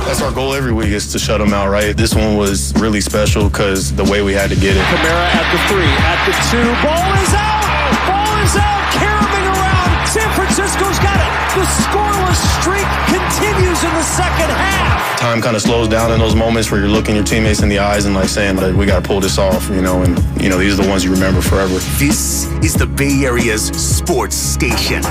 That's our goal every week is to shut them out, right? This one was really special because the way we had to get it. Kamara at the 3, at the 2. Ball is out. Ball is out. Caroming around. San Francisco's got it. The scoreless streak continues in the second half. Time kind of slows down in those moments where you're looking your teammates in the eyes and like saying, like, we got to pull this off, you know, and, you know, these are the ones you remember forever. This is the Bay Area's sports station.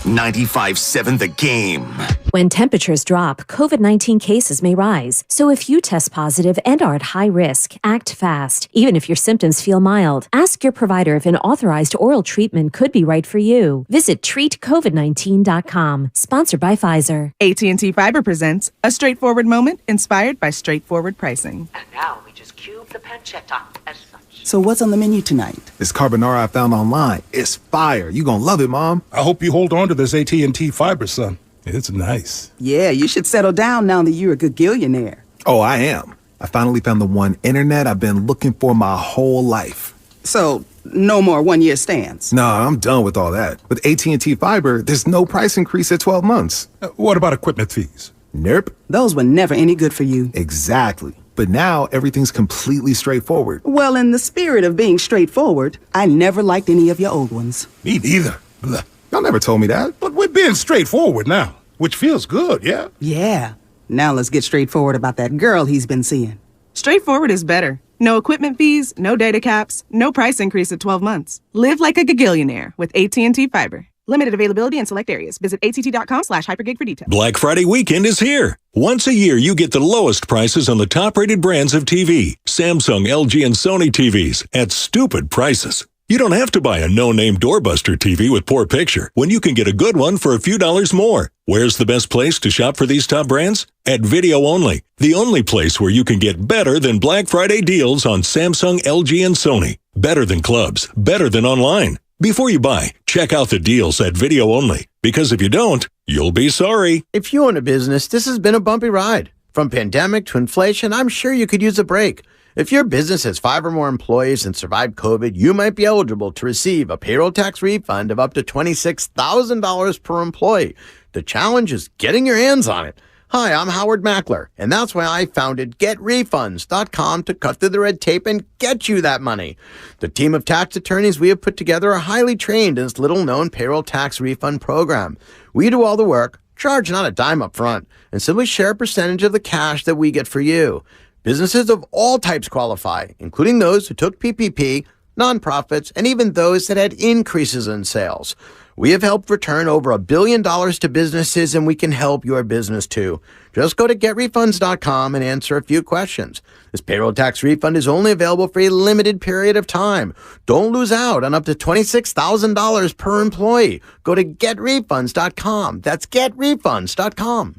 95.7 The Game. When temperatures drop, COVID-19 cases may rise. So if you test positive and are at high risk, act fast. Even if your symptoms feel mild, ask your provider if an authorized oral treatment could be right for you. Visit treatcovid19.com. Sponsored by Pfizer. AT&T Fiber presents a straightforward moment inspired by straightforward pricing. And now we just cube the pancetta as such. So what's on the menu tonight? This carbonara I found online. It's fire. You gonna love it, Mom. I hope you hold on to this AT&T Fiber, son. It's nice. Yeah, you should settle down now that you're a gagillionaire. Oh, I am. I finally found the one internet I've been looking for my whole life. So, no more one-year stands? No, I'm done with all that. With AT&T Fiber, there's no price increase at 12 months. What about equipment fees? Nope. Those were never any good for you. Exactly. But now everything's completely straightforward. Well, in the spirit of being straightforward, I never liked any of your old ones. Me neither. Blah. Y'all never told me that. But we're being straightforward now, which feels good, yeah? Yeah. Now let's get straightforward about that girl he's been seeing. Straightforward is better. No equipment fees, no data caps, no price increase at 12 months. Live like a gagillionaire with AT&T Fiber. Limited availability in select areas. Visit att.com/hypergig for details. Black Friday weekend is here. Once a year, you get the lowest prices on the top-rated brands of TV. Samsung, LG, and Sony TVs at stupid prices. You don't have to buy a no-name doorbuster TV with poor picture when you can get a good one for a few dollars more. Where's the best place to shop for these top brands? At Video Only, the only place where you can get better than Black Friday deals on Samsung, LG, and Sony. Better than clubs, better than online. Before you buy, check out the deals at Video Only, because if you don't, you'll be sorry. If you own a business, this has been a bumpy ride. From pandemic to inflation, I'm sure you could use a break. If your business has 5 or more employees and survived COVID, you might be eligible to receive a payroll tax refund of up to $26,000 per employee. The challenge is getting your hands on it. Hi, I'm Howard Mackler, and that's why I founded GetRefunds.com to cut through the red tape and get you that money. The team of tax attorneys we have put together are highly trained in this little-known payroll tax refund program. We do all the work, charge not a dime up front, and simply share a percentage of the cash that we get for you. Businesses of all types qualify, including those who took PPP, nonprofits, and even those that had increases in sales. We have helped return over $1 billion to businesses, and we can help your business too. Just go to GetRefunds.com and answer a few questions. This payroll tax refund is only available for a limited period of time. Don't lose out on up to $26,000 per employee. Go to GetRefunds.com. That's GetRefunds.com.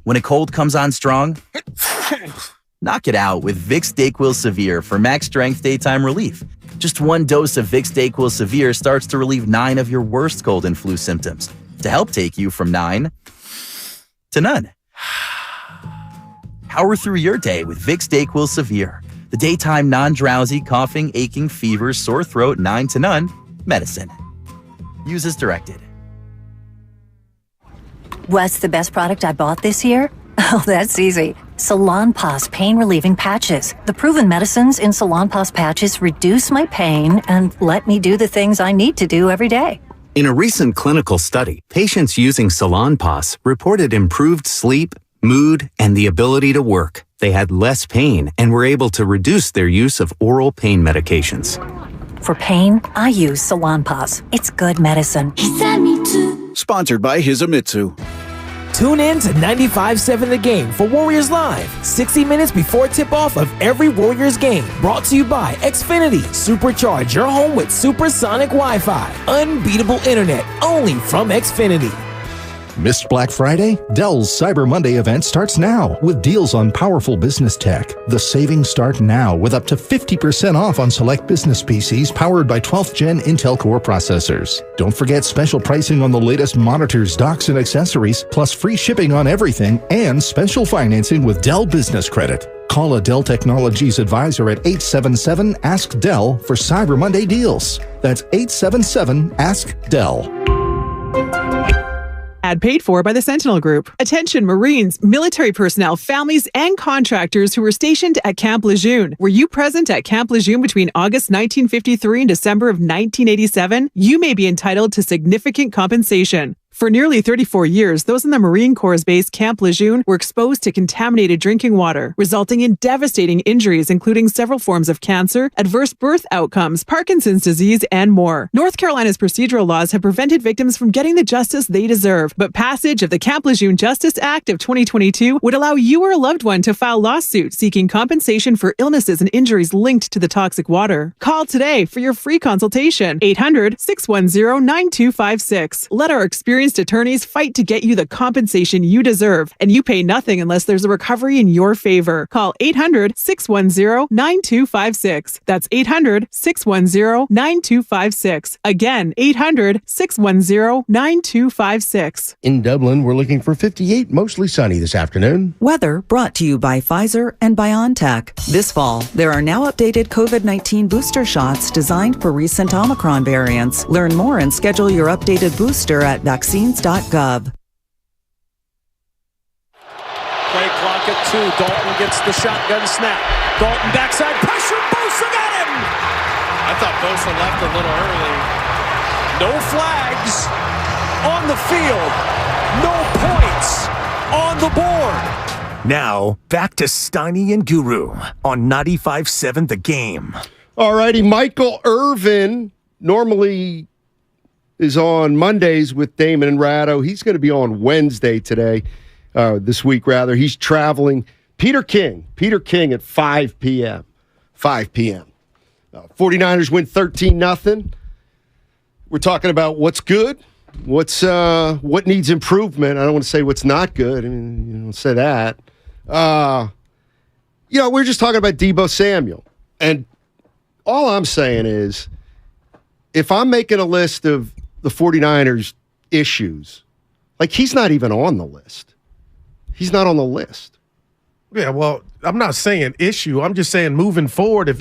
When a cold comes on strong, knock it out with Vicks DayQuil Severe for max strength daytime relief. Just one dose of Vicks DayQuil Severe starts to relieve 9 of your worst cold and flu symptoms to help take you from 9 to none. Power through your day with Vicks DayQuil Severe, the daytime non-drowsy, coughing, aching, fever, sore throat, 9 to none medicine. Use as directed. What's the best product I bought this year? Oh, that's easy. Salonpas pain-relieving patches. The proven medicines in Salonpas patches reduce my pain and let me do the things I need to do every day. In a recent clinical study, patients using Salonpas reported improved sleep, mood, and the ability to work. They had less pain and were able to reduce their use of oral pain medications. For pain, I use Salonpas. It's good medicine. Sponsored by Hisamitsu. Tune in to 95.7 The Game for Warriors Live, 60 minutes before tip-off of every Warriors game. Brought to you by Xfinity. Supercharge your home with supersonic Wi-Fi. Unbeatable internet, only from Xfinity. Missed Black Friday? Dell's Cyber Monday event starts now with deals on powerful business tech. The savings start now with up to 50% off on select business PCs powered by 12th Gen Intel Core processors. Don't forget special pricing on the latest monitors, docks, and accessories, plus free shipping on everything and special financing with Dell Business Credit. Call a Dell Technologies advisor at 877-ASK-DELL for Cyber Monday deals. That's 877-ASK-DELL. Ad paid for by the Sentinel Group. Attention Marines, military personnel, families, and contractors who were stationed at Camp Lejeune. Were you present at Camp Lejeune between August 1953 and December of 1987? You may be entitled to significant compensation. For nearly 34 years, those in the Marine Corps' base Camp Lejeune were exposed to contaminated drinking water, resulting in devastating injuries, including several forms of cancer, adverse birth outcomes, Parkinson's disease, and more. North Carolina's procedural laws have prevented victims from getting the justice they deserve, but passage of the Camp Lejeune Justice Act of 2022 would allow you or a loved one to file lawsuits seeking compensation for illnesses and injuries linked to the toxic water. Call today for your free consultation. 800-610-9256. Let our experienced attorneys fight to get you the compensation you deserve, and you pay nothing unless there's a recovery in your favor. Call 800-610-9256. That's 800-610-9256. Again, 800-610-9256. In Dublin, we're looking for 58, mostly sunny this afternoon. Weather brought to you by Pfizer and BioNTech. This fall, there are now updated COVID-19 booster shots designed for recent Omicron variants. Learn more and schedule your updated booster at vaccines.gov. Play clock at 2. Dalton gets the shotgun snap. Dalton backside pressure. Bosa got him. I thought Bosa left a little early. No flags on the field. No points on the board. Now, back to Steiny and Guru on 95.7 The Game. All righty, Michael Irvin normally is on Mondays with Damon Ratto. He's going to be on Wednesday this week rather. He's traveling. Peter King at 5 p.m. 5 p.m. 49ers win 13-0. We're talking about what's good, what needs improvement. I don't want to say what's not good. I mean, you don't say that. We're just talking about Deebo Samuel. And all I'm saying is, if I'm making a list of the 49ers issues, like, he's not even on the list. He's not on the list. Yeah, well, I'm not saying issue. I'm just saying moving forward, if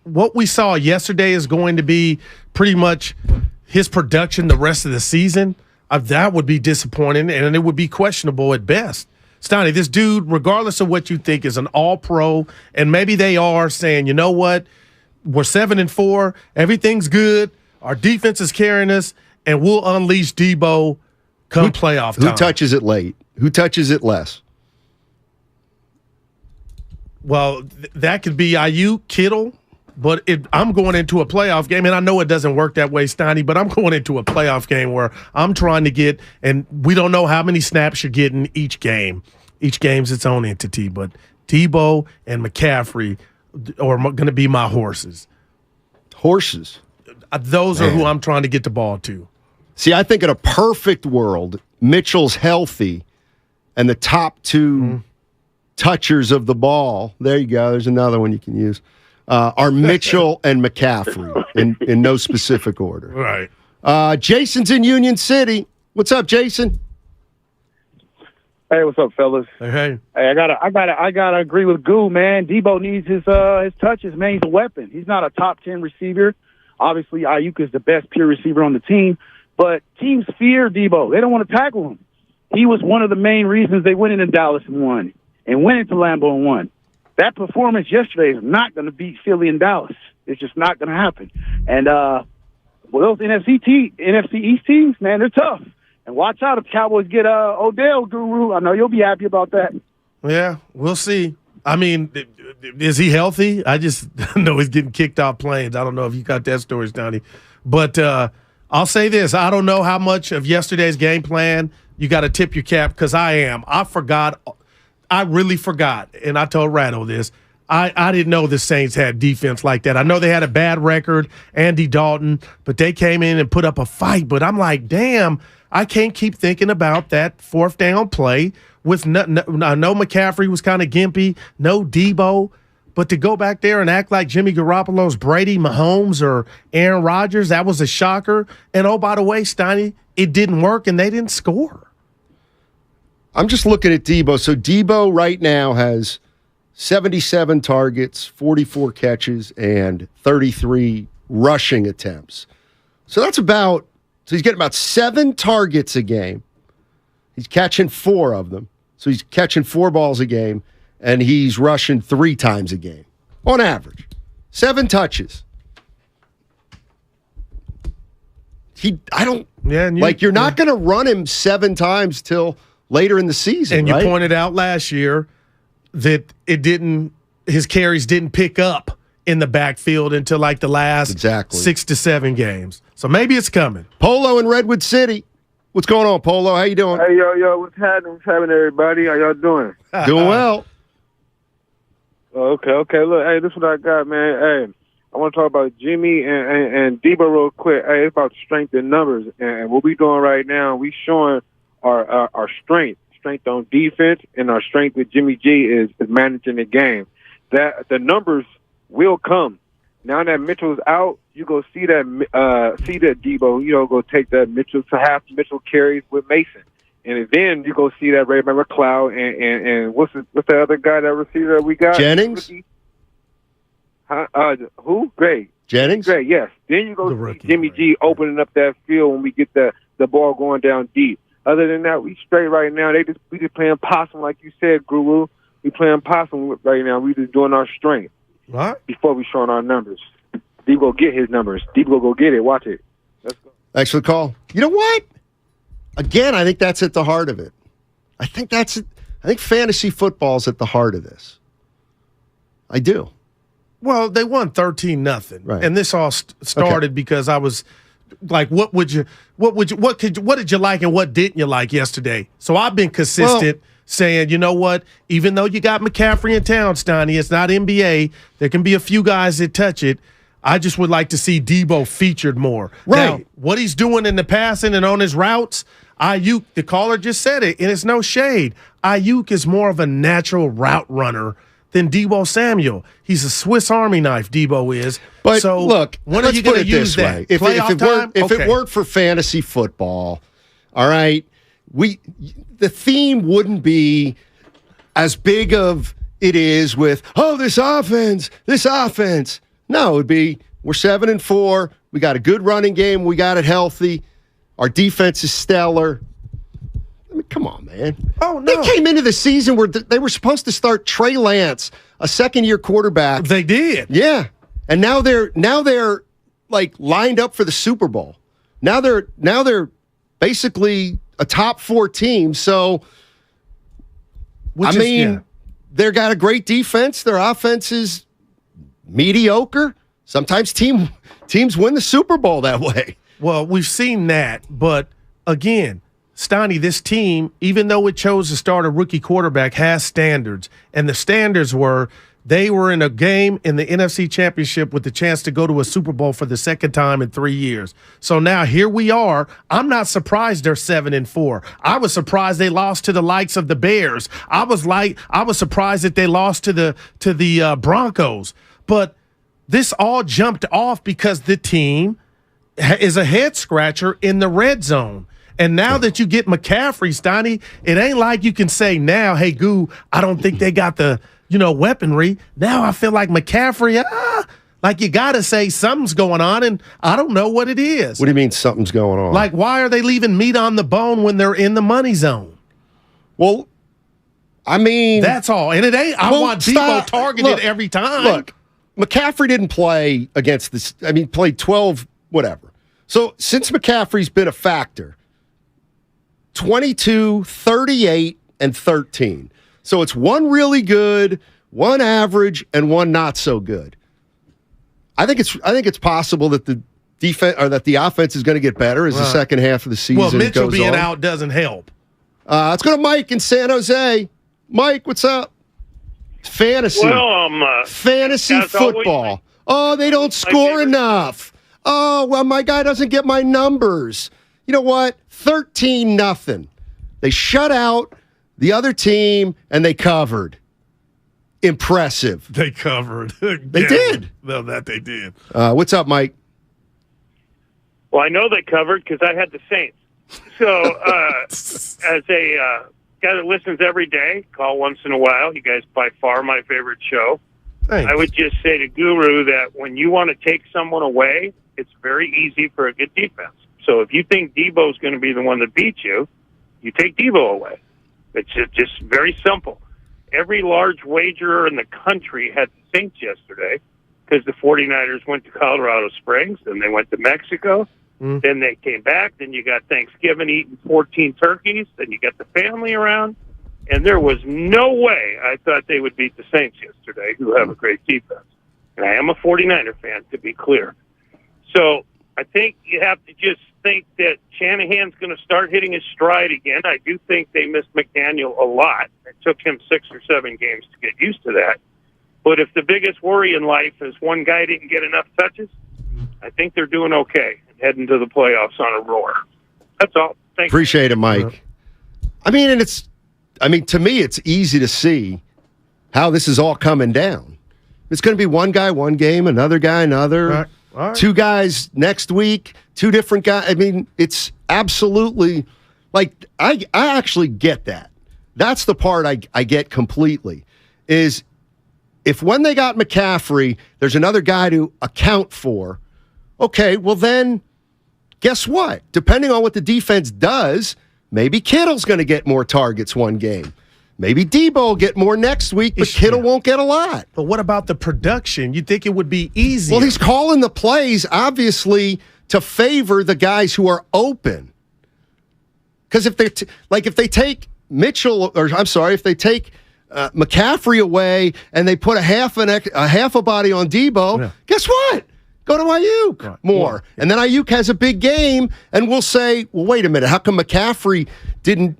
what we saw yesterday is going to be pretty much his production the rest of the season, that would be disappointing, and it would be questionable at best. Steiny, this dude, regardless of what you think, is an all-pro, and maybe they are saying, you know what, we're 7-4, everything's good, our defense is carrying us, and we'll unleash Deebo come playoff time. Who touches it late? Who touches it less? Well, that could be Ayuk, Kittle, but I'm going into a playoff game, and I know it doesn't work that way, Steiny, but I'm going into a playoff game where I'm trying to get, and we don't know how many snaps you're getting each game. Each game's its own entity, but Deebo and McCaffrey are going to be my horses. Horses? Those are who I'm trying to get the ball to. See, I think in a perfect world, Mitchell's healthy, and the top two touchers of the ball, there you go, there's another one you can use, are Mitchell and McCaffrey in no specific order. Right. Jason's in Union City. What's up, Jason? Hey, what's up, fellas? Hey. Hey, I gotta agree with Goo, man. Deebo needs his touches, man. He's a weapon. He's not a top 10 receiver. Obviously, Ayuk is the best pure receiver on the team, but teams fear Deebo. They don't want to tackle him. He was one of the main reasons they went into Dallas and won, and went into Lambeau and won. That performance yesterday is not going to beat Philly and Dallas. It's just not going to happen. And those NFC East teams, man, they're tough. And watch out if Cowboys get Odell, Guru. I know you'll be happy about that. Yeah, we'll see. I mean, is he healthy? I just know he's getting kicked off planes. I don't know if you got that story, Donnie. But I'll say this. I don't know how much of yesterday's game plan you got to tip your cap, because I am. I really forgot, and I told Ratto this. I didn't know the Saints had defense like that. I know they had a bad record, Andy Dalton, but they came in and put up a fight. But I'm like, damn, I can't keep thinking about that fourth down play with I know McCaffrey was kind of gimpy, no Deebo, but to go back there and act like Jimmy Garoppolo's Brady, Mahomes, or Aaron Rodgers, that was a shocker. And oh, by the way, Steiny, it didn't work and they didn't score. I'm just looking at Deebo. So Deebo right now has 77 targets, 44 catches, and 33 rushing attempts. So he's getting about 7 targets a game. He's catching 4 of them. So he's catching 4 balls a game, and he's rushing 3 times a game on average. 7 touches. You're not going to run him 7 times till later in the season. And you pointed out last year that his carries didn't pick up in the backfield until like the last 6 to 7 games. So maybe it's coming. Polo in Redwood City. What's going on, Polo? How you doing? Hey, yo, what's happening? What's happening, everybody? How y'all doing? Doing well. Okay. Look, hey, this is what I got, man. Hey, I want to talk about Jimmy and Deebo real quick. Hey, it's about strength in numbers. And what we doing right now, we showing our strength on defense, and our strength with Jimmy G is managing the game. That the numbers will come. Now that Mitchell's out, you go see that Deebo, go take that Mitchell to half Mitchell carries with Mason. And then you go see that Raymond McLeod and what's the other guy, that receiver that we got? Jennings? Who? Gray. Jennings? Gray, yes. Then you go see Jimmy G opening up that field when we get the ball going down deep. Other than that, we straight right now. We just playing possum, like you said, Guru. We playing possum right now. We just doing our strength. Right. Before we showing our numbers. Debo get his numbers. Debo go get it. Watch it. Let's go. Thanks for the call. You know what? Again, I think that's at the heart of it. I think fantasy football's at the heart of this. I do. Well, they won 13-0. Right. And this all started because I was like, what did you like and what didn't you like yesterday? So I've been consistent saying, you know what, even though you got McCaffrey in town, Steiny, it's not NBA. There can be a few guys that touch it. I just would like to see Debo featured more. Right. Now, what he's doing in the passing and on his routes, Ayuk, the caller just said it, and it's no shade. Ayuk is more of a natural route runner than Debo Samuel. He's a Swiss Army knife, Debo is. But so look, when are you going to use that? If it weren't for fantasy football, all right, the theme wouldn't be as big of it is with, this offense. No, it would be we're 7-4. We got a good running game. We got it healthy. Our defense is stellar. I mean, come on, man. Oh, no. They came into the season where they were supposed to start Trey Lance, a second-year quarterback. They did. Yeah. And now they're like lined up for the Super Bowl. Now they're basically a top 4 team. So they've got a great defense. Their offense is mediocre. Sometimes teams win the Super Bowl that way. Well, we've seen that, but again, Steiny, this team, even though it chose to start a rookie quarterback, has standards. And the standards were they were in a game in the NFC Championship with the chance to go to a Super Bowl for the second time in 3 years. So now here we are. I'm not surprised they're 7-4. I was surprised they lost to the likes of the Bears. I was surprised that they lost to the Broncos. But this all jumped off because the team is a head scratcher in the red zone. And now that you get McCaffrey, Steiny, it ain't like you can say now, hey, Goo, I don't think they got the, weaponry. Now I feel like McCaffrey, like you got to say something's going on, and I don't know what it is. What do you mean something's going on? Like, why are they leaving meat on the bone when they're in the money zone? Well, I mean. That's all. And it ain't, I want Debo targeted every time. Look, McCaffrey didn't play against this. I mean, played 12, whatever. So since McCaffrey's been a factor, 22, 38, and 13. So it's one really good, one average, and one not so good. I think it's possible that the defense or that the offense is going to get better as the second half of the season goes on. Well, Mitchell being out doesn't help. Let's go to Mike in San Jose. Mike, what's up? Fantasy. Well, fantasy football. They don't score enough. My guy doesn't get my numbers. You know what? 13-0. They shut out the other team, and they covered. Impressive. They covered. They did. No, that they did. What's up, Mike? Well, I know they covered because I had the Saints. So, as a guy that listens every day, call once in a while, you guys by far my favorite show. Thanks. I would just say to Guru that when you want to take someone away, it's very easy for a good defense. So if you think Debo's going to be the one that beats you, you take Debo away. It's just very simple. Every large wagerer in the country had the Saints yesterday because the 49ers went to Colorado Springs, then they went to Mexico, then they came back, then you got Thanksgiving eating 14 turkeys, then you got the family around, and there was no way I thought they would beat the Saints yesterday, who have a great defense. And I am a 49er fan, to be clear. So I think you have to just think that Shanahan's going to start hitting his stride again. I do think they missed McDaniel a lot. It took him 6 or 7 games to get used to that. But if the biggest worry in life is one guy didn't get enough touches, I think they're doing okay and heading to the playoffs on a roar. That's all. Thanks. Appreciate it, Mike. To me, it's easy to see how this is all coming down. It's going to be one guy, one game, another guy, another. All right. 2 guys next week, 2 different guys. I mean, it's absolutely like I actually get that. That's the part I get completely. Is if when they got McCaffrey, there's another guy to account for. Okay, well then, guess what? Depending on what the defense does, maybe Kittle's going to get more targets one game. Maybe Debo will get more next week, but Kittle won't get a lot. But what about the production? You think it would be easier? Well, he's calling the plays, obviously, to favor the guys who are open. Because if they take Mitchell, if they take McCaffrey away and they put a half a body on Debo, guess what? Go to Ayuk more. And then Ayuk has a big game, and we'll say, well, wait a minute, how come McCaffrey didn't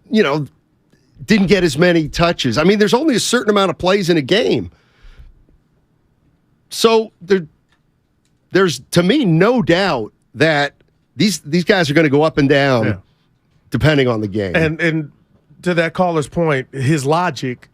get as many touches? I mean, there's only a certain amount of plays in a game. So there's, to me, no doubt that these guys are going to go up and down depending on the game. And to that caller's point, his logic,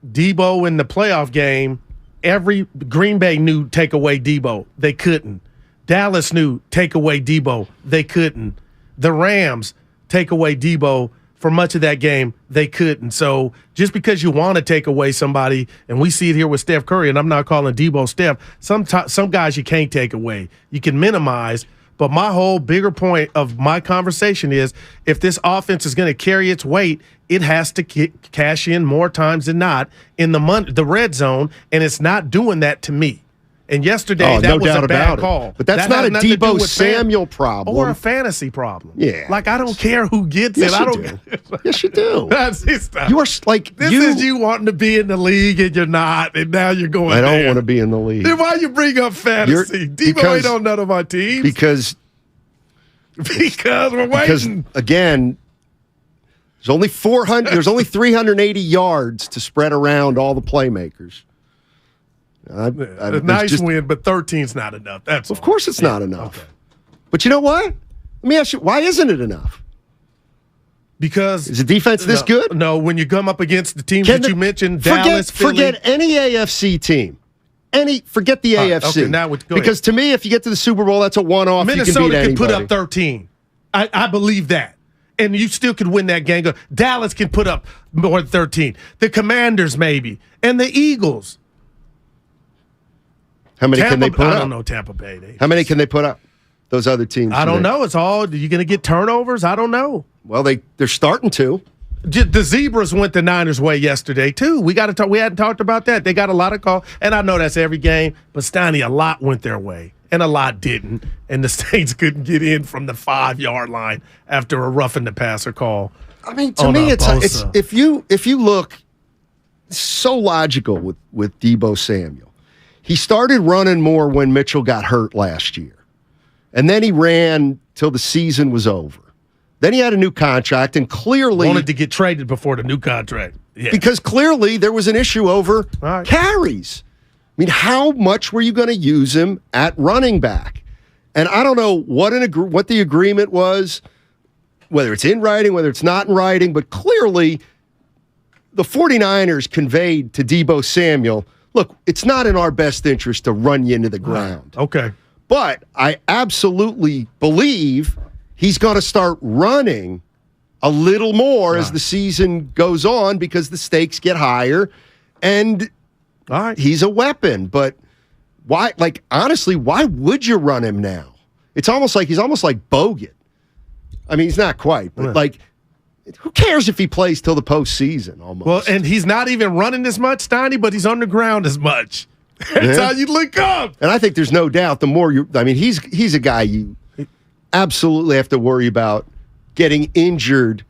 Debo in the playoff game, every Green Bay knew take away Debo. They couldn't. Dallas knew take away Debo. They couldn't. The Rams take away Debo for much of that game. They couldn't. So just because you want to take away somebody, and we see it here with Steph Curry, and I'm not calling Debo Steph, some guys you can't take away. You can minimize. But my whole bigger point of my conversation is if this offense is going to carry its weight, it has to cash in more times than not in the red zone, and it's not doing that to me. And yesterday, that was a bad call. But that's not a Debo Samuel problem. Or a fantasy problem. Yeah. Like, I don't care who gets it. Yes, you do. That's his stuff. You are like this is you wanting to be in the league, and you're not, and now you're going I don't want to be in the league. Then why you bring up fantasy? Debo ain't on none of my teams. Because we're waiting. Because, again, there's only 380 yards to spread around all the playmakers. A nice win, but 13's not enough. Of course it's not enough. Okay. But you know what? Let me ask you, why isn't it enough? Because is the defense this good? No, when you come up against the teams that you mentioned, Dallas, Philly. Forget any AFC team. Forget the AFC. Okay, now because to me, if you get to the Super Bowl, that's a one-off. Minnesota can put up 13. I believe that. And you still could win that game. Dallas can put up more than 13. The Commanders, maybe. And the Eagles. How many can they put up? I don't know Tampa Bay. How many can they put up? Those other teams. I don't know. It's all. Are you going to get turnovers? I don't know. Well, they're starting to. The Zebras went the Niners' way yesterday too. We got to talk. We hadn't talked about that. They got a lot of calls, and I know that's every game. But Steiny, a lot went their way, and a lot didn't. And the Saints couldn't get in from the 5-yard line after a roughing the passer call. I mean, to me, it's if you look, it's so logical with Debo Samuel. He started running more when Mitchell got hurt last year. And then he ran till the season was over. Then he had a new contract and clearly wanted to get traded before the new contract. Yeah. Because clearly there was an issue over carries. I mean, how much were you going to use him at running back? And I don't know what the agreement was, whether it's in writing, whether it's not in writing, but clearly the 49ers conveyed to Debo Samuel, look, it's not in our best interest to run you into the ground. Okay. But I absolutely believe he's going to start running a little more as the season goes on because the stakes get higher. And he's a weapon. But why, like, honestly, why would you run him now? It's almost like he's almost like Bogut. I mean, he's not quite, but like, who cares if he plays till the postseason almost? Well, and he's not even running as much, Steiny, but he's on the ground as much. That's how you look up. And I think there's no doubt the more he's a guy you absolutely have to worry about getting injured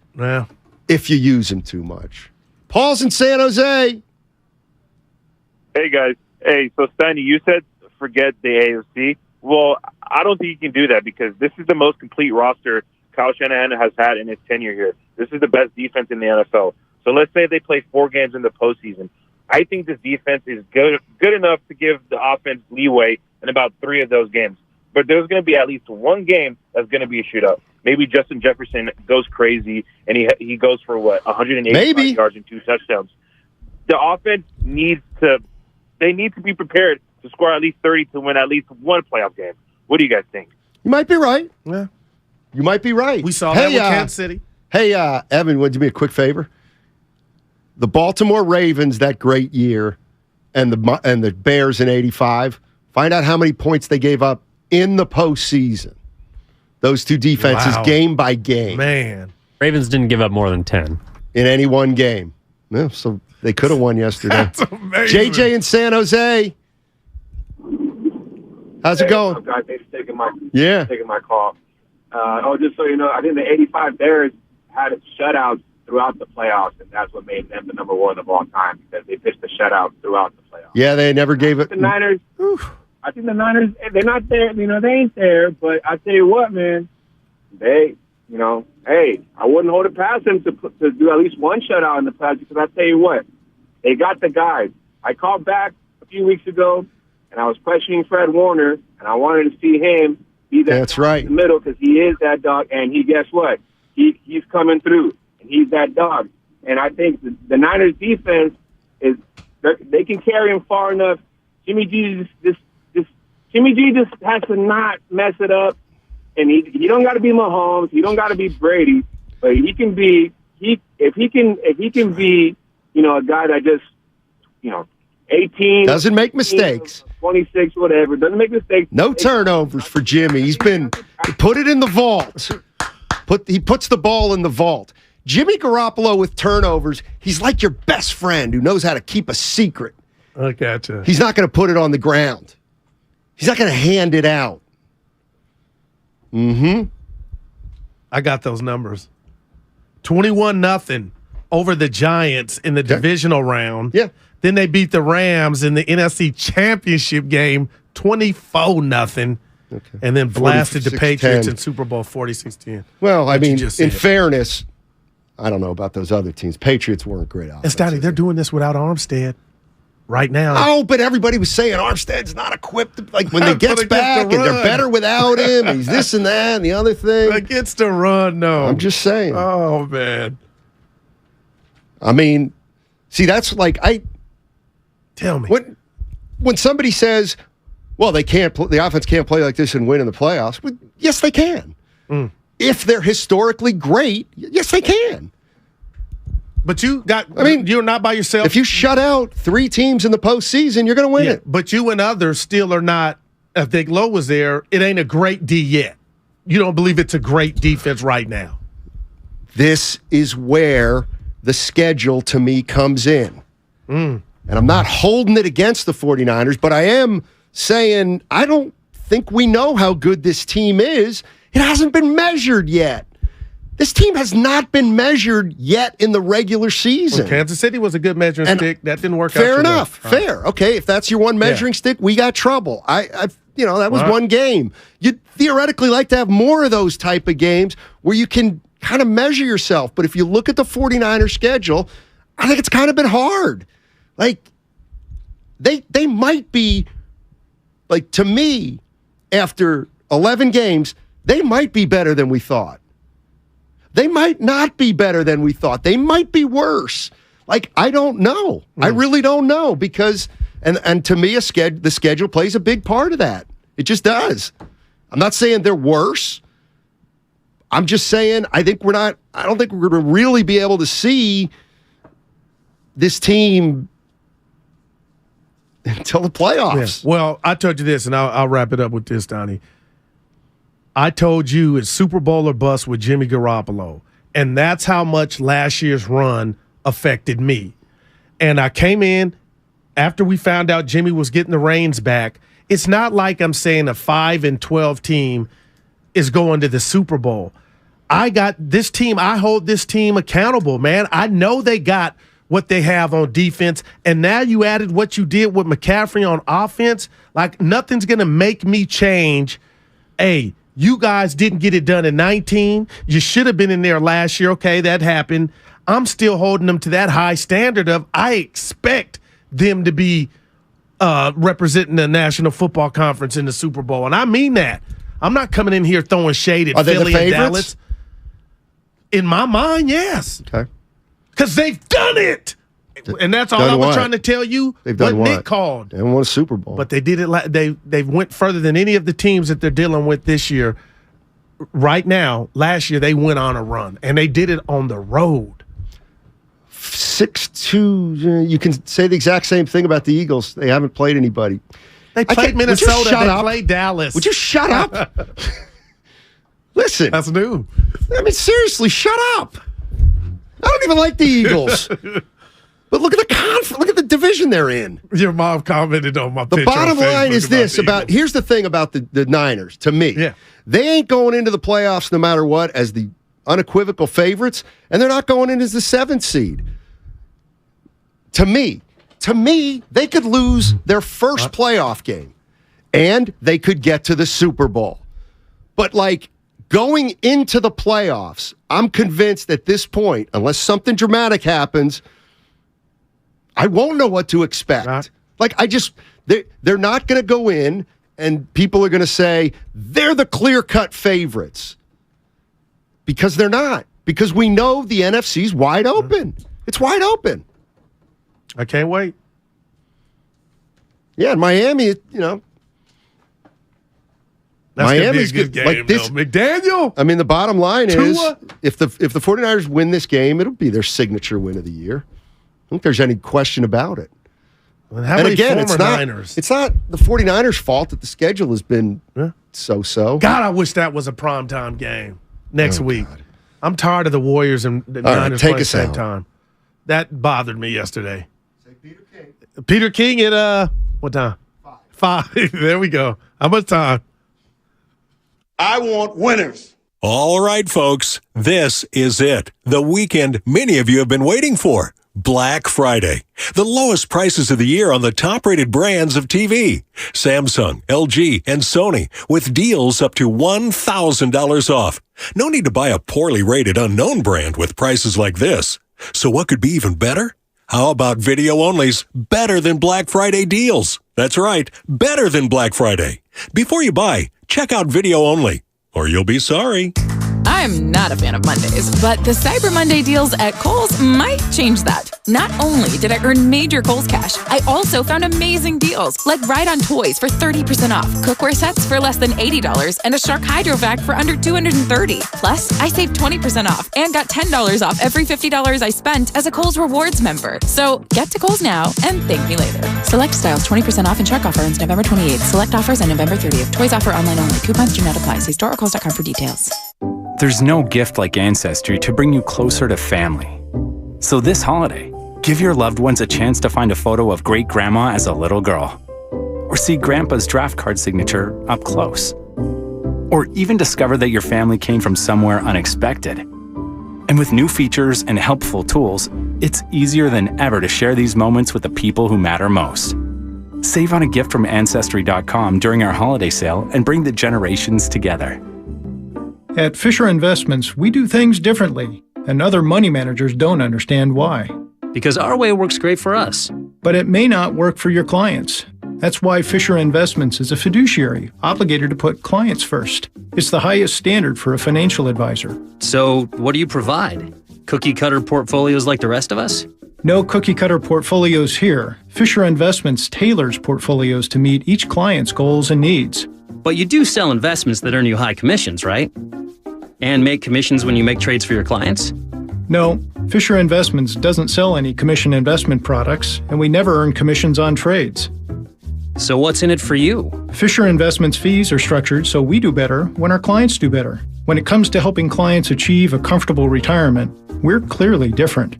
if you use him too much. Paul's in San Jose. Hey, guys. Hey, so Steiny, you said forget the AFC. Well, I don't think you can do that because this is the most complete roster Kyle Shanahan has had in his tenure here. This is the best defense in the NFL. So let's say they play 4 games in the postseason. I think this defense is good enough to give the offense leeway in about 3 of those games. But there's going to be at least one game that's going to be a shootout. Maybe Justin Jefferson goes crazy and he goes for 185 yards and 2 touchdowns. The offense needs to be prepared to score at least 30 to win at least one playoff game. What do you guys think? You might be right. Yeah. You might be right. We saw that with Kansas City. Hey, Evan, would you do me a quick favor? The Baltimore Ravens that great year and the Bears in 85, find out how many points they gave up in the postseason. Those two defenses, game by game. Man. Ravens didn't give up more than 10 in any one game. Yeah, so they could have won yesterday. That's amazing. JJ in San Jose. How's it going? Guys, thanks for taking my call. Just so you know, I think the 85 Bears had shutouts throughout the playoffs, and that's what made them the number one of all time because they pitched the shutout throughout the playoffs. Yeah, they never gave it. The Niners, I think the Niners, they're not there. You know, they ain't there. But I tell you what, man, hey, I wouldn't hold it past them to do at least one shutout in the playoffs because I tell you what, they got the guys. I called back a few weeks ago, and I was questioning Fred Warner, and I wanted to see him be that right. in the middle because he is that dog, and guess what? He's coming through, and he's that dog. And I think the Niners defense they can carry him far enough. Jimmy G just has to not mess it up, and he don't got to be Mahomes, he don't got to be Brady, but he can be if he can be a guy that just 18 doesn't make mistakes. 26, whatever. Doesn't make mistakes. No turnovers for Jimmy. He put it in the vault. He puts the ball in the vault. Jimmy Garoppolo with turnovers, he's like your best friend who knows how to keep a secret. I gotcha. He's not going to put it on the ground. He's not going to hand it out. I got those numbers. 21-0 over the Giants in the divisional round. Yeah. Then they beat the Rams in the NFC Championship game 24-0. Okay. And then blasted the Patriots in Super Bowl 46-10. Well, I mean, in fairness, I don't know about those other teams. Patriots weren't great offense. And Steiny, they're doing this without Armstead right now. Oh, but everybody was saying Armstead's not equipped. Like when he gets back and they're better without him. He's this and that and the other thing. Against the run, no. I'm just saying. Oh, man. I mean, see, that's like Tell me. When somebody says, well, the offense can't play like this and win in the playoffs. Well, yes, they can. If they're historically great, yes, they can. But you're not by yourself. If you shut out 3 teams in the postseason, you're going to win it. But you and others still are not, if Big Low was there, it ain't a great D yet. You don't believe it's a great defense right now. This is where the schedule to me comes in. And I'm not holding it against the 49ers, but I am saying I don't think we know how good this team is. It hasn't been measured yet. This team has not been measured yet in the regular season. Well, Kansas City was a good measuring stick. That didn't work out. Fair enough. Fair. Okay, if that's your one measuring stick, we got trouble. That was one game. You'd theoretically like to have more of those type of games where you can kind of measure yourself. But if you look at the 49ers schedule, I think it's kind of been hard. Like, they might be, like, to me, after 11 games, they might be better than we thought. They might not be better than we thought. They might be worse. Like, I don't know. I really don't know because, and to me, the schedule plays a big part of that. It just does. I'm not saying they're worse. I'm just saying I don't think we're going to really be able to see this team until the playoffs. Yeah. Well, I told you this, and I'll wrap it up with this, Donnie. I told you it's Super Bowl or bust with Jimmy Garoppolo, and that's how much last year's run affected me. And I came in after we found out Jimmy was getting the reins back. It's not like I'm saying a 5-12 team is going to the Super Bowl. I got this team. I hold this team accountable, man. I know they got what they have on defense, and now you added what you did with McCaffrey on offense. Like, nothing's going to make me change. Hey, you guys didn't get it done in 19. You should have been in there last year. Okay, that happened. I'm still holding them to that high standard of I expect them to be representing the National Football Conference in the Super Bowl, and I mean that. I'm not coming in here throwing shade at Philly and Dallas. In my mind, yes. Okay. Because they've done it. And that's all I was trying to tell you. They've done what Nick called. They won a Super Bowl. But they did it. They went further than any of the teams that they're dealing with this year. Right now, last year, they went on a run. And they did it on the road. 6-2. You can say the exact same thing about the Eagles. They haven't played anybody. They played Minnesota. They played Dallas. Would you shut up? Listen. That's new. I mean, seriously, shut up. I don't even like the Eagles. But look at look at the division they're in. Your mom commented on my picture. The bottom on Facebook line is this about here's the thing about the Niners, to me. Yeah. They ain't going into the playoffs no matter what as the unequivocal favorites, and they're not going in as the 7th seed. To me, they could lose their first playoff game, and they could get to the Super Bowl. But, like, going into the playoffs, I'm convinced at this point, unless something dramatic happens, I won't know what to expect. They're not going to go in, and people are going to say they're the clear-cut favorites. Because they're not. Because we know the NFC's wide open. It's wide open. I can't wait. Yeah, in Miami, That's Miami's gonna be a good game, like this. though. McDaniel. I mean, the bottom line is, Tua? if the 49ers win this game, it'll be their signature win of the year. I don't think there's any question about it. Well, how many former Niners? It's not the 49ers' fault that the schedule has been so-so. God, I wish that was a primetime game next week. God. I'm tired of the Warriors and the Niners playing at the same time. That bothered me yesterday. Say Peter King. Peter King at what time? 5. There we go. How much time? I want winners. All right, folks, this is it. The weekend many of you have been waiting for. Black Friday. The lowest prices of the year on the top-rated brands of TV. Samsung, LG, and Sony with deals up to $1,000 off. No need to buy a poorly rated unknown brand with prices like this. So what could be even better? How about video-only's better than Black Friday deals? That's right, better than Black Friday. Before you buy, check out video only, or you'll be sorry. I'm not a fan of Mondays, but the Cyber Monday deals at Kohl's might change that. Not only did I earn major Kohl's cash, I also found amazing deals, like Ride-On Toys for 30% off, cookware sets for less than $80, and a Shark Hydro Vac for under $230. Plus, I saved 20% off and got $10 off every $50 I spent as a Kohl's Rewards member. So get to Kohl's now and thank me later. Select styles 20% off and Shark offer ends November 28th. Select offers end November 30th. Toys offer online only. Coupons do not apply. See store or Kohl's.com for details. There's no gift like Ancestry to bring you closer to family. So this holiday, give your loved ones a chance to find a photo of great-grandma as a little girl. Or see Grandpa's draft card signature up close. Or even discover that your family came from somewhere unexpected. And with new features and helpful tools, it's easier than ever to share these moments with the people who matter most. Save on a gift from Ancestry.com during our holiday sale and bring the generations together. At Fisher Investments, we do things differently, and other money managers don't understand why. Because our way works great for us. But it may not work for your clients. That's why Fisher Investments is a fiduciary, obligated to put clients first. It's the highest standard for a financial advisor. So, what do you provide? Cookie-cutter portfolios like the rest of us? No cookie-cutter portfolios here. Fisher Investments tailors portfolios to meet each client's goals and needs. But you do sell investments that earn you high commissions, right? And make commissions when you make trades for your clients? No, Fisher Investments doesn't sell any commission investment products, and we never earn commissions on trades. So what's in it for you? Fisher Investments fees are structured so we do better when our clients do better. When it comes to helping clients achieve a comfortable retirement, we're clearly different.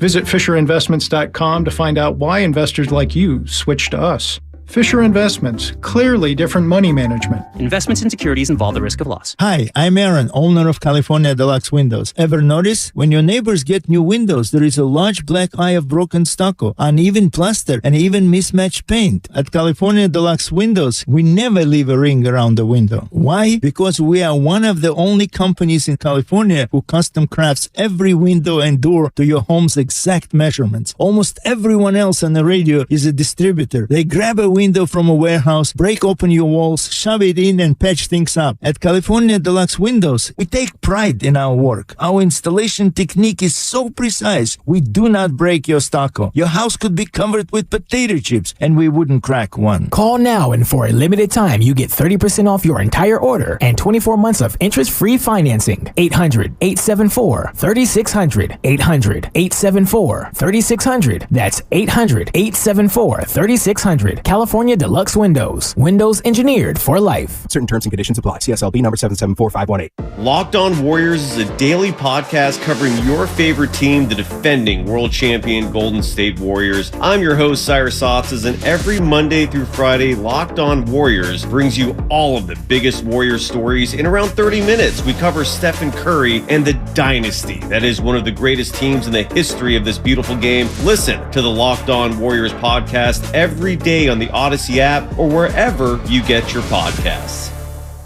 Visit FisherInvestments.com to find out why investors like you switch to us. Fisher Investments, clearly different money management. Investments in securities involve the risk of loss. Hi, I'm Aaron, owner of California Deluxe Windows. Ever notice? When your neighbors get new windows, there is a large black eye of broken stucco, uneven plaster, and even mismatched paint. At California Deluxe Windows, we never leave a ring around the window. Why? Because we are one of the only companies in California who custom crafts every window and door to your home's exact measurements. Almost everyone else on the radio is a distributor. They grab a window from a warehouse, break open your walls, shove it in, and patch things up. At California Deluxe Windows, we take pride in our work. Our installation technique is so precise, we do not break your stucco. Your house could be covered with potato chips, and we wouldn't crack one. Call now, and for a limited time, you get 30% off your entire order and 24 months of interest-free financing. 800-874-3600. 800-874-3600. That's 800-874-3600. California California Deluxe Windows. Windows engineered for life. Certain terms and conditions apply. CSLB number 774518. Locked On Warriors is a daily podcast covering your favorite team, the defending world champion Golden State Warriors. I'm your host, Cyrus Softs, and every Monday through Friday, Locked On Warriors brings you all of the biggest Warriors stories in around 30 minutes. We cover Stephen Curry and the dynasty that is one of the greatest teams in the history of this beautiful game. Listen to the Locked On Warriors podcast every day on the Odyssey app or wherever you get your podcasts.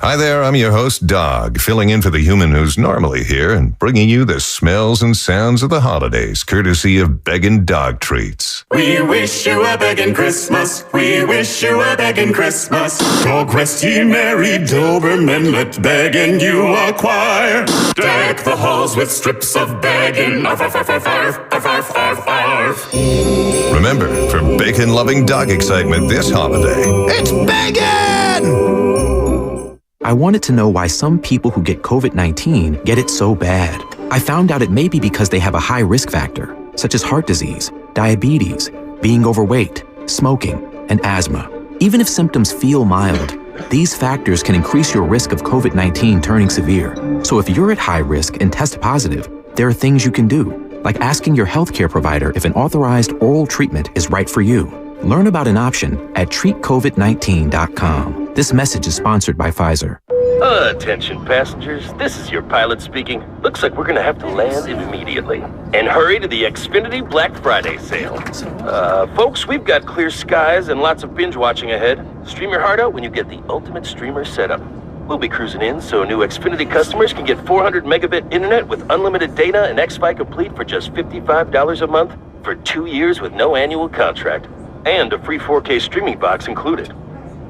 Hi there, I'm your host, Dog, filling in for the human who's normally here and bringing you the smells and sounds of the holidays, courtesy of Beggin' Dog Treats. We wish you a begging Christmas. We wish you a begging Christmas. Dog rest ye merry Doberman, let begging you acquire. Deck the halls with strips of begging. Arf, arf, arf, arf, arf, arf, arf, arf. Remember, for bacon-loving dog excitement this holiday, it's beggin'! I wanted to know why some people who get COVID-19 get it so bad. I found out it may be because they have a high risk factor, such as heart disease, diabetes, being overweight, smoking, and asthma. Even if symptoms feel mild, these factors can increase your risk of COVID-19 turning severe. So if you're at high risk and test positive, there are things you can do, like asking your healthcare provider if an authorized oral treatment is right for you. Learn about an option at treatcovid19.com. This message is sponsored by Pfizer. Attention passengers, this is your pilot speaking. Looks like we're gonna have to land immediately. And hurry to the Xfinity Black Friday sale. Folks, we've got clear skies and lots of binge watching ahead. Stream your heart out when you get the ultimate streamer setup. We'll be cruising in so new Xfinity customers can get 400 megabit internet with unlimited data and Xfi Complete for just $55 a month for 2 years with no annual contract. And a free 4K streaming box included.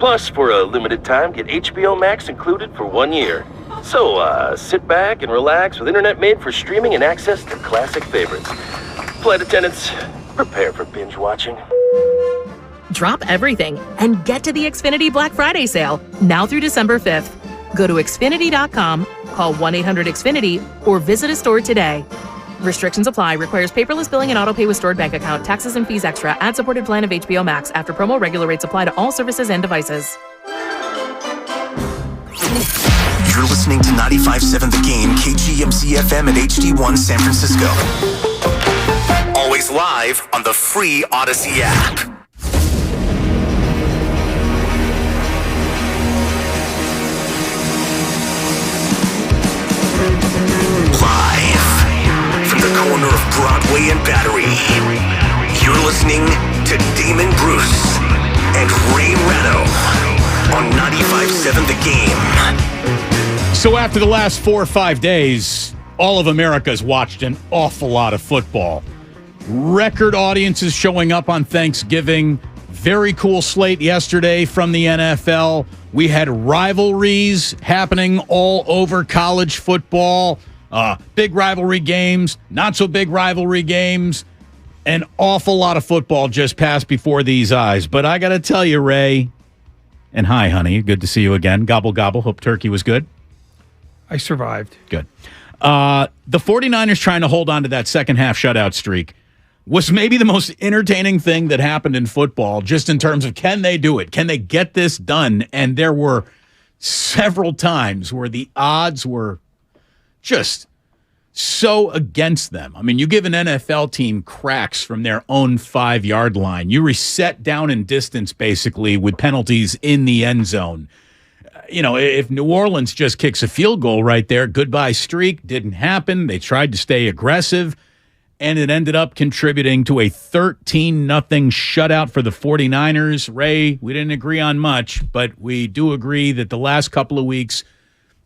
Plus, for a limited time, get HBO Max included for 1 year. So, sit back and relax with internet made for streaming and access to classic favorites. Flight attendants, prepare for binge watching. Drop everything and get to the Xfinity Black Friday sale, now through December 5th. Go to Xfinity.com, call 1-800-XFINITY, or visit a store today. Restrictions apply. Requires paperless billing and autopay with stored bank account. Taxes and fees extra. Ad-supported plan of HBO Max. After promo, regular rates apply to all services and devices. You're listening to 95.7 The Game, KGMC FM at HD1 San Francisco. Always live on the free Odyssey app. Corner of Broadway and Battery. You're listening to Damon Bruce and Ray Ratto on 95.7 The Game. So after the last 4 or 5 days, all of America's watched an awful lot of football. Record audiences showing up on Thanksgiving. Very cool slate yesterday from the NFL. We had rivalries happening all over college football. Big rivalry games, not so big rivalry games. An awful lot of football just passed before these eyes. But I got to tell you, Ray, and hi, honey. Good to see you again. Gobble, gobble. Hope turkey was good. I survived. Good. The 49ers trying to hold on to that second half shutout streak was maybe the most entertaining thing that happened in football, just in terms of can they do it? Can they get this done? And there were several times where the odds were just so against them. I mean, you give an NFL team cracks from their own 5-yard line. You reset down in distance, basically, with penalties in the end zone. If New Orleans just kicks a field goal right there, goodbye streak, didn't happen. They tried to stay aggressive, and it ended up contributing to a 13-0 shutout for the 49ers. Ray, we didn't agree on much, but we do agree that the last couple of weeks,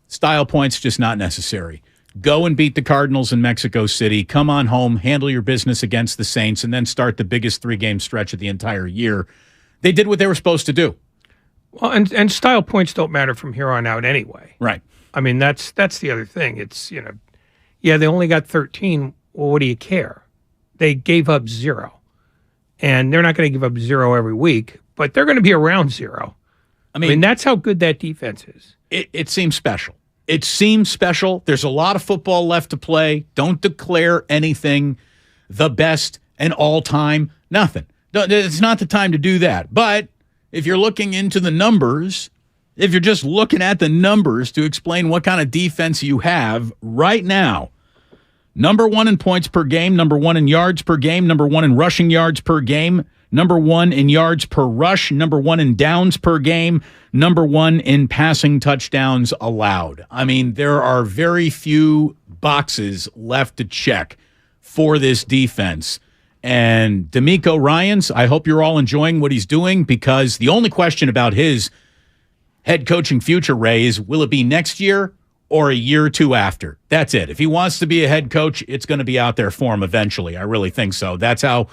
style points just not necessary. Go and beat the Cardinals in Mexico City. Come on home, handle your business against the Saints, and then start the biggest 3-game stretch of the entire year. They did what they were supposed to do. Well, and style points don't matter from here on out anyway. Right. I mean, that's the other thing. It's, they only got 13. Well, what do you care? They gave up 0. And they're not going to give up 0 every week, but they're going to be around 0. I mean, that's how good that defense is. It seems special. It seems special. There's a lot of football left to play. Don't declare anything the best and all-time. Nothing. It's not the time to do that. But if you're looking into the numbers, if you're just looking at the numbers to explain what kind of defense you have right now, number 1 in points per game, number 1 in yards per game, number 1 in rushing yards per game, number 1 in yards per rush, number 1 in downs per game, number 1 in passing touchdowns allowed. I mean, there are very few boxes left to check for this defense. And D'Amico Ryans, I hope you're all enjoying what he's doing, because the only question about his head coaching future, Ray, is will it be next year or a year or two after? That's it. If he wants to be a head coach, it's going to be out there for him eventually. I really think so. That's how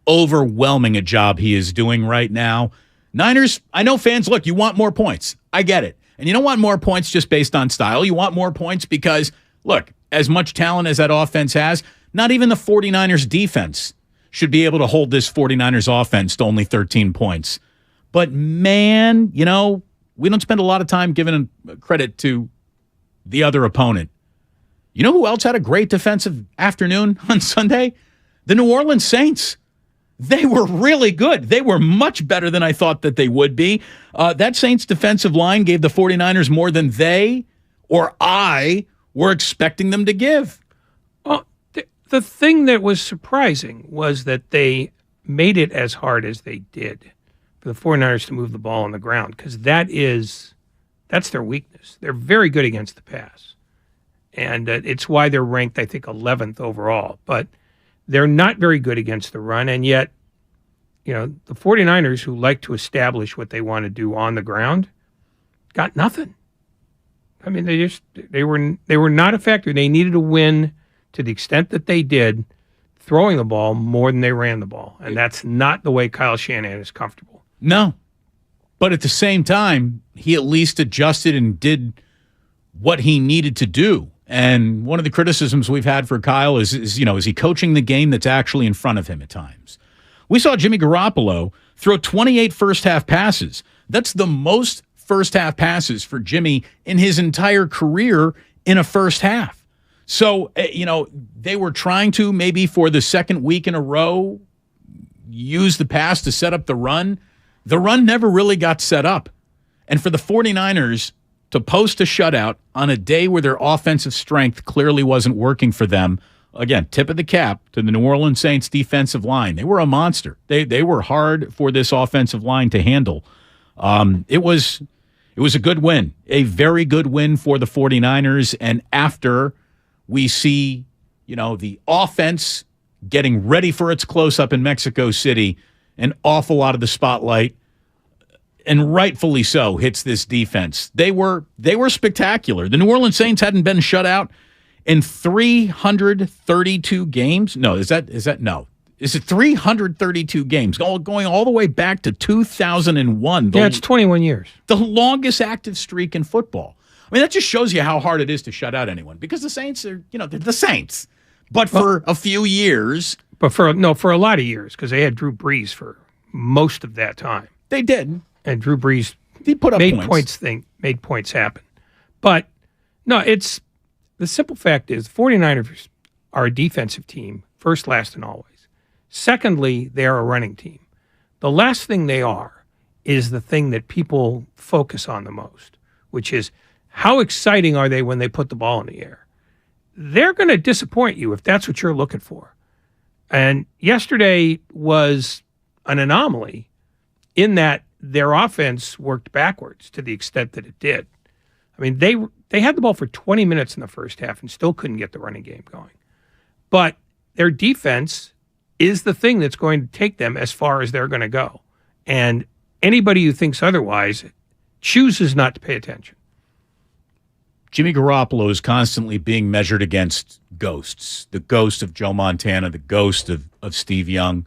overwhelming a job he is doing right now. Niners, I know fans, look, you want more points. I get it. And you don't want more points just based on style. You want more points because, look, as much talent as that offense has, not even the 49ers defense should be able to hold this 49ers offense to only 13 points. But, man, you know, we don't spend a lot of time giving credit to the other opponent. You know who else had a great defensive afternoon on Sunday? The New Orleans Saints. They were really good. They were much better than I thought that they would be. That Saints defensive line gave the 49ers more than they or I were expecting them to give. Well, the thing that was surprising was that they made it as hard as they did for the 49ers to move the ball on the ground, because that's their weakness. They're very good against the pass. And it's why they're ranked, I think, 11th overall. But they're not very good against the run, and yet, you know, the 49ers, who like to establish what they want to do on the ground, got nothing. I mean, they were not a factor. They needed to win to the extent that they did, throwing the ball more than they ran the ball. And that's not the way Kyle Shanahan is comfortable. No. But at the same time, he at least adjusted and did what he needed to do. And one of the criticisms we've had for Kyle is he coaching the game that's actually in front of him at times? We saw Jimmy Garoppolo throw 28 first-half passes. That's the most first-half passes for Jimmy in his entire career in a first half. So, they were trying to, maybe for the second week in a row, use the pass to set up the run. The run never really got set up. And for the 49ers to post a shutout on a day where their offensive strength clearly wasn't working for them, again, tip of the cap to the New Orleans Saints defensive line. They were a monster. They were hard for this offensive line to handle. It was a good win, a very good win for the 49ers. And after we see, the offense getting ready for its close-up in Mexico City, an awful lot of the spotlight, and rightfully so, hits this defense. They were spectacular. The New Orleans Saints hadn't been shut out in 332 games. No, is it 332 games? Going all the way back to 2001. Yeah, it's 21 years. The longest active streak in football. I mean, that just shows you how hard it is to shut out anyone, because the Saints are, they're the Saints. But for a few years. But for a lot of years, because they had Drew Brees for most of that time. They did. And Drew Brees made points happen. But no, the simple fact is 49ers are a defensive team, first, last, and always. Secondly, they are a running team. The last thing they are is the thing that people focus on the most, which is how exciting are they when they put the ball in the air? They're going to disappoint you if that's what you're looking for. And yesterday was an anomaly in that their offense worked backwards to the extent that it did. I mean, they had the ball for 20 minutes in the first half and still couldn't get the running game going. But their defense is the thing that's going to take them as far as they're going to go. And anybody who thinks otherwise chooses not to pay attention. Jimmy Garoppolo is constantly being measured against ghosts. The ghost of Joe Montana, the ghost of Steve Young.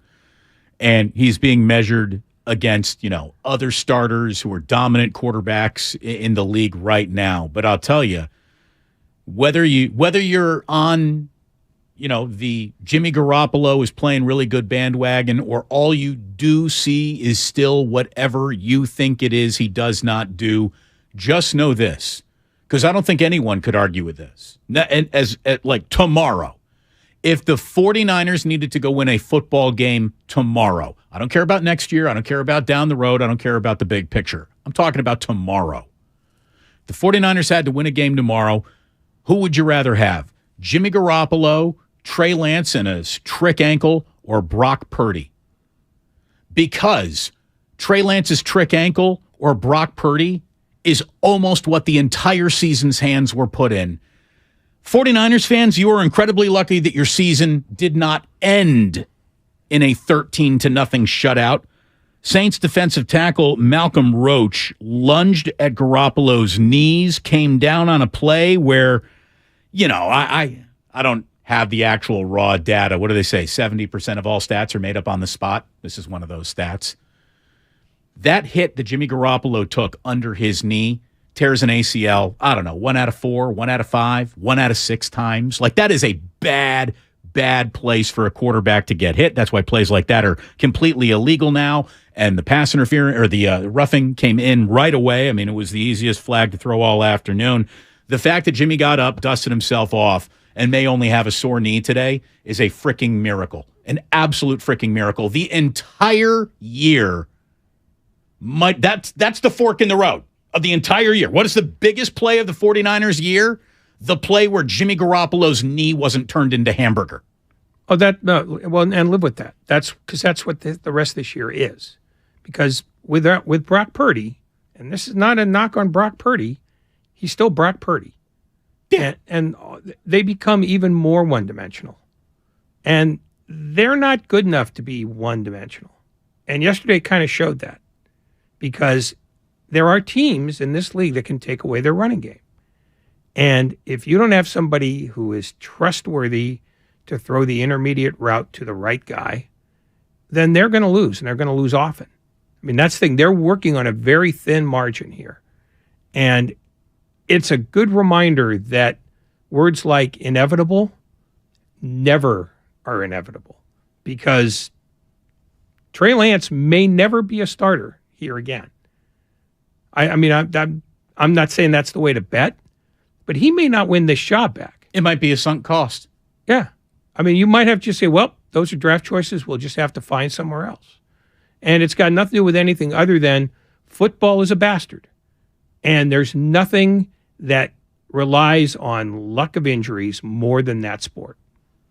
And he's being measured against, other starters who are dominant quarterbacks in the league right now. But I'll tell you, whether you're on, the Jimmy Garoppolo is playing really good bandwagon, or all you do see is still whatever you think it is he does not do, just know this, because I don't think anyone could argue with this. Like tomorrow, If the 49ers needed to go win a football game tomorrow, I don't care about next year. I don't care about down the road. I don't care about the big picture. I'm talking about tomorrow. The 49ers had to win a game tomorrow. Who would you rather have? Jimmy Garoppolo, Trey Lance and a trick ankle, or Brock Purdy? Because Trey Lance's trick ankle or Brock Purdy is almost what the entire season's hands were put in. 49ers fans, you are incredibly lucky that your season did not end in a 13-0 shutout. Saints defensive tackle Malcolm Roach lunged at Garoppolo's knees, came down on a play where, I don't have the actual raw data. What do they say? 70% of all stats are made up on the spot. This is one of those stats. That hit that Jimmy Garoppolo took under his knee tears an ACL, 1 out of 4, 1 out of 5, 1 out of 6 times. Like, that is a bad place for a quarterback to get hit. That's why plays like that are completely illegal now. And the pass interference or the roughing came in right away. I mean, it was the easiest flag to throw all afternoon. The fact that Jimmy got up, dusted himself off, and may only have a sore knee today is a freaking miracle. An absolute freaking miracle. The entire year, that's the fork in the road of the entire year. What is the biggest play of the 49ers year? The play where Jimmy Garoppolo's knee wasn't turned into hamburger. Oh, and live with that. That's because that's what the rest of this year is. Because with Brock Purdy, and this is not a knock on Brock Purdy, he's still Brock Purdy. Yeah. And they become even more one-dimensional. And they're not good enough to be one-dimensional. And yesterday kind of showed that. Because there are teams in this league that can take away their running game. And if you don't have somebody who is trustworthy to throw the intermediate route to the right guy, then they're going to lose, and they're going to lose often. I mean, that's the thing. They're working on a very thin margin here. And it's a good reminder that words like inevitable never are inevitable, because Trey Lance may never be a starter here again. I'm not saying that's the way to bet, but he may not win this job back. It might be a sunk cost. Yeah. I mean, you might have to just say, well, those are draft choices. We'll just have to find somewhere else. And it's got nothing to do with anything other than football is a bastard. And there's nothing that relies on luck of injuries more than that sport.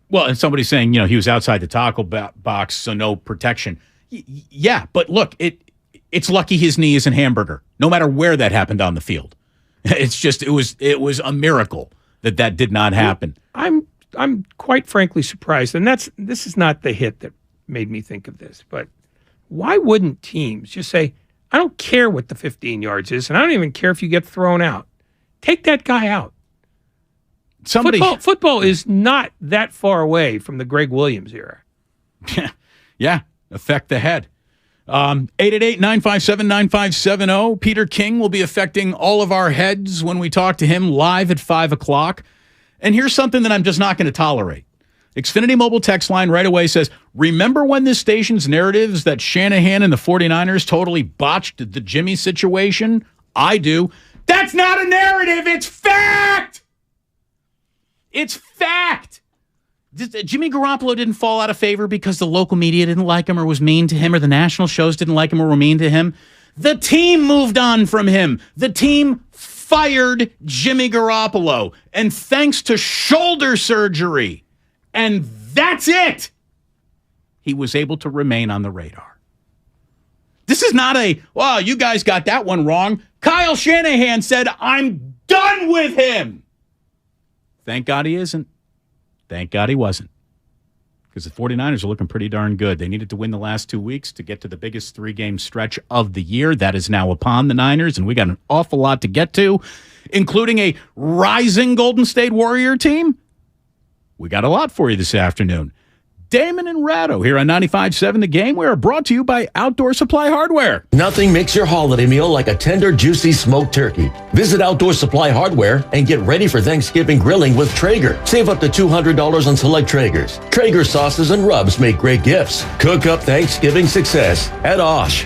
Well, and somebody's saying, he was outside the tackle box, so no protection. Yeah, but look, it's lucky his knee isn't hamburger, no matter where that happened on the field. It's just, it was a miracle that did not happen. I'm quite frankly surprised, and this is not the hit that made me think of this, but why wouldn't teams just say, I don't care what the 15 yards is, and I don't even care if you get thrown out. Take that guy out. Football is not that far away from the Greg Williams era. Yeah, affect the head. 888-957-9570. Peter King will be affecting all of our heads when we talk to him live at 5 o'clock. And here's something that I'm just not going to tolerate. Xfinity Mobile text line right away says, remember when this station's narratives that Shanahan and the 49ers totally botched the Jimmy situation? I do. That's not a narrative. It's fact. It's fact. Jimmy Garoppolo didn't fall out of favor because the local media didn't like him or was mean to him, or the national shows didn't like him or were mean to him. The team moved on from him. The team fired Jimmy Garoppolo, and thanks to shoulder surgery, and that's it, he was able to remain on the radar. This is not you guys got that one wrong. Kyle Shanahan said, I'm done with him. Thank God he isn't. Thank God he wasn't. Because the 49ers are looking pretty darn good. They needed to win the last 2 weeks to get to the biggest 3-game stretch of the year. That is now upon the Niners, and we got an awful lot to get to, including a rising Golden State Warrior team. We got a lot for you this afternoon. Damon and Ratto here on 95.7 The Game. We are brought to you by Outdoor Supply Hardware. Nothing makes your holiday meal like a tender, juicy smoked turkey. Visit Outdoor Supply Hardware and get ready for Thanksgiving grilling with Traeger. Save up to $200 on select Traegers. Traeger sauces and rubs make great gifts. Cook up Thanksgiving success at Osh.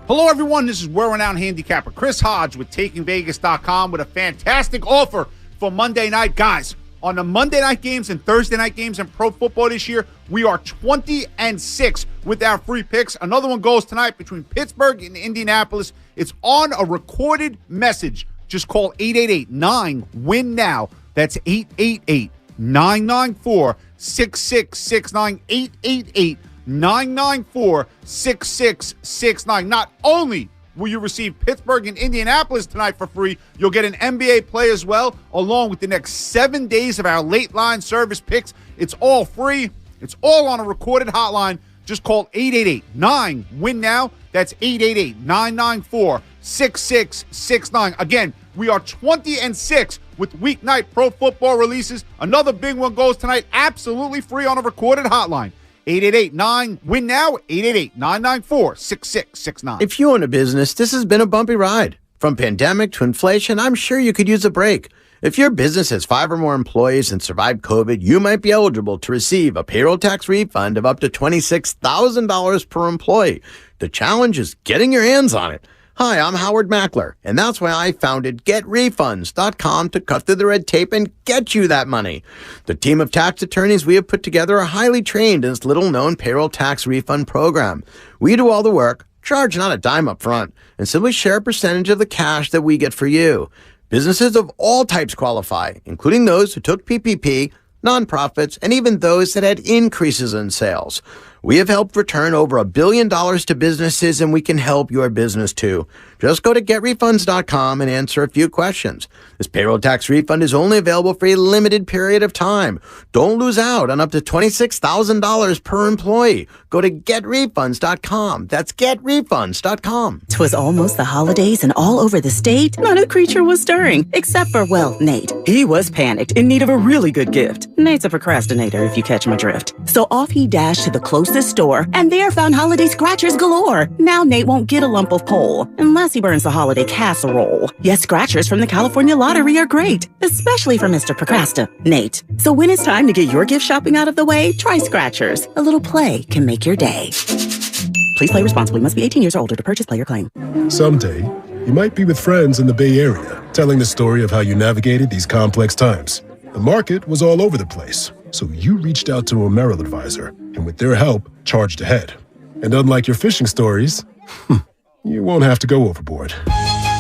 Hello, everyone. This is world-renowned handicapper Chris Hodge with TakingVegas.com with a fantastic offer for Monday night. Guys, On the Monday night games and Thursday night games in pro football this year, we are 20-6 with our free picks. Another one goes tonight between Pittsburgh and Indianapolis. It's on a recorded message. Just call 888-9-WIN-NOW. That's 888-994-6669. 888-994-6669. Not only will you receive Pittsburgh and Indianapolis tonight for free, you'll get an NBA play as well, along with the next 7 days of our late line service picks. It's all free. It's all on a recorded hotline. Just call 888-9-WIN-NOW. That's 888-994-6669. Again, we are 20-6 with weeknight pro football releases. Another big one goes tonight, absolutely free on a recorded hotline. 888-9-WIN-NOW, 888-994-6669. If you own a business, this has been a bumpy ride. From pandemic to inflation, I'm sure you could use a break. If your business has 5 or more employees and survived COVID, you might be eligible to receive a payroll tax refund of up to $26,000 per employee. The challenge is getting your hands on it. Hi, I'm Howard Mackler, and that's why I founded GetRefunds.com to cut through the red tape and get you that money. The team of tax attorneys we have put together are highly trained in this little-known payroll tax refund program. We do all the work, charge not a dime up front, and simply share a percentage of the cash that we get for you. Businesses of all types qualify, including those who took PPP, nonprofits, and even those that had increases in sales. We have helped return over $1 billion to businesses, and we can help your business too. Just go to GetRefunds.com and answer a few questions. This payroll tax refund is only available for a limited period of time. Don't lose out on up to $26,000 per employee. Go to GetRefunds.com. That's GetRefunds.com. 'Twas almost the holidays, and all over the state, not a creature was stirring, except for, well, Nate. He was panicked, in need of a really good gift. Nate's a procrastinator, if you catch my drift. So off he dashed to the closest store, and there found holiday scratchers galore. Now Nate won't get a lump of coal, unless he burns the holiday casserole. Yes, scratchers from the California Lottery are great, especially for Mr. Procrastinate. So when it's time to get your gift shopping out of the way, try scratchers. A little play can make your day. Please play responsibly. Must be 18 years or older to purchase player claim. Someday, you might be with friends in the Bay Area, telling the story of how you navigated these complex times. The market was all over the place, so you reached out to a Merrill advisor, and with their help, charged ahead. And unlike your fishing stories, you won't have to go overboard.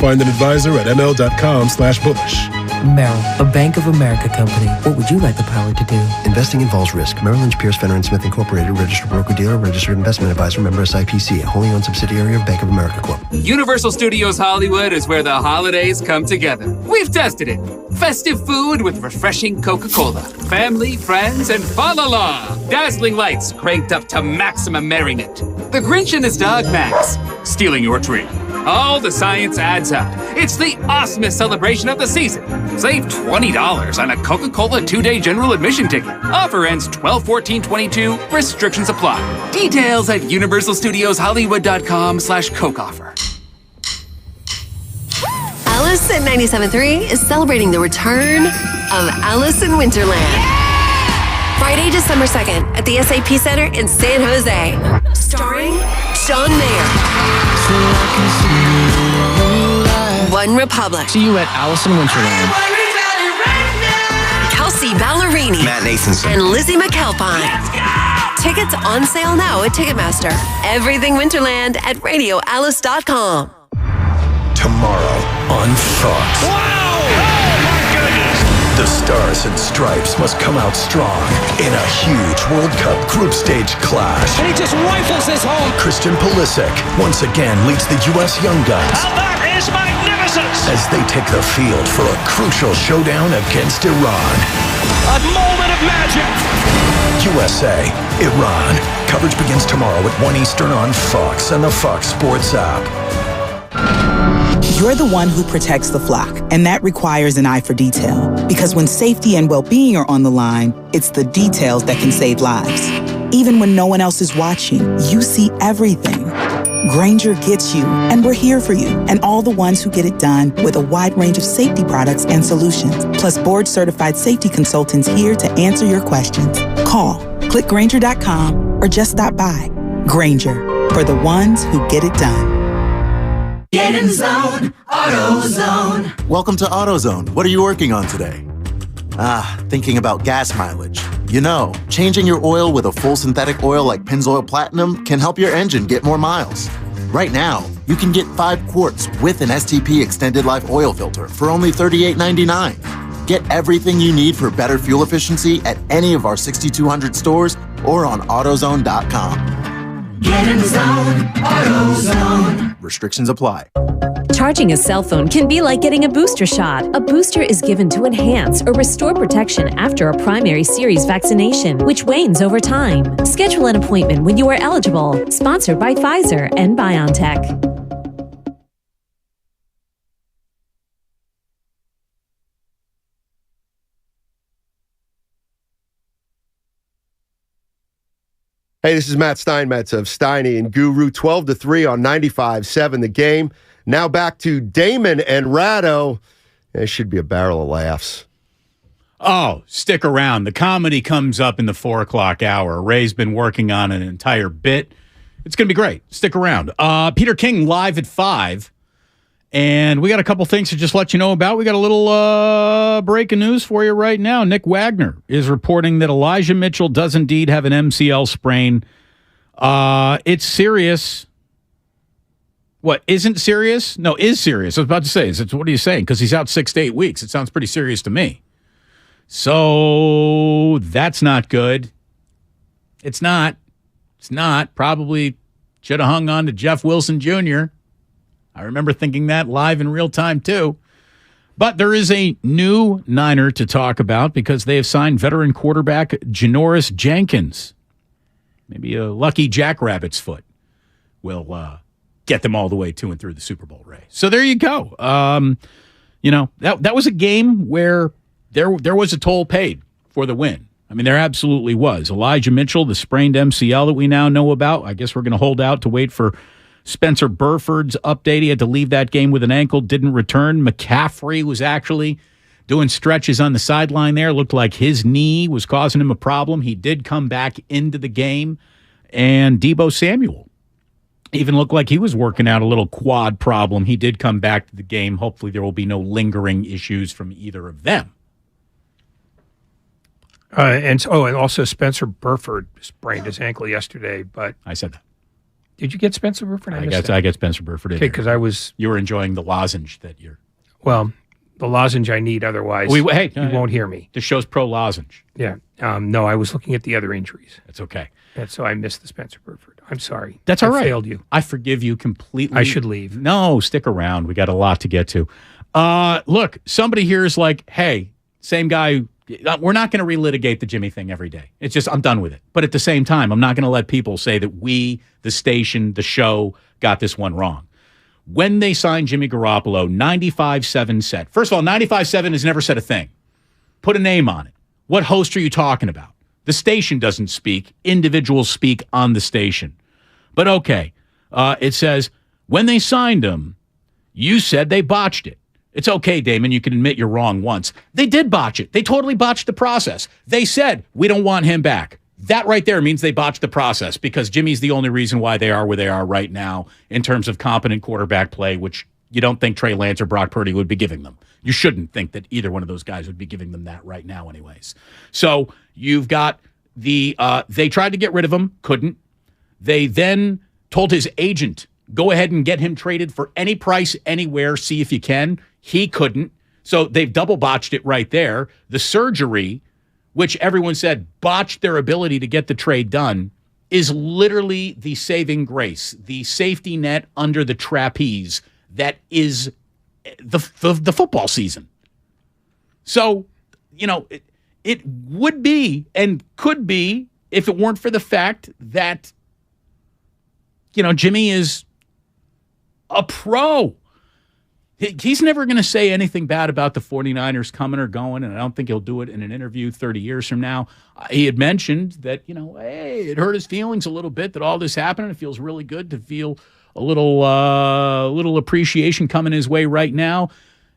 Find an advisor at ml.com/bullish. Merrill, a Bank of America company. What would you like the power to do? Investing involves risk. Merrill Lynch, Pierce, Fenner & Smith Incorporated, registered broker-dealer, registered investment advisor, member SIPC, a wholly owned subsidiary of Bank of America Corp. Universal Studios Hollywood is where the holidays come together. We've tested it. Festive food with refreshing Coca-Cola. Family, friends, and fa-la-la. Dazzling lights cranked up to maximum merriment. The Grinch and his dog Max stealing your tree. All the science adds up. It's the awesomest celebration of the season. Save $20 on a Coca-Cola 2-day general admission ticket. Offer ends 12/14/22. Restrictions apply. Details at universalstudioshollywood.com/Coke offer. Alice at 97.3 is celebrating the return of Alice in Winterland. Friday, December 2nd at the SAP Center in San Jose. Starring John Mayer. One Republic. See you at Alice in Winterland. Kelsey Ballerini. Matt Nathanson. And Lizzie McAlpine. Tickets on sale now at Ticketmaster. Everything Winterland at RadioAlice.com. Tomorrow on Fox. Wow! Oh my goodness! The Stars and Stripes must come out strong in a huge World Cup group stage clash. And he just rifles this home. Christian Pulisic once again leads the U.S. Young Guns. And that is magnificent! As they take the field for a crucial showdown against Iran. A moment of magic! USA, Iran. Coverage begins tomorrow at 1 Eastern on Fox and the Fox Sports app. You're the one who protects the flock, and that requires an eye for detail. Because when safety and well-being are on the line, it's the details that can save lives. Even when no one else is watching, you see everything. Grainger gets you, and we're here for you, and all the ones who get it done with a wide range of safety products and solutions, plus board-certified safety consultants here to answer your questions. Call, click Grainger.com, or just stop by. Grainger, for the ones who get it done. Get in zone, AutoZone. Welcome to AutoZone. What are you working on today? Thinking about gas mileage. You know, changing your oil with a full synthetic oil like Pennzoil Platinum can help your engine get more miles. Right now, you can get 5 quarts with an STP extended life oil filter for only $38.99. Get everything you need for better fuel efficiency at any of our 6,200 stores or on AutoZone.com. Get in the zone, AutoZone. Restrictions apply. Charging a cell phone can be like getting a booster shot. A booster is given to enhance or restore protection after a primary series vaccination, which wanes over time. Schedule an appointment when you are eligible. Sponsored by Pfizer and BioNTech. Hey, this is Matt Steinmetz of Steiny and Guru, 12-3 on 95.7 The Game. Now back to Damon and Ratto. It should be a barrel of laughs. Oh, stick around. The comedy comes up in the 4 o'clock hour. Ray's been working on an entire bit. It's going to be great. Stick around. Peter King live at 5. And we got a couple things to just let you know about. We got a little breaking news for you right now. Nick Wagner is reporting that Elijah Mitchell does indeed have an MCL sprain. It's serious. What, isn't serious? No, is serious. I was about to say, what are you saying? Because he's out 6 to 8 weeks. It sounds pretty serious to me. So that's not good. It's not. It's not. Probably should have hung on to Jeff Wilson Jr. I remember thinking that live in real time, too. But there is a new Niner to talk about because they have signed veteran quarterback Janoris Jenkins. Maybe a lucky jackrabbit's foot will get them all the way to and through the Super Bowl, Ray. So there you go. That was a game where there was a toll paid for the win. I mean, there absolutely was. Elijah Mitchell, the sprained MCL that we now know about. I guess we're going to hold out to wait for Spencer Burford's update. He had to leave that game with an ankle, didn't return. McCaffrey was actually doing stretches on the sideline there. Looked like his knee was causing him a problem. He did come back into the game. And Deebo Samuel even looked like he was working out a little quad problem. He did come back to the game. Hopefully there will be no lingering issues from either of them. And also Spencer Burford sprained his ankle yesterday. But I said that. Did you get Spencer Burford? I get Spencer Burford in Okay, because you were enjoying the lozenge that you're. Well, the lozenge I need, otherwise you won't hear me. The show's pro lozenge. Yeah. No, I was looking at the other injuries. That's okay. And so I missed the Spencer Burford. I'm sorry. That's all right. I failed you. I forgive you completely. I should leave. No, stick around. We got a lot to get to. Look, somebody here is like, hey, same guy. We're not going to relitigate the Jimmy thing every day. It's just, I'm done with it. But at the same time, I'm not going to let people say that we, the station, the show, got this one wrong. When they signed Jimmy Garoppolo, 95.7 said, first of all, 95.7 has never said a thing. Put a name on it. What host are you talking about? The station doesn't speak. Individuals speak on the station. But okay, it says, when they signed him, you said they botched it. It's okay, Damon. You can admit you're wrong once. They did botch it. They totally botched the process. They said, we don't want him back. That right there means they botched the process because Jimmy's the only reason why they are where they are right now in terms of competent quarterback play, which you don't think Trey Lance or Brock Purdy would be giving them. You shouldn't think that either one of those guys would be giving them that right now anyways. So you've got they tried to get rid of him, couldn't. They then told his agent, go ahead and get him traded for any price anywhere, see if you can. He couldn't. So they've double botched it right there. The surgery, which everyone said botched their ability to get the trade done, is literally the saving grace, the safety net under the trapeze that is the football season. So, it would be and could be if it weren't for the fact that, Jimmy is a pro. He's never going to say anything bad about the 49ers coming or going, and I don't think he'll do it in an interview 30 years from now. He had mentioned that, hey, it hurt his feelings a little bit that all this happened, and it feels really good to feel a little appreciation coming his way right now.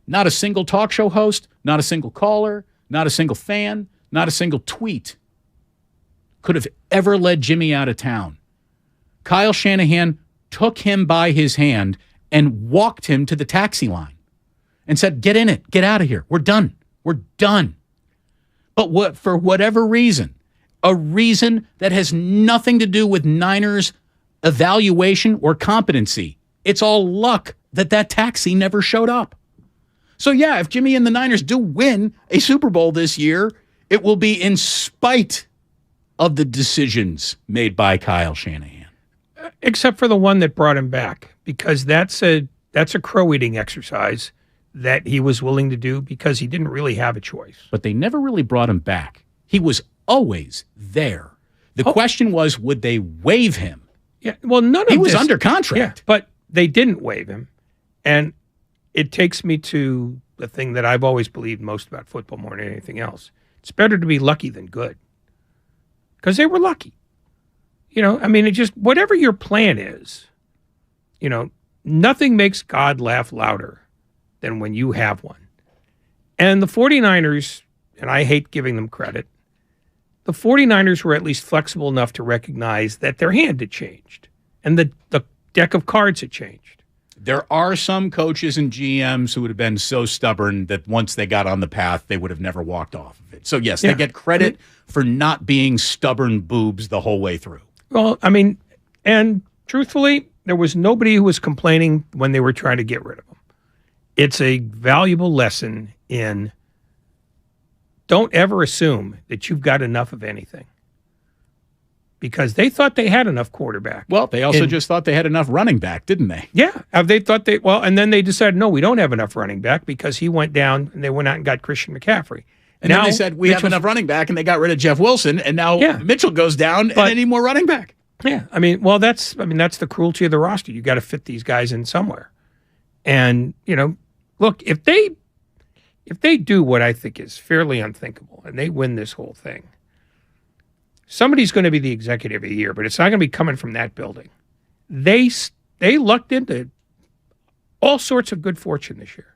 Not a single talk show host, not a single caller, not a single fan, not a single tweet could have ever led Jimmy out of town. Kyle Shanahan took him by his hand and walked him to the taxi line and said, get in it, get out of here. We're done. We're done. But for whatever reason, a reason that has nothing to do with Niners evaluation or competency, it's all luck that taxi never showed up. So yeah, if Jimmy and the Niners do win a Super Bowl this year, it will be in spite of the decisions made by Kyle Shanahan. Except for the one that brought him back, because that's a crow-eating exercise that he was willing to do because he didn't really have a choice. But they never really brought him back. He was always there. The question was, would they waive him? Yeah, well, none of He was this- under contract. Yeah, but they didn't waive him. And it takes me to the thing that I've always believed most about football more than anything else. It's better to be lucky than good. Because they were lucky. I mean, it just, whatever your plan is, nothing makes God laugh louder than when you have one. And the 49ers, and I hate giving them credit, the 49ers were at least flexible enough to recognize that their hand had changed and the deck of cards had changed. There are some coaches and GMs who would have been so stubborn that once they got on the path, they would have never walked off of it. So yes, they get credit for not being stubborn boobs the whole way through. Well, I mean, and truthfully, there was nobody who was complaining when they were trying to get rid of them. It's a valuable lesson in don't ever assume that you've got enough of anything. Because they thought they had enough quarterback. Well, they also just thought they had enough running back, didn't they? Yeah. They thought and then they decided, no, we don't have enough running back because he went down and they went out and got Christian McCaffrey. And now, then they said, we have enough running back, and they got rid of Jeff Wilson, and now Mitchell goes down, and they need more running back. Yeah. That's the cruelty of the roster. You got to fit these guys in somewhere. And, look, if they do what I think is fairly unthinkable and they win this whole thing, somebody's going to be the executive of the year, but it's not going to be coming from that building. They lucked into all sorts of good fortune this year.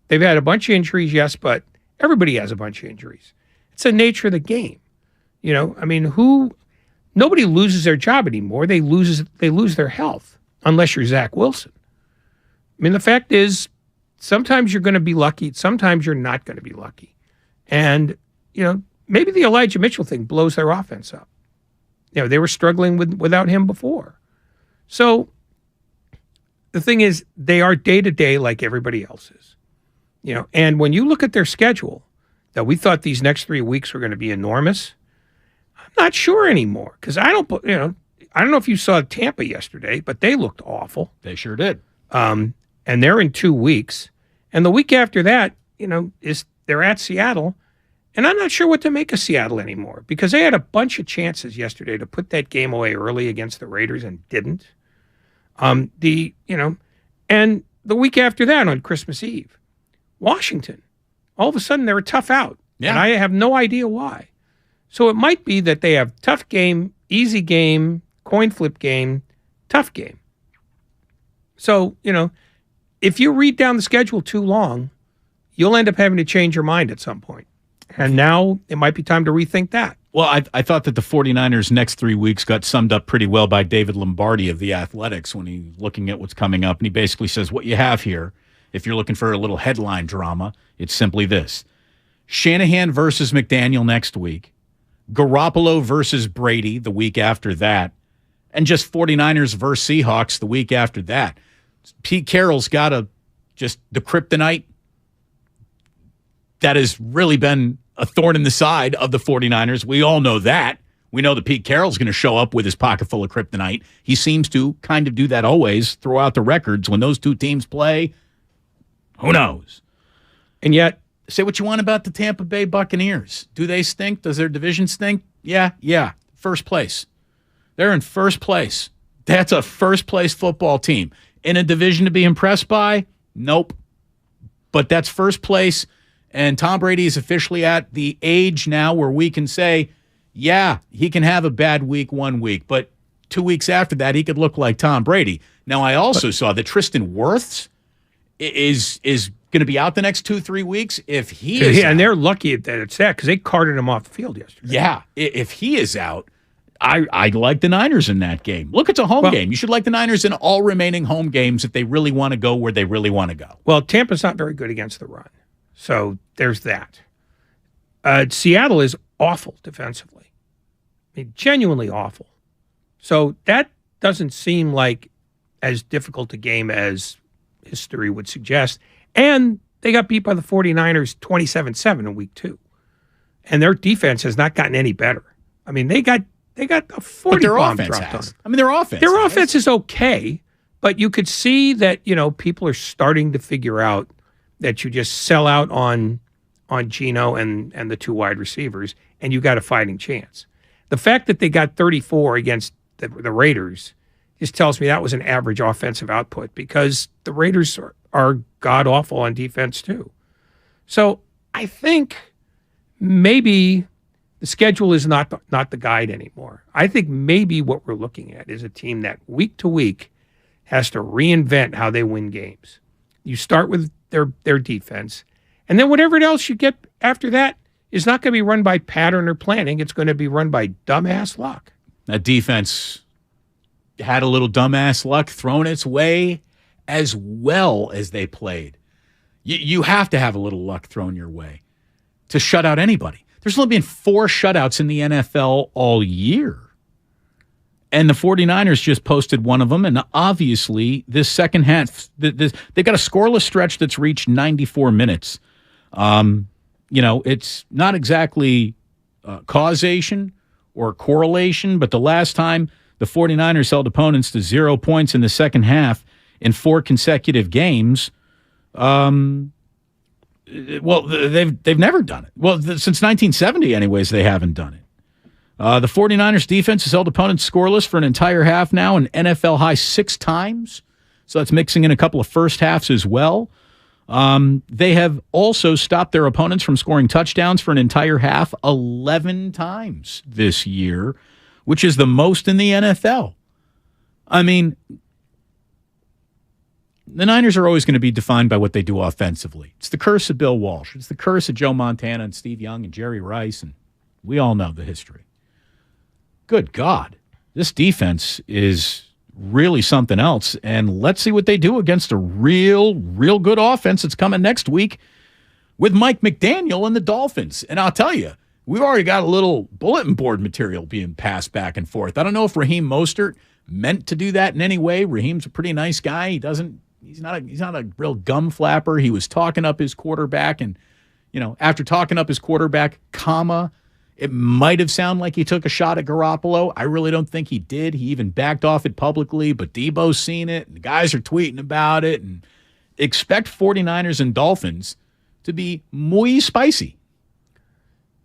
They've had a bunch of injuries, yes, but everybody has a bunch of injuries. It's the nature of the game. Nobody loses their job anymore. They lose their health, unless you're Zach Wilson. The fact is, sometimes you're going to be lucky. Sometimes you're not going to be lucky. And, maybe the Elijah Mitchell thing blows their offense up. They were struggling without him before. So the thing is, they are day-to-day like everybody else is. And when you look at their schedule, that we thought these next 3 weeks were going to be enormous, I'm not sure anymore. Because I don't know if you saw Tampa yesterday, but they looked awful. They sure did. And they're in 2 weeks. And the week after that, they're at Seattle. And I'm not sure what to make of Seattle anymore because they had a bunch of chances yesterday to put that game away early against the Raiders and didn't. And the week after that on Christmas Eve, Washington, all of a sudden they're a tough out. Yeah. And I have no idea why. So it might be that they have tough game, easy game, coin flip game, tough game. So, if you read down the schedule too long, you'll end up having to change your mind at some point. And now it might be time to rethink that. Well, I thought that the 49ers' next 3 weeks got summed up pretty well by David Lombardi of The Athletics when he's looking at what's coming up. And he basically says what you have here, if you're looking for a little headline drama, it's simply this. Shanahan versus McDaniel next week. Garoppolo versus Brady the week after that. And just 49ers versus Seahawks the week after that. Pete Carroll's got the kryptonite that has really been a thorn in the side of the 49ers. We all know that. We know that Pete Carroll's going to show up with his pocket full of kryptonite. He seems to kind of do that always throughout the records. When those two teams play, who knows? And yet, say what you want about the Tampa Bay Buccaneers. Do they stink? Does their division stink? Yeah. First place. They're in first place. That's a first-place football team. In a division to be impressed by? Nope. But that's first place. And Tom Brady is officially at the age now where we can say, yeah, he can have a bad week 1 week, but 2 weeks after that, he could look like Tom Brady. Now, I also saw that Tristan Wirfs is going to be out the next 2-3 weeks. If he is out, and they're lucky that it's that because they carted him off the field yesterday. Yeah, if he is out, I like the Niners in that game. Look, it's a home game. You should like the Niners in all remaining home games if they really want to go where they really want to go. Well, Tampa's not very good against the run. So there's that. Seattle is awful defensively. I mean, genuinely awful. So that doesn't seem like as difficult a game as history would suggest. And they got beat by the 49ers 27-7 in week 2. And their defense has not gotten any better. I mean, they got a 40 bomb dropped on them. I mean, their offense. Their offense is okay, but you could see that, people are starting to figure out that you just sell out on Geno and the 2 wide receivers, and you got a fighting chance. The fact that they got 34 against the Raiders just tells me that was an average offensive output, because the Raiders are god-awful on defense too. So I think maybe the schedule is not the guide anymore. I think maybe what we're looking at is a team that week to week has to reinvent how they win games. You start with their defense, and then whatever else you get after that is not going to be run by pattern or planning. It's going to be run by dumbass luck. That defense had a little dumbass luck thrown its way as well as they played. You have to have a little luck thrown your way to shut out anybody. There's only been 4 shutouts in the NFL all year. And the 49ers just posted one of them. And obviously, this second half, they've got a scoreless stretch that's reached 94 minutes. It's not exactly causation or correlation, but the last time the 49ers held opponents to 0 points in the second half in 4 consecutive games, they've never done it. Well, since 1970, anyways, they haven't done it. The 49ers defense has held opponents scoreless for an entire half now, an NFL high 6 times. So that's mixing in a couple of first halves as well. They have also stopped their opponents from scoring touchdowns for an entire half 11 times this year, which is the most in the NFL. I mean, the Niners are always going to be defined by what they do offensively. It's the curse of Bill Walsh. It's the curse of Joe Montana and Steve Young and Jerry Rice, and we all know the history. Good God, this defense is really something else, and let's see what they do against a real good offense that's coming next week with Mike McDaniel and the Dolphins. And I'll tell you, we've already got a little bulletin board material being passed back and forth. I don't know if Raheem Mostert meant to do that in any way. Raheem's a pretty nice guy. He's not a real gum flapper. He was talking up his quarterback, and after talking up his quarterback, it might have sounded like he took a shot at Garoppolo. I really don't think he did. He even backed off it publicly, but Debo's seen it, and the guys are tweeting about it. And expect 49ers and Dolphins to be muy spicy.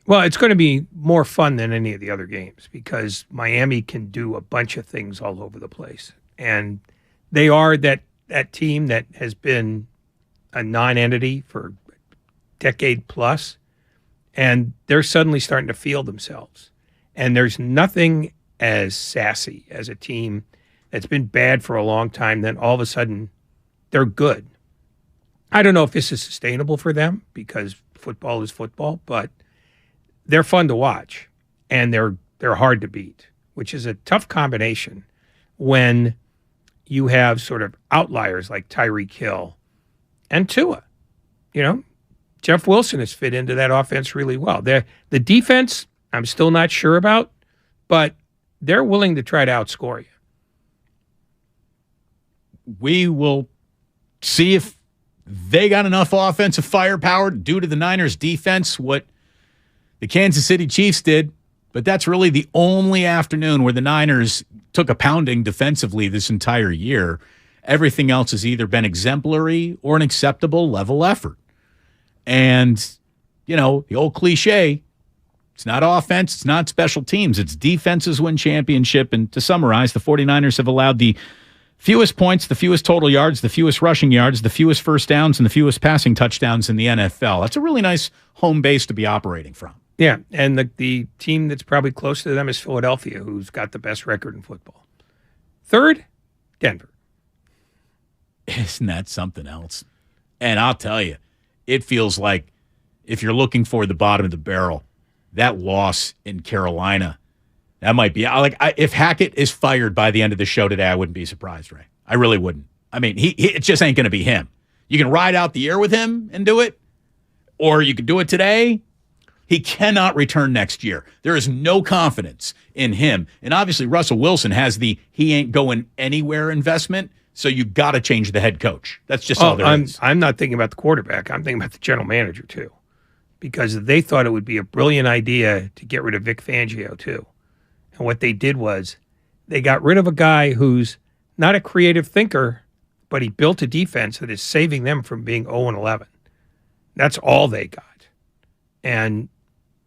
Well, it's going to be more fun than any of the other games because Miami can do a bunch of things all over the place. And they are that team that has been a non-entity for a decade plus. And they're suddenly starting to feel themselves. And there's nothing as sassy as a team that's been bad for a long time, then all of a sudden they're good. I don't know if this is sustainable for them because football is football, but they're fun to watch and they're hard to beat, which is a tough combination when you have sort of outliers like Tyreek Hill and Tua. Jeff Wilson has fit into that offense really well. The defense, I'm still not sure about, but they're willing to try to outscore you. We will see if they got enough offensive firepower to do to the Niners defense what the Kansas City Chiefs did, but that's really the only afternoon where the Niners took a pounding defensively this entire year. Everything else has either been exemplary or an acceptable level effort. And, the old cliche, it's not offense, it's not special teams, it's defenses win championship. And to summarize, the 49ers have allowed the fewest points, the fewest total yards, the fewest rushing yards, the fewest first downs, and the fewest passing touchdowns in the NFL. That's a really nice home base to be operating from. Yeah, and the team that's probably close to them is Philadelphia, who's got the best record in football. Third, Denver. Isn't that something else? And I'll tell you, it feels like if you're looking for the bottom of the barrel, that loss in Carolina, that might be if Hackett is fired by the end of the show today, I wouldn't be surprised, Ray. I really wouldn't. I mean, it just ain't going to be him. You can ride out the year with him and do it, or you could do it today. He cannot return next year. There is no confidence in him. And obviously, Russell Wilson has the he ain't going anywhere investment, so you got to change the head coach. That's just all there is. I'm not thinking about the quarterback. I'm thinking about the general manager, too, because they thought it would be a brilliant idea to get rid of Vic Fangio, too. And what they did was they got rid of a guy who's not a creative thinker, but he built a defense that is saving them from being 0-11. That's all they got. And,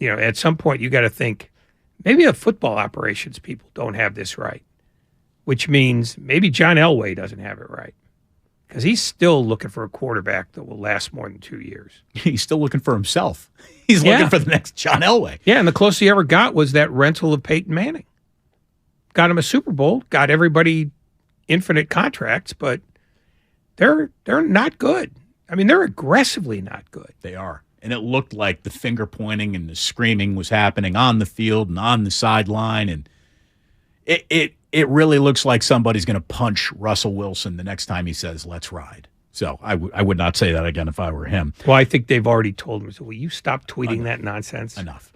at some point you got to think, maybe the football operations people don't have this right, which means maybe John Elway doesn't have it right, because he's still looking for a quarterback that will last more than 2 years. He's still looking for himself. He's looking for the next John Elway. Yeah, and the closest he ever got was that rental of Peyton Manning. Got him a Super Bowl, got everybody infinite contracts, but they're not good. I mean, they're aggressively not good. They are. And it looked like the finger pointing and the screaming was happening on the field and on the sideline. And it really looks like somebody's going to punch Russell Wilson the next time he says, let's ride. So I would not say that again if I were him. Well, I think they've already told him, so will you stop tweeting that nonsense? Enough.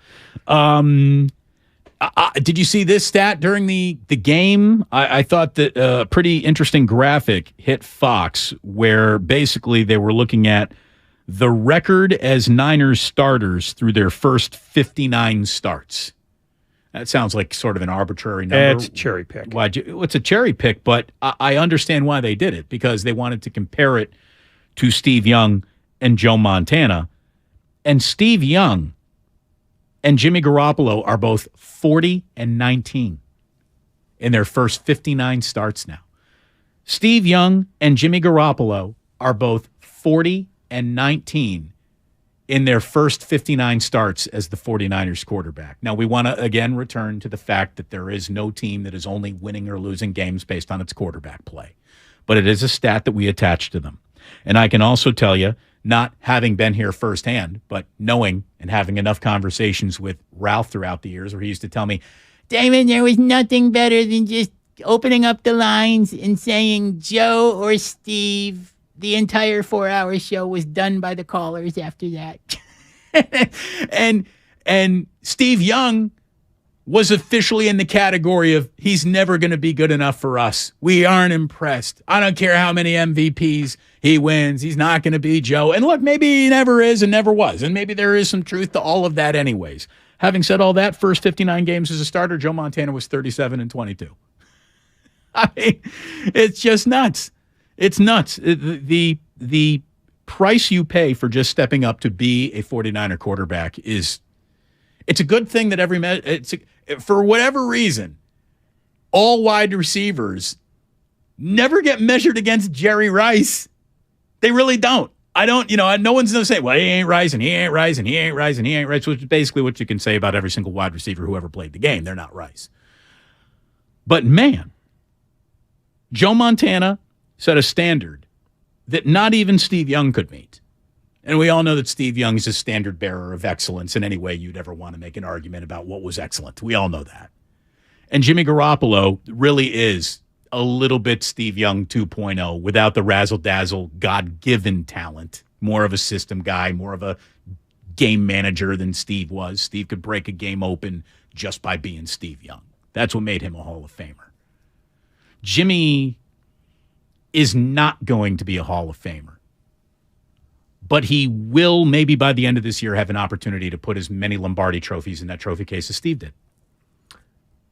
Did you see this stat during the game? I thought that a pretty interesting graphic hit Fox where basically they were looking at the record as Niners starters through their first 59 starts. That sounds like sort of an arbitrary number. It's a cherry pick. It's a cherry pick, but I understand why they did it, because they wanted to compare it to Steve Young and Joe Montana. And Steve Young and Jimmy Garoppolo are both 40-19 in their first 59 starts now. Steve Young and Jimmy Garoppolo are both 40-19 in their first 59 starts as the 49ers quarterback. Now, we want to, again, return to the fact that there is no team that is only winning or losing games based on its quarterback play. But it is a stat that we attach to them. And I can also tell you, not having been here firsthand, but knowing and having enough conversations with Ralph throughout the years where he used to tell me, Damon, there was nothing better than just opening up the lines and saying Joe or Steve. The entire 4-hour show was done by the callers after that. and Steve Young was officially in the category of he's never going to be good enough for us. We aren't impressed. I don't care how many MVPs he wins. He's not going to be Joe. And look, maybe he never is and never was. And maybe there is some truth to all of that anyways. Having said all that, first 59 games as a starter, Joe Montana was 37-22. I mean, it's just nuts. It's nuts. The price you pay for just stepping up to be a 49er quarterback it's a good thing that for whatever reason, all wide receivers never get measured against Jerry Rice. They really don't. No one's going to say, well, he ain't rising, he ain't rising, he ain't rising, he ain't rising, which is basically what you can say about every single wide receiver who ever played the game. They're not Rice. But man, Joe Montana set a standard that not even Steve Young could meet. And we all know that Steve Young is a standard bearer of excellence in any way you'd ever want to make an argument about what was excellent. We all know that. And Jimmy Garoppolo really is a little bit Steve Young 2.0 without the razzle-dazzle God-given talent. More of a system guy, more of a game manager than Steve was. Steve could break a game open just by being Steve Young. That's what made him a Hall of Famer. Jimmy is not going to be a Hall of Famer. But he will, maybe by the end of this year, have an opportunity to put as many Lombardi trophies in that trophy case as Steve did.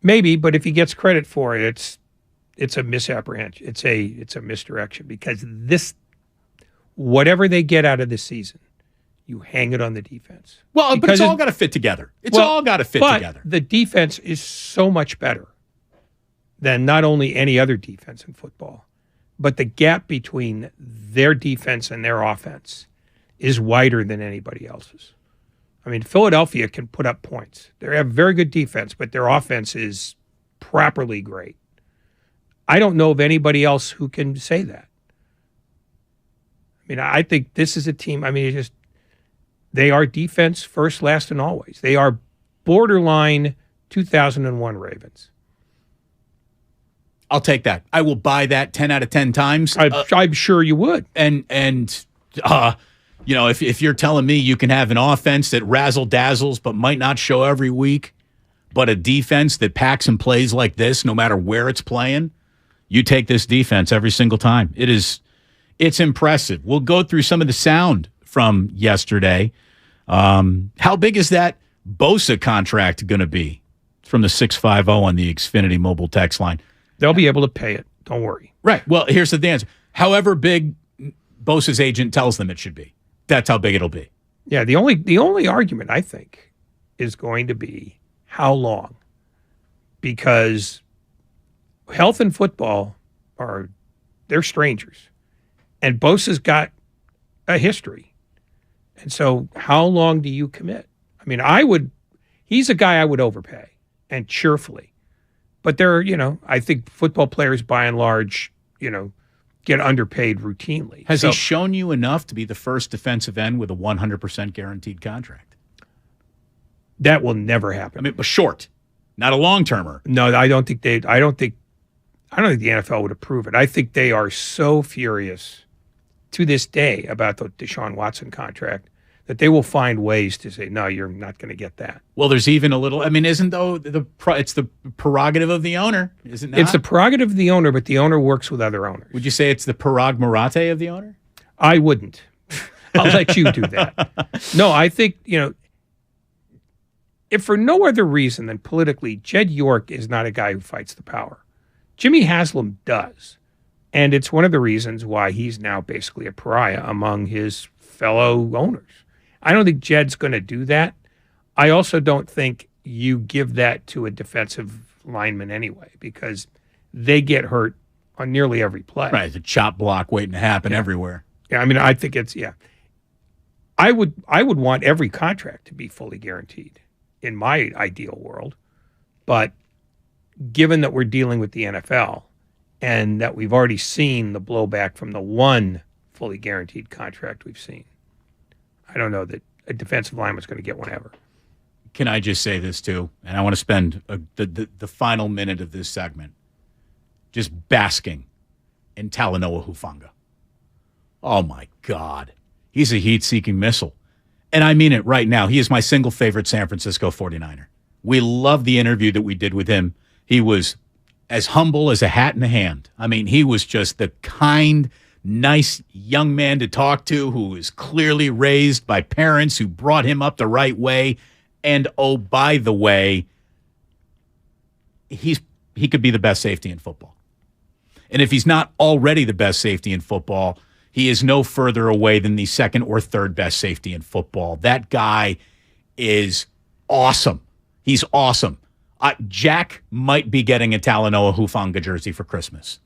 Maybe, but if he gets credit for it, it's a misapprehension. It's a misdirection, because whatever they get out of this season, you hang it on the defense. Well, but it's all got to fit together. It's all got to fit together. The defense is so much better than not only any other defense in football, but the gap between their defense and their offense is wider than anybody else's. I mean, Philadelphia can put up points. They have very good defense, but their offense is properly great. I don't know of anybody else who can say that. I mean, I think this is a team, they are defense first, last, and always. They are borderline 2001 Ravens. I'll take that. I will buy that 10 out of 10 times. I'm sure you would. And You know, if you're telling me you can have an offense that razzle-dazzles but might not show every week, but a defense that packs and plays like this no matter where it's playing, you take this defense every single time. It's impressive. We'll go through some of the sound from yesterday. How big is that Bosa contract going to be? It's from the 650 on the Xfinity mobile text line. They'll be able to pay it. Don't worry. Right. Well, here's the answer. However big Bosa's agent tells them it should be, that's how big it'll be. Yeah, the only argument, I think, is going to be how long. Because health and football they're strangers. And Bosa's got a history. And so how long do you commit? I mean, he's a guy I would overpay, and cheerfully. But I think football players by and large, get underpaid routinely. Has he shown you enough to be the first defensive end with a 100% guaranteed contract? That will never happen. I mean, but short, not a long-termer. No, I don't think the NFL would approve it. I think they are so furious to this day about the Deshaun Watson contract that they will find ways to say, no, you're not going to get that. Well, there's even a little, isn't it's the prerogative of the owner, isn't it? It's the prerogative of the owner, but the owner works with other owners. Would you say it's the parag marate of the owner? I wouldn't. I'll let you do that. No, I think, if for no other reason than politically, Jed York is not a guy who fights the power. Jimmy Haslam does. And it's one of the reasons why he's now basically a pariah among his fellow owners. I don't think Jed's going to do that. I also don't think you give that to a defensive lineman anyway, because they get hurt on nearly every play. Right, the chop block waiting to happen everywhere. Yeah, I think it's, I would want every contract to be fully guaranteed in my ideal world. But given that we're dealing with the NFL and that we've already seen the blowback from the one fully guaranteed contract we've seen, I don't know that a defensive lineman's going to get one ever. Can I just say this too? And I want to spend the final minute of this segment just basking in Talanoa Hufanga. Oh my God. He's a heat-seeking missile. And I mean it right now. He is my single favorite San Francisco 49er. We love the interview that we did with him. He was as humble as a hat in the hand. He was just the kind, nice young man to talk to who was clearly raised by parents who brought him up the right way. And, oh, by the way, he could be the best safety in football. And if he's not already the best safety in football, he is no further away than the second or third best safety in football. That guy is awesome. He's awesome. Jack might be getting a Talanoa Hufanga jersey for Christmas.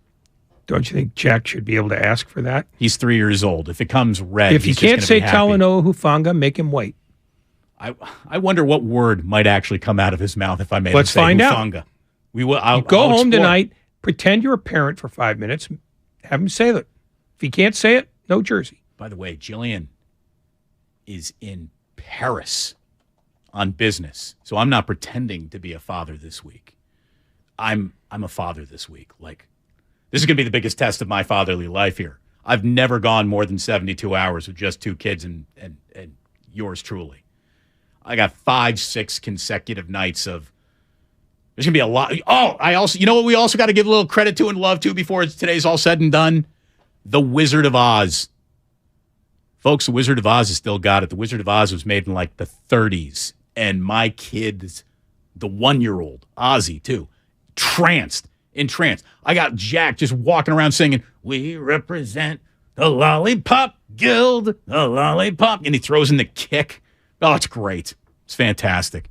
Don't you think Jack should be able to ask for that? He's 3 years old. If it comes red, if he can't say Talanoa Hufanga, make him wait. I wonder what word might actually come out of his mouth if I made Let's him say find Hufanga. Out. We will. Go home tonight, pretend you're a parent for 5 minutes, have him say that. If he can't say it, no jersey. By the way, Jillian is in Paris on business, so I'm not pretending to be a father this week. I'm a father this week. This is going to be the biggest test of my fatherly life here. I've never gone more than 72 hours with just 2 kids and yours truly. I got 5-6 consecutive nights of. There's going to be a lot. Oh, what we also got to give a little credit to and love to before today's all said and done? The Wizard of Oz. Folks, The Wizard of Oz has still got it. The Wizard of Oz was made in the 30s. And my kids, the 1-year-old, Ozzy too, entranced. I got Jack just walking around singing, "We represent the Lollipop Guild, the Lollipop." And he throws in the kick. Oh, it's great. It's fantastic.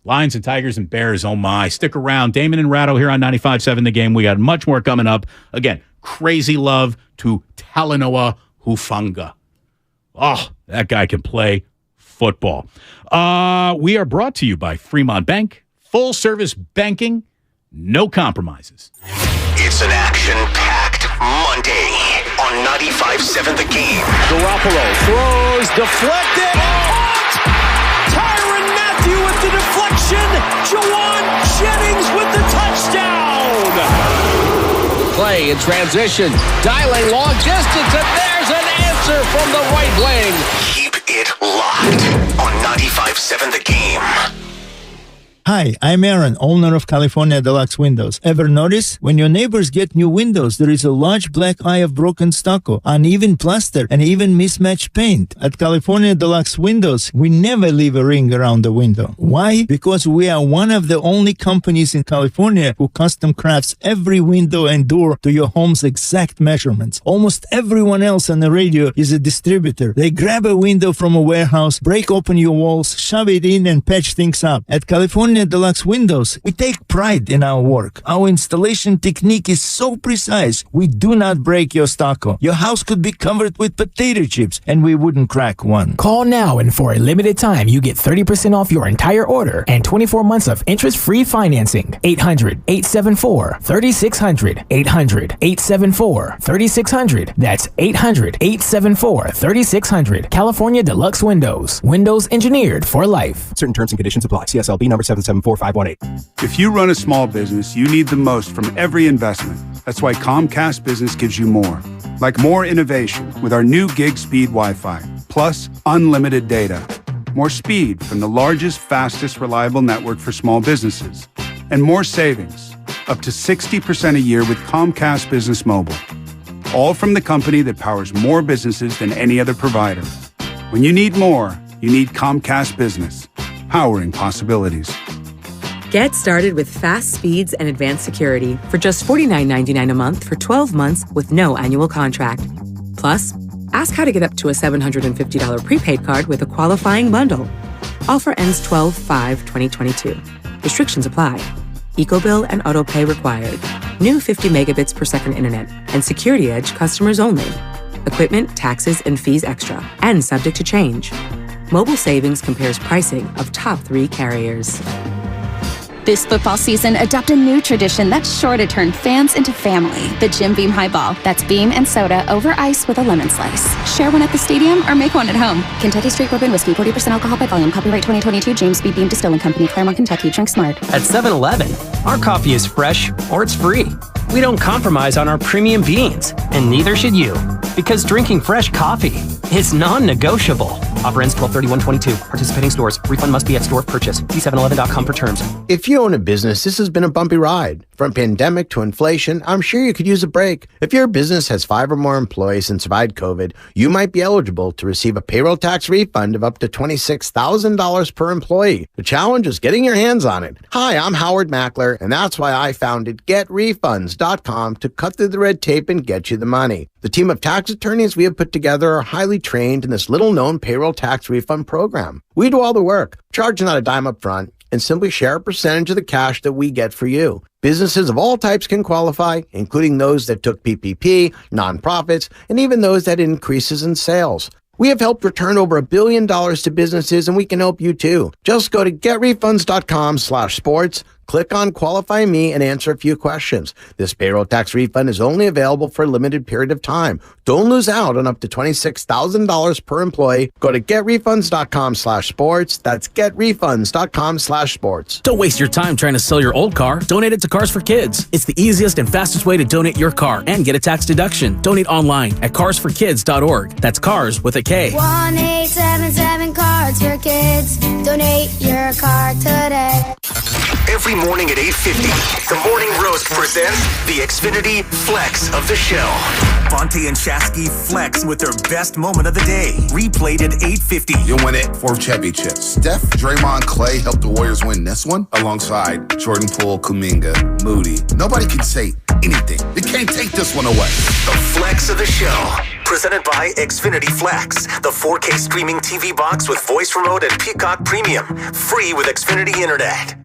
Lions and Tigers and Bears, oh my. Stick around. Damon and Ratto here on 95.7 The Game. We got much more coming up. Again, crazy love to Talanoa Hufanga. Oh, that guy can play football. We are brought to you by Fremont Bank. Full service banking, no compromises. It's an action-packed Monday on 95.7 The Game. Garoppolo throws, deflected. Tyrann Mathieu with the deflection. Jawan Jennings with the touchdown. Play in transition, dialing long distance, and there's an answer from the right wing. Hi, I'm Aaron, owner of California Deluxe Windows. Ever notice? When your neighbors get new windows, there is a large black eye of broken stucco, uneven plaster, and even mismatched paint. At California Deluxe Windows, we never leave a ring around the window. Why? Because we are one of the only companies in California who custom crafts every window and door to your home's exact measurements. Almost everyone else on the radio is a distributor. They grab a window from a warehouse, break open your walls, shove it in, and patch things up. At California Deluxe Windows, we take pride in our work. Our installation technique is so precise, we do not break your stucco. Your house could be covered with potato chips, and we wouldn't crack one. Call now, and for a limited time, you get 30% off your entire order and 24 months of interest-free financing. 800-874-3600. 800-874-3600. That's 800-874-3600. California Deluxe Windows. Windows engineered for life. Certain terms and conditions apply. CSLB number 774518. If you run a small business, you need the most from every investment. That's why Comcast Business gives you more. Like more innovation with our new gig speed Wi-Fi, plus unlimited data. More speed from the largest, fastest, reliable network for small businesses. And more savings, up to 60% a year with Comcast Business Mobile. All from the company that powers more businesses than any other provider. When you need more, you need Comcast Business. Powering possibilities. Get started with fast speeds and advanced security for just $49.99 a month for 12 months with no annual contract. Plus, ask how to get up to a $750 prepaid card with a qualifying bundle. Offer ends 12/5/2022. Restrictions apply. EcoBill and AutoPay required. New 50 megabits per second internet and Security Edge customers only. Equipment, taxes, and fees extra and subject to change. Mobile Savings compares pricing of top 3 carriers. This football season, adopt a new tradition that's sure to turn fans into family. The Jim Beam Highball. That's beam and soda over ice with a lemon slice. Share one at the stadium or make one at home. Kentucky Straight Bourbon Whiskey, 40% alcohol by volume. Copyright 2022, James B. Beam Distilling Company, Claremont, Kentucky. Drink smart. At 7-Eleven, our coffee is fresh or it's free. We don't compromise on our premium beans, and neither should you. Because drinking fresh coffee is non-negotiable. Offer ends 12/31/22. Participating stores. Refund must be at store purchase. See 711.com for terms. If you own a business, this has been a bumpy ride. From pandemic to inflation, I'm sure you could use a break. If your business has 5 or more employees and survived COVID, you might be eligible to receive a payroll tax refund of up to $26,000 per employee. The challenge is getting your hands on it. Hi, I'm Howard Mackler, and that's why I founded GetRefunds.com to cut through the red tape and get you the money. The team of tax attorneys we have put together are highly trained in this little-known payroll tax refund program. We do all the work, charge not a dime up front, and simply share a percentage of the cash that we get for you. Businesses of all types can qualify, including those that took PPP, nonprofits, and even those that had increases in sales. We have helped return over $1 billion to businesses, and we can help you too. Just go to getrefunds.com/sports, click on Qualify Me, and answer a few questions. This payroll tax refund is only available for a limited period of time. Don't lose out on up to $26,000 per employee. Go to getrefunds.com/sports. That's getrefunds.com/sports. Don't waste your time trying to sell your old car. Donate it to Cars for Kids. It's the easiest and fastest way to donate your car and get a tax deduction. Donate online at carsforkids.org. That's cars with a K. 1-877 Cards for Kids. Donate your car today. Every morning at 8:50, the Morning Roast presents the Xfinity Flex of the show. Fonte and Shasky flex with their best moment of the day. Replayed at 8:50. You win it, 4th championship. Steph, Draymond, Clay helped the Warriors win this one alongside Jordan Poole, Kuminga, Moody. Nobody can say anything. They can't take this one away. The Flex of the show. Presented by Xfinity Flex, the 4K streaming TV box with voice remote and Peacock Premium. Free with Xfinity Internet.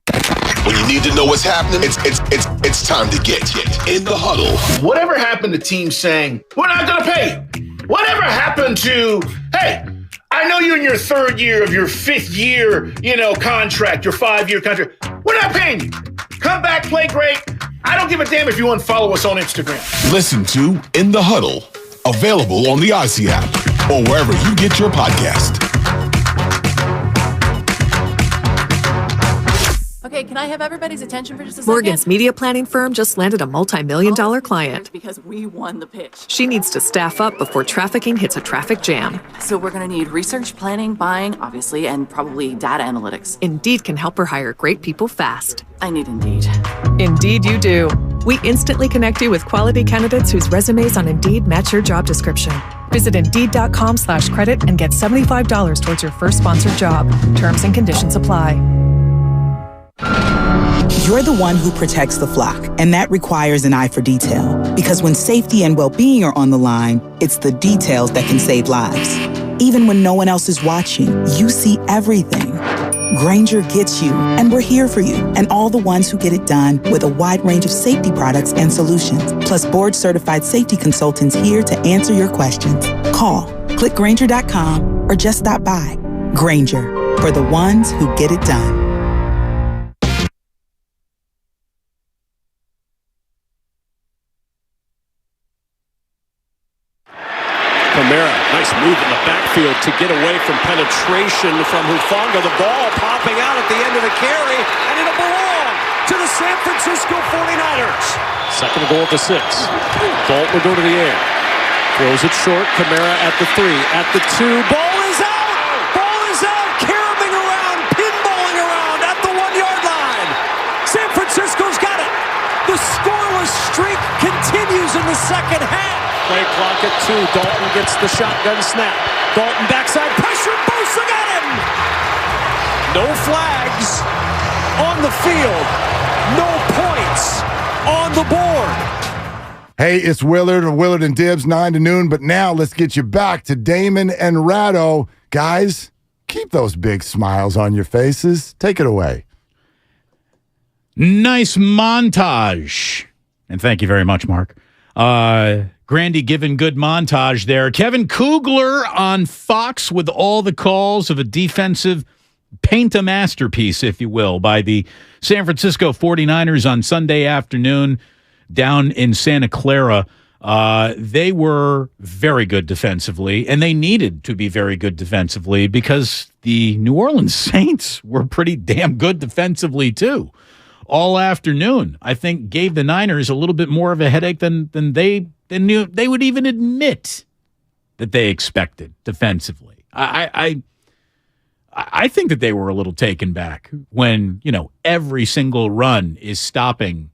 When you need to know what's happening, it's time to get in the huddle. Whatever happened to teams saying, we're not going to pay? Whatever happened to, hey, I know you're in your 3rd year of your 5th year, contract, your 5-year contract. We're not paying you. Come back, play great. I don't give a damn if you unfollow us on Instagram. Listen to In the Huddle, available on the Odyssey app or wherever you get your podcast. Okay, Okay, can I have everybody's attention for just a second? Morgan's media planning firm just landed a multi-million-dollar client. Because we won the pitch. She needs to staff up before trafficking hits a traffic jam. So we're going to need research, planning, buying, obviously, and probably data analytics. Indeed can help her hire great people fast. I need Indeed. Indeed you do. We instantly connect you with quality candidates whose resumes on Indeed match your job description. Visit Indeed.com/credit and get $75 towards your first sponsored job. Terms and conditions apply. You're the one who protects the flock, and that requires an eye for detail. Because when safety and well-being are on the line, it's the details that can save lives. Even when no one else is watching, you see everything. Grainger gets you, and we're here for you, and all the ones who get it done with a wide range of safety products and solutions, plus board-certified safety consultants here to answer your questions. Call, click Grainger.com, or just stop by. Grainger, for the ones who get it done. Kamara, nice move in the backfield to get away from penetration from Hufanga. The ball popping out at the end of the carry, and it'll belong to the San Francisco 49ers. Second and goal at the 6. Bolton will go to the air. Throws it short. Kamara at the 3, at the 2. Ball is out! Ball is out! Caroming around, pinballing around at the 1-yard line. San Francisco's got it. The scoreless streak continues in the second half. Play clock at 2. Dalton gets the shotgun snap. Dalton backside pressure. Bosa got him. No flags on the field. No points on the board. Hey, it's Willard or Willard and Dibs, 9 to noon. But now let's get you back to Damon and Ratto. Guys, keep those big smiles on your faces. Take it away. Nice montage. And thank you very much, Mark. Grandy giving good montage there. Kevin Kugler on Fox with all the calls of a defensive paint-a-masterpiece, if you will, by the San Francisco 49ers on Sunday afternoon down in Santa Clara. They were very good defensively, and they needed to be very good defensively because the New Orleans Saints were pretty damn good defensively, too. All afternoon, I think, gave the Niners a little bit more of a headache than they would even admit that they expected defensively. I think that they were a little taken back when, every single run is stopping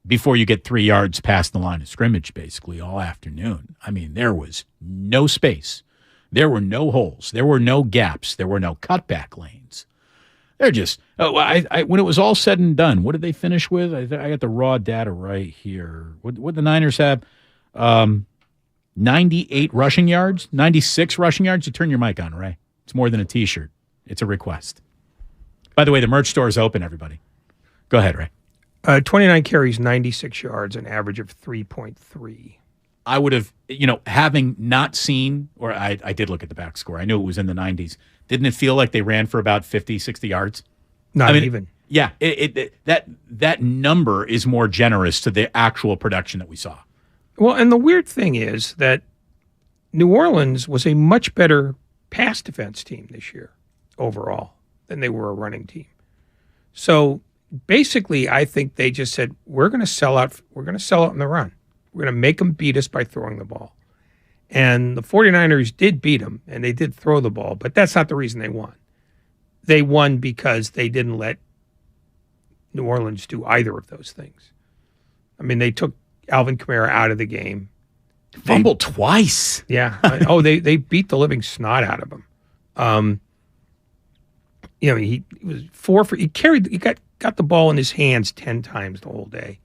before you get 3 yards past the line of scrimmage, basically, all afternoon. I mean, there was no space. There were no holes. There were no gaps. There were no cutback lanes. They're just when it was all said and done, what did they finish with? I got the raw data right here. What the Niners have? 98 rushing yards, 96 rushing yards. You turn your mic on, Ray. It's more than a T-shirt. It's a request. By the way, the merch store is open, everybody. Go ahead, Ray. 29 carries, 96 yards, an average of 3.3. I would have, having not seen, or I did look at the back score. I knew it was in the 90s. Didn't it feel like they ran for about 50, 60 yards? Not even. Yeah, that number is more generous to the actual production that we saw. Well, and the weird thing is that New Orleans was a much better pass defense team this year overall than they were a running team. So basically, I think they just said, we're going to sell out. We're going to sell out in the run. We're going to make them beat us by throwing the ball. And the 49ers did beat them, and they did throw the ball, but that's not the reason they won. They won because they didn't let New Orleans do either of those things. I mean, they took Alvin Kamara out of the game. Fumbled twice. Yeah. They beat the living snot out of him. He was 4 for. He got the ball in his hands 10 times the whole day.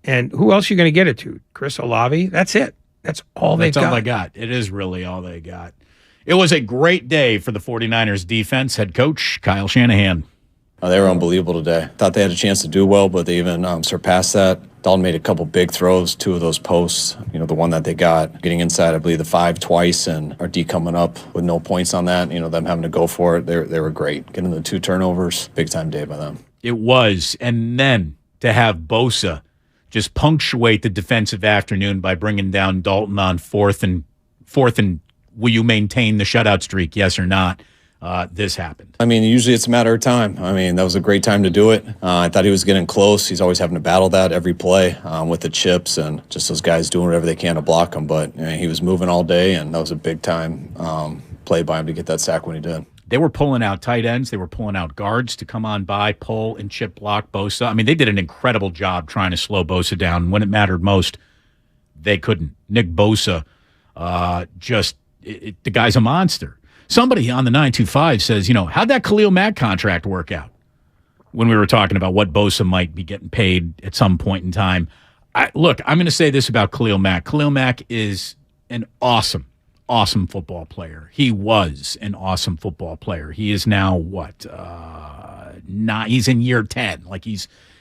And who else are you going to get it to? Chris Olave? That's it. That's all they got. That's all they got. It is really all they got. It was a great day for the 49ers defense. Head coach Kyle Shanahan. They were unbelievable today. Thought they had a chance to do well, but they even surpassed that. Dalton made a couple big throws, 2 of those posts. The one that they got, getting inside, I believe, the 5 twice, and our D coming up with no points on that. Them having to go for it. They were great. Getting the 2 turnovers, big-time day by them. It was. And then to have Bosa just punctuate the defensive afternoon by bringing down Dalton on fourth and will you maintain the shutout streak, yes or not? this happened. I mean, usually it's a matter of time. I mean, that was a great time to do it. I thought he was getting close. He's always having to battle that every play with the chips and just those guys doing whatever they can to block him. But he was moving all day, and that was a big time play by him to get that sack when he did. They were pulling out tight ends. They were pulling out guards to come on by, pull, and chip block Bosa. I mean, they did an incredible job trying to slow Bosa down. When it mattered most, they couldn't. Nick Bosa, the guy's a monster. Somebody on the 925 says, how'd that Khalil Mack contract work out? When we were talking about what Bosa might be getting paid at some point in time. Look, I'm going to say this about Khalil Mack. Khalil Mack is an awesome football player. He was an awesome football player. He is now he's in year 10. Like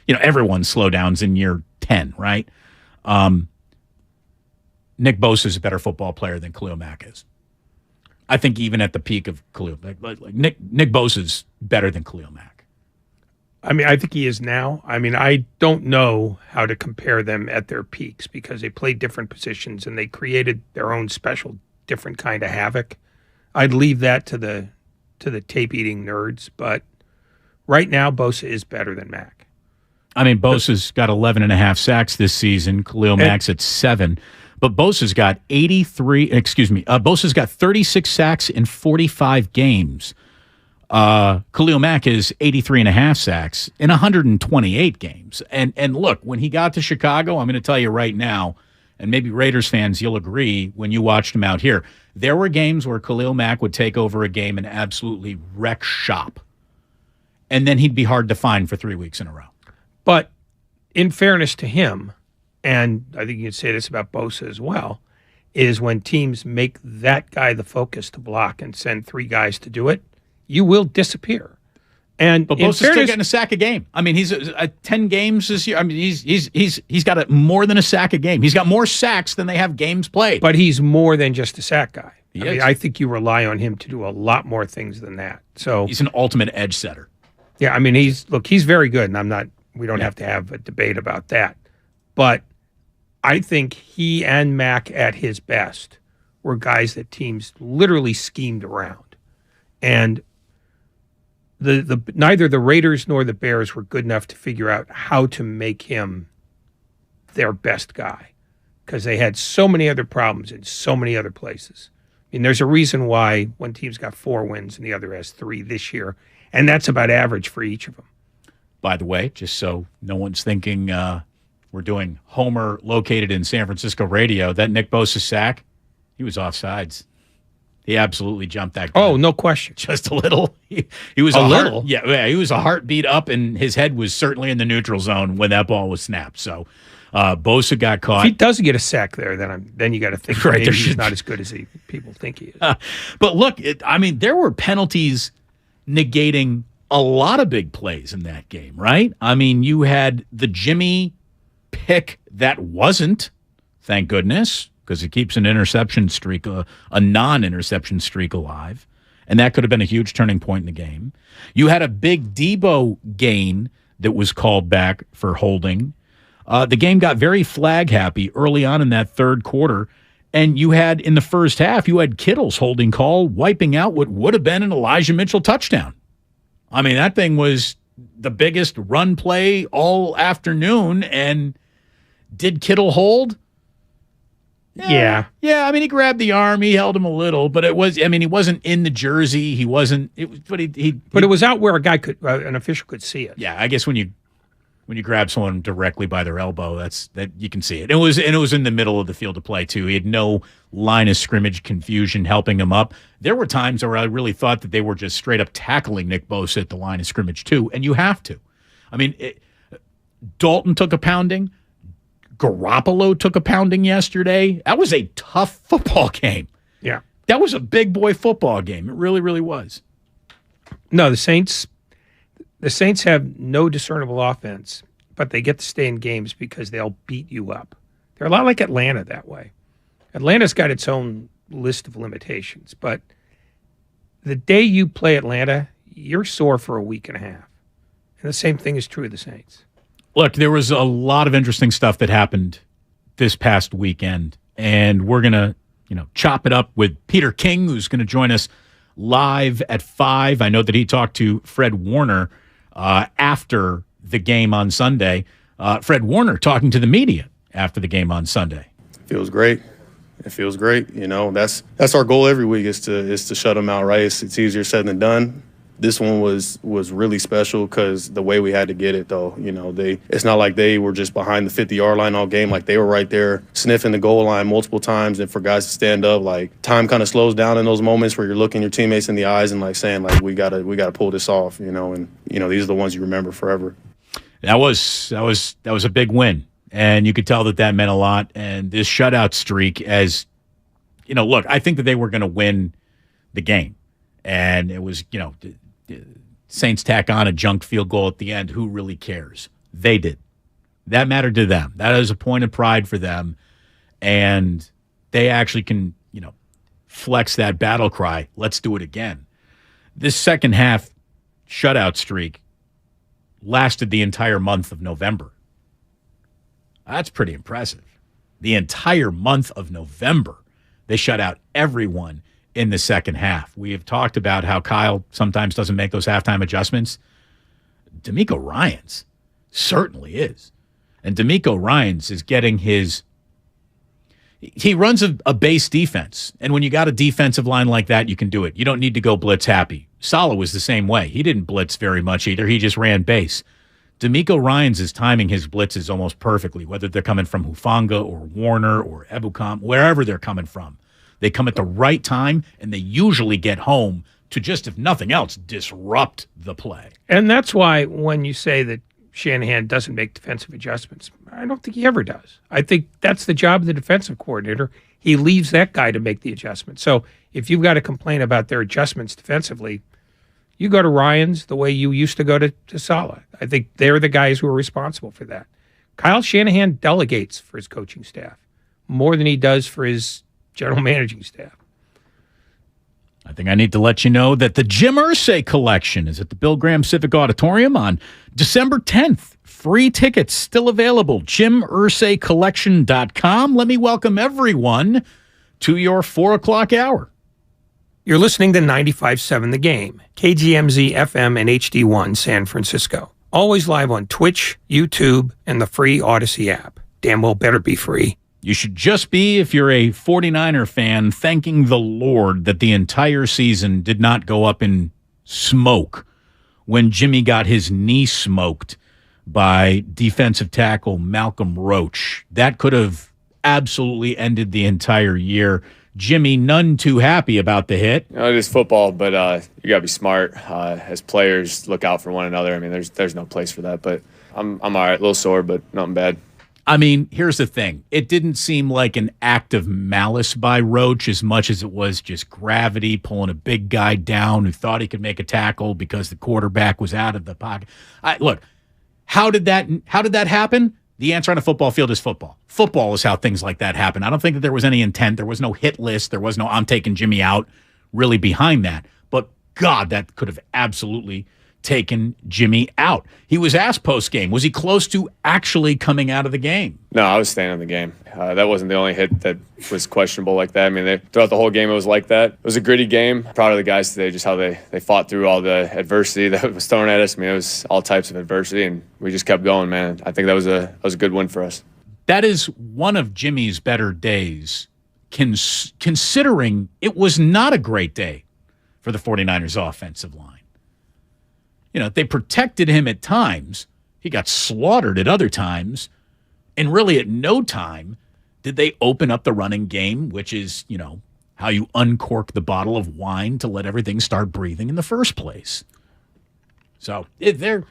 everyone's slowdowns in year 10, right? Nick Bosa is a better football player than Khalil Mack is. I think even at the peak of Khalil, Nick Bosa is better than Khalil Mack. I mean, I think he is now. I mean, I don't know how to compare them at their peaks because they played different positions and they created their own special, different kind of havoc. I'd leave that to the tape-eating nerds, but right now, Bosa is better than Mack. I mean, Bosa's got 11.5 sacks this season. Khalil Mack's at 7. But Bosa's got 36 sacks in 45 games. Khalil Mack is 83.5 sacks in 128 games. And look, when he got to Chicago, I'm going to tell you right now, and maybe Raiders fans, you'll agree when you watched him out here, there were games where Khalil Mack would take over a game and absolutely wreck shop. And then he'd be hard to find for 3 weeks in a row. But in fairness to him, and I think you could say this about Bosa as well, is when teams make that guy the focus to block and send 3 guys to do it, you will disappear. But Bosa's still getting a sack a game. I mean, he's 10 games this year. I mean, he's got more than a sack a game. He's got more sacks than they have games played. But he's more than just a sack guy. I think you rely on him to do a lot more things than that. So he's an ultimate edge setter. Yeah, I mean, he's very good, and we don't have to have a debate about that. But I think he and Mack at his best were guys that teams literally schemed around. And neither the Raiders nor the Bears were good enough to figure out how to make him their best guy because they had so many other problems in so many other places. I mean, there's a reason why one team's got 4 wins and the other has 3 this year, and that's about average for each of them. By the way, just so no one's thinking we're doing Homer located in San Francisco radio, that Nick Bosa sack, he was offsides. He absolutely jumped that guy. Oh, no question. Just a little. He was a little. He was a heartbeat up, and his head was certainly in the neutral zone when that ball was snapped. So Bosa got caught. If he does get a sack there, then you got to think right, maybe he's not as good as people think he is. But look, there were penalties negating a lot of big plays in that game, right? I mean, you had the Jimmy pick that wasn't, thank goodness, because it keeps an interception streak, a non-interception streak alive. And that could have been a huge turning point in the game. You had a big Debo gain that was called back for holding. The game got very flag happy early on in that third quarter. And you had, in the first half, you had Kittle's holding call wiping out what would have been an Elijah Mitchell touchdown. I mean, that thing was the biggest run play all afternoon. And did Kittle hold? Yeah. I mean, he grabbed the arm. He held him a little, but he wasn't in the jersey. He wasn't. But it was out where an official could see it. Yeah, I guess when you grab someone directly by their elbow, that you can see it. It was in the middle of the field of play too. He had no line of scrimmage confusion helping him up. There were times where I really thought that they were just straight up tackling Nick Bosa at the line of scrimmage too, and you have to. I mean, Dalton took a pounding. Garoppolo took a pounding yesterday. That was a tough football game. Yeah. That was a big boy football game. It really, really was. No, the Saints have no discernible offense, but they get to stay in games because they'll beat you up. They're a lot like Atlanta that way. Atlanta's got its own list of limitations, but the day you play Atlanta, you're sore for a week and a half. And the same thing is true of the Saints. Look, there was a lot of interesting stuff that happened this past weekend, and we're going to, chop it up with Peter King, who's going to join us live at 5. I know that he talked to Fred Warner after the game on Sunday. Fred Warner talking to the media after the game on Sunday. Feels great. It feels great. You know, that's our goal every week is to shut them out, right? It's easier said than done. This one was really special because the way we had to get it, though, you know, it's not like they were just behind the 50-yard line all game. Like, they were right there sniffing the goal line multiple times. And for guys to stand up, like, time kind of slows down in those moments where you're looking your teammates in the eyes and, like, saying, like, we gotta pull this off, you know. And, you know, these are the ones you remember forever. That was a big win. And you could tell that meant a lot. And this shutout streak, as, you know, look, I think that they were going to win the game. And it was, you know, Saints tack on a junk field goal at the end. Who really cares? They did. That mattered to them. That is a point of pride for them. And they actually can, you know, flex that battle cry. Let's do it again. This second half shutout streak lasted the entire month of November. That's pretty impressive. The entire month of November, they shut out everyone in the second half. We have talked about how Kyle sometimes doesn't make those halftime adjustments. D'Amico Ryans certainly is. And D'Amico Ryans is getting he runs a base defense. And when you got a defensive line like that, you can do it. You don't need to go blitz happy. Saleh was the same way. He didn't blitz very much either. He just ran base. D'Amico Ryans is timing his blitzes almost perfectly, whether they're coming from Hufanga or Warner or Ebukam, wherever they're coming from. They come at the right time, and they usually get home to just, if nothing else, disrupt the play. And that's why when you say that Shanahan doesn't make defensive adjustments, I don't think he ever does. I think that's the job of the defensive coordinator. He leaves that guy to make the adjustment. So if you've got to complain about their adjustments defensively, you go to Ryans the way you used to go to Saleh. I think they're the guys who are responsible for that. Kyle Shanahan delegates for his coaching staff more than he does for his general managing staff. I think I need to let you know that the Jim Irsay collection is at the Bill Graham Civic Auditorium on December 10th. Free tickets still available. JimIrsayCollection.com. Let me welcome everyone to your 4 o'clock hour. You're listening to 95.7 The Game, KGMZ FM and HD1 San Francisco. Always live on Twitch, YouTube, and the free Odyssey app. Damn well better be free. You should just be, if you're a 49er fan, thanking the Lord that the entire season did not go up in smoke when Jimmy got his knee smoked by defensive tackle Malcolm Roach. That could have absolutely ended the entire year. Jimmy, none too happy about the hit. You know, it is football, but you got to be smart. As players, look out for one another. I mean, there's no place for that, but I'm all right. A little sore, but nothing bad. I mean, here's the thing. It didn't seem like an act of malice by Roach as much as it was just gravity, pulling a big guy down who thought he could make a tackle because the quarterback was out of the pocket. Look, how did that happen? The answer on a football field is football. Football is how things like that happen. I don't think that there was any intent. There was no hit list. There was no I'm taking Jimmy out really behind that. But, God, that could have absolutely taken Jimmy out. He was asked post-game, was he close to actually coming out of the game? No, I was staying in the game. That wasn't the only hit that was questionable like that. I mean, throughout the whole game, it was like that. It was a gritty game. Proud of the guys today, just how they fought through all the adversity that was thrown at us. I mean, it was all types of adversity, and we just kept going, man. I think that was a good win for us. That is one of Jimmy's better days, considering it was not a great day for the 49ers offensive line. You know, they protected him at times. He got slaughtered at other times. And really at no time did they open up the running game, which is, you know, how you uncork the bottle of wine to let everything start breathing in the first place. So they're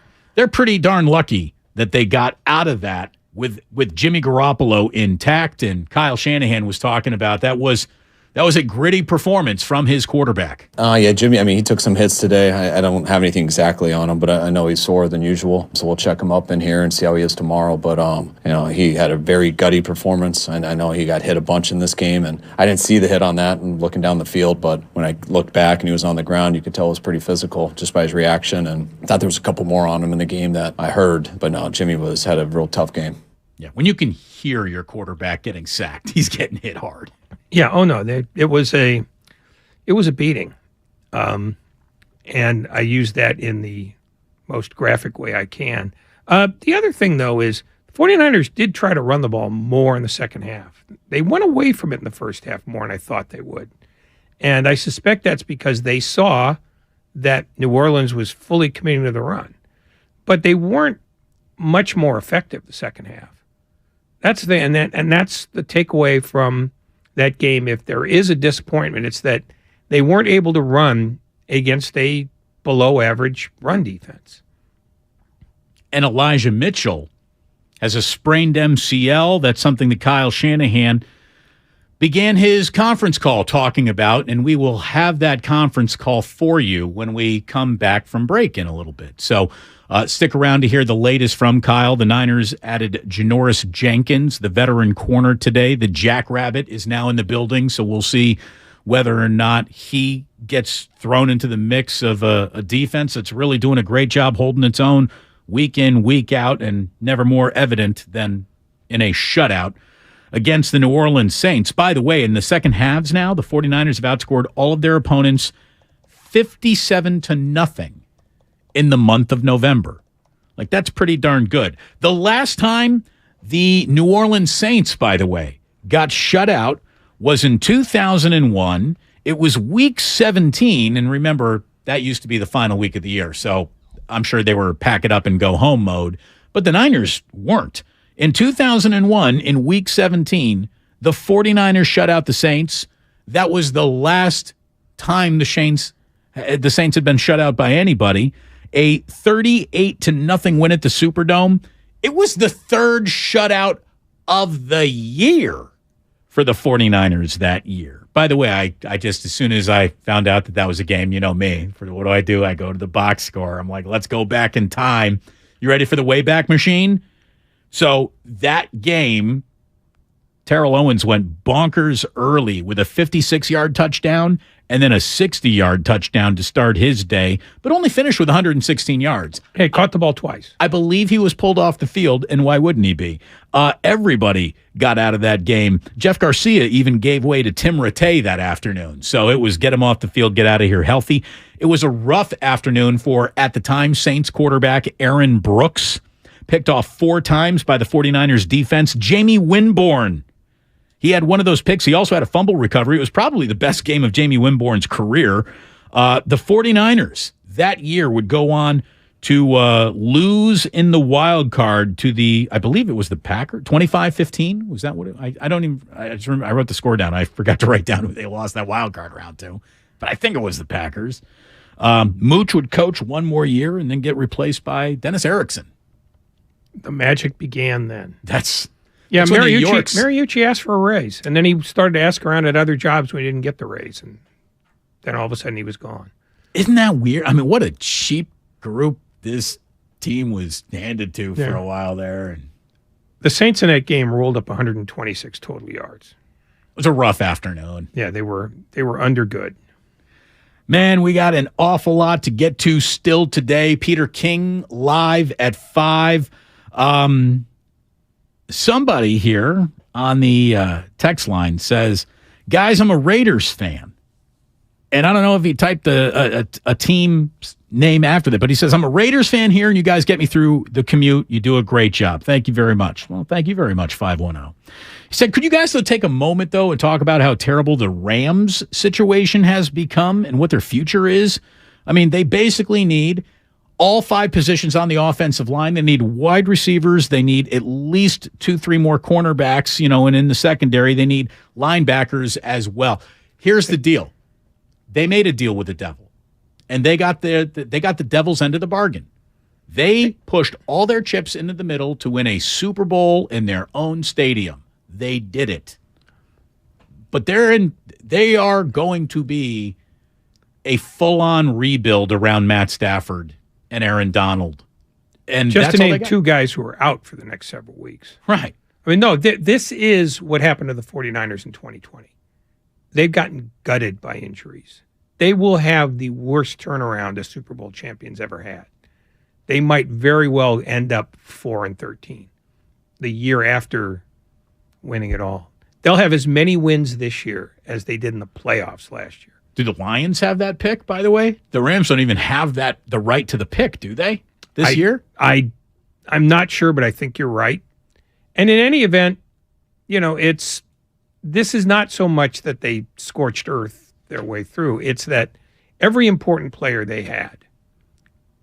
pretty darn lucky that they got out of that with Jimmy Garoppolo intact. And Kyle Shanahan was talking about that was a gritty performance from his quarterback. Yeah, Jimmy, I mean, he took some hits today. I don't have anything exactly on him, but I know he's sore than usual. So we'll check him up in here and see how he is tomorrow. But, you know, he had a very gutty performance. And I know he got hit a bunch in this game. And I didn't see the hit on that and looking down the field. But when I looked back and he was on the ground, you could tell it was pretty physical just by his reaction. And I thought there was a couple more on him in the game that I heard. But no, Jimmy had a real tough game. Yeah, when you can hear your quarterback getting sacked, he's getting hit hard. Yeah. Oh no. It was a beating. And I use that in the most graphic way I can. The other thing, though, is the 49ers did try to run the ball more in the second half. They went away from it in the first half more than I thought they would. And I suspect that's because they saw that New Orleans was fully committing to the run. But they weren't much more effective the second half. That's the and that's the takeaway from that game. If there is a disappointment, it's that they weren't able to run against a below average run defense. And Elijah Mitchell has a sprained MCL. That's something that Kyle Shanahan began his conference call talking about, and we will have that conference call for you when we come back from break in a little bit. So stick around to hear the latest from Kyle. The Niners added Janoris Jenkins, the veteran corner, today. The Jackrabbit is now in the building, so we'll see whether or not he gets thrown into the mix of a defense that's really doing a great job holding its own week in, week out, and never more evident than in a shutout against the New Orleans Saints. By the way, in the second halves now, the 49ers have outscored all of their opponents 57-0 in the month of November. Like, that's pretty darn good. The last time the New Orleans Saints, by the way, got shut out was in 2001. It was week 17, and remember, that used to be the final week of the year, so I'm sure they were pack it up and go home mode, but the Niners weren't. In 2001, in week 17, the 49ers shut out the Saints. That was the last time the Saints had been shut out by anybody. A 38-0 win at the Superdome. It was the third shutout of the year for the 49ers that year. By the way, I just, as soon as I found out that was a game, you know me, what do? I go to the box score. I'm like, let's go back in time. You ready for the Wayback Machine? So that game, Terrell Owens went bonkers early with a 56-yard touchdown and then a 60-yard touchdown to start his day, but only finished with 116 yards. Hey, caught the ball twice. I believe he was pulled off the field, and why wouldn't he be? Everybody got out of that game. Jeff Garcia even gave way to Tim Rattay that afternoon. So it was get him off the field, get out of here healthy. It was a rough afternoon for, at the time, Saints quarterback Aaron Brooks. Picked off 4 times by the 49ers defense. Jamie Winborn, he had one of those picks. He also had a fumble recovery. It was probably the best game of Jamie Winborn's career. The 49ers that year would go on to lose in the wild card to the, I believe it was the Packers, 25-15. Was that what it, I don't even, I just remember, I wrote the score down. I forgot to write down who they lost that wild card round to, but I think it was the Packers. Mooch would coach one more year and then get replaced by Dennis Erickson. The magic began then. That's Mariucci asked for a raise, and then he started to ask around at other jobs when he didn't get the raise, and then all of a sudden he was gone. Isn't that weird? I mean, what a cheap group this team was handed to for a while there. And the Saints in that game rolled up 126 total yards. It was a rough afternoon. Yeah, they were under good. Man, we got an awful lot to get to still today. Peter King live at 5. Somebody here on the text line says, guys, I'm a Raiders fan. And I don't know if he typed a team name after that, but he says, I'm a Raiders fan here, and you guys get me through the commute. You do a great job. Thank you very much. Well, thank you very much, 510. He said, could you guys take a moment, though, and talk about how terrible the Rams situation has become and what their future is? I mean, they basically need all 5 positions on the offensive line. They need wide receivers. They need at least 2-3 more cornerbacks, and in the secondary, they need linebackers as well. Here's the deal. They made a deal with the devil, and they got the devil's end of the bargain. They pushed all their chips into the middle to win a Super Bowl in their own stadium. They did it. But they are going to be a full-on rebuild around Matt Stafford and Aaron Donald. And just that's to name 2 guys who are out for the next several weeks. Right. I mean, no, this is what happened to the 49ers in 2020. They've gotten gutted by injuries. They will have the worst turnaround a Super Bowl champion's ever had. They might very well end up 4-13 the year after winning it all. They'll have as many wins this year as they did in the playoffs last year. Do the Lions have that pick, by the way? The Rams don't even have the right to the pick, do they, this year? I'm not sure, but I think you're right. And in any event, this is not so much that they scorched earth their way through. It's that every important player they had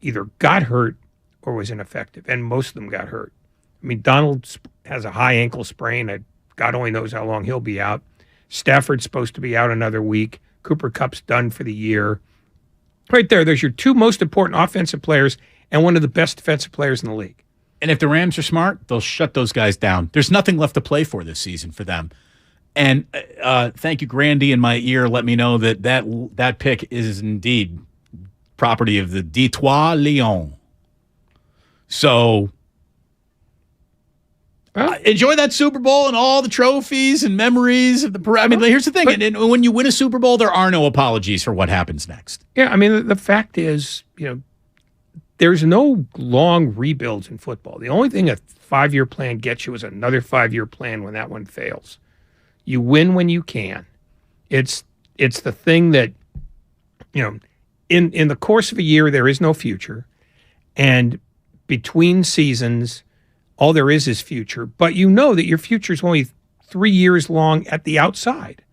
either got hurt or was ineffective, and most of them got hurt. I mean, Donald has a high ankle sprain. God only knows how long he'll be out. Stafford's supposed to be out another week. Cooper Kupp's done for the year. Right there's your two most important offensive players and one of the best defensive players in the league. And if the Rams are smart, they'll shut those guys down. There's nothing left to play for this season for them. And thank you, Grandy, in my ear. Let me know that pick is indeed property of the Detroit Lions. So enjoy that Super Bowl and all the trophies and memories of the. I mean, here's the thing: and when you win a Super Bowl, there are no apologies for what happens next. Yeah, I mean, the fact is, there's no long rebuilds in football. The only thing a 5-year plan gets you is another 5-year plan when that one fails. You win when you can. It's the thing that, in the course of a year, there is no future. And between seasons, all there is future. But you know that your future is only 3 years long at the outside,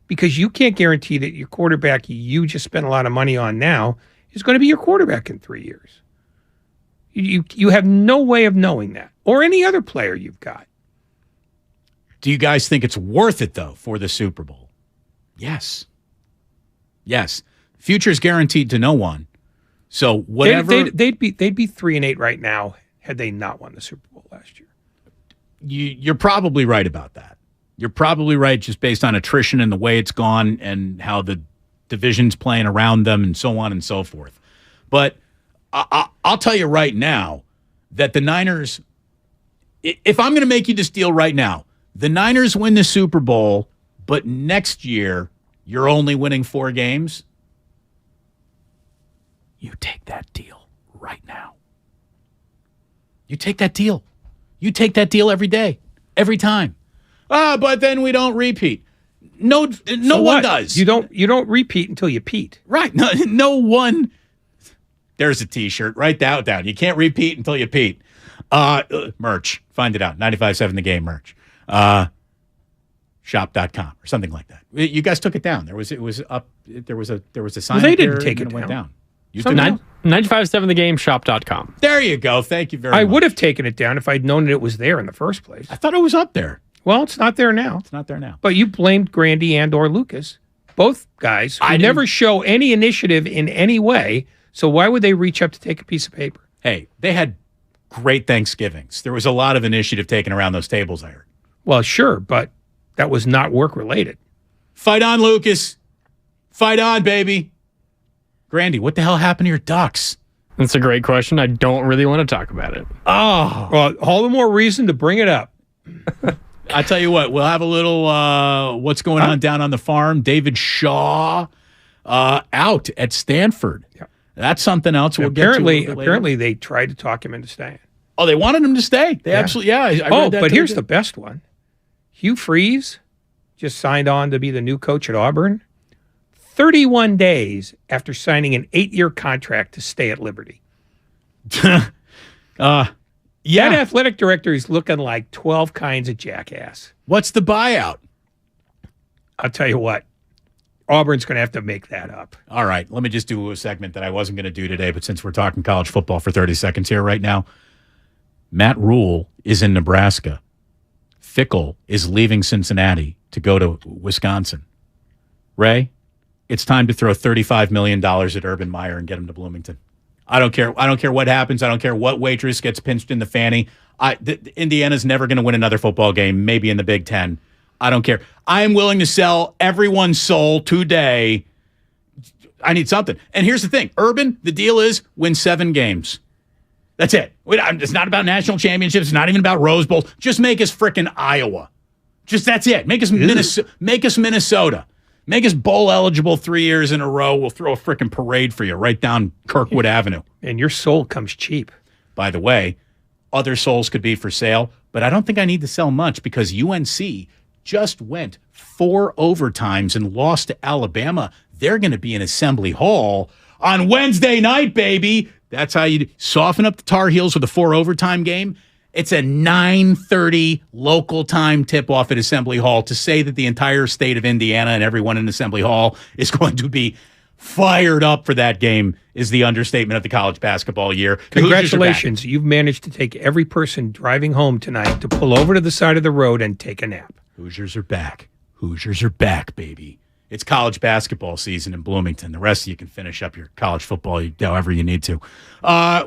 because you can't guarantee that your quarterback you just spent a lot of money on now is going to be your quarterback in 3 years. You have no way of knowing that, or any other player you've got. Do you guys think it's worth it, though, for the Super Bowl? Yes. Future's guaranteed to no one. So whatever they'd be 3-8 right now had they not won the Super Bowl last year. You're probably right about that. You're probably right, just based on attrition and the way it's gone and how the division's playing around them and so on and so forth. But I'll tell you right now that the Niners, if I'm going to make you this deal right now, the Niners win the Super Bowl, but next year you're only winning 4 games. You take that deal right now. You take that deal. You take that deal every day, every time. But then we don't repeat. No one does. You don't repeat until you peat. Right. No one. There's a T-shirt. Write that down. You can't repeat until you peat. Merch. Find it out. 95.7 The Game merch. Shop.com or something like that. You guys took it down. It was up. There was a sign. Well, they didn't take it went down. You took 95.7 The Game shop.com. There you go. Thank you very much. I would have taken it down if I'd known that it was there in the first place. I thought it was up there. Well, it's not there now. It's not there now. But you blamed Grandy and or Lucas, both guys who never show any initiative in any way. So why would they reach up to take a piece of paper? Hey, they had great Thanksgivings. There was a lot of initiative taken around those tables, I heard. Well, sure, but that was not work-related. Fight on, Lucas. Fight on, baby. Grandy, what the hell happened to your Ducks? That's a great question. I don't really want to talk about it. Oh. Well, all the more reason to bring it up. I tell you what, we'll have a little what's going on down on the farm. David Shaw out at Stanford. Yeah. That's something else we'll get to. Apparently, they tried to talk him into staying. Oh, they wanted him to stay. They absolutely, I read that but here's the best one. Hugh Freeze just signed on to be the new coach at Auburn 31 days after signing an 8-year contract to stay at Liberty. That athletic director is looking like 12 kinds of jackass. What's the buyout? I'll tell you what. Auburn's going to have to make that up. All right. Let me just do a segment that I wasn't going to do today, but since we're talking college football for 30 seconds here right now, Matt Rule is in Nebraska. Fickle is leaving Cincinnati to go to Wisconsin. Ray, it's time to throw $35 million at Urban Meyer and get him to Bloomington. I don't care. I don't care what happens. I don't care what waitress gets pinched in the fanny. Indiana's never going to win another football game, maybe in the Big Ten. I don't care. I am willing to sell everyone's soul today. I need something. And here's the thing. Urban, the deal is win 7 games. That's it. It's not about national championships. It's not even about Rose Bowls. Just make us frickin' Iowa. Just that's it. Make us Minnesota. Make us bowl eligible 3 years in a row. We'll throw a frickin' parade for you right down Kirkwood Avenue. And your soul comes cheap. By the way, other souls could be for sale, but I don't think I need to sell much because UNC just went 4 overtimes and lost to Alabama. they're going to be in Assembly Hall on Wednesday night, baby. That's how you soften up the Tar Heels with a 4 overtime game. It's a 9:30 local time tip-off at Assembly Hall. To say that the entire state of Indiana and everyone in Assembly Hall is going to be fired up for that game is the understatement of the college basketball year. Congratulations. You've managed to take every person driving home tonight to pull over to the side of the road and take a nap. Hoosiers are back. Hoosiers are back, baby. It's college basketball season in Bloomington. The rest of you can finish up your college football however you need to.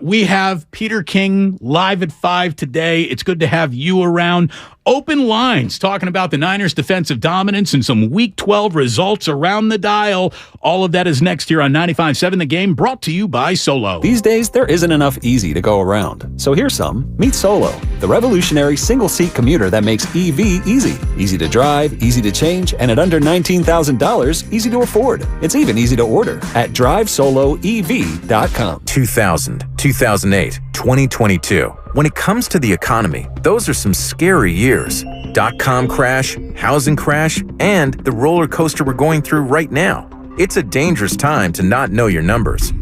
We have Peter King live at 5 today. It's good to have you around. Open lines talking about the Niners' defensive dominance and some Week 12 results around the dial. All of that is next here on 95.7 The Game, brought to you by Solo. These days, there isn't enough easy to go around. So here's some. Meet Solo, the revolutionary single-seat commuter that makes EV easy. Easy to drive, easy to change, and at under $19,000, easy to afford. It's even easy to order at drivesoloev.com. 2000, 2008, 2022. When it comes to the economy, those are some scary years. .com crash, housing crash, and the roller coaster we're going through right now. It's a dangerous time to not know your numbers.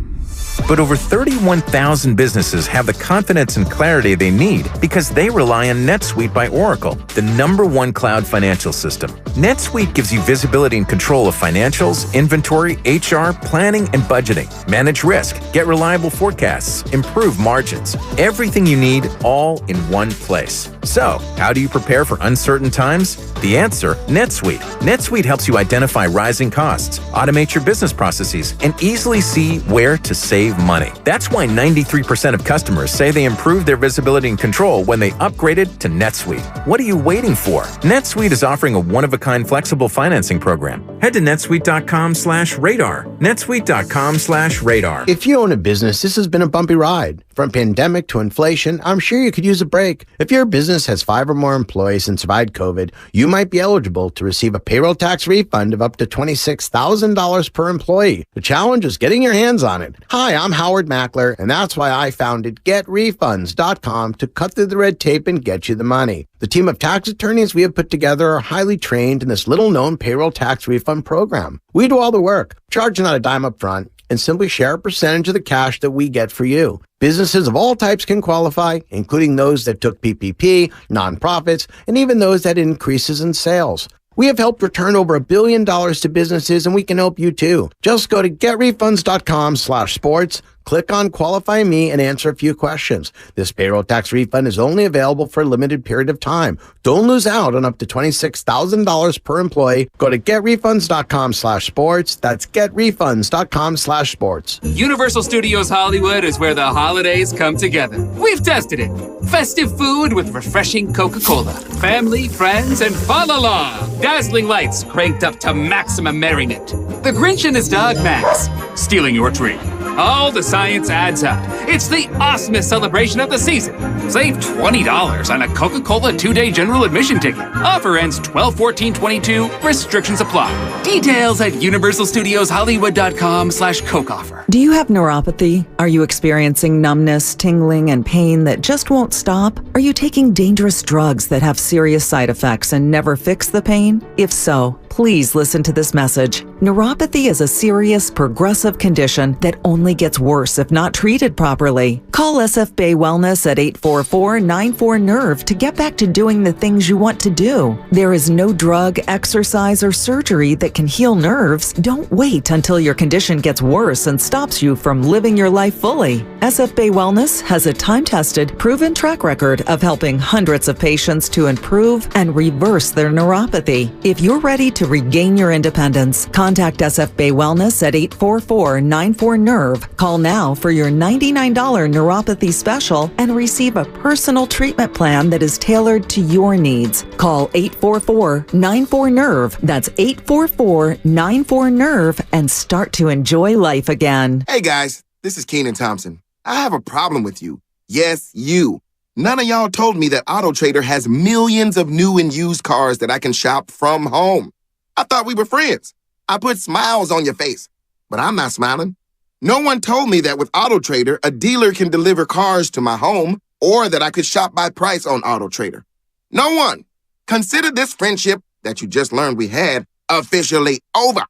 But over 31,000 businesses have the confidence and clarity they need because they rely on NetSuite by Oracle, the #1 cloud financial system. NetSuite gives you visibility and control of financials, inventory, HR, planning, and budgeting. Manage risk, get reliable forecasts, improve margins. Everything you need all in one place. So, how do you prepare for uncertain times? The answer, NetSuite. NetSuite helps you identify rising costs, automate your business processes, and easily see where to save money. That's why 93% of customers say they improved their visibility and control when they upgraded to NetSuite. What are you waiting for? NetSuite is offering a one-of-a-kind flexible financing program. Head to netsuite.com/radar. netsuite.com/radar. If you own a business, this has been a bumpy ride. From pandemic to inflation, I'm sure you could use a break. If your business has 5 or more employees and survived COVID, you might be eligible to receive a payroll tax refund of up to $26,000 per employee. The challenge is getting your hands on it. Hi, I'm Howard Mackler, and that's why I founded GetRefunds.com to cut through the red tape and get you the money. The team of tax attorneys we have put together are highly trained in this little-known payroll tax refund program. We do all the work, charge not a dime up front, and simply share a percentage of the cash that we get for you. Businesses of all types can qualify, including those that took PPP, nonprofits, and even those that had increases in sales. We have helped return over $1 billion to businesses, and we can help you too. Just go to getrefunds.com/sports, click on Qualify Me, and answer a few questions. This payroll tax refund is only available for a limited period of time. Don't lose out on up to $26,000 per employee. Go to getrefunds.com/sports. That's getrefunds.com/sports. Universal Studios Hollywood is where the holidays come together. We've tested it. Festive food with refreshing Coca-Cola. Family, friends, and fa-la-la. Dazzling lights cranked up to maximum merriment. The Grinch and his dog Max stealing your tree. All the science adds up. It's the awesomest celebration of the season. Save $20 on a Coca-Cola 2-day general admission ticket. Offer ends 12/14/22. Restrictions apply. Details at universalstudioshollywood.com/Coke offer. Do you have neuropathy? Are you experiencing numbness, tingling, and pain that just won't stop? Are you taking dangerous drugs that have serious side effects and never fix the pain? If so, please listen to this message. Neuropathy is a serious, progressive condition that only gets worse if not treated properly. Call SF Bay Wellness at 844-94-NERVE to get back to doing the things you want to do. There is no drug, exercise, or surgery that can heal nerves. Don't wait until your condition gets worse and stops you from living your life fully. SF Bay Wellness has a time-tested, proven track record of helping hundreds of patients to improve and reverse their neuropathy. If you're ready to regain your independence, contact SF Bay Wellness at 844-94-NERVE. Call now for your $99 neuropathy special and receive a personal treatment plan that is tailored to your needs. Call 844-94-NERVE. That's 844-94-NERVE and start to enjoy life again. Hey guys, this is Keenan Thompson. I have a problem with you. Yes, you. None of y'all told me that AutoTrader has millions of new and used cars that I can shop from home. I thought we were friends. I put smiles on your face, but I'm not smiling. No one told me that with AutoTrader, a dealer can deliver cars to my home or that I could shop by price on AutoTrader. No one. Consider this friendship that you just learned we had officially over.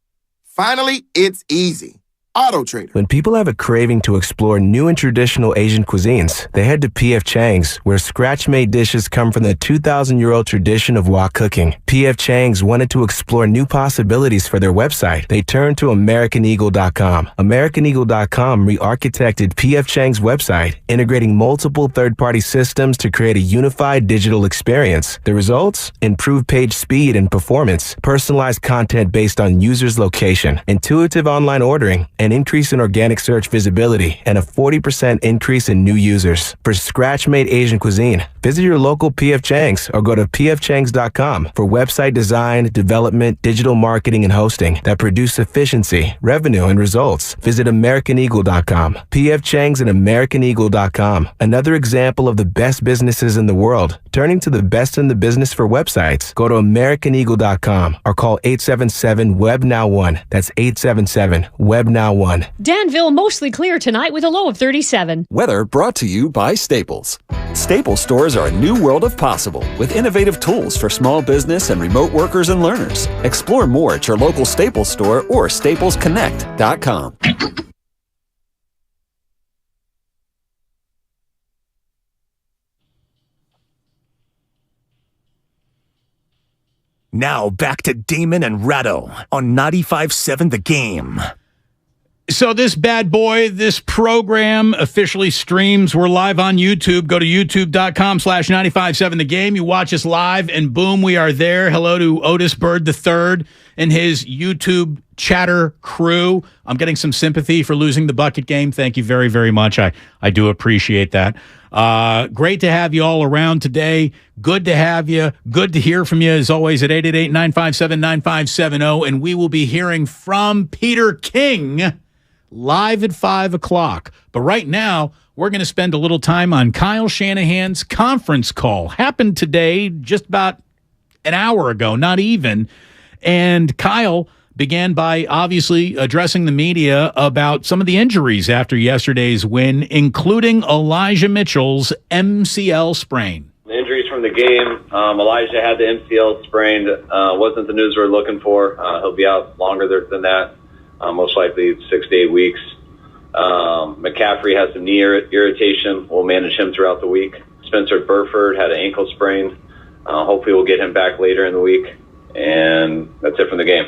Finally, it's easy. AutoTrader. When people have a craving to explore new and traditional Asian cuisines, they head to P.F. Chang's, where scratch-made dishes come from the 2,000-year-old tradition of wok cooking. P.F. Chang's wanted to explore new possibilities for their website. They turned to AmericanEagle.com. AmericanEagle.com re-architected P.F. Chang's website, integrating multiple third-party systems to create a unified digital experience. The results? Improved page speed and performance, personalized content based on users' location, intuitive online ordering, an increase in organic search visibility, and a 40% increase in new users. For scratch-made Asian cuisine, visit your local P.F. Chang's or go to pfchangs.com for website design, development, digital marketing, and hosting that produce efficiency, revenue, and results. Visit AmericanEagle.com. P.F. Chang's and AmericanEagle.com. Another example of the best businesses in the world, turning to the best in the business for websites. Go to AmericanEagle.com or call 877-WEB-NOW1. That's 877-WEB-NOW1. Danville mostly clear tonight with a low of 37. Weather brought to you by Staples. Staples stores are a new world of possible with innovative tools for small business and remote workers and learners. Explore more at your local Staples store or staplesconnect.com. Now back to Damon and Ratto on 95.7 The Game. So this bad boy, this program officially streams. We're live on YouTube. Go to youtube.com/957 The Game. You watch us live, and boom, we are there. Hello to Otis Bird III and his YouTube chatter crew. I'm getting some sympathy for losing the bucket game. Thank you very, very much. I do appreciate that. Great to have you all around today. Good to have you. Good to hear from you, as always, at 888-957-9570. And we will be hearing from Peter King live at 5 o'clock. But right now, we're going to spend a little time on Kyle Shanahan's conference call. Happened today, just about an hour ago, not even. And Kyle began by obviously addressing the media about some of the injuries after yesterday's win, including Elijah Mitchell's MCL sprain. The injuries from the game, Elijah had the MCL sprained. Wasn't the news we were looking for. He'll be out longer than that, most likely 6 to 8 weeks. McCaffrey has some knee irritation. We'll manage him throughout the week. Spencer Burford had an ankle sprain. Hopefully we'll get him back later in the week. And that's it from the game.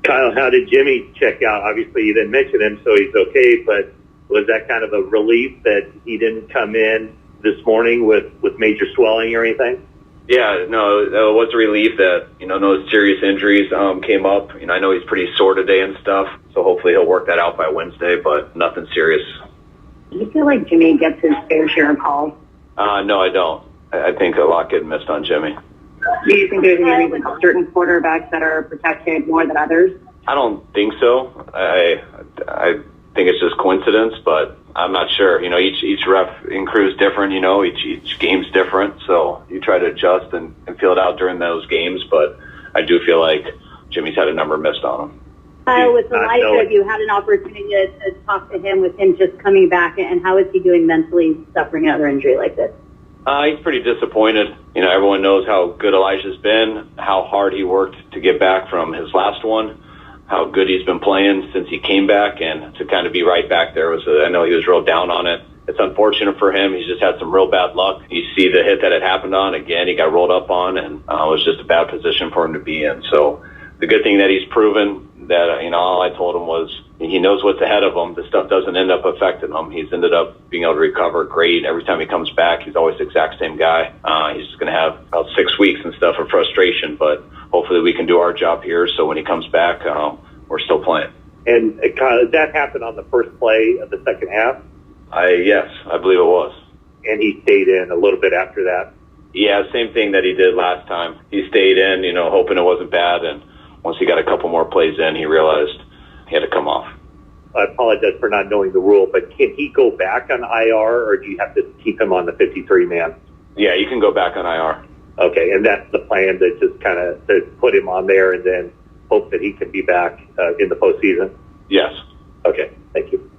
Kyle, how did Jimmy check out? Obviously, you didn't mention him, so he's okay, but was that kind of a relief that he didn't come in this morning with major swelling or anything? Yeah, no, it was a relief that, no serious injuries came up. I know he's pretty sore today and stuff, so hopefully he'll work that out by Wednesday, but nothing serious. Do you feel like Jimmy gets his fair share of calls? No, I don't. I think a lot getting missed on Jimmy. Do you think there's any reason certain quarterbacks that are protected more than others? I don't think so. I think it's just coincidence, but I'm not sure. Each ref and crew is different. Each game's different, so you try to adjust and feel it out during those games. But I do feel like Jimmy's had a number missed on him. With Elijah, have you had an opportunity to talk to him with him just coming back, and how is he doing mentally suffering another injury like this? He's pretty disappointed. Everyone knows how good Elijah's been, how hard he worked to get back from his last one, how good he's been playing since he came back, and to kind of be right back there I know he was real down on it. It's unfortunate for him. He's just had some real bad luck. You see the hit that it happened on. Again, he got rolled up on, and it was just a bad position for him to be in. So the good thing that he's proven that, all I told him was he knows what's ahead of him. The stuff doesn't end up affecting him. He's ended up being able to recover great. Every time he comes back, he's always the exact same guy. He's just going to have about 6 weeks and stuff of frustration, but hopefully we can do our job here so when he comes back, we're still playing. And Kyle, that happened on the first play of the second half? Yes, I believe it was. And he stayed in a little bit after that? Yeah, same thing that he did last time. He stayed in, hoping it wasn't bad, and once he got a couple more plays in, he realized he had to come off. I apologize for not knowing the rule, but can he go back on IR, or do you have to keep him on the 53-man? Yeah, you can go back on IR. Okay, and that's the plan, to just kind of to put him on there and then hope that he can be back in the postseason? Yes. Okay, thank you.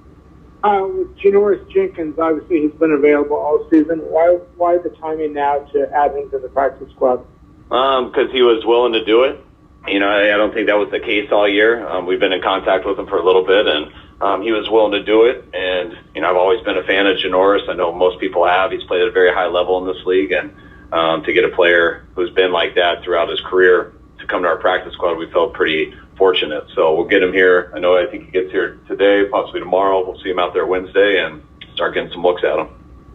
With Janoris Jenkins, obviously he's been available all season. Why the timing now to add him to the practice squad? Because he was willing to do it. I don't think that was the case all year. We've been in contact with him for a little bit, and he was willing to do it. And, I've always been a fan of Janoris. I know most people have. He's played at a very high level in this league. And to get a player who's been like that throughout his career to come to our practice squad, we felt pretty fortunate. So we'll get him here. I think he gets here today, possibly tomorrow. We'll see him out there Wednesday and start getting some looks at him.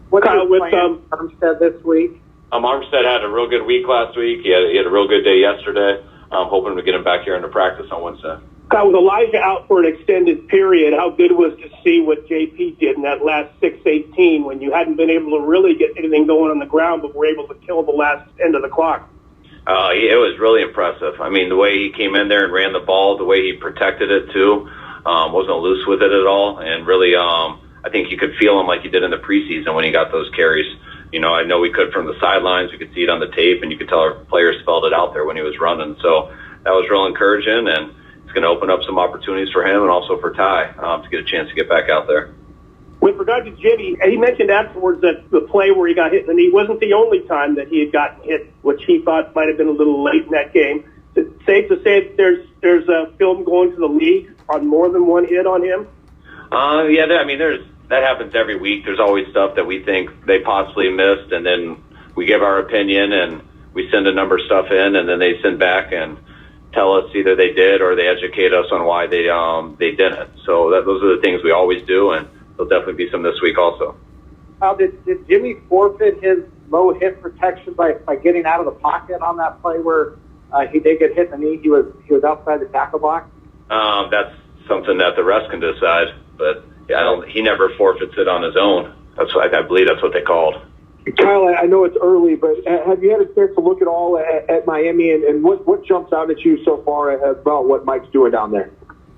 What with Armstead this week? Armstead had a real good week last week. He had a real good day yesterday. I'm hoping to get him back here into practice on Wednesday. With Elijah out for an extended period, how good was to see what JP did in that last 6-18 when you hadn't been able to really get anything going on the ground, but were able to kill the last end of the clock? It was really impressive. The way he came in there and ran the ball, the way he protected it too, wasn't loose with it at all, and really, I think you could feel him like he did in the preseason when he got those carries. I know we could from the sidelines, we could see it on the tape, and you could tell our players spelled it out there when he was running. So that was real encouraging, and it's going to open up some opportunities for him and also for Ty to get a chance to get back out there. With regard to Jimmy, he mentioned afterwards that the play where he got hit in the knee wasn't the only time that he had gotten hit, which he thought might have been a little late in that game. Is it safe to say that there's a film going to the league on more than one hit on him? That happens every week. There's always stuff that we think they possibly missed, and then we give our opinion and we send a number of stuff in, and then they send back and tell us either they did or they educate us on why they didn't. So those are the things we always do, and there'll definitely be some this week also. Did Jimmy forfeit his low hit protection by getting out of the pocket on that play where he did get hit in the knee? He was outside the tackle block. That's something that the refs can decide, but he never forfeits it on his own. I believe that's what they called. Kyle, I know it's early, but have you had a chance to look at all at Miami, and what jumps out at you so far about what Mike's doing down there?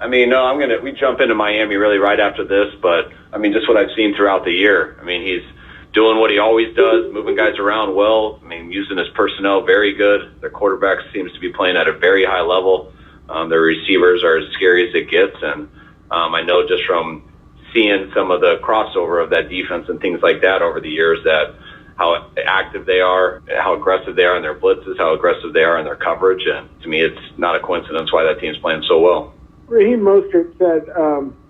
We jump into Miami really right after this, but just what I've seen throughout the year. He's doing what he always does, moving guys around well. Using his personnel very good. Their quarterback seems to be playing at a very high level. Their receivers are as scary as it gets, and I know just from seeing some of the crossover of that defense and things like that over the years that how active they are, how aggressive they are in their blitzes, how aggressive they are in their coverage. And to me, it's not a coincidence why that team's playing so well. Raheem Mostert said,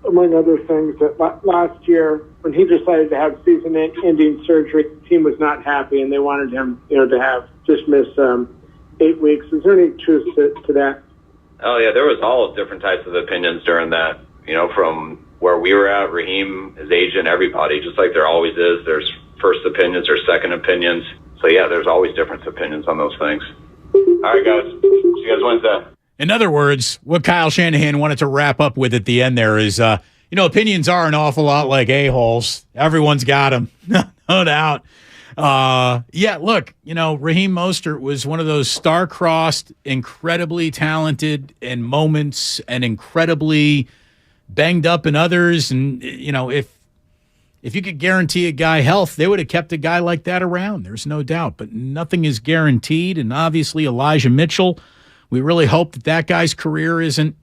among other things, that last year when he decided to have season-ending surgery, the team was not happy, and they wanted him, to have just miss 8 weeks. Is there any truth to that? Oh yeah, there was all different types of opinions during that. From where we were at, Raheem, his agent, everybody, just like there always is. There's first opinions or second opinions. So yeah, there's always different opinions on those things. All right, guys. See you guys Wednesday. In other words, what Kyle Shanahan wanted to wrap up with at the end there is, opinions are an awful lot like a-holes. Everyone's got them, no doubt. Look, Raheem Mostert was one of those star-crossed, incredibly talented in moments and incredibly banged up in others. And, if you could guarantee a guy health, they would have kept a guy like that around. There's no doubt. But nothing is guaranteed. And obviously Elijah Mitchell, we really hope that guy's career isn't,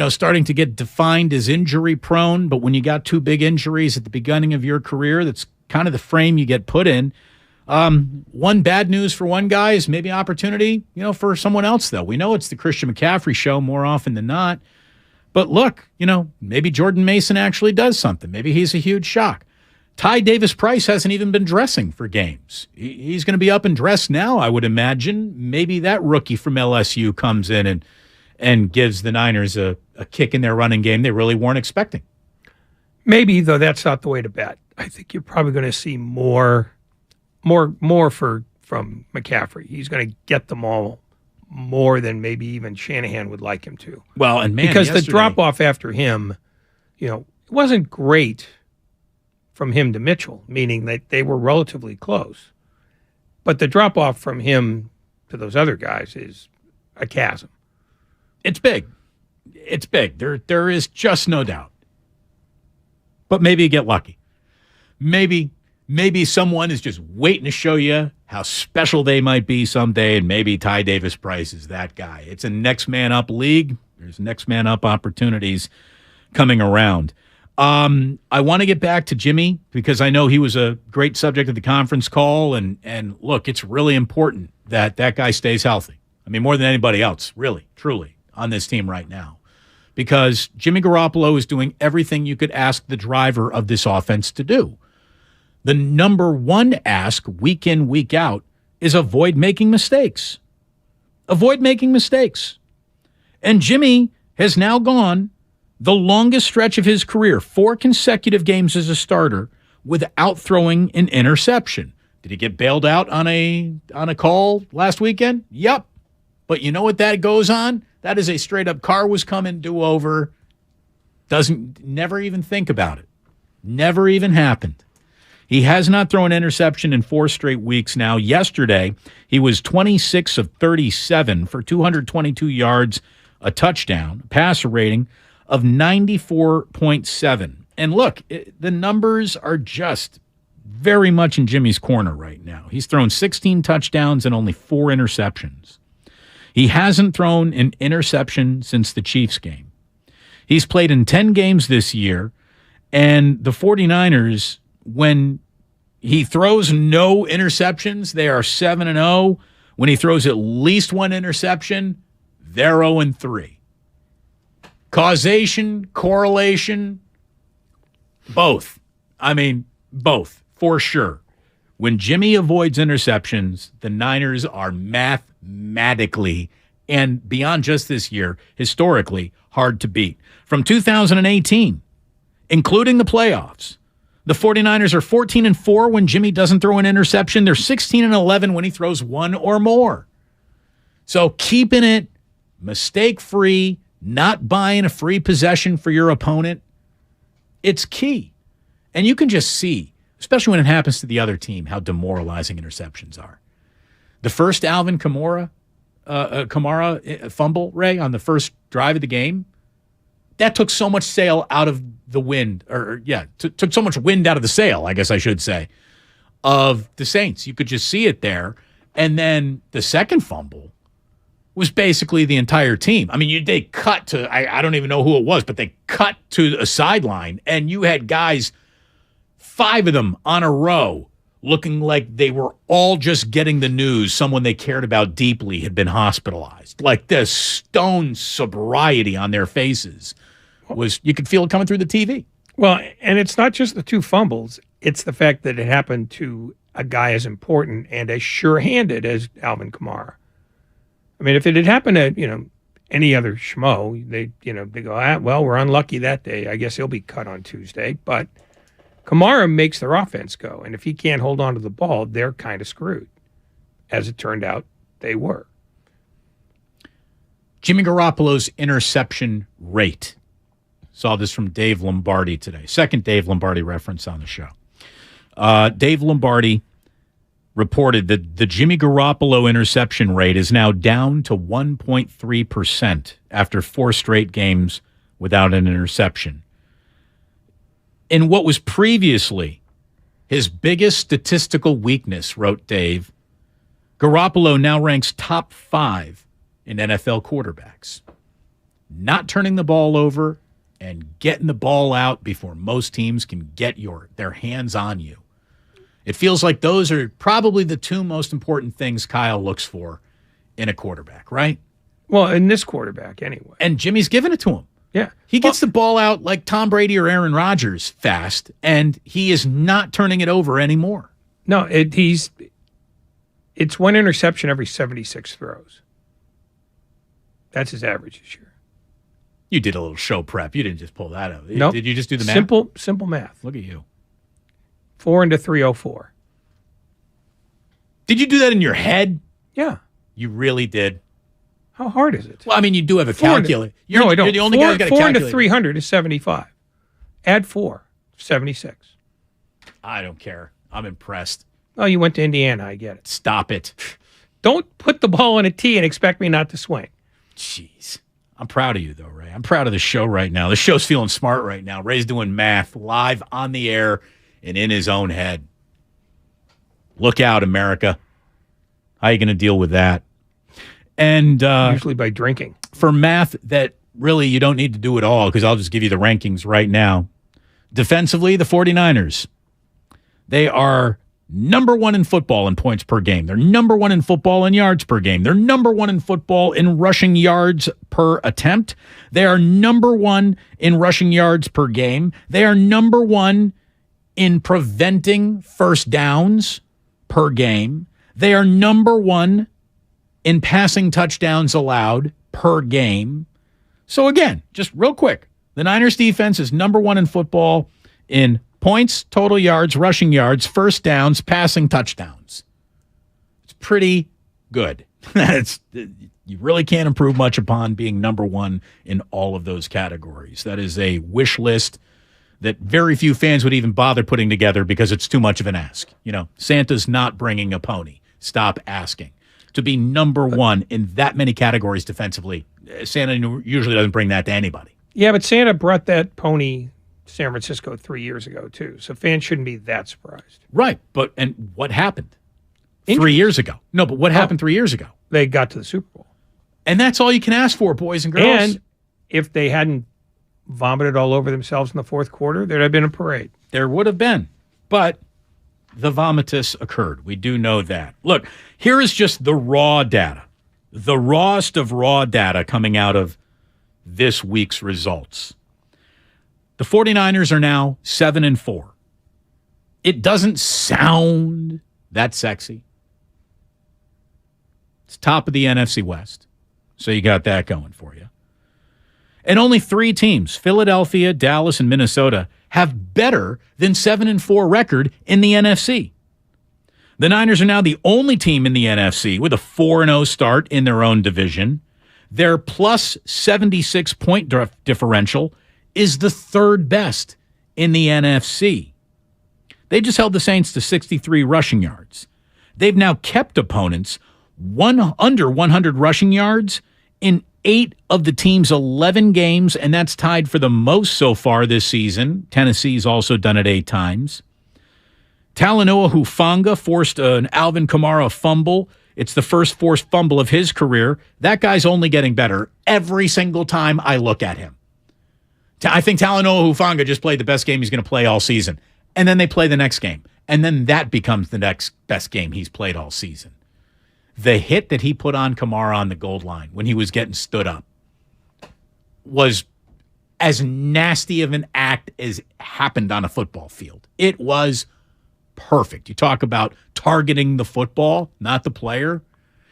starting to get defined as injury prone. But when you got two big injuries at the beginning of your career, that's kind of the frame you get put in. One bad news for one guy is maybe opportunity, for someone else, though. We know it's the Christian McCaffrey show more often than not. But look, maybe Jordan Mason actually does something. Maybe he's a huge shock. Ty Davis-Price hasn't even been dressing for games. He's going to be up and dressed now, I would imagine. Maybe that rookie from LSU comes in and gives the Niners a kick in their running game they really weren't expecting. Maybe, though, that's not the way to bet. I think you're probably going to see more from McCaffrey. He's going to get them all more than maybe even Shanahan would like him to. Well, and because the drop-off after him, it wasn't great from him to Mitchell, meaning that they were relatively close. But the drop-off from him to those other guys is a chasm. It's big. It's big. There is just no doubt. But maybe you get lucky. Maybe someone is just waiting to show you how special they might be someday, and maybe Ty Davis-Price is that guy. It's a next man up league. There's next man up opportunities coming around. I want to get back to Jimmy because I know he was a great subject of the conference call, and look, it's really important that guy stays healthy. I mean, more than anybody else, really, truly, on this team right now. Because Jimmy Garoppolo is doing everything you could ask the driver of this offense to do. The number one ask week in, week out is avoid making mistakes. Avoid making mistakes. And Jimmy has now gone the longest stretch of his career, 4 consecutive games as a starter, without throwing an interception. Did he get bailed out on a call last weekend? Yep. But you know what that goes on? That is a straight-up car was coming, do-over. Never even think about it. Never even happened. He has not thrown an interception in 4 straight weeks now. Yesterday, he was 26 of 37 for 222 yards, a touchdown, a passer rating of 94.7. And look, the numbers are just very much in Jimmy's corner right now. He's thrown 16 touchdowns and only 4 interceptions. He hasn't thrown an interception since the Chiefs game. He's played in 10 games this year, and the 49ers, when he throws no interceptions, they are 7-0. When he throws at least 1 interception, they're 0-3. Causation, correlation, both. I mean, both, for sure. When Jimmy avoids interceptions, the Niners are mathematically and beyond just this year, historically, hard to beat. From 2018, including the playoffs, the 49ers are 14-4 when Jimmy doesn't throw an interception. They're 16-11 when he throws 1 or more. So keeping it mistake-free, not buying a free possession for your opponent, it's key. And you can just see, especially when it happens to the other team, how demoralizing interceptions are. The first Alvin Kamara fumble, Ray, on the first drive of the game, that took so much sail out of the wind, took so much wind out of the sail, I guess I should say, of the Saints. You could just see it there. And then the second fumble was basically the entire team. I mean, they cut to, I don't even know who it was, but they cut to a sideline, and you had guys, 5 of them on a row, looking like they were all just getting the news someone they cared about deeply had been hospitalized. Like the stone sobriety on their faces was, you could feel it coming through the TV. Well, and it's not just the 2 fumbles. It's the fact that it happened to a guy as important and as sure-handed as Alvin Kamara. I mean, if it had happened to, any other schmo, they go, well, we're unlucky that day. I guess he'll be cut on Tuesday. But Kamara makes their offense go. And if he can't hold on to the ball, they're kind of screwed. As it turned out, they were. Jimmy Garoppolo's interception rate. Saw this from Dave Lombardi today. Second Dave Lombardi reference on the show. Dave Lombardi reported that the Jimmy Garoppolo interception rate is now down to 1.3% after 4 straight games without an interception. In what was previously his biggest statistical weakness, wrote Dave, Garoppolo now ranks top 5 in NFL quarterbacks. Not turning the ball over and getting the ball out before most teams can get their hands on you. It feels like those are probably the 2 most important things Kyle looks for in a quarterback, right? Well, in this quarterback anyway. And Jimmy's giving it to him. Yeah. He gets the ball out like Tom Brady or Aaron Rodgers fast, and he is not turning it over anymore. No, it's 1 interception every 76 throws. That's his average this year. You did a little show prep. You didn't just pull that out. Nope. Did you just do the math? Simple math. Look at you. 4 into 304. Did you do that in your head? Yeah. You really did. How hard is it? Well, I mean, you do have a calculator. No, I don't. You're the only guy who's got a calculator. 4 into 300 is 75. Add 4, 76. I don't care. I'm impressed. Oh, you went to Indiana. I get it. Stop it. Don't put the ball on a tee and expect me not to swing. Jeez. I'm proud of you, though, Ray. I'm proud of the show right now. The show's feeling smart right now. Ray's doing math live on the air and in his own head. Look out, America. How are you going to deal with that? And usually by drinking. For math that really you don't need to do at all, because I'll just give you the rankings right now. Defensively, the 49ers, they are number one in football in points per game. They're number one in football in yards per game. They're number one in football in rushing yards per attempt. They are number one in rushing yards per game. They are number one in preventing first downs per game. They are number one in passing touchdowns allowed per game. So again, just real quick, the Niners defense is number one in football in points, total yards, rushing yards, first downs, passing touchdowns. It's pretty good. You really can't improve much upon being number one in all of those categories. That is a wish list that very few fans would even bother putting together because it's too much of an ask. Santa's not bringing a pony. Stop asking. To be number one in that many categories defensively, Santa usually doesn't bring that to anybody. Yeah, but Santa brought that pony to San Francisco 3 years ago, too. So fans shouldn't be that surprised. Right. And what happened 3 years ago? No, but what happened 3 years ago? They got to the Super Bowl. And that's all you can ask for, boys and girls. And if they hadn't vomited all over themselves in the fourth quarter, there'd have been a parade. There would have been. But the vomitus occurred. We do know that. Look, here is just the raw data. The rawest of raw data coming out of this week's results. The 49ers are now 7-4. It doesn't sound that sexy. It's top of the NFC West. So you got that going for you. And only 3 teams, Philadelphia, Dallas, and Minnesota, have better than 7-4 record in the NFC. The Niners are now the only team in the NFC with a 4-0 start in their own division. Their plus 76 point differential is the third best in the NFC. They just held the Saints to 63 rushing yards. They've now kept opponents under 100 rushing yards in 8 of the team's 11 games, and that's tied for the most so far this season. Tennessee's also done it 8 times. Talanoa Hufanga forced an Alvin Kamara fumble. It's the first forced fumble of his career. That guy's only getting better every single time I look at him. I think Talanoa Hufanga just played the best game he's going to play all season. And then they play the next game. And then that becomes the next best game he's played all season. The hit that he put on Kamara on the goal line when he was getting stood up was as nasty of an act as happened on a football field. It was perfect. You talk about targeting the football, not the player.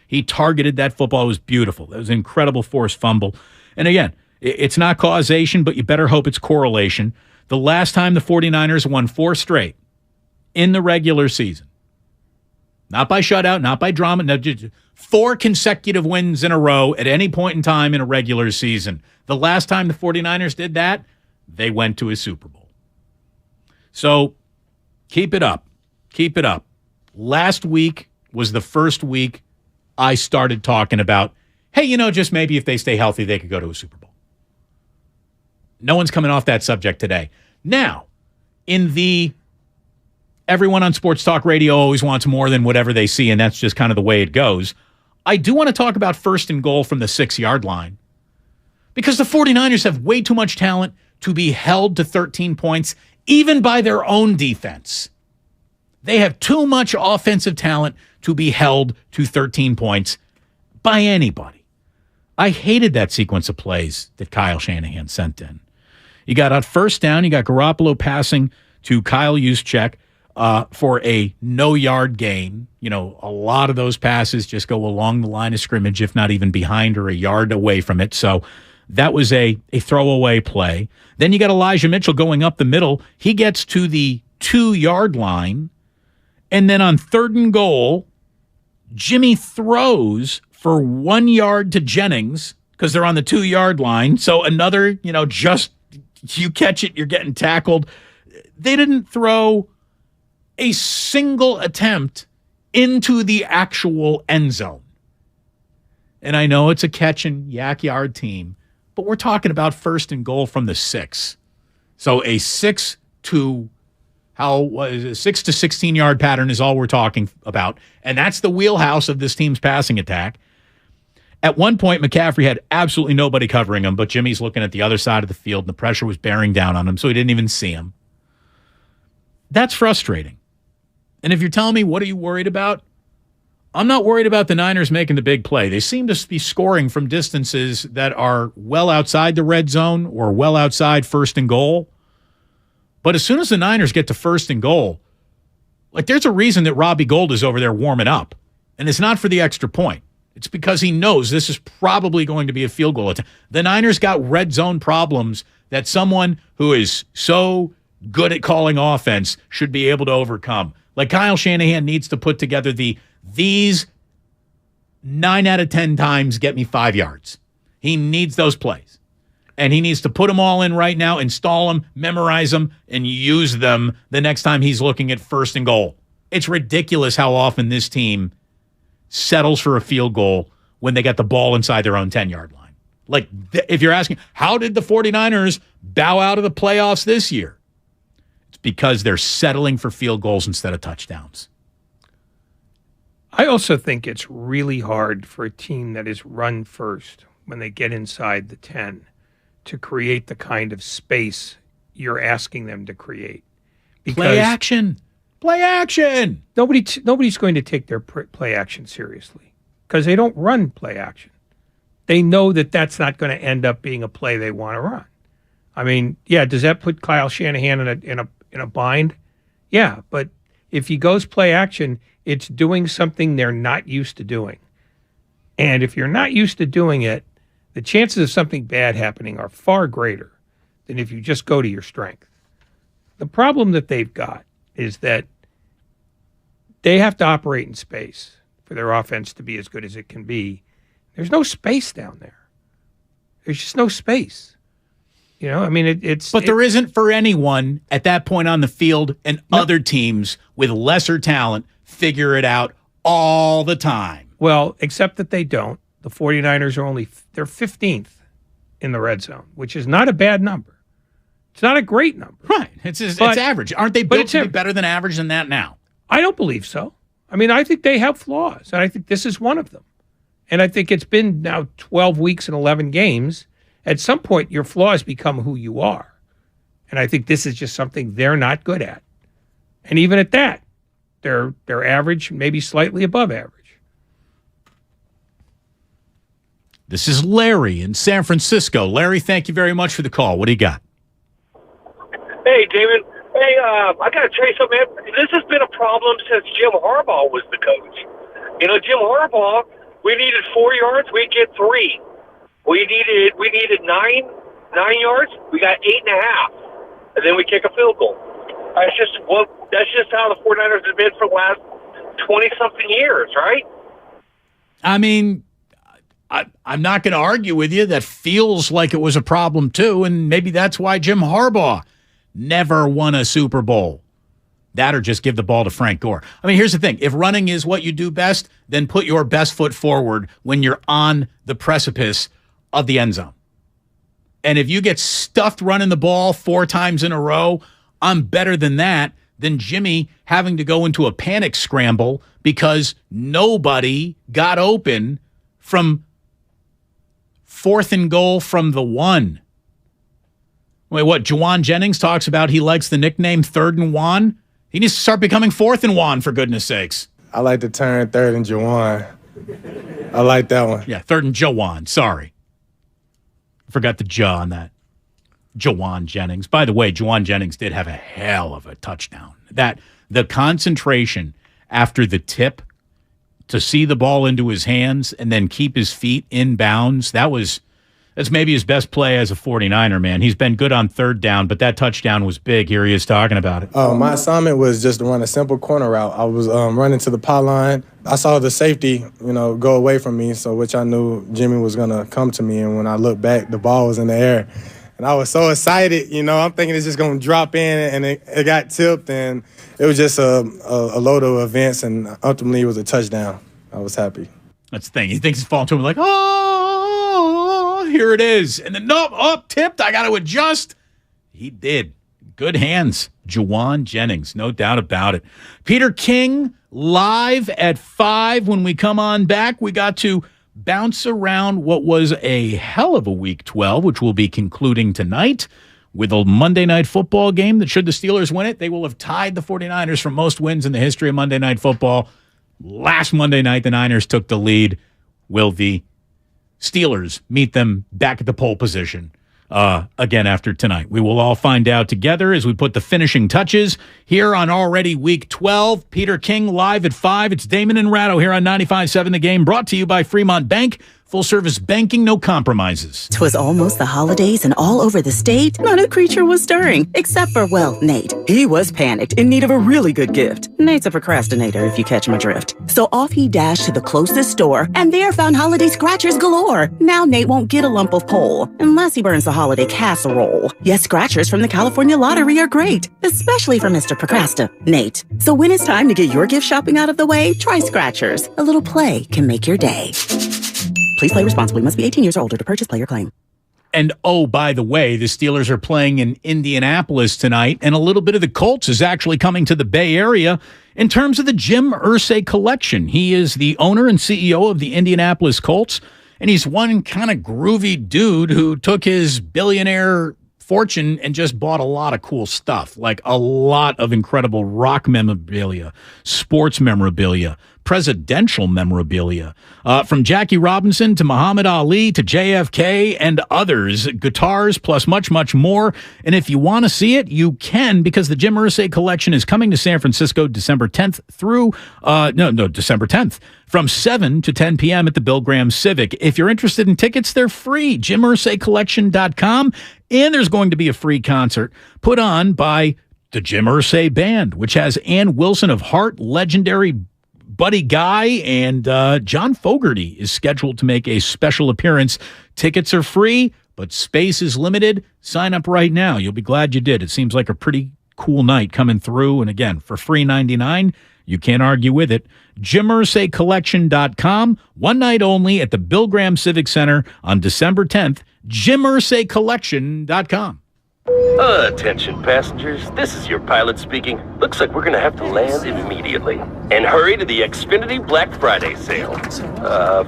He targeted that football. It was beautiful. That was an incredible forced fumble. And again, it's not causation, but you better hope it's correlation. The last time the 49ers won 4 straight in the regular season, not by shutout, not by drama, no, just 4 consecutive wins in a row at any point in time in a regular season. The last time the 49ers did that, they went to a Super Bowl. So keep it up. Keep it up. Last week was the first week I started talking about, hey, just maybe if they stay healthy, they could go to a Super Bowl. No one's coming off that subject today. Now, in the everyone on Sports Talk Radio always wants more than whatever they see, and that's just kind of the way it goes, I do want to talk about 1st and goal from the 6-yard line because the 49ers have way too much talent to be held to 13 points, even by their own defense. They have too much offensive talent to be held to 13 points by anybody. I hated that sequence of plays that Kyle Shanahan sent in. You got on 1st down, you got Garoppolo passing to Kyle Juszczyk for a no-yard gain. A lot of those passes just go along the line of scrimmage, if not even behind or a yard away from it. So that was a throwaway play. Then you got Elijah Mitchell going up the middle. He gets to the 2-yard line. And then on 3rd and goal, Jimmy throws for 1 yard to Jennings because they're on the 2-yard line. So another, just you catch it, you're getting tackled. They didn't throw a single attempt into the actual end zone. And I know it's a catch and yak yard team, but we're talking about 1st and goal from the 6. So a 6 to 16-yard pattern is all we're talking about. And that's the wheelhouse of this team's passing attack. At one point, McCaffrey had absolutely nobody covering him, but Jimmy's looking at the other side of the field, and the pressure was bearing down on him, so he didn't even see him. That's frustrating. And if you're telling me, what are you worried about? I'm not worried about the Niners making the big play. They seem to be scoring from distances that are well outside the red zone or well outside first and goal. But as soon as the Niners get to first and goal, like there's a reason that Robbie Gould is over there warming up. And it's not for the extra point. It's because he knows this is probably going to be a field goal attempt. The Niners got red zone problems that someone who is so good at calling offense should be able to overcome. Like Kyle Shanahan needs to put together these 9 out of 10 times get me 5 yards. He needs those plays. And he needs to put them all in right now, install them, memorize them, and use them the next time he's looking at first and goal. It's ridiculous how often this team settles for a field goal when they get the ball inside their own 10-yard line. Like, if you're asking, how did the 49ers bow out of the playoffs this year? It's because they're settling for field goals instead of touchdowns. I also think it's really hard for a team that is run first when they get inside the 10 to create the kind of space you're asking them to create. Play action. Play action. Nobody's going to take their play action seriously because they don't run play action. They know that that's not going to end up being a play they want to run. I mean, yeah, does that put Kyle Shanahan in a bind? Yeah, but if he goes play action, it's doing something they're not used to doing. And if you're not used to doing it, the chances of something bad happening are far greater than if you just go to your strength. The problem that they've got is that they have to operate in space for their offense to be as good as it can be. There's no space down there. There's just no space. You know, I mean, there isn't for anyone at that point on the field, and other teams with lesser talent figure it out all the time. Well, except that they don't. The 49ers are they're 15th in the red zone, which is not a bad number. It's not a great number. Right. It's average. Aren't they built to be better than average than that now? I don't believe so. I mean, I think they have flaws, and I think this is one of them. And I think it's been now 12 weeks and 11 games. At some point, your flaws become who you are. And I think this is just something they're not good at. And even at that, they're average, maybe slightly above average. This is Larry in San Francisco. Larry, thank you very much for the call. What do you got? Hey, Damon. Hey, I got to tell you something, man. This has been a problem since Jim Harbaugh was the coach. You know, Jim Harbaugh, we needed 4 yards, we'd get 3. We needed 9 yards, we got 8.5, and then we kick a field goal. That's just how the 49ers have been for the last 20-something years, right? I mean, I'm not going to argue with you. That feels like it was a problem too, and maybe that's why Jim Harbaugh never won a Super Bowl. That or just give the ball to Frank Gore. I mean, here's the thing. If running is what you do best, then put your best foot forward when you're on the precipice of the end zone. And if you get stuffed running the ball 4 times in a row, I'm better than that, than Jimmy having to go into a panic scramble because nobody got open from 4th and goal from the 1. Wait, what? Juwan Jennings talks about he likes the nickname 3rd and Juan? He needs to start becoming 4th and Juan, for goodness sakes. I like to turn 3rd and Juwan. I like that one. Yeah, 3rd and Juwan. Sorry. Forgot the J on that. Juwan Jennings. By the way, Juwan Jennings did have a hell of a touchdown. The concentration after the tip to see the ball into his hands and then keep his feet in bounds, that's maybe his best play as a 49er, man. He's been good on 3rd down, but that touchdown was big. Here he is talking about it. My assignment was just to run a simple corner route. I was running to the pylon. I saw the safety, go away from me, so which I knew Jimmy was going to come to me. And when I looked back, the ball was in the air. And I was so excited, I'm thinking it's just going to drop in, and it got tipped, and it was just a load of events, and ultimately it was a touchdown. I was happy. That's the thing. He thinks it's falling to him like, oh, here it is. And then, nope, tipped. I got to adjust. He did. Good hands. Juwan Jennings, no doubt about it. Peter King live at 5. When we come on back, we got to bounce around what was a hell of a Week 12, which we'll be concluding tonight. with a Monday Night Football game that, should the Steelers win it, they will have tied the 49ers for most wins in the history of Monday Night Football. Last Monday night, the Niners took the lead. Will the Steelers meet them back at the pole position again after tonight? We will all find out together as we put the finishing touches here on already Week 12. Peter King live at 5. It's Damon and Ratto here on 95.7 The Game, brought to you by Fremont Bank. Full-service banking, no compromises. 'Twas almost the holidays, and all over the state, not a creature was stirring, except for, well, Nate. He was panicked, in need of a really good gift. Nate's a procrastinator, if you catch my drift. So off he dashed to the closest store, and there found holiday scratchers galore. Now Nate won't get a lump of coal, unless he burns the holiday casserole. Yes, scratchers from the California Lottery are great, especially for Mr. Procrastinate. So when it's time to get your gift shopping out of the way, try scratchers. A little play can make your day. Please play responsibly. Must be 18 years or older to purchase player claim. And, oh, by the way, the Steelers are playing in Indianapolis tonight, and a little bit of the Colts is actually coming to the Bay Area in terms of the Jim Irsay collection. He is the owner and CEO of the Indianapolis Colts, and he's one kind of groovy dude who took his billionaire fortune and just bought a lot of cool stuff, like a lot of incredible rock memorabilia, sports memorabilia, presidential memorabilia, from Jackie Robinson to Muhammad Ali to JFK and others, guitars plus much, much more. And if you want to see it, you can, because the Jim Irsay collection is coming to San Francisco December 10th through, December 10th from 7 to 10 p.m. at the Bill Graham Civic. If you're interested in tickets, they're free, JimIrsayCollection.com. And there's going to be a free concert put on by the Jim Irsay Band, which has Ann Wilson of Heart, legendary Buddy Guy, and John Fogerty is scheduled to make a special appearance. Tickets are free, but space is limited. Sign up right now. You'll be glad you did. It seems like a pretty cool night coming through. And again, for free $99, you can't argue with it. JimIrsayCollection.com. One night only at the Bill Graham Civic Center on December 10th. JimIrsayCollection.com. Attention passengers, this is your pilot speaking. Looks like we're gonna have to land immediately. And hurry to the Xfinity Black Friday sale.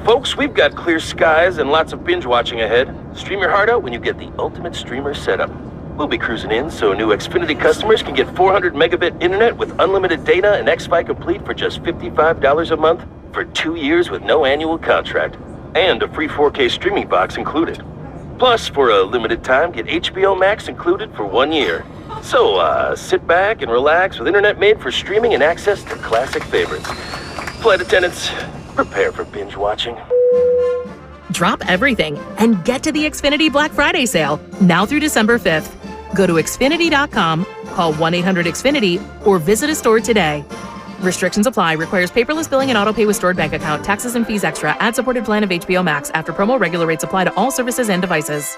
Folks, we've got clear skies and lots of binge watching ahead. Stream your heart out when you get the ultimate streamer setup. We'll be cruising in so new Xfinity customers can get 400 megabit internet with unlimited data and Xfi Complete for just $55 a month for 2 years with no annual contract. And a free 4K streaming box included. Plus, for a limited time, get HBO Max included for 1 year. So, sit back and relax with internet made for streaming and access to classic favorites. Flight attendants, prepare for binge watching. Drop everything and get to the Xfinity Black Friday sale now through December 5th. Go to Xfinity.com, call 1-800-XFINITY, or visit a store today. Restrictions apply. Requires paperless billing and auto pay with stored bank account. Taxes and fees extra. Ad-supported plan of HBO Max. After promo, regular rates apply to all services and devices.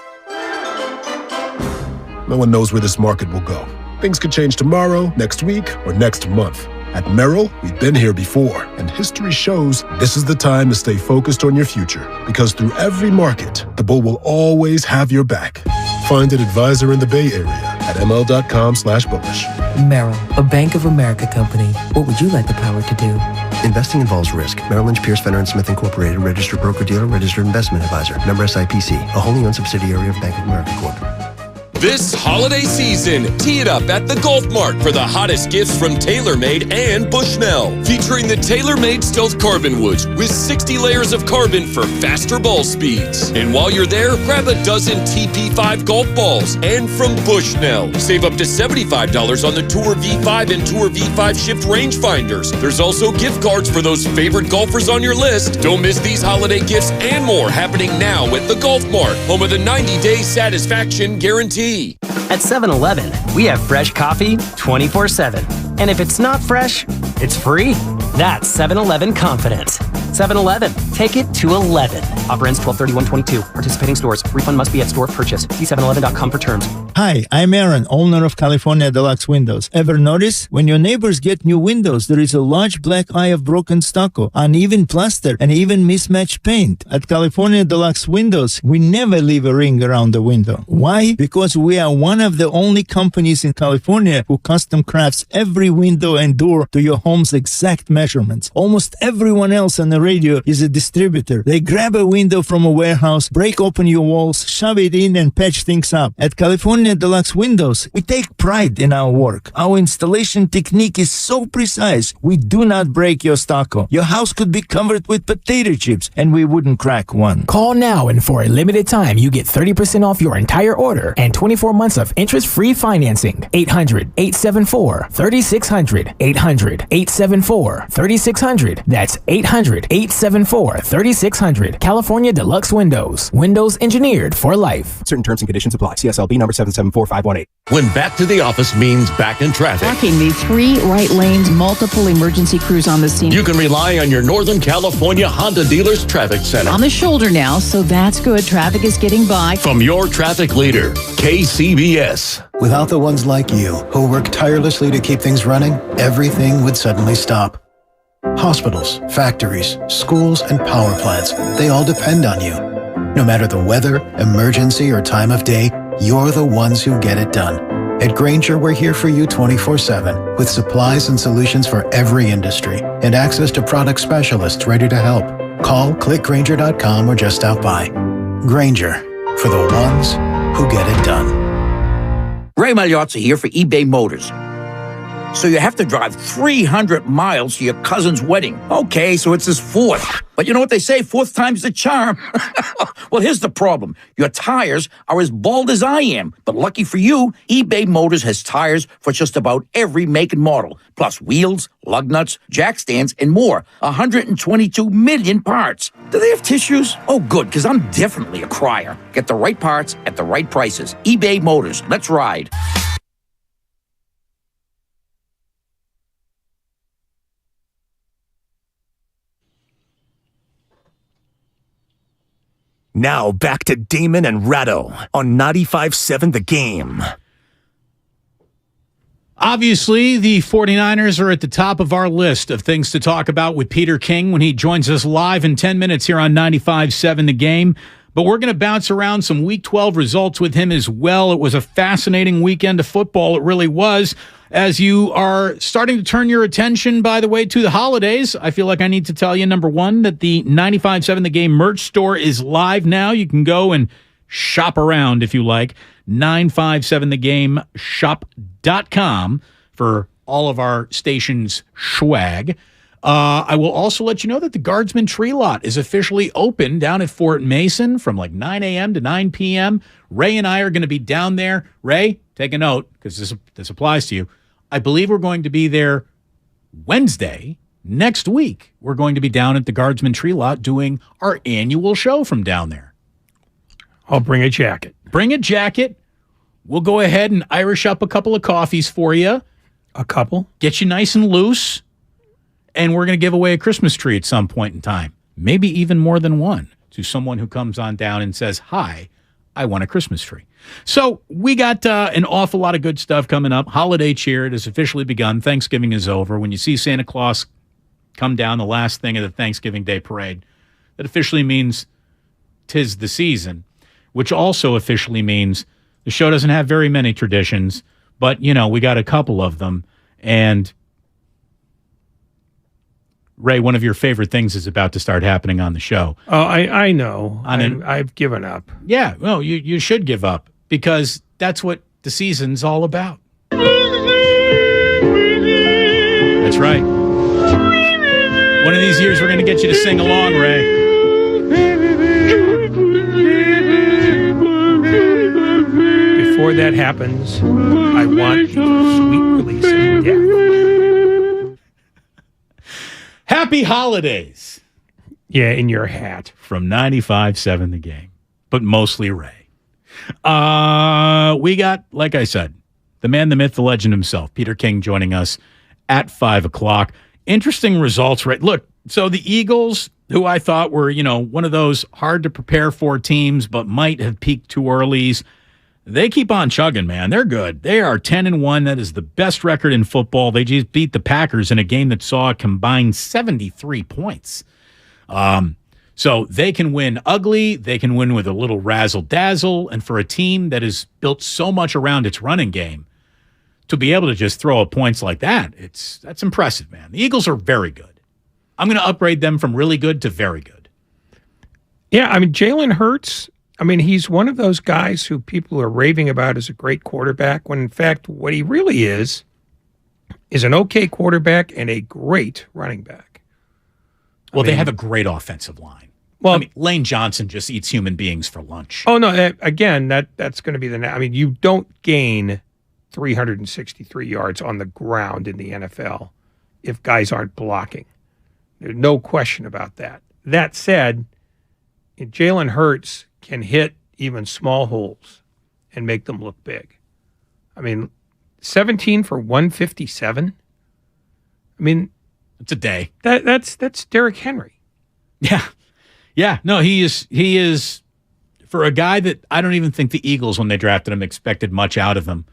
No one knows where this market will go. Things could change tomorrow, next week, or next month. At Merrill, we've been here before, and history shows this is the time to stay focused on your future. Because through every market, the bull will always have your back. Find an advisor in the Bay Area at ml.com/bullish. Merrill, a Bank of America company. What would you like the power to do? Investing involves risk. Merrill Lynch, Pierce, Fenner & Smith Incorporated, registered broker-dealer, registered investment advisor. Member SIPC, a wholly owned subsidiary of Bank of America Corp. This holiday season, tee it up at the Golf Mart for the hottest gifts from TaylorMade and Bushnell. Featuring the TaylorMade Stealth Carbon Woods with 60 layers of carbon for faster ball speeds. And while you're there, grab a dozen TP5 golf balls. And from Bushnell, save up to $75 on the Tour V5 and Tour V5 shift rangefinders. There's also gift cards for those favorite golfers on your list. Don't miss these holiday gifts and more happening now at the Golf Mart, home of the 90-day satisfaction guarantee. At 7-Eleven, we have fresh coffee 24/7. And if it's not fresh, it's free. That's 7-Eleven confidence. 7-Eleven, take it to 11. Offer ends 12/31/22. Participating stores. Refund must be at store purchase. See 7-Eleven.com for terms. Hi, I'm Aaron, owner of California Deluxe Windows. Ever notice? When your neighbors get new windows, there is a large black eye of broken stucco, uneven plaster, and even mismatched paint. At California Deluxe Windows, we never leave a ring around the window. Why? Because we are one of the only companies in California who custom crafts every window and door to your home's exact measurements. Almost everyone else on the radio is a distributor. They grab a window from a warehouse, break open your walls, shove it in, and patch things up. At California California Deluxe Windows, we take pride in our work. Our installation technique is so precise, we do not break your stucco. Your house could be covered with potato chips, and we wouldn't crack one. Call now, and for a limited time, you get 30% off your entire order and 24 months of interest-free financing. 800-874-3600. 800-874-3600. That's 800-874-3600. California Deluxe Windows. Windows engineered for life. Certain terms and conditions apply. CSLB number 774518. When back to the office means back in traffic. Blocking the 3 right lanes, multiple emergency crews on the scene. You can rely on your Northern California Honda Dealers Traffic Center. On the shoulder now, so that's good. Traffic is getting by. From your traffic leader, KCBS. Without the ones like you, who work tirelessly to keep things running, everything would suddenly stop. Hospitals, factories, schools, and power plants, they all depend on you. No matter the weather, emergency, or time of day, you're the ones who get it done. At Grainger, we're here for you 24/7, with supplies and solutions for every industry, and access to product specialists ready to help. Call, click Grainger.com, or just stop by. Grainger, for the ones who get it done. Ray Magliozzi here for eBay Motors. So you have to drive 300 miles to your cousin's wedding. Okay, so it's his fourth. But you know what they say, fourth time's the charm. Well, here's the problem. Your tires are as bald as I am. But lucky for you, eBay Motors has tires for just about every make and model. Plus wheels, lug nuts, jack stands, and more. 122 million parts. Do they have tissues? Oh, good, because I'm definitely a crier. Get the right parts at the right prices. eBay Motors. Let's ride. Now back to Damon and Ratto on 95.7 The Game. Obviously, the 49ers are at the top of our list of things to talk about with Peter King when he joins us live in 10 minutes here on 95.7 The Game. But we're going to bounce around some Week 12 results with him as well. It was a fascinating weekend of football. It really was. As you are starting to turn your attention, by the way, to the holidays, I feel like I need to tell you, number one, that the 95.7 The Game merch store is live now. You can go and shop around if you like. 957thegame.shop.com for all of our station's swag. I will also let you know that the Guardsman Tree Lot is officially open down at Fort Mason from like 9 a.m. to 9 p.m. Ray and I are going to be down there. Ray, take a note because this applies to you. I believe we're going to be there Wednesday next week. We're going to be down at the Guardsman Tree Lot doing our annual show from down there. I'll bring a jacket. Bring a jacket. We'll go ahead and Irish up a couple of coffees for you. A couple? Get you nice and loose. And we're going to give away a Christmas tree at some point in time. Maybe even more than one to someone who comes on down and says, hi, I want a Christmas tree. So we got an awful lot of good stuff coming up. Holiday cheer, it has officially begun. Thanksgiving is over. When you see Santa Claus come down the last thing of the Thanksgiving Day parade, that officially means 'tis the season, which also officially means the show doesn't have very many traditions, but, you know, we got a couple of them. And Ray, one of your favorite things is about to start happening on the show. Oh, I know. I've given up. Yeah, well, you should give up because that's what the season's all about. That's right. One of these years we're going to get you to sing along, Ray. Before that happens, I want the sweet release of death. Happy holidays. Yeah, in your hat. From 95.7 The Game, but mostly Ray. We got, like I said, the man, the myth, the legend himself, Peter King, joining us at 5 o'clock. Interesting results, right? Look, so the Eagles, who I thought were, you know, one of those hard to prepare for teams, but might have peaked too early. They keep on chugging, man. They're good. They are 10-1. That is the best record in football. They just beat the Packers in a game that saw a combined 73 points. So they can win ugly. They can win with a little razzle-dazzle. And for a team that is built so much around its running game, to be able to just throw up points like that, that's impressive, man. The Eagles are very good. I'm going to upgrade them from really good to very good. Yeah, I mean, Jalen Hurts I mean, he's one of those guys who people are raving about as a great quarterback, when in fact, what he really is an okay quarterback and a great running back. Well, they have a great offensive line. Well, I mean, Lane Johnson just eats human beings for lunch. Oh, no, that's going to be I mean, you don't gain 363 yards on the ground in the NFL if guys aren't blocking. There's no question about that. That said, Jalen Hurts can hit even small holes and make them look big. I mean, 17 for 157. I mean, it's a day. That's Derrick Henry. Yeah. Yeah. No, he is for a guy that I don't even think the Eagles, when they drafted him, expected much out of him.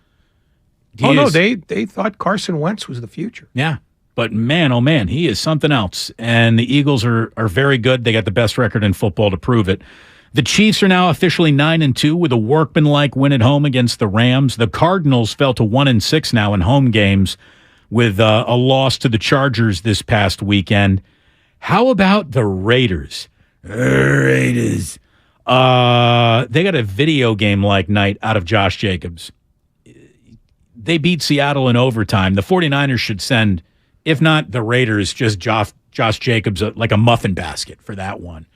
No, they thought Carson Wentz was the future. Yeah. But man, oh man, he is something else. And the Eagles are very good. They got the best record in football to prove it. The Chiefs are now officially 9-2 with a workmanlike win at home against the Rams. The Cardinals fell to 1-6 now in home games with a loss to the Chargers this past weekend. How about the Raiders? Raiders. They got a video game-like night out of Josh Jacobs. They beat Seattle in overtime. The 49ers should send, if not the Raiders, just Josh Jacobs like a muffin basket for that one.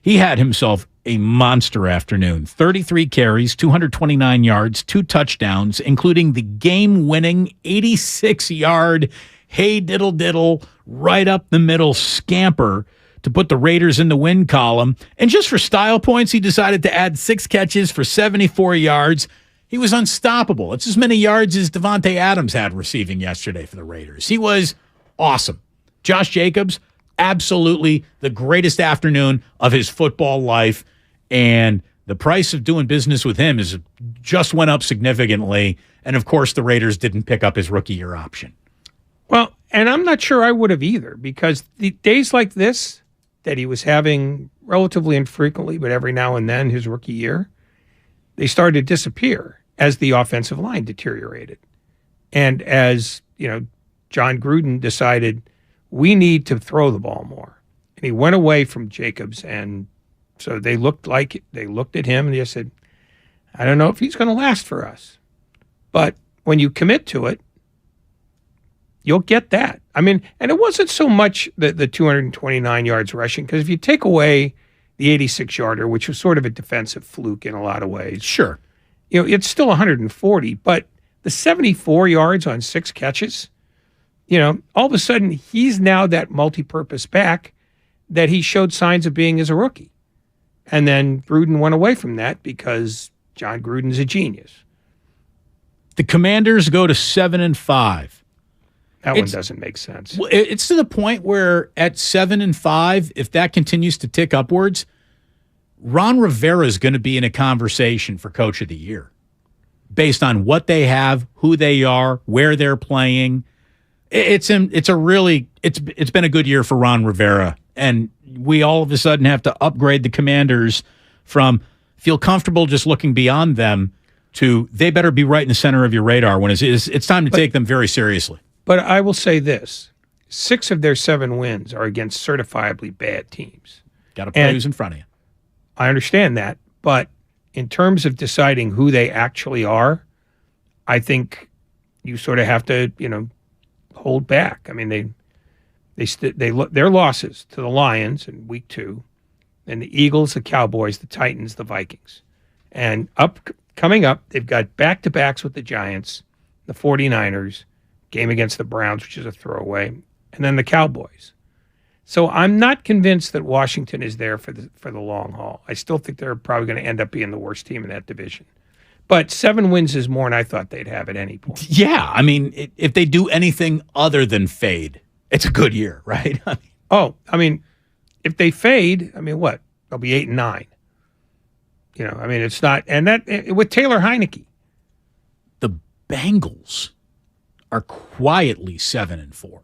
He had himself a monster afternoon. 33 carries, 229 yards, 2 touchdowns, including the game-winning 86-yard hey diddle diddle right up the middle scamper to put the Raiders in the win column. And just for style points, he decided to add 6 catches for 74 yards. He was unstoppable. It's as many yards as Devontae Adams had receiving yesterday for the Raiders. He was awesome. Josh Jacobs, absolutely the greatest afternoon of his football life. And the price of doing business with him just went up significantly. And, of course, the Raiders didn't pick up his rookie year option. Well, and I'm not sure I would have either, because the days like this that he was having relatively infrequently, but every now and then his rookie year, they started to disappear as the offensive line deteriorated. And as, John Gruden decided we need to throw the ball more. And he went away from Jacobs, and so they looked at him and they said, I don't know if he's going to last for us. But when you commit to it, you'll get that. I mean, and it wasn't so much the 229 yards rushing, because if you take away the 86-yarder, which was sort of a defensive fluke in a lot of ways. Sure. It's still 140, but the 74 yards on 6 catches, all of a sudden he's now that multi-purpose back that he showed signs of being as a rookie. And then Gruden went away from that because John Gruden's a genius. The Commanders go to 7-5. That one doesn't make sense. It's to the point where at 7-5, if that continues to tick upwards, Ron Rivera is going to be in a conversation for Coach of the Year based on what they have, who they are, where they're playing. It's been a good year for Ron Rivera, and we all of a sudden have to upgrade the Commanders from feel comfortable just looking beyond them to they better be right in the center of your radar when it's time to take them very seriously. But I will say this, 6 of their 7 wins are against certifiably bad teams. Got to play who's in front of you. I understand that, but in terms of deciding who they actually are, I think you sort of have to, hold back. I mean, their losses to the Lions in week 2, and the Eagles, the Cowboys, the Titans, the Vikings. And coming up, they've got back-to-backs with the Giants, the 49ers, game against the Browns, which is a throwaway, and then the Cowboys. So I'm not convinced that Washington is there for the long haul. I still think they're probably going to end up being the worst team in that division. But 7 wins is more than I thought they'd have at any point. Yeah, I mean, if they do anything other than fade, it's a good year, right? If they fade, what? They'll be 8-9. It's not, and that with Taylor Heineke. The Bengals are quietly 7-4.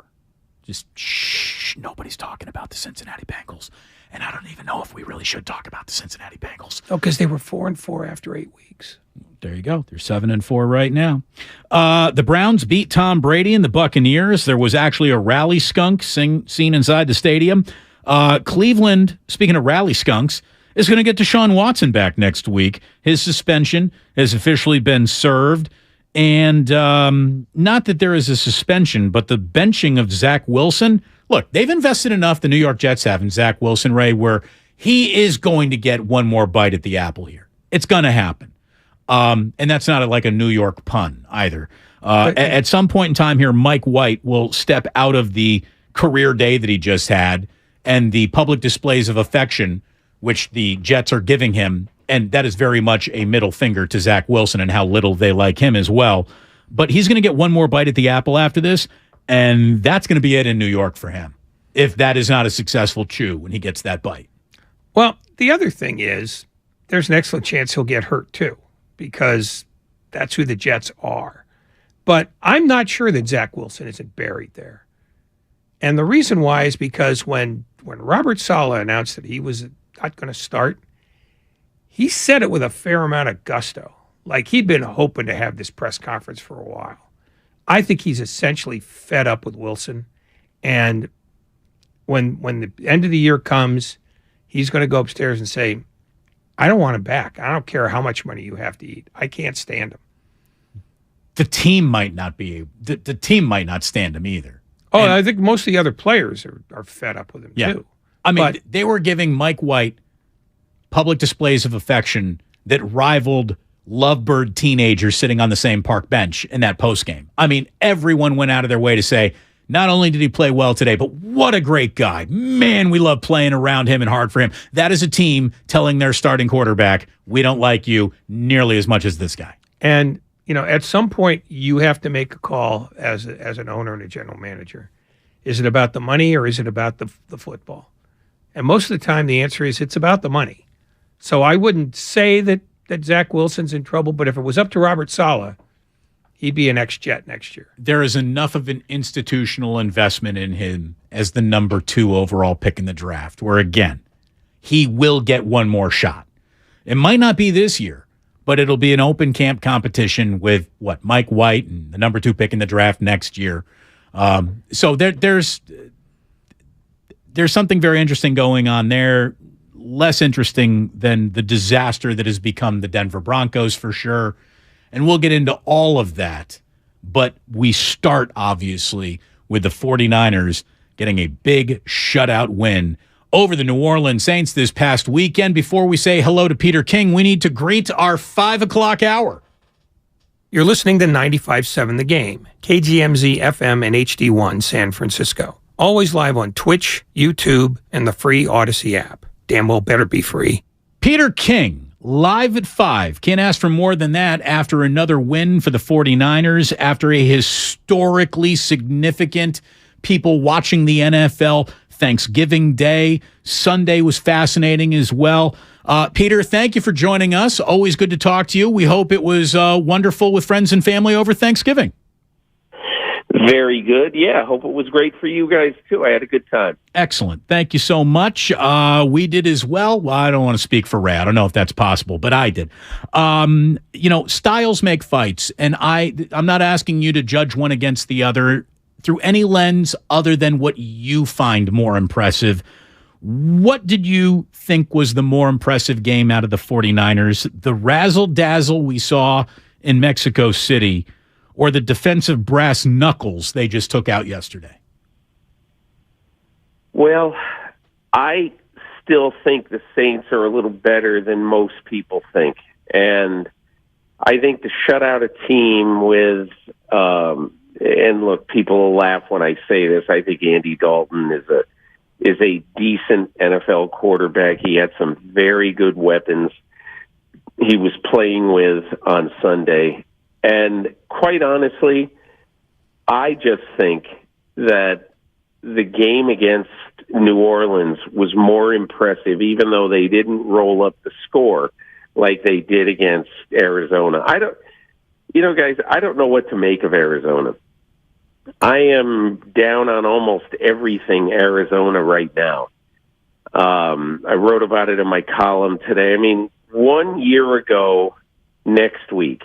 Just shh, nobody's talking about the Cincinnati Bengals. And I don't even know if we really should talk about the Cincinnati Bengals. Oh, because they were 4-4 after 8 weeks. There you go. They're 7-4 right now. The Browns beat Tom Brady and the Buccaneers. There was actually a rally skunk seen inside the stadium. Cleveland, speaking of rally skunks, is going to get Deshaun Watson back next week. His suspension has officially been served. And not that there is a suspension, but the benching of Zach Wilson. Look, they've invested enough, the New York Jets have, in Zach Wilson, Ray, where he is going to get one more bite at the apple here. It's going to happen. And that's not like a New York pun either. At some point in time here, Mike White will step out of the career day that he just had and the public displays of affection which the Jets are giving him, and that is very much a middle finger to Zach Wilson and how little they like him as well. But he's going to get one more bite at the apple after this, and that's going to be it in New York for him, if that is not a successful chew when he gets that bite. Well, the other thing is there's an excellent chance he'll get hurt too, because that's who the Jets are. But I'm not sure that Zach Wilson isn't buried there. And the reason why is because when Robert Saleh announced that he was not going to start, he said it with a fair amount of gusto. Like he'd been hoping to have this press conference for a while. I think he's essentially fed up with Wilson. And when the end of the year comes, he's going to go upstairs and say, I don't want him back. I don't care how much money you have to eat. I can't stand him. The team might not be the team might not stand him either. Oh, and I think most of the other players are fed up with him too. I mean, they were giving Mike White public displays of affection that rivaled lovebird teenagers sitting on the same park bench in that postgame. I mean, everyone went out of their way to say, not only did he play well today, but what a great guy. Man, we love playing around him and hard for him. That is a team telling their starting quarterback, we don't like you nearly as much as this guy. And, you know, at some point, you have to make a call as an owner and a general manager. Is it about the money or is it about the football? And most of the time, the answer is it's about the money. So I wouldn't say that Zach Wilson's in trouble, but if it was up to Robert Saleh, he'd be an ex-Jet next year. There is enough of an institutional investment in him as the number 2 overall pick in the draft, where, again, he will get one more shot. It might not be this year, but it'll be an open camp competition with, Mike White and the number 2 pick in the draft next year. So there's something very interesting going on there. Less interesting than the disaster that has become the Denver Broncos for sure. And we'll get into all of that. But we start, obviously, with the 49ers getting a big shutout win over the New Orleans Saints this past weekend. Before we say hello to Peter King, we need to greet our 5 o'clock hour. You're listening to 95.7 The Game, KGMZ FM and HD1 San Francisco. Always live on Twitch, YouTube, and the free Odyssey app. Damn well better be free. Peter King, live at 5. Can't ask for more than that after another win for the 49ers, after a historically significant people watching the NFL Thanksgiving Day. Sunday was fascinating as well. Peter, thank you for joining us. Always good to talk to you. We hope it was wonderful with friends and family over Thanksgiving. Very good. Yeah, hope it was great for you guys, too. I had a good time. Excellent. Thank you so much. We did as well. Well, I don't want to speak for Ray. I don't know if that's possible, but I did. Styles make fights, and I'm not asking you to judge one against the other through any lens other than what you find more impressive. What did you think was the more impressive game out of the 49ers? The razzle-dazzle we saw in Mexico City, or the defensive brass knuckles they just took out yesterday? Well, I still think the Saints are a little better than most people think. And I think to shut out a team with, and look, people will laugh when I say this, I think Andy Dalton is a decent NFL quarterback. He had some very good weapons he was playing with on Sunday. And quite honestly, I just think that the game against New Orleans was more impressive, even though they didn't roll up the score like they did against Arizona. Guys, I don't know what to make of Arizona. I am down on almost everything Arizona right now. I wrote about it in my column today. I mean, 1 year ago next week,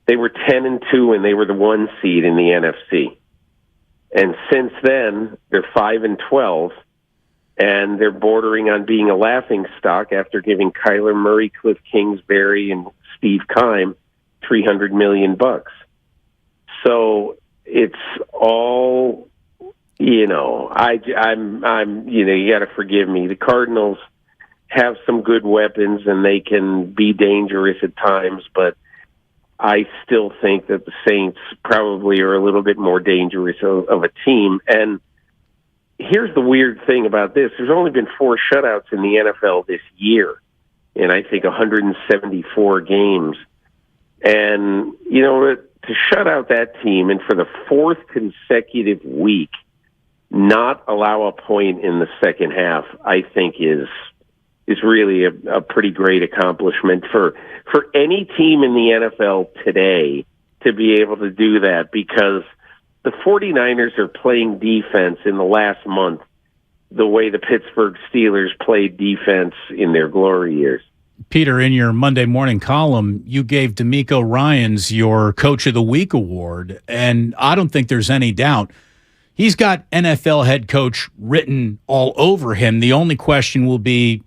they were 10-2 and they were the 1 seed in the NFC. And since then, they're 5-12 and they're bordering on being a laughing stock after giving Kyler Murray, Cliff Kingsbury, and Steve Keim $300 million. So it's all, you got to forgive me. The Cardinals have some good weapons and they can be dangerous at times, but I still think that the Saints probably are a little bit more dangerous of a team. And here's the weird thing about this. There's only been 4 shutouts in the NFL this year, and I think 174 games. And, to shut out that team and for the 4th consecutive week not allow a point in the second half, I think is really a pretty great accomplishment for any team in the NFL today to be able to do that, because the 49ers are playing defense in the last month the way the Pittsburgh Steelers played defense in their glory years. Peter, in your Monday morning column, you gave D'Amico Ryans your Coach of the Week award, and I don't think there's any doubt he's got NFL head coach written all over him. The only question will be,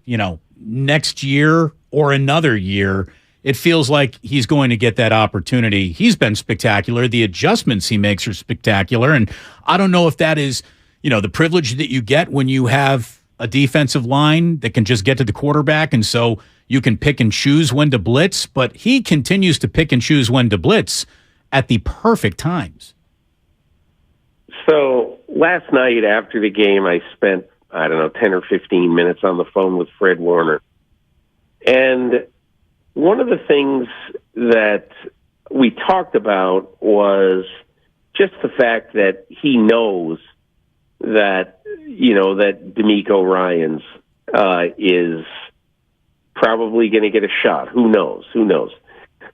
next year or another year. It feels like he's going to get that opportunity. He's been spectacular. The adjustments he makes are spectacular, and I don't know if that is, the privilege that you get when you have a defensive line that can just get to the quarterback, and so you can pick and choose when to blitz, but he continues to pick and choose when to blitz at the perfect times. So last night after the game, I spent, 10 or 15 minutes on the phone with Fred Warner. And one of the things that we talked about was just the fact that he knows that, that D'Amico Ryans is probably going to get a shot. Who knows?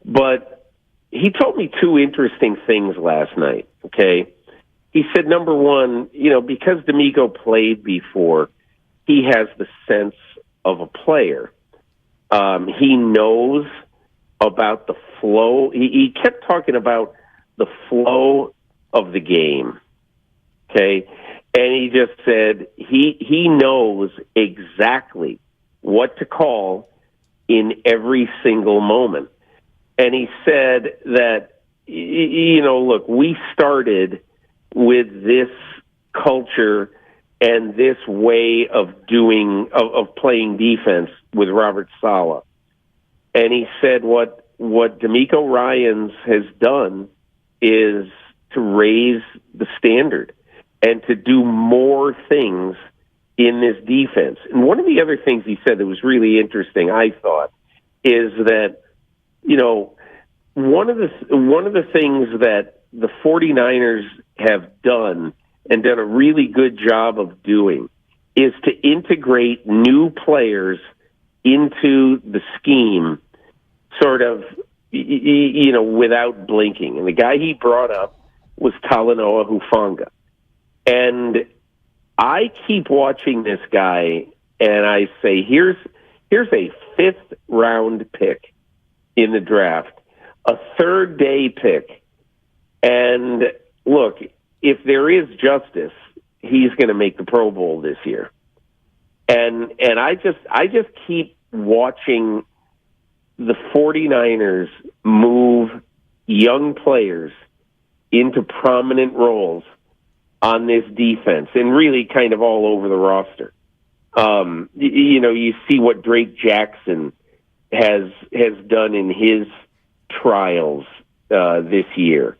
But he told me 2 interesting things last night, okay? He said, number one, because D'Amico played before, he has the sense of a player. He knows about the flow. He kept talking about the flow of the game, okay? And he just said he knows exactly what to call in every single moment. And he said that, look, we started with this culture and this way of playing defense with Robert Saleh. And he said what D'Amico Ryans has done is to raise the standard and to do more things in this defense. And one of the other things he said that was really interesting, I thought, is that, one of the things that the 49ers have done and done a really good job of doing is to integrate new players into the scheme sort of, without blinking. And the guy he brought up was Talanoa Hufanga. And I keep watching this guy and I say, here's a 5th round pick in the draft, a 3rd day pick. And look, if there is justice, he's going to make the Pro Bowl this year. And I just keep watching the 49ers move young players into prominent roles on this defense and really kind of all over the roster. You see what Drake Jackson has done in his trials this year.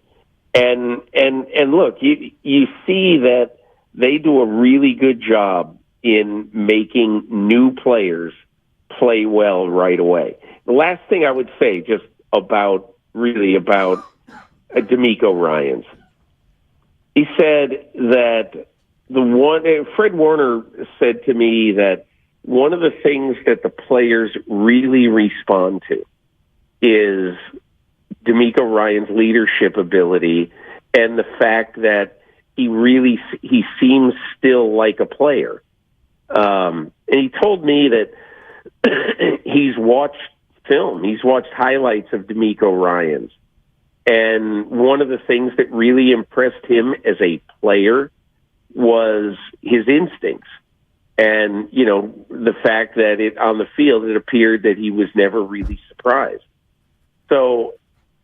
And look, you see that they do a really good job in making new players play well right away. The last thing I would say just about D'Amico Ryans, he said that Fred Warner said to me that one of the things that the players really respond to is D'Amico Ryans' leadership ability and the fact that he seems still like a player. And he told me that he's watched film. He's watched highlights of D'Amico Ryans. And one of the things that really impressed him as a player was his instincts. And, the fact that on the field, it appeared that he was never really surprised. So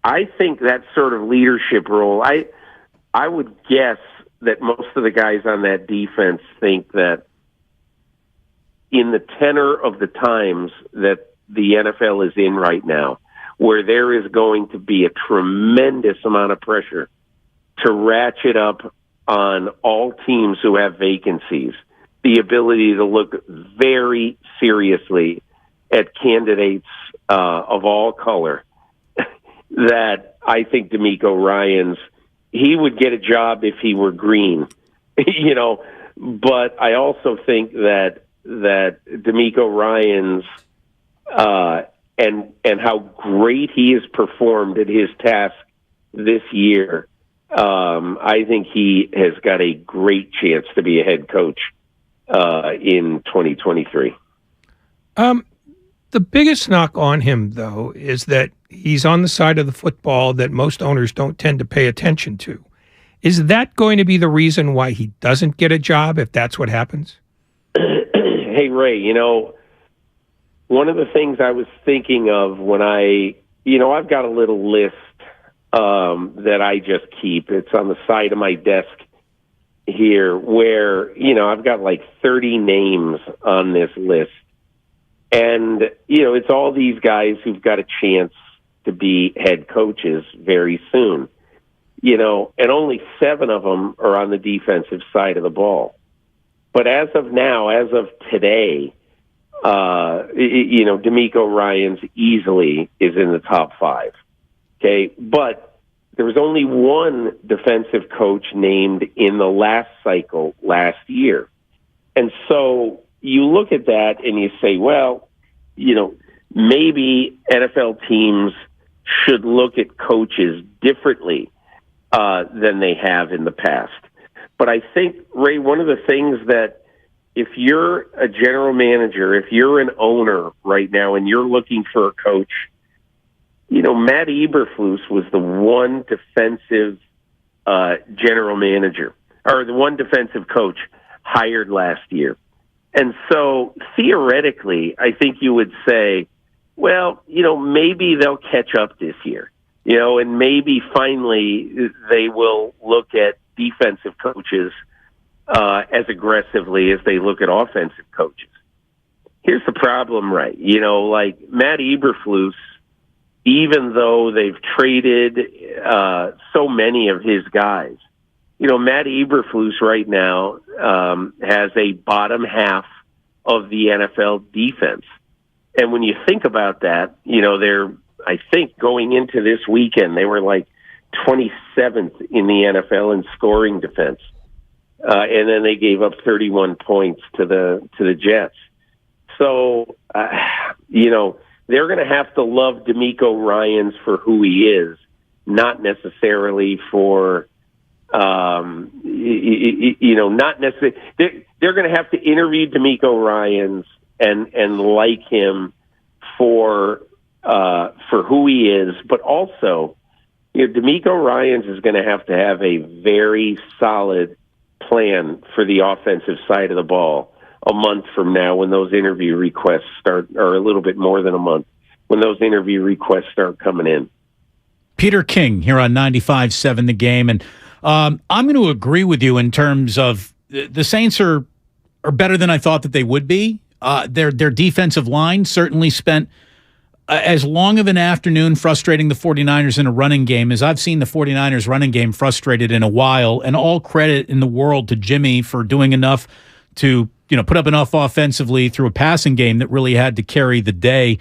I think that sort of leadership role, I would guess that most of the guys on that defense think that in the tenor of the times that the NFL is in right now, where there is going to be a tremendous amount of pressure to ratchet up on all teams who have vacancies, the ability to look very seriously at candidates of all color, that I think DeMeco Ryans, he would get a job if he were green, but I also think that DeMeco Ryans and how great he has performed at his task this year, I think he has got a great chance to be a head coach in 2023. The biggest knock on him, though, is that he's on the side of the football that most owners don't tend to pay attention to. Is that going to be the reason why he doesn't get a job if that's what happens? Hey, Ray, one of the things I was thinking of when I've got a little list that I just keep. It's on the side of my desk here where, I've got like 30 names on this list. And, it's all these guys who've got a chance to be head coaches very soon, and only 7 of them are on the defensive side of the ball. But as of now, as of today, DeMeco Ryans easily is in the top 5. Okay. But there was only one defensive coach named in the last cycle last year. And so you look at that and you say, well, maybe NFL teams should look at coaches differently than they have in the past. But I think, Ray, one of the things that if you're a general manager, if you're an owner right now and you're looking for a coach, Matt Eberflus was the one defensive general manager, or the one defensive coach hired last year. And so theoretically, I think you would say, well, maybe they'll catch up this year, and maybe finally they will look at defensive coaches as aggressively as they look at offensive coaches. Here's the problem, right? Like Matt Eberflus, even though they've traded so many of his guys, Matt Eberflus right now has a bottom half of the NFL defense. And when you think about that, I think going into this weekend, they were like 27th in the NFL in scoring defense. And then they gave up 31 points to the Jets. So, they're going to have to love DeMeco Ryans for who he is, not necessarily for, not necessarily. They're going to have to interview DeMeco Ryans and like him for who he is, but also, DeMeco Ryans is going to have a very solid plan for the offensive side of the ball a month from now when those interview requests start, or a little bit more than a month, when those interview requests start coming in. Peter King here on 95.7 The Game. And I'm going to agree with you in terms of the Saints are better than I thought that they would be. Their defensive line certainly spent as long of an afternoon frustrating the 49ers in a running game as I've seen the 49ers running game frustrated in a while, and all credit in the world to Jimmy for doing enough to, put up enough offensively through a passing game that really had to carry the day.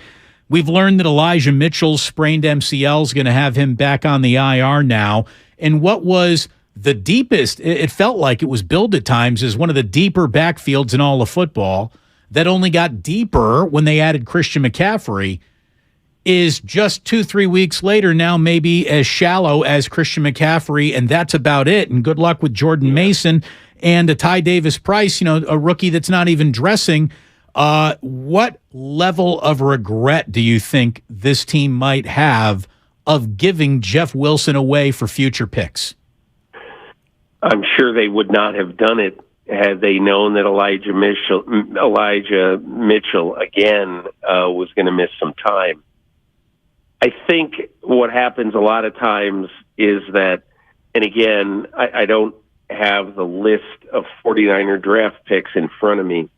We've learned that Elijah Mitchell's sprained MCL is going to have him back on the IR now. And what was the deepest, it felt like it was billed at times as one of the deeper backfields in all of football that only got deeper when they added Christian McCaffrey, is just 2-3 weeks later now maybe as shallow as Christian McCaffrey, and that's about it. And good luck with Jordan Mason and a Ty Davis-Price, a rookie that's not even dressing. What level of regret do you think this team might have of giving Jeff Wilson away for future picks? I'm sure they would not have done it had they known that Elijah Mitchell again was going to miss some time. I think what happens a lot of times is that, and again, I don't have the list of 49er draft picks in front of me,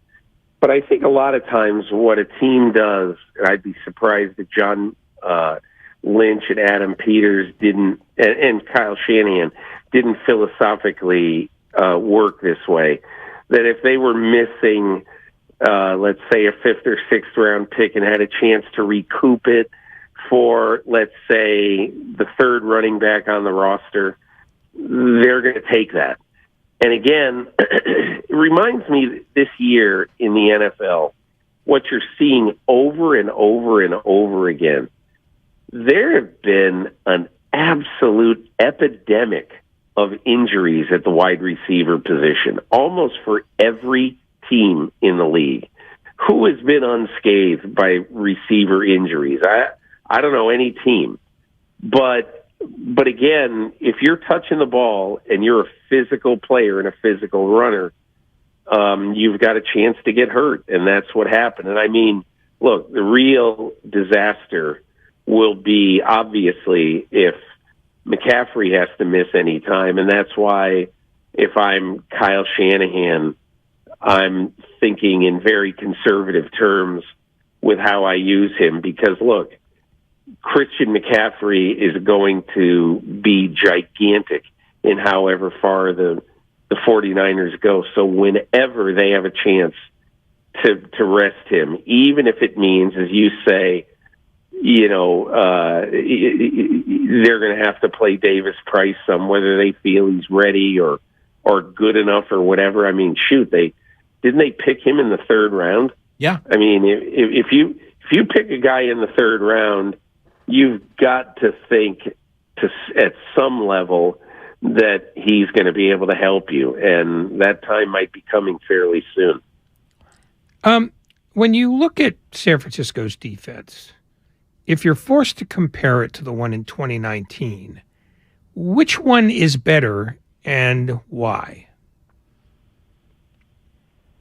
but I think a lot of times what a team does, and I'd be surprised if John Lynch and Adam Peters didn't, and Kyle Shanahan didn't philosophically work this way, that if they were missing, let's say, a 5th or 6th round pick and had a chance to recoup it for, let's say, the 3rd running back on the roster, they're going to take that. And again, it reminds me this year in the NFL, what you're seeing over and over and over again, there have been an absolute epidemic of injuries at the wide receiver position, almost for every team in the league. Who has been unscathed by receiver injuries? I don't know any team. But again, if you're touching the ball and you're a physical player and a physical runner, you've got a chance to get hurt, and that's what happened. And I mean, look, the real disaster will be obviously if McCaffrey has to miss any time, and that's why if I'm Kyle Shanahan, I'm thinking in very conservative terms with how I use him, because look, Christian McCaffrey is going to be gigantic in however far the 49ers go. So whenever they have a chance to rest him, even if it means, as you say, they're going to have to play Davis Price some, whether they feel he's ready or good enough or whatever. I mean, shoot, didn't they pick him in the 3rd round? Yeah. I mean, if you pick a guy in the 3rd round, you've got to think at some level that he's going to be able to help you, and that time might be coming fairly soon. When you look at San Francisco's defense, if you're forced to compare it to the one in 2019, which one is better and why?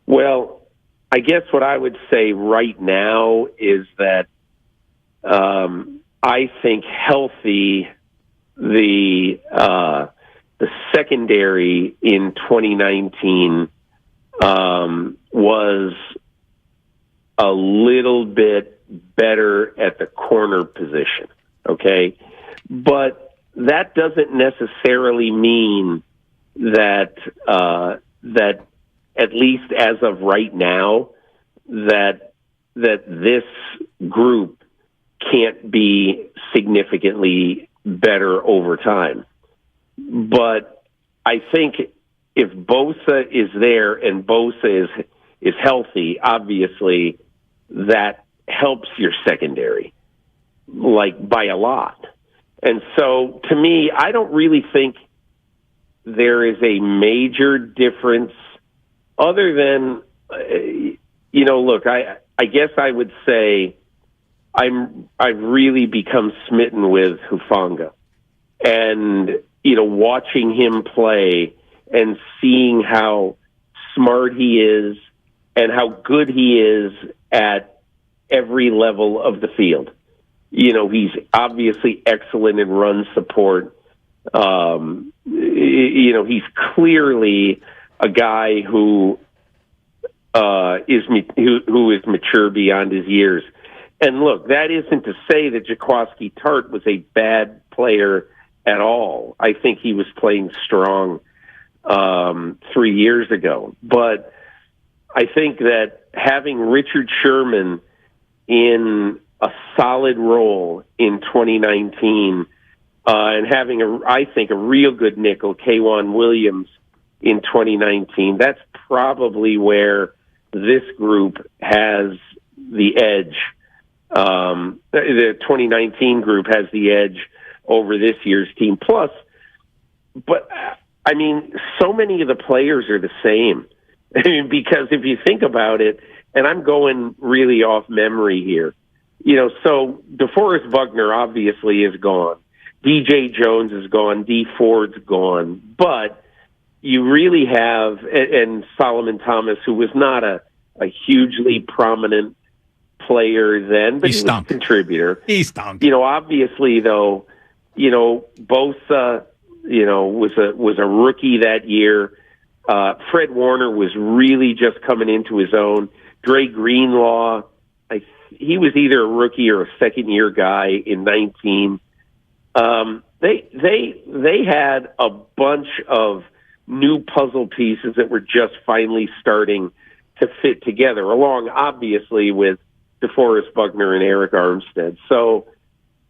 Well, I guess what I would say right now is that I think healthy, the secondary in 2019 was a little bit better at the corner position, okay? But that doesn't necessarily mean that that at least as of right now, that this group can't be significantly better over time. But I think if Bosa is there and Bosa is healthy, obviously that helps your secondary, like by a lot. And so to me, I don't really think there is a major difference other than, look, I guess I would say I've really become smitten with Hufanga, and watching him play and seeing how smart he is and how good he is at every level of the field. He's obviously excellent in run support. He's clearly a guy who is mature beyond his years. And look, that isn't to say that Jaquiski Tartt was a bad player at all. I think he was playing strong 3 years ago. But I think that having Richard Sherman in a solid role in 2019 and having, I think, a real good nickel, K'Wan Williams, in 2019, that's probably where this group has the edge. The 2019 group has the edge over this year's team. Plus, but I mean, so many of the players are the same. I mean, because if you think about it, and I'm going really off memory here, so DeForest Buckner obviously is gone. DJ Jones is gone. D Ford's gone. But you really have, and Solomon Thomas, who was not a hugely prominent player then, but he was a contributor. He stunk. Obviously, though, both, was a rookie that year. Fred Warner was really just coming into his own. Dre Greenlaw, he was either a rookie or a second-year guy in 19. They had a bunch of new puzzle pieces that were just finally starting to fit together, along obviously with DeForest Buckner and Eric Armstead. So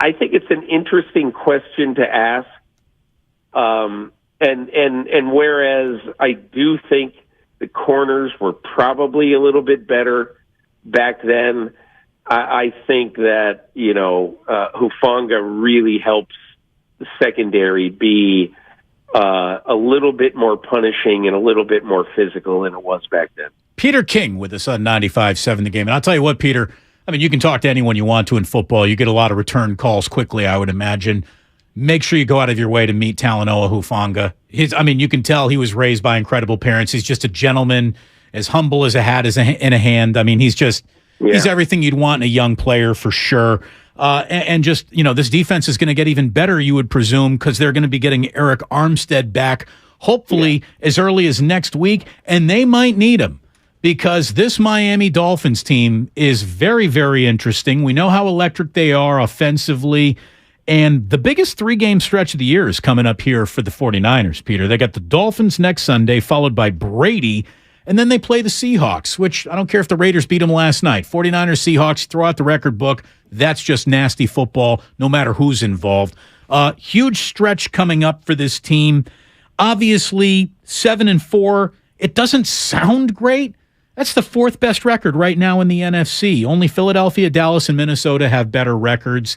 I think it's an interesting question to ask. And whereas I do think the corners were probably a little bit better back then, I think that, Hufanga really helps the secondary be a little bit more punishing and a little bit more physical than it was back then. Peter King with us on 95.7 The Game. And I'll tell you what, Peter, you can talk to anyone you want to in football. You get a lot of return calls quickly, I would imagine. Make sure you go out of your way to meet Talanoa Hufanga. You can tell he was raised by incredible parents. He's just a gentleman, as humble as a hat in a hand. He's everything you'd want in a young player for sure. This defense is going to get even better, you would presume, because they're going to be getting Eric Armstead back, hopefully as early as next week, and they might need him because this Miami Dolphins team is very, very interesting. We know how electric they are offensively, and the biggest 3-game stretch of the year is coming up here for the 49ers, Peter. They got the Dolphins next Sunday, followed by Brady, and then they play the Seahawks, which I don't care if the Raiders beat them last night. 49ers, Seahawks, throw out the record book. That's just nasty football, no matter who's involved. Huge stretch coming up for this team. Obviously, 7-4. It doesn't sound great. That's the 4th best record right now in the NFC. Only Philadelphia, Dallas, and Minnesota have better records.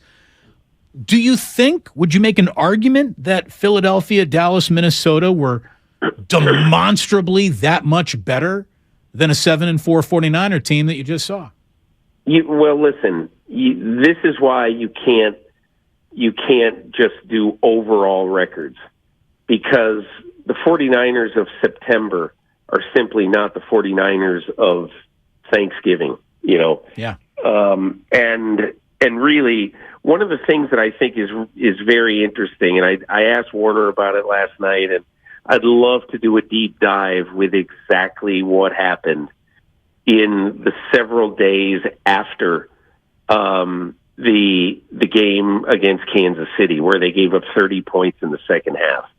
Would you make an argument that Philadelphia, Dallas, Minnesota were demonstrably that much better than a 7-4 49er team that you just saw? Listen, this is why you can't just do overall records, because the 49ers of September are simply not the 49ers of Thanksgiving, Yeah. And really, one of the things that I think is very interesting, and I asked Warner about it last night, and I'd love to do a deep dive with exactly what happened in the several days after the game against Kansas City, where they gave up 30 points in the second half.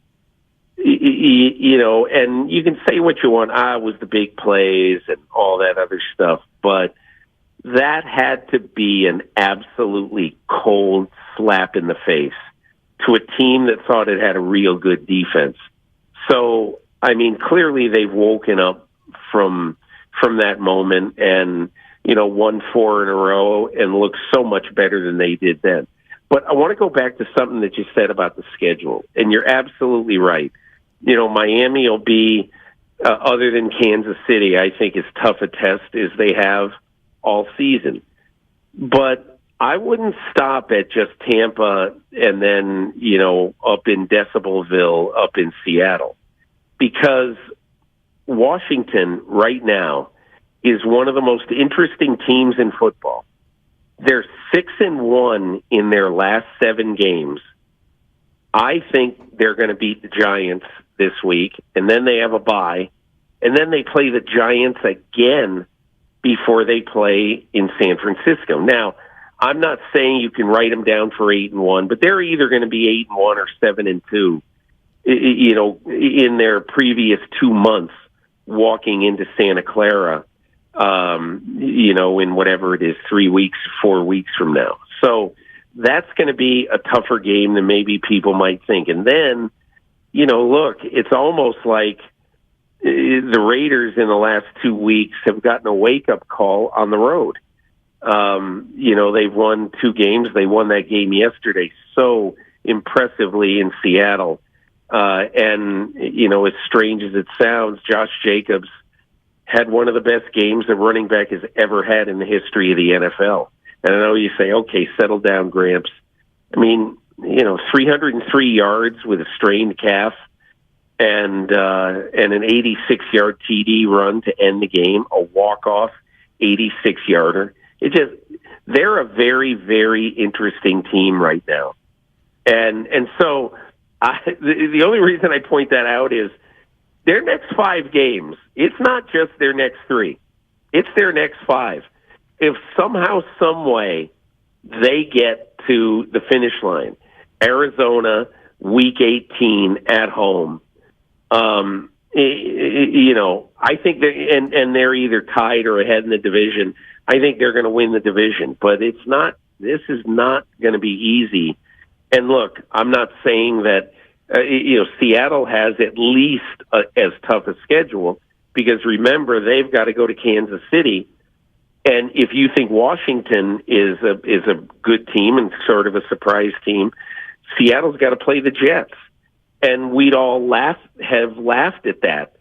And you can say what you want. It was the big plays and all that other stuff, but that had to be an absolutely cold slap in the face to a team that thought it had a real good defense. So, clearly they've woken up from that moment and, won 4 in a row and look so much better than they did then. But I want to go back to something that you said about the schedule, and you're absolutely right. Miami will be, other than Kansas City, I think as tough a test as they have all season. But I wouldn't stop at just Tampa and then, up in Decibelville, up in Seattle, because Washington right now is one of the most interesting teams in football. They're 6-1 in their last 7 games. I think they're going to beat the Giants this week, and then they have a bye, and then they play the Giants again before they play in San Francisco. Now, I'm not saying you can write them down for 8-1, but they're either going to be 8-1 or 7-2, in their previous 2 months walking into Santa Clara, in whatever it is, 3 weeks, 4 weeks from now. So that's going to be a tougher game than maybe people might think. And then, look, it's almost like the Raiders in the last 2 weeks have gotten a wake-up call on the road. They've won 2 games. They won that game yesterday so impressively in Seattle. As strange as it sounds, Josh Jacobs had one of the best games a running back has ever had in the history of the NFL. And I know you say, okay, settle down, Gramps. 303 yards with a strained calf and an 86-yard TD run to end the game, a walk-off 86-yarder. They're a very, very interesting team right now. And so the only reason I point that out is their next 5 games, it's not just their next 3. It's their next 5. If somehow, some way, they get to the finish line, Arizona, Week 18 at home, I think and they're either tied or ahead in the division. I think they're going to win the division, but this is not going to be easy. And look, I'm not saying that, Seattle has at least as tough a schedule, because remember, they've got to go to Kansas City. And if you think Washington is a good team and sort of a surprise team, Seattle's got to play the Jets. And we'd all have laughed at that,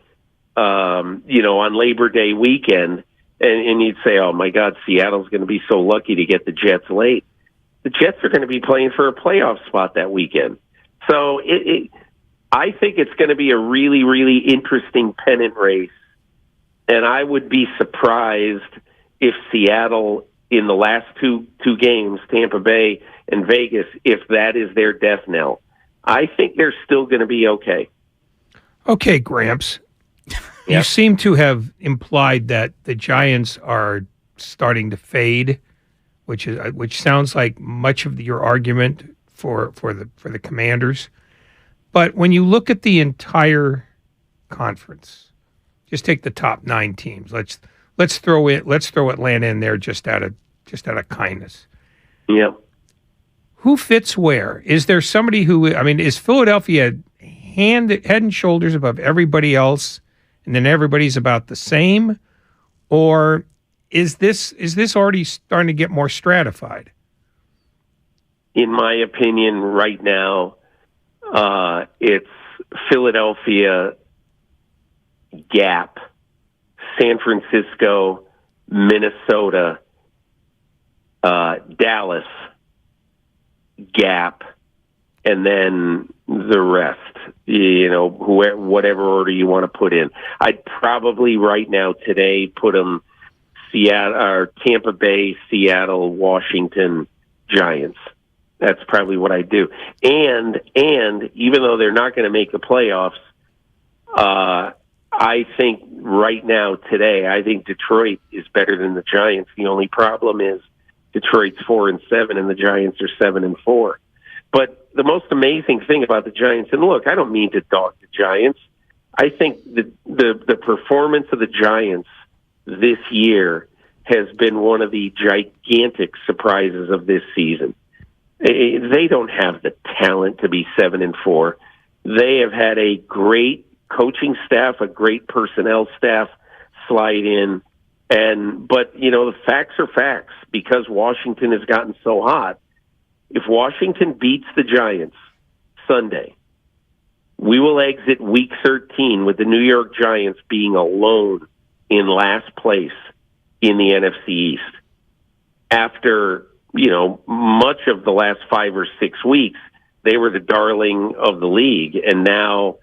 on Labor Day weekend. And you'd say, oh, my God, Seattle's going to be so lucky to get the Jets late. The Jets are going to be playing for a playoff spot that weekend. So I think it's going to be a really, really interesting pennant race. And I would be surprised if Seattle, in the last two games, Tampa Bay and Vegas, if that is their death knell. I think they're still going to be okay. Okay, Gramps. You seem to have implied that the Giants are starting to fade, which sounds like much of your argument for the Commanders. But when you look at the entire conference, just take the top 9 teams. Let's throw Atlanta in there just out of kindness. Yep. Who fits where? Is there somebody who, is Philadelphia head and shoulders above everybody else, and then everybody's about the same? Or is this already starting to get more stratified? In my opinion, right now, it's Philadelphia, Gap, San Francisco, Minnesota, Dallas, Gap, and then the rest, whatever order you want to put in. I'd probably right now today put them Tampa Bay, Seattle, Washington, Giants. That's probably what I do. And even though they're not going to make the playoffs, I think right now today, I think Detroit is better than the Giants. The only problem is Detroit's 4-7 and the Giants are 7-4. But the most amazing thing about the Giants, and look, I don't mean to dog the Giants. I think the performance of the Giants this year has been one of the gigantic surprises of this season. They don't have the talent to be 7-4. They have had a great coaching staff, a great personnel staff slide in. But the facts are facts, because Washington has gotten so hot. If Washington beats the Giants Sunday, we will exit Week 13 with the New York Giants being alone in last place in the NFC East. After, much of the last 5 or 6 weeks, they were the darling of the league. And now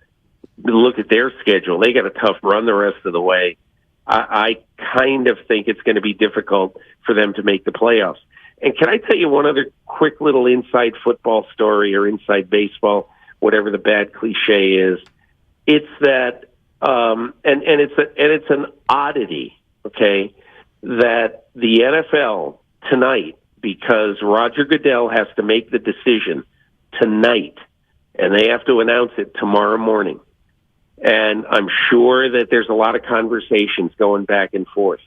look at their schedule. They got a tough run the rest of the way. I kind of think it's going to be difficult for them to make the playoffs. And can I tell you one other quick little inside football story, or inside baseball, whatever the bad cliche is? It's that, and it's an oddity, okay, that the NFL tonight, because Roger Goodell has to make the decision tonight, and they have to announce it tomorrow morning. And I'm sure that there's a lot of conversations going back and forth.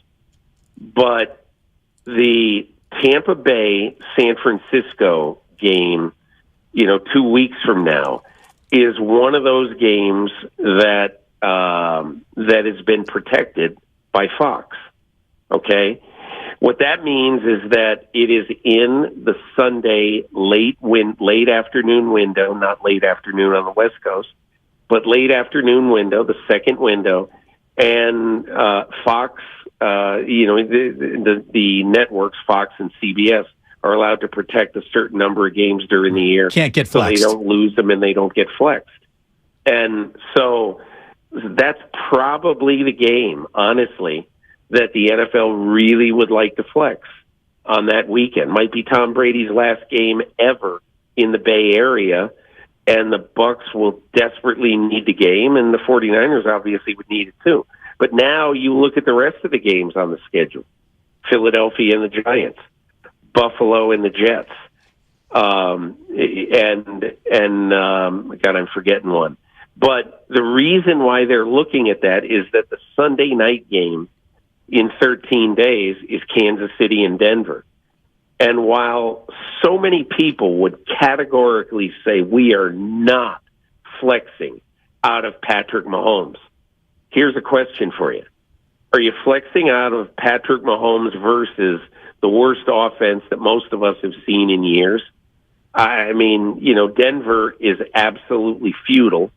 But the Tampa Bay, San Francisco game, 2 weeks from now, is one of those games that has been protected by Fox. Okay? What that means is that it is in the Sunday late afternoon window, not late afternoon on the West Coast, but late afternoon window, the second window, and Fox, the networks, Fox and CBS, are allowed to protect a certain number of games during the year. Can't get flexed. So they don't lose them and they don't get flexed. And so that's probably the game, honestly, that the NFL really would like to flex on that weekend. Might be Tom Brady's last game ever in the Bay Area, and the Bucs will desperately need the game, and the 49ers obviously would need it too. But now you look at the rest of the games on the schedule. Philadelphia and the Giants, Buffalo and the Jets, God, I'm forgetting one. But the reason why they're looking at that is that the Sunday night game in 13 days is Kansas City and Denver. And while so many people would categorically say we are not flexing out of Patrick Mahomes, here's a question for you. Are you flexing out of Patrick Mahomes versus the worst offense that most of us have seen in years? I mean, Denver is absolutely futile,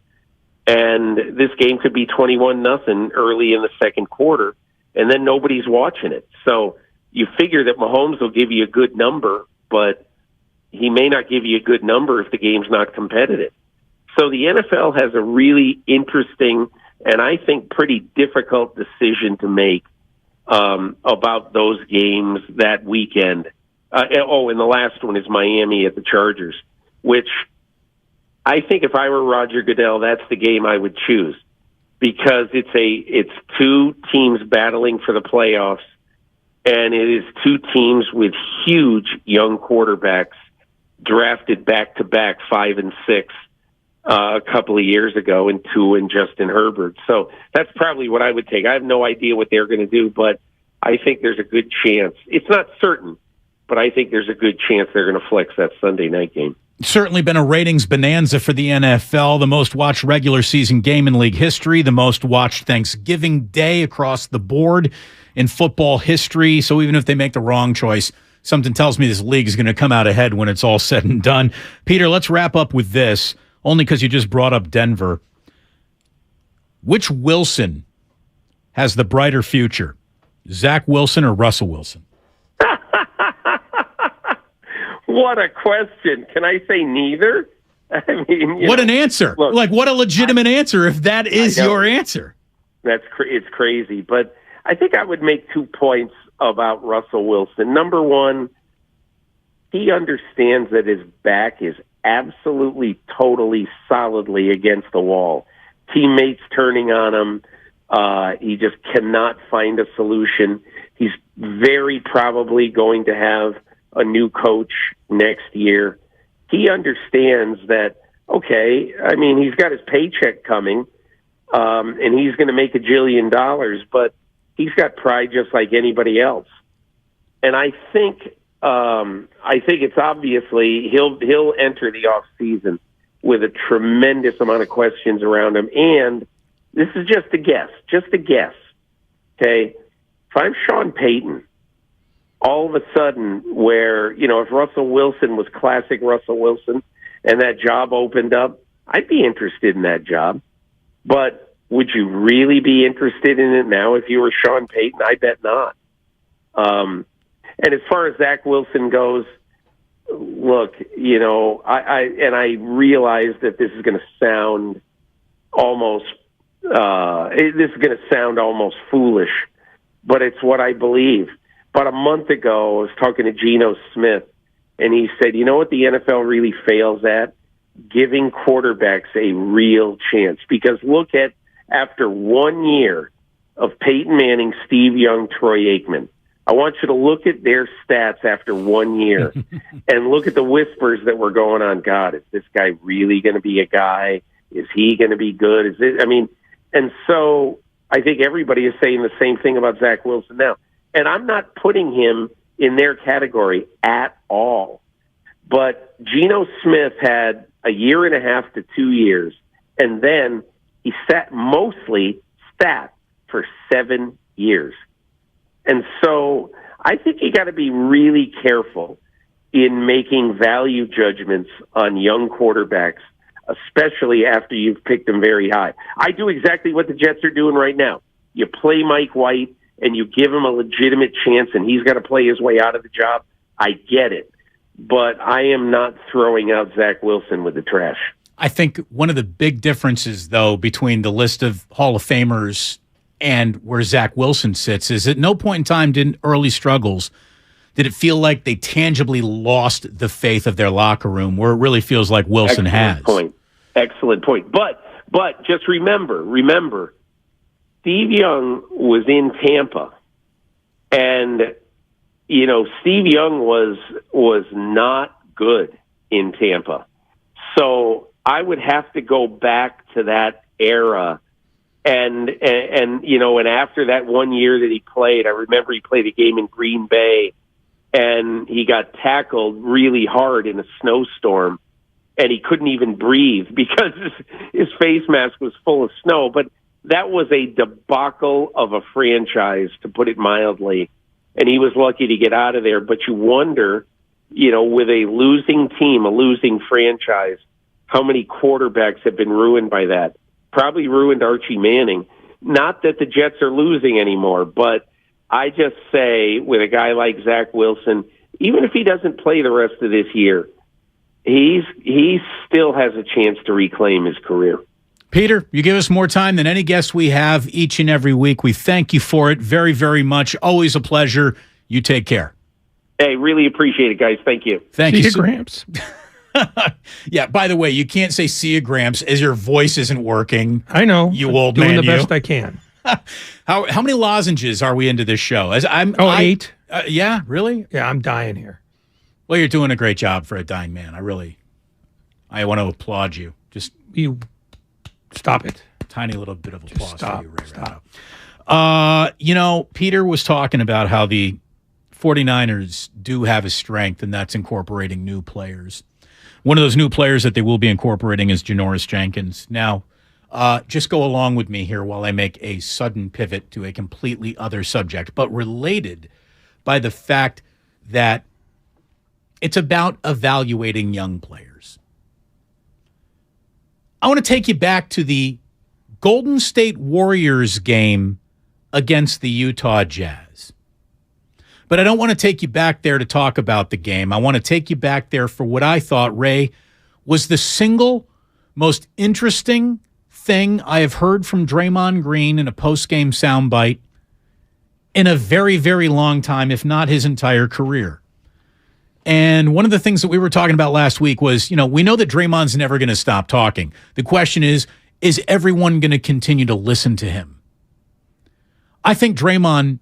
and this game could be 21-0 early in the second quarter, and then nobody's watching it. So you figure that Mahomes will give you a good number, but he may not give you a good number if the game's not competitive. So the NFL has a really interesting and I think pretty difficult decision to make about those games that weekend. And the last one is Miami at the Chargers, which I think if I were Roger Goodell, that's the game I would choose, because it's two teams battling for the playoffs, and it is two teams with huge young quarterbacks drafted back-to-back 5 and 6 a couple of years ago, and Tua and Justin Herbert. So that's probably what I would take. I have no idea what they're going to do, but I think there's a good chance. It's not certain, but I think there's a good chance they're going to flex that Sunday night game. Certainly been a ratings bonanza for the NFL, the most watched regular season game in league history, the most watched Thanksgiving Day across the board in football history. So even if they make the wrong choice, something tells me this league is going to come out ahead when it's all said and done. Peter, let's wrap up with this, only because you just brought up Denver. Which Wilson has the brighter future, Zach Wilson or Russell Wilson? What a question. Can I say neither? I mean, what an answer. Look, what a legitimate answer if that is your answer. It's crazy. But I think I would make 2 points about Russell Wilson. Number one, he understands that his back is absolutely, totally, solidly against the wall. Teammates turning on him. He just cannot find a solution. He's very probably going to have a new coach next year. He understands that, okay, I mean, he's got his paycheck coming, and he's going to make $1 jillion, but he's got pride just like anybody else. And I think it's obviously he'll enter the off season with a tremendous amount of questions around him. And this is just a guess. Okay. If I'm Sean Payton, all of a sudden where, if Russell Wilson was classic Russell Wilson and that job opened up, I'd be interested in that job. But would you really be interested in it now if you were Sean Payton? I bet not. And as far as Zach Wilson goes, look, I realize that this is going to sound almost foolish, but it's what I believe. About a month ago, I was talking to Geno Smith, and he said, you know what the NFL really fails at? Giving quarterbacks a real chance. Because look at, after 1 year of Peyton Manning, Steve Young, Troy Aikman, I want you to look at their stats after 1 year and look at the whispers that were going on. God, is this guy really going to be a guy? Is he going to be good? And so I think everybody is saying the same thing about Zach Wilson now. And I'm not putting him in their category at all. But Geno Smith had 1.5 to 2 years, and then he sat for 7 years. And so I think you got to be really careful in making value judgments on young quarterbacks, especially after you've picked them very high. I do exactly what the Jets are doing right now. You play Mike White, and you give him a legitimate chance, and he's got to play his way out of the job. I get it. But I am not throwing out Zach Wilson with the trash. I think one of the big differences, though, between the list of Hall of Famers and where Zach Wilson sits is at no point in time did early struggles did it feel like they tangibly lost the faith of their locker room, where it really feels like Wilson has. Excellent point. But just remember, Steve Young was in Tampa, and Steve Young was not good in Tampa. So I would have to go back to that era. And after that 1 year that he played, I remember he played a game in Green Bay and he got tackled really hard in a snowstorm and he couldn't even breathe because his face mask was full of snow. But that was a debacle of a franchise, to put it mildly. And he was lucky to get out of there. But you wonder, with a losing team, a losing franchise, how many quarterbacks have been ruined by that? Probably ruined Archie Manning. Not that the Jets are losing anymore, but I just say with a guy like Zach Wilson, even if he doesn't play the rest of this year, he still has a chance to reclaim his career. Peter, you give us more time than any guest we have each and every week. We thank you for it very, very much. Always a pleasure. You take care. Hey, really appreciate it, guys. Thank you. Thank you. Gramps. Yeah, by the way, you can't say see you, Gramps, as your voice isn't working. I know. You old doing man. Doing the best I can. How many lozenges are we into this show? 8. Yeah, really? Yeah, I'm dying here. Well, you're doing a great job for a dying man. I want to applaud you. Just you stop it. Tiny little bit of applause stop, for you, Ray Stop. Peter was talking about how the 49ers do have a strength, and that's incorporating new players. One of those new players that they will be incorporating is Janoris Jenkins. Now, just go along with me here while I make a sudden pivot to a completely other subject, but related by the fact that it's about evaluating young players. I want to take you back to the Golden State Warriors game against the Utah Jazz. But I don't want to take you back there to talk about the game. I want to take you back there for what I thought, Ray, was the single most interesting thing I have heard from Draymond Green in a post-game soundbite in a very, very long time, if not his entire career. And one of the things that we were talking about last week was, we know that Draymond's never going to stop talking. The question is everyone going to continue to listen to him? I think Draymond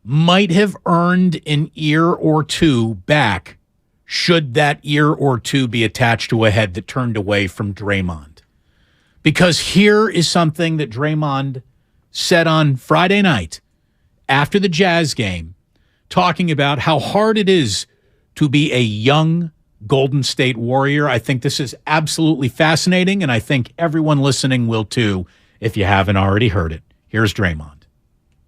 might have earned an ear or two back should that ear or two be attached to a head that turned away from Draymond. Because here is something that Draymond said on Friday night after the Jazz game, talking about how hard it is to be a young Golden State Warrior. I think this is absolutely fascinating, and I think everyone listening will too if you haven't already heard it. Here's Draymond.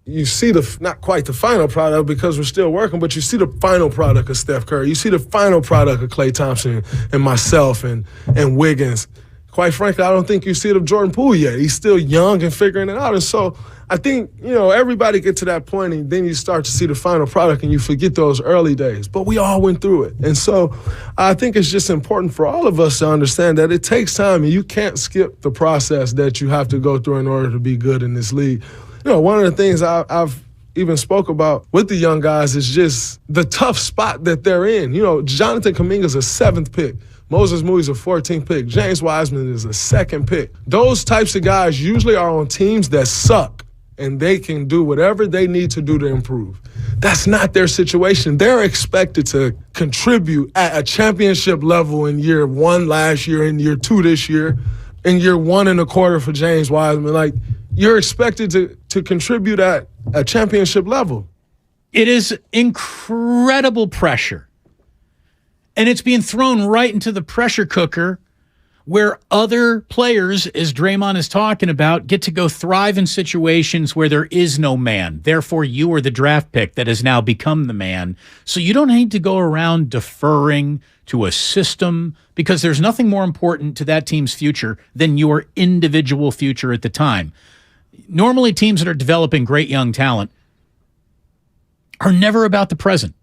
You see not quite the final product because we're still working, but you see the final product of Steph Curry. You see the final product of Klay Thompson and myself and Wiggins. Quite frankly, I don't think you see it of Jordan Poole yet. He's still young and figuring it out. And so I think, everybody get to that point and then you start to see the final product and you forget those early days. But we all went through it. And so I think it's just important for all of us to understand that it takes time and you can't skip the process that you have to go through in order to be good in this league. One of the things I've even spoke about with the young guys is just the tough spot that they're in. Jonathan Kuminga's a 7th pick. Moses Moody's a 14th pick. James Wiseman is a 2nd pick. Those types of guys usually are on teams that suck, and they can do whatever they need to do to improve. That's not their situation. They're expected to contribute at a championship level in year 1 last year, in year 2 this year, in year 1 1/4 for James Wiseman. You're expected to contribute at a championship level. It is incredible pressure. And it's being thrown right into the pressure cooker where other players, as Draymond is talking about, get to go thrive in situations where there is no man. Therefore, you are the draft pick that has now become the man. So you don't need to go around deferring to a system because there's nothing more important to that team's future than your individual future at the time. Normally, teams that are developing great young talent are never about the present.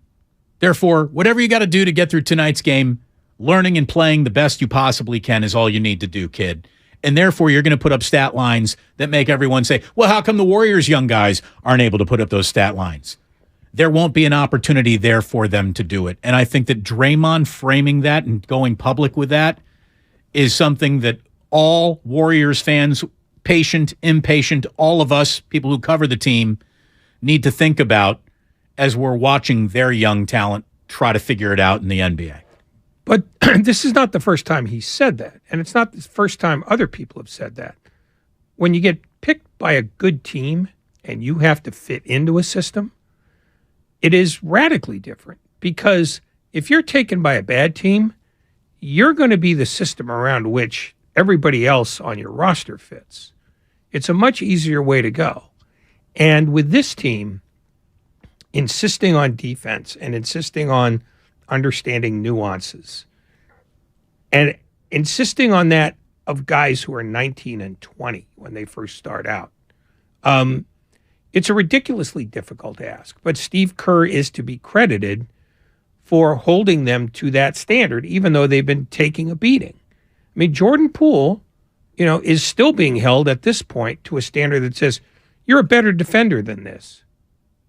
Therefore, whatever you got to do to get through tonight's game, learning and playing the best you possibly can is all you need to do, kid. And therefore, you're going to put up stat lines that make everyone say, well, how come the Warriors young guys aren't able to put up those stat lines? There won't be an opportunity there for them to do it. And I think that Draymond framing that and going public with that is something that all Warriors fans, patient, impatient, all of us, people who cover the team, need to think about as we're watching their young talent try to figure it out in the NBA. But this is not the first time he said that, and it's not the first time other people have said that. When you get picked by a good team and you have to fit into a system, it is radically different, because if you're taken by a bad team, you're going to be the system around which everybody else on your roster fits. It's a much easier way to go. And with this team, insisting on defense and insisting on understanding nuances and insisting on that of guys who are 19 and 20 when they first start out. It's a ridiculously difficult ask, but Steve Kerr is to be credited for holding them to that standard, even though they've been taking a beating. I mean, Jordan Poole, is still being held at this point to a standard that says, you're a better defender than this.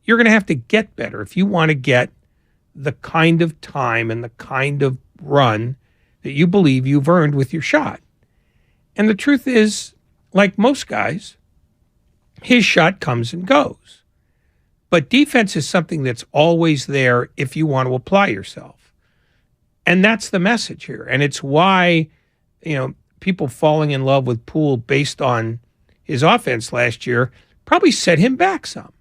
You're going to have to get better if you want to get the kind of time and the kind of run that you believe you've earned with your shot. And the truth is, like most guys, his shot comes and goes. But defense is something that's always there if you want to apply yourself. And that's the message here. And it's why, people falling in love with Poole based on his offense last year probably set him back some.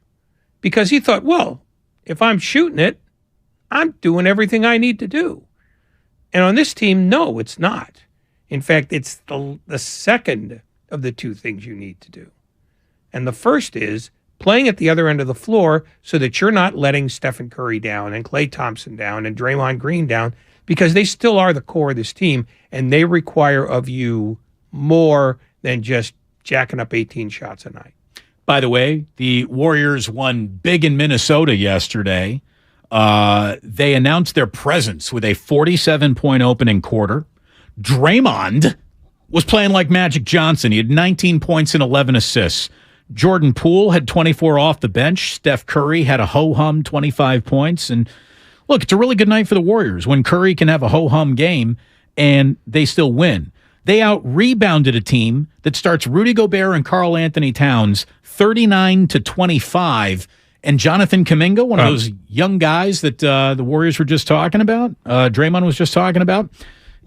Because he thought, well, if I'm shooting it, I'm doing everything I need to do. And on this team, no, it's not. In fact, it's the second of the two things you need to do. And the first is playing at the other end of the floor so that you're not letting Stephen Curry down and Klay Thompson down and Draymond Green down, because they still are the core of this team, and they require of you more than just jacking up 18 shots a night. By the way, the Warriors won big in Minnesota yesterday. They announced their presence with a 47-point opening quarter. Draymond was playing like Magic Johnson. He had 19 points and 11 assists. Jordan Poole had 24 off the bench. Steph Curry had a ho-hum 25 points. And look, it's a really good night for the Warriors when Curry can have a ho-hum game and they still win. They out-rebounded a team that starts Rudy Gobert and Karl Anthony Towns 39-25. And Jonathan Kuminga, one of those young guys that the Warriors were just talking about, Draymond was just talking about,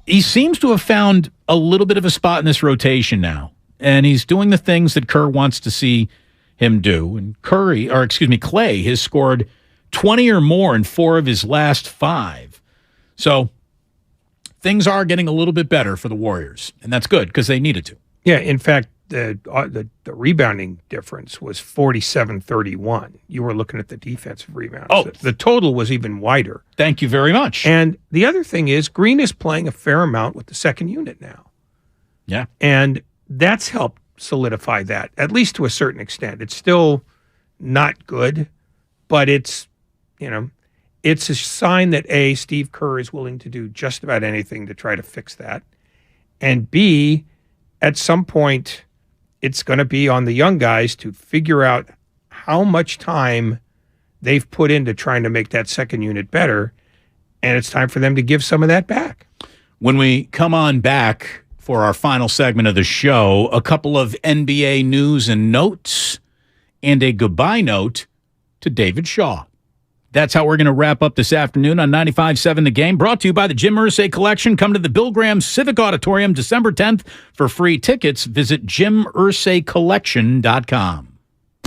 he seems to have found a little bit of a spot in this rotation now. And he's doing the things that Kerr wants to see him do. And Klay has scored 20 or more in 4 of his last 5. So things are getting a little bit better for the Warriors. And that's good because they needed to. Yeah, in fact, the rebounding difference was 47-31. You were looking at the defensive rebounds. Oh. The total was even wider. Thank you very much. And the other thing is Green is playing a fair amount with the second unit now. Yeah. And that's helped solidify that, at least to a certain extent. It's still not good, but it's a sign that A, Steve Kerr is willing to do just about anything to try to fix that. And B, at some point, it's going to be on the young guys to figure out how much time they've put into trying to make that second unit better. And it's time for them to give some of that back. When we come on back for our final segment of the show, a couple of NBA news and notes and a goodbye note to David Shaw. That's how we're going to wrap up this afternoon on 95.7 The Game, brought to you by the Jim Irsay Collection. Come to the Bill Graham Civic Auditorium December 10th for free tickets. Visit JimIrsayCollection.com.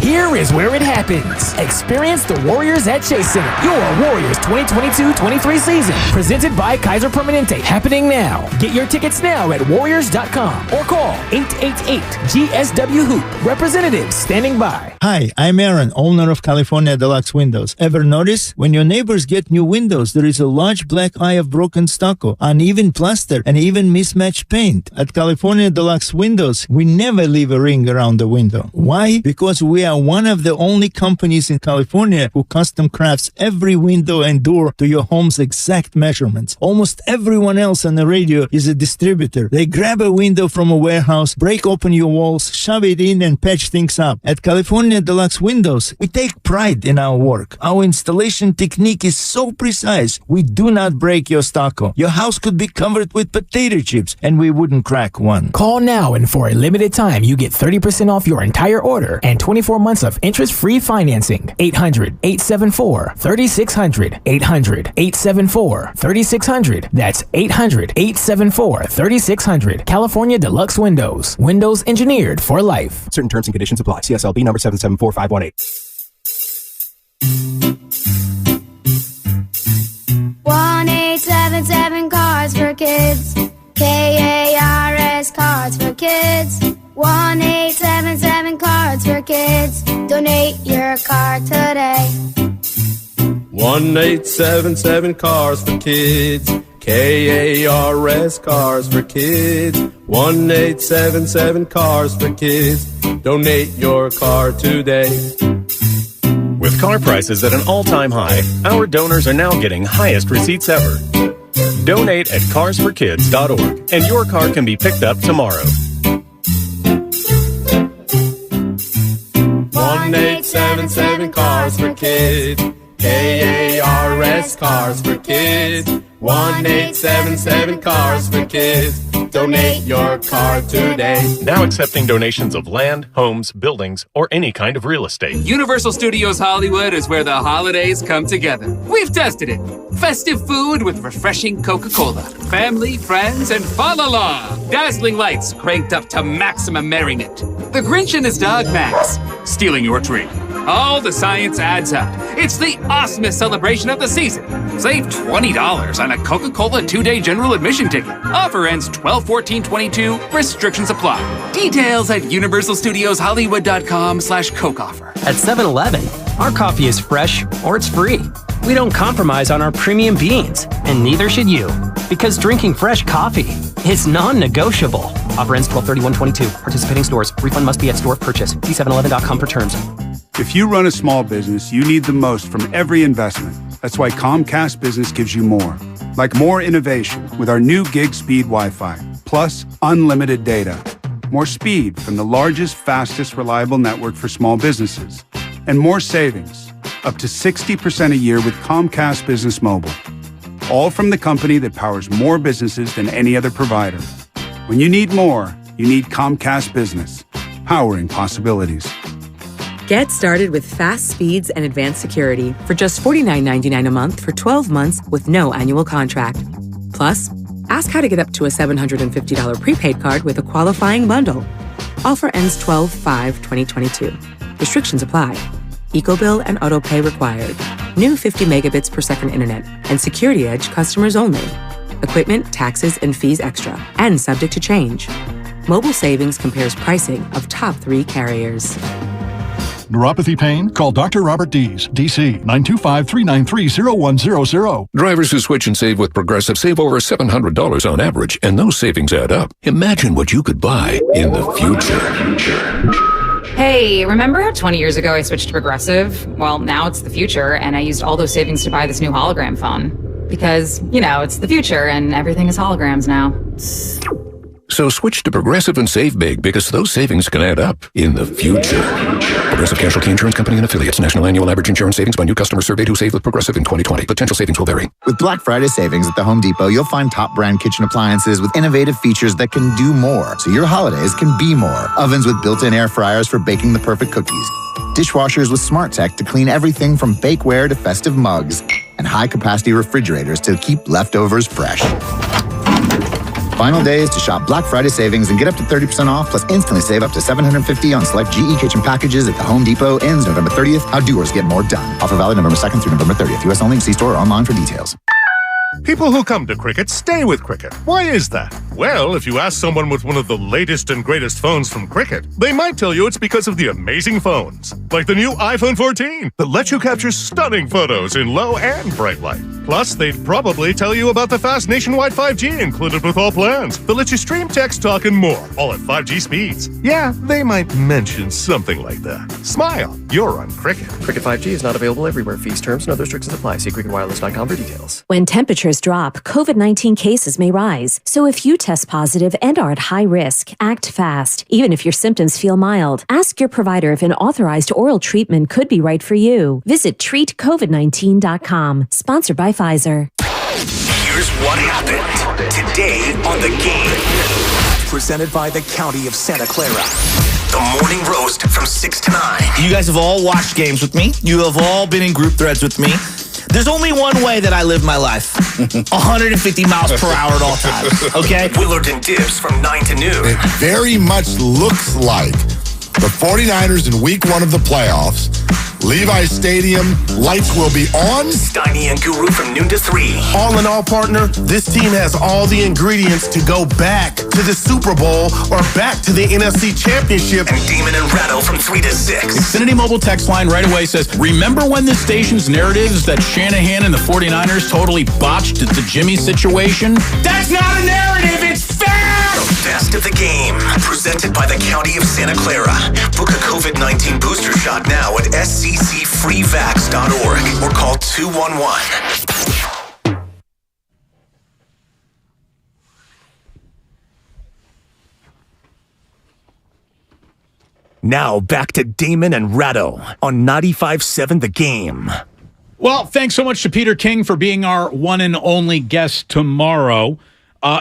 Here is where it happens. Experience the Warriors at Chase Center. Your Warriors 2022-23 season. Presented by Kaiser Permanente. Happening now. Get your tickets now at Warriors.com or call 888-GSW-HOOP. Representatives standing by. Hi, I'm Aaron, owner of California Deluxe Windows. Ever notice? When your neighbors get new windows, there is a large black eye of broken stucco, uneven plaster, and even mismatched paint. At California Deluxe Windows, we never leave a ring around the window. Why? Because we are are one of the only companies in California who custom crafts every window and door to your home's exact measurements. Almost everyone else on the radio is a distributor. They grab a window from a warehouse, break open your walls, shove it in, and patch things up. At California Deluxe Windows, we take pride in our work. Our installation technique is so precise, we do not break your stucco. Your house could be covered with potato chips, and we wouldn't crack one. Call now, and for a limited time, you get 30% off your entire order and 24 months of interest-free financing. 800-874-3600. 800-874-3600. That's 800-874-3600. California Deluxe Windows. Windows engineered for life. Certain terms and conditions apply. CSLB number 774518. 1-877 Cards for Kids. KARS Cards for Kids. 1-877 Cards for Kids. Donate your card today. 1-877 Cars for Kids. KARS Cars for Kids. 1-877 Cars for Kids. Donate your car today. With car prices at an all-time high, our donors are now getting highest receipts ever. Donate at carsforkids.org and your car can be picked up tomorrow. 1-877 Cars for Kids. KARS Cars for Kids. 1-877 Cars for Kids. Donate your car today. Now accepting donations of land, homes, buildings, or any kind of real estate. Universal Studios Hollywood is where the holidays come together. We've tested it. Festive food with refreshing Coca-Cola. Family, friends, and fa-la-la. Dazzling lights cranked up to maximum merriment. The Grinch and his dog Max stealing your tree. All the science adds up. It's the awesomest celebration of the season. Save $20 on a Coca-Cola 2-day general admission ticket. Offer ends 12/14/22. Restrictions apply. Details at universalstudioshollywood.com/Coke offer. At 7-Eleven, our coffee is fresh or it's free. We don't compromise on our premium beans, and neither should you. Because drinking fresh coffee is non-negotiable. Offer ends 12/31/22. Participating stores. Refund must be at store of purchase. See 7-Eleven.com for terms. If you run a small business, you need the most from every investment. That's why Comcast Business gives you more. Like more innovation with our new gig speed Wi-Fi, plus unlimited data. More speed from the largest, fastest, reliable network for small businesses. And more savings, up to 60% a year with Comcast Business Mobile. All from the company that powers more businesses than any other provider. When you need more, you need Comcast Business, powering possibilities. Get started with fast speeds and advanced security for just $49.99 a month for 12 months with no annual contract. Plus, ask how to get up to a $750 prepaid card with a qualifying bundle. Offer ends 12/5/2022. Restrictions apply. EcoBill and AutoPay required. New 50 megabits per second internet and Security Edge customers only. Equipment, taxes, and fees extra and subject to change. Mobile Savings compares pricing of top 3 carriers. Neuropathy pain? Call Dr. Robert Dees, DC, 925-393-0100. Drivers who switch and save with Progressive save over $700 on average, and those savings add up. Imagine what you could buy in the future. Hey, remember how 20 years ago I switched to Progressive? Well, now it's the future, and I used all those savings to buy this new hologram phone. Because, it's the future, and everything is holograms now. So switch to Progressive and save big, because those savings can add up in the future. Progressive Casualty Insurance Company and Affiliates. National annual average insurance savings by new customers surveyed who saved with Progressive in 2020. Potential savings will vary. With Black Friday savings at the Home Depot, you'll find top brand kitchen appliances with innovative features that can do more, so your holidays can be more. Ovens with built-in air fryers for baking the perfect cookies. Dishwashers with smart tech to clean everything from bakeware to festive mugs. And high-capacity refrigerators to keep leftovers fresh. Final day is to shop Black Friday savings and get up to 30% off, plus instantly save up to $750 on select GE kitchen packages at the Home Depot. Ends November 30th. How doers get more done. Offer valid November 2nd through November 30th. U.S. only. See store or online for details. People who come to Cricket stay with Cricket. Why is that? Well, if you ask someone with one of the latest and greatest phones from Cricket, they might tell you it's because of the amazing phones. Like the new iPhone 14 that lets you capture stunning photos in low and bright light. Plus, they'd probably tell you about the fast nationwide 5G included with all plans that lets you stream, text, talk, and more, all at 5G speeds. Yeah, they might mention something like that. Smile, you're on Cricket. Cricket 5G is not available everywhere. Fees, terms, and other restrictions apply. See cricketwireless.com for details. When temperatures drop, COVID-19 cases may rise. So if you test positive and are at high risk, act fast. Even if your symptoms feel mild, ask your provider if an authorized oral treatment could be right for you. Visit treatcovid19.com. Sponsored by Pfizer. Here's what happened today on The Game. Presented by the County of Santa Clara. The morning roast from 6 to 9. You guys have all watched games with me. You have all been in group threads with me. There's only one way that I live my life. 150 miles per hour at all times, okay? Willard and Dibs from 9 to noon. It very much looks like the 49ers in week 1 of the playoffs. Levi's Stadium, lights will be on. Steiny and Guru from noon to 3. All in all, partner, this team has all the ingredients to go back to the Super Bowl or back to the NFC Championship. And Damon and Ratto from 3 to 6. Xfinity Mobile text line right away says, remember when this station's narrative is that Shanahan and the 49ers totally botched the Jimmy situation? That's not a narrative, it's fact! The best of the game, presented by the County of Santa Clara. Book a COVID-19 booster shot now at sccfreevax.org or call 211. Now back to Damon and Ratto on 95.7 The Game. Well, thanks so much to Peter King for being our one and only guest tomorrow.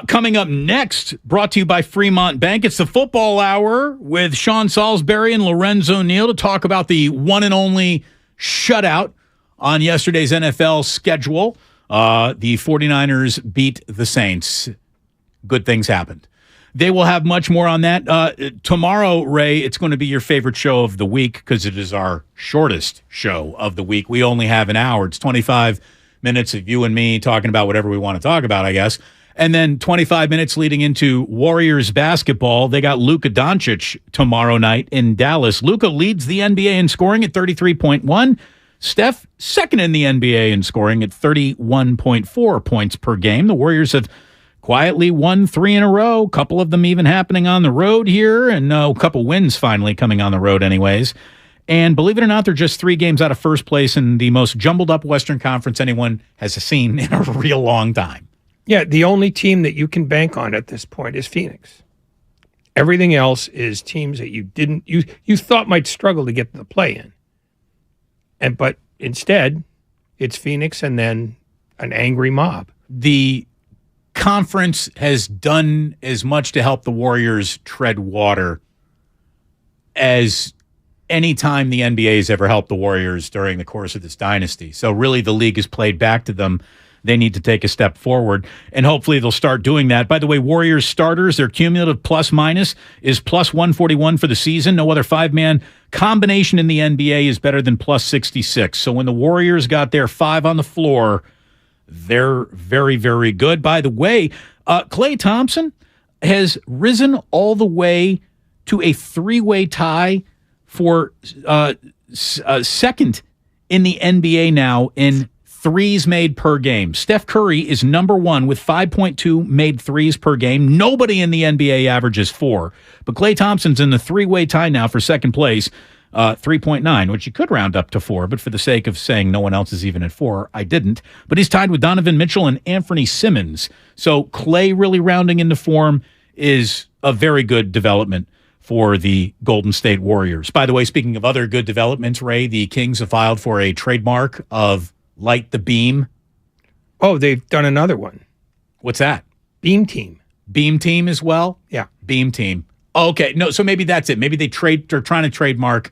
Coming up next, brought to you by Fremont Bank, it's the Football Hour with Sean Salisbury and Lorenzo Neal to talk about the one and only shutout on yesterday's NFL schedule. The 49ers beat the Saints. Good things happened. They will have much more on that. Tomorrow, Ray, it's going to be your favorite show of the week because it is our shortest show of the week. We only have an hour. It's 25 minutes of you and me talking about whatever we want to talk about, I guess. And then 25 minutes leading into Warriors basketball. They got Luka Doncic tomorrow night in Dallas. Luka leads the NBA in scoring at 33.1. Steph, second in the NBA in scoring at 31.4 points per game. The Warriors have quietly won 3 in a row. A couple of them even happening on the road here. And a couple wins finally coming on the road anyways. And believe it or not, they're just 3 games out of first place in the most jumbled up Western Conference anyone has seen in a real long time. Yeah, the only team that you can bank on at this point is Phoenix. Everything else is teams that you thought might struggle to get to the play-in. But instead, it's Phoenix and then an angry mob. The conference has done as much to help the Warriors tread water as any time the NBA has ever helped the Warriors during the course of this dynasty. So really the league has played back to them. They need to take a step forward, and hopefully they'll start doing that. By the way, Warriors starters, their cumulative plus-minus is plus 141 for the season. No other 5-man combination in the NBA is better than plus 66. So when the Warriors got their 5 on the floor, they're very, very good. By the way, Klay Thompson has risen all the way to a 3-way tie for second in the NBA now in threes made per game. Steph Curry is number 1 with 5.2 made threes per game. Nobody in the NBA averages 4. But Klay Thompson's in the 3-way tie now for second place, 3.9, which you could round up to 4, but for the sake of saying no one else is even at 4, I didn't. But he's tied with Donovan Mitchell and Anthony Simmons. So Klay really rounding into form is a very good development for the Golden State Warriors. By the way, speaking of other good developments, Ray, the Kings have filed for a trademark of Light the Beam. Oh, they've done another one. What's that? Beam Team. Beam Team as well? Yeah. Beam Team. Okay, no, so maybe that's it. Maybe they're trying to trademark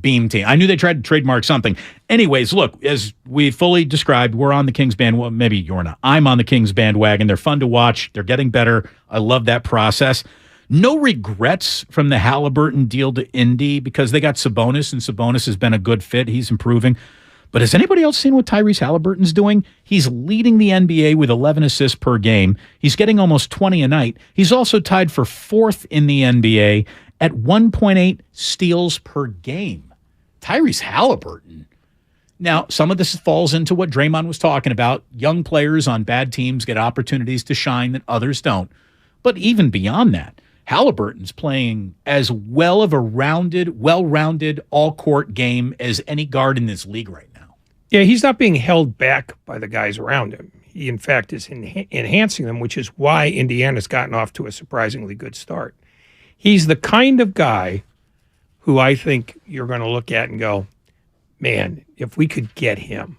Beam Team. I knew they tried to trademark something. Anyways, look, as we fully described, we're on the Kings band. Well, maybe you're not. I'm on the Kings bandwagon. They're fun to watch. They're getting better. I love that process. No regrets from the Halliburton deal to Indy because they got Sabonis, and Sabonis has been a good fit. He's improving. But has anybody else seen what Tyrese Halliburton's doing? He's leading the NBA with 11 assists per game. He's getting almost 20 a night. He's also tied for 4th in the NBA at 1.8 steals per game. Tyrese Halliburton Now, some of this falls into what Draymond was talking about. Young players on bad teams get opportunities to shine that others don't. But even beyond that, Halliburton's playing as well of a well-rounded, all-court game as any guard in this league right now. Yeah, he's not being held back by the guys around him. He, in fact, is enhancing them, which is why Indiana's gotten off to a surprisingly good start. He's the kind of guy who I think you're going to look at and go, man, if we could get him,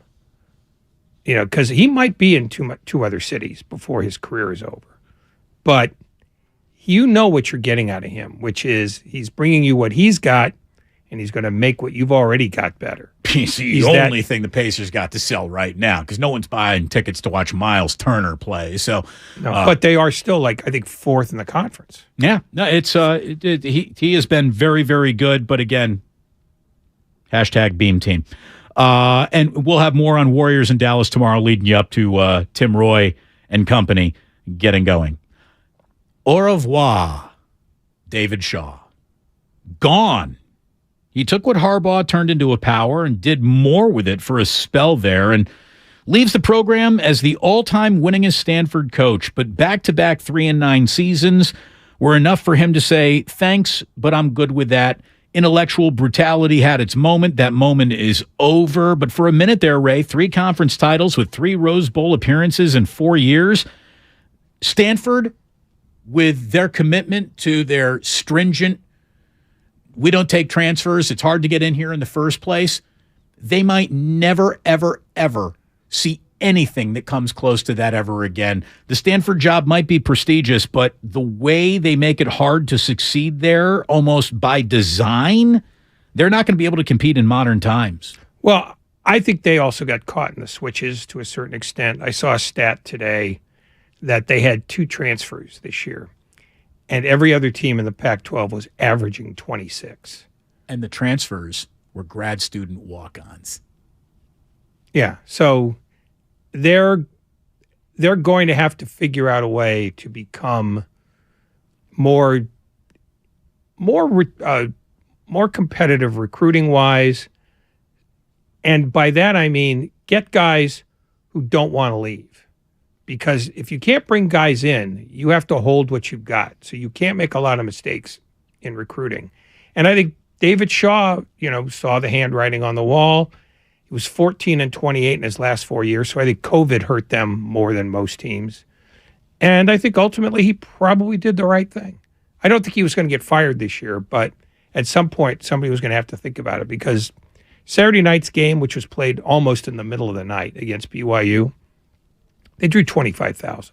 because he might be in two other cities before his career is over. But you know what you're getting out of him, which is he's bringing you what he's got, and he's going to make what you've already got better. He's the only thing the Pacers got to sell right now, because no one's buying tickets to watch Miles Turner play. So, but they are still, I think, fourth in the conference. Yeah, no, it's he has been very, very good. But again, #Beam Team, and we'll have more on Warriors in Dallas tomorrow, leading you up to Tim Roy and company getting going. Au revoir, David Shaw. Gone. He took what Harbaugh turned into a power and did more with it for a spell there, and leaves the program as the all-time winningest Stanford coach. But back-to-back 3-9 seasons were enough for him to say, thanks, but I'm good with that. Intellectual brutality had its moment. That moment is over. But for a minute there, Ray, 3 conference titles with 3 Rose Bowl appearances in 4 years. Stanford, with their commitment to their stringent, we don't take transfers, it's hard to get in here in the first place, they might never, ever, ever see anything that comes close to that ever again. The Stanford job might be prestigious, but the way they make it hard to succeed there, almost by design, they're not going to be able to compete in modern times. Well, I think they also got caught in the switches to a certain extent. I saw a stat today that they had 2 transfers this year, and every other team in the Pac-12 was averaging 26. And the transfers were grad student walk-ons. Yeah, so they're going to have to figure out a way to become more competitive recruiting-wise, and by that I mean get guys who don't want to leave. Because if you can't bring guys in, you have to hold what you've got. So you can't make a lot of mistakes in recruiting. And I think David Shaw, saw the handwriting on the wall. He was 14-28 in his last 4 years. So I think COVID hurt them more than most teams. And I think ultimately he probably did the right thing. I don't think he was going to get fired this year, but at some point somebody was going to have to think about it, because Saturday night's game, which was played almost in the middle of the night against BYU, they drew 25,000.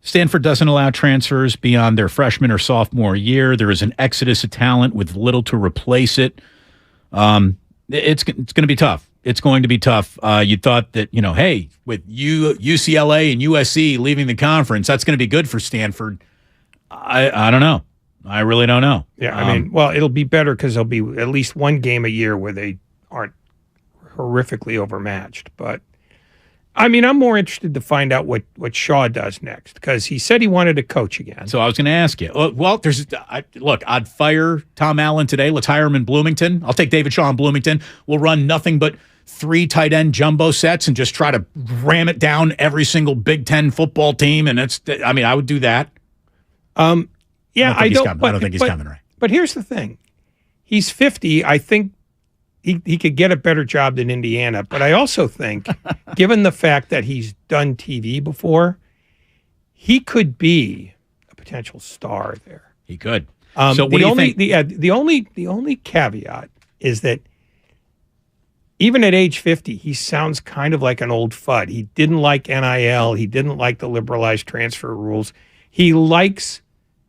Stanford doesn't allow transfers beyond their freshman or sophomore year. There is an exodus of talent with little to replace it. It's going to be tough. It's going to be tough. You thought that, hey, with UCLA and USC leaving the conference, that's going to be good for Stanford. I don't know. I really don't know. Yeah, it'll be better because there'll be at least one game a year where they aren't horrifically overmatched. But I'm more interested to find out what Shaw does next, because he said he wanted to coach again. So I was going to ask you. Well, I'd fire Tom Allen today. Let's hire him in Bloomington. I'll take David Shaw in Bloomington. We'll run nothing but 3 tight end jumbo sets and just try to ram it down every single Big Ten football team. And I would do that. Yeah, I don't think he's coming, right? But here's the thing. He's 50. I think he could get a better job than Indiana. But I also think, given the fact that he's done TV before, he could be a potential star there. He could. So what do you think? The only caveat is that even at age 50, he sounds kind of like an old FUD. He didn't like NIL. He didn't like the liberalized transfer rules. He likes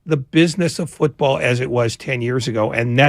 the business of football as it was 10 years ago, and that